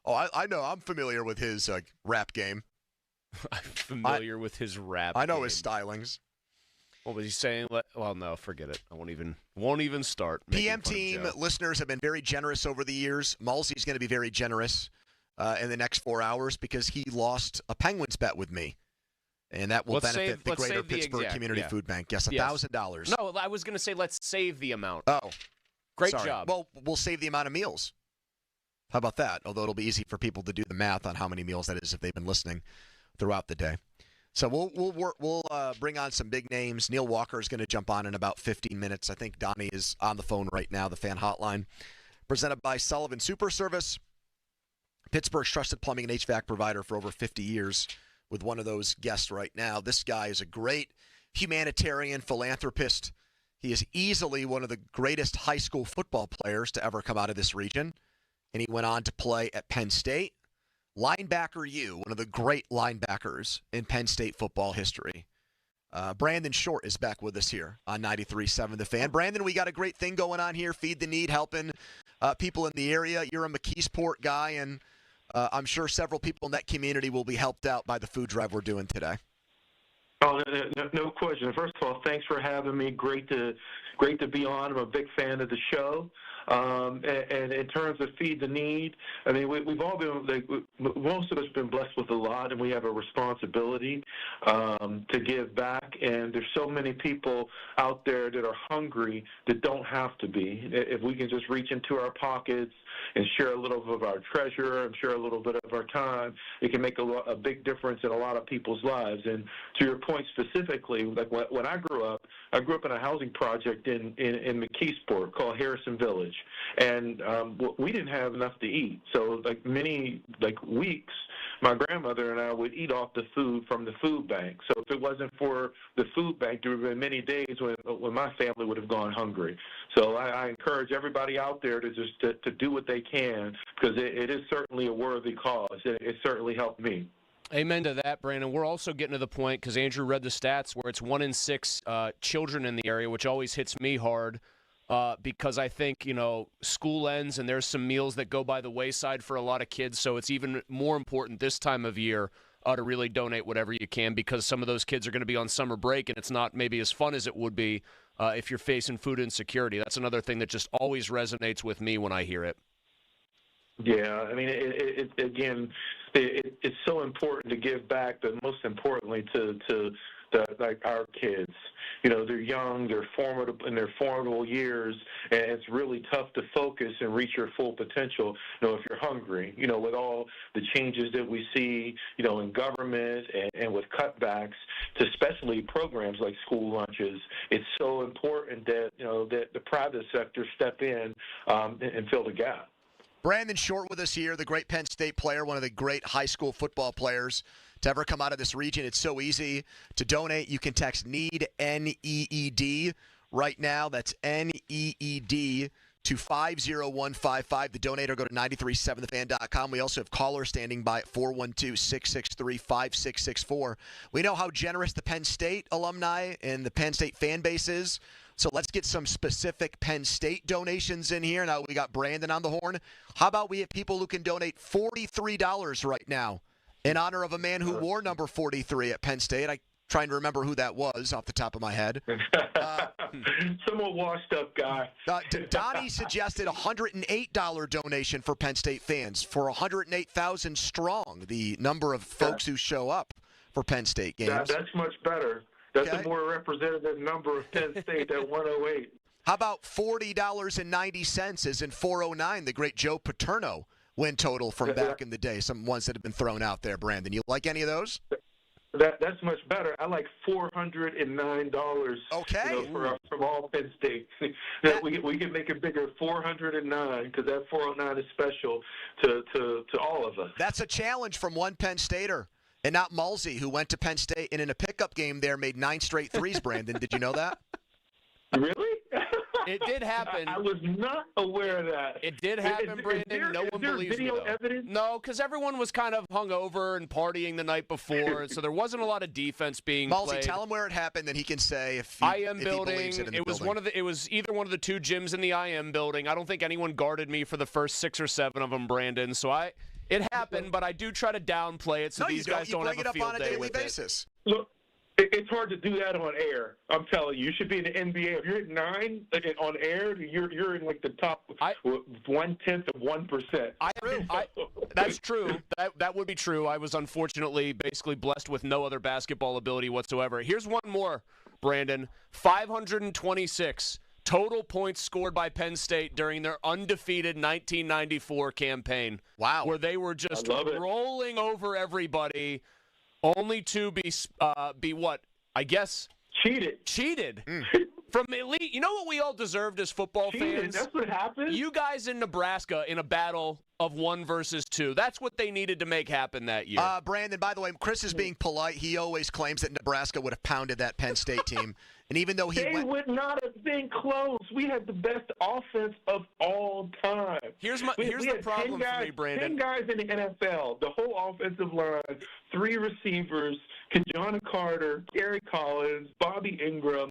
Oh, I know. I'm familiar with his rap game. I'm familiar with his rap I know game. his stylings. What was he saying? Well, no, forget it. I won't even start. PM team listeners have been very generous over the years. Malsey's going to be very generous in the next 4 hours because he lost a Penguins bet with me. And that will benefit the Greater Pittsburgh Community Food Bank. Yes, $1,000. No, I was going to say let's save the amount. Oh. Great job. Well, we'll save the amount of meals. How about that? Although it'll be easy for people to do the math on how many meals that is if they've been listening throughout the day. So we'll bring on some big names. Neil Walker is going to jump on in about 15 minutes. I think Donnie is on the phone right now, the fan hotline. Presented by Sullivan Super Service, Pittsburgh's trusted plumbing and HVAC provider for over 50 years. With one of those guests right now. This guy is a great humanitarian philanthropist. He is easily one of the greatest high school football players to ever come out of this region. And he went on to play at Penn State. Linebacker U, one of the great linebackers in Penn State football history. Brandon Short is back with us here on 93.7 The Fan. Brandon, we got a great thing going on here, Feed the Need, helping people in the area. You're a McKeesport guy, and I'm sure several people in that community will be helped out by the food drive we're doing today. Oh, no question. First of all, thanks for having me. Great to be on. I'm a big fan of the show. And in terms of Feed the Need, I mean, we've all been, most of us have been blessed with a lot, and we have a responsibility to give back. And there's so many people out there that are hungry that don't have to be. If we can just reach into our pockets and share a little bit of our treasure and share a little bit of our time, it can make a big difference in a lot of people's lives. And to your point specifically, like when I grew up in a housing project in McKeesport called Harrison Village. And we didn't have enough to eat. So many weeks, my grandmother and I would eat off the food from the food bank. So if it wasn't for the food bank, there would have been many days when my family would have gone hungry. So I encourage everybody out there to just to do what they can, because it is certainly a worthy cause. It certainly helped me. Amen to that, Brandon. We're also getting to the point, because Andrew read the stats, where it's 1 in 6 children in the area, which always hits me hard. Because I think, school ends and there's some meals that go by the wayside for a lot of kids. So it's even more important this time of year to really donate whatever you can, because some of those kids are going to be on summer break and it's not maybe as fun as it would be if you're facing food insecurity. That's another thing that just always resonates with me when I hear it. Yeah, I mean, it's so important to give back, but most importantly to our kids. They're young, they're in their formidable years, and it's really tough to focus and reach your full potential, if you're hungry. With all the changes that we see, in government and with cutbacks to especially programs like school lunches, it's so important that, that the private sector step in and fill the gap. Brandon Short with us here, the great Penn State player, one of the great high school football players to ever come out of this region. It's so easy to donate. You can text NEED, N-E-E-D, right now. That's N-E-E-D to 50155. The donator, go to 937thefan.com. We also have callers standing by at 412-663-5664. We know how generous the Penn State alumni and the Penn State fan base is. So let's get some specific Penn State donations in here. Now we got Brandon on the horn. How about we have people who can donate $43 right now in honor of a man who wore number 43 at Penn State? I'm trying to remember who that was off the top of my head. Somewhat washed up guy. Donnie suggested a $108 donation for Penn State fans for 108,000 strong, the number of folks who show up for Penn State games. That's much better. That's a more representative number of Penn State than 108. How about $40.90 is in 409, the great Joe Paterno win total from back in the day, some ones that have been thrown out there, Brandon. You like any of those? That's much better. I like $409. Okay. From all Penn State. We can make it bigger. $409 because that 409 is special to all of us. That's a challenge from one Penn Stater, and not Mulsey, who went to Penn State and in a pickup game there made 9 straight threes. Brandon, did you know that? Really? It did happen. I was not aware of that. It did happen, Brandon. No one believes me, though. Evidence? No, because everyone was kind of hungover and partying the night before, so there wasn't a lot of defense being Mulsey, played. tell him where it happened, then he can say if IM he building. believes it in the It was building. It was either one of the 2 gyms in the IM building. I don't think anyone guarded me for the first 6 or 7 of them, Brandon. So it happened, but I do try to downplay it so these guys don't have a field day with basis. Look, it's hard to do that on air. I'm telling you, you should be in the NBA. If you're at 9 on air, you're in like the top 0.1%. That's true. That would be true. I was unfortunately basically blessed with no other basketball ability whatsoever. Here's one more, Brandon. 526 total points scored by Penn State during their undefeated 1994 campaign. Wow. Where they were just rolling over everybody. Only to be what? I guess cheated from elite. You know what we all deserved as football fans? That's what happened. You guys in Nebraska in a battle of 1 versus 2. That's what they needed to make happen that year. Brandon, by the way, Chris is being polite. He always claims that Nebraska would have pounded that Penn State team. And even though they would not have been close. We had the best offense of all time. Here's the problem for me, Brandon. 10 guys in the NFL, the whole offensive line, 3 receivers, Kajana Carter, Gary Collins, Bobby Ingram.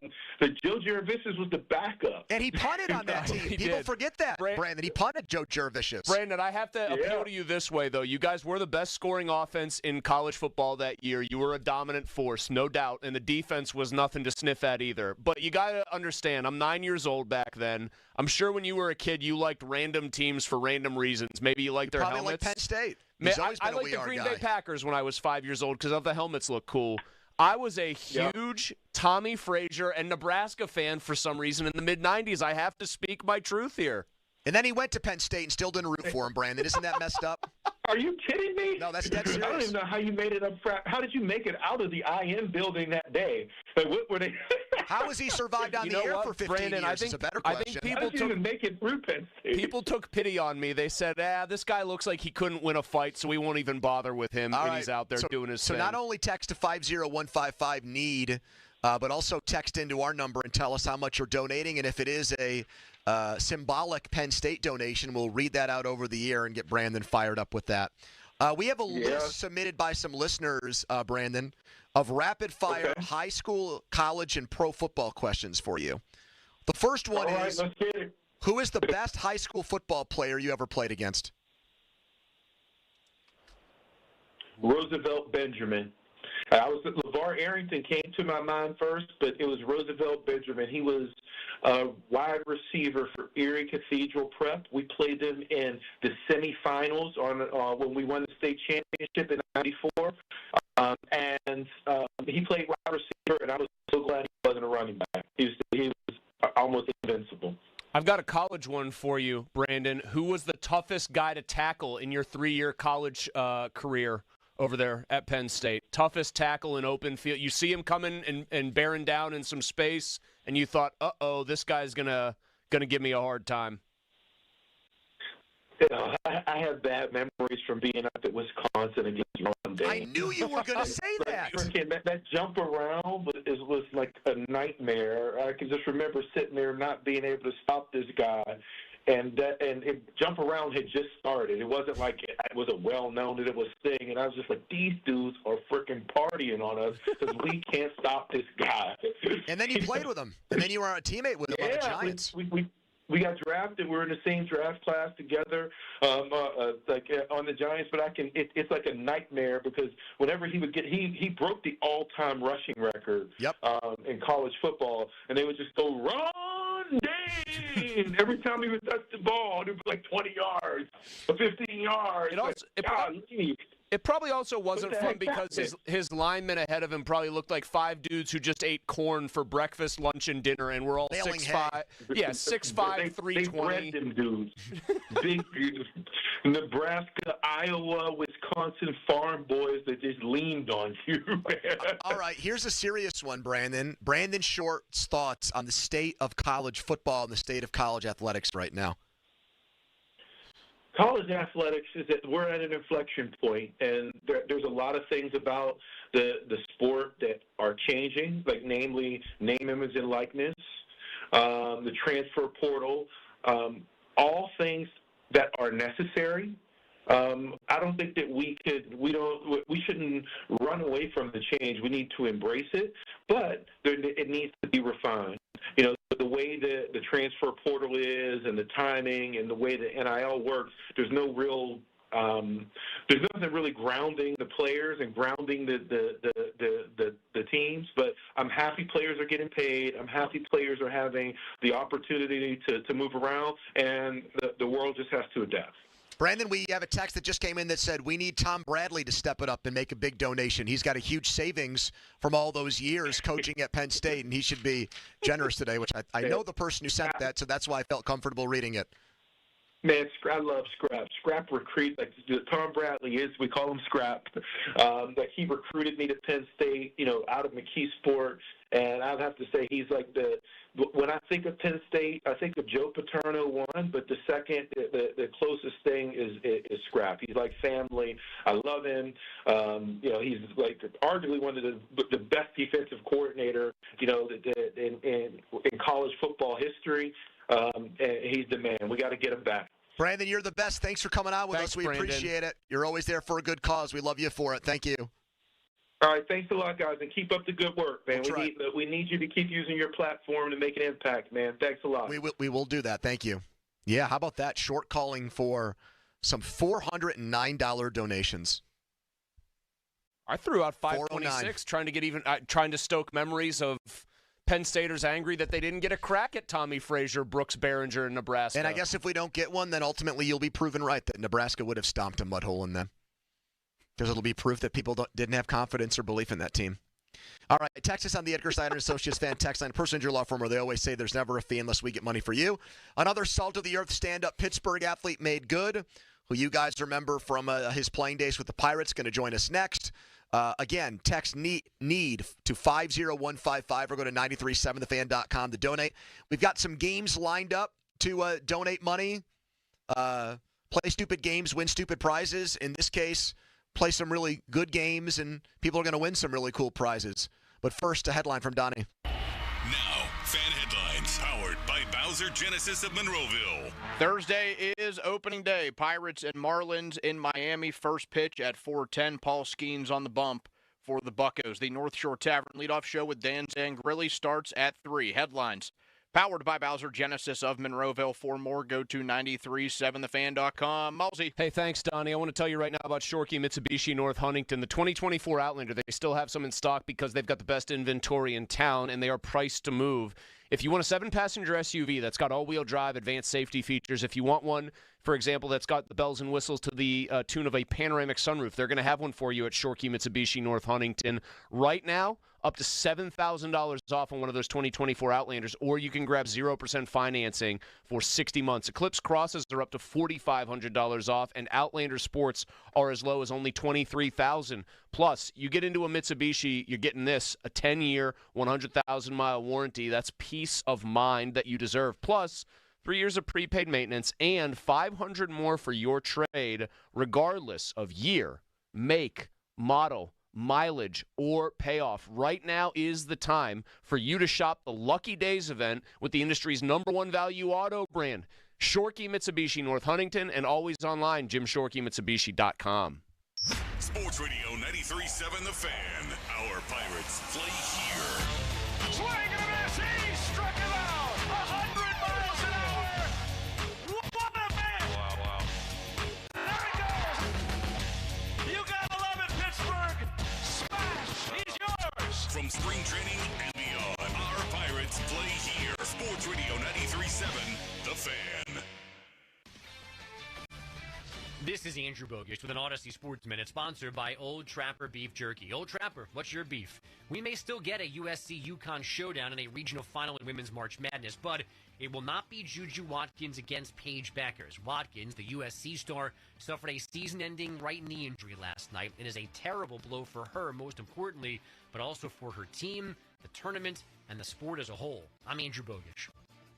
Joe Jurevicius was the backup. And he punted on that team. People forget that, Brandon. He punted Joe Jurevicius. Brandon, I have to appeal to you this way, though. You guys were the best scoring offense in college football that year. You were a dominant force, no doubt, and the defense was nothing to sniff at either. But you got to understand, I'm 9 years old back then. I'm sure when you were a kid, you liked random teams for random reasons. Maybe you liked their probably helmets. Like Penn State. Man, I liked the Green Bay Packers when I was 5 years old because the helmets look cool. I was a huge Tommy Frazier and Nebraska fan for some reason in the mid-'90s. I have to speak my truth here. And then he went to Penn State and still didn't root for him, Brandon. Isn't that messed up? Are you kidding me? No, that's dead serious. I don't even know how you made it up. How did you make it out of the IM building that day? Like, what were they? How has he survived on the air for 15 Brandon, years? I think, is a better I question. think people took make it through Penn State. People took pity on me. They said, this guy looks like he couldn't win a fight, so we won't even bother with him when he's out there doing his thing. So not only text to 50155-NEED, but also text into our number and tell us how much you're donating. And if it is a symbolic Penn State donation, we'll read that out over the air and get Brandon fired up with that. We have a list submitted by some listeners, Brandon, of rapid-fire high school, college, and pro football questions for you. The first one is, who is the best high school football player you ever played against? Roosevelt Benjamin. LeVar Arrington came to my mind first, but it was Roosevelt Benjamin. He was a wide receiver for Erie Cathedral Prep. We played them in the semifinals when we won the state championship in '94. And he played wide receiver, and I was so glad he wasn't a running back. He was almost invincible. I've got a college one for you, Brandon. Who was the toughest guy to tackle in your 3-year college career over there at Penn State? Toughest tackle in open field. You see him coming and bearing down in some space, and you thought, uh-oh, this guy's gonna give me a hard time. I have bad memories from being up at Wisconsin against Ron. I knew you were going to say that. That jump around was like a nightmare. I can just remember sitting there not being able to stop this guy. And jump around had just started. It wasn't like it was a well-known that it was thing. And I was just like, these dudes are freaking partying on us because we can't stop this guy. And then you played with him. And then you were a teammate with him on the Giants. We got drafted. We're in the same draft class together, like on the Giants. But it's like a nightmare because whenever he would he broke the all-time rushing record in college football, and they would just go Ron Dane every time he would touch the ball. It would be like 20 yards or 15 yards. It probably also wasn't fun because his linemen ahead of him probably looked like 5 dudes who just ate corn for breakfast, lunch, and dinner, and we're all 6'5". Yeah, 6'5", 320. They bred them dudes. Big Nebraska, Iowa, Wisconsin farm boys that just leaned on you, man. All right, here's a serious one, Brandon. Brandon Short's thoughts on the state of college football and the state of college athletics right now. College athletics we're at an inflection point, and there's a lot of things about the sport that are changing, like namely name, image, and likeness, the transfer portal, all things that are necessary. I don't think that we shouldn't run away from the change. We need to embrace it, but it needs to be refined. You know, the way the transfer portal is and the timing and the way the NIL works, there's nothing really grounding the players and grounding the teams. But I'm happy players are getting paid. I'm happy players are having the opportunity to move around, and the world just has to adapt. Brandon, we have a text that just came in that said we need Tom Bradley to step it up and make a big donation. He's got a huge savings from all those years coaching at Penn State, and he should be generous today, which I know the person who sent that, so that's why I felt comfortable reading it. Man, I love Scrap. Scrap recruit, like Tom Bradley is, we call him Scrap. That he recruited me to Penn State, out of McKeesport, and I'd have to say he's like when I think of Penn State, I think of Joe Paterno one, but the second, the closest thing is Scrap. He's like family. I love him. He's like arguably one of the best defensive coordinator, in college football history. And he's the man. We got to get him back. Brandon, you're the best. Thanks for coming on with us. We appreciate it. You're always there for a good cause. We love you for it. Thank you. All right, thanks a lot, guys, and keep up the good work, man. We need you to keep using your platform to make an impact, man. Thanks a lot. We will do that. Thank you. Yeah, how about that? Short calling for some $409 donations. I threw out 526, trying to stoke memories of Penn Staters angry that they didn't get a crack at Tommy Frazier, Brooks Behringer, and Nebraska. And I guess if we don't get one, then ultimately you'll be proven right that Nebraska would have stomped a mud hole in them. Because it'll be proof that people didn't have confidence or belief in that team. All right, text us on the Edgar Steiner Associates fan text line, personal injury law firm, where they always say there's never a fee unless we get money for you. Another salt-of-the-earth stand-up Pittsburgh athlete made good, who you guys remember from his playing days with the Pirates, going to join us next. Again, text NEED to 50155 or go to 937thefan.com to donate. We've got some games lined up to donate money. Play stupid games, win stupid prizes. In this case, play some really good games, and people are going to win some really cool prizes. But first, a headline from Donnie. Now, fan headlines powered by Bowser Genesis of Monroeville. Thursday is opening day. Pirates and Marlins in Miami. First pitch at 4:10. Paul Skeens on the bump for the Buccos. The North Shore Tavern leadoff show with Dan Zangrilli starts at 3. Headlines powered by Bowser Genesis of Monroeville. For more, go to 937thefan.com. Malsey. Hey, thanks, Donnie. I want to tell you right now about Shorkey Mitsubishi North Huntington. The 2024 Outlander, they still have some in stock because they've got the best inventory in town, and they are priced to move. If you want a 7-passenger SUV that's got all-wheel drive, advanced safety features, if you want one, for example, that's got the bells and whistles to the tune of a panoramic sunroof, they're going to have one for you at Shorkey Mitsubishi North Huntington. Right now, up to $7,000 off on one of those 2024 Outlanders, or you can grab 0% financing for 60 months. Eclipse Crosses are up to $4,500 off, and Outlander Sports are as low as only $23,000. Plus, you get into a Mitsubishi, you're getting this, a 10-year, 100,000-mile warranty. That's peace of mind that you deserve. Plus, 3 years of prepaid maintenance and $500 more for your trade, regardless of year, make, model, mileage, or payoff. Right now is the time for you to shop the Lucky Days event with the industry's #1 value auto brand, Shorkey Mitsubishi North Huntington, and always online, JimShorkeyMitsubishi.com. Sports Radio 93.7 The Fan. Our Pirates play here. Swing and a miss. He struck him out. 100 miles an hour. What a man. Wow. There it goes. You gotta love it, Pittsburgh. Smash. He's yours. From spring training and beyond, our Pirates play here. Sports Radio 93.7 The Fan. This is Andrew Bogish with an Odyssey Sports Minute sponsored by Old Trapper Beef Jerky. Old Trapper, what's your beef? We may still get a USC-UConn showdown in a regional final in Women's March Madness, but it will not be Juju Watkins against Paige Beckers. Watkins, the USC star, suffered a season-ending right knee injury last night and is a terrible blow for her, most importantly, but also for her team, the tournament, and the sport as a whole. I'm Andrew Bogish.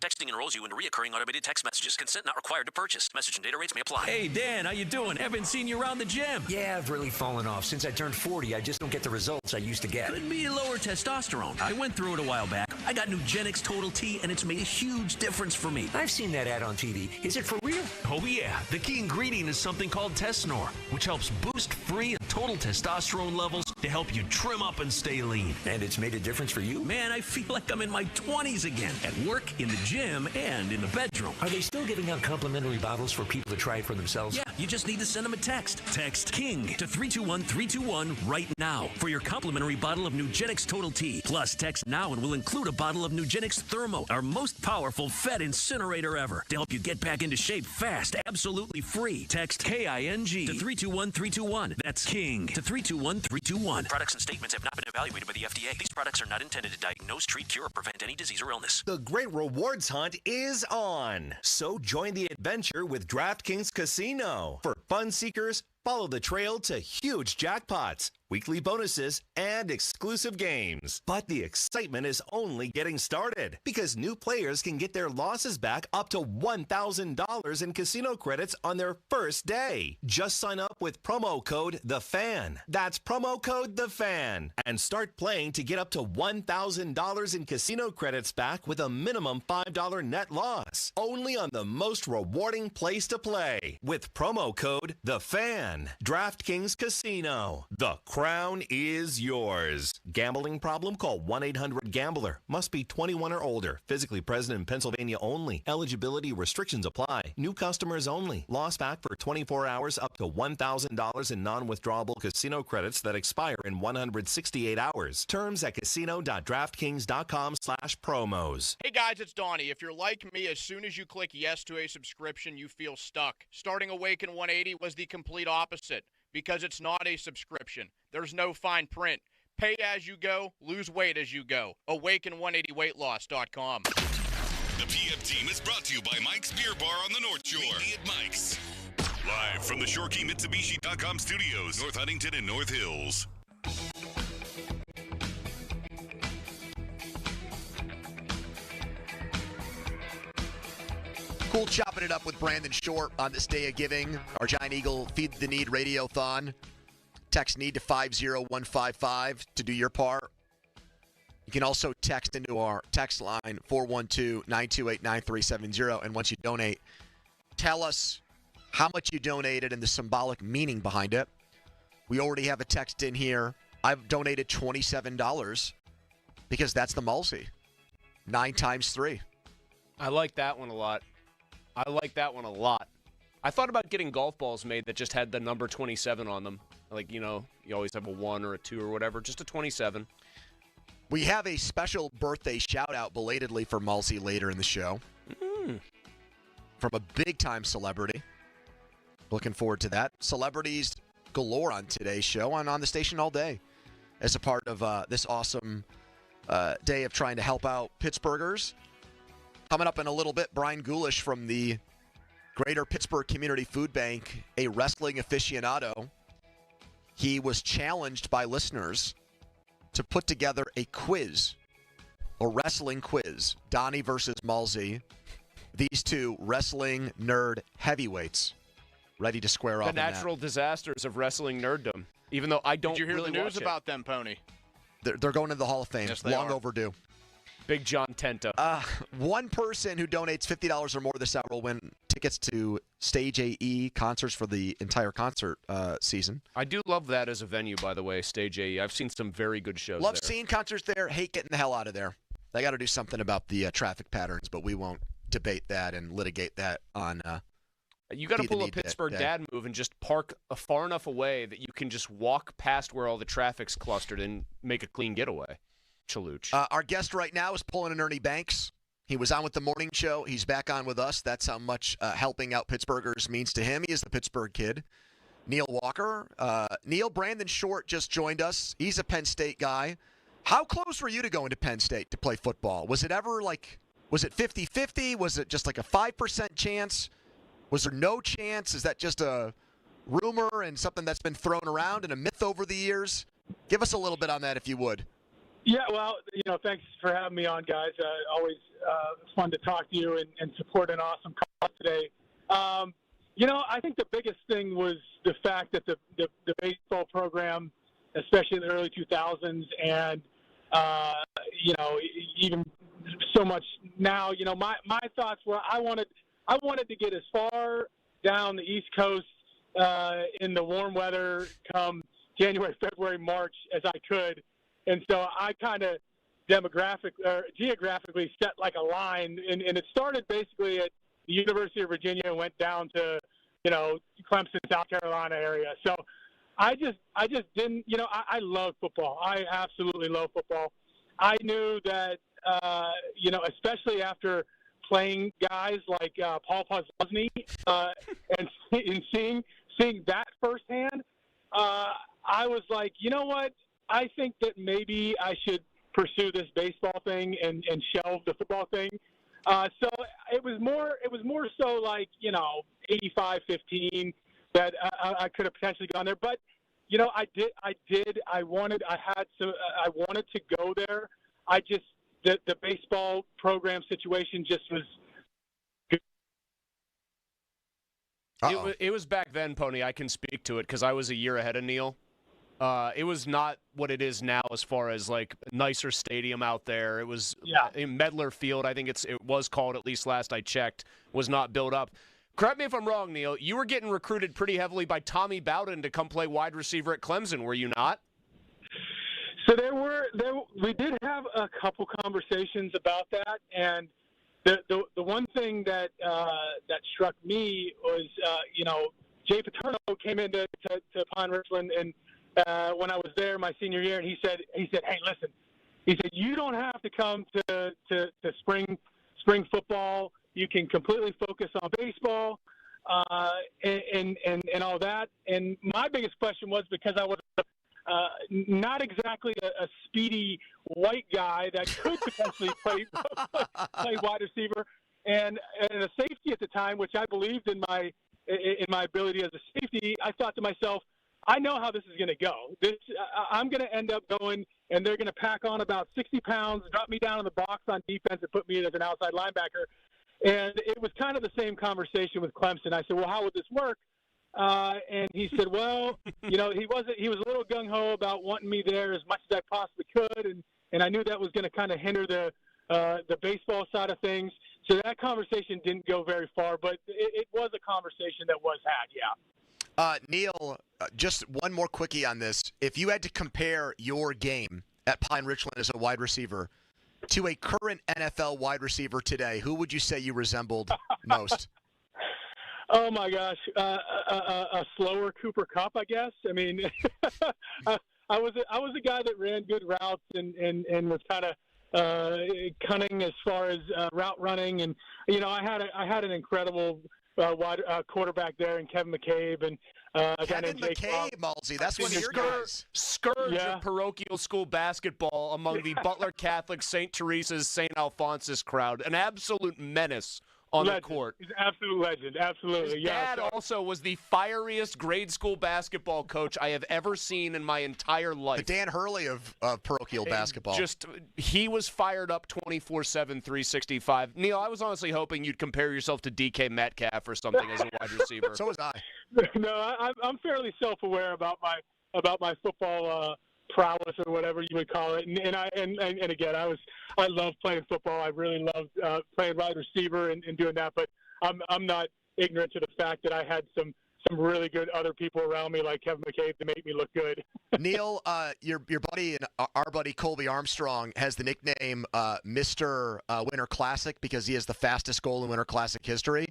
Texting enrolls you in recurring automated text messages. Consent not required to purchase. Message and data rates may apply. Hey, Dan, how you doing? Haven't seen you around the gym. Yeah, I've really fallen off. Since I turned 40, I just don't get the results I used to get. Could be lower testosterone. I went through it a while back. I got Nugenix Total T, and it's made a huge difference for me. I've seen that ad on TV. Is it for real? Oh, yeah. The key ingredient is something called Tesnor, which helps boost free and total testosterone levels to help you trim up and stay lean. And it's made a difference for you? Man, I feel like I'm in my 20s again, at work, in the gym, and in the bedroom. Are they still giving out complimentary bottles for people to try it for themselves? Yeah, you just need to send them a text. Text KING to 321-321 right now for your complimentary bottle of Nugenix Total T. Plus, text now and we'll include a bottle of Nugenix Thermo, our most powerful Fed incinerator ever, to help you get back into shape fast, absolutely free. Text KING to 321-321. That's KING to 321-321. Products and statements have not been evaluated by the FDA. These products are not intended to diagnose, treat, cure, or prevent any disease or illness. The Great Rewards Hunt is on. So join the adventure with DraftKings Casino. For fun seekers, follow the trail to huge jackpots, weekly bonuses, and exclusive games. But the excitement is only getting started because new players can get their losses back up to $1,000 in casino credits on their first day. Just sign up with promo code THEFAN. That's promo code THEFAN. And start playing to get up to $1,000 in casino credits back with a minimum $5 net loss. Only on the most rewarding place to play with promo code THEFAN. DraftKings Casino. The crown is yours. Gambling problem? Call 1-800-GAMBLER. Must be 21 or older. Physically present in Pennsylvania only. Eligibility restrictions apply. New customers only. Loss back for 24 hours up to $1,000 in non-withdrawable casino credits that expire in 168 hours. Terms at casino.draftkings.com/promos. Hey guys, it's Donnie. If you're like me, as soon as you click yes to a subscription, you feel stuck. Starting Awaken 180 was the complete opposite because it's not a subscription. There's no fine print. Pay as you go, lose weight as you go. Awaken180weightloss.com. The PM team is brought to you by Mike's Beer Bar on the North Shore. Meet me at Mike's. Live from the ShoreKeyMitsubishi.com studios, North Huntington and North Hills. Cool chopping it up with Brandon Short on this day of giving. Our Giant Eagle Feed the Need Radiothon. Text NEED to 50155 to do your part. You can also text into our text line 412-928-9370. And once you donate, tell us how much you donated and the symbolic meaning behind it. We already have a text in here. I've donated $27 because that's the Mulsey. 9 times 3. I like that one a lot. I thought about getting golf balls made that just had the number 27 on them. Like, you know, you always have a 1 or a 2 or whatever. Just a 27. We have a special birthday shout-out belatedly for Mulsey later in the show. From a big-time celebrity. Looking forward to that. Celebrities galore on today's show and on the station all day as a part of this awesome day of trying to help out Pittsburghers. Coming up in a little bit, Brian Gulish from the Greater Pittsburgh Community Food Bank, a wrestling aficionado. He was challenged by listeners to put together a quiz, a wrestling quiz. Donnie versus Mulsey. These two wrestling nerd heavyweights ready to square off. The natural disasters of wrestling nerddom. Even though I don't Did you hear really the news watch about them, Pony? They're going to the Hall of Fame. Yes, they Long are. overdue. Big John Tenta. One person who donates $50 or more this hour will win tickets to Stage AE concerts for the entire concert season. I do love that as a venue, by the way, Stage AE. I've seen some very good shows Love there. seeing concerts there. Hate getting the hell out of there. They got to do something about the traffic patterns, but we won't debate that and litigate that on. You got to Feed the pull a Need Pittsburgh Day. dad move and just park far enough away that you can just walk past where all the traffic's clustered and make a clean getaway. Chaluch. Our guest right now is pulling an Ernie Banks. He was on with the morning show. He's back on with us. That's how much helping out Pittsburghers means to him. He is the Pittsburgh kid. Neil Walker. Neil, Brandon Short just joined us. He's a Penn State guy. How close were you to going to Penn State to play football? Was it ever was it 50-50? Was it just like a 5% chance? Was there no chance? Is that just a rumor and something that's been thrown around and a myth over the years? Give us a little bit on that if you would. Yeah, well, thanks for having me on, guys. Always fun to talk to you and support an awesome cause today. I think the biggest thing was the fact that the baseball program, especially in the early 2000s, and even so much now, my thoughts were I wanted to get as far down the East Coast in the warm weather come January, February, March as I could. And so I kind of geographically set like a line, and it started basically at the University of Virginia and went down to, Clemson, South Carolina area. So I just didn't, I love football. I absolutely love football. I knew that, especially after playing guys like Paul Posluszny and seeing that firsthand, I was like, you know what? I think that maybe I should pursue this baseball thing and shelve the football thing. So it was more so like 85-15 that I could have potentially gone there. But I wanted to go there. The baseball program situation just was. It was back then, Pony. I can speak to it because I was a year ahead of Neil. It was not what it is now as far as like nicer stadium out there. It was in Medler Field. I think it was called, at least last I checked, was not built up. Correct me if I'm wrong, Neil. You were getting recruited pretty heavily by Tommy Bowden to come play wide receiver at Clemson, were you not? So we did have a couple conversations about that, and the one thing that struck me was Jay Paterno came into Pine Richland and when I was there my senior year, and he said, hey, listen, he said, you don't have to come to spring football. You can completely focus on baseball and all that. And my biggest question was, because I was not exactly a speedy white guy that could potentially play wide receiver and a safety at the time, which I believed in my ability as a safety. I thought to myself, I know how this is going to go. I'm going to end up going, and they're going to pack on about 60 pounds, drop me down in the box on defense, and put me in as an outside linebacker. And it was kind of the same conversation with Clemson. I said, well, how would this work? And he said, well, he was a little gung-ho about wanting me there as much as I possibly could, and I knew that was going to kind of hinder the baseball side of things. So that conversation didn't go very far, but it was a conversation that was had, yeah. Neil, just one more quickie on this. If you had to compare your game at Pine Richland as a wide receiver to a current NFL wide receiver today, who would you say you resembled most? Oh my gosh, a slower Cooper Kupp, I guess. I mean, I was a guy that ran good routes and was kind of cunning as far as route running, and I had an incredible quarterback there in Kevin McCabe and Kevin McCabe, Malsey. That's one of your guys. Scourge of parochial school basketball among the Butler Catholic St. Teresa's St. Alphonsus crowd. An absolute menace on the court. He's an absolute legend. Absolutely. His dad also was the fieriest grade school basketball coach I have ever seen in my entire life. The Dan Hurley of parochial basketball. He was fired up 24/7, 365. Neil, I was honestly hoping you'd compare yourself to DK Metcalf or something as a wide receiver. So was I. No, I'm fairly self-aware about my football prowess or whatever you would call it, and again, I love playing football. I really loved playing wide receiver and doing that, but I'm not ignorant to the fact that I had some really good other people around me like Kevin McCabe to make me look good. Neil, your buddy and our buddy Colby Armstrong has the nickname Mr. Winter Classic because he has the fastest goal in Winter Classic history.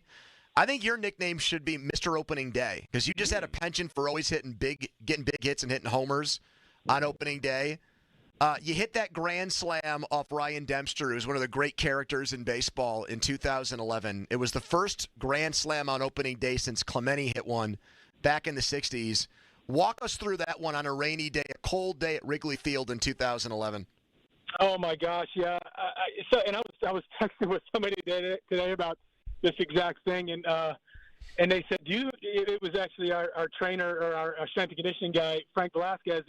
I think your nickname should be Mr. Opening Day because you just had a penchant for always getting big hits and hitting homers on opening day. You hit that grand slam off Ryan Dempster, who's one of the great characters in baseball, in 2011. It was the first grand slam on opening day since Clemente hit one back in the 60s. Walk us through that one on a rainy day, a cold day at Wrigley Field in 2011. Oh my gosh, yeah. I was texting with somebody today about this exact thing, and they said, it was actually our trainer or our strength and conditioning guy, Frank Velasquez,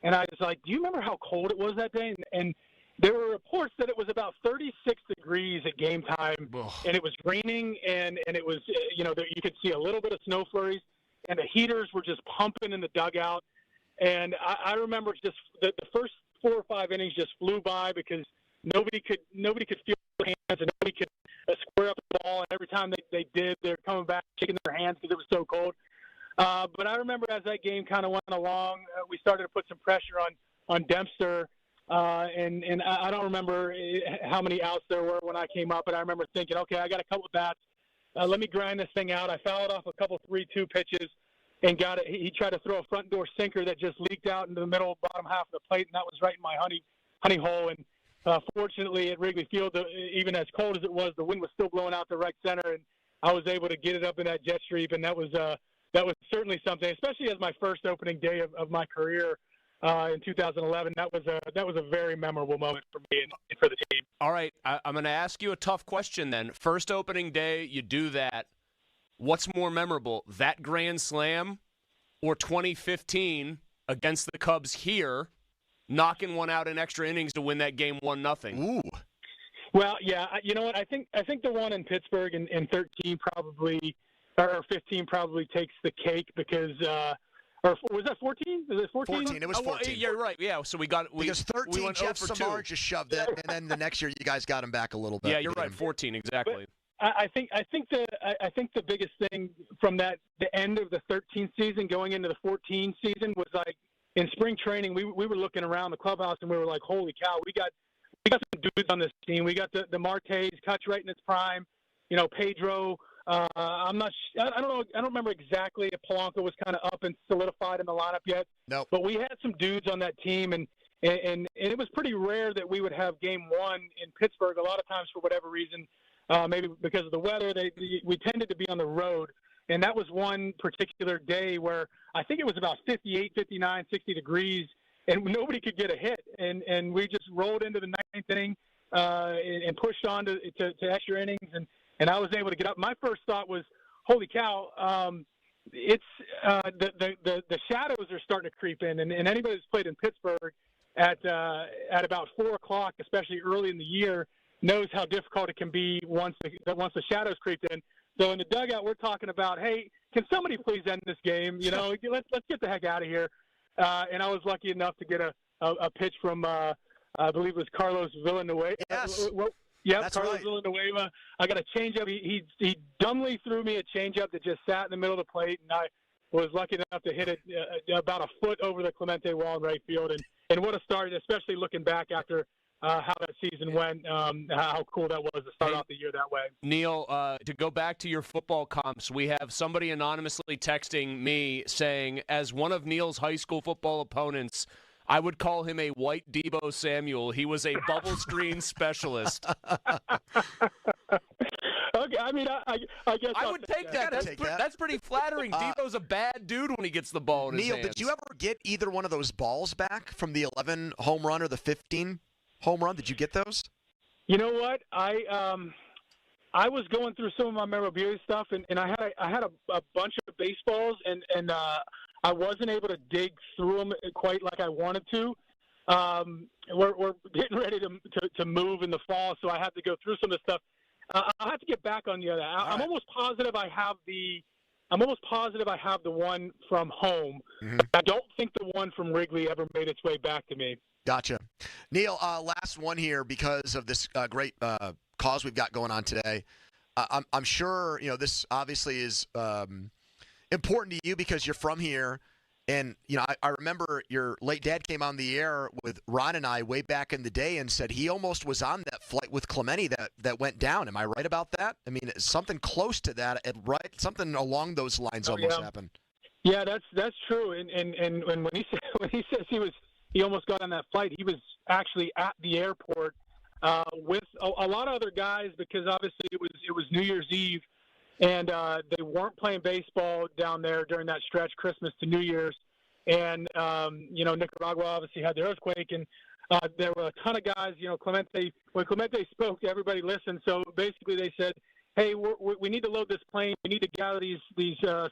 and I was like, do you remember how cold it was that day? And there were reports that it was about 36 degrees at game time, and it was raining, and it was, you could see a little bit of snow flurries, and the heaters were just pumping in the dugout. And I remember just the first 4 or 5 innings just flew by because nobody could feel their hands, and nobody could square up the ball. And every time they did, they were coming back, shaking their hands because it was so cold. But I remember as that game kind of went along, we started to put some pressure on Dempster. And I don't remember how many outs there were when I came up, but I remember thinking, okay, I got a couple of bats. Let me grind this thing out. I fouled off a couple 3-2 pitches and got it. He tried to throw a front door sinker that just leaked out into the middle, bottom half of the plate, and that was right in my honey hole. And fortunately at Wrigley Field, even as cold as it was, the wind was still blowing out to right center, and I was able to get it up in that jet stream, and that was certainly something, especially as my first opening day of my career in 2011. That was a very memorable moment for me and for the team. All right, I'm going to ask you a tough question then. First opening day, you do that. What's more memorable, that grand slam or 2015 against the Cubs here, knocking one out in extra innings to win that game 1-0? Ooh. Well, yeah, you know what? I think the one in Pittsburgh in 13 probably, or 15 probably takes the cake because or was that 14? Was it 14? 14. It was 14. Yeah, right. Yeah, so because 13, we went Jeff 0 for Samar 2. just shoved it, and then the next year you guys got him back a little bit. Yeah, you're right. 14, exactly. But I think the biggest thing from the end of the 13 season going into the 14 season was like in spring training we were looking around the clubhouse and we were like, holy cow, we got some dudes on this team. We got the Martes, Kutch right in his prime, Pedro. I don't remember exactly if Polanco was kind of up and solidified in the lineup yet. No. But we had some dudes on that team, and it was pretty rare that we would have game one in Pittsburgh. A lot of times for whatever reason, maybe because of the weather, we tended to be on the road. And that was one particular day where I think it was about 58, 59, 60 degrees, and nobody could get a hit. And we just rolled into the ninth inning and pushed on to extra innings, and I was able to get up. My first thought was, holy cow, it's the shadows are starting to creep in. And anybody who's played in Pittsburgh at about 4 o'clock, especially early in the year, knows how difficult it can be once the shadows creep in. So in the dugout, we're talking about, hey, can somebody please end this game? Let's get the heck out of here. And I was lucky enough to get a pitch from, I believe it was Carlos Villanueva. Yes. Yep, Carlos right. Villanueva. I got a changeup. He dumbly threw me a changeup that just sat in the middle of the plate, and I was lucky enough to hit it about a foot over the Clemente wall in right field. And what a start, especially looking back after how that season went, how cool that was to start off the year that way. Neil, to go back to your football comps, we have somebody anonymously texting me saying, as one of Neil's high school football opponents, I would call him a white Deebo Samuel. He was a bubble screen specialist. Okay, I mean, I guess I would take that. That's pretty flattering. Deebo's a bad dude when he gets the ball in his Neil, hands. did you ever get either one of those balls back from the 11 home run or the 15 home run? Did you get those? You know what? I was going through some of my memorabilia stuff, and I had a bunch of baseballs, and I wasn't able to dig through them quite like I wanted to. We're getting ready to move in the fall, so I have to go through some of the stuff. I'll have to get back on you on that. I'm almost positive I have the one from home. Mm-hmm. I don't think the one from Wrigley ever made its way back to me. Gotcha. Neil, last one here because of this great cause we've got going on today. I'm sure this obviously is important to you because you're from here. And, I remember your late dad came on the air with Ron and I way back in the day and said he almost was on that flight with Clemente that went down. Am I right about that? I mean, something close to that, right? Something along those lines happened. Yeah, that's true. And when he says he he almost got on that flight. He was actually at the airport with a lot of other guys because obviously it was New Year's Eve, and they weren't playing baseball down there during that stretch, Christmas to New Year's. And, Nicaragua obviously had the earthquake, and there were a ton of guys. When Clemente spoke, everybody listened. So basically they said, hey, we need to load this plane. We need to gather these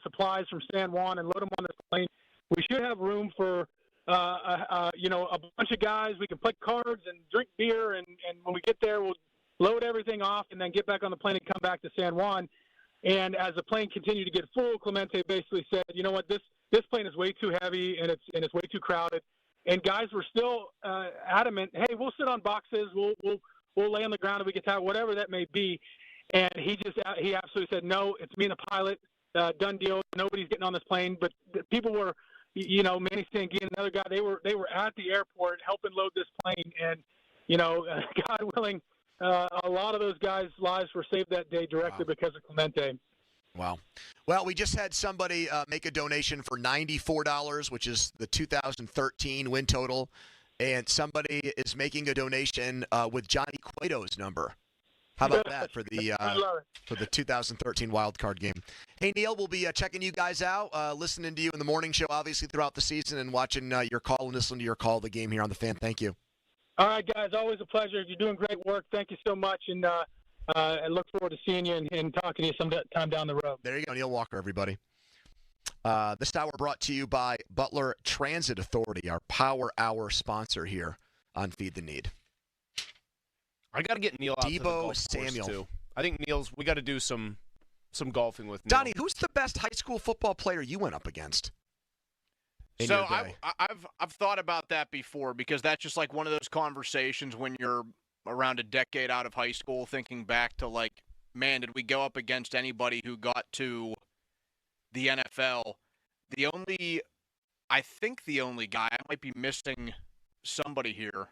supplies from San Juan and load them on this plane. We should have room for, a bunch of guys. We can play cards and drink beer, and when we get there, we'll load everything off and then get back on the plane and come back to San Juan. And as the plane continued to get full, Clemente basically said, you know what, this plane is way too heavy and it's way too crowded. And guys were still adamant, hey, we'll sit on boxes, we'll lay on the ground if we get tired, whatever that may be. And he absolutely said, no, it's me and the pilot, done deal. Nobody's getting on this plane. But people were, Manny Sanguin, another guy, they were at the airport helping load this plane. And, God willing, a lot of those guys' lives were saved that day directly because of Clemente. Wow. Well, we just had somebody make a donation for $94, which is the 2013 win total. And somebody is making a donation with Johnny Cueto's number. How about that for the 2013 wild card game? Hey, Neil, we'll be checking you guys out, listening to you in the morning show, obviously, throughout the season, and watching your call and listening to your call of the game here on The Fan. Thank you. All right, guys, always a pleasure. You're doing great work. Thank you so much, and I look forward to seeing you and talking to you sometime down the road. There you go, Neil Walker, everybody. This hour brought to you by Butler Transit Authority, our Power Hour sponsor here on Feed the Need. I got to get Neil out to the golf Samuel. Course too. I think we got to do some golfing with Neil. Donnie, who's the best high school football player you went up against? So I've thought about that before because that's just like one of those conversations when you're around a decade out of high school, thinking back to like, man, did we go up against anybody who got to the NFL? I think the only guy, I might be missing somebody here.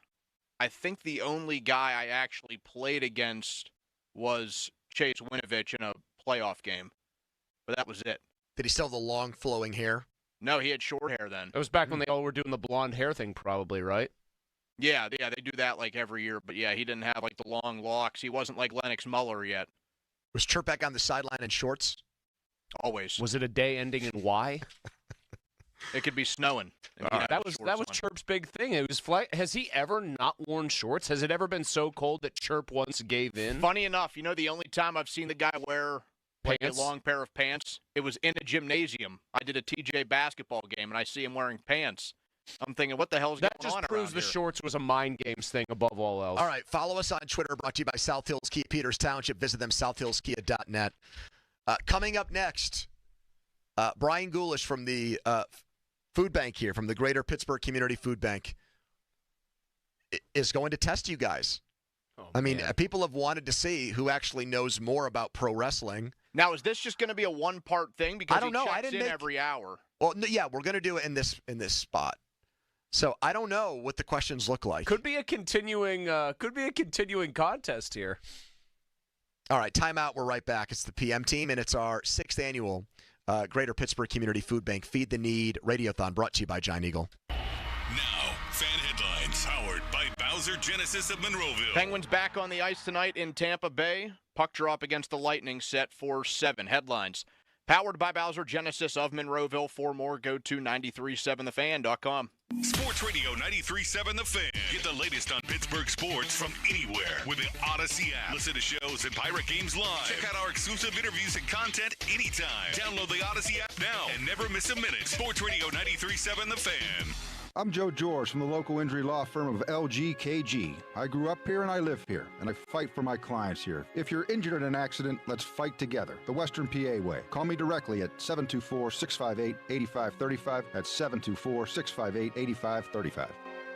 I think the only guy I actually played against was Chase Winovich in a playoff game, but that was it. Did he still have the long flowing hair? No, he had short hair then. It was back when they all were doing the blonde hair thing, probably, right? Yeah, they do that like every year. But yeah, he didn't have like the long locks. He wasn't like Lennox Muller yet. Was Chirp back on the sideline in shorts? Always. Was it a day ending in Y? It could be snowing. That was Chirp's big thing. It was Has he ever not worn shorts? Has it ever been so cold that Chirp once gave in? Funny enough, the only time I've seen the guy wear like a long pair of pants, it was in a gymnasium. I did a TJ basketball game, and I see him wearing pants. I'm thinking, what the hell is going on around here? That just proves the shorts was a mind games thing above all else. All right, follow us on Twitter, brought to you by South Hills Kia Peters Township. Visit them, southhillskia.net. Coming up next, Brian Gulish from the food bank here, from the Greater Pittsburgh Community Food Bank, is going to test you guys. People have wanted to see who actually knows more about pro wrestling. Now, is this just going to be a one-part thing? Because I don't know. I didn't every hour. Well, yeah, we're going to do it in this spot. So I don't know what the questions look like. Could be a continuing contest here. All right, timeout. We're right back. It's the PM team, and it's our 6th annual Greater Pittsburgh Community Food Bank Feed the Need Radiothon, brought to you by Giant Eagle. Now, fan headlines powered by Bowser Genesis of Monroeville. Penguins back on the ice tonight in Tampa Bay. Puck drop against the Lightning set for 7. Headlines powered by Bowser Genesis of Monroeville. For more, go to 937thefan.com. Sports Radio 93.7 The Fan. Get the latest on Pittsburgh sports from anywhere with the Odyssey app. Listen to shows and Pirate Games live. Check out our exclusive interviews and content anytime. Download the Odyssey app now and never miss a minute. Sports Radio 93.7 The Fan. I'm Joe George from the local injury law firm of LGKG. I grew up here and I live here, and I fight for my clients here. If you're injured in an accident, let's fight together. The Western PA way. Call me directly at 724-658-8535. That's 724-658-8535.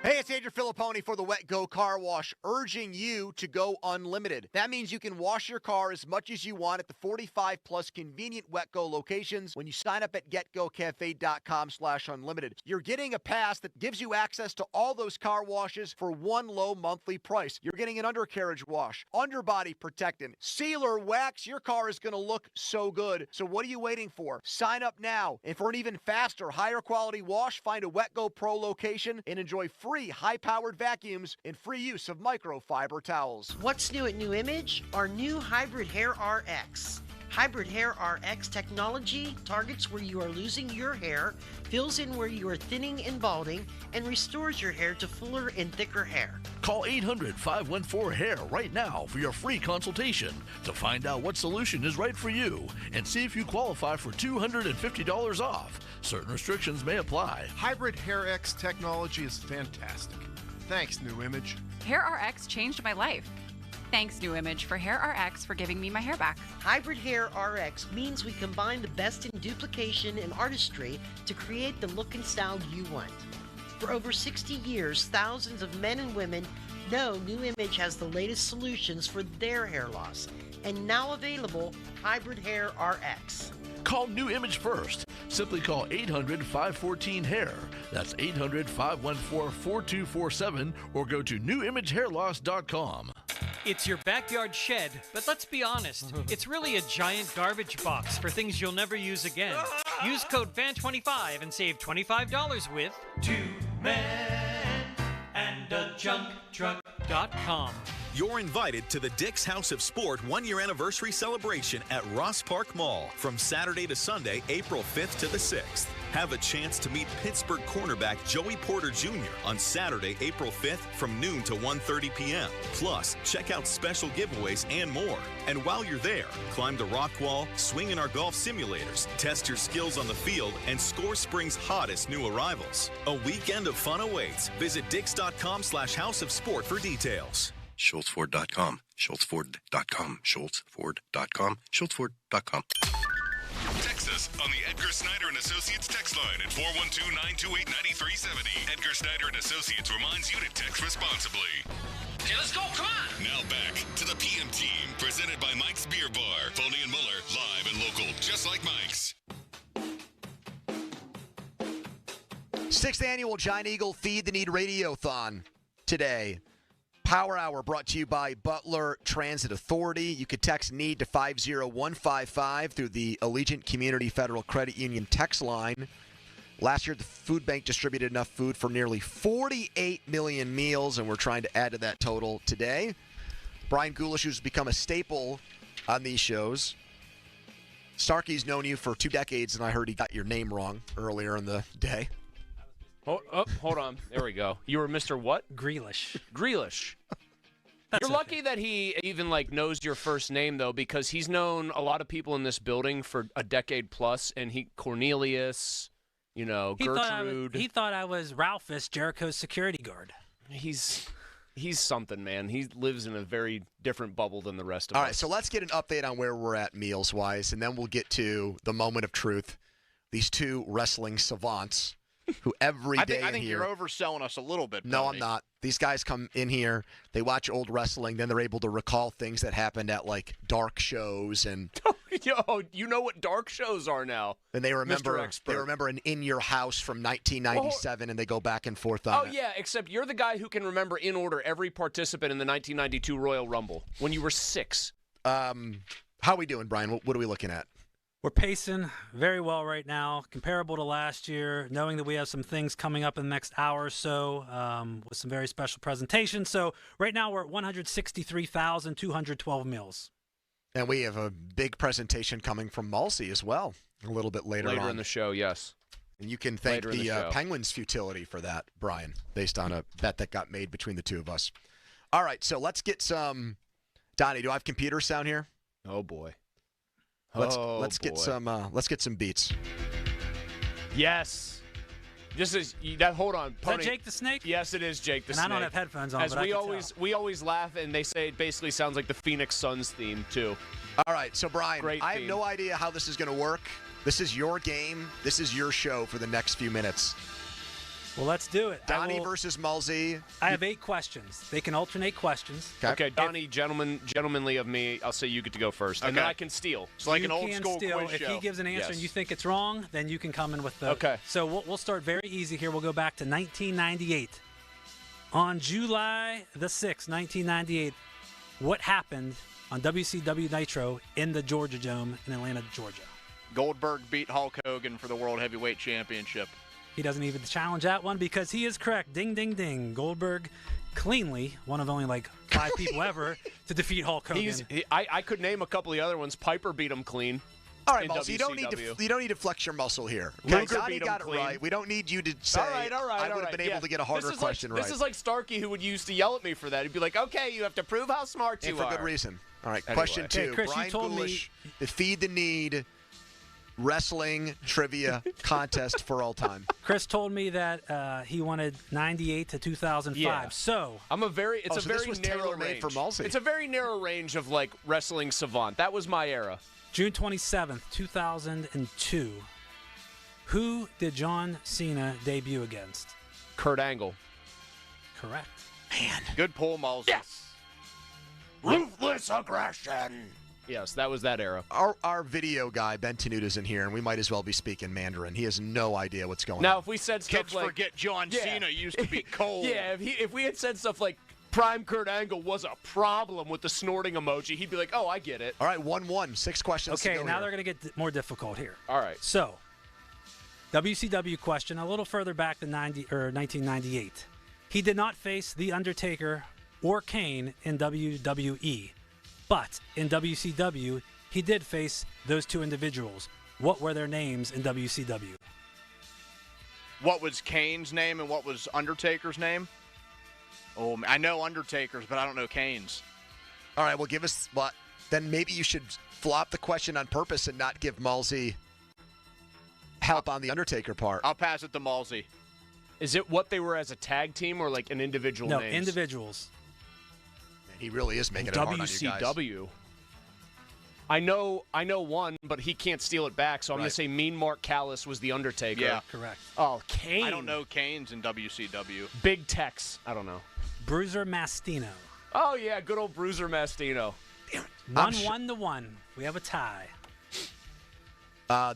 Hey, it's Andrew Filipponi for the Wet Go Car Wash, urging you to go unlimited. That means you can wash your car as much as you want at the 45-plus convenient Wet Go locations when you sign up at getgocafe.com/unlimited. You're getting a pass that gives you access to all those car washes for one low monthly price. You're getting an undercarriage wash, underbody protectant, sealer, wax. Your car is going to look so good. So what are you waiting for? Sign up now. And for an even faster, higher quality wash, find a Wet Go Pro location and enjoy free free high-powered vacuums and free use of microfiber towels. What's new at New Image? Our new Hybrid Hair RX. Hybrid Hair RX technology targets where you are losing your hair, fills in where you are thinning and balding, and restores your hair to fuller and thicker hair. Call 800-514-HAIR right now for your free consultation to find out what solution is right for you and see if you qualify for $250 off. Certain restrictions may apply. Hybrid Hair X technology is fantastic. Thanks, New Image. Hair RX changed my life. Thanks, New Image, for Hair RX for giving me my hair back. Hybrid Hair RX means we combine the best in duplication and artistry to create the look and style you want. For over 60 years, thousands of men and women know New Image has the latest solutions for their hair loss. And now available, Hybrid Hair RX. Call New Image first. Simply call 800-514-HAIR. That's 800-514-4247 or go to newimagehairloss.com. It's your backyard shed, but let's be honest, it's really a giant garbage box for things you'll never use again. Use code FAN25 and save $25 with 2menandajunktruck.com. You're invited to the Dick's House of Sport one-year anniversary celebration at Ross Park Mall from Saturday to Sunday, April 5th to the 6th. Have a chance to meet Pittsburgh cornerback Joey Porter Jr. on Saturday, April 5th from noon to 1:30 p.m. Plus, check out special giveaways and more. And while you're there, climb the rock wall, swing in our golf simulators, test your skills on the field, and score spring's hottest new arrivals. A weekend of fun awaits. Visit Dix.com/House of Sport for details. SchultzFord.com, SchultzFord.com, SchultzFord.com, SchultzFord.com. Text us on the Edgar Snyder and Associates text line at 412-928-9370. Edgar Snyder and Associates reminds you to text responsibly. Okay, let's go. Come on. Now back to the PM Team, presented by Mike's Beer Bar. Foley and Muller, live and local, just like Mike's. 6th annual Giant Eagle Feed the Need Radiothon today. Power Hour brought to you by Butler Transit Authority. You could text NEED to 50155 through the Allegiant Community Federal Credit Union text line. Last year, the food bank distributed enough food for nearly 48 million meals, and we're trying to add to that total today. Brian Gulish, who's become a staple on these shows. Starkey's known you for 2 decades, and I heard he got your name wrong earlier in the day. Oh, hold on. There we go. You were Mr. what? Grealish. Grealish. That's You're lucky that he even knows your first name though, because he's known a lot of people in this building for a decade plus, and Cornelius, Gertrude. He thought I was Ralphus, Jericho's security guard. He's something, man. He lives in a very different bubble than the rest of us. All right, so let's get an update on where we're at meals wise, and then we'll get to the moment of truth. These two wrestling savants. Who every day I think here, you're overselling us a little bit. No, Tony. I'm not. These guys come in here, they watch old wrestling, then they're able to recall things that happened at dark shows and. Yo, you know what dark shows are now. And they remember. Mr. Expert. They remember an In Your House from 1997, and they go back and forth on it. Oh yeah, except you're the guy who can remember in order every participant in the 1992 Royal Rumble when you were 6. How are we doing, Brian? What are we looking at? We're pacing very well right now, comparable to last year, knowing that we have some things coming up in the next hour or so with some very special presentations. So right now we're at 163,212 meals. And we have a big presentation coming from Mulsey as well a little bit later on. in the show, yes. And you can thank the Penguins' futility for that, Brian, based on a bet that got made between the two of us. All right, so let's get some – Donnie, do I have computer sound here? Oh, boy. Let's get some beats. Yes. This is that. Hold on, Pony. Is that Jake the Snake? Yes, it is Jake the Snake. And I don't have headphones on. As but we always laugh, and they say it basically sounds like the Phoenix Suns theme too. All right, so Brian, I have no idea how this is going to work. This is your game. This is your show for the next few minutes. Well, let's do it. Donnie versus Mulsey. I have 8 questions. They can alternate questions. Okay, Donnie, gentlemanly of me, I'll say you get to go first, and then I can steal. It's like an old school quiz If show. he gives an answer and you think it's wrong, then you can come in with the. Okay. So we'll start very easy here. We'll go back to 1998. On July the 6th, 1998, what happened on WCW Nitro in the Georgia Dome in Atlanta, Georgia? Goldberg beat Hulk Hogan for the World Heavyweight Championship. He doesn't even challenge that one because he is correct. Ding, ding, ding. Goldberg cleanly, one of only like 5 people ever to defeat Hulk Hogan. I could name a couple of the other ones. Piper beat him clean. All right, in Malsey, you don't need to flex your muscle here. Luger Donnie beat him got clean. it right. We don't need you to say. All right. I would have been able to get a harder question right. This is like Starkey, who would used to yell at me for that. He'd be like, "Okay, you have to prove how smart you and are." for good reason. All right, Anyway. question 2. Okay, Chris, Brian you told Goulash, the Feed the Need wrestling trivia contest for all time. Chris told me that he wanted 98 to 2005. Yeah. So I'm a very. It's a so very this was narrow tailor-made range. for Malsey. It's a very narrow range of like wrestling savant. That was my era. June 27th, 2002. Who did John Cena debut against? Kurt Angle. Correct. Man. Good pull, Malsey. Yes. Ruthless aggression. Yes, that was that era. Our video guy, Ben Tenuta's in here, and we might as well be speaking Mandarin. He has no idea what's going on. Now, if we said stuff Kids like forget John Cena used to be cold. Yeah, if we had said stuff like Prime Kurt Angle was a problem with the snorting emoji, he'd be like, "Oh, I get it." All right, 1-1. 6 questions to Okay, go now here. they're going to get more difficult here. All right. So, WCW question, a little further back than 1998. He did not face The Undertaker or Kane in WWE, but in WCW, he did face those two individuals. What were their names in WCW? What was Kane's name and what was Undertaker's name? Oh, I know Undertaker's, but I don't know Kane's. All right, well, give us what? Then maybe you should flop the question on purpose and not give Malsey help on the Undertaker part. I'll pass it to Malsey. Is it what they were as a tag team or like an individual No, names? individuals. Man, he really is making it hard on you guys. WCW. I know one, but he can't steal it back, so I'm going to say Mean Mark Callis was the Undertaker. Yeah. Correct. Oh, Kane. I don't know Kane's in WCW. Big Tex. I don't know. Bruiser Mastino. Oh, yeah, good old Bruiser Mastino. 1-1 to 1. We have a tie.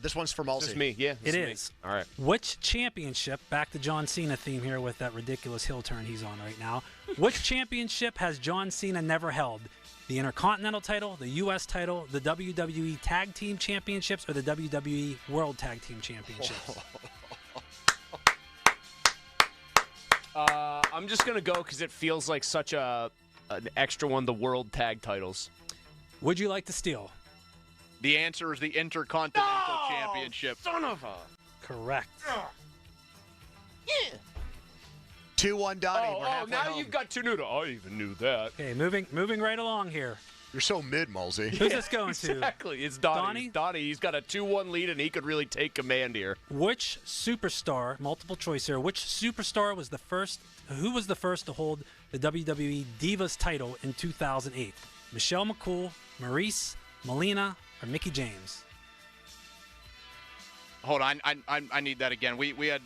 This one's for Malsey. This is me, yeah. It is. All right. Which championship, back to John Cena theme here with that ridiculous heel turn he's on right now, which championship has John Cena never held? The Intercontinental title, the U.S. title, the WWE Tag Team Championships, or the WWE World Tag Team Championships? I'm just going to go because it feels like such an extra one, the World Tag titles. Would you like to steal? The answer is the Intercontinental Championship. Son of a... Correct. Yeah. 2-1 Donnie. We're Oh, halfway now home. you've got Tenuta. I even knew that. Okay, moving right along here. You're so mid, Malsey. Who's this going to? Exactly. It's Donnie. Donnie, he's got a 2-1 lead, and he could really take command here. Which superstar, multiple choice here, which superstar was the first, who was the first to hold the WWE Divas title in 2008? Michelle McCool, Maurice, Melina, or Mickie James? Hold on, I need that again. We had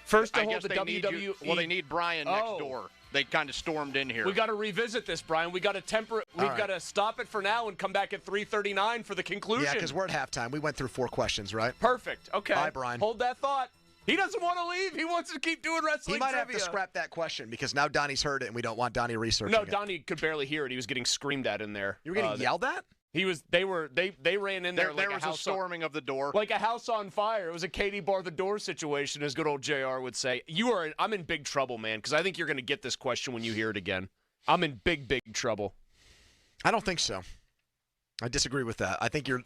first to I hold guess the they need WWE. you- well, they need Brian next door. They kind of stormed in here. We got to revisit this, Brian. We got to temper it. We've right. got to stop it for now and come back at 3:39 for the conclusion. Yeah, because we're at halftime. We went through 4 questions, right? Perfect. Okay. Bye, Brian. Hold that thought. He doesn't want to leave. He wants to keep doing wrestling He might trivia. have to scrap that question because now Donnie's heard it and we don't want Donnie researching No, it. Donnie could barely hear it. He was getting screamed at in there. You were getting yelled at? He was. They ran in there. There like was a a house storming of the door. like a house on fire. It was a Katie bar the door situation, as good old JR would say. I'm in big trouble, man, because I think you're going to get this question when you hear it again. I'm in big trouble. I don't think so. I disagree with that. I think you're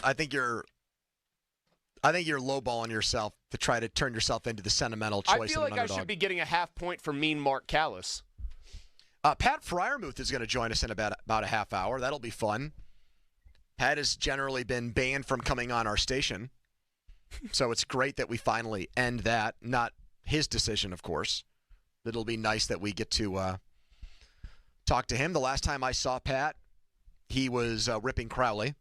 lowballing yourself to try to turn yourself into the sentimental choice. I feel of an like I underdog. should be getting a half point for Mean Mark Callis. Pat Fryermuth is going to join us in about a half hour. That'll be fun. Pat has generally been banned from coming on our station, so it's great that we finally end that. Not his decision, of course. It'll be nice that we get to talk to him. The last time I saw Pat, he was ripping Crowley.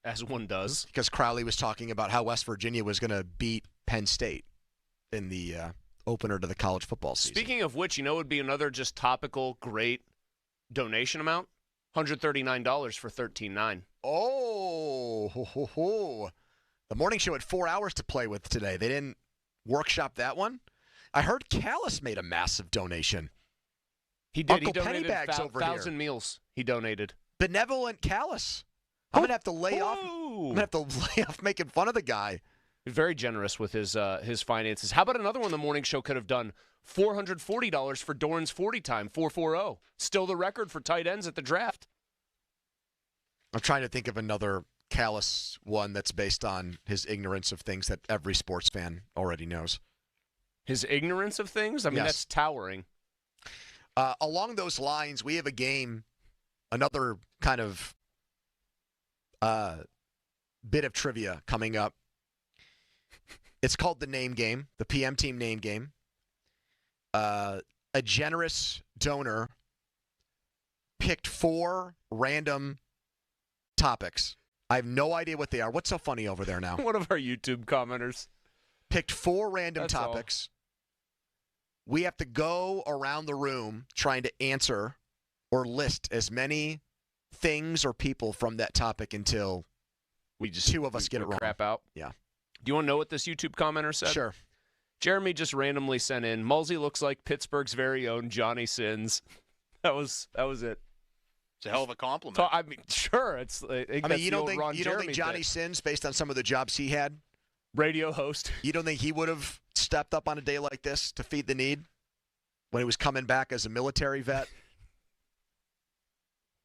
As one does. Because Crowley was talking about how West Virginia was going to beat Penn State in the opener to the college football season. Speaking of which, it would be another just topical, great donation amount. $139 for 13.9. Oh, the morning show had 4 hours to play with today. They didn't workshop that one. I heard Callis made a massive donation. He did. Uncle He donated Pennybags over 1,000 here. meals. He donated. Benevolent Callis. I'm gonna have to lay off. I'm gonna have to lay off making fun of the guy. Very generous with his finances. How about another one the morning show could have done? $440 for Doran's 40 time, 440. Still the record for tight ends at the draft. I'm trying to think of another callous one that's based on his ignorance of things that every sports fan already knows. His ignorance of things? I mean, that's towering. Along those lines, we have a game, another kind of bit of trivia coming up. It's called the Name Game, the PM Team Name Game. A generous donor picked 4 random topics. I have no idea what they are. What's so funny over there now? One of our YouTube commenters picked 4 random topics. We have to go around the room trying to answer or list as many things or people from that topic until we just 2 of us get it wrong. Crap out. Yeah. Do you want to know what this YouTube commenter said? Sure. Jeremy just randomly sent in, Mulsey looks like Pittsburgh's very own Johnny Sins. That was it. It's a hell of a compliment. So, I mean, sure. You don't think Johnny Sins, based on some of the jobs he had, radio host, you don't think he would have stepped up on a day like this to feed the need when he was coming back as a military vet?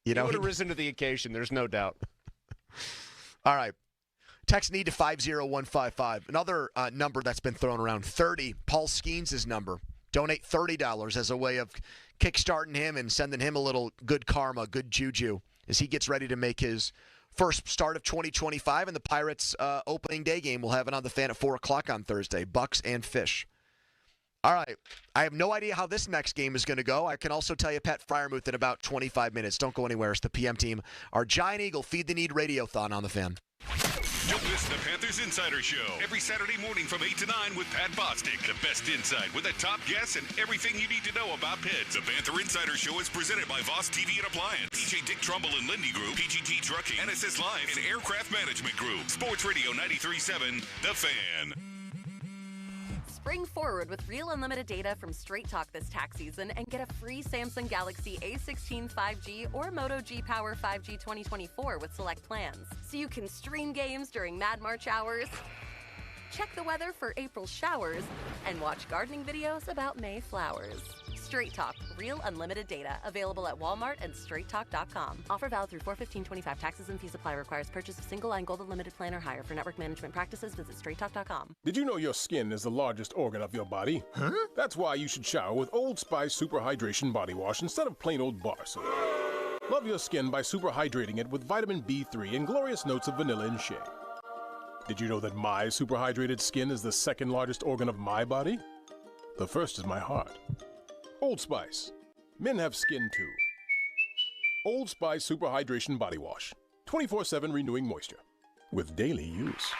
He would have risen to the occasion. There's no doubt. All right. Text need to 50155. Another number that's been thrown around, 30. Paul Skeens' number. Donate $30 as a way of kickstarting him and sending him a little good karma, good juju, as he gets ready to make his first start of 2025. And the Pirates' opening day game, we'll have it on the Fan at 4 o'clock on Thursday. Bucks and Fish. All right. I have no idea how this next game is going to go. I can also tell you Pat Freiermuth in about 25 minutes. Don't go anywhere. It's the PM Team. Our Giant Eagle Feed the Need Radiothon on the Fan. Don't miss the Panthers Insider Show every Saturday morning from 8 to 9 with Pat Bostic. The best insight with the top guests and everything you need to know about Pitt. The Panther Insider Show is presented by Voss TV and Appliance, DJ Dick Trumbull and Lindy Group, PGT Trucking, NSS Lives, and Aircraft Management Group. Sports Radio 93.7, The Fan. Spring forward with real unlimited data from Straight Talk this tax season and get a free Samsung Galaxy A16 5G or Moto G Power 5G 2024 with select plans. So you can stream games during Mad March hours, check the weather for April showers, and watch gardening videos about May flowers. Straight Talk, real unlimited data, available at Walmart and straighttalk.com. Offer valid through 4/15/25. Taxes and fees apply. Requires purchase of single line gold unlimited plan or higher. For network management practices, visit straighttalk.com. Did you know your skin is the largest organ of your body? Huh? That's why you should shower with Old Spice Super Hydration Body Wash instead of plain old bar soap. Love your skin by super hydrating it with vitamin B3 and glorious notes of vanilla and shea. Did you know that my super hydrated skin is the second largest organ of my body? The first is my heart. Old Spice. Men have skin too. Old Spice Super Hydration Body Wash. 24/7 renewing moisture. With daily use.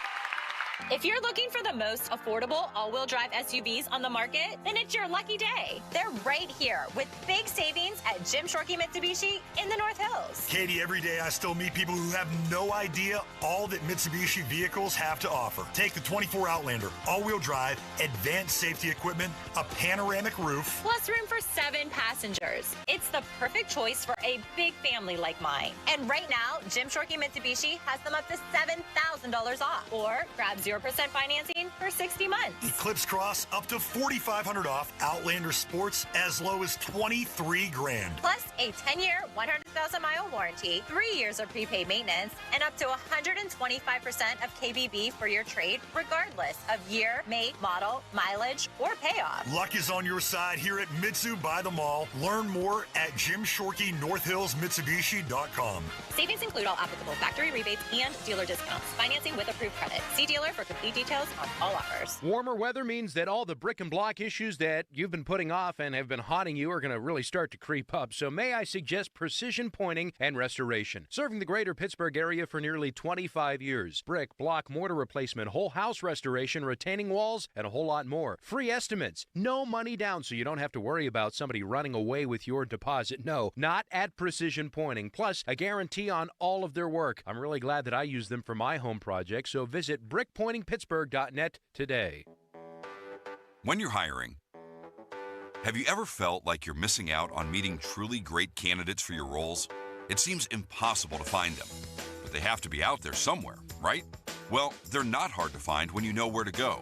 If you're looking for the most affordable all-wheel drive SUVs on the market, then it's your lucky day. They're right here with big savings at Jim Shorkey Mitsubishi in the North Hills. Katie, every day I still meet people who have no idea all that Mitsubishi vehicles have to offer. Take the 24 Outlander, all-wheel drive, advanced safety equipment, a panoramic roof. Plus room for 7 passengers. It's the perfect choice for a big family like mine. And right now, Jim Shorkey Mitsubishi has them up to $7,000 off. Or grab 0% financing for 60 months. Eclipse Cross up to $4,500 off. Outlander Sports as low as $23,000. Plus a 10-year, 100,000-mile warranty, 3 years of prepaid maintenance, and up to 125% of KBB for your trade, regardless of year, make, model, mileage, or payoff. Luck is on your side here at Mitsu by the Mall. Learn more at JimShorkeyNorthHillsMitsubishi.com. Savings include all applicable factory rebates and dealer discounts. Financing with approved credit. See dealer for complete details on all offers. Warmer weather means that all the brick and block issues that you've been putting off and have been haunting you are going to really start to creep up. So may I suggest Precision Pointing and Restoration. Serving the greater Pittsburgh area for nearly 25 years. Brick, block, mortar replacement, whole house restoration, retaining walls, and a whole lot more. Free estimates. No money down, so you don't have to worry about somebody running away with your deposit. No, not at Precision Pointing. Plus, a guarantee on all of their work. I'm really glad that I use them for my home project, so visit brickpointingpittsburgh.net today. When you're hiring, have you ever felt like you're missing out on meeting truly great candidates for your roles? It seems impossible to find them. but they have to be out there somewhere, right? Well, they're not hard to find when you know where to go.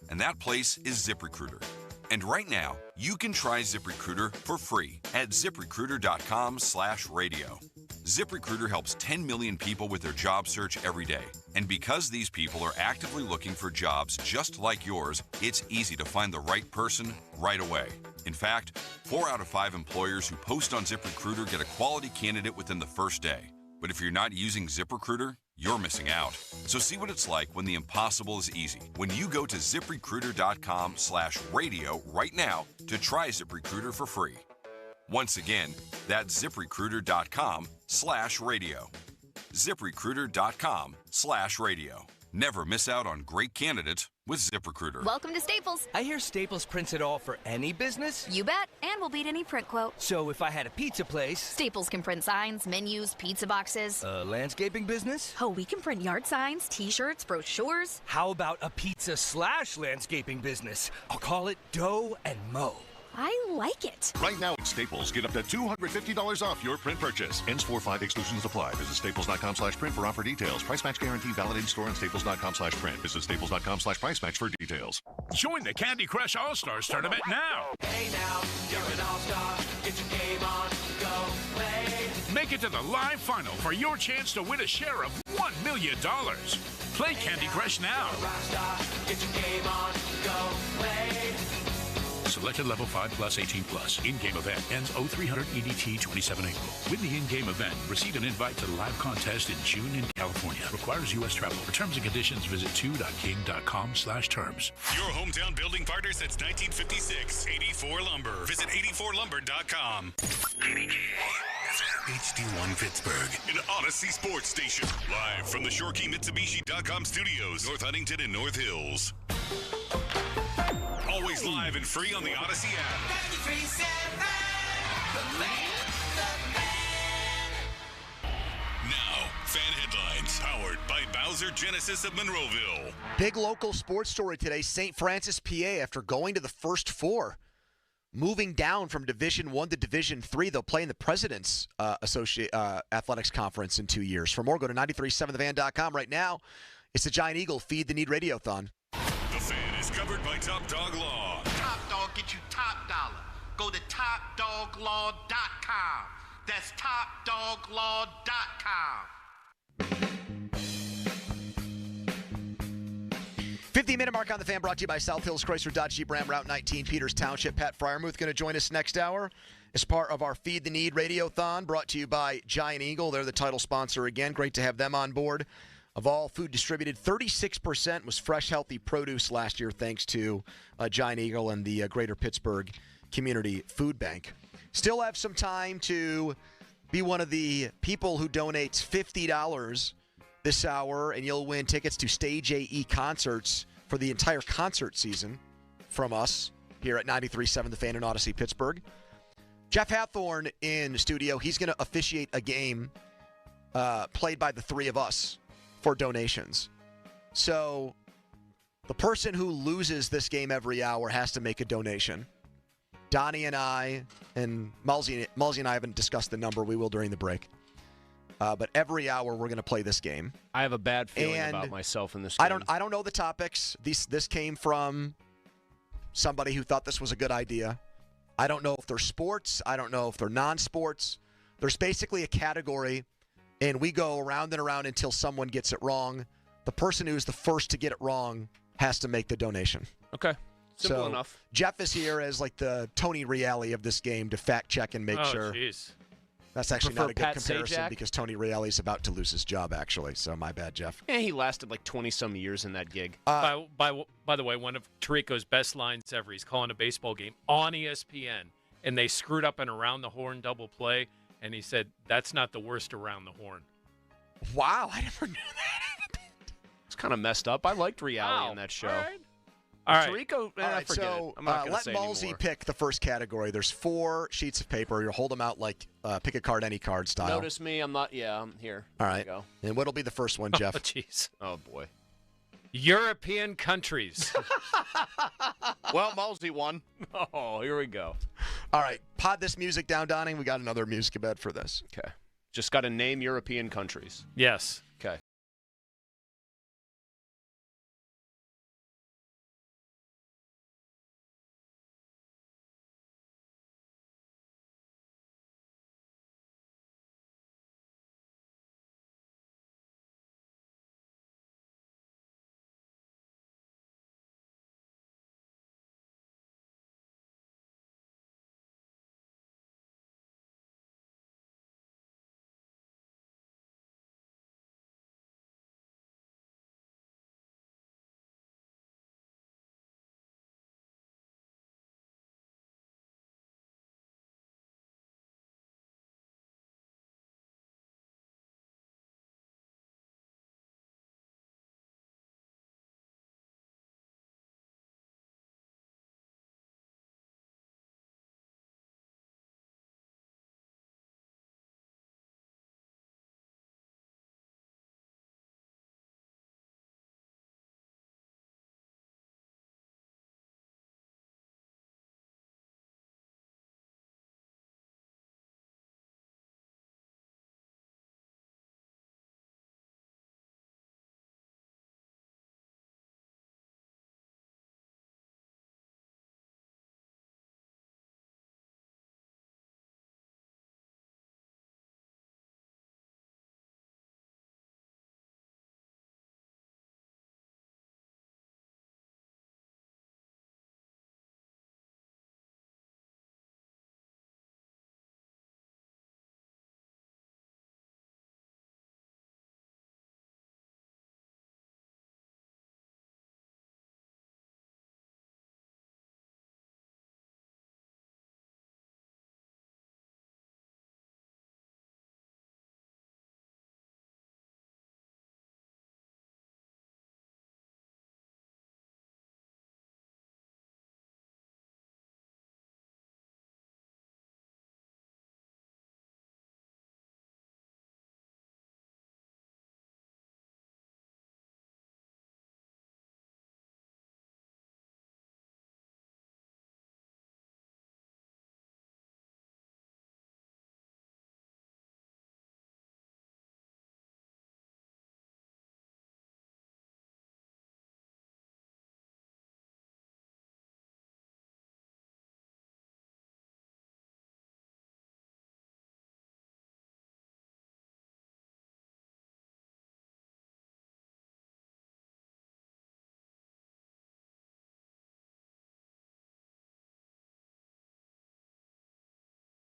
And that place is ZipRecruiter. And right now, you can try ZipRecruiter for free at ZipRecruiter.com/radio. ZipRecruiter helps 10 million people with their job search every day. And because these people are actively looking for jobs just like yours, it's easy to find the right person right away. In fact, 4 out of 5 employers who post on ZipRecruiter get a quality candidate within the first day. But if you're not using ZipRecruiter, you're missing out. So see what it's like when the impossible is easy. When you go to ZipRecruiter.com/radio right now to try ZipRecruiter for free. Once again, that's ZipRecruiter.com/radio. ZipRecruiter.com/radio. Never miss out on great candidates with ZipRecruiter. Welcome to Staples. I hear Staples prints it all for any business. You bet, and we'll beat any print quote. So if I had a pizza place... Staples can print signs, menus, pizza boxes. A landscaping business? Oh, we can print yard signs, T-shirts, brochures. How about a pizza/landscaping business? I'll call it Dough and Mo. I like it. Right now at Staples, get up to $250 off your print purchase. Ends 4/5, exclusions apply. Visit staples.com/print for offer details. Price match guarantee valid in store and staples.com/print. Visit staples.com/price match for details. Join the Candy Crush All-Stars tournament now. Hey now, you're an all-star. Get your game on, go play. Make it to the live final for your chance to win a share of $1 million. Play Candy Crush now. Get your game on, go play. Selected level 5 plus 18 plus. In-game event ends 0300 EDT 27 April. Win the in-game event. Receive an invite to the live contest in June in California. Requires U.S. travel. For terms and conditions, visit 2.king.com/terms. Your hometown building partner since 1956. 84 Lumber. Visit 84lumber.com. HD1 Pittsburgh, an Odyssey sports station. Live from the ShoreKeyMitsubishi.com studios, North Huntington and North Hills. Always live and free on the Odyssey app. 93.7, the fan. Now, fan headlines powered by Bowser Genesis of Monroeville. Big local sports story today. St. Francis, PA, after going to the first 4, moving down from Division I to Division III. They'll play in the President's Athletics Conference in 2 years. For more, go to 937thefan.com. Right now, it's the Giant Eagle Feed the Need Radiothon. The Fan is covered by Top Dog Law. Top Dog get you top dollar. Go to TopDogLaw.com. That's TopDogLaw.com. 50-minute mark on the Fan, brought to you by South Hills Chrysler Dodge Jeep Ram Route 19, Peters Township. Pat Fryermuth going to join us next hour as part of our Feed the Need Radiothon, brought to you by Giant Eagle. They're the title sponsor again. Great to have them on board. Of all food distributed, 36% was fresh, healthy produce last year, thanks to Giant Eagle and the Greater Pittsburgh Community Food Bank. Still have some time to be one of the people who donates $50 this hour, and you'll win tickets to Stage AE concerts for the entire concert season from us here at 93.7 The Fan in Odyssey, Pittsburgh. Jeff Hathorn in studio. He's going to officiate a game played by the three of us for donations. So the person who loses this game every hour has to make a donation. Donnie and I, and Mulsey and I haven't discussed the number. We will during the break. But every hour we're going to play this game. I have a bad feeling about myself in this game. I don't know the topics. This came from somebody who thought this was a good idea. I don't know if they're sports. I don't know if they're non-sports. There's basically a category, and we go around and around until someone gets it wrong. The person who's the first to get it wrong has to make the donation. Okay. Simple enough. Jeff is here as like the Tony Reale of this game to fact check and make sure. Oh, jeez. That's actually Prefer not a good Pat comparison Sajak? because Tony Reale is about to lose his job, actually. So my bad, Jeff. Yeah, he lasted like 20-some years in that gig. By the way, one of Tirico's best lines ever, he's calling a baseball game on ESPN, and they screwed up an around the horn double play, and he said, that's not the worst around the horn. Wow, I never knew that. It's kind of messed up. I liked Reale in that show. All right. Tirico, All right, so I'm not going to let say Mulsey anymore. pick the first category. There's 4 sheets of paper. You'll hold them out like pick a card, any card style. Notice me. I'm not. Yeah, I'm here. All There right. you go. And what'll be the first one, Jeff? Oh, jeez. Oh, boy. European countries. Well, Mulsey won. Oh, here we go. All right. Pod this music down, Donnie. We got another music bed for this. Okay. Just got to name European countries. Yes. Okay.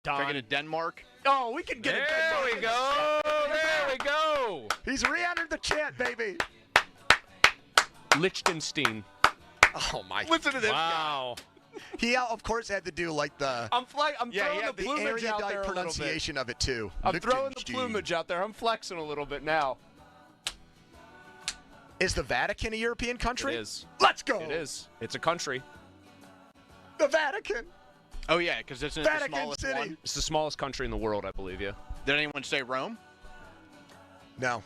Taking to Denmark. Oh, we can get it. There we go. There we go. He's re-entered the chant, baby. Liechtenstein. Oh, my. Listen to this Wow. He, of course, had to do, like, the... I'm throwing the the plumage out there erudite a little bit. pronunciation of it, too. I'm throwing the Liechtenstein. plumage out there. I'm flexing a little bit now. Is the Vatican a European country? It is. Let's go. It is. It's a country. The Vatican. Oh, yeah, because it's the Vatican smallest City. one. It's the smallest country in the world, I believe, yeah. Did anyone say Rome? No.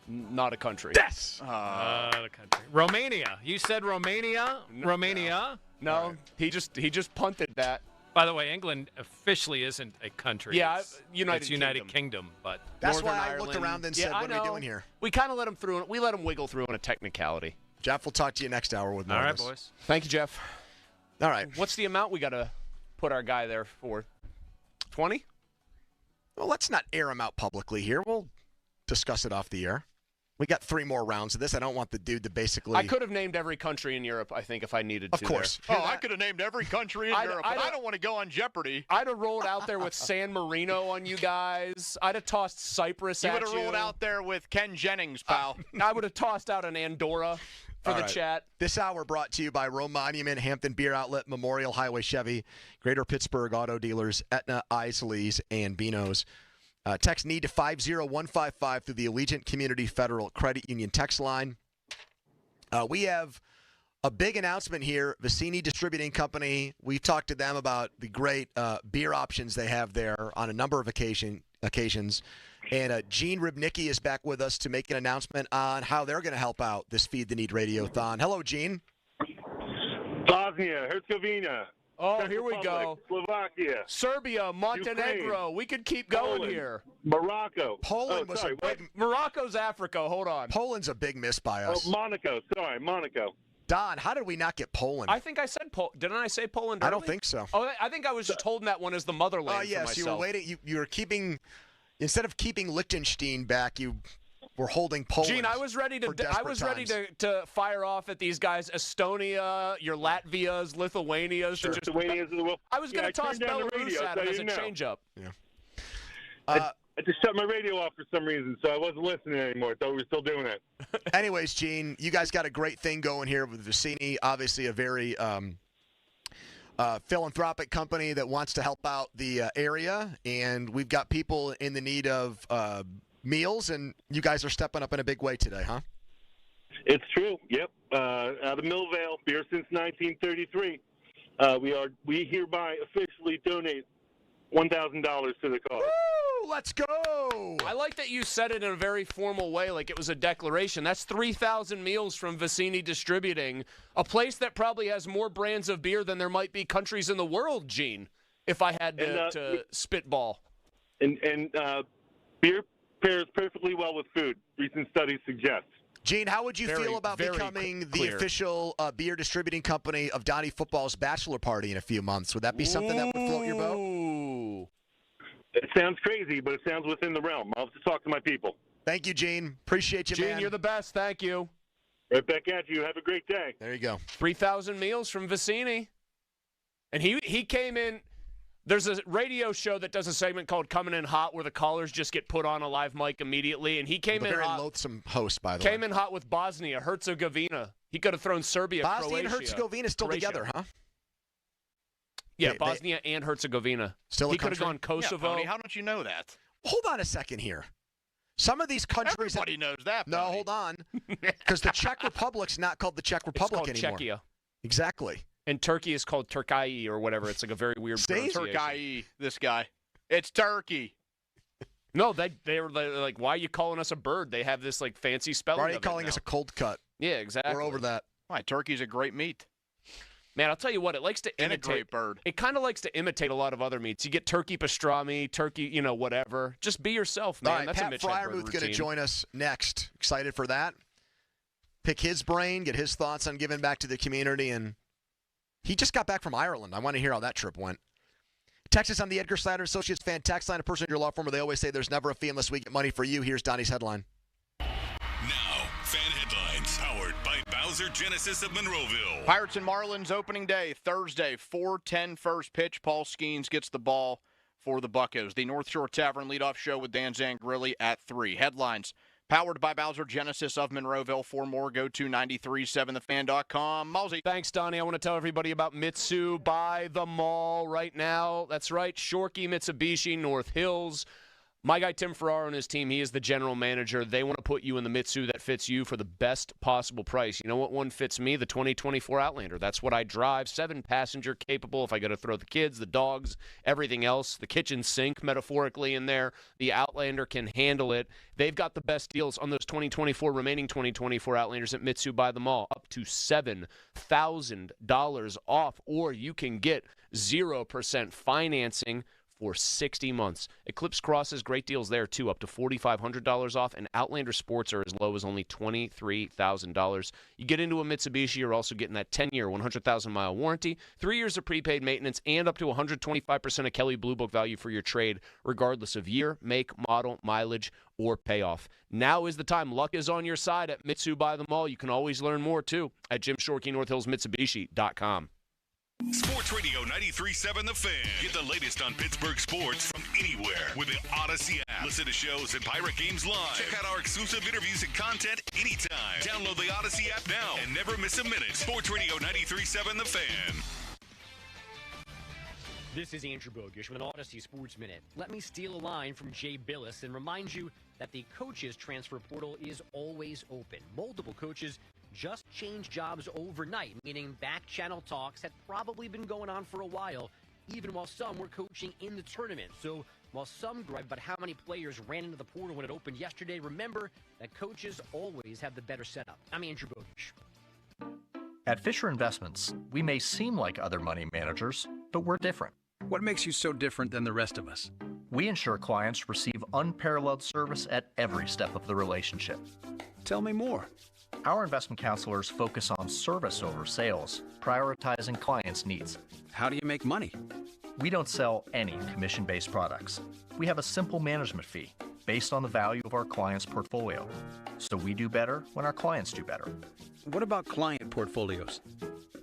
Not a country. Yes. The country. Romania. You said Romania? Romania? No, he just punted that. By the way, England officially isn't a country. Yeah, it's United United Kingdom, but That's Northern why I looked Ireland. around and Yeah, said, I what are we know. doing here? We kind of let him through. We let him wiggle through on a technicality. Jeff, we'll talk to you next hour with more all of right, this. boys. Thank you, Jeff. All right. What's the amount we got to put our guy there for? 20? Well, let's not air him out publicly here. We'll discuss it off the air. We got 3 more rounds of this. I don't want the dude to basically... I could have named every country in Europe, I think, if I needed to. Of course. Oh, I could have named every country in Europe, but I don't want to go on Jeopardy. I'd have rolled out there with San Marino on you guys. I'd have tossed Cyprus You at would you. have rolled out there with Ken Jennings, pal. I would have tossed out an Andorra for All the right. chat. This hour brought to you by Rome Monument, Hampton Beer Outlet, Memorial Highway Chevy, Greater Pittsburgh Auto Dealers, Aetna, Isley's, and Beano's. Text NEED to 50155 through the Allegiant Community Federal Credit Union text line. We have a big announcement here. Vicini Distributing Company. We've talked to them about the great beer options they have there on a number of occasions. And Gene Ribnicki is back with us to make an announcement on how they're going to help out this Feed the Need Radiothon. Hello, Gene. Bosnia, Herzegovina. Oh, Czech here we Republic, go. Slovakia, Serbia, Montenegro. Ukraine, We could keep going Poland, here. Morocco. Poland was sorry, a big. Morocco's Africa. Hold on. Poland's a big miss by us. Monaco. Sorry, Monaco. Don, how did we not get Poland? I think I said Didn't I say Poland I don't early? think so. Oh, I think I was just holding that one as the motherland Oh, yes, for myself. you were waiting. You were keeping, instead of keeping Liechtenstein back, you were holding Poland. Gene, I was ready for to desperate times. to fire off at these guys, Estonia, your Latvias, Lithuanias. Sure, Lithuanians as well. I was going to toss turned down the Belarus radio, at so them as you a know. change-up. I just shut my radio off for some reason, so I wasn't listening anymore. I thought we were still doing it. Anyways, Gene, you guys got a great thing going here with Vicini. Obviously, a very philanthropic company that wants to help out the area, and we've got people in the need of meals, and you guys are stepping up in a big way today, huh? It's true. Yep. Out of Millvale, beer since 1933. We hereby officially donate $1,000 to the cause. Woo! Let's go! I like that you said it in a very formal way, like it was a declaration. That's 3,000 meals from Vicini Distributing, a place that probably has more brands of beer than there might be countries in the world, Gene, if I had to spitball. And beer pairs perfectly well with food, recent studies suggest. Gene, how would you Very, feel about very becoming the clear. official beer distributing company of Donnie Football's bachelor party in a few months? Would that be something that would float your boat? Ooh. It sounds crazy, but it sounds within the realm. I'll have to talk to my people. Thank you, Gene. Appreciate you, Gene, man. you're the best. Thank you. Right back at you. Have a great day. There you go. 3,000 meals from Vicini. And he came in. There's a radio show that does a segment called Coming In Hot where the callers just get put on a live mic immediately. And he came in very hot. loathsome host, by the way. Came in hot with Bosnia, Herzegovina. He could have thrown Serbia, Bosnia and Croatia. Herzegovina still Croatia. together, huh? Yeah, They- Bosnia and Herzegovina. Still a he could have country? gone Kosovo. Yeah, Pony, how don't you know that? Hold on a second here. Some of these countries. Everybody knows that. No, Pony. hold on. Because the Czech Republic's not called the Czech Republic it's anymore. called Czechia. Exactly. And Turkey is called Turkey or whatever. It's like a very weird pronunciation. Turkey, this guy. It's Turkey. No, they're like, why are you calling us a bird? They have this like fancy spelling. Why are you of it calling now. us a cold cut? Yeah, exactly. We're over that. Why, turkey's a great meat. Man, I'll tell you what, it likes to And a imitate. great bird. It kind of likes to imitate a lot of other meats. You get turkey pastrami, turkey, whatever. Just be yourself, man. All right, That's Pat a Mitch Hedberg Fryermuth going to routine. join us next. Excited for that. Pick his brain, get his thoughts on giving back to the community. And he just got back from Ireland. I want to hear how that trip went. Texas on the Edgar Snyder Associates fan text line. A person in your law firm where they always say there's never a fee unless we get money for you. Here's Donnie's headline. Now, fan headlines powered by Bowser Genesis of Monroeville. Pirates and Marlins opening day, Thursday, 4:10 first pitch. Paul Skeens gets the ball for the Buccos. The North Shore Tavern leadoff show with Dan Zangrilli at 3. Headlines powered by Bowser Genesis of Monroeville. For more, go to 937thefan.com. Malsey. Thanks, Donnie. I want to tell everybody about Mitsu by the Mall right now. That's right, Shorkey, Mitsubishi, North Hills. My guy Tim Ferraro and his team, he is the general manager. They want to put you in the Mitsu that fits you for the best possible price. You know what one fits me? The 2024 Outlander. That's what I drive. 7-passenger capable if I got to throw the kids, the dogs, everything else. The kitchen sink, metaphorically, in there. The Outlander can handle it. They've got the best deals on those remaining 2024 Outlanders at Mitsu by the Mall. Up to $7,000 off. Or you can get 0% financing for 60 months. Eclipse Cross has great deals there, too, up to $4,500 off, and Outlander Sports are as low as only $23,000. You get into a Mitsubishi, you're also getting that 10-year, 100,000-mile warranty, 3 years of prepaid maintenance, and up to 125% of Kelley Blue Book value for your trade, regardless of year, make, model, mileage, or payoff. Now is the time. Luck is on your side at Mitsu by the Mall. You can always learn more, too, at Jim Shorkey, North Hills, Mitsubishi.com. Sports Radio 93.7 The Fan. Get the latest on Pittsburgh sports from anywhere with the Odyssey app. Listen to shows and Pirate Games live. Check out our exclusive interviews and content anytime. Download the Odyssey app now and never miss a minute. Sports Radio 93.7 The Fan. This is Andrew Bogish with an Odyssey Sports Minute. Let me steal a line from Jay Billis and remind you that the coaches transfer portal is always open. Multiple coaches just changed jobs overnight, meaning back channel talks had probably been going on for a while, even while some were coaching in the tournament. So while some gripe about how many players ran into the portal when it opened yesterday, remember that coaches always have the better setup. I'm Andrew Bogish. At Fisher Investments, we may seem like other money managers, but we're different. What makes you so different than the rest of us? We ensure clients receive unparalleled service at every step of the relationship. Tell me more. Our investment counselors focus on service over sales, prioritizing clients' needs. How do you make money? We don't sell any commission-based products. We have a simple management fee based on the value of our client's portfolio. So we do better when our clients do better. What about client portfolios?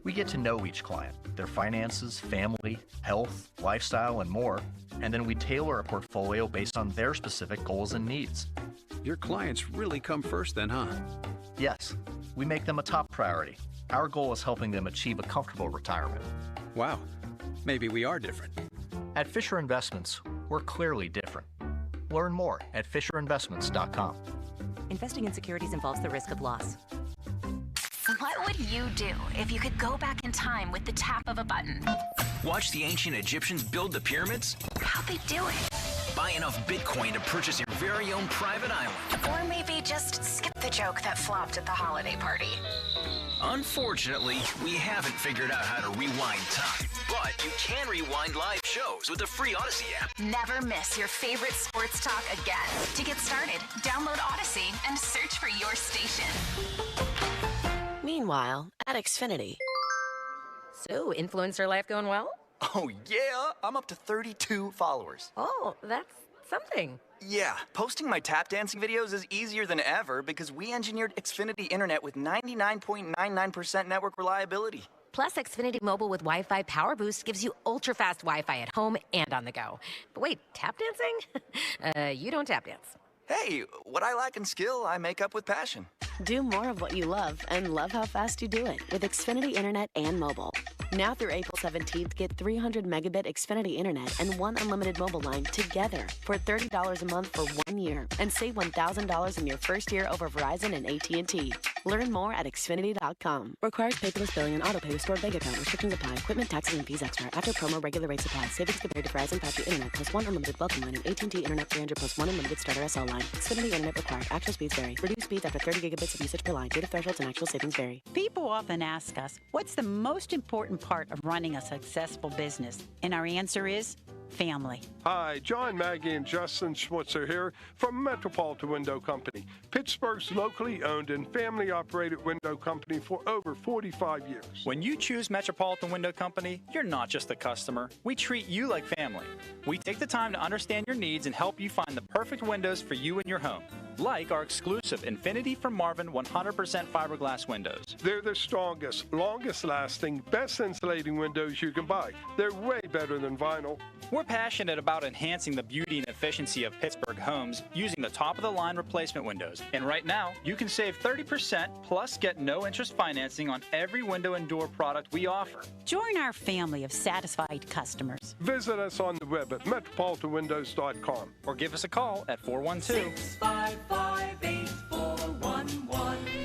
We get to know each client, their finances, family, health, lifestyle, and more, and then we tailor a portfolio based on their specific goals and needs. Your clients really come first then, huh? Yes, we make them a top priority. Our goal is helping them achieve a comfortable retirement. Wow, maybe we are different. At Fisher Investments, we're clearly different. Learn more at FisherInvestments.com. Investing in securities involves the risk of loss. What would you do if you could go back in time with the tap of a button? Watch the ancient Egyptians build the pyramids? How'd they do it? Buy enough Bitcoin to purchase your very own private island. Or maybe just skip the joke that flopped at the holiday party. Unfortunately, we haven't figured out how to rewind time. But you can rewind live shows with the free Odyssey app. Never miss your favorite sports talk again. To get started, download Odyssey and search for your station. Meanwhile, at Xfinity. So, influencer life going well? Oh, yeah. I'm up to 32 followers. Oh, that's something. Yeah, posting my tap dancing videos is easier than ever because we engineered Xfinity Internet with 99.99% network reliability. Plus, Xfinity Mobile with Wi-Fi Power Boost gives you ultra-fast Wi-Fi at home and on the go. But wait, tap dancing? You don't tap dance. Hey, what I lack in skill, I make up with passion. Do more of what you love and love how fast you do it with Xfinity Internet and mobile. Now through April 17th, get 300 megabit Xfinity Internet and one unlimited mobile line together for $30 a month for 1 year and save $1,000 in your first year over Verizon and AT&T. Learn more at Xfinity.com. Requires paperless billing and auto-pay with stored bank account. Restrictions apply. Equipment, taxes, and fees extra. After promo, regular rates apply. Savings compared to Verizon 5G Internet plus one unlimited welcome line and AT&T Internet 300 plus one unlimited starter SL line. Xfinity Internet required. Actual speeds vary. Reduced speeds after 30 gigabits of usage per line. Data thresholds and actual savings vary. People often ask us, what's the most important part of running a successful business? And our answer is family. Hi, John, Maggie, and Justin Schmutzer here from Metropolitan Window Company, Pittsburgh's locally owned and family-operated window company for over 45 years. When you choose Metropolitan Window Company, you're not just a customer. We treat you like family. We take the time to understand your needs and help you find the perfect windows for you and your home, like our exclusive Infinity from Marvin 100% fiberglass windows. They're the strongest, longest-lasting, best insulating windows you can buy. They're way better than vinyl. We're passionate about enhancing the beauty and efficiency of Pittsburgh homes using the top-of-the-line replacement windows. And right now, you can save 30% plus get no-interest financing on every window and door product we offer. Join our family of satisfied customers. Visit us on the web at metropolitanwindows.com. Or give us a call at 412-655-8411.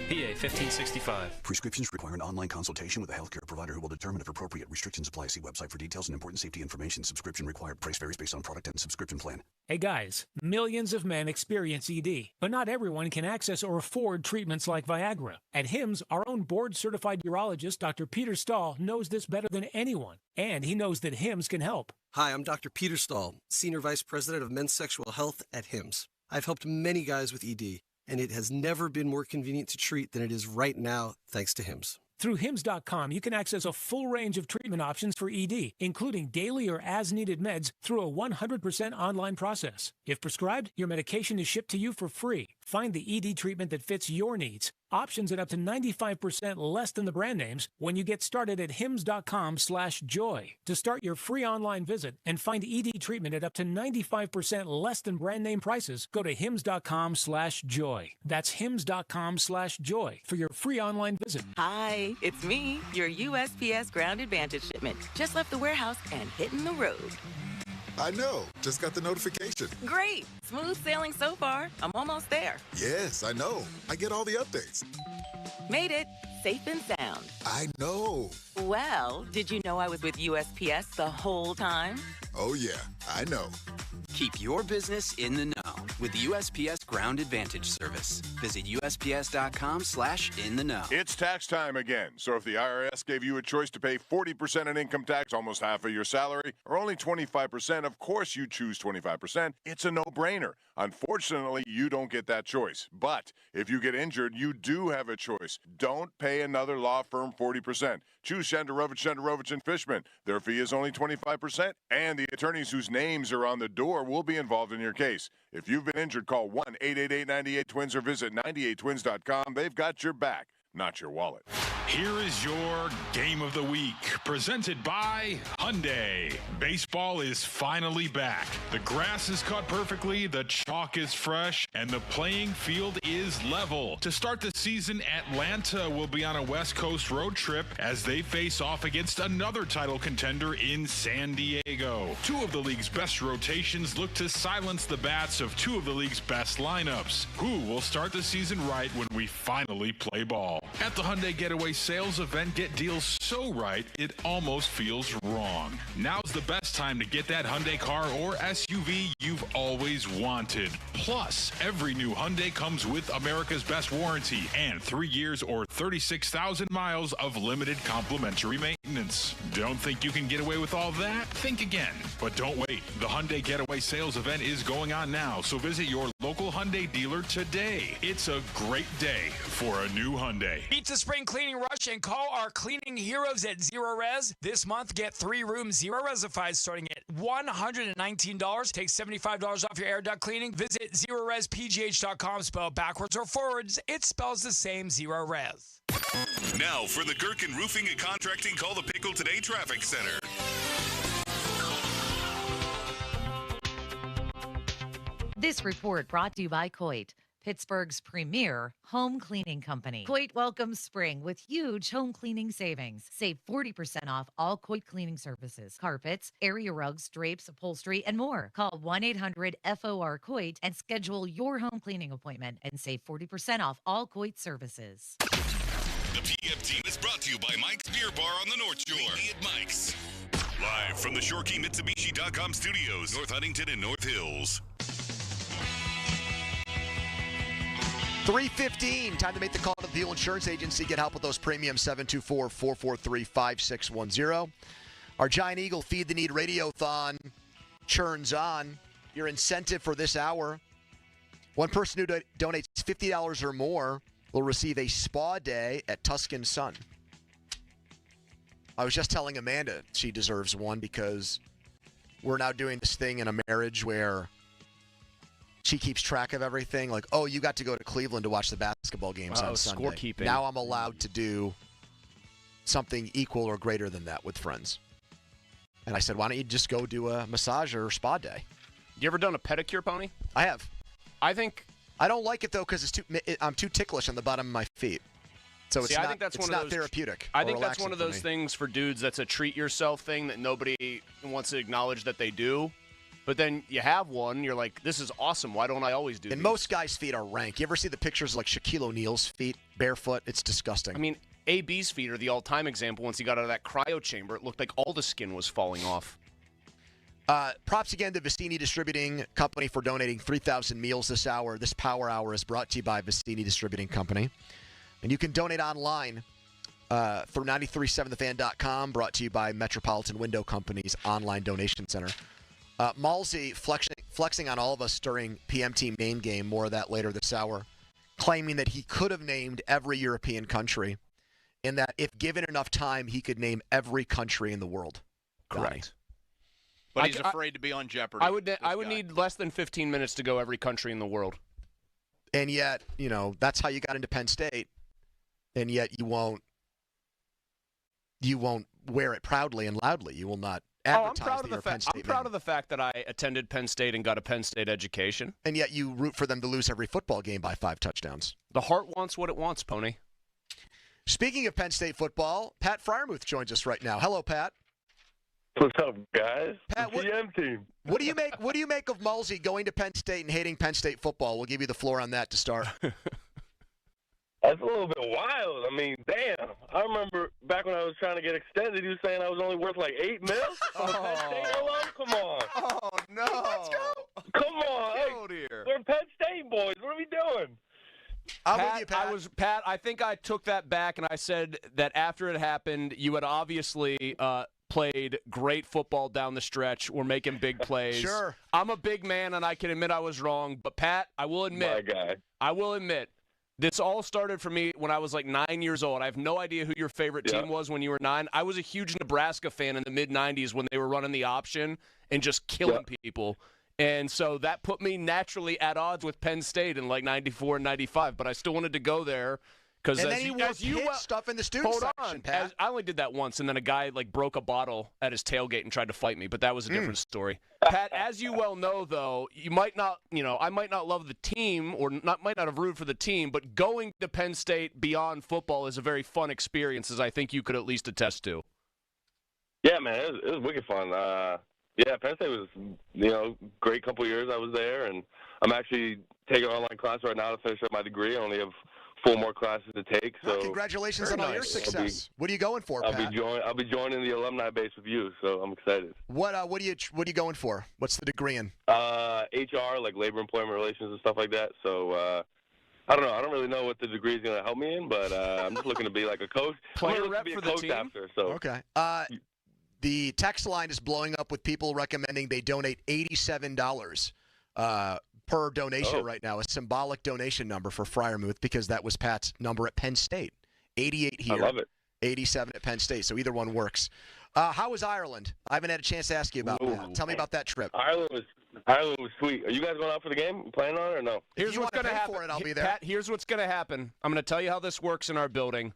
PA 1565. Prescriptions require an online consultation with a healthcare provider who will determine if appropriate. Restrictions apply. See website for details and important safety information. Subscription required. Price varies based on product and subscription plan. Hey guys, millions of men experience ED, but not everyone can access or afford treatments like Viagra. At HIMSS, our own board-certified urologist, Dr. Peter Stahl, knows this better than anyone, and he knows that HIMSS can help. Hi, I'm Dr. Peter Stahl, Senior Vice President of Men's Sexual Health at HIMSS. I've helped many guys with ED, and it has never been more convenient to treat than it is right now, thanks to HIMSS. Through HIMSS.com, you can access a full range of treatment options for ED, including daily or as-needed meds through a 100% online process. If prescribed, your medication is shipped to you for free. Find the ED treatment that fits your needs. Options at up to 95% less than the brand names when you get started at hims.com/joy. To start your free online visit and find ED treatment at up to 95% less than brand name prices, go to hims.com/joy. That's hims.com/joy for your free online visit. Hi, it's me, your USPS Ground Advantage shipment. Just left the warehouse and hitting the road. I know. Just got the notification. Great. Smooth sailing so far. I'm almost there. Yes, I know. I get all the updates. Made it. Safe and sound. I know. Well, did you know I was with USPS the whole time? Oh, yeah. I know. Keep your business in the know with the USPS Ground Advantage service. Visit USPS.com/in-the-know. It's tax time again, so if the IRS gave you a choice to pay 40% in income tax, almost half of your salary, or only 25%, of course you choose 25%. It's a no-brainer. Unfortunately, you don't get that choice. But if you get injured, you do have a choice. Don't pay another law firm 40%. Choose Shenderovich and Fishman. Their fee is only 25%, and the attorneys whose names are on the door will be involved in your case. If you've been injured, call 1-888-98-TWINS or visit 98twins.com. They've got your back, not your wallet. Here is your Game of the Week, presented by Hyundai. Baseball is finally back. The grass is cut perfectly, the chalk is fresh, and the playing field is level. To start the season, Atlanta will be on a West Coast road trip as they face off against another title contender in San Diego. Two of the league's best rotations look to silence the bats of two of the league's best lineups. Who will start the season right when we finally play ball? At the Hyundai Getaway Sales event, get deals so right it almost feels wrong. Now's the best time to get that Hyundai car or SUV you've always wanted. Plus, every new Hyundai comes with America's best warranty and 3 years or 36,000 miles of limited complimentary maintenance. Don't think you can get away with all that? Think again. But don't wait. The Hyundai Getaway Sales event is going on now, so visit your local Hyundai dealer today. It's a great day for a new Hyundai. Beat the spring cleaning rush and call our cleaning heroes at Zero Res. This month, get 3 rooms Zero Resified starting at $119. Take $75 off your air duct cleaning. Visit ZeroResPGH.com. Spelled backwards or forwards, it spells the same. Zero Res. Now for the Gherkin Roofing and Contracting Call the Pickle Today Traffic Center. This report brought to you by Coit, Pittsburgh's premier home cleaning company. Coit welcomes spring with huge home cleaning savings. Save 40% off all Coit cleaning services, carpets, area rugs, drapes, upholstery, and more. Call 1-800-FOR-COIT and schedule your home cleaning appointment and save 40% off all Coit services. The PM team is brought to you by Mike's Beer Bar on the North Shore. Meet me at Mike's. Live from the ShoreKeyMitsubishi.com studios, North Huntington and North Hills. 3:15, time to make the call to the Deal Insurance Agency. Get help with those premiums, 724-443-5610. Our Giant Eagle Feed the Need Radiothon churns on. Your incentive for this hour, one person who donates $50 or more will receive a spa day at Tuscan Sun. I was just telling Amanda she deserves one because we're now doing this thing in a marriage where she keeps track of everything. Like, oh, you got to go to Cleveland to watch the basketball games on Sunday. Scorekeeping. Now I'm allowed to do something equal or greater than that with friends. And I said, why don't you just go do a massage or spa day? You ever done a pedicure, Pony? I have. I don't like it, though, because I'm too ticklish on the bottom of my feet. So it's not therapeutic. I think that's one of those things for dudes that's a treat yourself thing that nobody wants to acknowledge that they do. But then you have one, you're like, this is awesome. Why don't I always do And these? most guys' feet are rank. You ever see the pictures of like Shaquille O'Neal's feet barefoot? It's disgusting. I mean, AB's feet are the all-time example. Once he got out of that cryo chamber, it looked like all the skin was falling off. Props again to Vestini Distributing Company for donating 3,000 meals this hour. This Power Hour is brought to you by Vestini Distributing Company. And you can donate online through 937thefan.com, brought to you by Metropolitan Window Company's online donation center. Malsey flexing on all of us during PM Team main game, more of that later this hour, claiming that he could have named every European country, and that if given enough time, he could name every country in the world. Correct. But he's afraid to be on Jeopardy. I would need less than 15 minutes to go every country in the world. And yet, that's how you got into Penn State, and yet you won't wear it proudly and loudly. You will not advertise that you're a Penn State I'm proud of the fact that I attended Penn State and got a Penn State education. And yet you root for them to lose every football game by 5 touchdowns. The heart wants what it wants, Pony. Speaking of Penn State football, Pat Fryermuth joins us right now. Hello, Pat. What's up, guys? Pat, PM team. What do you make of Mulsey going to Penn State and hating Penn State football? We'll give you the floor on that to start. That's a little bit wild. I mean, damn. I remember back when I was trying to get extended, he was saying I was only worth like $8 million. Penn State alone? Come on. Oh, no. Let's go. Come on. Go, dear. We're Penn State boys. What are we doing? Pat, I think I took that back, and I said that after it happened, you had obviously played great football down the stretch. We're making big plays. Sure. I'm a big man, and I can admit I was wrong. But, Pat, I will admit, this all started for me when I was like 9 years old. I have no idea who your favorite team was when you were 9. I was a huge Nebraska fan in the mid-'90s when they were running the option and just killing people. And so that put me naturally at odds with Penn State in like 94 and 95. But I still wanted to go there. And then he wore pit stuff in the student section, Pat. I only did that once, and then a guy like broke a bottle at his tailgate and tried to fight me, but that was a different story. Pat, as you well know, though, you might not, I might not love the team or might not have rooted for the team, but going to Penn State beyond football is a very fun experience, as I think you could at least attest to. Yeah, man, it was wicked fun. Yeah, Penn State was, great couple of years I was there, and I'm actually taking an online class right now to finish up my degree. I only have 4 more classes to take. So congratulations on all your success. What are you going for, Pat? I'll be joining the alumni base with you, so I'm excited. What are you going for? What's the degree in? HR, like labor employment relations and stuff like that. So I don't know. I don't really know what the degree is going to help me in, but I'm just looking to be like a coach. Player rep for the team. After, so. Okay. The text line is blowing up with people recommending they donate $87 per donation right now, a symbolic donation number for Freiermuth, because that was Pat's number at Penn State. 88 here. I love it. 87 at Penn State, so either one works. How was Ireland? I haven't had a chance to ask you about that. Tell me about that trip. Ireland was sweet. Are you guys going out for the game? You planning on it or no? Here's what's going to happen. For it, I'll be there. Pat, here's what's going to happen. I'm going to tell you how this works in our building.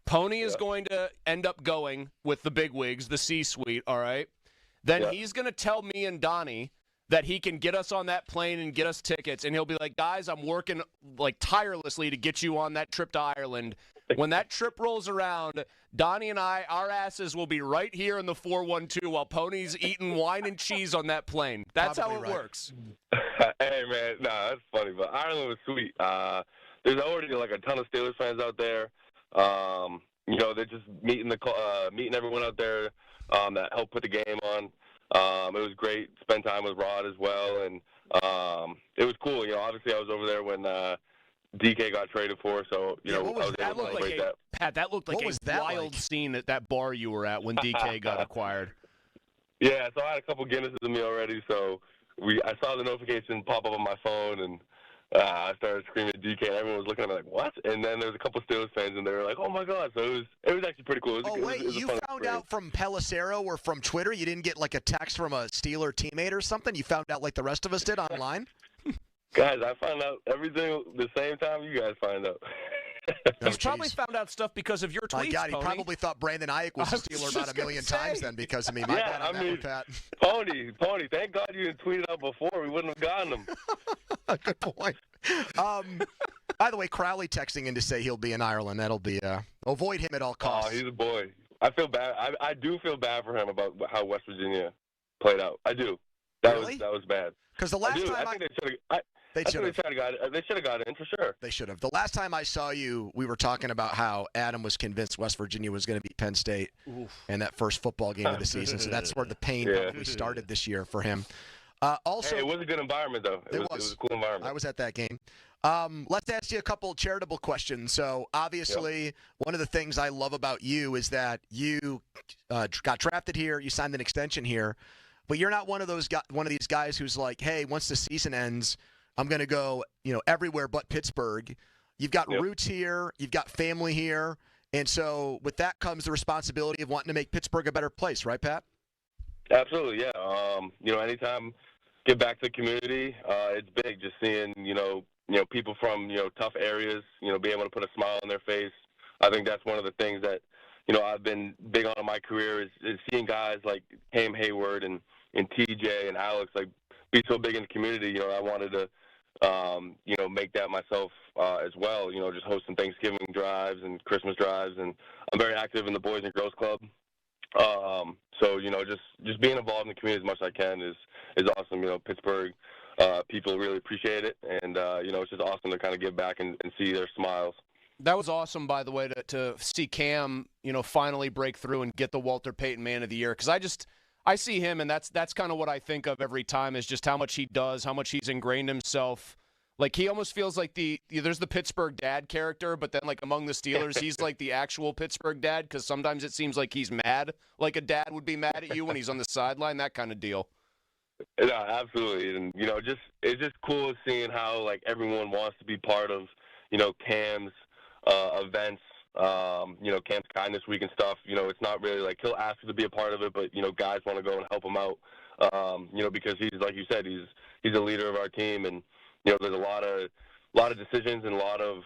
Pony is going to end up going with the bigwigs, the C-suite, all right? Then he's going to tell me and Donnie that he can get us on that plane and get us tickets, and he'll be like, guys, I'm working like tirelessly to get you on that trip to Ireland. When that trip rolls around, Donnie and our asses will be right here in the 412 while Pony's eating wine and cheese on that plane. That's Probably how it works. Hey, man, that's funny, but Ireland was sweet. There's already like a ton of Steelers fans out there. They're just meeting everyone out there that helped put the game on. It was great. Spend time with Rod as well, and it was cool. Obviously I was over there when DK got traded for, so I was able to celebrate that. Pat, that looked like a wild scene at that bar you were at when DK got acquired. Yeah, so I had a couple Guinnesses in me already, so I saw the notification pop up on my phone, and I started screaming DK, and everyone was looking at me like, what? And then there was a couple Steelers fans, and they were like, oh, my God. So it was actually pretty cool. It was you found out from Pelissero or from Twitter? You didn't get like a text from a Steeler teammate or something? You found out like the rest of us did online? Guys, I found out everything the same time you guys find out. He's probably found out stuff because of your tweets, My God, he Pony. probably thought Brandon Ayuk was a Steeler about a million times then because of me. My bad on that one, Pat. Pony, thank God you didn't tweet it out before. We wouldn't have gotten them. Good point. By the way, Crowley texting in to say he'll be in Ireland. That'll be avoid him at all costs. Oh, he's a boy. I feel bad. I do feel bad for him about how West Virginia played out. I do. That was bad. Because the last time I think they should have got in for sure. They should have. The last time I saw you, we were talking about how Adam was convinced West Virginia was going to beat Penn State in that first football game of the season. So that's where the pain probably started this year for him. Also, it was a good environment, though. It was a cool environment. I was at that game. Let's ask you a couple charitable questions. So, obviously, one of the things I love about you is that you got drafted here, you signed an extension here, but you're not one of these guys who's like, hey, once the season ends, I'm going to go, everywhere but Pittsburgh. You've got roots here, you've got family here, and so with that comes the responsibility of wanting to make Pittsburgh a better place, right, Pat? Absolutely, yeah. Anytime give back to the community, it's big. Just seeing, people from, tough areas, being able to put a smile on their face. I think that's one of the things that, I've been big on in my career is seeing guys like Cam Hayward and TJ and Alex, like, be so big in the community. I wanted to, make that myself as well, just hosting Thanksgiving drives and Christmas drives. And I'm very active in the Boys and Girls Club. So, just being involved in the community as much as I can is awesome. Pittsburgh people really appreciate it. And, it's just awesome to kind of give back and see their smiles. That was awesome, by the way, to see Cam, finally break through and get the Walter Payton Man of the Year. Because I see him, and that's kind of what I think of every time is just how much he does, how much he's ingrained himself Like, he almost feels like there's the Pittsburgh dad character, but then, like, among the Steelers, he's like the actual Pittsburgh dad, because sometimes it seems like he's mad, like a dad would be mad at you when he's on the sideline, that kind of deal. No, absolutely. And, it's just cool seeing how, like, everyone wants to be part of, Cam's events, Cam's Kindness Week and stuff. It's not really like he'll ask you to be a part of it, but, guys want to go and help him out, because he's, like you said, he's a leader of our team, and, there's a lot of decisions and a lot of,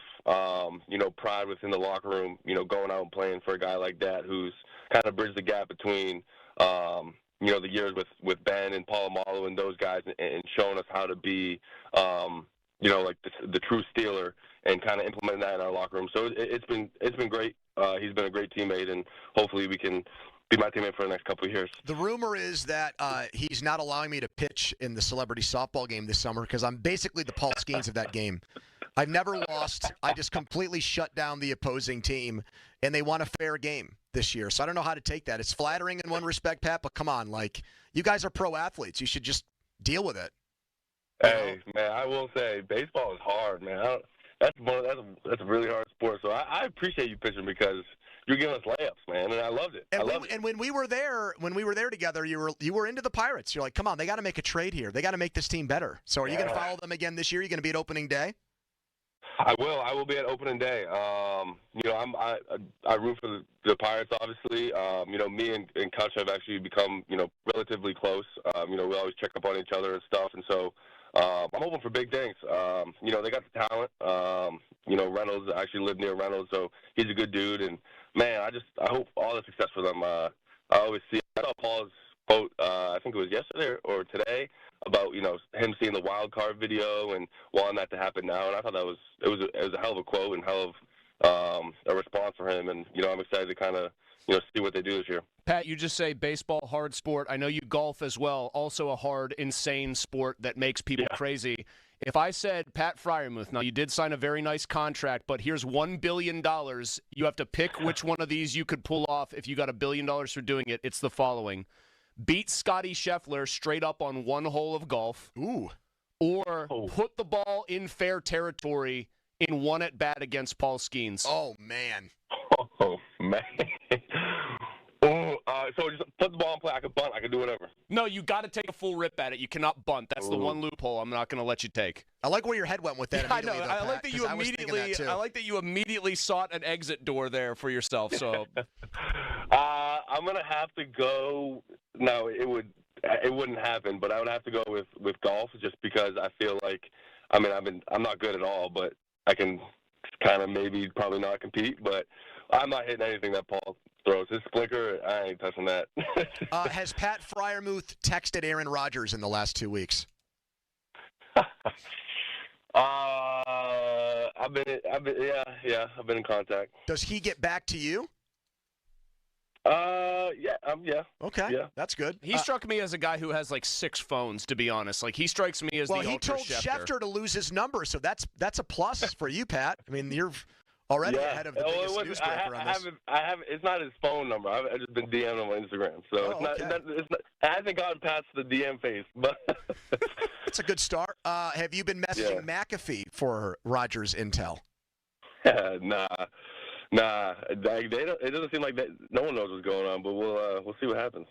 pride within the locker room, going out and playing for a guy like that who's kind of bridged the gap between, the years with Ben and Polamalu and those guys, and showing us how to be, like the true Steeler, and kind of implementing that in our locker room. So it's been great. He's been a great teammate, and hopefully we can be my teammate for the next couple of years. The rumor is that he's not allowing me to pitch in the celebrity softball game this summer because I'm basically the Paul Skeens of that game. I've never lost. I just completely shut down the opposing team, and they want a fair game this year. So I don't know how to take that. It's flattering in one respect, Pat, but come on. Like, you guys are pro athletes. You should just deal with it. Hey, man, I will say baseball is hard, man. That's a really hard sport. So I appreciate you pitching because you're giving us layups, man, and I loved it. And when we were there together, you were into the Pirates. You're like, come on, they got to make a trade here. They got to make this team better. So are you going to follow them again this year? Are you going to be at opening day? I will. I will be at opening day. I root for the Pirates, obviously. Me and Kutch have actually become, relatively close. We always check up on each other and stuff, and so I'm hoping for big things. They got the talent. Reynolds, I actually live near Reynolds, so he's a good dude, and man, I hope all the success for them. I always see. I saw Paul's quote. I think it was yesterday or today about him seeing the wild card video and wanting that to happen now. And I thought it was a hell of a quote and hell of a response for him. And I'm excited to kind of see what they do this year. Pat, you just say baseball, hard sport. I know you golf as well, also a hard, insane sport that makes people crazy. If I said, Pat Freiermuth, now you did sign a very nice contract, but here's $1 billion. You have to pick which one of these you could pull off if you got $1 billion for doing it. It's the following. Beat Scotty Scheffler straight up on one hole of golf. Ooh. Or put the ball in fair territory in one at bat against Paul Skeens. Oh, man. Oh, man. So just put the ball in play. I could bunt. I could do whatever. No, you got to take a full rip at it. You cannot bunt. That's the one loophole I'm not going to let you take. I like where your head went with that. I know. I like that you immediately sought an exit door there for yourself. So, I'm gonna have to go. No, it wouldn't happen. But I would have to go with golf just because I feel like, I'm not good at all, but I can kind of probably not compete. But I'm not hitting anything that Paul throws. His splinter, I ain't touching that. Has Pat Freiermuth texted Aaron Rodgers in the last 2 weeks? I've been in contact. Does he get back to you? Yeah. Okay, yeah. That's good. He struck me as a guy who has like 6 phones, to be honest. Like, he strikes me as the ultra Schefter. Well, he told Schefter to lose his number, so that's a plus for you, Pat. I mean, you're already ahead of the biggest newsbreaker on this. It's not his phone number. I've just been DMing him on Instagram, so it hasn't gotten past the DM phase. But that's a good start. Have you been messaging McAfee for Rodgers intel? Nah. It doesn't seem like that. No one knows what's going on, but we'll see what happens.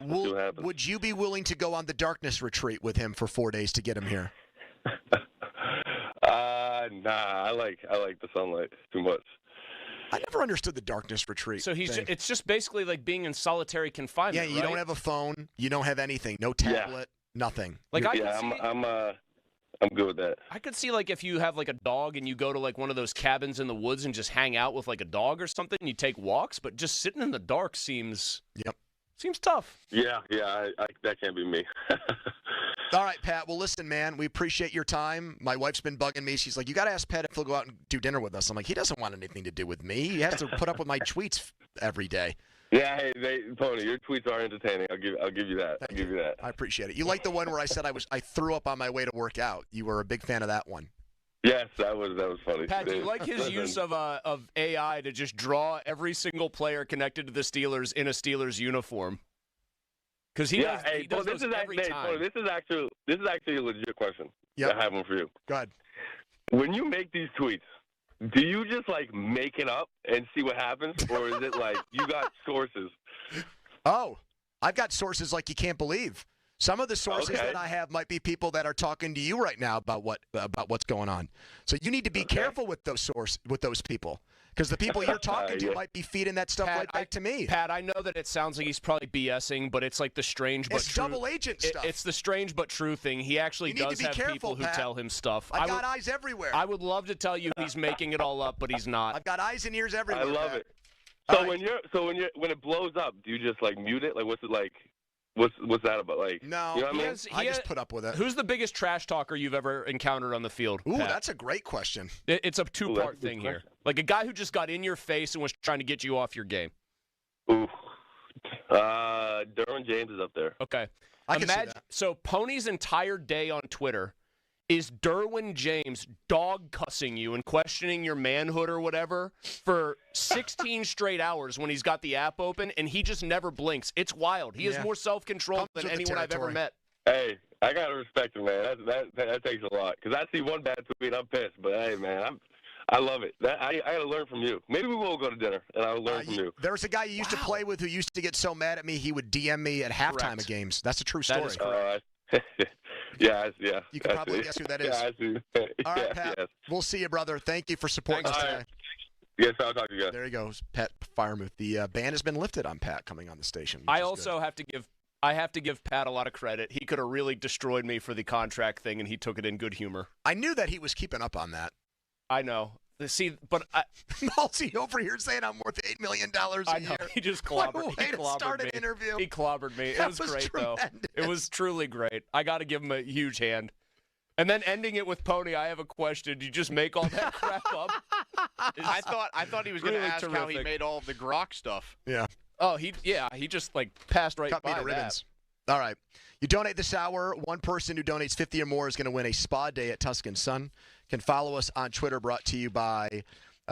Would you be willing to go on the darkness retreat with him for 4 days to get him here? Nah. I like the sunlight too much. I never understood the darkness retreat. So it's just basically like being in solitary confinement. Yeah, you don't have a phone, you don't have anything, no tablet, nothing. Like I'm good with that. I could see, like, if you have like a dog and you go to like one of those cabins in the woods and just hang out with like a dog or something, and you take walks, but just sitting in the dark seems tough. Yeah, that can't be me. All right, Pat. Well, listen, man, we appreciate your time. My wife's been bugging me. She's like, you got to ask Pat if he'll go out and do dinner with us. I'm like, he doesn't want anything to do with me. He has to put up with my tweets every day. Yeah, hey, Tony, your tweets are entertaining. I'll give you that. I'll give you that. I appreciate it. You like the one where I said I threw up on my way to work out. You were a big fan of that one. Yes, that was funny. Pat, do you like his use of AI to just draw every single player connected to the Steelers in a Steelers uniform? Because he does those every time. This is actually a legit question. I have one for you. Go ahead. When you make these tweets, do you just like make it up and see what happens, or is it like you got sources? Oh, I've got sources like you can't believe. Some of the sources that I have might be people that are talking to you right now about what's going on. So you need to be careful with those people. Because the people you're talking to might be feeding that stuff right back to me. Pat, I know that it sounds like he's probably BSing, but it's like the strange but true. It's double agent stuff. It's the strange but true thing. He actually does have people who tell him stuff. I've got eyes everywhere. I would love to tell you he's making it all up, but he's not. I've got eyes and ears everywhere. I love it. So when it blows up, do you just like mute it? Like what's it like? What's that about? Like no, you know what I mean? I just put up with it. Who's the biggest trash talker you've ever encountered on the field? Ooh, Pat? That's a great question. It's a two-part thing here. Like a guy who just got in your face and was trying to get you off your game. Ooh, Derwin James is up there. Okay, I can see that. So Pony's entire day on Twitter is Derwin James dog cussing you and questioning your manhood or whatever for 16 straight hours when he's got the app open, and he just never blinks. It's wild. He has more self-control than anyone I've ever met. Hey, I gotta respect him, man. That takes a lot. Because I see one bad tweet, I'm pissed. But hey, man, I love it. I gotta learn from you. Maybe we will go to dinner, and I'll learn from you. There's a guy you used to play with who used to get so mad at me he would DM me at halftime of games. That's a true story. That is correct. Yeah. You can probably guess who that is. Yeah, I see. All right, Pat. Yes. We'll see you, brother. Thank you for supporting us today. Yes, I'll talk to you guys. There he goes, Pat Firemuth. The ban has been lifted on Pat coming on the station. I also have to give Pat a lot of credit. He could have really destroyed me for the contract thing, and he took it in good humor. I knew that he was keeping up on that. I know. See, but Malty over here saying I'm worth $8 million a year. He just clobbered, what a way to start an interview. He clobbered me. It was great, though. It was truly great. I got to give him a huge hand. And then ending it with Pony, I have a question. Do you just make all that crap up? I thought he was going to ask how he made all of the grok stuff. Yeah. Oh, he just like passed right Cut by me to ribbons. All right. You donate this hour. One person who donates 50 or more is going to win a spa day at Tuscan Sun. Can follow us on Twitter, brought to you by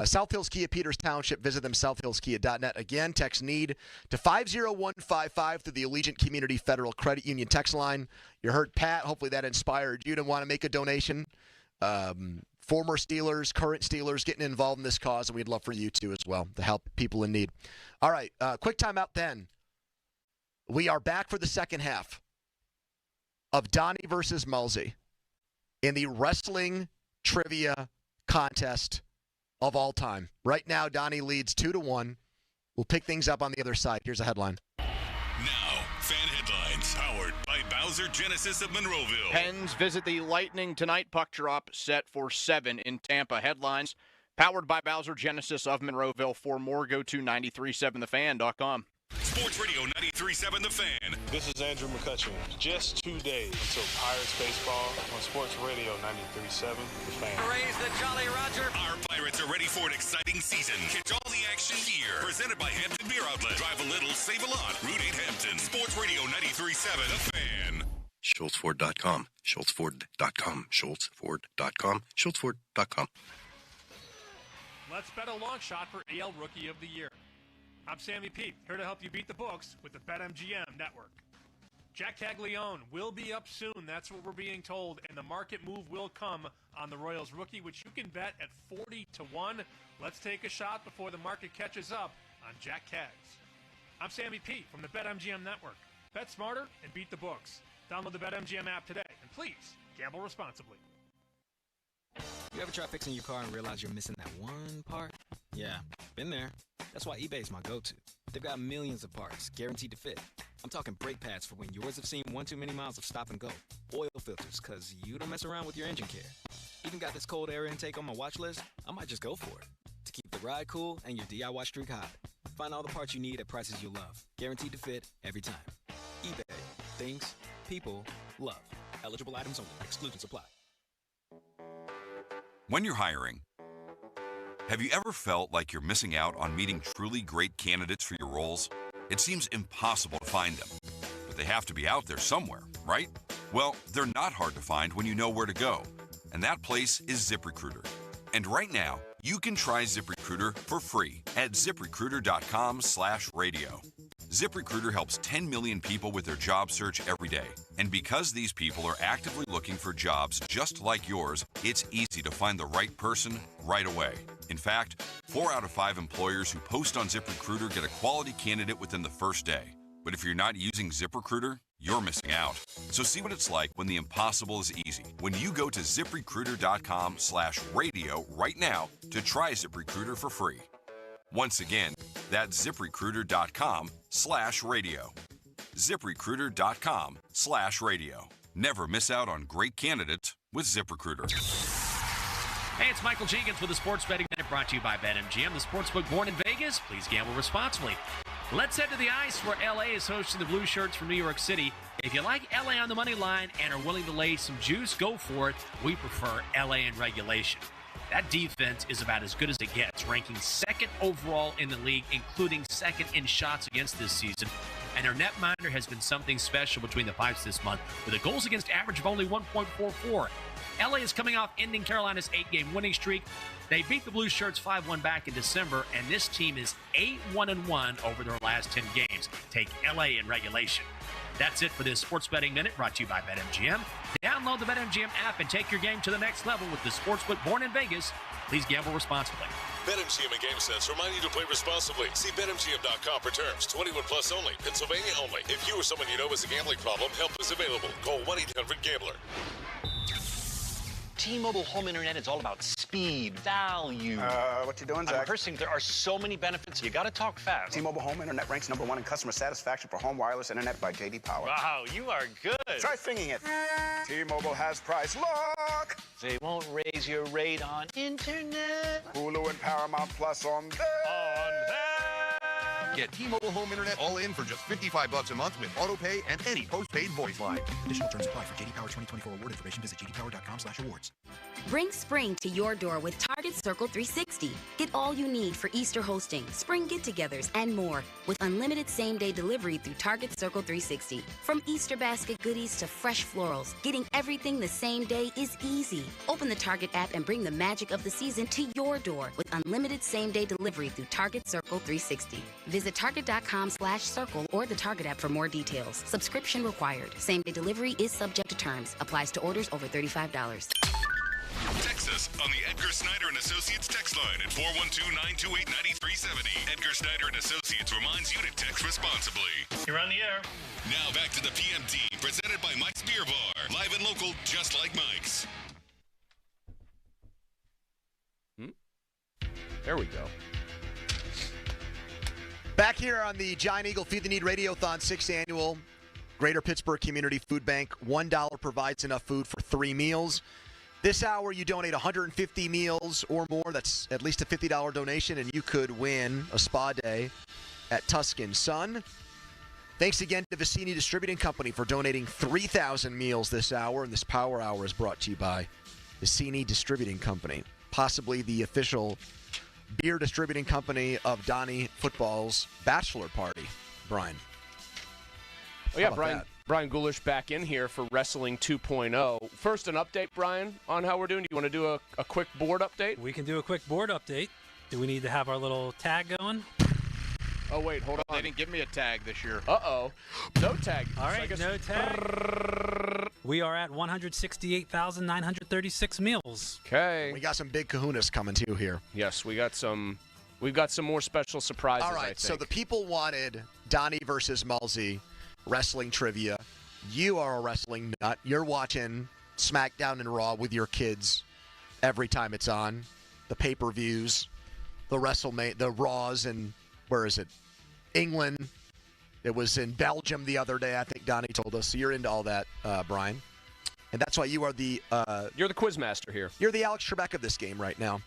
South Hills Kia, Peters Township. Visit them, southhillskia.net. Again, text NEED to 50155 through the Allegiant Community Federal Credit Union text line. You heard Pat. Hopefully that inspired you to want to make a donation. Former Steelers, current Steelers getting involved in this cause, and we'd love for you to as well to help people in need. All right, quick timeout then. We are back for the second half of Donnie versus Mulsey in the wrestling trivia contest of all time. Right now, Donnie leads 2-1. We'll pick things up on the other side. Here's a headline. Now, fan headlines powered by Bowser Genesis of Monroeville. Pens visit the Lightning tonight. Puck drop set for 7 in Tampa. Headlines powered by Bowser Genesis of Monroeville. For more, go to 937thefan.com. Sports Radio 93.7 The Fan. This is Andrew McCutcheon. Just 2 days until Pirates baseball on Sports Radio 93.7 The Fan. Raise the Jolly Roger. Our Pirates are ready for an exciting season. Catch all the action here. Presented by Hampton Beer Outlet. Drive a little, save a lot. Route 8 Hampton. Sports Radio 93.7 The Fan. SchultzFord.com. SchultzFord.com. SchultzFord.com. SchultzFord.com. Let's bet a long shot for AL Rookie of the Year. I'm Sammy Pete, here to help you beat the books with the BetMGM network. Jack Caglione will be up soon, that's what we're being told, and the market move will come on the Royals rookie, which you can bet at 40-1. Let's take a shot before the market catches up on Jack Cags. I'm Sammy Pete from the BetMGM network. Bet smarter and beat the books. Download the BetMGM app today, and please, gamble responsibly. You ever try fixing your car and realize you're missing that one part? Yeah, been there. That's why eBay's my go-to. They've got millions of parts, guaranteed to fit. I'm talking brake pads for when yours have seen one too many miles of stop and go. Oil filters, because you don't mess around with your engine care. Even got this cold air intake on my watch list. I might just go for it. To keep the ride cool and your DIY streak hot. Find all the parts you need at prices you love. Guaranteed to fit every time. eBay. Things, people, love. Eligible items only. Exclusions apply. When you're hiring, have you ever felt like you're missing out on meeting truly great candidates for your roles? It seems impossible to find them, but they have to be out there somewhere, right? Well, they're not hard to find when you know where to go, and that place is ZipRecruiter. And right now, you can try ZipRecruiter for free at ZipRecruiter.com/radio. ZipRecruiter helps 10 million people with their job search every day. And because these people are actively looking for jobs just like yours, it's easy to find the right person right away. In fact, 4 out of 5 employers who post on ZipRecruiter get a quality candidate within the first day. But if you're not using ZipRecruiter, you're missing out. So see what it's like when the impossible is easy. When you go to ZipRecruiter.com/radio right now to try ZipRecruiter for free. Once again, that's ZipRecruiter.com/radio. ZipRecruiter.com/radio. Never miss out on great candidates with ZipRecruiter. Hey, it's Michael Jenkins with the Sports Betting Minute brought to you by BetMGM, the sportsbook born in Vegas. Please gamble responsibly. Let's head to the ice where LA is hosting the Blue Shirts from New York City. If you like LA on the money line and are willing to lay some juice, go for it. We prefer LA in regulation. That defense is about as good as it gets, ranking second overall in the league, including second in shots against this season. And their netminder has been something special between the pipes this month, with a goals against average of only 1.44. LA is coming off ending Carolina's 8-game winning streak. They beat the Blue Shirts 5-1 back in December, and this team is 8-1-1 over their last 10 games. Take LA in regulation. That's it for this Sports Betting Minute brought to you by BetMGM. Download the BetMGM app and take your game to the next level with the sportsbook born in Vegas. Please gamble responsibly. BetMGM and GameSense remind you to play responsibly. See BetMGM.com for terms. 21 plus only. Pennsylvania only. If you or someone you know has a gambling problem, help is available. Call 1-800-GAMBLER. T-Mobile home internet is all about speed, value. What you doing, Zach? I'm rehearsing. There are so many benefits. You got to talk fast. T-Mobile home internet ranks #1 in customer satisfaction for home wireless internet by J.D. Power. Wow, you are good. Try singing it. T-Mobile has price lock. They won't raise your rate on internet. Hulu and Paramount Plus on there. Get T-Mobile home internet all in for just $55 a month with auto pay and any postpaid voice line. Additional terms apply. For J.D. Power 2024 award information, visit jdpower.com/awards. Bring spring to your door with Target Circle 360. Get all you need for Easter hosting, spring get-togethers, and more with unlimited same-day delivery through Target Circle 360. From Easter basket goodies to fresh florals, getting everything the same day is easy. Open the Target app and bring the magic of the season to your door with unlimited same-day delivery through Target Circle 360. Visit Target.com/circle or the Target app for more details. Subscription required. Same-day delivery is subject to terms. Applies to orders over $35. Text us on the Edgar Snyder and Associates text line at 412-928-9370. Edgar Snyder and Associates reminds you to text responsibly. You're on the air. Now back to the PMT, presented by Mike's Beer Bar. Live and local, just like Mike's. There we go. Back here on the Giant Eagle Feed the Need Radiothon 6th Annual Greater Pittsburgh Community Food Bank. $1 provides enough food for 3 meals. This hour, you donate 150 meals or more. That's at least a $50 donation, and you could win a spa day at Tuscan Sun. Thanks again to Vicini Distributing Company for donating 3,000 meals this hour. And this Power Hour is brought to you by Vicini Distributing Company, possibly the official beer distributing company of Donnie Football's bachelor party. Brian. Oh, yeah, Brian Gulish back in here for Wrestling 2.0. First, an update, Brian, on how we're doing. Do you want to do a quick board update? We can do a quick board update. Do we need to have our little tag going? Oh, wait, hold on. They didn't give me a tag this year. Uh-oh. No tag. All right, no tag. We are at 168,936 meals. Okay. We got some big kahunas coming, too, here. Yes, we've got some more special surprises, All right, so the people wanted Donnie versus Malzy wrestling trivia. You are a wrestling nut. You're watching SmackDown and Raw with your kids every time it's on. The pay-per-views, the WrestleMania, the Raws, and where is it? England. It was in Belgium the other day, I think Donnie told us. So you're into all that, Brian. And that's why you are you're the quiz master here. You're the Alex Trebek of this game right now.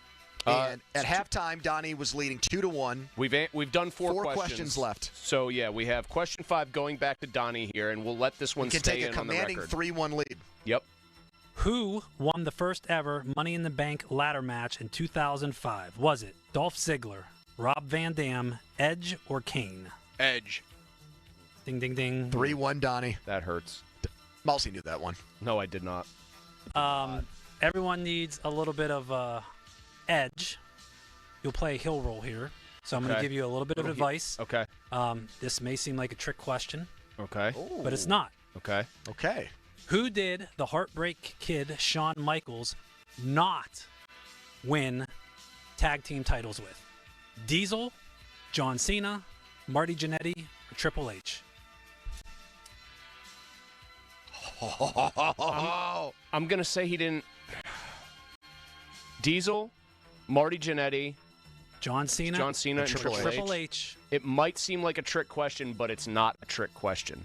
And at halftime, Donnie was leading 2-1. We've done four questions left. So, yeah, we have question 5 going back to Donnie here, and we'll let this one stay in on the record. You can take a commanding 3-1 lead. Yep. Who won the first ever Money in the Bank ladder match in 2005? Was it Dolph Ziggler, Rob Van Dam, Edge, or Kane? Edge. Ding, ding, ding. 3-1, Donnie. That hurts. Malcy knew that one. No, I did not. Everyone needs a little bit of edge. You'll play a hill roll here. So I'm going to give you a little bit of advice. Okay. This may seem like a trick question, Okay. but it's not. Okay. Okay. Who did the Heartbreak Kid Shawn Michaels not win tag team titles with? Diesel, John Cena, Marty Jannetty, or Triple H? I'm going to say he didn't. Diesel, Marty Jannetty, John Cena, and Triple H. It might seem like a trick question, but it's not a trick question.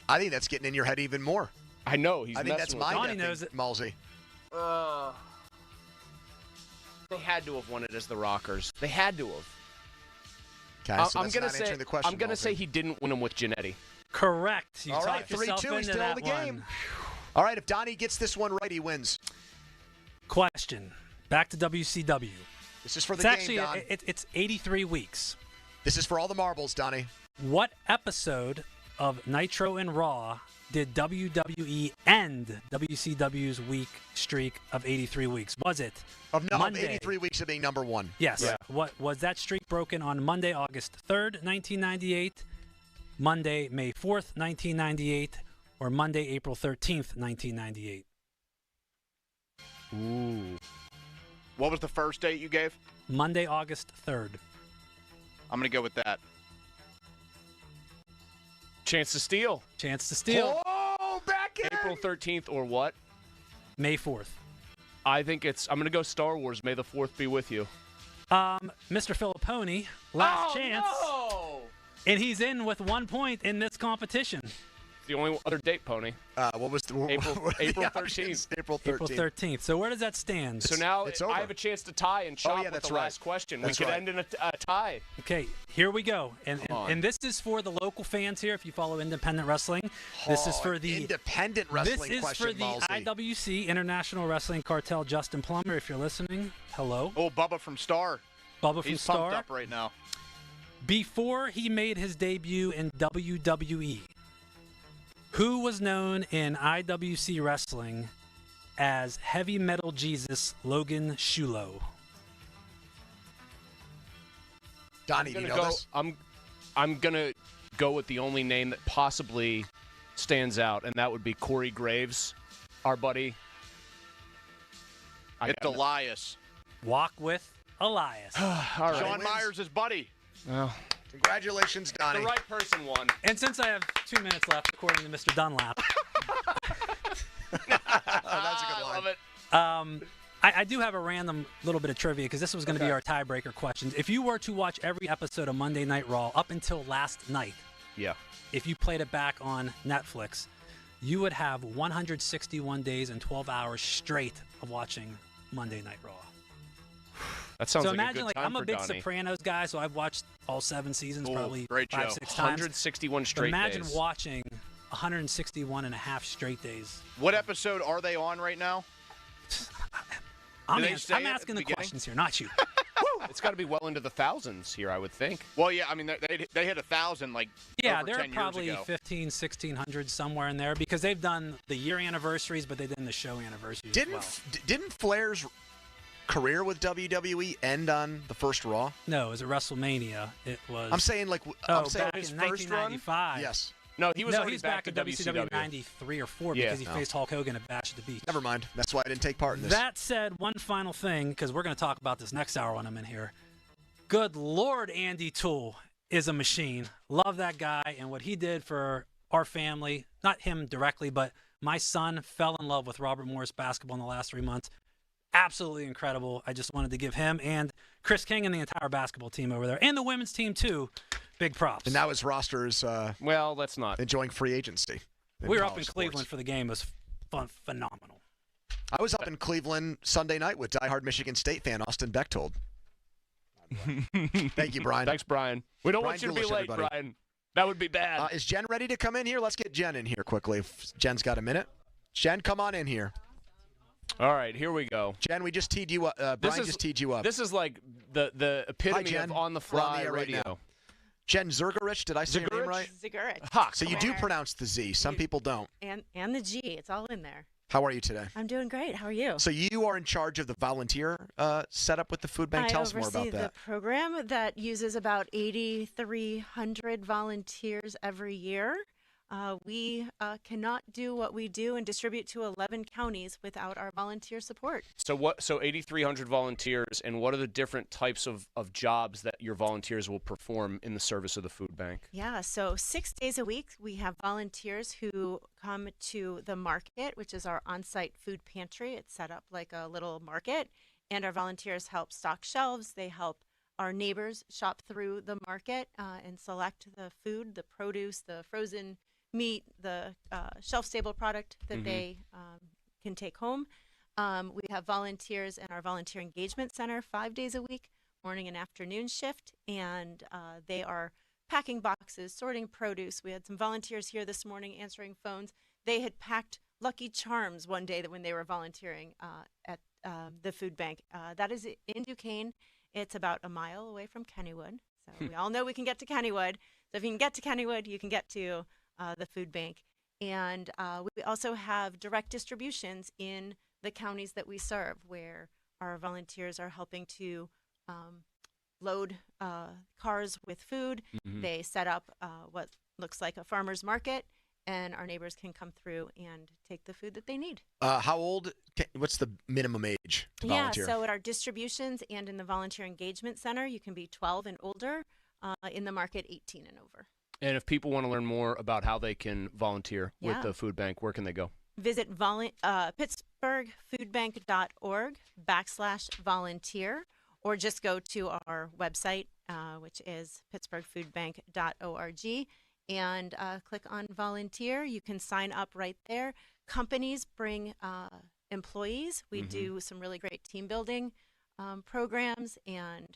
I think that's getting in your head even more. I know. I think that's my Donnie knows it. Malsey. They had to have won it as the Rockers. They had to have. Okay, so that's not answering the question, I'm going to Malsey. say he didn't win them with Jannetty. Correct. You All right, talked yourself 3-2. He's into still in that the game. one. All right, if Donnie gets this one right, he wins. Question. Back to WCW. This is for the It's game, actually, Don. it's 83 weeks. This is for all the marbles, Donnie. What episode of Nitro and Raw did WWE end WCW's week streak of 83 weeks? Was it Of Monday? 83 weeks of being number one. Yes. Yeah. What was that streak broken on Monday, August 3rd, 1998, Monday, May 4th, 1998, or Monday, April 13th, 1998? Ooh. What was the first date you gave? Monday, August 3rd. I'm going to go with that. Chance to steal. Chance to steal. Oh, back in. April 13th or what? May 4th. I'm going to go Star Wars. May the 4th be with you. Mr. Filipponi, last chance. No! And he's in with 1 point in this competition. The only other date, Pony. What was the April Yeah, 13th. April 13th. April 13th. So where does that stand? So now It's over. I have a chance to tie and chop with that's the right. last question. That's we could right. end in a tie. Okay, here we go. And this is for the local fans here if you follow independent wrestling. This is for the independent wrestling This is question, for the Malsey. IWC International Wrestling Cartel. Justin Plummer, if you're listening, hello. Oh, Bubba from Star. Bubba from He's Star. pumped up right now. Before he made his debut in WWE, who was known in IWC wrestling as Heavy Metal Jesus Logan Shulo? Donnie, do you know this? I'm gonna go with the only name that possibly stands out, and that would be Corey Graves, our buddy. It's Elias. Walk with Elias. All right. Shawn Myers' buddy. Well, congratulations, Donnie. The right person won. And since I have 2 minutes left, according to Mr. Dunlap, That's a good line. I love it. I do have a random little bit of trivia because this was going to be our tiebreaker questions. If you were to watch every episode of Monday Night Raw up until last night, Yeah. if you played it back on Netflix, you would have 161 days and 12 hours straight of watching Monday Night Raw. That sounds So like imagine, a good time I'm a for big Donnie. Sopranos guy, so I've watched all 7 seasons Ooh, probably great 5, show. 6 times. 161 But straight imagine days. watching 161 and a half straight days. What episode are they on right now? I'm, Did they say it I'm at asking the the beginning? questions here, not you. It's got to be well into the thousands here, I would think. Well, yeah, I mean, they hit 1,000 like Yeah, over they're 10 probably years ago. 15, 1600 somewhere in there because they've done the year anniversaries, but they've done the show anniversaries as well. Didn't Flair's career with WWE end on the first Raw? No, it was at WrestleMania. It was. I'm saying like Oh, I'm saying back his in first run. 1995. Yes. No, he was no, already he's back back to in WCW WCW. 93 or 4 Yeah. because he No. faced Hulk Hogan at Bash at the Beach. Never mind. That's why I didn't take part in this. That said, one final thing, because we're going to talk about this next hour when I'm in here. Good Lord, Andy Toole is a machine. Love that guy and what he did for our family. Not him directly, but my son fell in love with Robert Morris basketball in the last 3 months. Absolutely incredible. I just wanted to give him and Chris King and the entire basketball team over there, and the women's team too, big props. And now his roster is well, let's not enjoying free agency. We were up in Cleveland for the game. It was phenomenal. I was up in Cleveland Sunday night with diehard Michigan State fan Austin Bechtold. Thank you, Brian. Thanks, Brian. We don't Brian want you to be Gulish, late, everybody. Brian. That would be bad. Is Jen ready to come in here? Let's get Jen in here quickly. If Jen's got a minute. Jen, come on in here. All right, here we go. Jen, we just teed you up. Brian just teed you up. This is like the epitome Hi, Jen. of on the We're fly the air radio. right now. Jen Zurgerich, did I say your name right? Zigurich. So you do pronounce the Z. Some people don't. And the G. It's all in there. How are you today? I'm doing great. How are you? So you are in charge of the volunteer setup with the food bank. Tell us more about I oversee that. the program that uses about 8,300 volunteers every year. We cannot do what we do and distribute to 11 counties without our volunteer support. So 8,300 volunteers, and what are the different types of jobs that your volunteers will perform in the service of the food bank? Yeah, so 6 days a week, we have volunteers who come to the market, which is our on-site food pantry. It's set up like a little market, and our volunteers help stock shelves. They help our neighbors shop through the market and select the food, the produce, the frozen meat, the shelf-stable product that they can take home. We have volunteers in our volunteer engagement center 5 days a week, morning and afternoon shift, and they are packing boxes, sorting produce. We had some volunteers here this morning answering phones. They had packed Lucky Charms one day when they were volunteering at the food bank. That is in Duquesne. It's about a mile away from Kennywood. So we all know we can get to Kennywood. So if you can get to Kennywood, you can get to the food bank. And we also have direct distributions in the counties that we serve, where our volunteers are helping to load cars with food. They set up what looks like a farmer's market, and our neighbors can come through and take the food that they need. How old? What's the minimum age to volunteer? Yeah, so at our distributions and in the volunteer engagement center, you can be 12 and older. In the market, 18 and over. And if people want to learn more about how they can volunteer with the food bank, where can they go? Visit pittsburghfoodbank.org/volunteer, or just go to our website, which is pittsburghfoodbank.org, and click on volunteer. You can sign up right there. Companies bring employees. We do some really great team building programs, and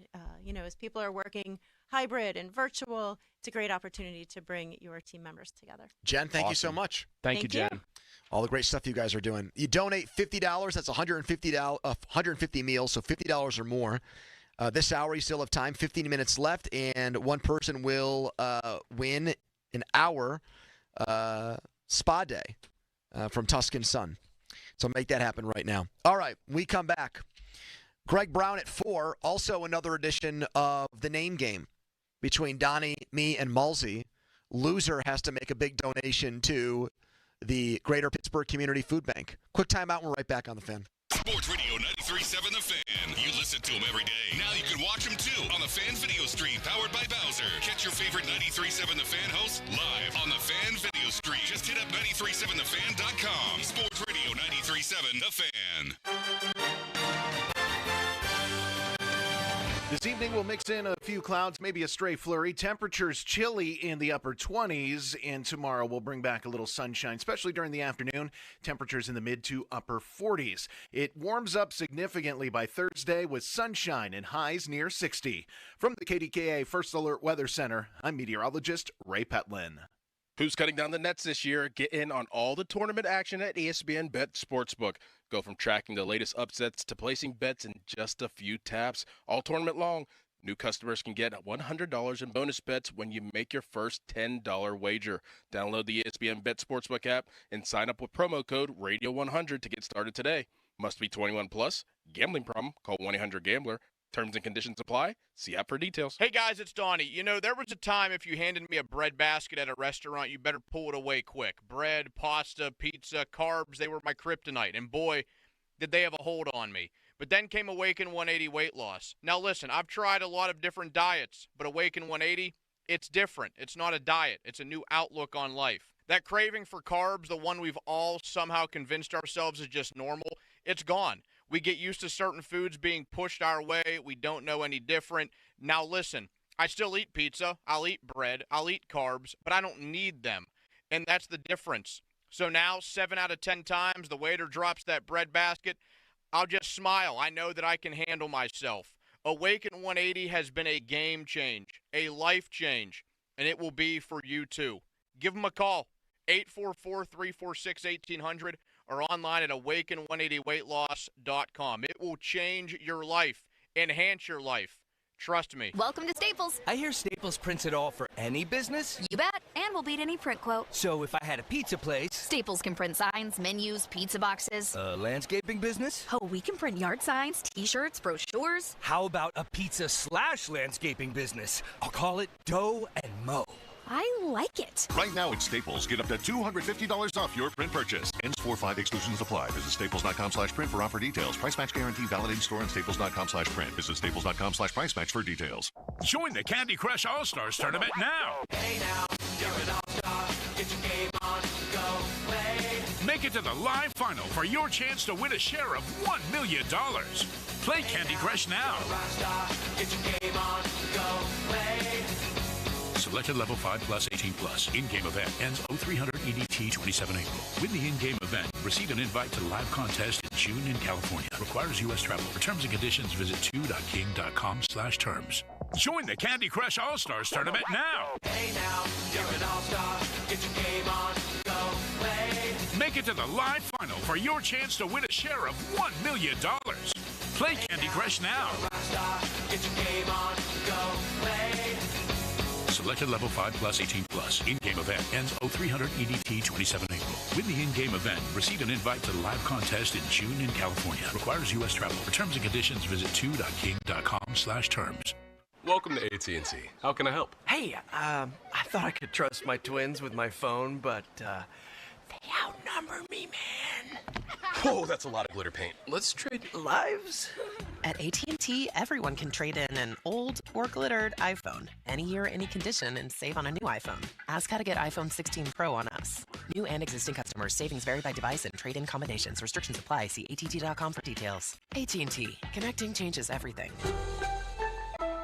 as people are working hybrid and virtual, it's a great opportunity to bring your team members together. Jen, thank you so much. Thank you, Jen. All the great stuff you guys are doing. You donate $50. That's $150 meals, so $50 or more. This hour, you still have time, 15 minutes left, and one person will win an hour spa day from Tuscan Sun. So make that happen right now. All right, we come back. Greg Brown at 4, also another edition of the name game between Donnie, me, and Malsey. Loser has to make a big donation to the Greater Pittsburgh Community Food Bank. Quick timeout, we're right back on The Fan. Sports Radio 93.7 The Fan. You listen to them every day. Now you can watch them too on the Fan video stream powered by Bowser. Catch your favorite 93.7 The Fan hosts live on the Fan video stream. Just hit up 937thefan.com. Sports Radio 93.7 The Fan. This evening, we'll mix in a few clouds, maybe a stray flurry. Temperatures chilly in the upper 20s, and tomorrow we'll bring back a little sunshine, especially during the afternoon. Temperatures in the mid to upper 40s. It warms up significantly by Thursday with sunshine and highs near 60. From the KDKA First Alert Weather Center, I'm meteorologist Ray Petlin. Who's cutting down the nets this year? Get in on all the tournament action at ESPN Bet Sportsbook. Go from tracking the latest upsets to placing bets in just a few taps, all tournament long. New customers can get $100 in bonus bets when you make your first $10 wager. Download the ESPN Bet Sportsbook app and sign up with promo code Radio100 to get started today. Must be 21 plus. Gambling problem? Call 1-800-GAMBLER. Terms and conditions apply. See app for details. Hey, guys, it's Donnie. There was a time if you handed me a bread basket at a restaurant, you better pull it away quick. Bread, pasta, pizza, carbs, they were my kryptonite. And boy, did they have a hold on me. But then came Awaken 180 weight loss. Now, listen, I've tried a lot of different diets, but Awaken 180, it's different. It's not a diet. It's a new outlook on life. That craving for carbs, the one we've all somehow convinced ourselves is just normal, it's gone. We get used to certain foods being pushed our way. We don't know any different. Now listen, I still eat pizza. I'll eat bread. I'll eat carbs, but I don't need them. And that's the difference. So now 7 out of 10 times the waiter drops that bread basket, I'll just smile. I know that I can handle myself. Awaken 180 has been a game change, a life change, and it will be for you too. Give them a call, 844-346-1800. or online at awaken180weightloss.com. It will change your life, enhance your life. Trust me. Welcome to Staples. I hear Staples prints it all for any business. You bet. And we'll beat any print quote. So if I had a pizza place... Staples can print signs, menus, pizza boxes. A landscaping business? Oh, we can print yard signs, T-shirts, brochures. How about a pizza/landscaping business? I'll call it Dough and Mo. I like it. Right now at Staples, get up to $250 off your print purchase. Ends 4/5 exclusions apply. Visit staples.com/print for offer details. Price match guarantee valid in store and staples.com/print. Visit staples.com/price match for details. Join the Candy Crush All-Stars tournament now. Hey now, you're an all-star. Get your game on, go play. Make it to the live final for your chance to win a share of $1 million. Play Candy Crush now. Get your game on, go play. Selected level 5 plus 18 plus. In-game event ends 0300 EDT 27 April. Win the in-game event. Receive an invite to the live contest in June in California. Requires U.S. travel. For terms and conditions, visit 2.king.com/terms. Join the Candy Crush All-Stars tournament now. Hey now, you're an all-star. Get your game on, go play. Make it to the live final for your chance to win a share of $1 million. Play Candy Crush now. Get your game on, go play. Selected level 5 plus 18 plus. In-game event ends 0300 EDT 27 April. Win the in-game event. Receive an invite to the live contest in June in California. Requires U.S. travel. For terms and conditions, visit 2.king.com/terms. Welcome to AT&T. How can I help? Hey, I thought I could trust my twins with my phone, but they outnumber me, man. Whoa, that's a lot of glitter paint. Let's trade lives. At AT&T, everyone can trade in an old or glittered iPhone any year, any condition, and save on a new iPhone. Ask how to get iPhone 16 Pro on us. New and existing customers. Savings vary by device and trade-in combinations. Restrictions apply. See att.com for details. AT&T. Connecting changes everything.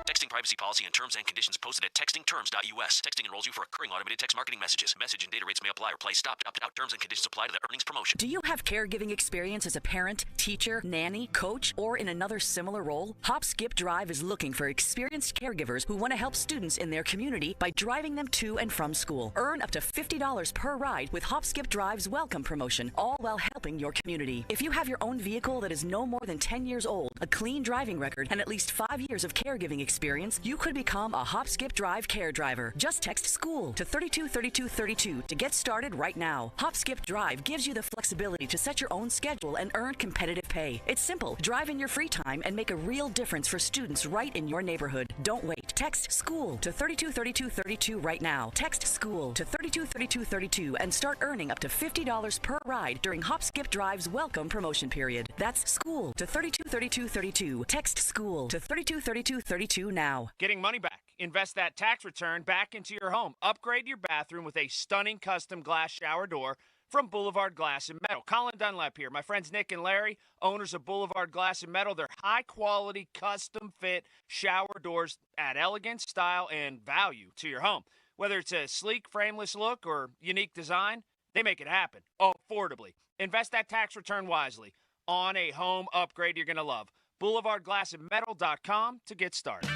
Texting privacy policy and terms and conditions posted at textingterms.us. Texting enrolls you for recurring automated text marketing messages. Message and data rates may apply or play. Stop, opt out. Terms and conditions apply to the earnings promotion. Do you have caregiving experience as a parent, teacher, nanny, coach, or in another similar role? Hop Skip Drive is looking for experienced caregivers who want to help students in their community by driving them to and from school. Earn up to $50 per ride with Hop Skip Drive's welcome promotion, all while helping your community. If you have your own vehicle that is no more than 10 years old, a clean driving record, and at least 5 years of caregiving experience, you could become a Hop Skip Drive care driver. Just text SCHOOL to 323232 to get started right now. Hop Skip Drive gives you the flexibility to set your own schedule and earn competitive pay. It's simple. Drive in your free time and make a real difference for students right in your neighborhood. Don't wait. Text SCHOOL to 323232 right now. Text SCHOOL to 323232 and start earning up to $50 per ride during Hop Skip Drive's welcome promotion period. That's SCHOOL to 323232. Text SCHOOL to 323232 now. Getting money back. Invest that tax return back into your home. Upgrade your bathroom with a stunning custom glass shower door from Boulevard Glass and Metal. Colin Dunlap here. My friends Nick and Larry, owners of Boulevard Glass and Metal. They're high-quality, custom-fit shower doors add elegance, style, and value to your home. Whether it's a sleek, frameless look or unique design, they make it happen affordably. Invest that tax return wisely on a home upgrade you're going to love. BoulevardGlassandMetal.com to get started.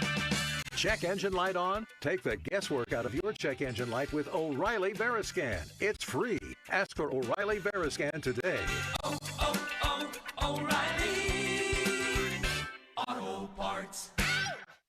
Check engine light on? Take the guesswork out of your check engine light with O'Reilly Veriscan. It's free. Ask for O'Reilly Veriscan today. O'Reilly Auto Parts.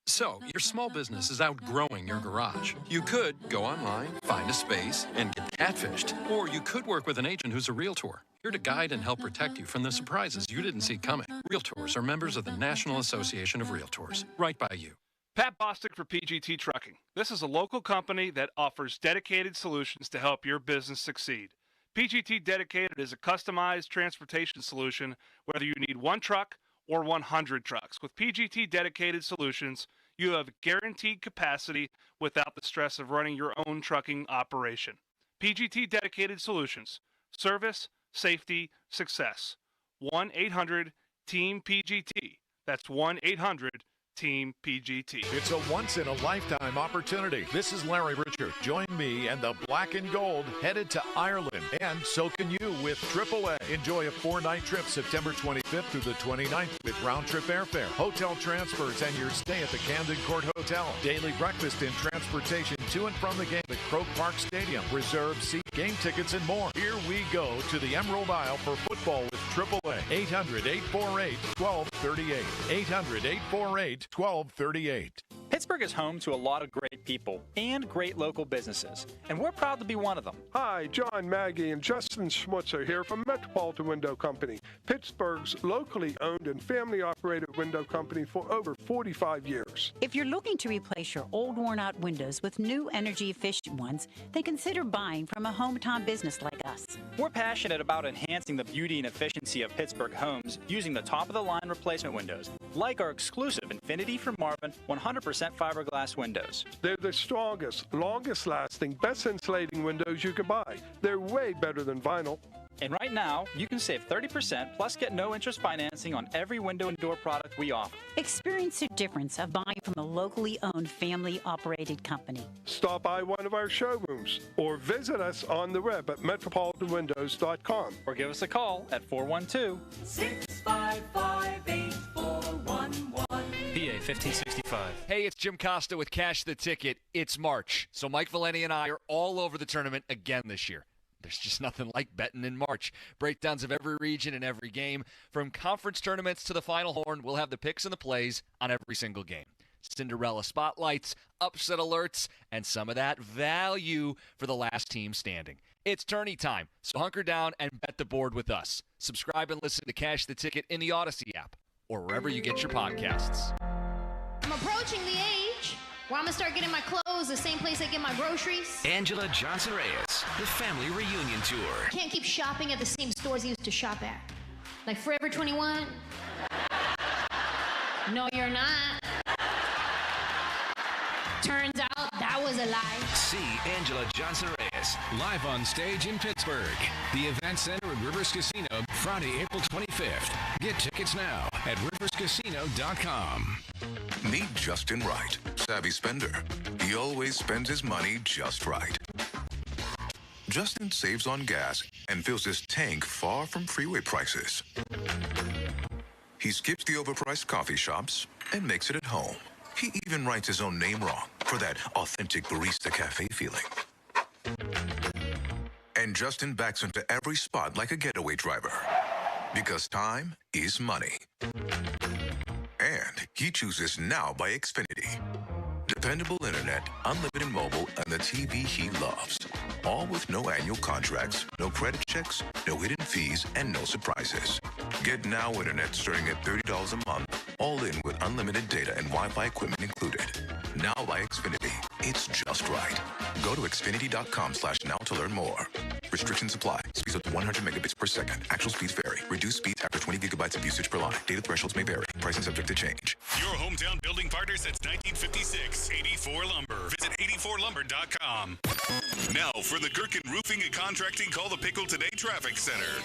So, your small business is outgrowing your garage. You could go online, find a space, and get catfished. Or you could work with an agent who's a realtor, here to guide and help protect you from the surprises you didn't see coming. Realtors are members of the National Association of Realtors. Right by you. Pat Bostic for PGT Trucking. This is a local company that offers dedicated solutions to help your business succeed. PGT Dedicated is a customized transportation solution, whether you need one truck or 100 trucks. With PGT Dedicated Solutions, you have guaranteed capacity without the stress of running your own trucking operation. PGT Dedicated Solutions. Service, safety, success. 1-800-TEAM-PGT. That's 1-800-TEAM PGT. It's a once-in-a-lifetime opportunity. This is Larry Richard. Join me and the Black and Gold headed to Ireland, and so can you with AAA. Enjoy a 4-night trip September 25th through the 29th with round-trip airfare, hotel transfers, and your stay at the Camden Court Hotel. Daily breakfast and transportation to and from the game at Croke Park Stadium. Reserve seat, game tickets, and more. Here we go to the Emerald Isle for football with AAA. 800-848-1238. 800-848-1238. Pittsburgh is home to a lot of great people and great local businesses, and we're proud to be one of them. Hi, John Maggie and Justin Schmutzer here from Metropolitan Window Company, Pittsburgh's locally owned and family-operated window company for over 45 years. If you're looking to replace your old worn-out windows with new energy-efficient ones, then consider buying from a hometown business like us. We're passionate about enhancing the beauty and efficiency of Pittsburgh homes using the top-of-the-line replacement windows, like our exclusive Infinity from Marvin 100% fiberglass windows. They're the strongest, longest-lasting, best insulating windows you can buy. They're way better than vinyl. And right now, you can save 30% plus get no interest financing on every window and door product we offer. Experience the difference of buying from a locally owned, family-operated company. Stop by one of our showrooms or visit us on the web at metropolitanwindows.com. Or give us a call at 412-655-8411. PA 1565. Hey, it's Jim Costa with Cash the Ticket. It's March, so Mike Valeni and I are all over the tournament again this year. There's just nothing like betting in March. Breakdowns of every region and every game. From conference tournaments to the Final Horn, we'll have the picks and the plays on every single game. Cinderella spotlights, upset alerts, and some of that value for the last team standing. It's tourney time, so hunker down and bet the board with us. Subscribe and listen to Cash the Ticket in the Odyssey app or wherever you get your podcasts. I'm approaching the age where I'm going to start getting my clothes the same place I get my groceries. Angela Johnson-Reyes, the family reunion tour. Can't keep shopping at the same stores I used to shop at. Like Forever 21. No, you're not. Turns out that was a lie. See Angela Johnson-Reyes live on stage in Pittsburgh. The Event Center at Rivers Casino, Friday, April 25th. Get tickets now at riverscasino.com. Meet Justin Wright, savvy spender. He always spends his money just right. Justin saves on gas and fills his tank far from freeway prices. He skips the overpriced coffee shops and makes it at home. He even writes his own name wrong for that authentic barista cafe feeling. And Justin backs into every spot like a getaway driver. Because time is money. And he chooses Now by Xfinity. Dependable internet, unlimited mobile, and the TV he loves. All with no annual contracts, no credit checks, no hidden fees, and no surprises. Get Now internet starting at $30 a month, all in with unlimited data and Wi-Fi equipment included. Now by Xfinity. It's just right. Go to Xfinity.com/now to learn more. Restrictions apply. Speeds up to 100 megabits per second. Actual speeds vary. Reduced speeds after 20 gigabytes of usage per line. Data thresholds may vary. Pricing subject to change. Your hometown building partner since 1956. 84 Lumber. Visit 84lumber.com. Now for the Gherkin Roofing and Contracting Call the Pickle Today Traffic Center.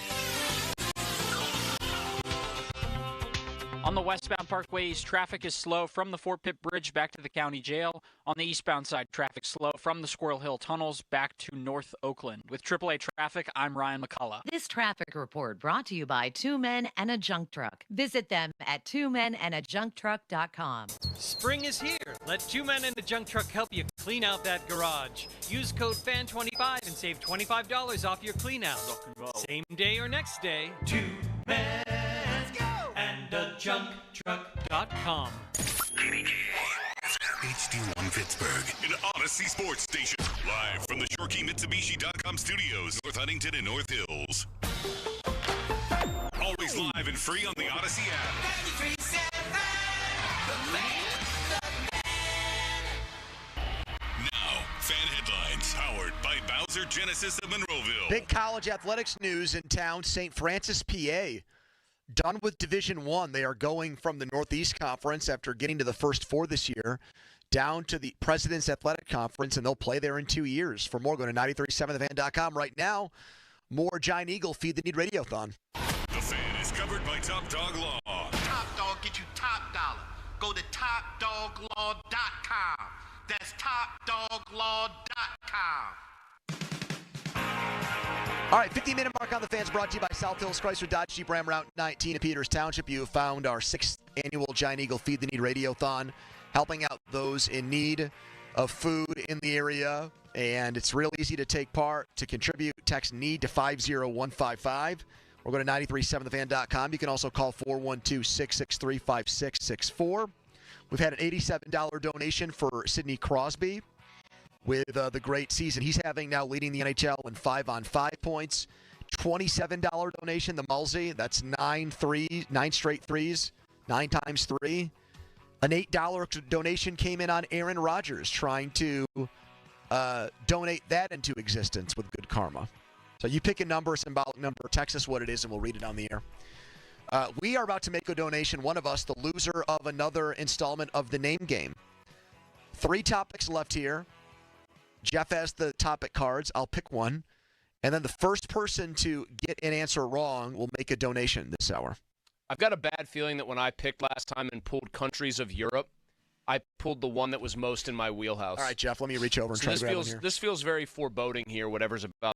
On the westbound parkways, traffic is slow from the Fort Pitt Bridge back to the county jail. On the eastbound side, traffic slow from the Squirrel Hill tunnels back to North Oakland. With AAA Traffic, I'm Ryan McCullough. This traffic report brought to you by Two Men and a Junk Truck. Visit them at twomenandajuncktruck.com. Spring is here. Let Two Men and a Junk Truck help you clean out that garage. Use code FAN25 and save $25 off your clean out. Same day or next day. Two Men and a junktruck.com. HD1 Pittsburgh, an Odyssey Sports Station. Live from the ShoreKeyMitsubishi.com studios, North Huntington and North Hills. Always live and free on the Odyssey app. Now, fan headlines powered by Bowser Genesis of Monroeville. Big college athletics news in town. St. Francis, PA. Done with Division I. They are going from the Northeast Conference after getting to the first four this year down to the President's Athletic Conference, and they'll play there in 2 years. For more, go to 937thefan.com. Right now, more Giant Eagle Feed the Need Radiothon. The Fan is covered by Top Dog Law. Top Dog get you top dollar. Go to topdoglaw.com. That's topdoglaw.com. All right, 15-minute mark on the Fans brought to you by South Hills Chrysler Dodge Jeep Ram Route 19 in Peters Township. You have found our 6th annual Giant Eagle Feed the Need Radiothon, helping out those in need of food in the area. And it's real easy to take part. To contribute, text NEED to 50155. or go to 937thefan.com. You can also call 412-663-5664. We've had an $87 donation for Sidney Crosby with the great season he's having now, leading the NHL in 5-on-5 points. $27 donation, the Mulsey. That's 9 straight threes, 9 times 3. An $8 donation came in on Aaron Rodgers, trying to donate that into existence with good karma. So you pick a number, a symbolic number, text us what it is, and we'll read it on the air. We are about to make a donation, one of us, the loser of another installment of the Name Game. 3 topics left here. Jeff has the topic cards. I'll pick one. And then the first person to get an answer wrong will make a donation this hour. I've got a bad feeling that when I picked last time and pulled countries of Europe, I pulled the one that was most in my wheelhouse. All right, Jeff, let me reach over and try to grab one here. This feels very foreboding here, whatever's about.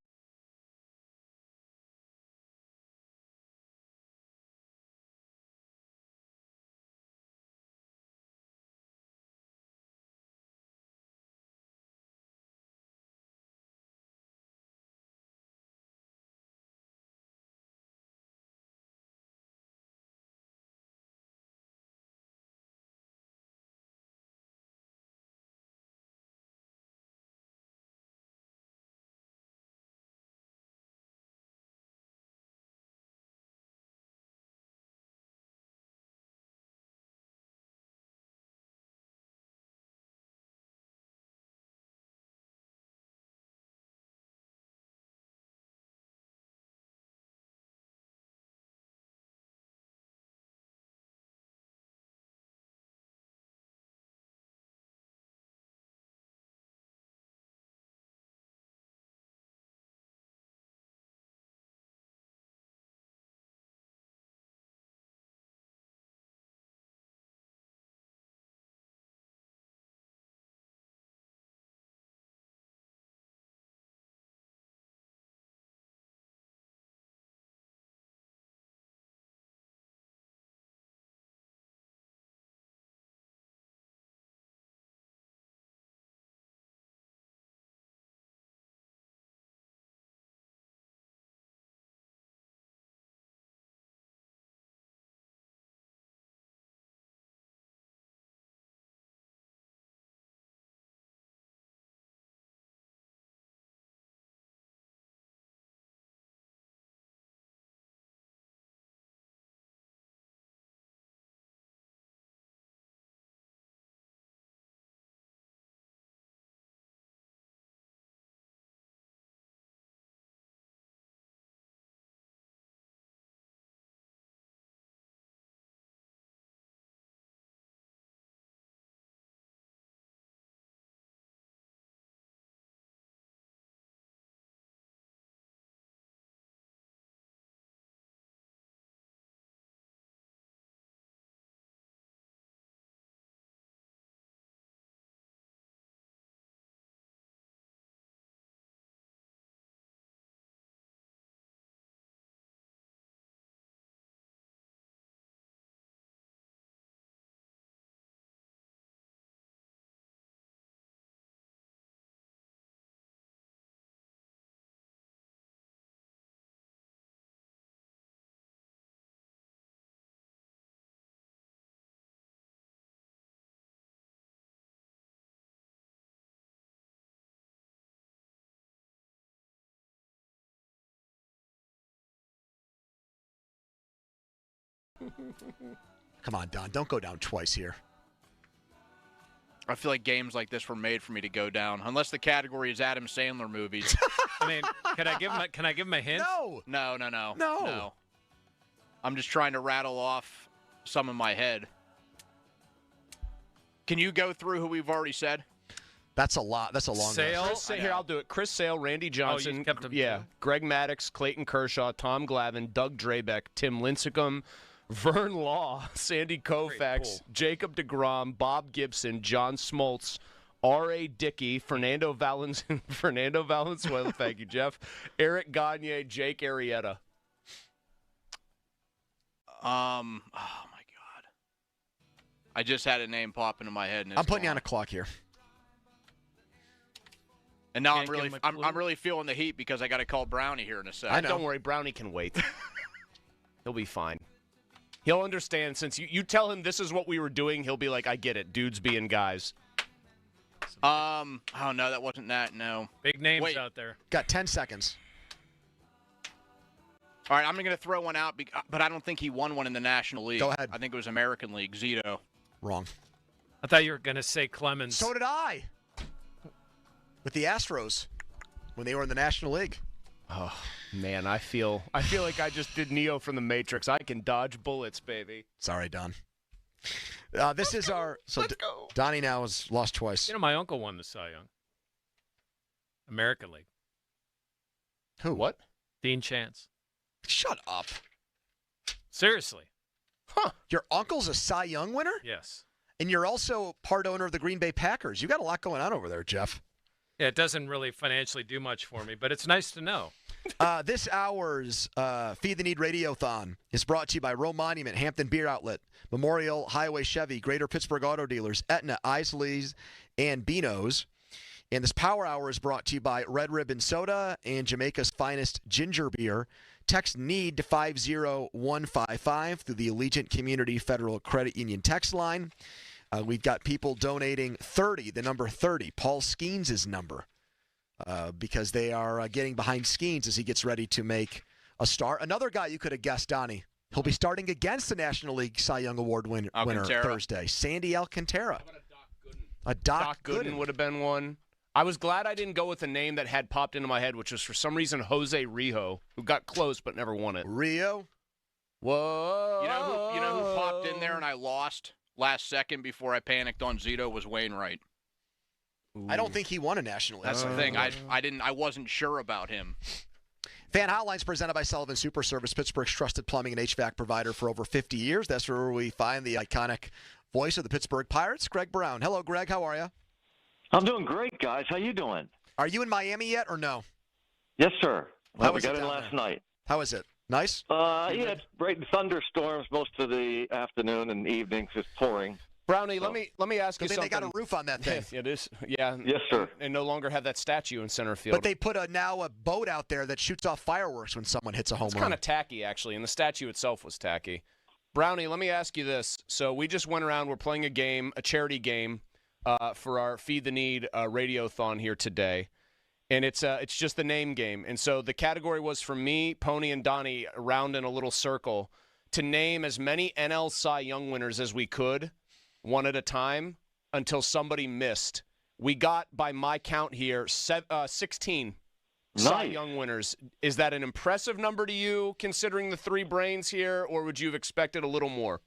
Come on, Don. Don't go down twice here. I feel like games like this were made for me to go down, unless the category is Adam Sandler movies. I mean, can I give him a hint? No. I'm just trying to rattle off some in my head. Can you go through who we've already said? That's a lot. That's a long list. Here, I'll do it. Chris Sale, Randy Johnson. you kept him yeah. too. Greg Maddux, Clayton Kershaw, Tom Glavine, Doug Drabeck, Tim Lincecum, Vern Law, Sandy Koufax, Jacob deGrom, Bob Gibson, John Smoltz, R.A. Dickey, Fernando Valenzuela, thank you, Jeff, Eric Gagne, Jake Arrieta. Oh, my God. I just had a name pop into my head. And I'm putting you on a clock here. And now Can't give him a I'm clue? really feeling the heat because I got to call Brownie here in a second. I know. Don't worry, Brownie can wait. He'll be fine. He'll understand since you tell him this is what we were doing. He'll be like, I get it. Dudes being guys. Oh, no, that wasn't that. No. Big names out there. Got 10 seconds. All right, I'm going to throw one out, but I don't think he won one in the National League. Go ahead. I think it was American League. Zito. Wrong. I thought you were going to say Clemens. So did I. With the Astros when they were in the National League. Oh, man, I feel like I just did Neo from the Matrix. I can dodge bullets, baby. Sorry, Don. Let's go. Donnie now has lost twice. You know, my uncle won the Cy Young. American League. Who? What? Dean Chance. Shut up. Seriously. Huh. Your uncle's a Cy Young winner? Yes. And you're also part owner of the Green Bay Packers. You got a lot going on over there, Jeff. Yeah, it doesn't really financially do much for me, but it's nice to know. This hour's Feed the Need Radiothon is brought to you by Roe Monument, Hampton Beer Outlet, Memorial Highway Chevy, Greater Pittsburgh Auto Dealers, Aetna, Isley's, and Beano's. And this Power Hour is brought to you by Red Ribbon Soda and Jamaica's finest ginger beer. Text NEED to 50155 through the Allegiant Community Federal Credit Union text line. We've got people donating 30, the number 30, Paul Skeens' number, because they are getting behind Skeens as he gets ready to make a start. Another guy you could have guessed, Donnie. He'll be starting against the National League Cy Young Award winner Thursday, Sandy Alcantara. Doc Gooden would have been one. I was glad I didn't go with a name that had popped into my head, which was for some reason Jose Rijo, who got close but never won it. Rio? Whoa. You know who popped in there and I lost last second before I panicked on Zito was Wainwright. Ooh. I don't think he won a National League. That's the thing. I wasn't sure about him. Fan Hotlines presented by Sullivan Super Service, Pittsburgh's trusted plumbing and HVAC provider for over 50 years. That's where we find the iconic voice of the Pittsburgh Pirates, Greg Brown. Hello, Greg. How are you? I'm doing great, guys. How you doing? Are you in Miami yet or no? Yes, sir. How we was got it in down last there? night. How is it? Nice? Yeah, it's great. Thunderstorms most of the afternoon and evenings. It's pouring. Brownie, let me ask you Good thing something. they got a roof on that thing. It is, yeah. Yes, sir. And no longer have that statue in center field. But they put now a boat out there that shoots off fireworks when someone hits a home It's run. kind of tacky, actually, and the statue itself was tacky. Brownie, let me ask you this. So we just went around. We're playing a game, a charity game, for our Feed the Need radiothon here today. And it's just the name game. And so the category was for me, Pony, and Donnie around in a little circle to name as many NL Cy Young winners as we could, one at a time, until somebody missed. We got, by my count here, 16 Cy Young winners. Is that an impressive number to you, considering the three brains here, or would you have expected a little more?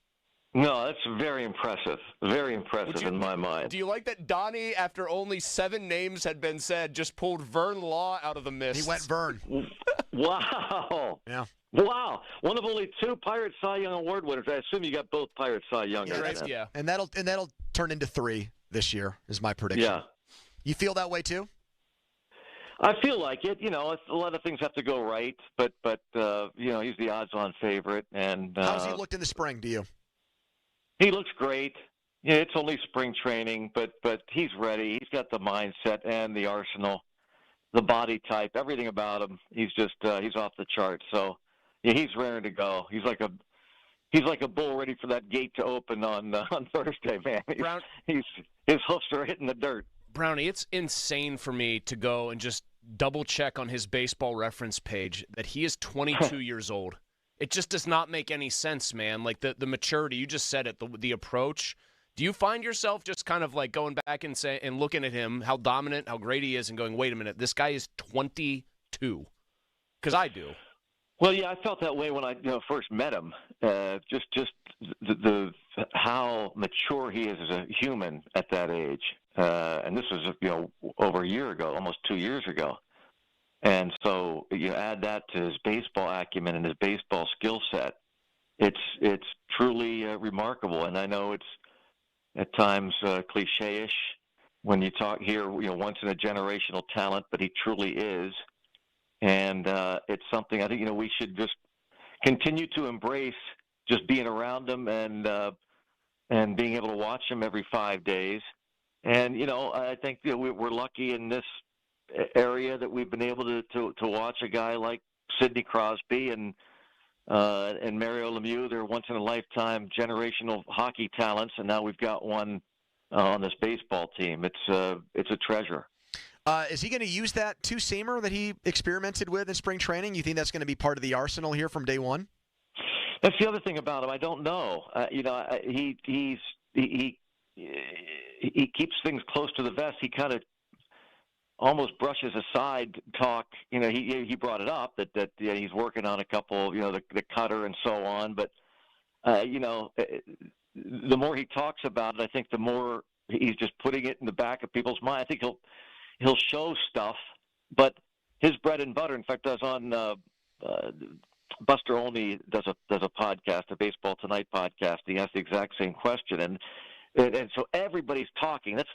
No, that's very impressive. Very impressive in my mind. Do you like that Donnie, after only 7 names had been said, just pulled Vern Law out of the mist? He went Vern. Wow. Yeah. Wow. One of only 2 Pirate Cy Young Award winners. I assume you got both Pirate Cy Young. Yeah. And that'll turn into 3 this year, is my prediction. Yeah. You feel that way too? I feel like it. You know, a lot of things have to go right, but you know, he's the odds-on favorite. And how's he looked in the spring to you? He looks great. Yeah, it's only spring training, but he's ready. He's got the mindset and the arsenal, the body type, everything about him. He's just he's off the chart. So yeah, he's ready to go. He's like a bull ready for that gate to open on Thursday, man. His hoofs are hitting the dirt. Brownie, it's insane for me to go and just double check on his baseball reference page that he is 22 years old. It just does not make any sense, man. Like the maturity, you just said it, the approach. Do you find yourself just kind of like going back and looking at him, how dominant, how great he is, and going, wait a minute, this guy is 22? Because I do. Well, yeah, I felt that way when I first met him. Just the how mature he is as a human at that age, and this was over a year ago, almost 2 years ago. And so you add that to his baseball acumen and his baseball skill set, it's truly remarkable. And I know it's at times cliche-ish when you talk here, once in a generational talent, but he truly is. And it's something I think we should just continue to embrace, just being around him and being able to watch him every 5 days. And I think we're lucky in this area that we've been able to watch a guy like Sidney Crosby and and Mario Lemieux. They're once-in-a-lifetime generational hockey talents, and now we've got one on this baseball team. It's a treasure. Is he going to use that two-seamer that he experimented with in spring training? You think that's going to be part of the arsenal here from day one? That's the other thing about him. I don't know. He keeps things close to the vest. He kind of almost brushes aside talk. He brought it up that he's working on a couple, the cutter and so on. But the more he talks about it, I think the more he's just putting it in the back of people's mind. I think he'll show stuff, but his bread and butter. In fact, I was on Buster Olney does a podcast, a Baseball Tonight podcast. He asked the exact same question, and so everybody's talking. That's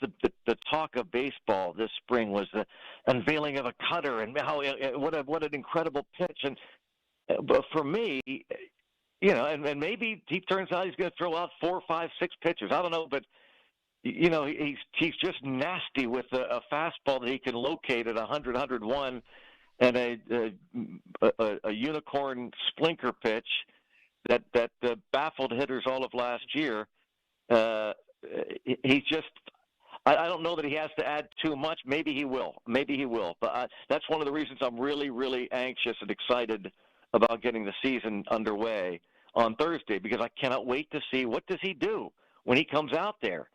the talk of baseball this spring was the unveiling of a cutter and how what an incredible pitch. And but for me, and maybe he turns out he's going to throw out 4, 5, 6 pitches. I don't know, but he's just nasty with a fastball that he can locate at 100, 101, and a unicorn splinker pitch that baffled hitters all of last year. He's just I don't know that he has to add too much. Maybe he will. But that's one of the reasons I'm really, really anxious and excited about getting the season underway on Thursday, because I cannot wait to see what does he do when he comes out there.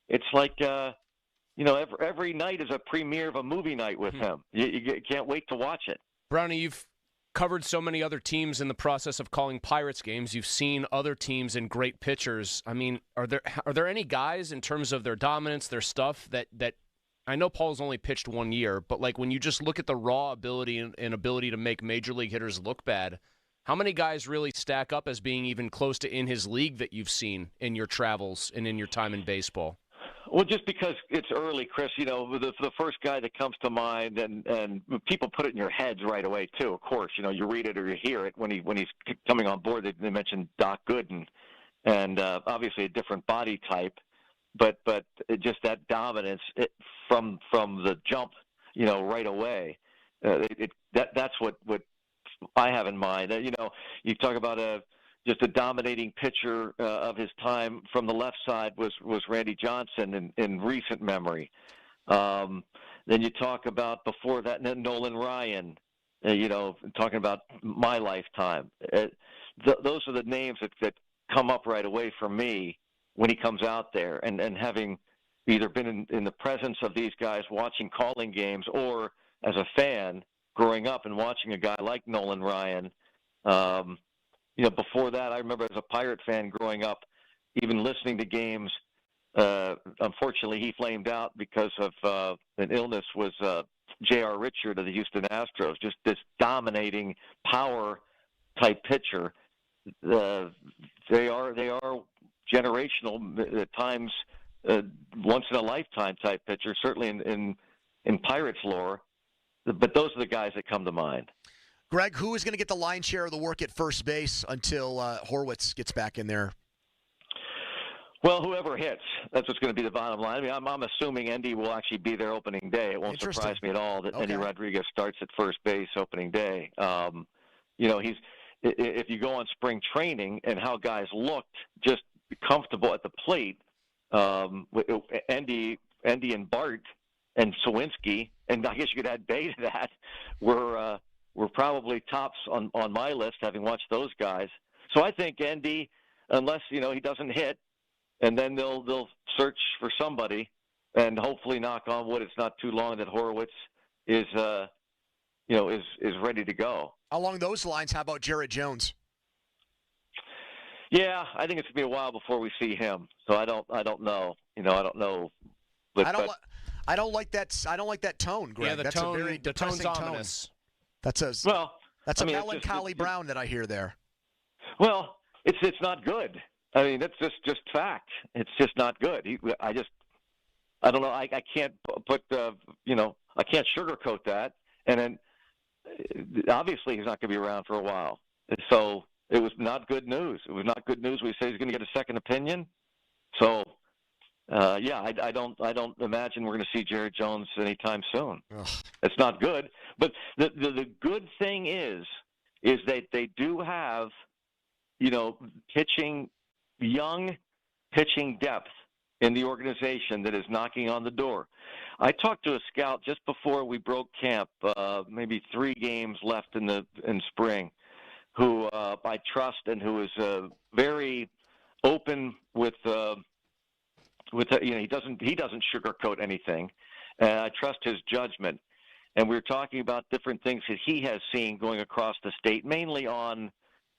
It's like, every night is a premiere of a movie night with him. You can't wait to watch it. Brownie, you've covered so many other teams in the process of calling Pirates games. You've seen other teams and great pitchers. I mean, are there any guys in terms of their dominance, their stuff that I know Paul's only pitched 1 year, but like when you just look at the raw ability and ability to make major league hitters look bad, how many guys really stack up as being even close to in his league that you've seen in your travels and in your time in baseball? Well, just because it's early, Chris, the first guy that comes to mind, and people put it in your heads right away, too, of course. You read it or you hear it when he's coming on board. They mentioned Doc Gooden, and obviously a different body type, but just that dominance from the jump, right away. That's what I have in mind. You talk about just a dominating pitcher of his time from the left side was Randy Johnson in recent memory. Then you talk about before that Nolan Ryan, talking about my lifetime. Those are the names that come up right away for me when he comes out there, and having either been in the presence of these guys watching calling games or as a fan growing up and watching a guy like Nolan Ryan. Before that, I remember as a Pirate fan growing up, even listening to games. Unfortunately, he flamed out because of an illness. Was J.R. Richard of the Houston Astros, just this dominating power type pitcher. They are generational at times, once in a lifetime type pitcher. Certainly in Pirates lore, but those are the guys that come to mind. Greg, who is going to get the lion's share of the work at first base until Horwitz gets back in there? Well, whoever hits, that's what's going to be the bottom line. I mean, I'm assuming Endy will actually be there opening day. It won't surprise me at all that Endy Rodriguez starts at first base opening day. If you go on spring training and how guys looked just comfortable at the plate, Endy and Bart and Sawinski, and I guess you could add Bay to that, were probably tops on my list, having watched those guys. So I think Endy, unless he doesn't hit, and then they'll search for somebody, and hopefully, knock on wood, it's not too long that Horwitz is ready to go. Along those lines, how about Jarrett Jones? Yeah, I think it's gonna be a while before we see him. So I don't know. I don't know. But I don't like that tone, Greg. Yeah, that's tone, a very the tone's depressing ominous. That's a melancholy Brown that I hear there. Well, it's not good. I mean, that's just fact. It's just not good. I don't know. I can't put I can't sugarcoat that. And then obviously he's not going to be around for a while. So it was not good news. It was not good news. We say he's going to get a second opinion. So I don't imagine we're going to see Jarrett Jones anytime soon. Ugh. It's not good. But the good thing is that they do have young pitching depth in the organization that is knocking on the door. I talked to a scout just before we broke camp, maybe 3 games left in spring, who I trust and who is very open with he doesn't sugarcoat anything. I trust his judgment. And we were talking about different things that he has seen going across the state, mainly on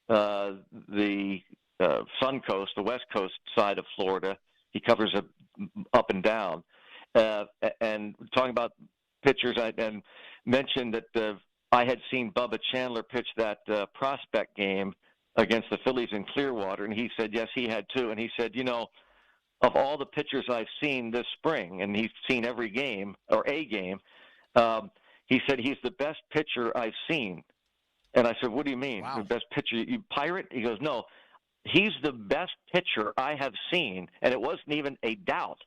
the Sun Coast, the West Coast side of Florida. He covers up and down. And talking about pitchers, and mentioned that I had seen Bubba Chandler pitch that prospect game against the Phillies in Clearwater, and he said, yes, he had too. And he said, of all the pitchers I've seen this spring, and he's seen every game, or a game, he said he's the best pitcher I've seen. And I said, what do you mean? Wow. The best pitcher? You Pirate? He goes, no, he's the best pitcher I have seen, and it wasn't even a doubt.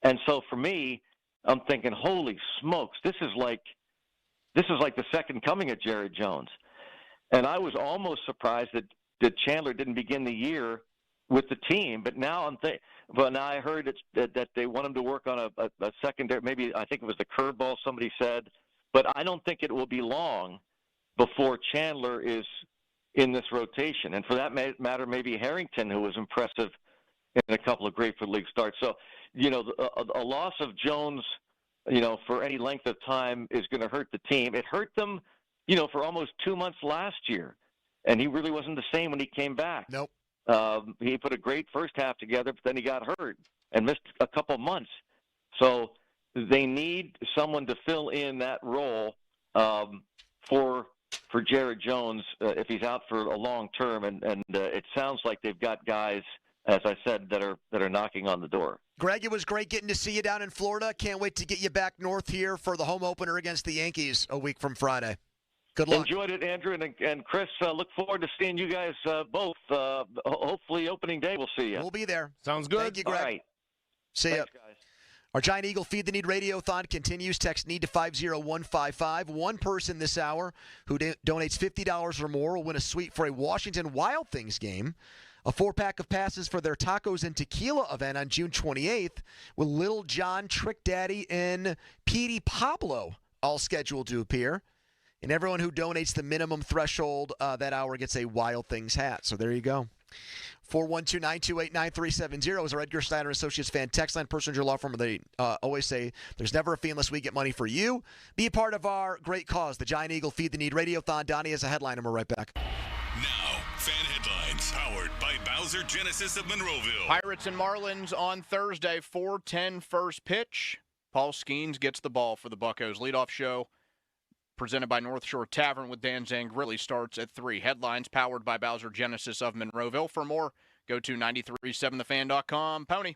And so for me, I'm thinking, holy smokes, this is like the second coming of Jared Jones. And I was almost surprised that Chandler didn't begin the year with the team, but now now I heard that they want him to work on a secondary, maybe I think it was the curveball somebody said, but I don't think it will be long before Chandler is in this rotation. And for that matter, maybe Harrington, who was impressive in a couple of Grapefruit League starts. So, a loss of Jones, for any length of time is going to hurt the team. It hurt them, for almost 2 months last year, and he really wasn't the same when he came back. Nope. He put a great first half together, but then he got hurt and missed a couple months. So they need someone to fill in that role for Jared Jones if he's out for a long term. And it sounds like they've got guys, as I said, that are knocking on the door. Greg, it was great getting to see you down in Florida. Can't wait to get you back north here for the home opener against the Yankees a week from Friday. Good luck. Enjoyed it, Andrew and Chris. Look forward to seeing you guys both. Hopefully, opening day we'll see you. We'll be there. Sounds good. Thank you, Greg. All right. See ya. Thanks, guys. Our Giant Eagle Feed the Need Radiothon continues. Text NEED to 50155. One person this hour who donates $50 or more will win a suite for a Washington Wild Things game. A 4-pack of passes for their Tacos and Tequila event on June 28th with Little John, Trick Daddy, and Petey Pablo all scheduled to appear. And everyone who donates the minimum threshold that hour gets a Wild Things hat. So there you go. 412-928-9370 is our Edgar Steiner Associates fan text line. Personal injury law firm. They always say there's never a fee unless we get money for you. Be a part of our great cause, the Giant Eagle Feed the Need Radiothon. Donnie has a headline, and we're right back. Now, fan headlines powered by Bowser Genesis of Monroeville. Pirates and Marlins on Thursday, 4:10 first pitch. Paul Skeens gets the ball for the Buccos. Leadoff show presented by North Shore Tavern with Dan Zangrilli starts at 3. Headlines powered by Bowser Genesis of Monroeville. For more, go to 937thefan.com. Pony.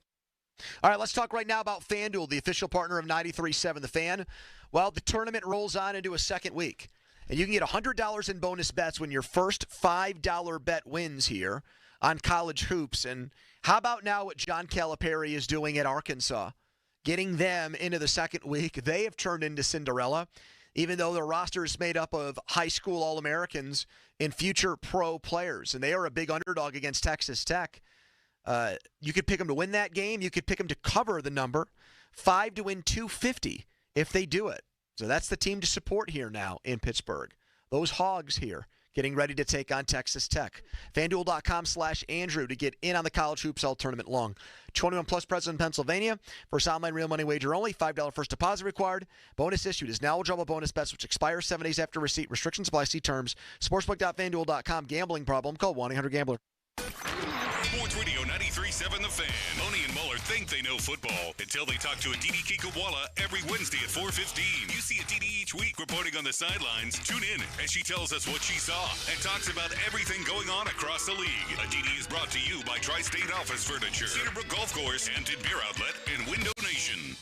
All right, let's talk right now about FanDuel, the official partner of 93.7 The Fan. Well, the tournament rolls on into a second week, and you can get $100 in bonus bets when your first $5 bet wins here on college hoops. And how about now what John Calipari is doing at Arkansas, getting them into the second week? They have turned into Cinderella, even though their roster is made up of high school All-Americans and future pro players. And they are a big underdog against Texas Tech. You could pick them to win that game. You could pick them to cover the number. 5 to win 250 if they do it. So that's the team to support here now in Pittsburgh. Those Hogs here getting ready to take on Texas Tech. FanDuel.com/Andrew to get in on the college hoops all tournament long. 21 plus present in Pennsylvania. First online real money wager only. $5 first deposit required. Bonus issued is now eligible bonus bets which expire 7 days after receipt. Restrictions apply. See terms. Sportsbook.FanDuel.com. Gambling problem? Call 1-800-GAMBLER. Sports Radio 93.7 The Fan. Boney and Muller think they know football until they talk to Aditi Kikawala every Wednesday at 4:15. You see Aditi each week reporting on the sidelines. Tune in as she tells us what she saw and talks about everything going on across the league. Aditi is brought to you by Tri-State Office Furniture, Cedarbrook Golf Course, Hampton Beer Outlet, and Window Nation.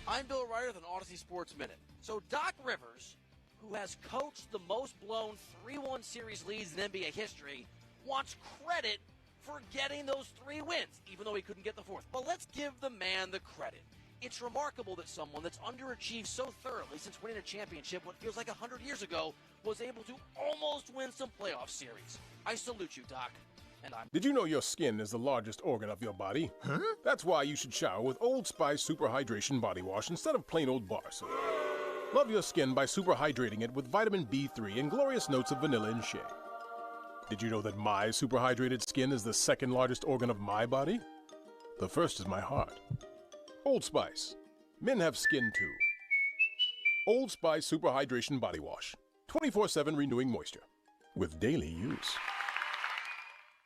I'm Bill Ryder with an Odyssey Sports Minute. So Doc Rivers, who has coached the most blown 3-1 series leads in NBA history, wants credit for getting those 3 wins, even though he couldn't get the 4th. But let's give the man the credit. It's remarkable that someone that's underachieved so thoroughly since winning a championship what feels like 100 years ago was able to almost win some playoff series. I salute you, Doc. And I'm... Did you know your skin is the largest organ of your body? Huh? That's why you should shower with Old Spice Super Hydration Body Wash instead of plain old bar soap. Love your skin by super hydrating it with vitamin B3 and glorious notes of vanilla and shea. Did you know that my super hydrated skin is the second largest organ of my body? The first is my heart. Old Spice. Men have skin too. Old Spice Super Hydration Body Wash. 24/7 renewing moisture. With daily use.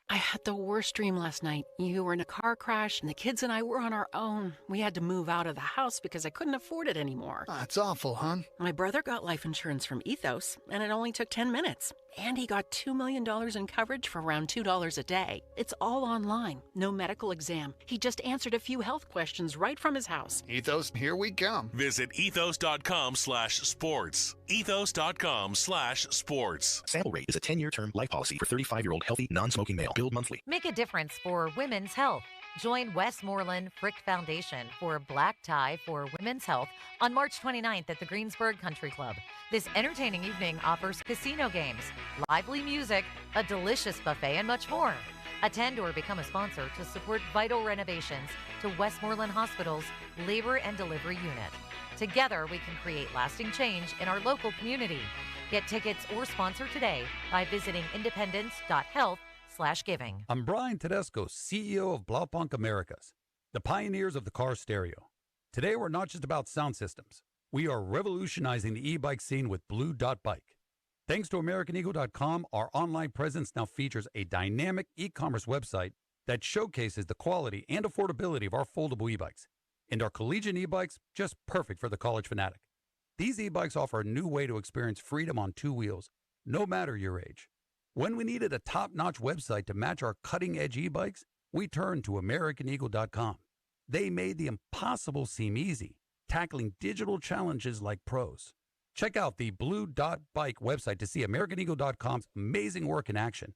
I had the worst dream last night. You were in a car crash, and the kids and I were on our own. We had to move out of the house because I couldn't afford it anymore. That's awful, hon. My brother got life insurance from Ethos, and it only took 10 minutes. And he got $2 million in coverage for around $2 a day. It's all online, no medical exam. He just answered a few health questions right from his house. Ethos, here we come. Visit ethos.com/sports. Ethos.com/sports. Sample Rate is a 10-year term life policy for 35-year-old healthy, non-smoking male. Billed monthly. Make a difference for women's health. Join Westmoreland Frick Foundation for Black Tie for Women's Health on March 29th at the Greensburg Country Club. This entertaining evening offers casino games, lively music, a delicious buffet, and much more. Attend or become a sponsor to support vital renovations to Westmoreland Hospital's Labor and Delivery Unit. Together, we can create lasting change in our local community. Get tickets or sponsor today by visiting independence.health/giving. I'm Brian Tedesco, CEO of Blaupunkt Americas, the pioneers of the car stereo. Today, we're not just about sound systems. We are revolutionizing the e-bike scene with Blue Dot Bike. Thanks to AmericanEagle.com, our online presence now features a dynamic e-commerce website that showcases the quality and affordability of our foldable e-bikes. And our collegiate e-bikes, just perfect for the college fanatic. These e-bikes offer a new way to experience freedom on two wheels, no matter your age. When we needed a top-notch website to match our cutting-edge e-bikes, we turned to AmericanEagle.com. They made the impossible seem easy, tackling digital challenges like pros. Check out the Blue Dot Bike website to see AmericanEagle.com's amazing work in action.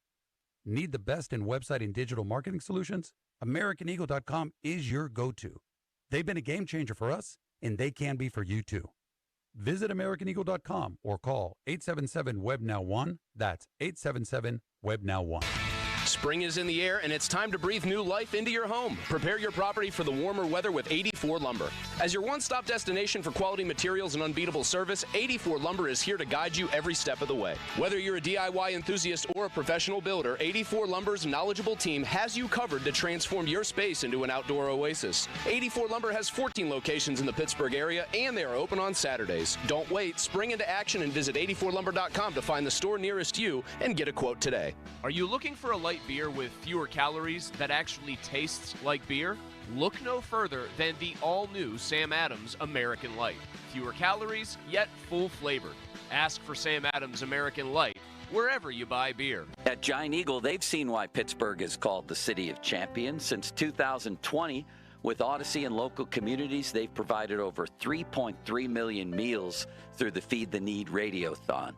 Need the best in website and digital marketing solutions? AmericanEagle.com is your go-to. They've been a game changer for us, and they can be for you too. Visit AmericanEagle.com or call 877-WEB-NOW-1. That's 877-WEB-NOW-1. Spring is in the air, and it's time to breathe new life into your home. Prepare your property for the warmer weather with 84 Lumber. As your one-stop destination for quality materials and unbeatable service, 84 Lumber is here to guide you every step of the way. Whether you're a DIY enthusiast or a professional builder, 84 Lumber's knowledgeable team has you covered to transform your space into an outdoor oasis. 84 Lumber has 14 locations in the Pittsburgh area, and they are open on Saturdays. Don't wait. Spring into action and visit 84lumber.com to find the store nearest you and get a quote today. Are you looking for a light beer with fewer calories that actually tastes like beer? Look no further than the all-new Sam Adams American Light. Fewer calories, yet full flavored. Ask for Sam Adams American Light wherever you buy beer. At Giant Eagle, they've seen why Pittsburgh is called the City of Champions. Since 2020, with Odyssey and local communities, they've provided over 3.3 million meals through the Feed the Need Radiothon.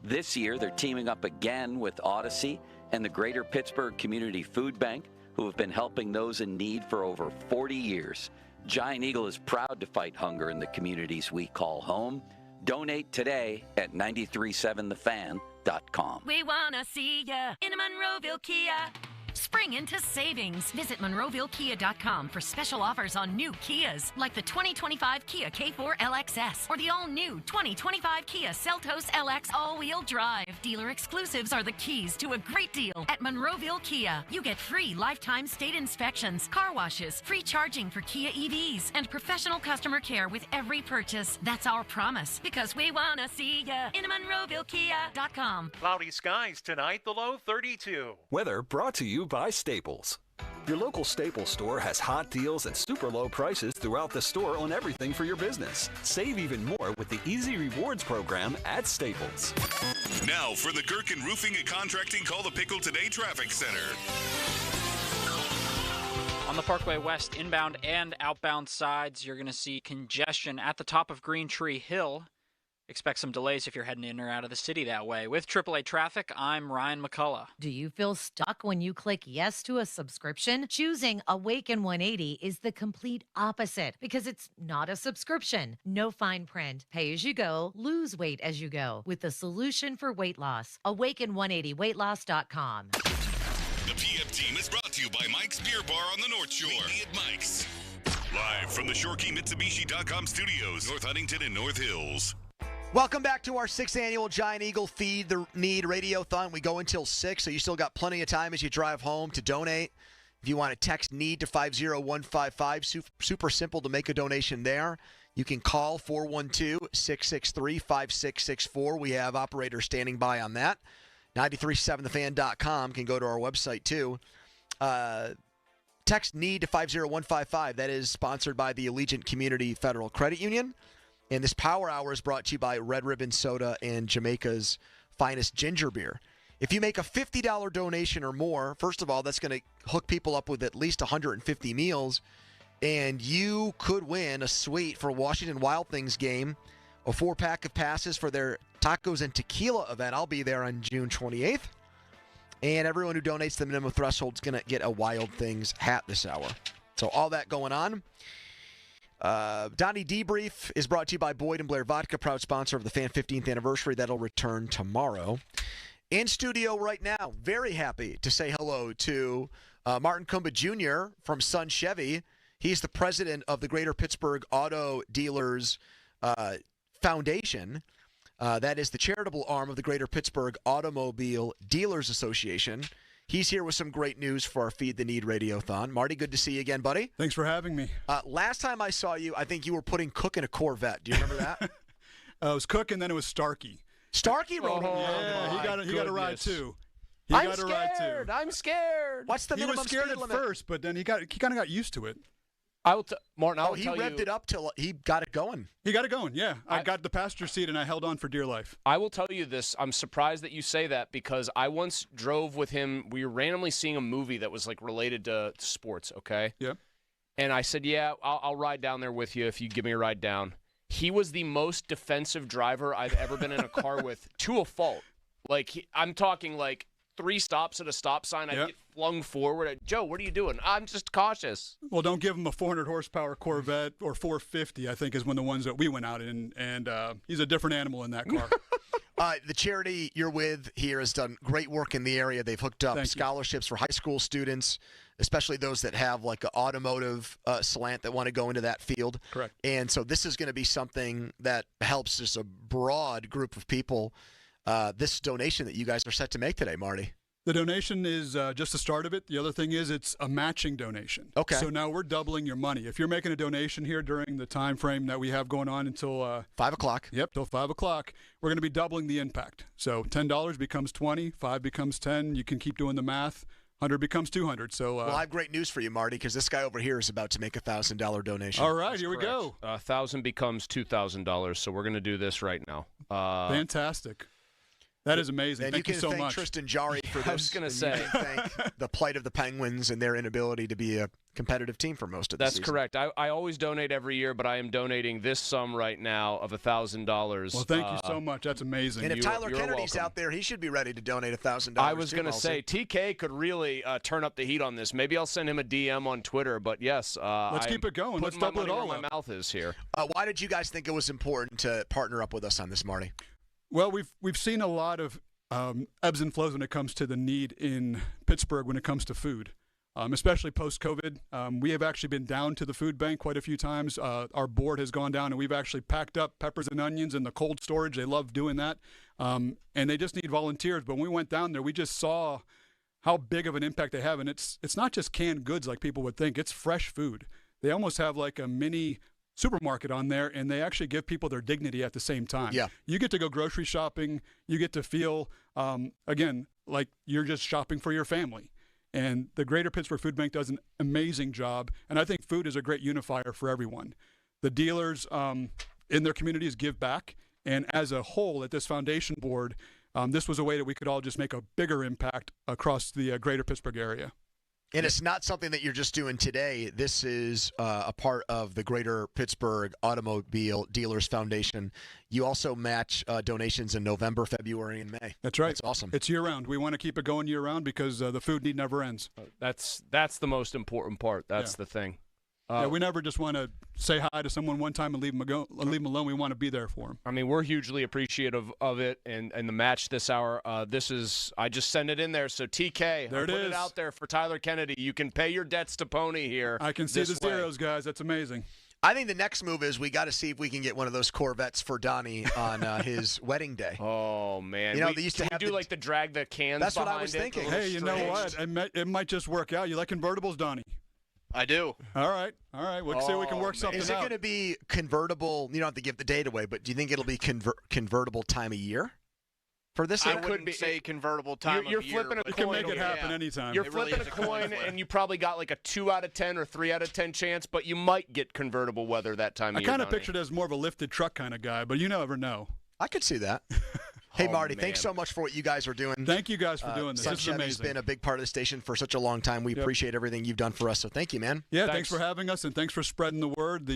This year, they're teaming up again with Odyssey and the Greater Pittsburgh Community Food Bank, who have been helping those in need for over 40 years. Giant Eagle is proud to fight hunger in the communities we call home. Donate today at 937thefan.com. We want to see ya in a Monroeville Kia. Spring into savings. Visit MonroevilleKia.com for special offers on new Kias, like the 2025 Kia K4 LXS or the all-new 2025 Kia Seltos LX all-wheel drive. Dealer exclusives are the keys to a great deal at Monroeville Kia. You get free lifetime state inspections, car washes, free charging for Kia EVs, and professional customer care with every purchase. That's our promise, because we want to see ya in MonroevilleKia.com. Cloudy skies tonight, the low 32. Weather brought to you by Staples. Your local Staples store has hot deals and super low prices throughout the store on everything for your business. Save even more with the Easy Rewards program at Staples. Now for the Gerken Roofing and Contracting Call the Pickle Today Traffic Center. On the Parkway West inbound and outbound sides, you're going to see congestion at the top of Green Tree Hill. Expect some delays if you're heading in or out of the city that way. With AAA Traffic, I'm Ryan McCullough. Do you feel stuck when you click yes to a subscription? Choosing Awaken 180 is the complete opposite because it's not a subscription. No fine print. Pay as you go, lose weight as you go with the solution for weight loss. Awaken180weightloss.com. The PM team is brought to you by Mike's Beer Bar on the North Shore. Meet me at Mike's. Live from the ShoreKeyMitsubishi.com studios, North Huntington and North Hills. Welcome back to our 6th annual Giant Eagle Feed the Need Radiothon. We go until 6, so you still got plenty of time as you drive home to donate. If you want to text NEED to 50155, super simple to make a donation there. You can call 412-663-5664. We have operators standing by on that. 937thefan.com can go to our website too. Text NEED to 50155. That is sponsored by the Allegiant Community Federal Credit Union. And this Power Hour is brought to you by Red Ribbon Soda and Jamaica's finest ginger beer. If you make a $50 donation or more, first of all, that's going to hook people up with at least 150 meals. And you could win a suite for Washington Wild Things game, a 4-pack of passes for their Tacos and Tequila event. I'll be there on June 28th. And everyone who donates the minimum threshold is going to get a Wild Things hat this hour. So all that going on. Donnie Debrief is brought to you by Boyd & Blair Vodka, proud sponsor of the Fan 15th anniversary. That'll return tomorrow. In studio right now, very happy to say hello to Martin Kumba Jr. from Sun Chevy. He's the president of the Greater Pittsburgh Auto Dealers Foundation. That is the charitable arm of the Greater Pittsburgh Automobile Dealers Association. He's here with some great news for our Feed the Need Radiothon. Marty, good to see you again, buddy. Thanks for having me. Last time I saw you, I think you were putting Cook in a Corvette. Do you remember that? It was Cook, and then it was Starkey. Starkey rode him. Yeah, he got a ride too. I'm scared. What's the minimum speed limit? He was scared at first, but then he kind of got used to it. Martin, he revved it up till he got it going. He got it going, yeah. I got the passenger seat, and I held on for dear life. I will tell you this. I'm surprised that you say that because I once drove with him. We were randomly seeing a movie that was like related to sports, okay? Yeah. And I said, yeah, I'll ride down there with you if you give me a ride down. He was the most defensive driver I've ever been in a car with, to a fault. Like, I'm talking like 3 stops at a stop sign. I'd get flung forward. Joe, what are you doing? I'm just cautious. Well, don't give him a 400 horsepower Corvette or 450, I think, is one of the ones that we went out in. And he's a different animal in that car. The charity you're with here has done great work in the area. They've hooked up scholarships for high school students, especially those that have like an automotive slant that want to go into that field. Correct. And so this is going to be something that helps just a broad group of people. This donation that you guys are set to make today, Marty. The donation is just the start of it. The other thing is it's a matching donation. Okay. So now we're doubling your money. If you're making a donation here during the time frame that we have going on until 5 o'clock. Yep, till 5 o'clock, we're going to be doubling the impact. So $10 becomes 20, 5 becomes 10. You can keep doing the math. 100 becomes 200. So well, I have great news for you, Marty, because this guy over here is about to make a $1,000 donation. All right, here we go. 1,000 becomes $2,000. So we're going to do this right now. Fantastic. That is amazing. And thank you you can so thank much. Tristan Jarry for this. I was going to and say. You can thank the plight of the Penguins and their inability to be a competitive team for most of the season. That's correct. I always donate every year, but I am donating this sum right now of $1,000. Well, thank you so much. That's amazing. And if Tyler Kennedy's welcome. out there, he should be ready to donate $1,000. I was going to say, TK could really turn up the heat on this. Maybe I'll send him a DM on Twitter, but yes. Let's keep it going. Let's double it all where up. my mouth is here. Why did you guys think it was important to partner up with us on this, Marty? Well, we've seen a lot of ebbs and flows when it comes to the need in Pittsburgh when it comes to food, especially post-COVID. We have actually been down to the food bank quite a few times. Our board has gone down, and we've actually packed up peppers and onions in the cold storage. They love doing that, and they just need volunteers. But when we went down there, we just saw how big of an impact they have, and it's not just canned goods like people would think. It's fresh food. They almost have like a mini supermarket on there, and they actually give people their dignity at the same time. Yeah. You get to go grocery shopping. You get to feel, again, like you're just shopping for your family. And the Greater Pittsburgh Food Bank does an amazing job, and I think food is a great unifier for everyone. The dealers in their communities give back, and as a whole at this foundation board, this was a way that we could all just make a bigger impact across the Greater Pittsburgh area. And it's not something that you're just doing today. This is a part of the Greater Pittsburgh Automobile Dealers Foundation. You also match donations in November, February, and May. That's right. That's awesome. It's year-round. We want to keep it going year-round because the food need never ends. That's the most important part. That's the thing. Yeah, we never just want to say hi to someone one time and leave them alone. We want to be there for them. I mean, we're hugely appreciative of it and the match this hour. I just sent it in there. So, TK, There it put is. it out there for Tyler Kennedy. You can pay your debts to Pony here. I can see this the way. zeros, guys. That's amazing. I think the next move is we got to see if we can get one of those Corvettes for Donnie on his wedding day. Oh, man. You know, they used to can have we do like the drag the cans That's what I behind was it, thinking. a little Hey, you know stringed? what? It might just work out. You like convertibles, Donnie? I do. All right. We'll see if we can work something Is it out. going to be convertible? You don't have to give the date away, but do you think it'll be convertible time of year for this? I wouldn't say convertible time You're of year. flipping a but coin. You can make it happen anytime. You're It really flipping is a a coin coin, flip. and you probably got like a 2 out of 10 or 3 out of 10 chance, but you might get convertible weather that time I of year. kind of Donnie. pictured it as more of a lifted truck kind of guy, but you never know. I could see that. Hey, Oh, Marty, man. thanks so much for what you guys are doing. Thank you guys for doing this. Sun This is Chevy's amazing. been a big part of the station for such a long time. We appreciate everything you've done for us, so thank you, man. Yeah, thanks for having us, and thanks for spreading the word.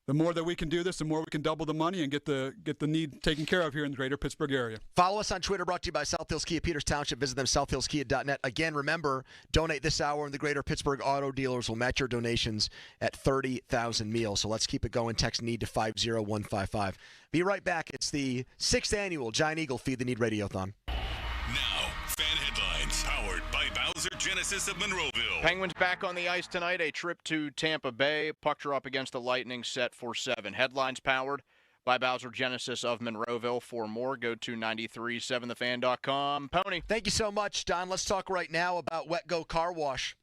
The more that we can do this, the more we can double the money and get the need taken care of here in the greater Pittsburgh area. Follow us on Twitter, brought to you by South Hills Kia, Peters Township. Visit them, southhillskia.net. Again, remember, donate this hour, and the Greater Pittsburgh Auto Dealers will match your donations at 30,000 meals. So let's keep it going. Text NEED to 50155. Be right back. It's the 6th annual Giant Eagle Feed the Need Radiothon. Now, fan headlines powered by Bowser Genesis of Monroeville. Penguins back on the ice tonight. A trip to Tampa Bay. Puck draw up against the Lightning set for 7. Headlines powered by Bowser Genesis of Monroeville. For more, go to 937thefan.com. Pony. Thank you so much, Don. Let's talk right now about Wet Go Car Wash.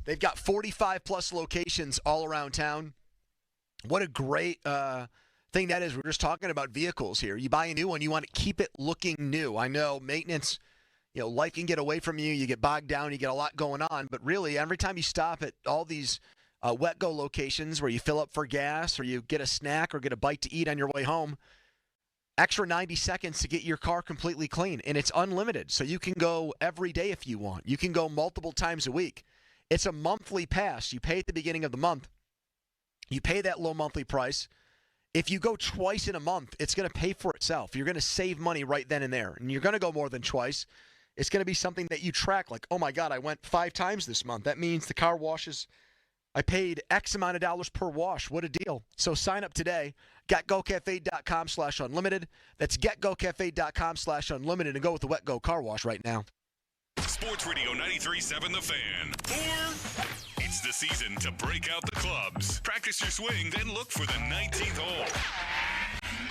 They've got 45-plus locations all around town. What a great thing that is. We're just talking about vehicles here. You buy a new one, you want to keep it looking new. I know maintenance, life can get away from you. You get bogged down. You get a lot going on. But really, every time you stop at all these Wet Go locations where you fill up for gas or you get a snack or get a bite to eat on your way home, extra 90 seconds to get your car completely clean. And it's unlimited, so you can go every day if you want. You can go multiple times a week. It's a monthly pass. You pay at the beginning of the month. You pay that low monthly price. If you go twice in a month, it's going to pay for itself. You're going to save money right then and there. And you're going to go more than twice. It's going to be something that you track like, oh, my God, I went 5 times this month. That means the car washes. I paid X amount of dollars per wash. What a deal. So sign up today. GetGoCafe.com/unlimited. That's GetGoCafe.com/unlimited and go with the Wet Go Car Wash right now. Sports Radio 93.7 The Fan. It's the season to break out the clubs. Practice your swing, then look for the 19th hole.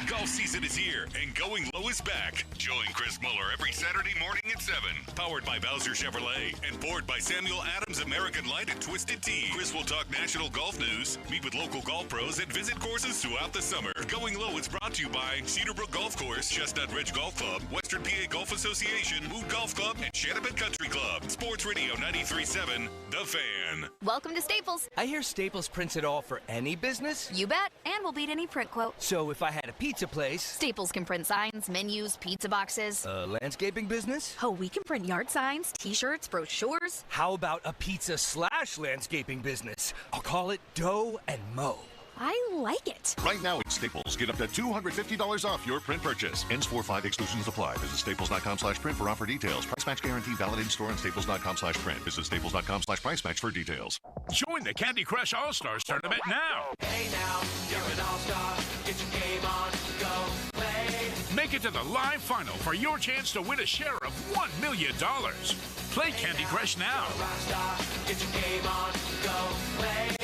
Golf season is here, and Going Low is back. Join Chris Muller every Saturday morning at 7. Powered by Bowser Chevrolet and poured by Samuel Adams American Light and Twisted Tea. Chris will talk national golf news, meet with local golf pros, and visit courses throughout the summer. Going Low is brought to you by Cedarbrook Golf Course, Chestnut Ridge Golf Club, Western PA Golf Association, Mood Golf Club, and Shattapet Country Club. Sports Radio 93.7 The Fan. Welcome to Staples. I hear Staples prints it all for any business. You bet, and we'll beat any print quote. So if I had a pizza place... Staples can print signs, menus, pizza boxes. A landscaping business? Oh, we can print yard signs, t-shirts, brochures. How about a pizza/landscaping business? I'll call it Dough and Mo. I like it. Right now at Staples, get up to $250 off your print purchase. Ends 4/5, exclusions apply. Visit staples.com/print for offer details. Price match guarantee valid in store and staples.com/print. Visit staples.com/price match for details. Join the Candy Crush All-Stars tournament now. Hey now, you're an all-star. Get your game on, go play. Make it to the live final for your chance to win a share of $1 million. Play Candy Crush now. Get your game on, go play.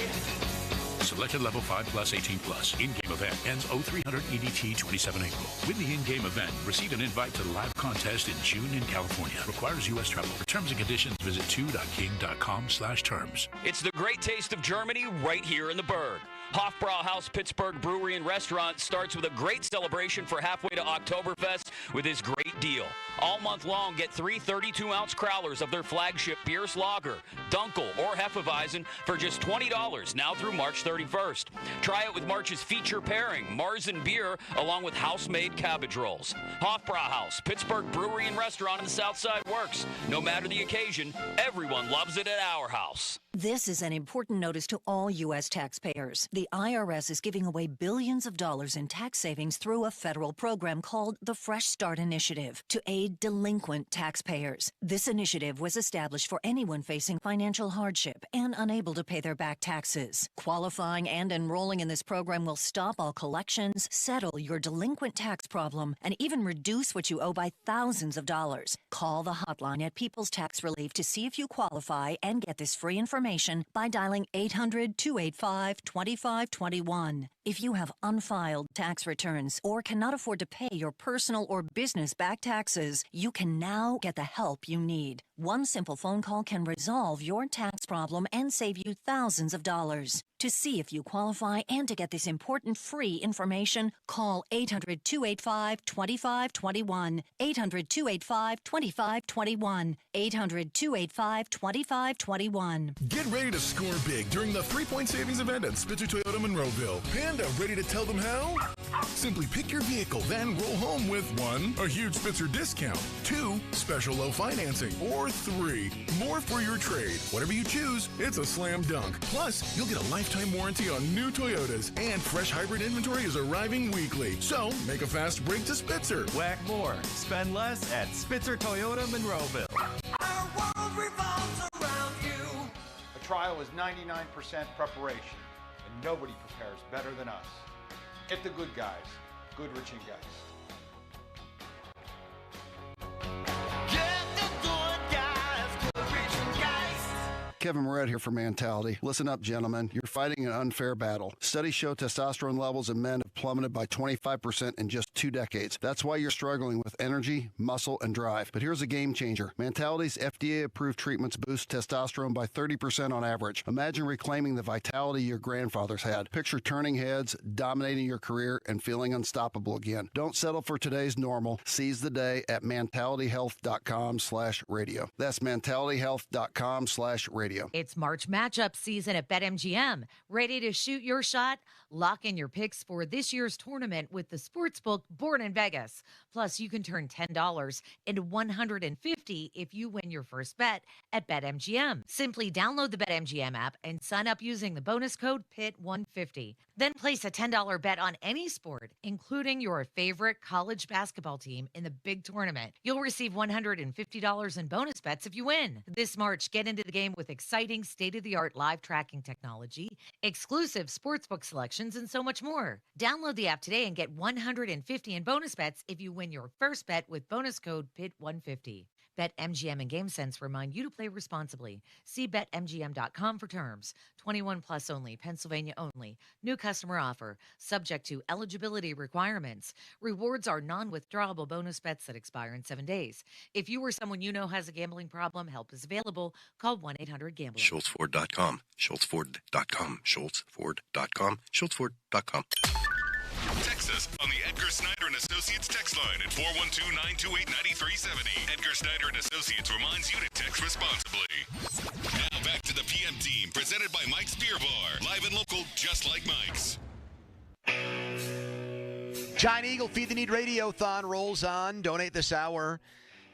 Selected level 5 plus 18 plus. In-game event ends 0300 EDT 27 April. Win the in-game event. Receive an invite to the live contest in June in California. Requires U.S. travel. For terms and conditions, visit 2.king.com/terms. It's the great taste of Germany right here in the Berg. Hofbrauhaus Pittsburgh Brewery and Restaurant starts with a great celebration for halfway to Oktoberfest with this great deal. All month long, get 3 32-ounce crowlers of their flagship Bierce Lager, Dunkel, or Hefeweizen for just $20 now through March 31st. Try it with March's feature pairing, Marzen beer, along with house-made cabbage rolls. Hofbrauhaus, Pittsburgh brewery and restaurant in the South Side works. No matter the occasion, everyone loves it at our house. This is an important notice to all U.S. taxpayers. The IRS is giving away billions of dollars in tax savings through a federal program called the Fresh Start Initiative to aid delinquent taxpayers. This initiative was established for anyone facing financial hardship and unable to pay their back taxes. Qualifying and enrolling in this program will stop all collections, settle your delinquent tax problem, and even reduce what you owe by thousands of dollars. Call the hotline at People's Tax Relief to see if you qualify and get this free information by dialing 800-285-2521. If you have unfiled tax returns or cannot afford to pay your personal or business back taxes, you can now get the help you need. One simple phone call can resolve your tax problem and save you thousands of dollars. To see if you qualify and to get this important free information, call 800-285-2521. 800-285-2521. 800-285-2521. Get ready to score big during the 3-point savings event at Spitzer Toyota Monroeville. Panda, ready to tell them how? Simply pick your vehicle, then roll home with 1, a huge Spitzer discount, 2, special low financing, or 3, more for your trade. Whatever you choose, it's a slam dunk. Plus, you'll get a lifetime warranty on new Toyotas, and fresh hybrid inventory is arriving weekly. So, make a fast break to Spitzer. Whack more, spend less at Spitzer Toyota Monroeville. Our world revolves around you. A trial is 99% preparation, and nobody prepares better than us. Get the good guys, Goodrich and Geist. Kevin Moret here for Mentality. Listen up, gentlemen. You're fighting an unfair battle. Studies show testosterone levels in men have plummeted by 25% in just 2 decades. That's why you're struggling with energy, muscle, and drive. But here's a game changer. Mentality's FDA-approved treatments boost testosterone by 30% on average. Imagine reclaiming the vitality your grandfathers had. Picture turning heads, dominating your career, and feeling unstoppable again. Don't settle for today's normal. Seize the day at mentalityhealth.com/radio. That's mentalityhealth.com/radio. It's March matchup season at BetMGM. Ready to shoot your shot? Lock in your picks for this year's tournament with the sportsbook Born in Vegas. Plus, you can turn $10 into $150 if you win your first bet at BetMGM. Simply download the BetMGM app and sign up using the bonus code PIT150. Then place a $10 bet on any sport, including your favorite college basketball team in the big tournament. You'll receive $150 in bonus bets if you win. This March, get into the game with exciting state-of-the-art live tracking technology, exclusive sportsbook selections, and so much more. Download the app today and get $150 in bonus bets if you win your first bet with bonus code PIT150. BetMGM and GameSense remind you to play responsibly. See BetMGM.com for terms. 21 plus only, Pennsylvania only. New customer offer, subject to eligibility requirements. Rewards are non-withdrawable bonus bets that expire in 7 days. If you or someone you know has a gambling problem, help is available. Call 1-800-GAMBLER. SchultzFord.com. SchultzFord.com. SchultzFord.com. SchultzFord.com. Text us on the Edgar Snyder and Associates text line at 412-928-9370. Edgar Snyder and Associates reminds you to text responsibly. Now back to the PM team, presented by Mike's Beer Bar. Live and local, just like Mike's. Giant Eagle Feed the Need Radiothon rolls on. Donate this hour.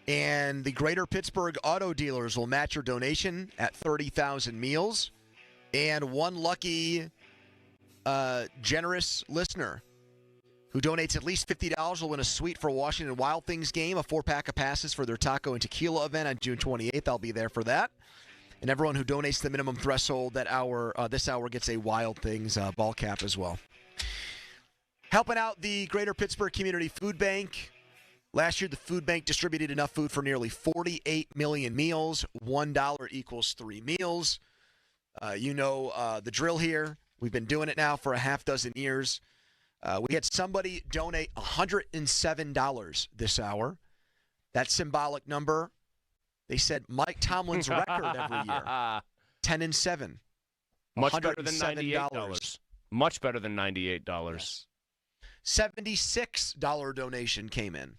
And the Greater Pittsburgh Auto Dealers will match your donation at 30,000 meals. And one lucky generous listener who donates at least $50 will win a suite for a Washington Wild Things game, a 4-pack of passes for their taco and tequila event on June 28th. I'll be there for that. And everyone who donates the minimum threshold that hour, this hour gets a Wild Things ball cap as well. Helping out the Greater Pittsburgh Community Food Bank. Last year, the food bank distributed enough food for nearly 48 million meals. $1 equals 3 meals. You know the drill here. We've been doing it now for a half dozen years. We had somebody donate $107 this hour. That symbolic number, they said Mike Tomlin's record every year, 10-7. Much better than $98. Much better than $98. Yes. $76 donation came in.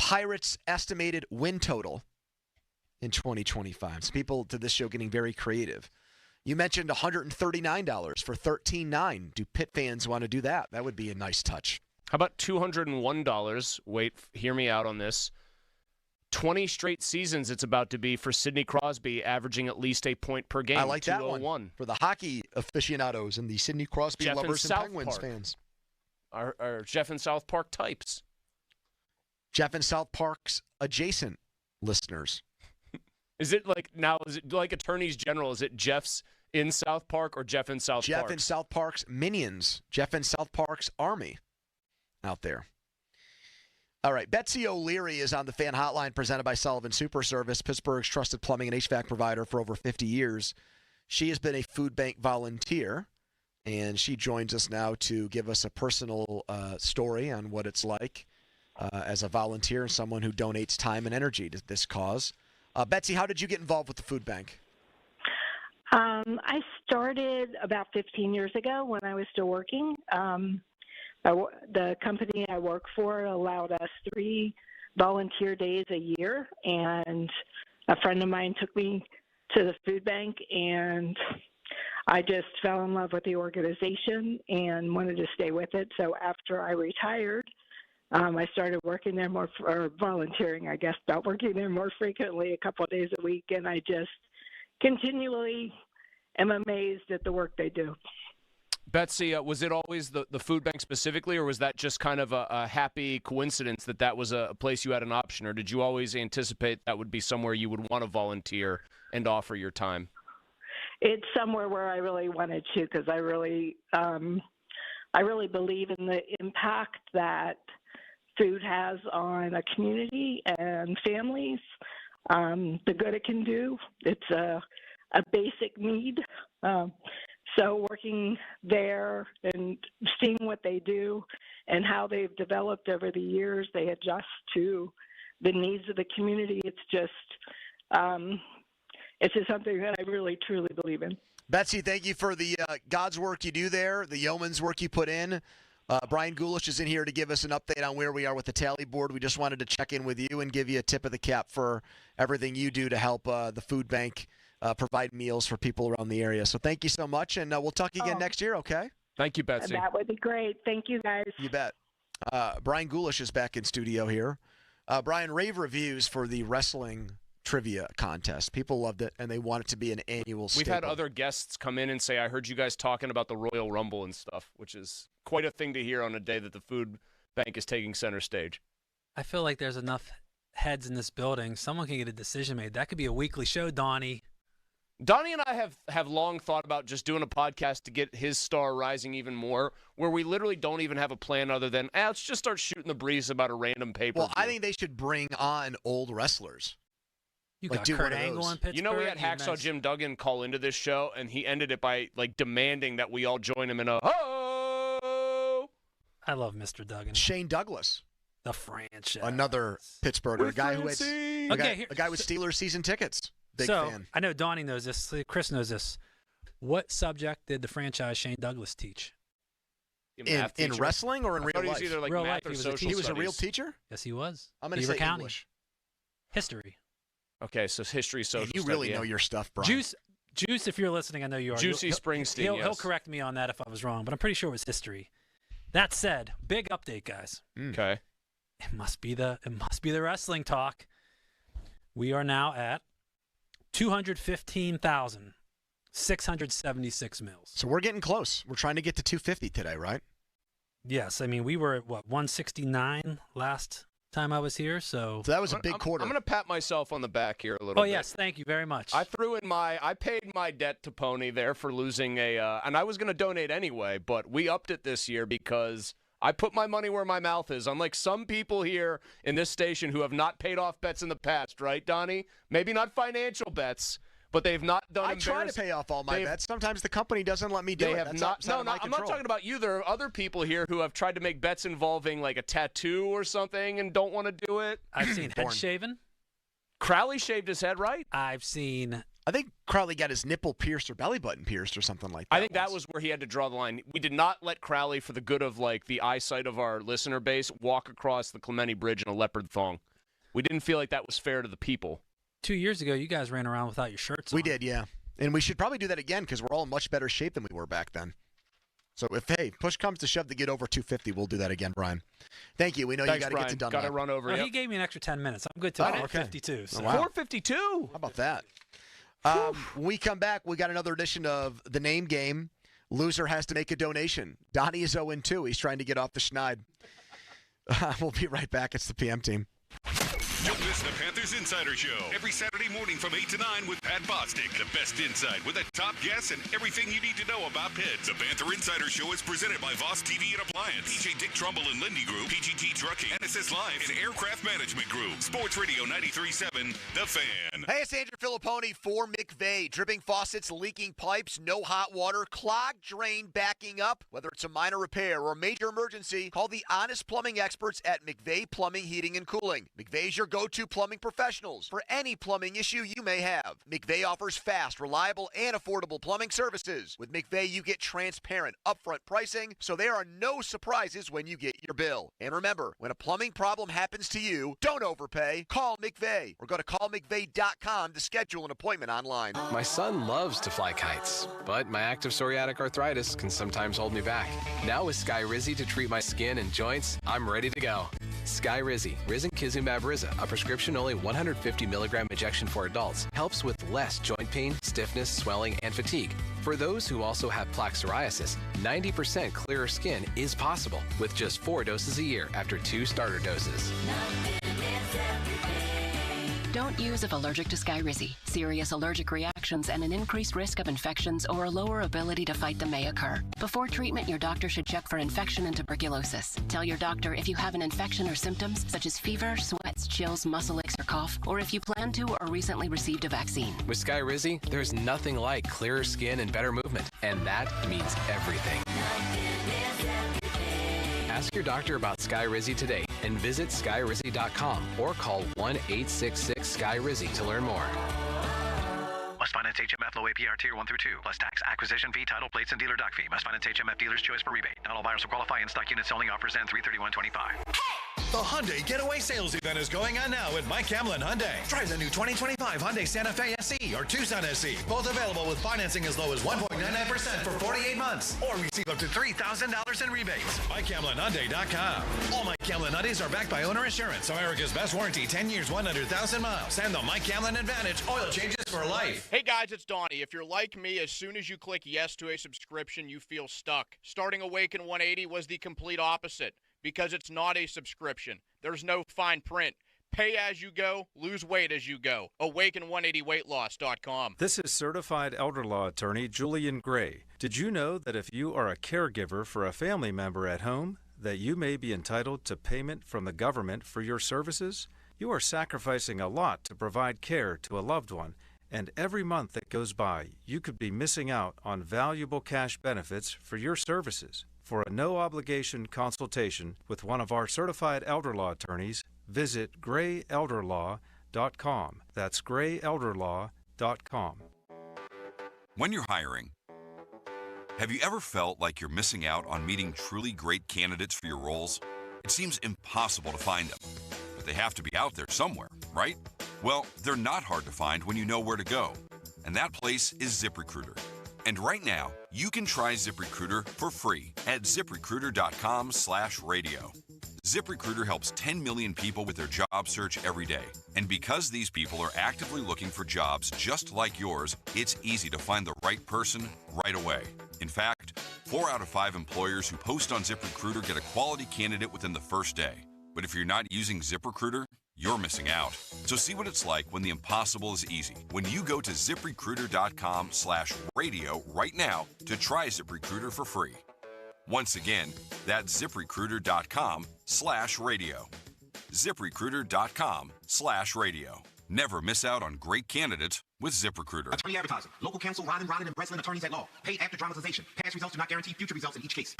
Pirates' estimated win total in 2025. So people to this show getting very creative. You mentioned $139 for 13-9. Do Pitt fans want to do that? That would be a nice touch. How about $201? Wait, hear me out on this. 20 straight seasons it's about to be for Sidney Crosby, averaging at least a point per game. I like that one. For the hockey aficionados and the Sidney Crosby Jeff lovers and South Penguins Park. fans. Our Jeff and South Park types. Jeff and South Park's adjacent listeners. Is it like attorneys general? Is it Jeff's in South Park or Jeff and South Park? Jeff and South Park's minions. Jeff and South Park's army out there. All right, Betsy O'Leary is on the fan hotline presented by Sullivan Super Service, Pittsburgh's trusted plumbing and HVAC provider for over 50 years. She has been a food bank volunteer, and she joins us now to give us a personal story on what it's like as a volunteer and someone who donates time and energy to this cause. Betsy, how did you get involved with the food bank? I started about 15 years ago when I was still working. The company I work for allowed us 3 volunteer days a year, and a friend of mine took me to the food bank, and I just fell in love with the organization and wanted to stay with it. So after I retired, I started working there more, or volunteering, I guess, about working there more frequently, a couple of days a week, and I just continually am amazed at the work they do. Betsy, was it always the food bank specifically, or was that just kind of a happy coincidence that was a place you had an option, or did you always anticipate that would be somewhere you would want to volunteer and offer your time? It's somewhere where I really wanted to, because I really believe in the impact that food has on a community and families, the good it can do. It's a basic need. So working there and seeing what they do and how they've developed over the years, they adjust to the needs of the community. It's just something that I really, truly believe in. Betsy, thank you for the God's work you do there, the yeoman's work you put in. Brian Gulish is in here to give us an update on where we are with the tally board. We just wanted to check in with you and give you a tip of the cap for everything you do to help the food bank provide meals for people around the area. So thank you so much, and we'll talk again next year, okay? Thank you, Betsy. That would be great. Thank you, guys. You bet. Brian Gulish is back in studio here. Brian, rave reviews for the wrestling trivia contest. People loved it, and they want it to be an annual staple. We've had other guests come in and say, I heard you guys talking about the Royal Rumble and stuff, which is quite a thing to hear on a day that the food bank is taking center stage. I feel like there's enough heads in this building. Someone can get a decision made. That could be a weekly show, Donnie. Donnie and I have long thought about just doing a podcast to get his star rising even more, where we literally don't even have a plan other than, let's just start shooting the breeze about a random paper. Well, I think they should bring on old wrestlers. You got Kurt Angle in Pittsburgh. You know, we had Hacksaw Jim Duggan call into this show, and he ended it by demanding that we all join him in a ho. I love Mr. Duggan. Shane Douglas, the franchise, another Pittsburgher, a guy who had a guy with Steelers season tickets. Big fan. I know Donnie knows this. Chris knows this. What subject did the franchise Shane Douglas teach? In wrestling or in real life? He was either real math life, or social He was a studies. real teacher? Yes, he was. I'm going to say County. English. History. Okay, so history, social You really know your stuff, Brian. Juice, if you're listening, I know you are. Juicy Springsteen, He'll correct me on that if I was wrong, but I'm pretty sure it was history. That said, big update, guys. Okay. It must be the wrestling talk. We are now at 215,676 mils. So we're getting close. We're trying to get to 250 today, right? Yes. I mean, we were at, 169 last time I was here, so that was a big quarter. I'm going to pat myself on the back here a little bit. Oh, yes. Thank you very much. I paid my debt to Pony there for losing and I was going to donate anyway, but we upped it this year because I put my money where my mouth is. Unlike some people here in this station who have not paid off bets in the past, right, Donnie? Maybe not financial bets, but they've not done. I try to pay off all my bets. Sometimes the company doesn't let me do it. I'm not talking about you. There are other people here who have tried to make bets involving like a tattoo or something and don't want to do it. I've seen head shaven. Crowley shaved his head, right? I think Crowley got his nipple pierced or belly button pierced or something like that. I think that was where he had to draw the line. We did not let Crowley, for the good of the eyesight of our listener base, walk across the Clemente Bridge in a leopard thong. We didn't feel like that was fair to the people. 2 years ago, you guys ran around without your shirts on. We did, yeah. And we should probably do that again because we're all in much better shape than we were back then. So if, hey, push comes to shove to get over 250, we'll do that again, Brian. Thank you. We know Thanks, you got to get to Dunlap. Got to run over. He gave me an extra 10 minutes. I'm good till 4:52. So. 4:52? How about that? When we come back, we got another edition of the Name Game. Loser has to make a donation. Donnie is 0-2. He's trying to get off the schneid. We'll be right back. It's the PM team. Don't miss the Panthers Insider Show every Saturday morning from 8 to 9 with Pat Bostic. The best insight with the top guests and everything you need to know about Pitt. The Panther Insider Show is presented by Voss TV and Appliance, PJ Dick Trumbull and Lindy Group, PGT Trucking, NSS Live, and Aircraft Management Group. Sports Radio 93.7, The Fan. Hey, it's Andrew Filipponi for McVay. Dripping faucets, leaking pipes, no hot water, clogged drain backing up. Whether it's a minor repair or a major emergency, call the honest plumbing experts at McVay Plumbing, Heating, and Cooling. McVay's your go-to plumbing professionals for any plumbing issue you may have. McVay offers fast, reliable, and affordable plumbing services. With McVay, you get transparent, upfront pricing, so there are no surprises when you get your bill. And remember, when a plumbing problem happens to you, don't overpay. Call McVay or go to callmcvay.com to schedule an appointment online. My son loves to fly kites, but my active psoriatic arthritis can sometimes hold me back. Now with Skyrizi to treat my skin and joints, I'm ready to go. Skyrizi, Risankizumab Riza, a prescription-only 150 milligram injection for adults, helps with less joint pain, stiffness, swelling, and fatigue. For those who also have plaque psoriasis, 90% clearer skin is possible with just 4 doses a year after 2 starter doses. Don't use if allergic to Skyrizi. Serious allergic reactions and an increased risk of infections or a lower ability to fight them may occur. Before treatment, your doctor should check for infection and tuberculosis. Tell your doctor if you have an infection or symptoms such as fever, sweats, chills, muscle aches, or cough, or if you plan to or recently received a vaccine. With Skyrizi, there's nothing like clearer skin and better movement, and that means everything. Ask your doctor about Skyrizi today and visit Skyrizi.com or call 1-866-SKY-RIZI to learn more. Must finance HMF low APR tier 1 through 2, plus tax, acquisition fee, title plates, and dealer dock fee. Must finance HMF dealer's choice for rebate. Not all buyers will qualify. In stock units only. Offers end 3/31/25. The Hyundai Getaway Sales Event is going on now at Mike Hamlin Hyundai. Drive the new 2025 Hyundai Santa Fe SE or Tucson SE. Both available with financing as low as 1.99% for 48 months. Or receive up to $3,000 in rebates. MikeHamlinHyundai.com. All Mike Hamlin Hyundais are backed by owner insurance. America's best warranty, 10 years, 100,000 miles. And the Mike Hamlin Advantage, oil changes for life. Hey guys, it's Donnie. If you're like me, as soon as you click yes to a subscription, you feel stuck. Starting Awaken 180 was the complete opposite. Because it's not a subscription. There's no fine print. Pay as you go, lose weight as you go. Awaken180weightloss.com. This is certified elder law attorney Julian Gray. Did you know that if you are a caregiver for a family member at home, that you may be entitled to payment from the government for your services? You are sacrificing a lot to provide care to a loved one, and every month that goes by, you could be missing out on valuable cash benefits for your services. For a no-obligation consultation with one of our certified elder law attorneys, visit grayelderlaw.com. That's grayelderlaw.com. When you're hiring, have you ever felt like you're missing out on meeting truly great candidates for your roles? It seems impossible to find them, but they have to be out there somewhere, right? Well, they're not hard to find when you know where to go, and that place is ZipRecruiter. And right now, you can try ZipRecruiter for free at ZipRecruiter.com/radio. ZipRecruiter helps 10 million people with their job search every day. And because these people are actively looking for jobs just like yours, it's easy to find the right person right away. In fact, 4 out of 5 employers who post on ZipRecruiter get a quality candidate within the first day. But if you're not using ZipRecruiter, you're missing out. So see what it's like when the impossible is easy. When you go to ZipRecruiter.com/radio right now to try ZipRecruiter for free. Once again, that's ZipRecruiter.com/radio. ZipRecruiter.com/radio. Never miss out on great candidates with ZipRecruiter. Attorney advertising. Local counsel Rodden and Breslin attorneys at law. Paid after dramatization. Past results do not guarantee future results in each case.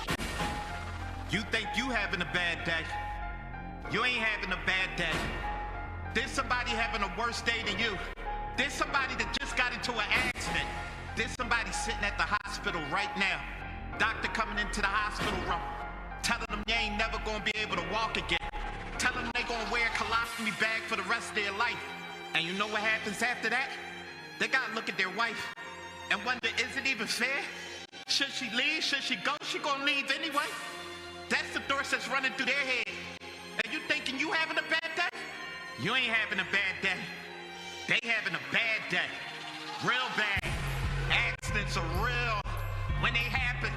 You think you having a bad day? You ain't having a bad day. There's somebody having a worse day than you. There's somebody that just got into an accident. There's somebody sitting at the hospital right now. Doctor coming into the hospital room, telling them you ain't never gonna be able to walk again. Tell them they gonna wear a colostomy bag for the rest of their life. And you know what happens after that? They gotta look at their wife and wonder, is it even fair? Should she leave? Should she go? She gonna leave anyway? That's the thoughts that's running through their head. And you thinking you having a bad day? You ain't having a bad day. They having a bad day. Real bad. Accidents are real. When they happen,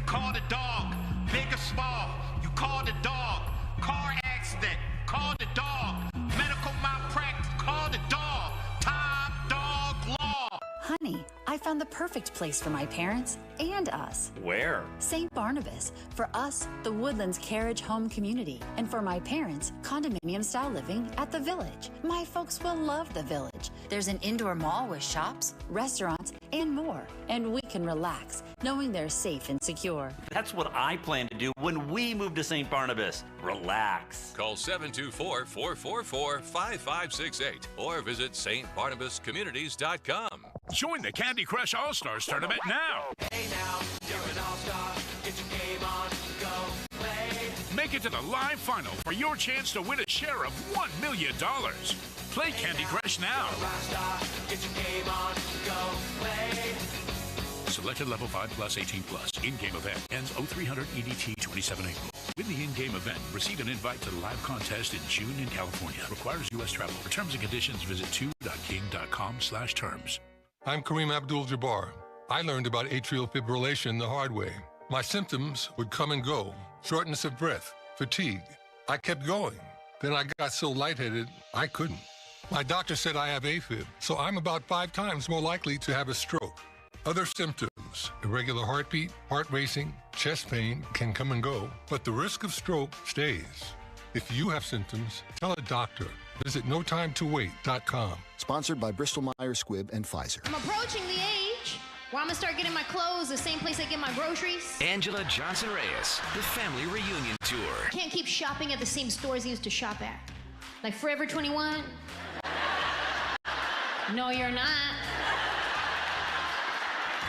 call the dog. Big or small, you call the dog. Car accident, call the dog. Medical malpractice, call the dog. Top dog law. Honey, I found the perfect place for my parents and us. Where? St. Barnabas. For us, the Woodlands Carriage Home Community. And for my parents, condominium-style living at the Village. My folks will love the Village. There's an indoor mall with shops, restaurants, and more. And we can relax, knowing they're safe and secure. That's what I plan to do when we move to St. Barnabas. Relax. Call 724-444-5568 or visit stbarnabascommunities.com. Join the Candy Crush All-Stars Tournament now. Hey now, you're an all-star. Get your game on, go play. Make it to the live final for your chance to win a share of $1 million. Play Candy Crush now. Get your game on, go play. Selected level 5 plus 18 plus. In-game event ends 0300 EDT 27 April. Win the in-game event. Receive an invite to the live contest in June in California. Requires U.S. travel. For terms and conditions, visit 2.king.com/terms. I'm Kareem Abdul-Jabbar. I learned about atrial fibrillation the hard way. My symptoms would come and go. Shortness of breath, fatigue. I kept going. Then I got so lightheaded, I couldn't. My doctor said I have AFib, so I'm about 5 times more likely to have a stroke. Other symptoms, irregular heartbeat, heart racing, chest pain can come and go, but the risk of stroke stays. If you have symptoms, tell a doctor. Visit notimetowait.com. Sponsored by Bristol-Myers Squibb and Pfizer. I'm approaching the age where I'm gonna start getting my clothes the same place I get my groceries. Angela Johnson Reyes, the family reunion tour. Can't keep shopping at the same stores I used to shop at. Like Forever 21. No, you're not.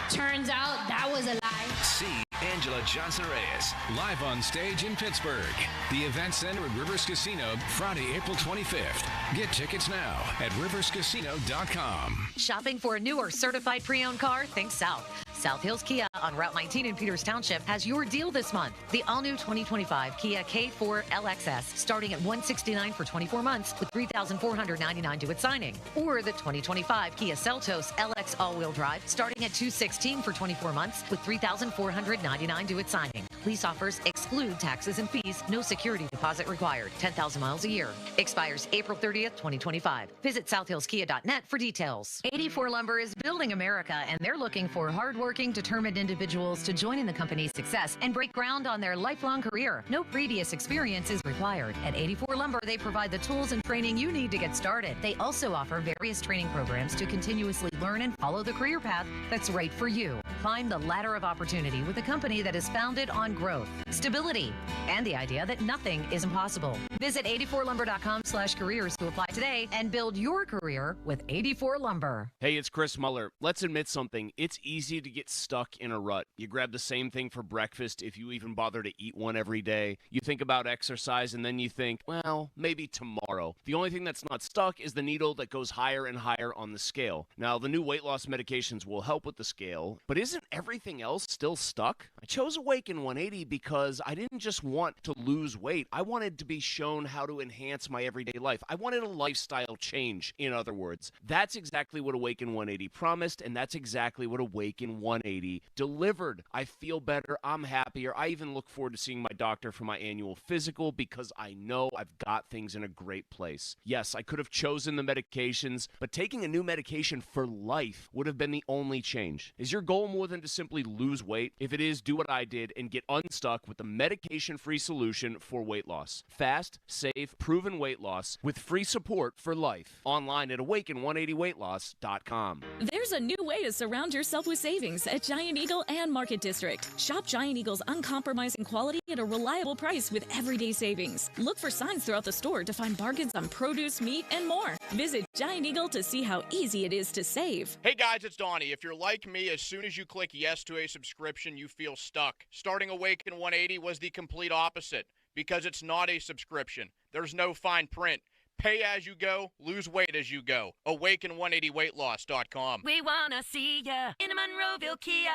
Turns out that was a lie. See Angela Johnson Reyes live on stage in Pittsburgh. The event center at Rivers Casino, Friday, April 25th. Get tickets now at riverscasino.com. Shopping for a new or certified pre-owned car? Think South. South Hills Kia on Route 19 in Peters Township has your deal this month. The all-new 2025 Kia K4 LXS starting at $169 for 24 months with $3,499 due at signing. Or the 2025 Kia Seltos LX all-wheel drive starting at $216 for 24 months with $3,499 due at signing. Lease offers exclude taxes and fees. No security deposit required. 10,000 miles a year. Expires April 30th, 2025. Visit southhillskia.net for details. 84 Lumber is building America, and they're looking for hardworking, determined individuals to join in the company's success and break ground on their lifelong career. No previous experience is required. At 84 Lumber, they provide the tools and training you need to get started. They also offer various training programs to continuously learn and follow the career path that's right for you. Climb the ladder of opportunity with a company that is founded on growth, stability, and the idea that nothing is impossible. Visit 84lumber.com/careers to apply today and build your career with 84 Lumber. Hey, it's Chris Muller. Let's admit something. It's easy to get stuck in a rut. You grab the same thing for breakfast if you even bother to eat one every day. You think about exercise and then you think, well, maybe tomorrow. The only thing that's not stuck is the needle that goes higher and higher on the scale. Now, the new weight loss medications will help with the scale, but isn't everything else still stuck? I chose Awaken 180 because I didn't just want to lose weight. I wanted to be shown how to enhance my everyday life. I wanted a lifestyle change, in other words. That's exactly what Awaken 180 promised, and that's exactly what Awaken 180 delivered. I feel better. I'm happier. I even look forward to seeing my doctor for my annual physical because I know I've got things in a great place. Yes, I could have chosen the medications, but taking a new medication for life would have been the only change. Is your goal more than to simply lose weight? If it is, do what I did and get unstuck with the medication-free solution for weight loss. Fast, safe, proven weight loss with free support for life. Online at awaken180weightloss.com. There's a new way to surround yourself with savings at Giant Eagle and Market District. Shop Giant Eagle's uncompromising quality at a reliable price with everyday savings. Look for signs throughout the store to find bargains on produce, meat, and more. Visit Giant Eagle to see how easy it is to save. Hey guys, it's Donnie. If you're like me, as soon as you click yes to a subscription, you feel stuck. Starting Awaken 180 was the complete opposite. because it's not a subscription. There's no fine print. Pay as you go, lose weight as you go. Awaken180weightloss.com. We want to see ya in a Monroeville Kia.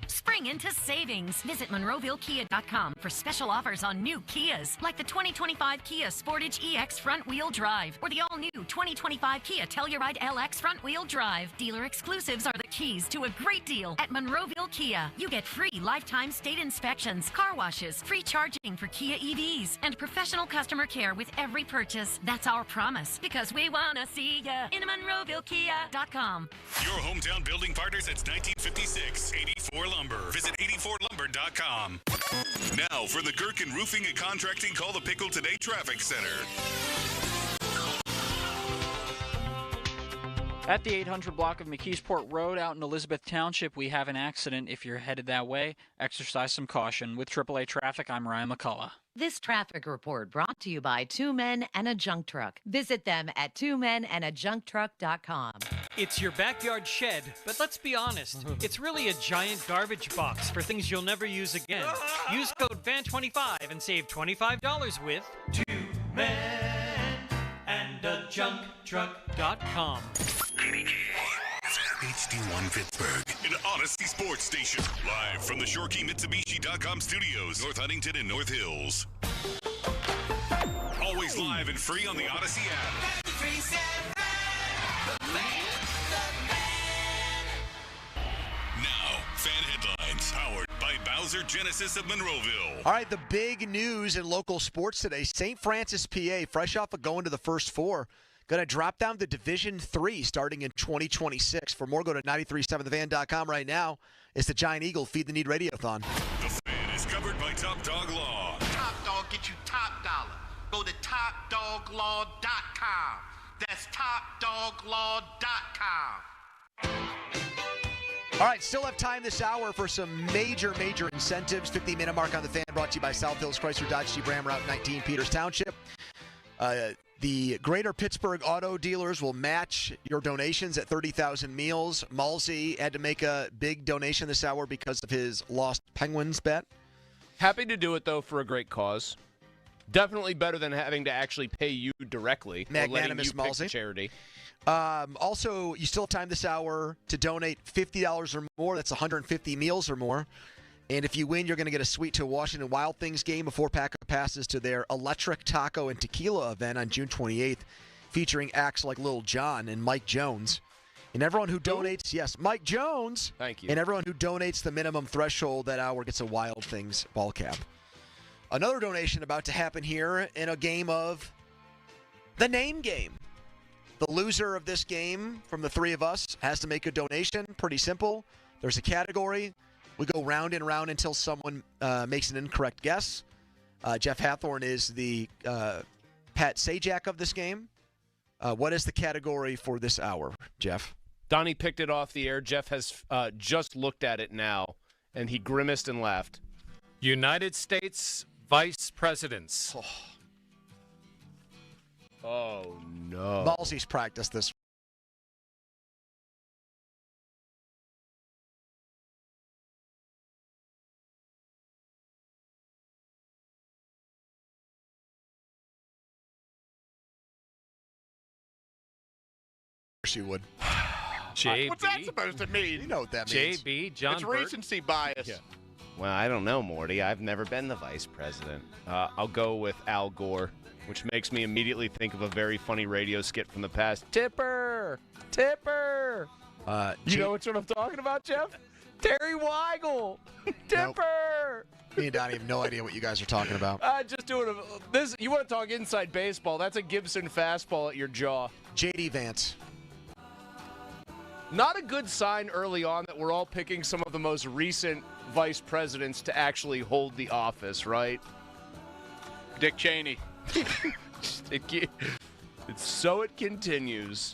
Spring into savings. Visit MonroevilleKia.com for special offers on new Kias, like the 2025 Kia Sportage EX front-wheel drive or the all-new 2025 Kia Telluride LX front-wheel drive. Dealer exclusives are the keys to a great deal at Monroeville Kia. You get free lifetime state inspections, car washes, free charging for Kia EVs, and professional customer care with every purchase. That's our promise, because we want to see ya in MonroevilleKia.com. Your hometown building partner since 1956, 84 Lumber. Visit 84lumber.com. Now for the Gherkin Roofing and Contracting Call the Pickle Today Traffic Center. At the 800 block of McKeesport Road out in Elizabeth Township, we have an accident. If you're headed that way, exercise some caution. With AAA Traffic, I'm Ryan McCullough. This traffic report brought to you by Two Men and a Junk Truck. Visit them at twomenandajuncktruck.com. It's your backyard shed, but let's be honest, it's really a giant garbage box for things you'll never use again. Use code VAN25 and save $25 with Two Men and a Junktruck.com. HD1 Pittsburgh, an Odyssey sports station. Live from the ShoreKeyMitsubishi.com studios, North Huntington and North Hills. Always live and free on the Odyssey app. Now, fan headlines powered by Bowser Genesis of Monroeville. All right, the big news in local sports today. St. Francis, PA, fresh off of going to the first four, going to drop down to Division III starting in 2026. For more, go to 937thevan.com right now. It's the Giant Eagle Feed the Need Radiothon. The Fan is covered by Top Dog Law. Top Dog get you top dollar. Go to topdoglaw.com. That's topdoglaw.com. All right, still have time this hour for some major incentives. 15-minute mark on the Fan, brought to you by South Hills Chrysler Dodge Jeep Ram Route 19, Peters Township. The Greater Pittsburgh Auto Dealers will match your donations at 30,000 meals. Malsey had to make a big donation this hour because of his Lost Penguins bet. Happy to do it, though, for a great cause. Definitely better than having to actually pay you directly. Magnanimous or letting you Malsey. pick the charity. Also, you still have time this hour to donate $50 or more. That's 150 meals or more. And if you win, you're going to get a suite to a Washington Wild Things game, a 4-pack of passes to their Electric Taco and Tequila event on June 28th, featuring acts like Lil Jon and Mike Jones. And everyone who donates, yes, Mike Jones. Thank you. And everyone who donates the minimum threshold that hour gets a Wild Things ball cap. Another donation about to happen here in a game of the name game. The loser of this game from the three of us has to make a donation. Pretty simple. There's a category. We go round and round until someone makes an incorrect guess. Jeff Hathorn is the Pat Sajak of this game. What is the category for this hour, Jeff? Donnie picked it off the air. Jeff has just looked at it now, and he grimaced and laughed. United States Vice Presidents. Oh, no. Malsey's practiced this. She would. JB. What's that supposed to mean? You know what that means. JB, John It's Burke. recency bias. Yeah. Well, I don't know, Morty. I've never been the vice president. I'll go with Al Gore, which makes me immediately think of a very funny radio skit from the past. Tipper! Tipper! You know what I'm talking about, Jeff? Terry Weigel! Tipper! Me and Donnie have no idea what you guys are talking about. Just doing this. You want to talk inside baseball? That's a Gibson fastball at your jaw. J.D. Vance. Not a good sign early on that we're all picking some of the most recent vice presidents to actually hold the office, right? Dick Cheney. So it continues.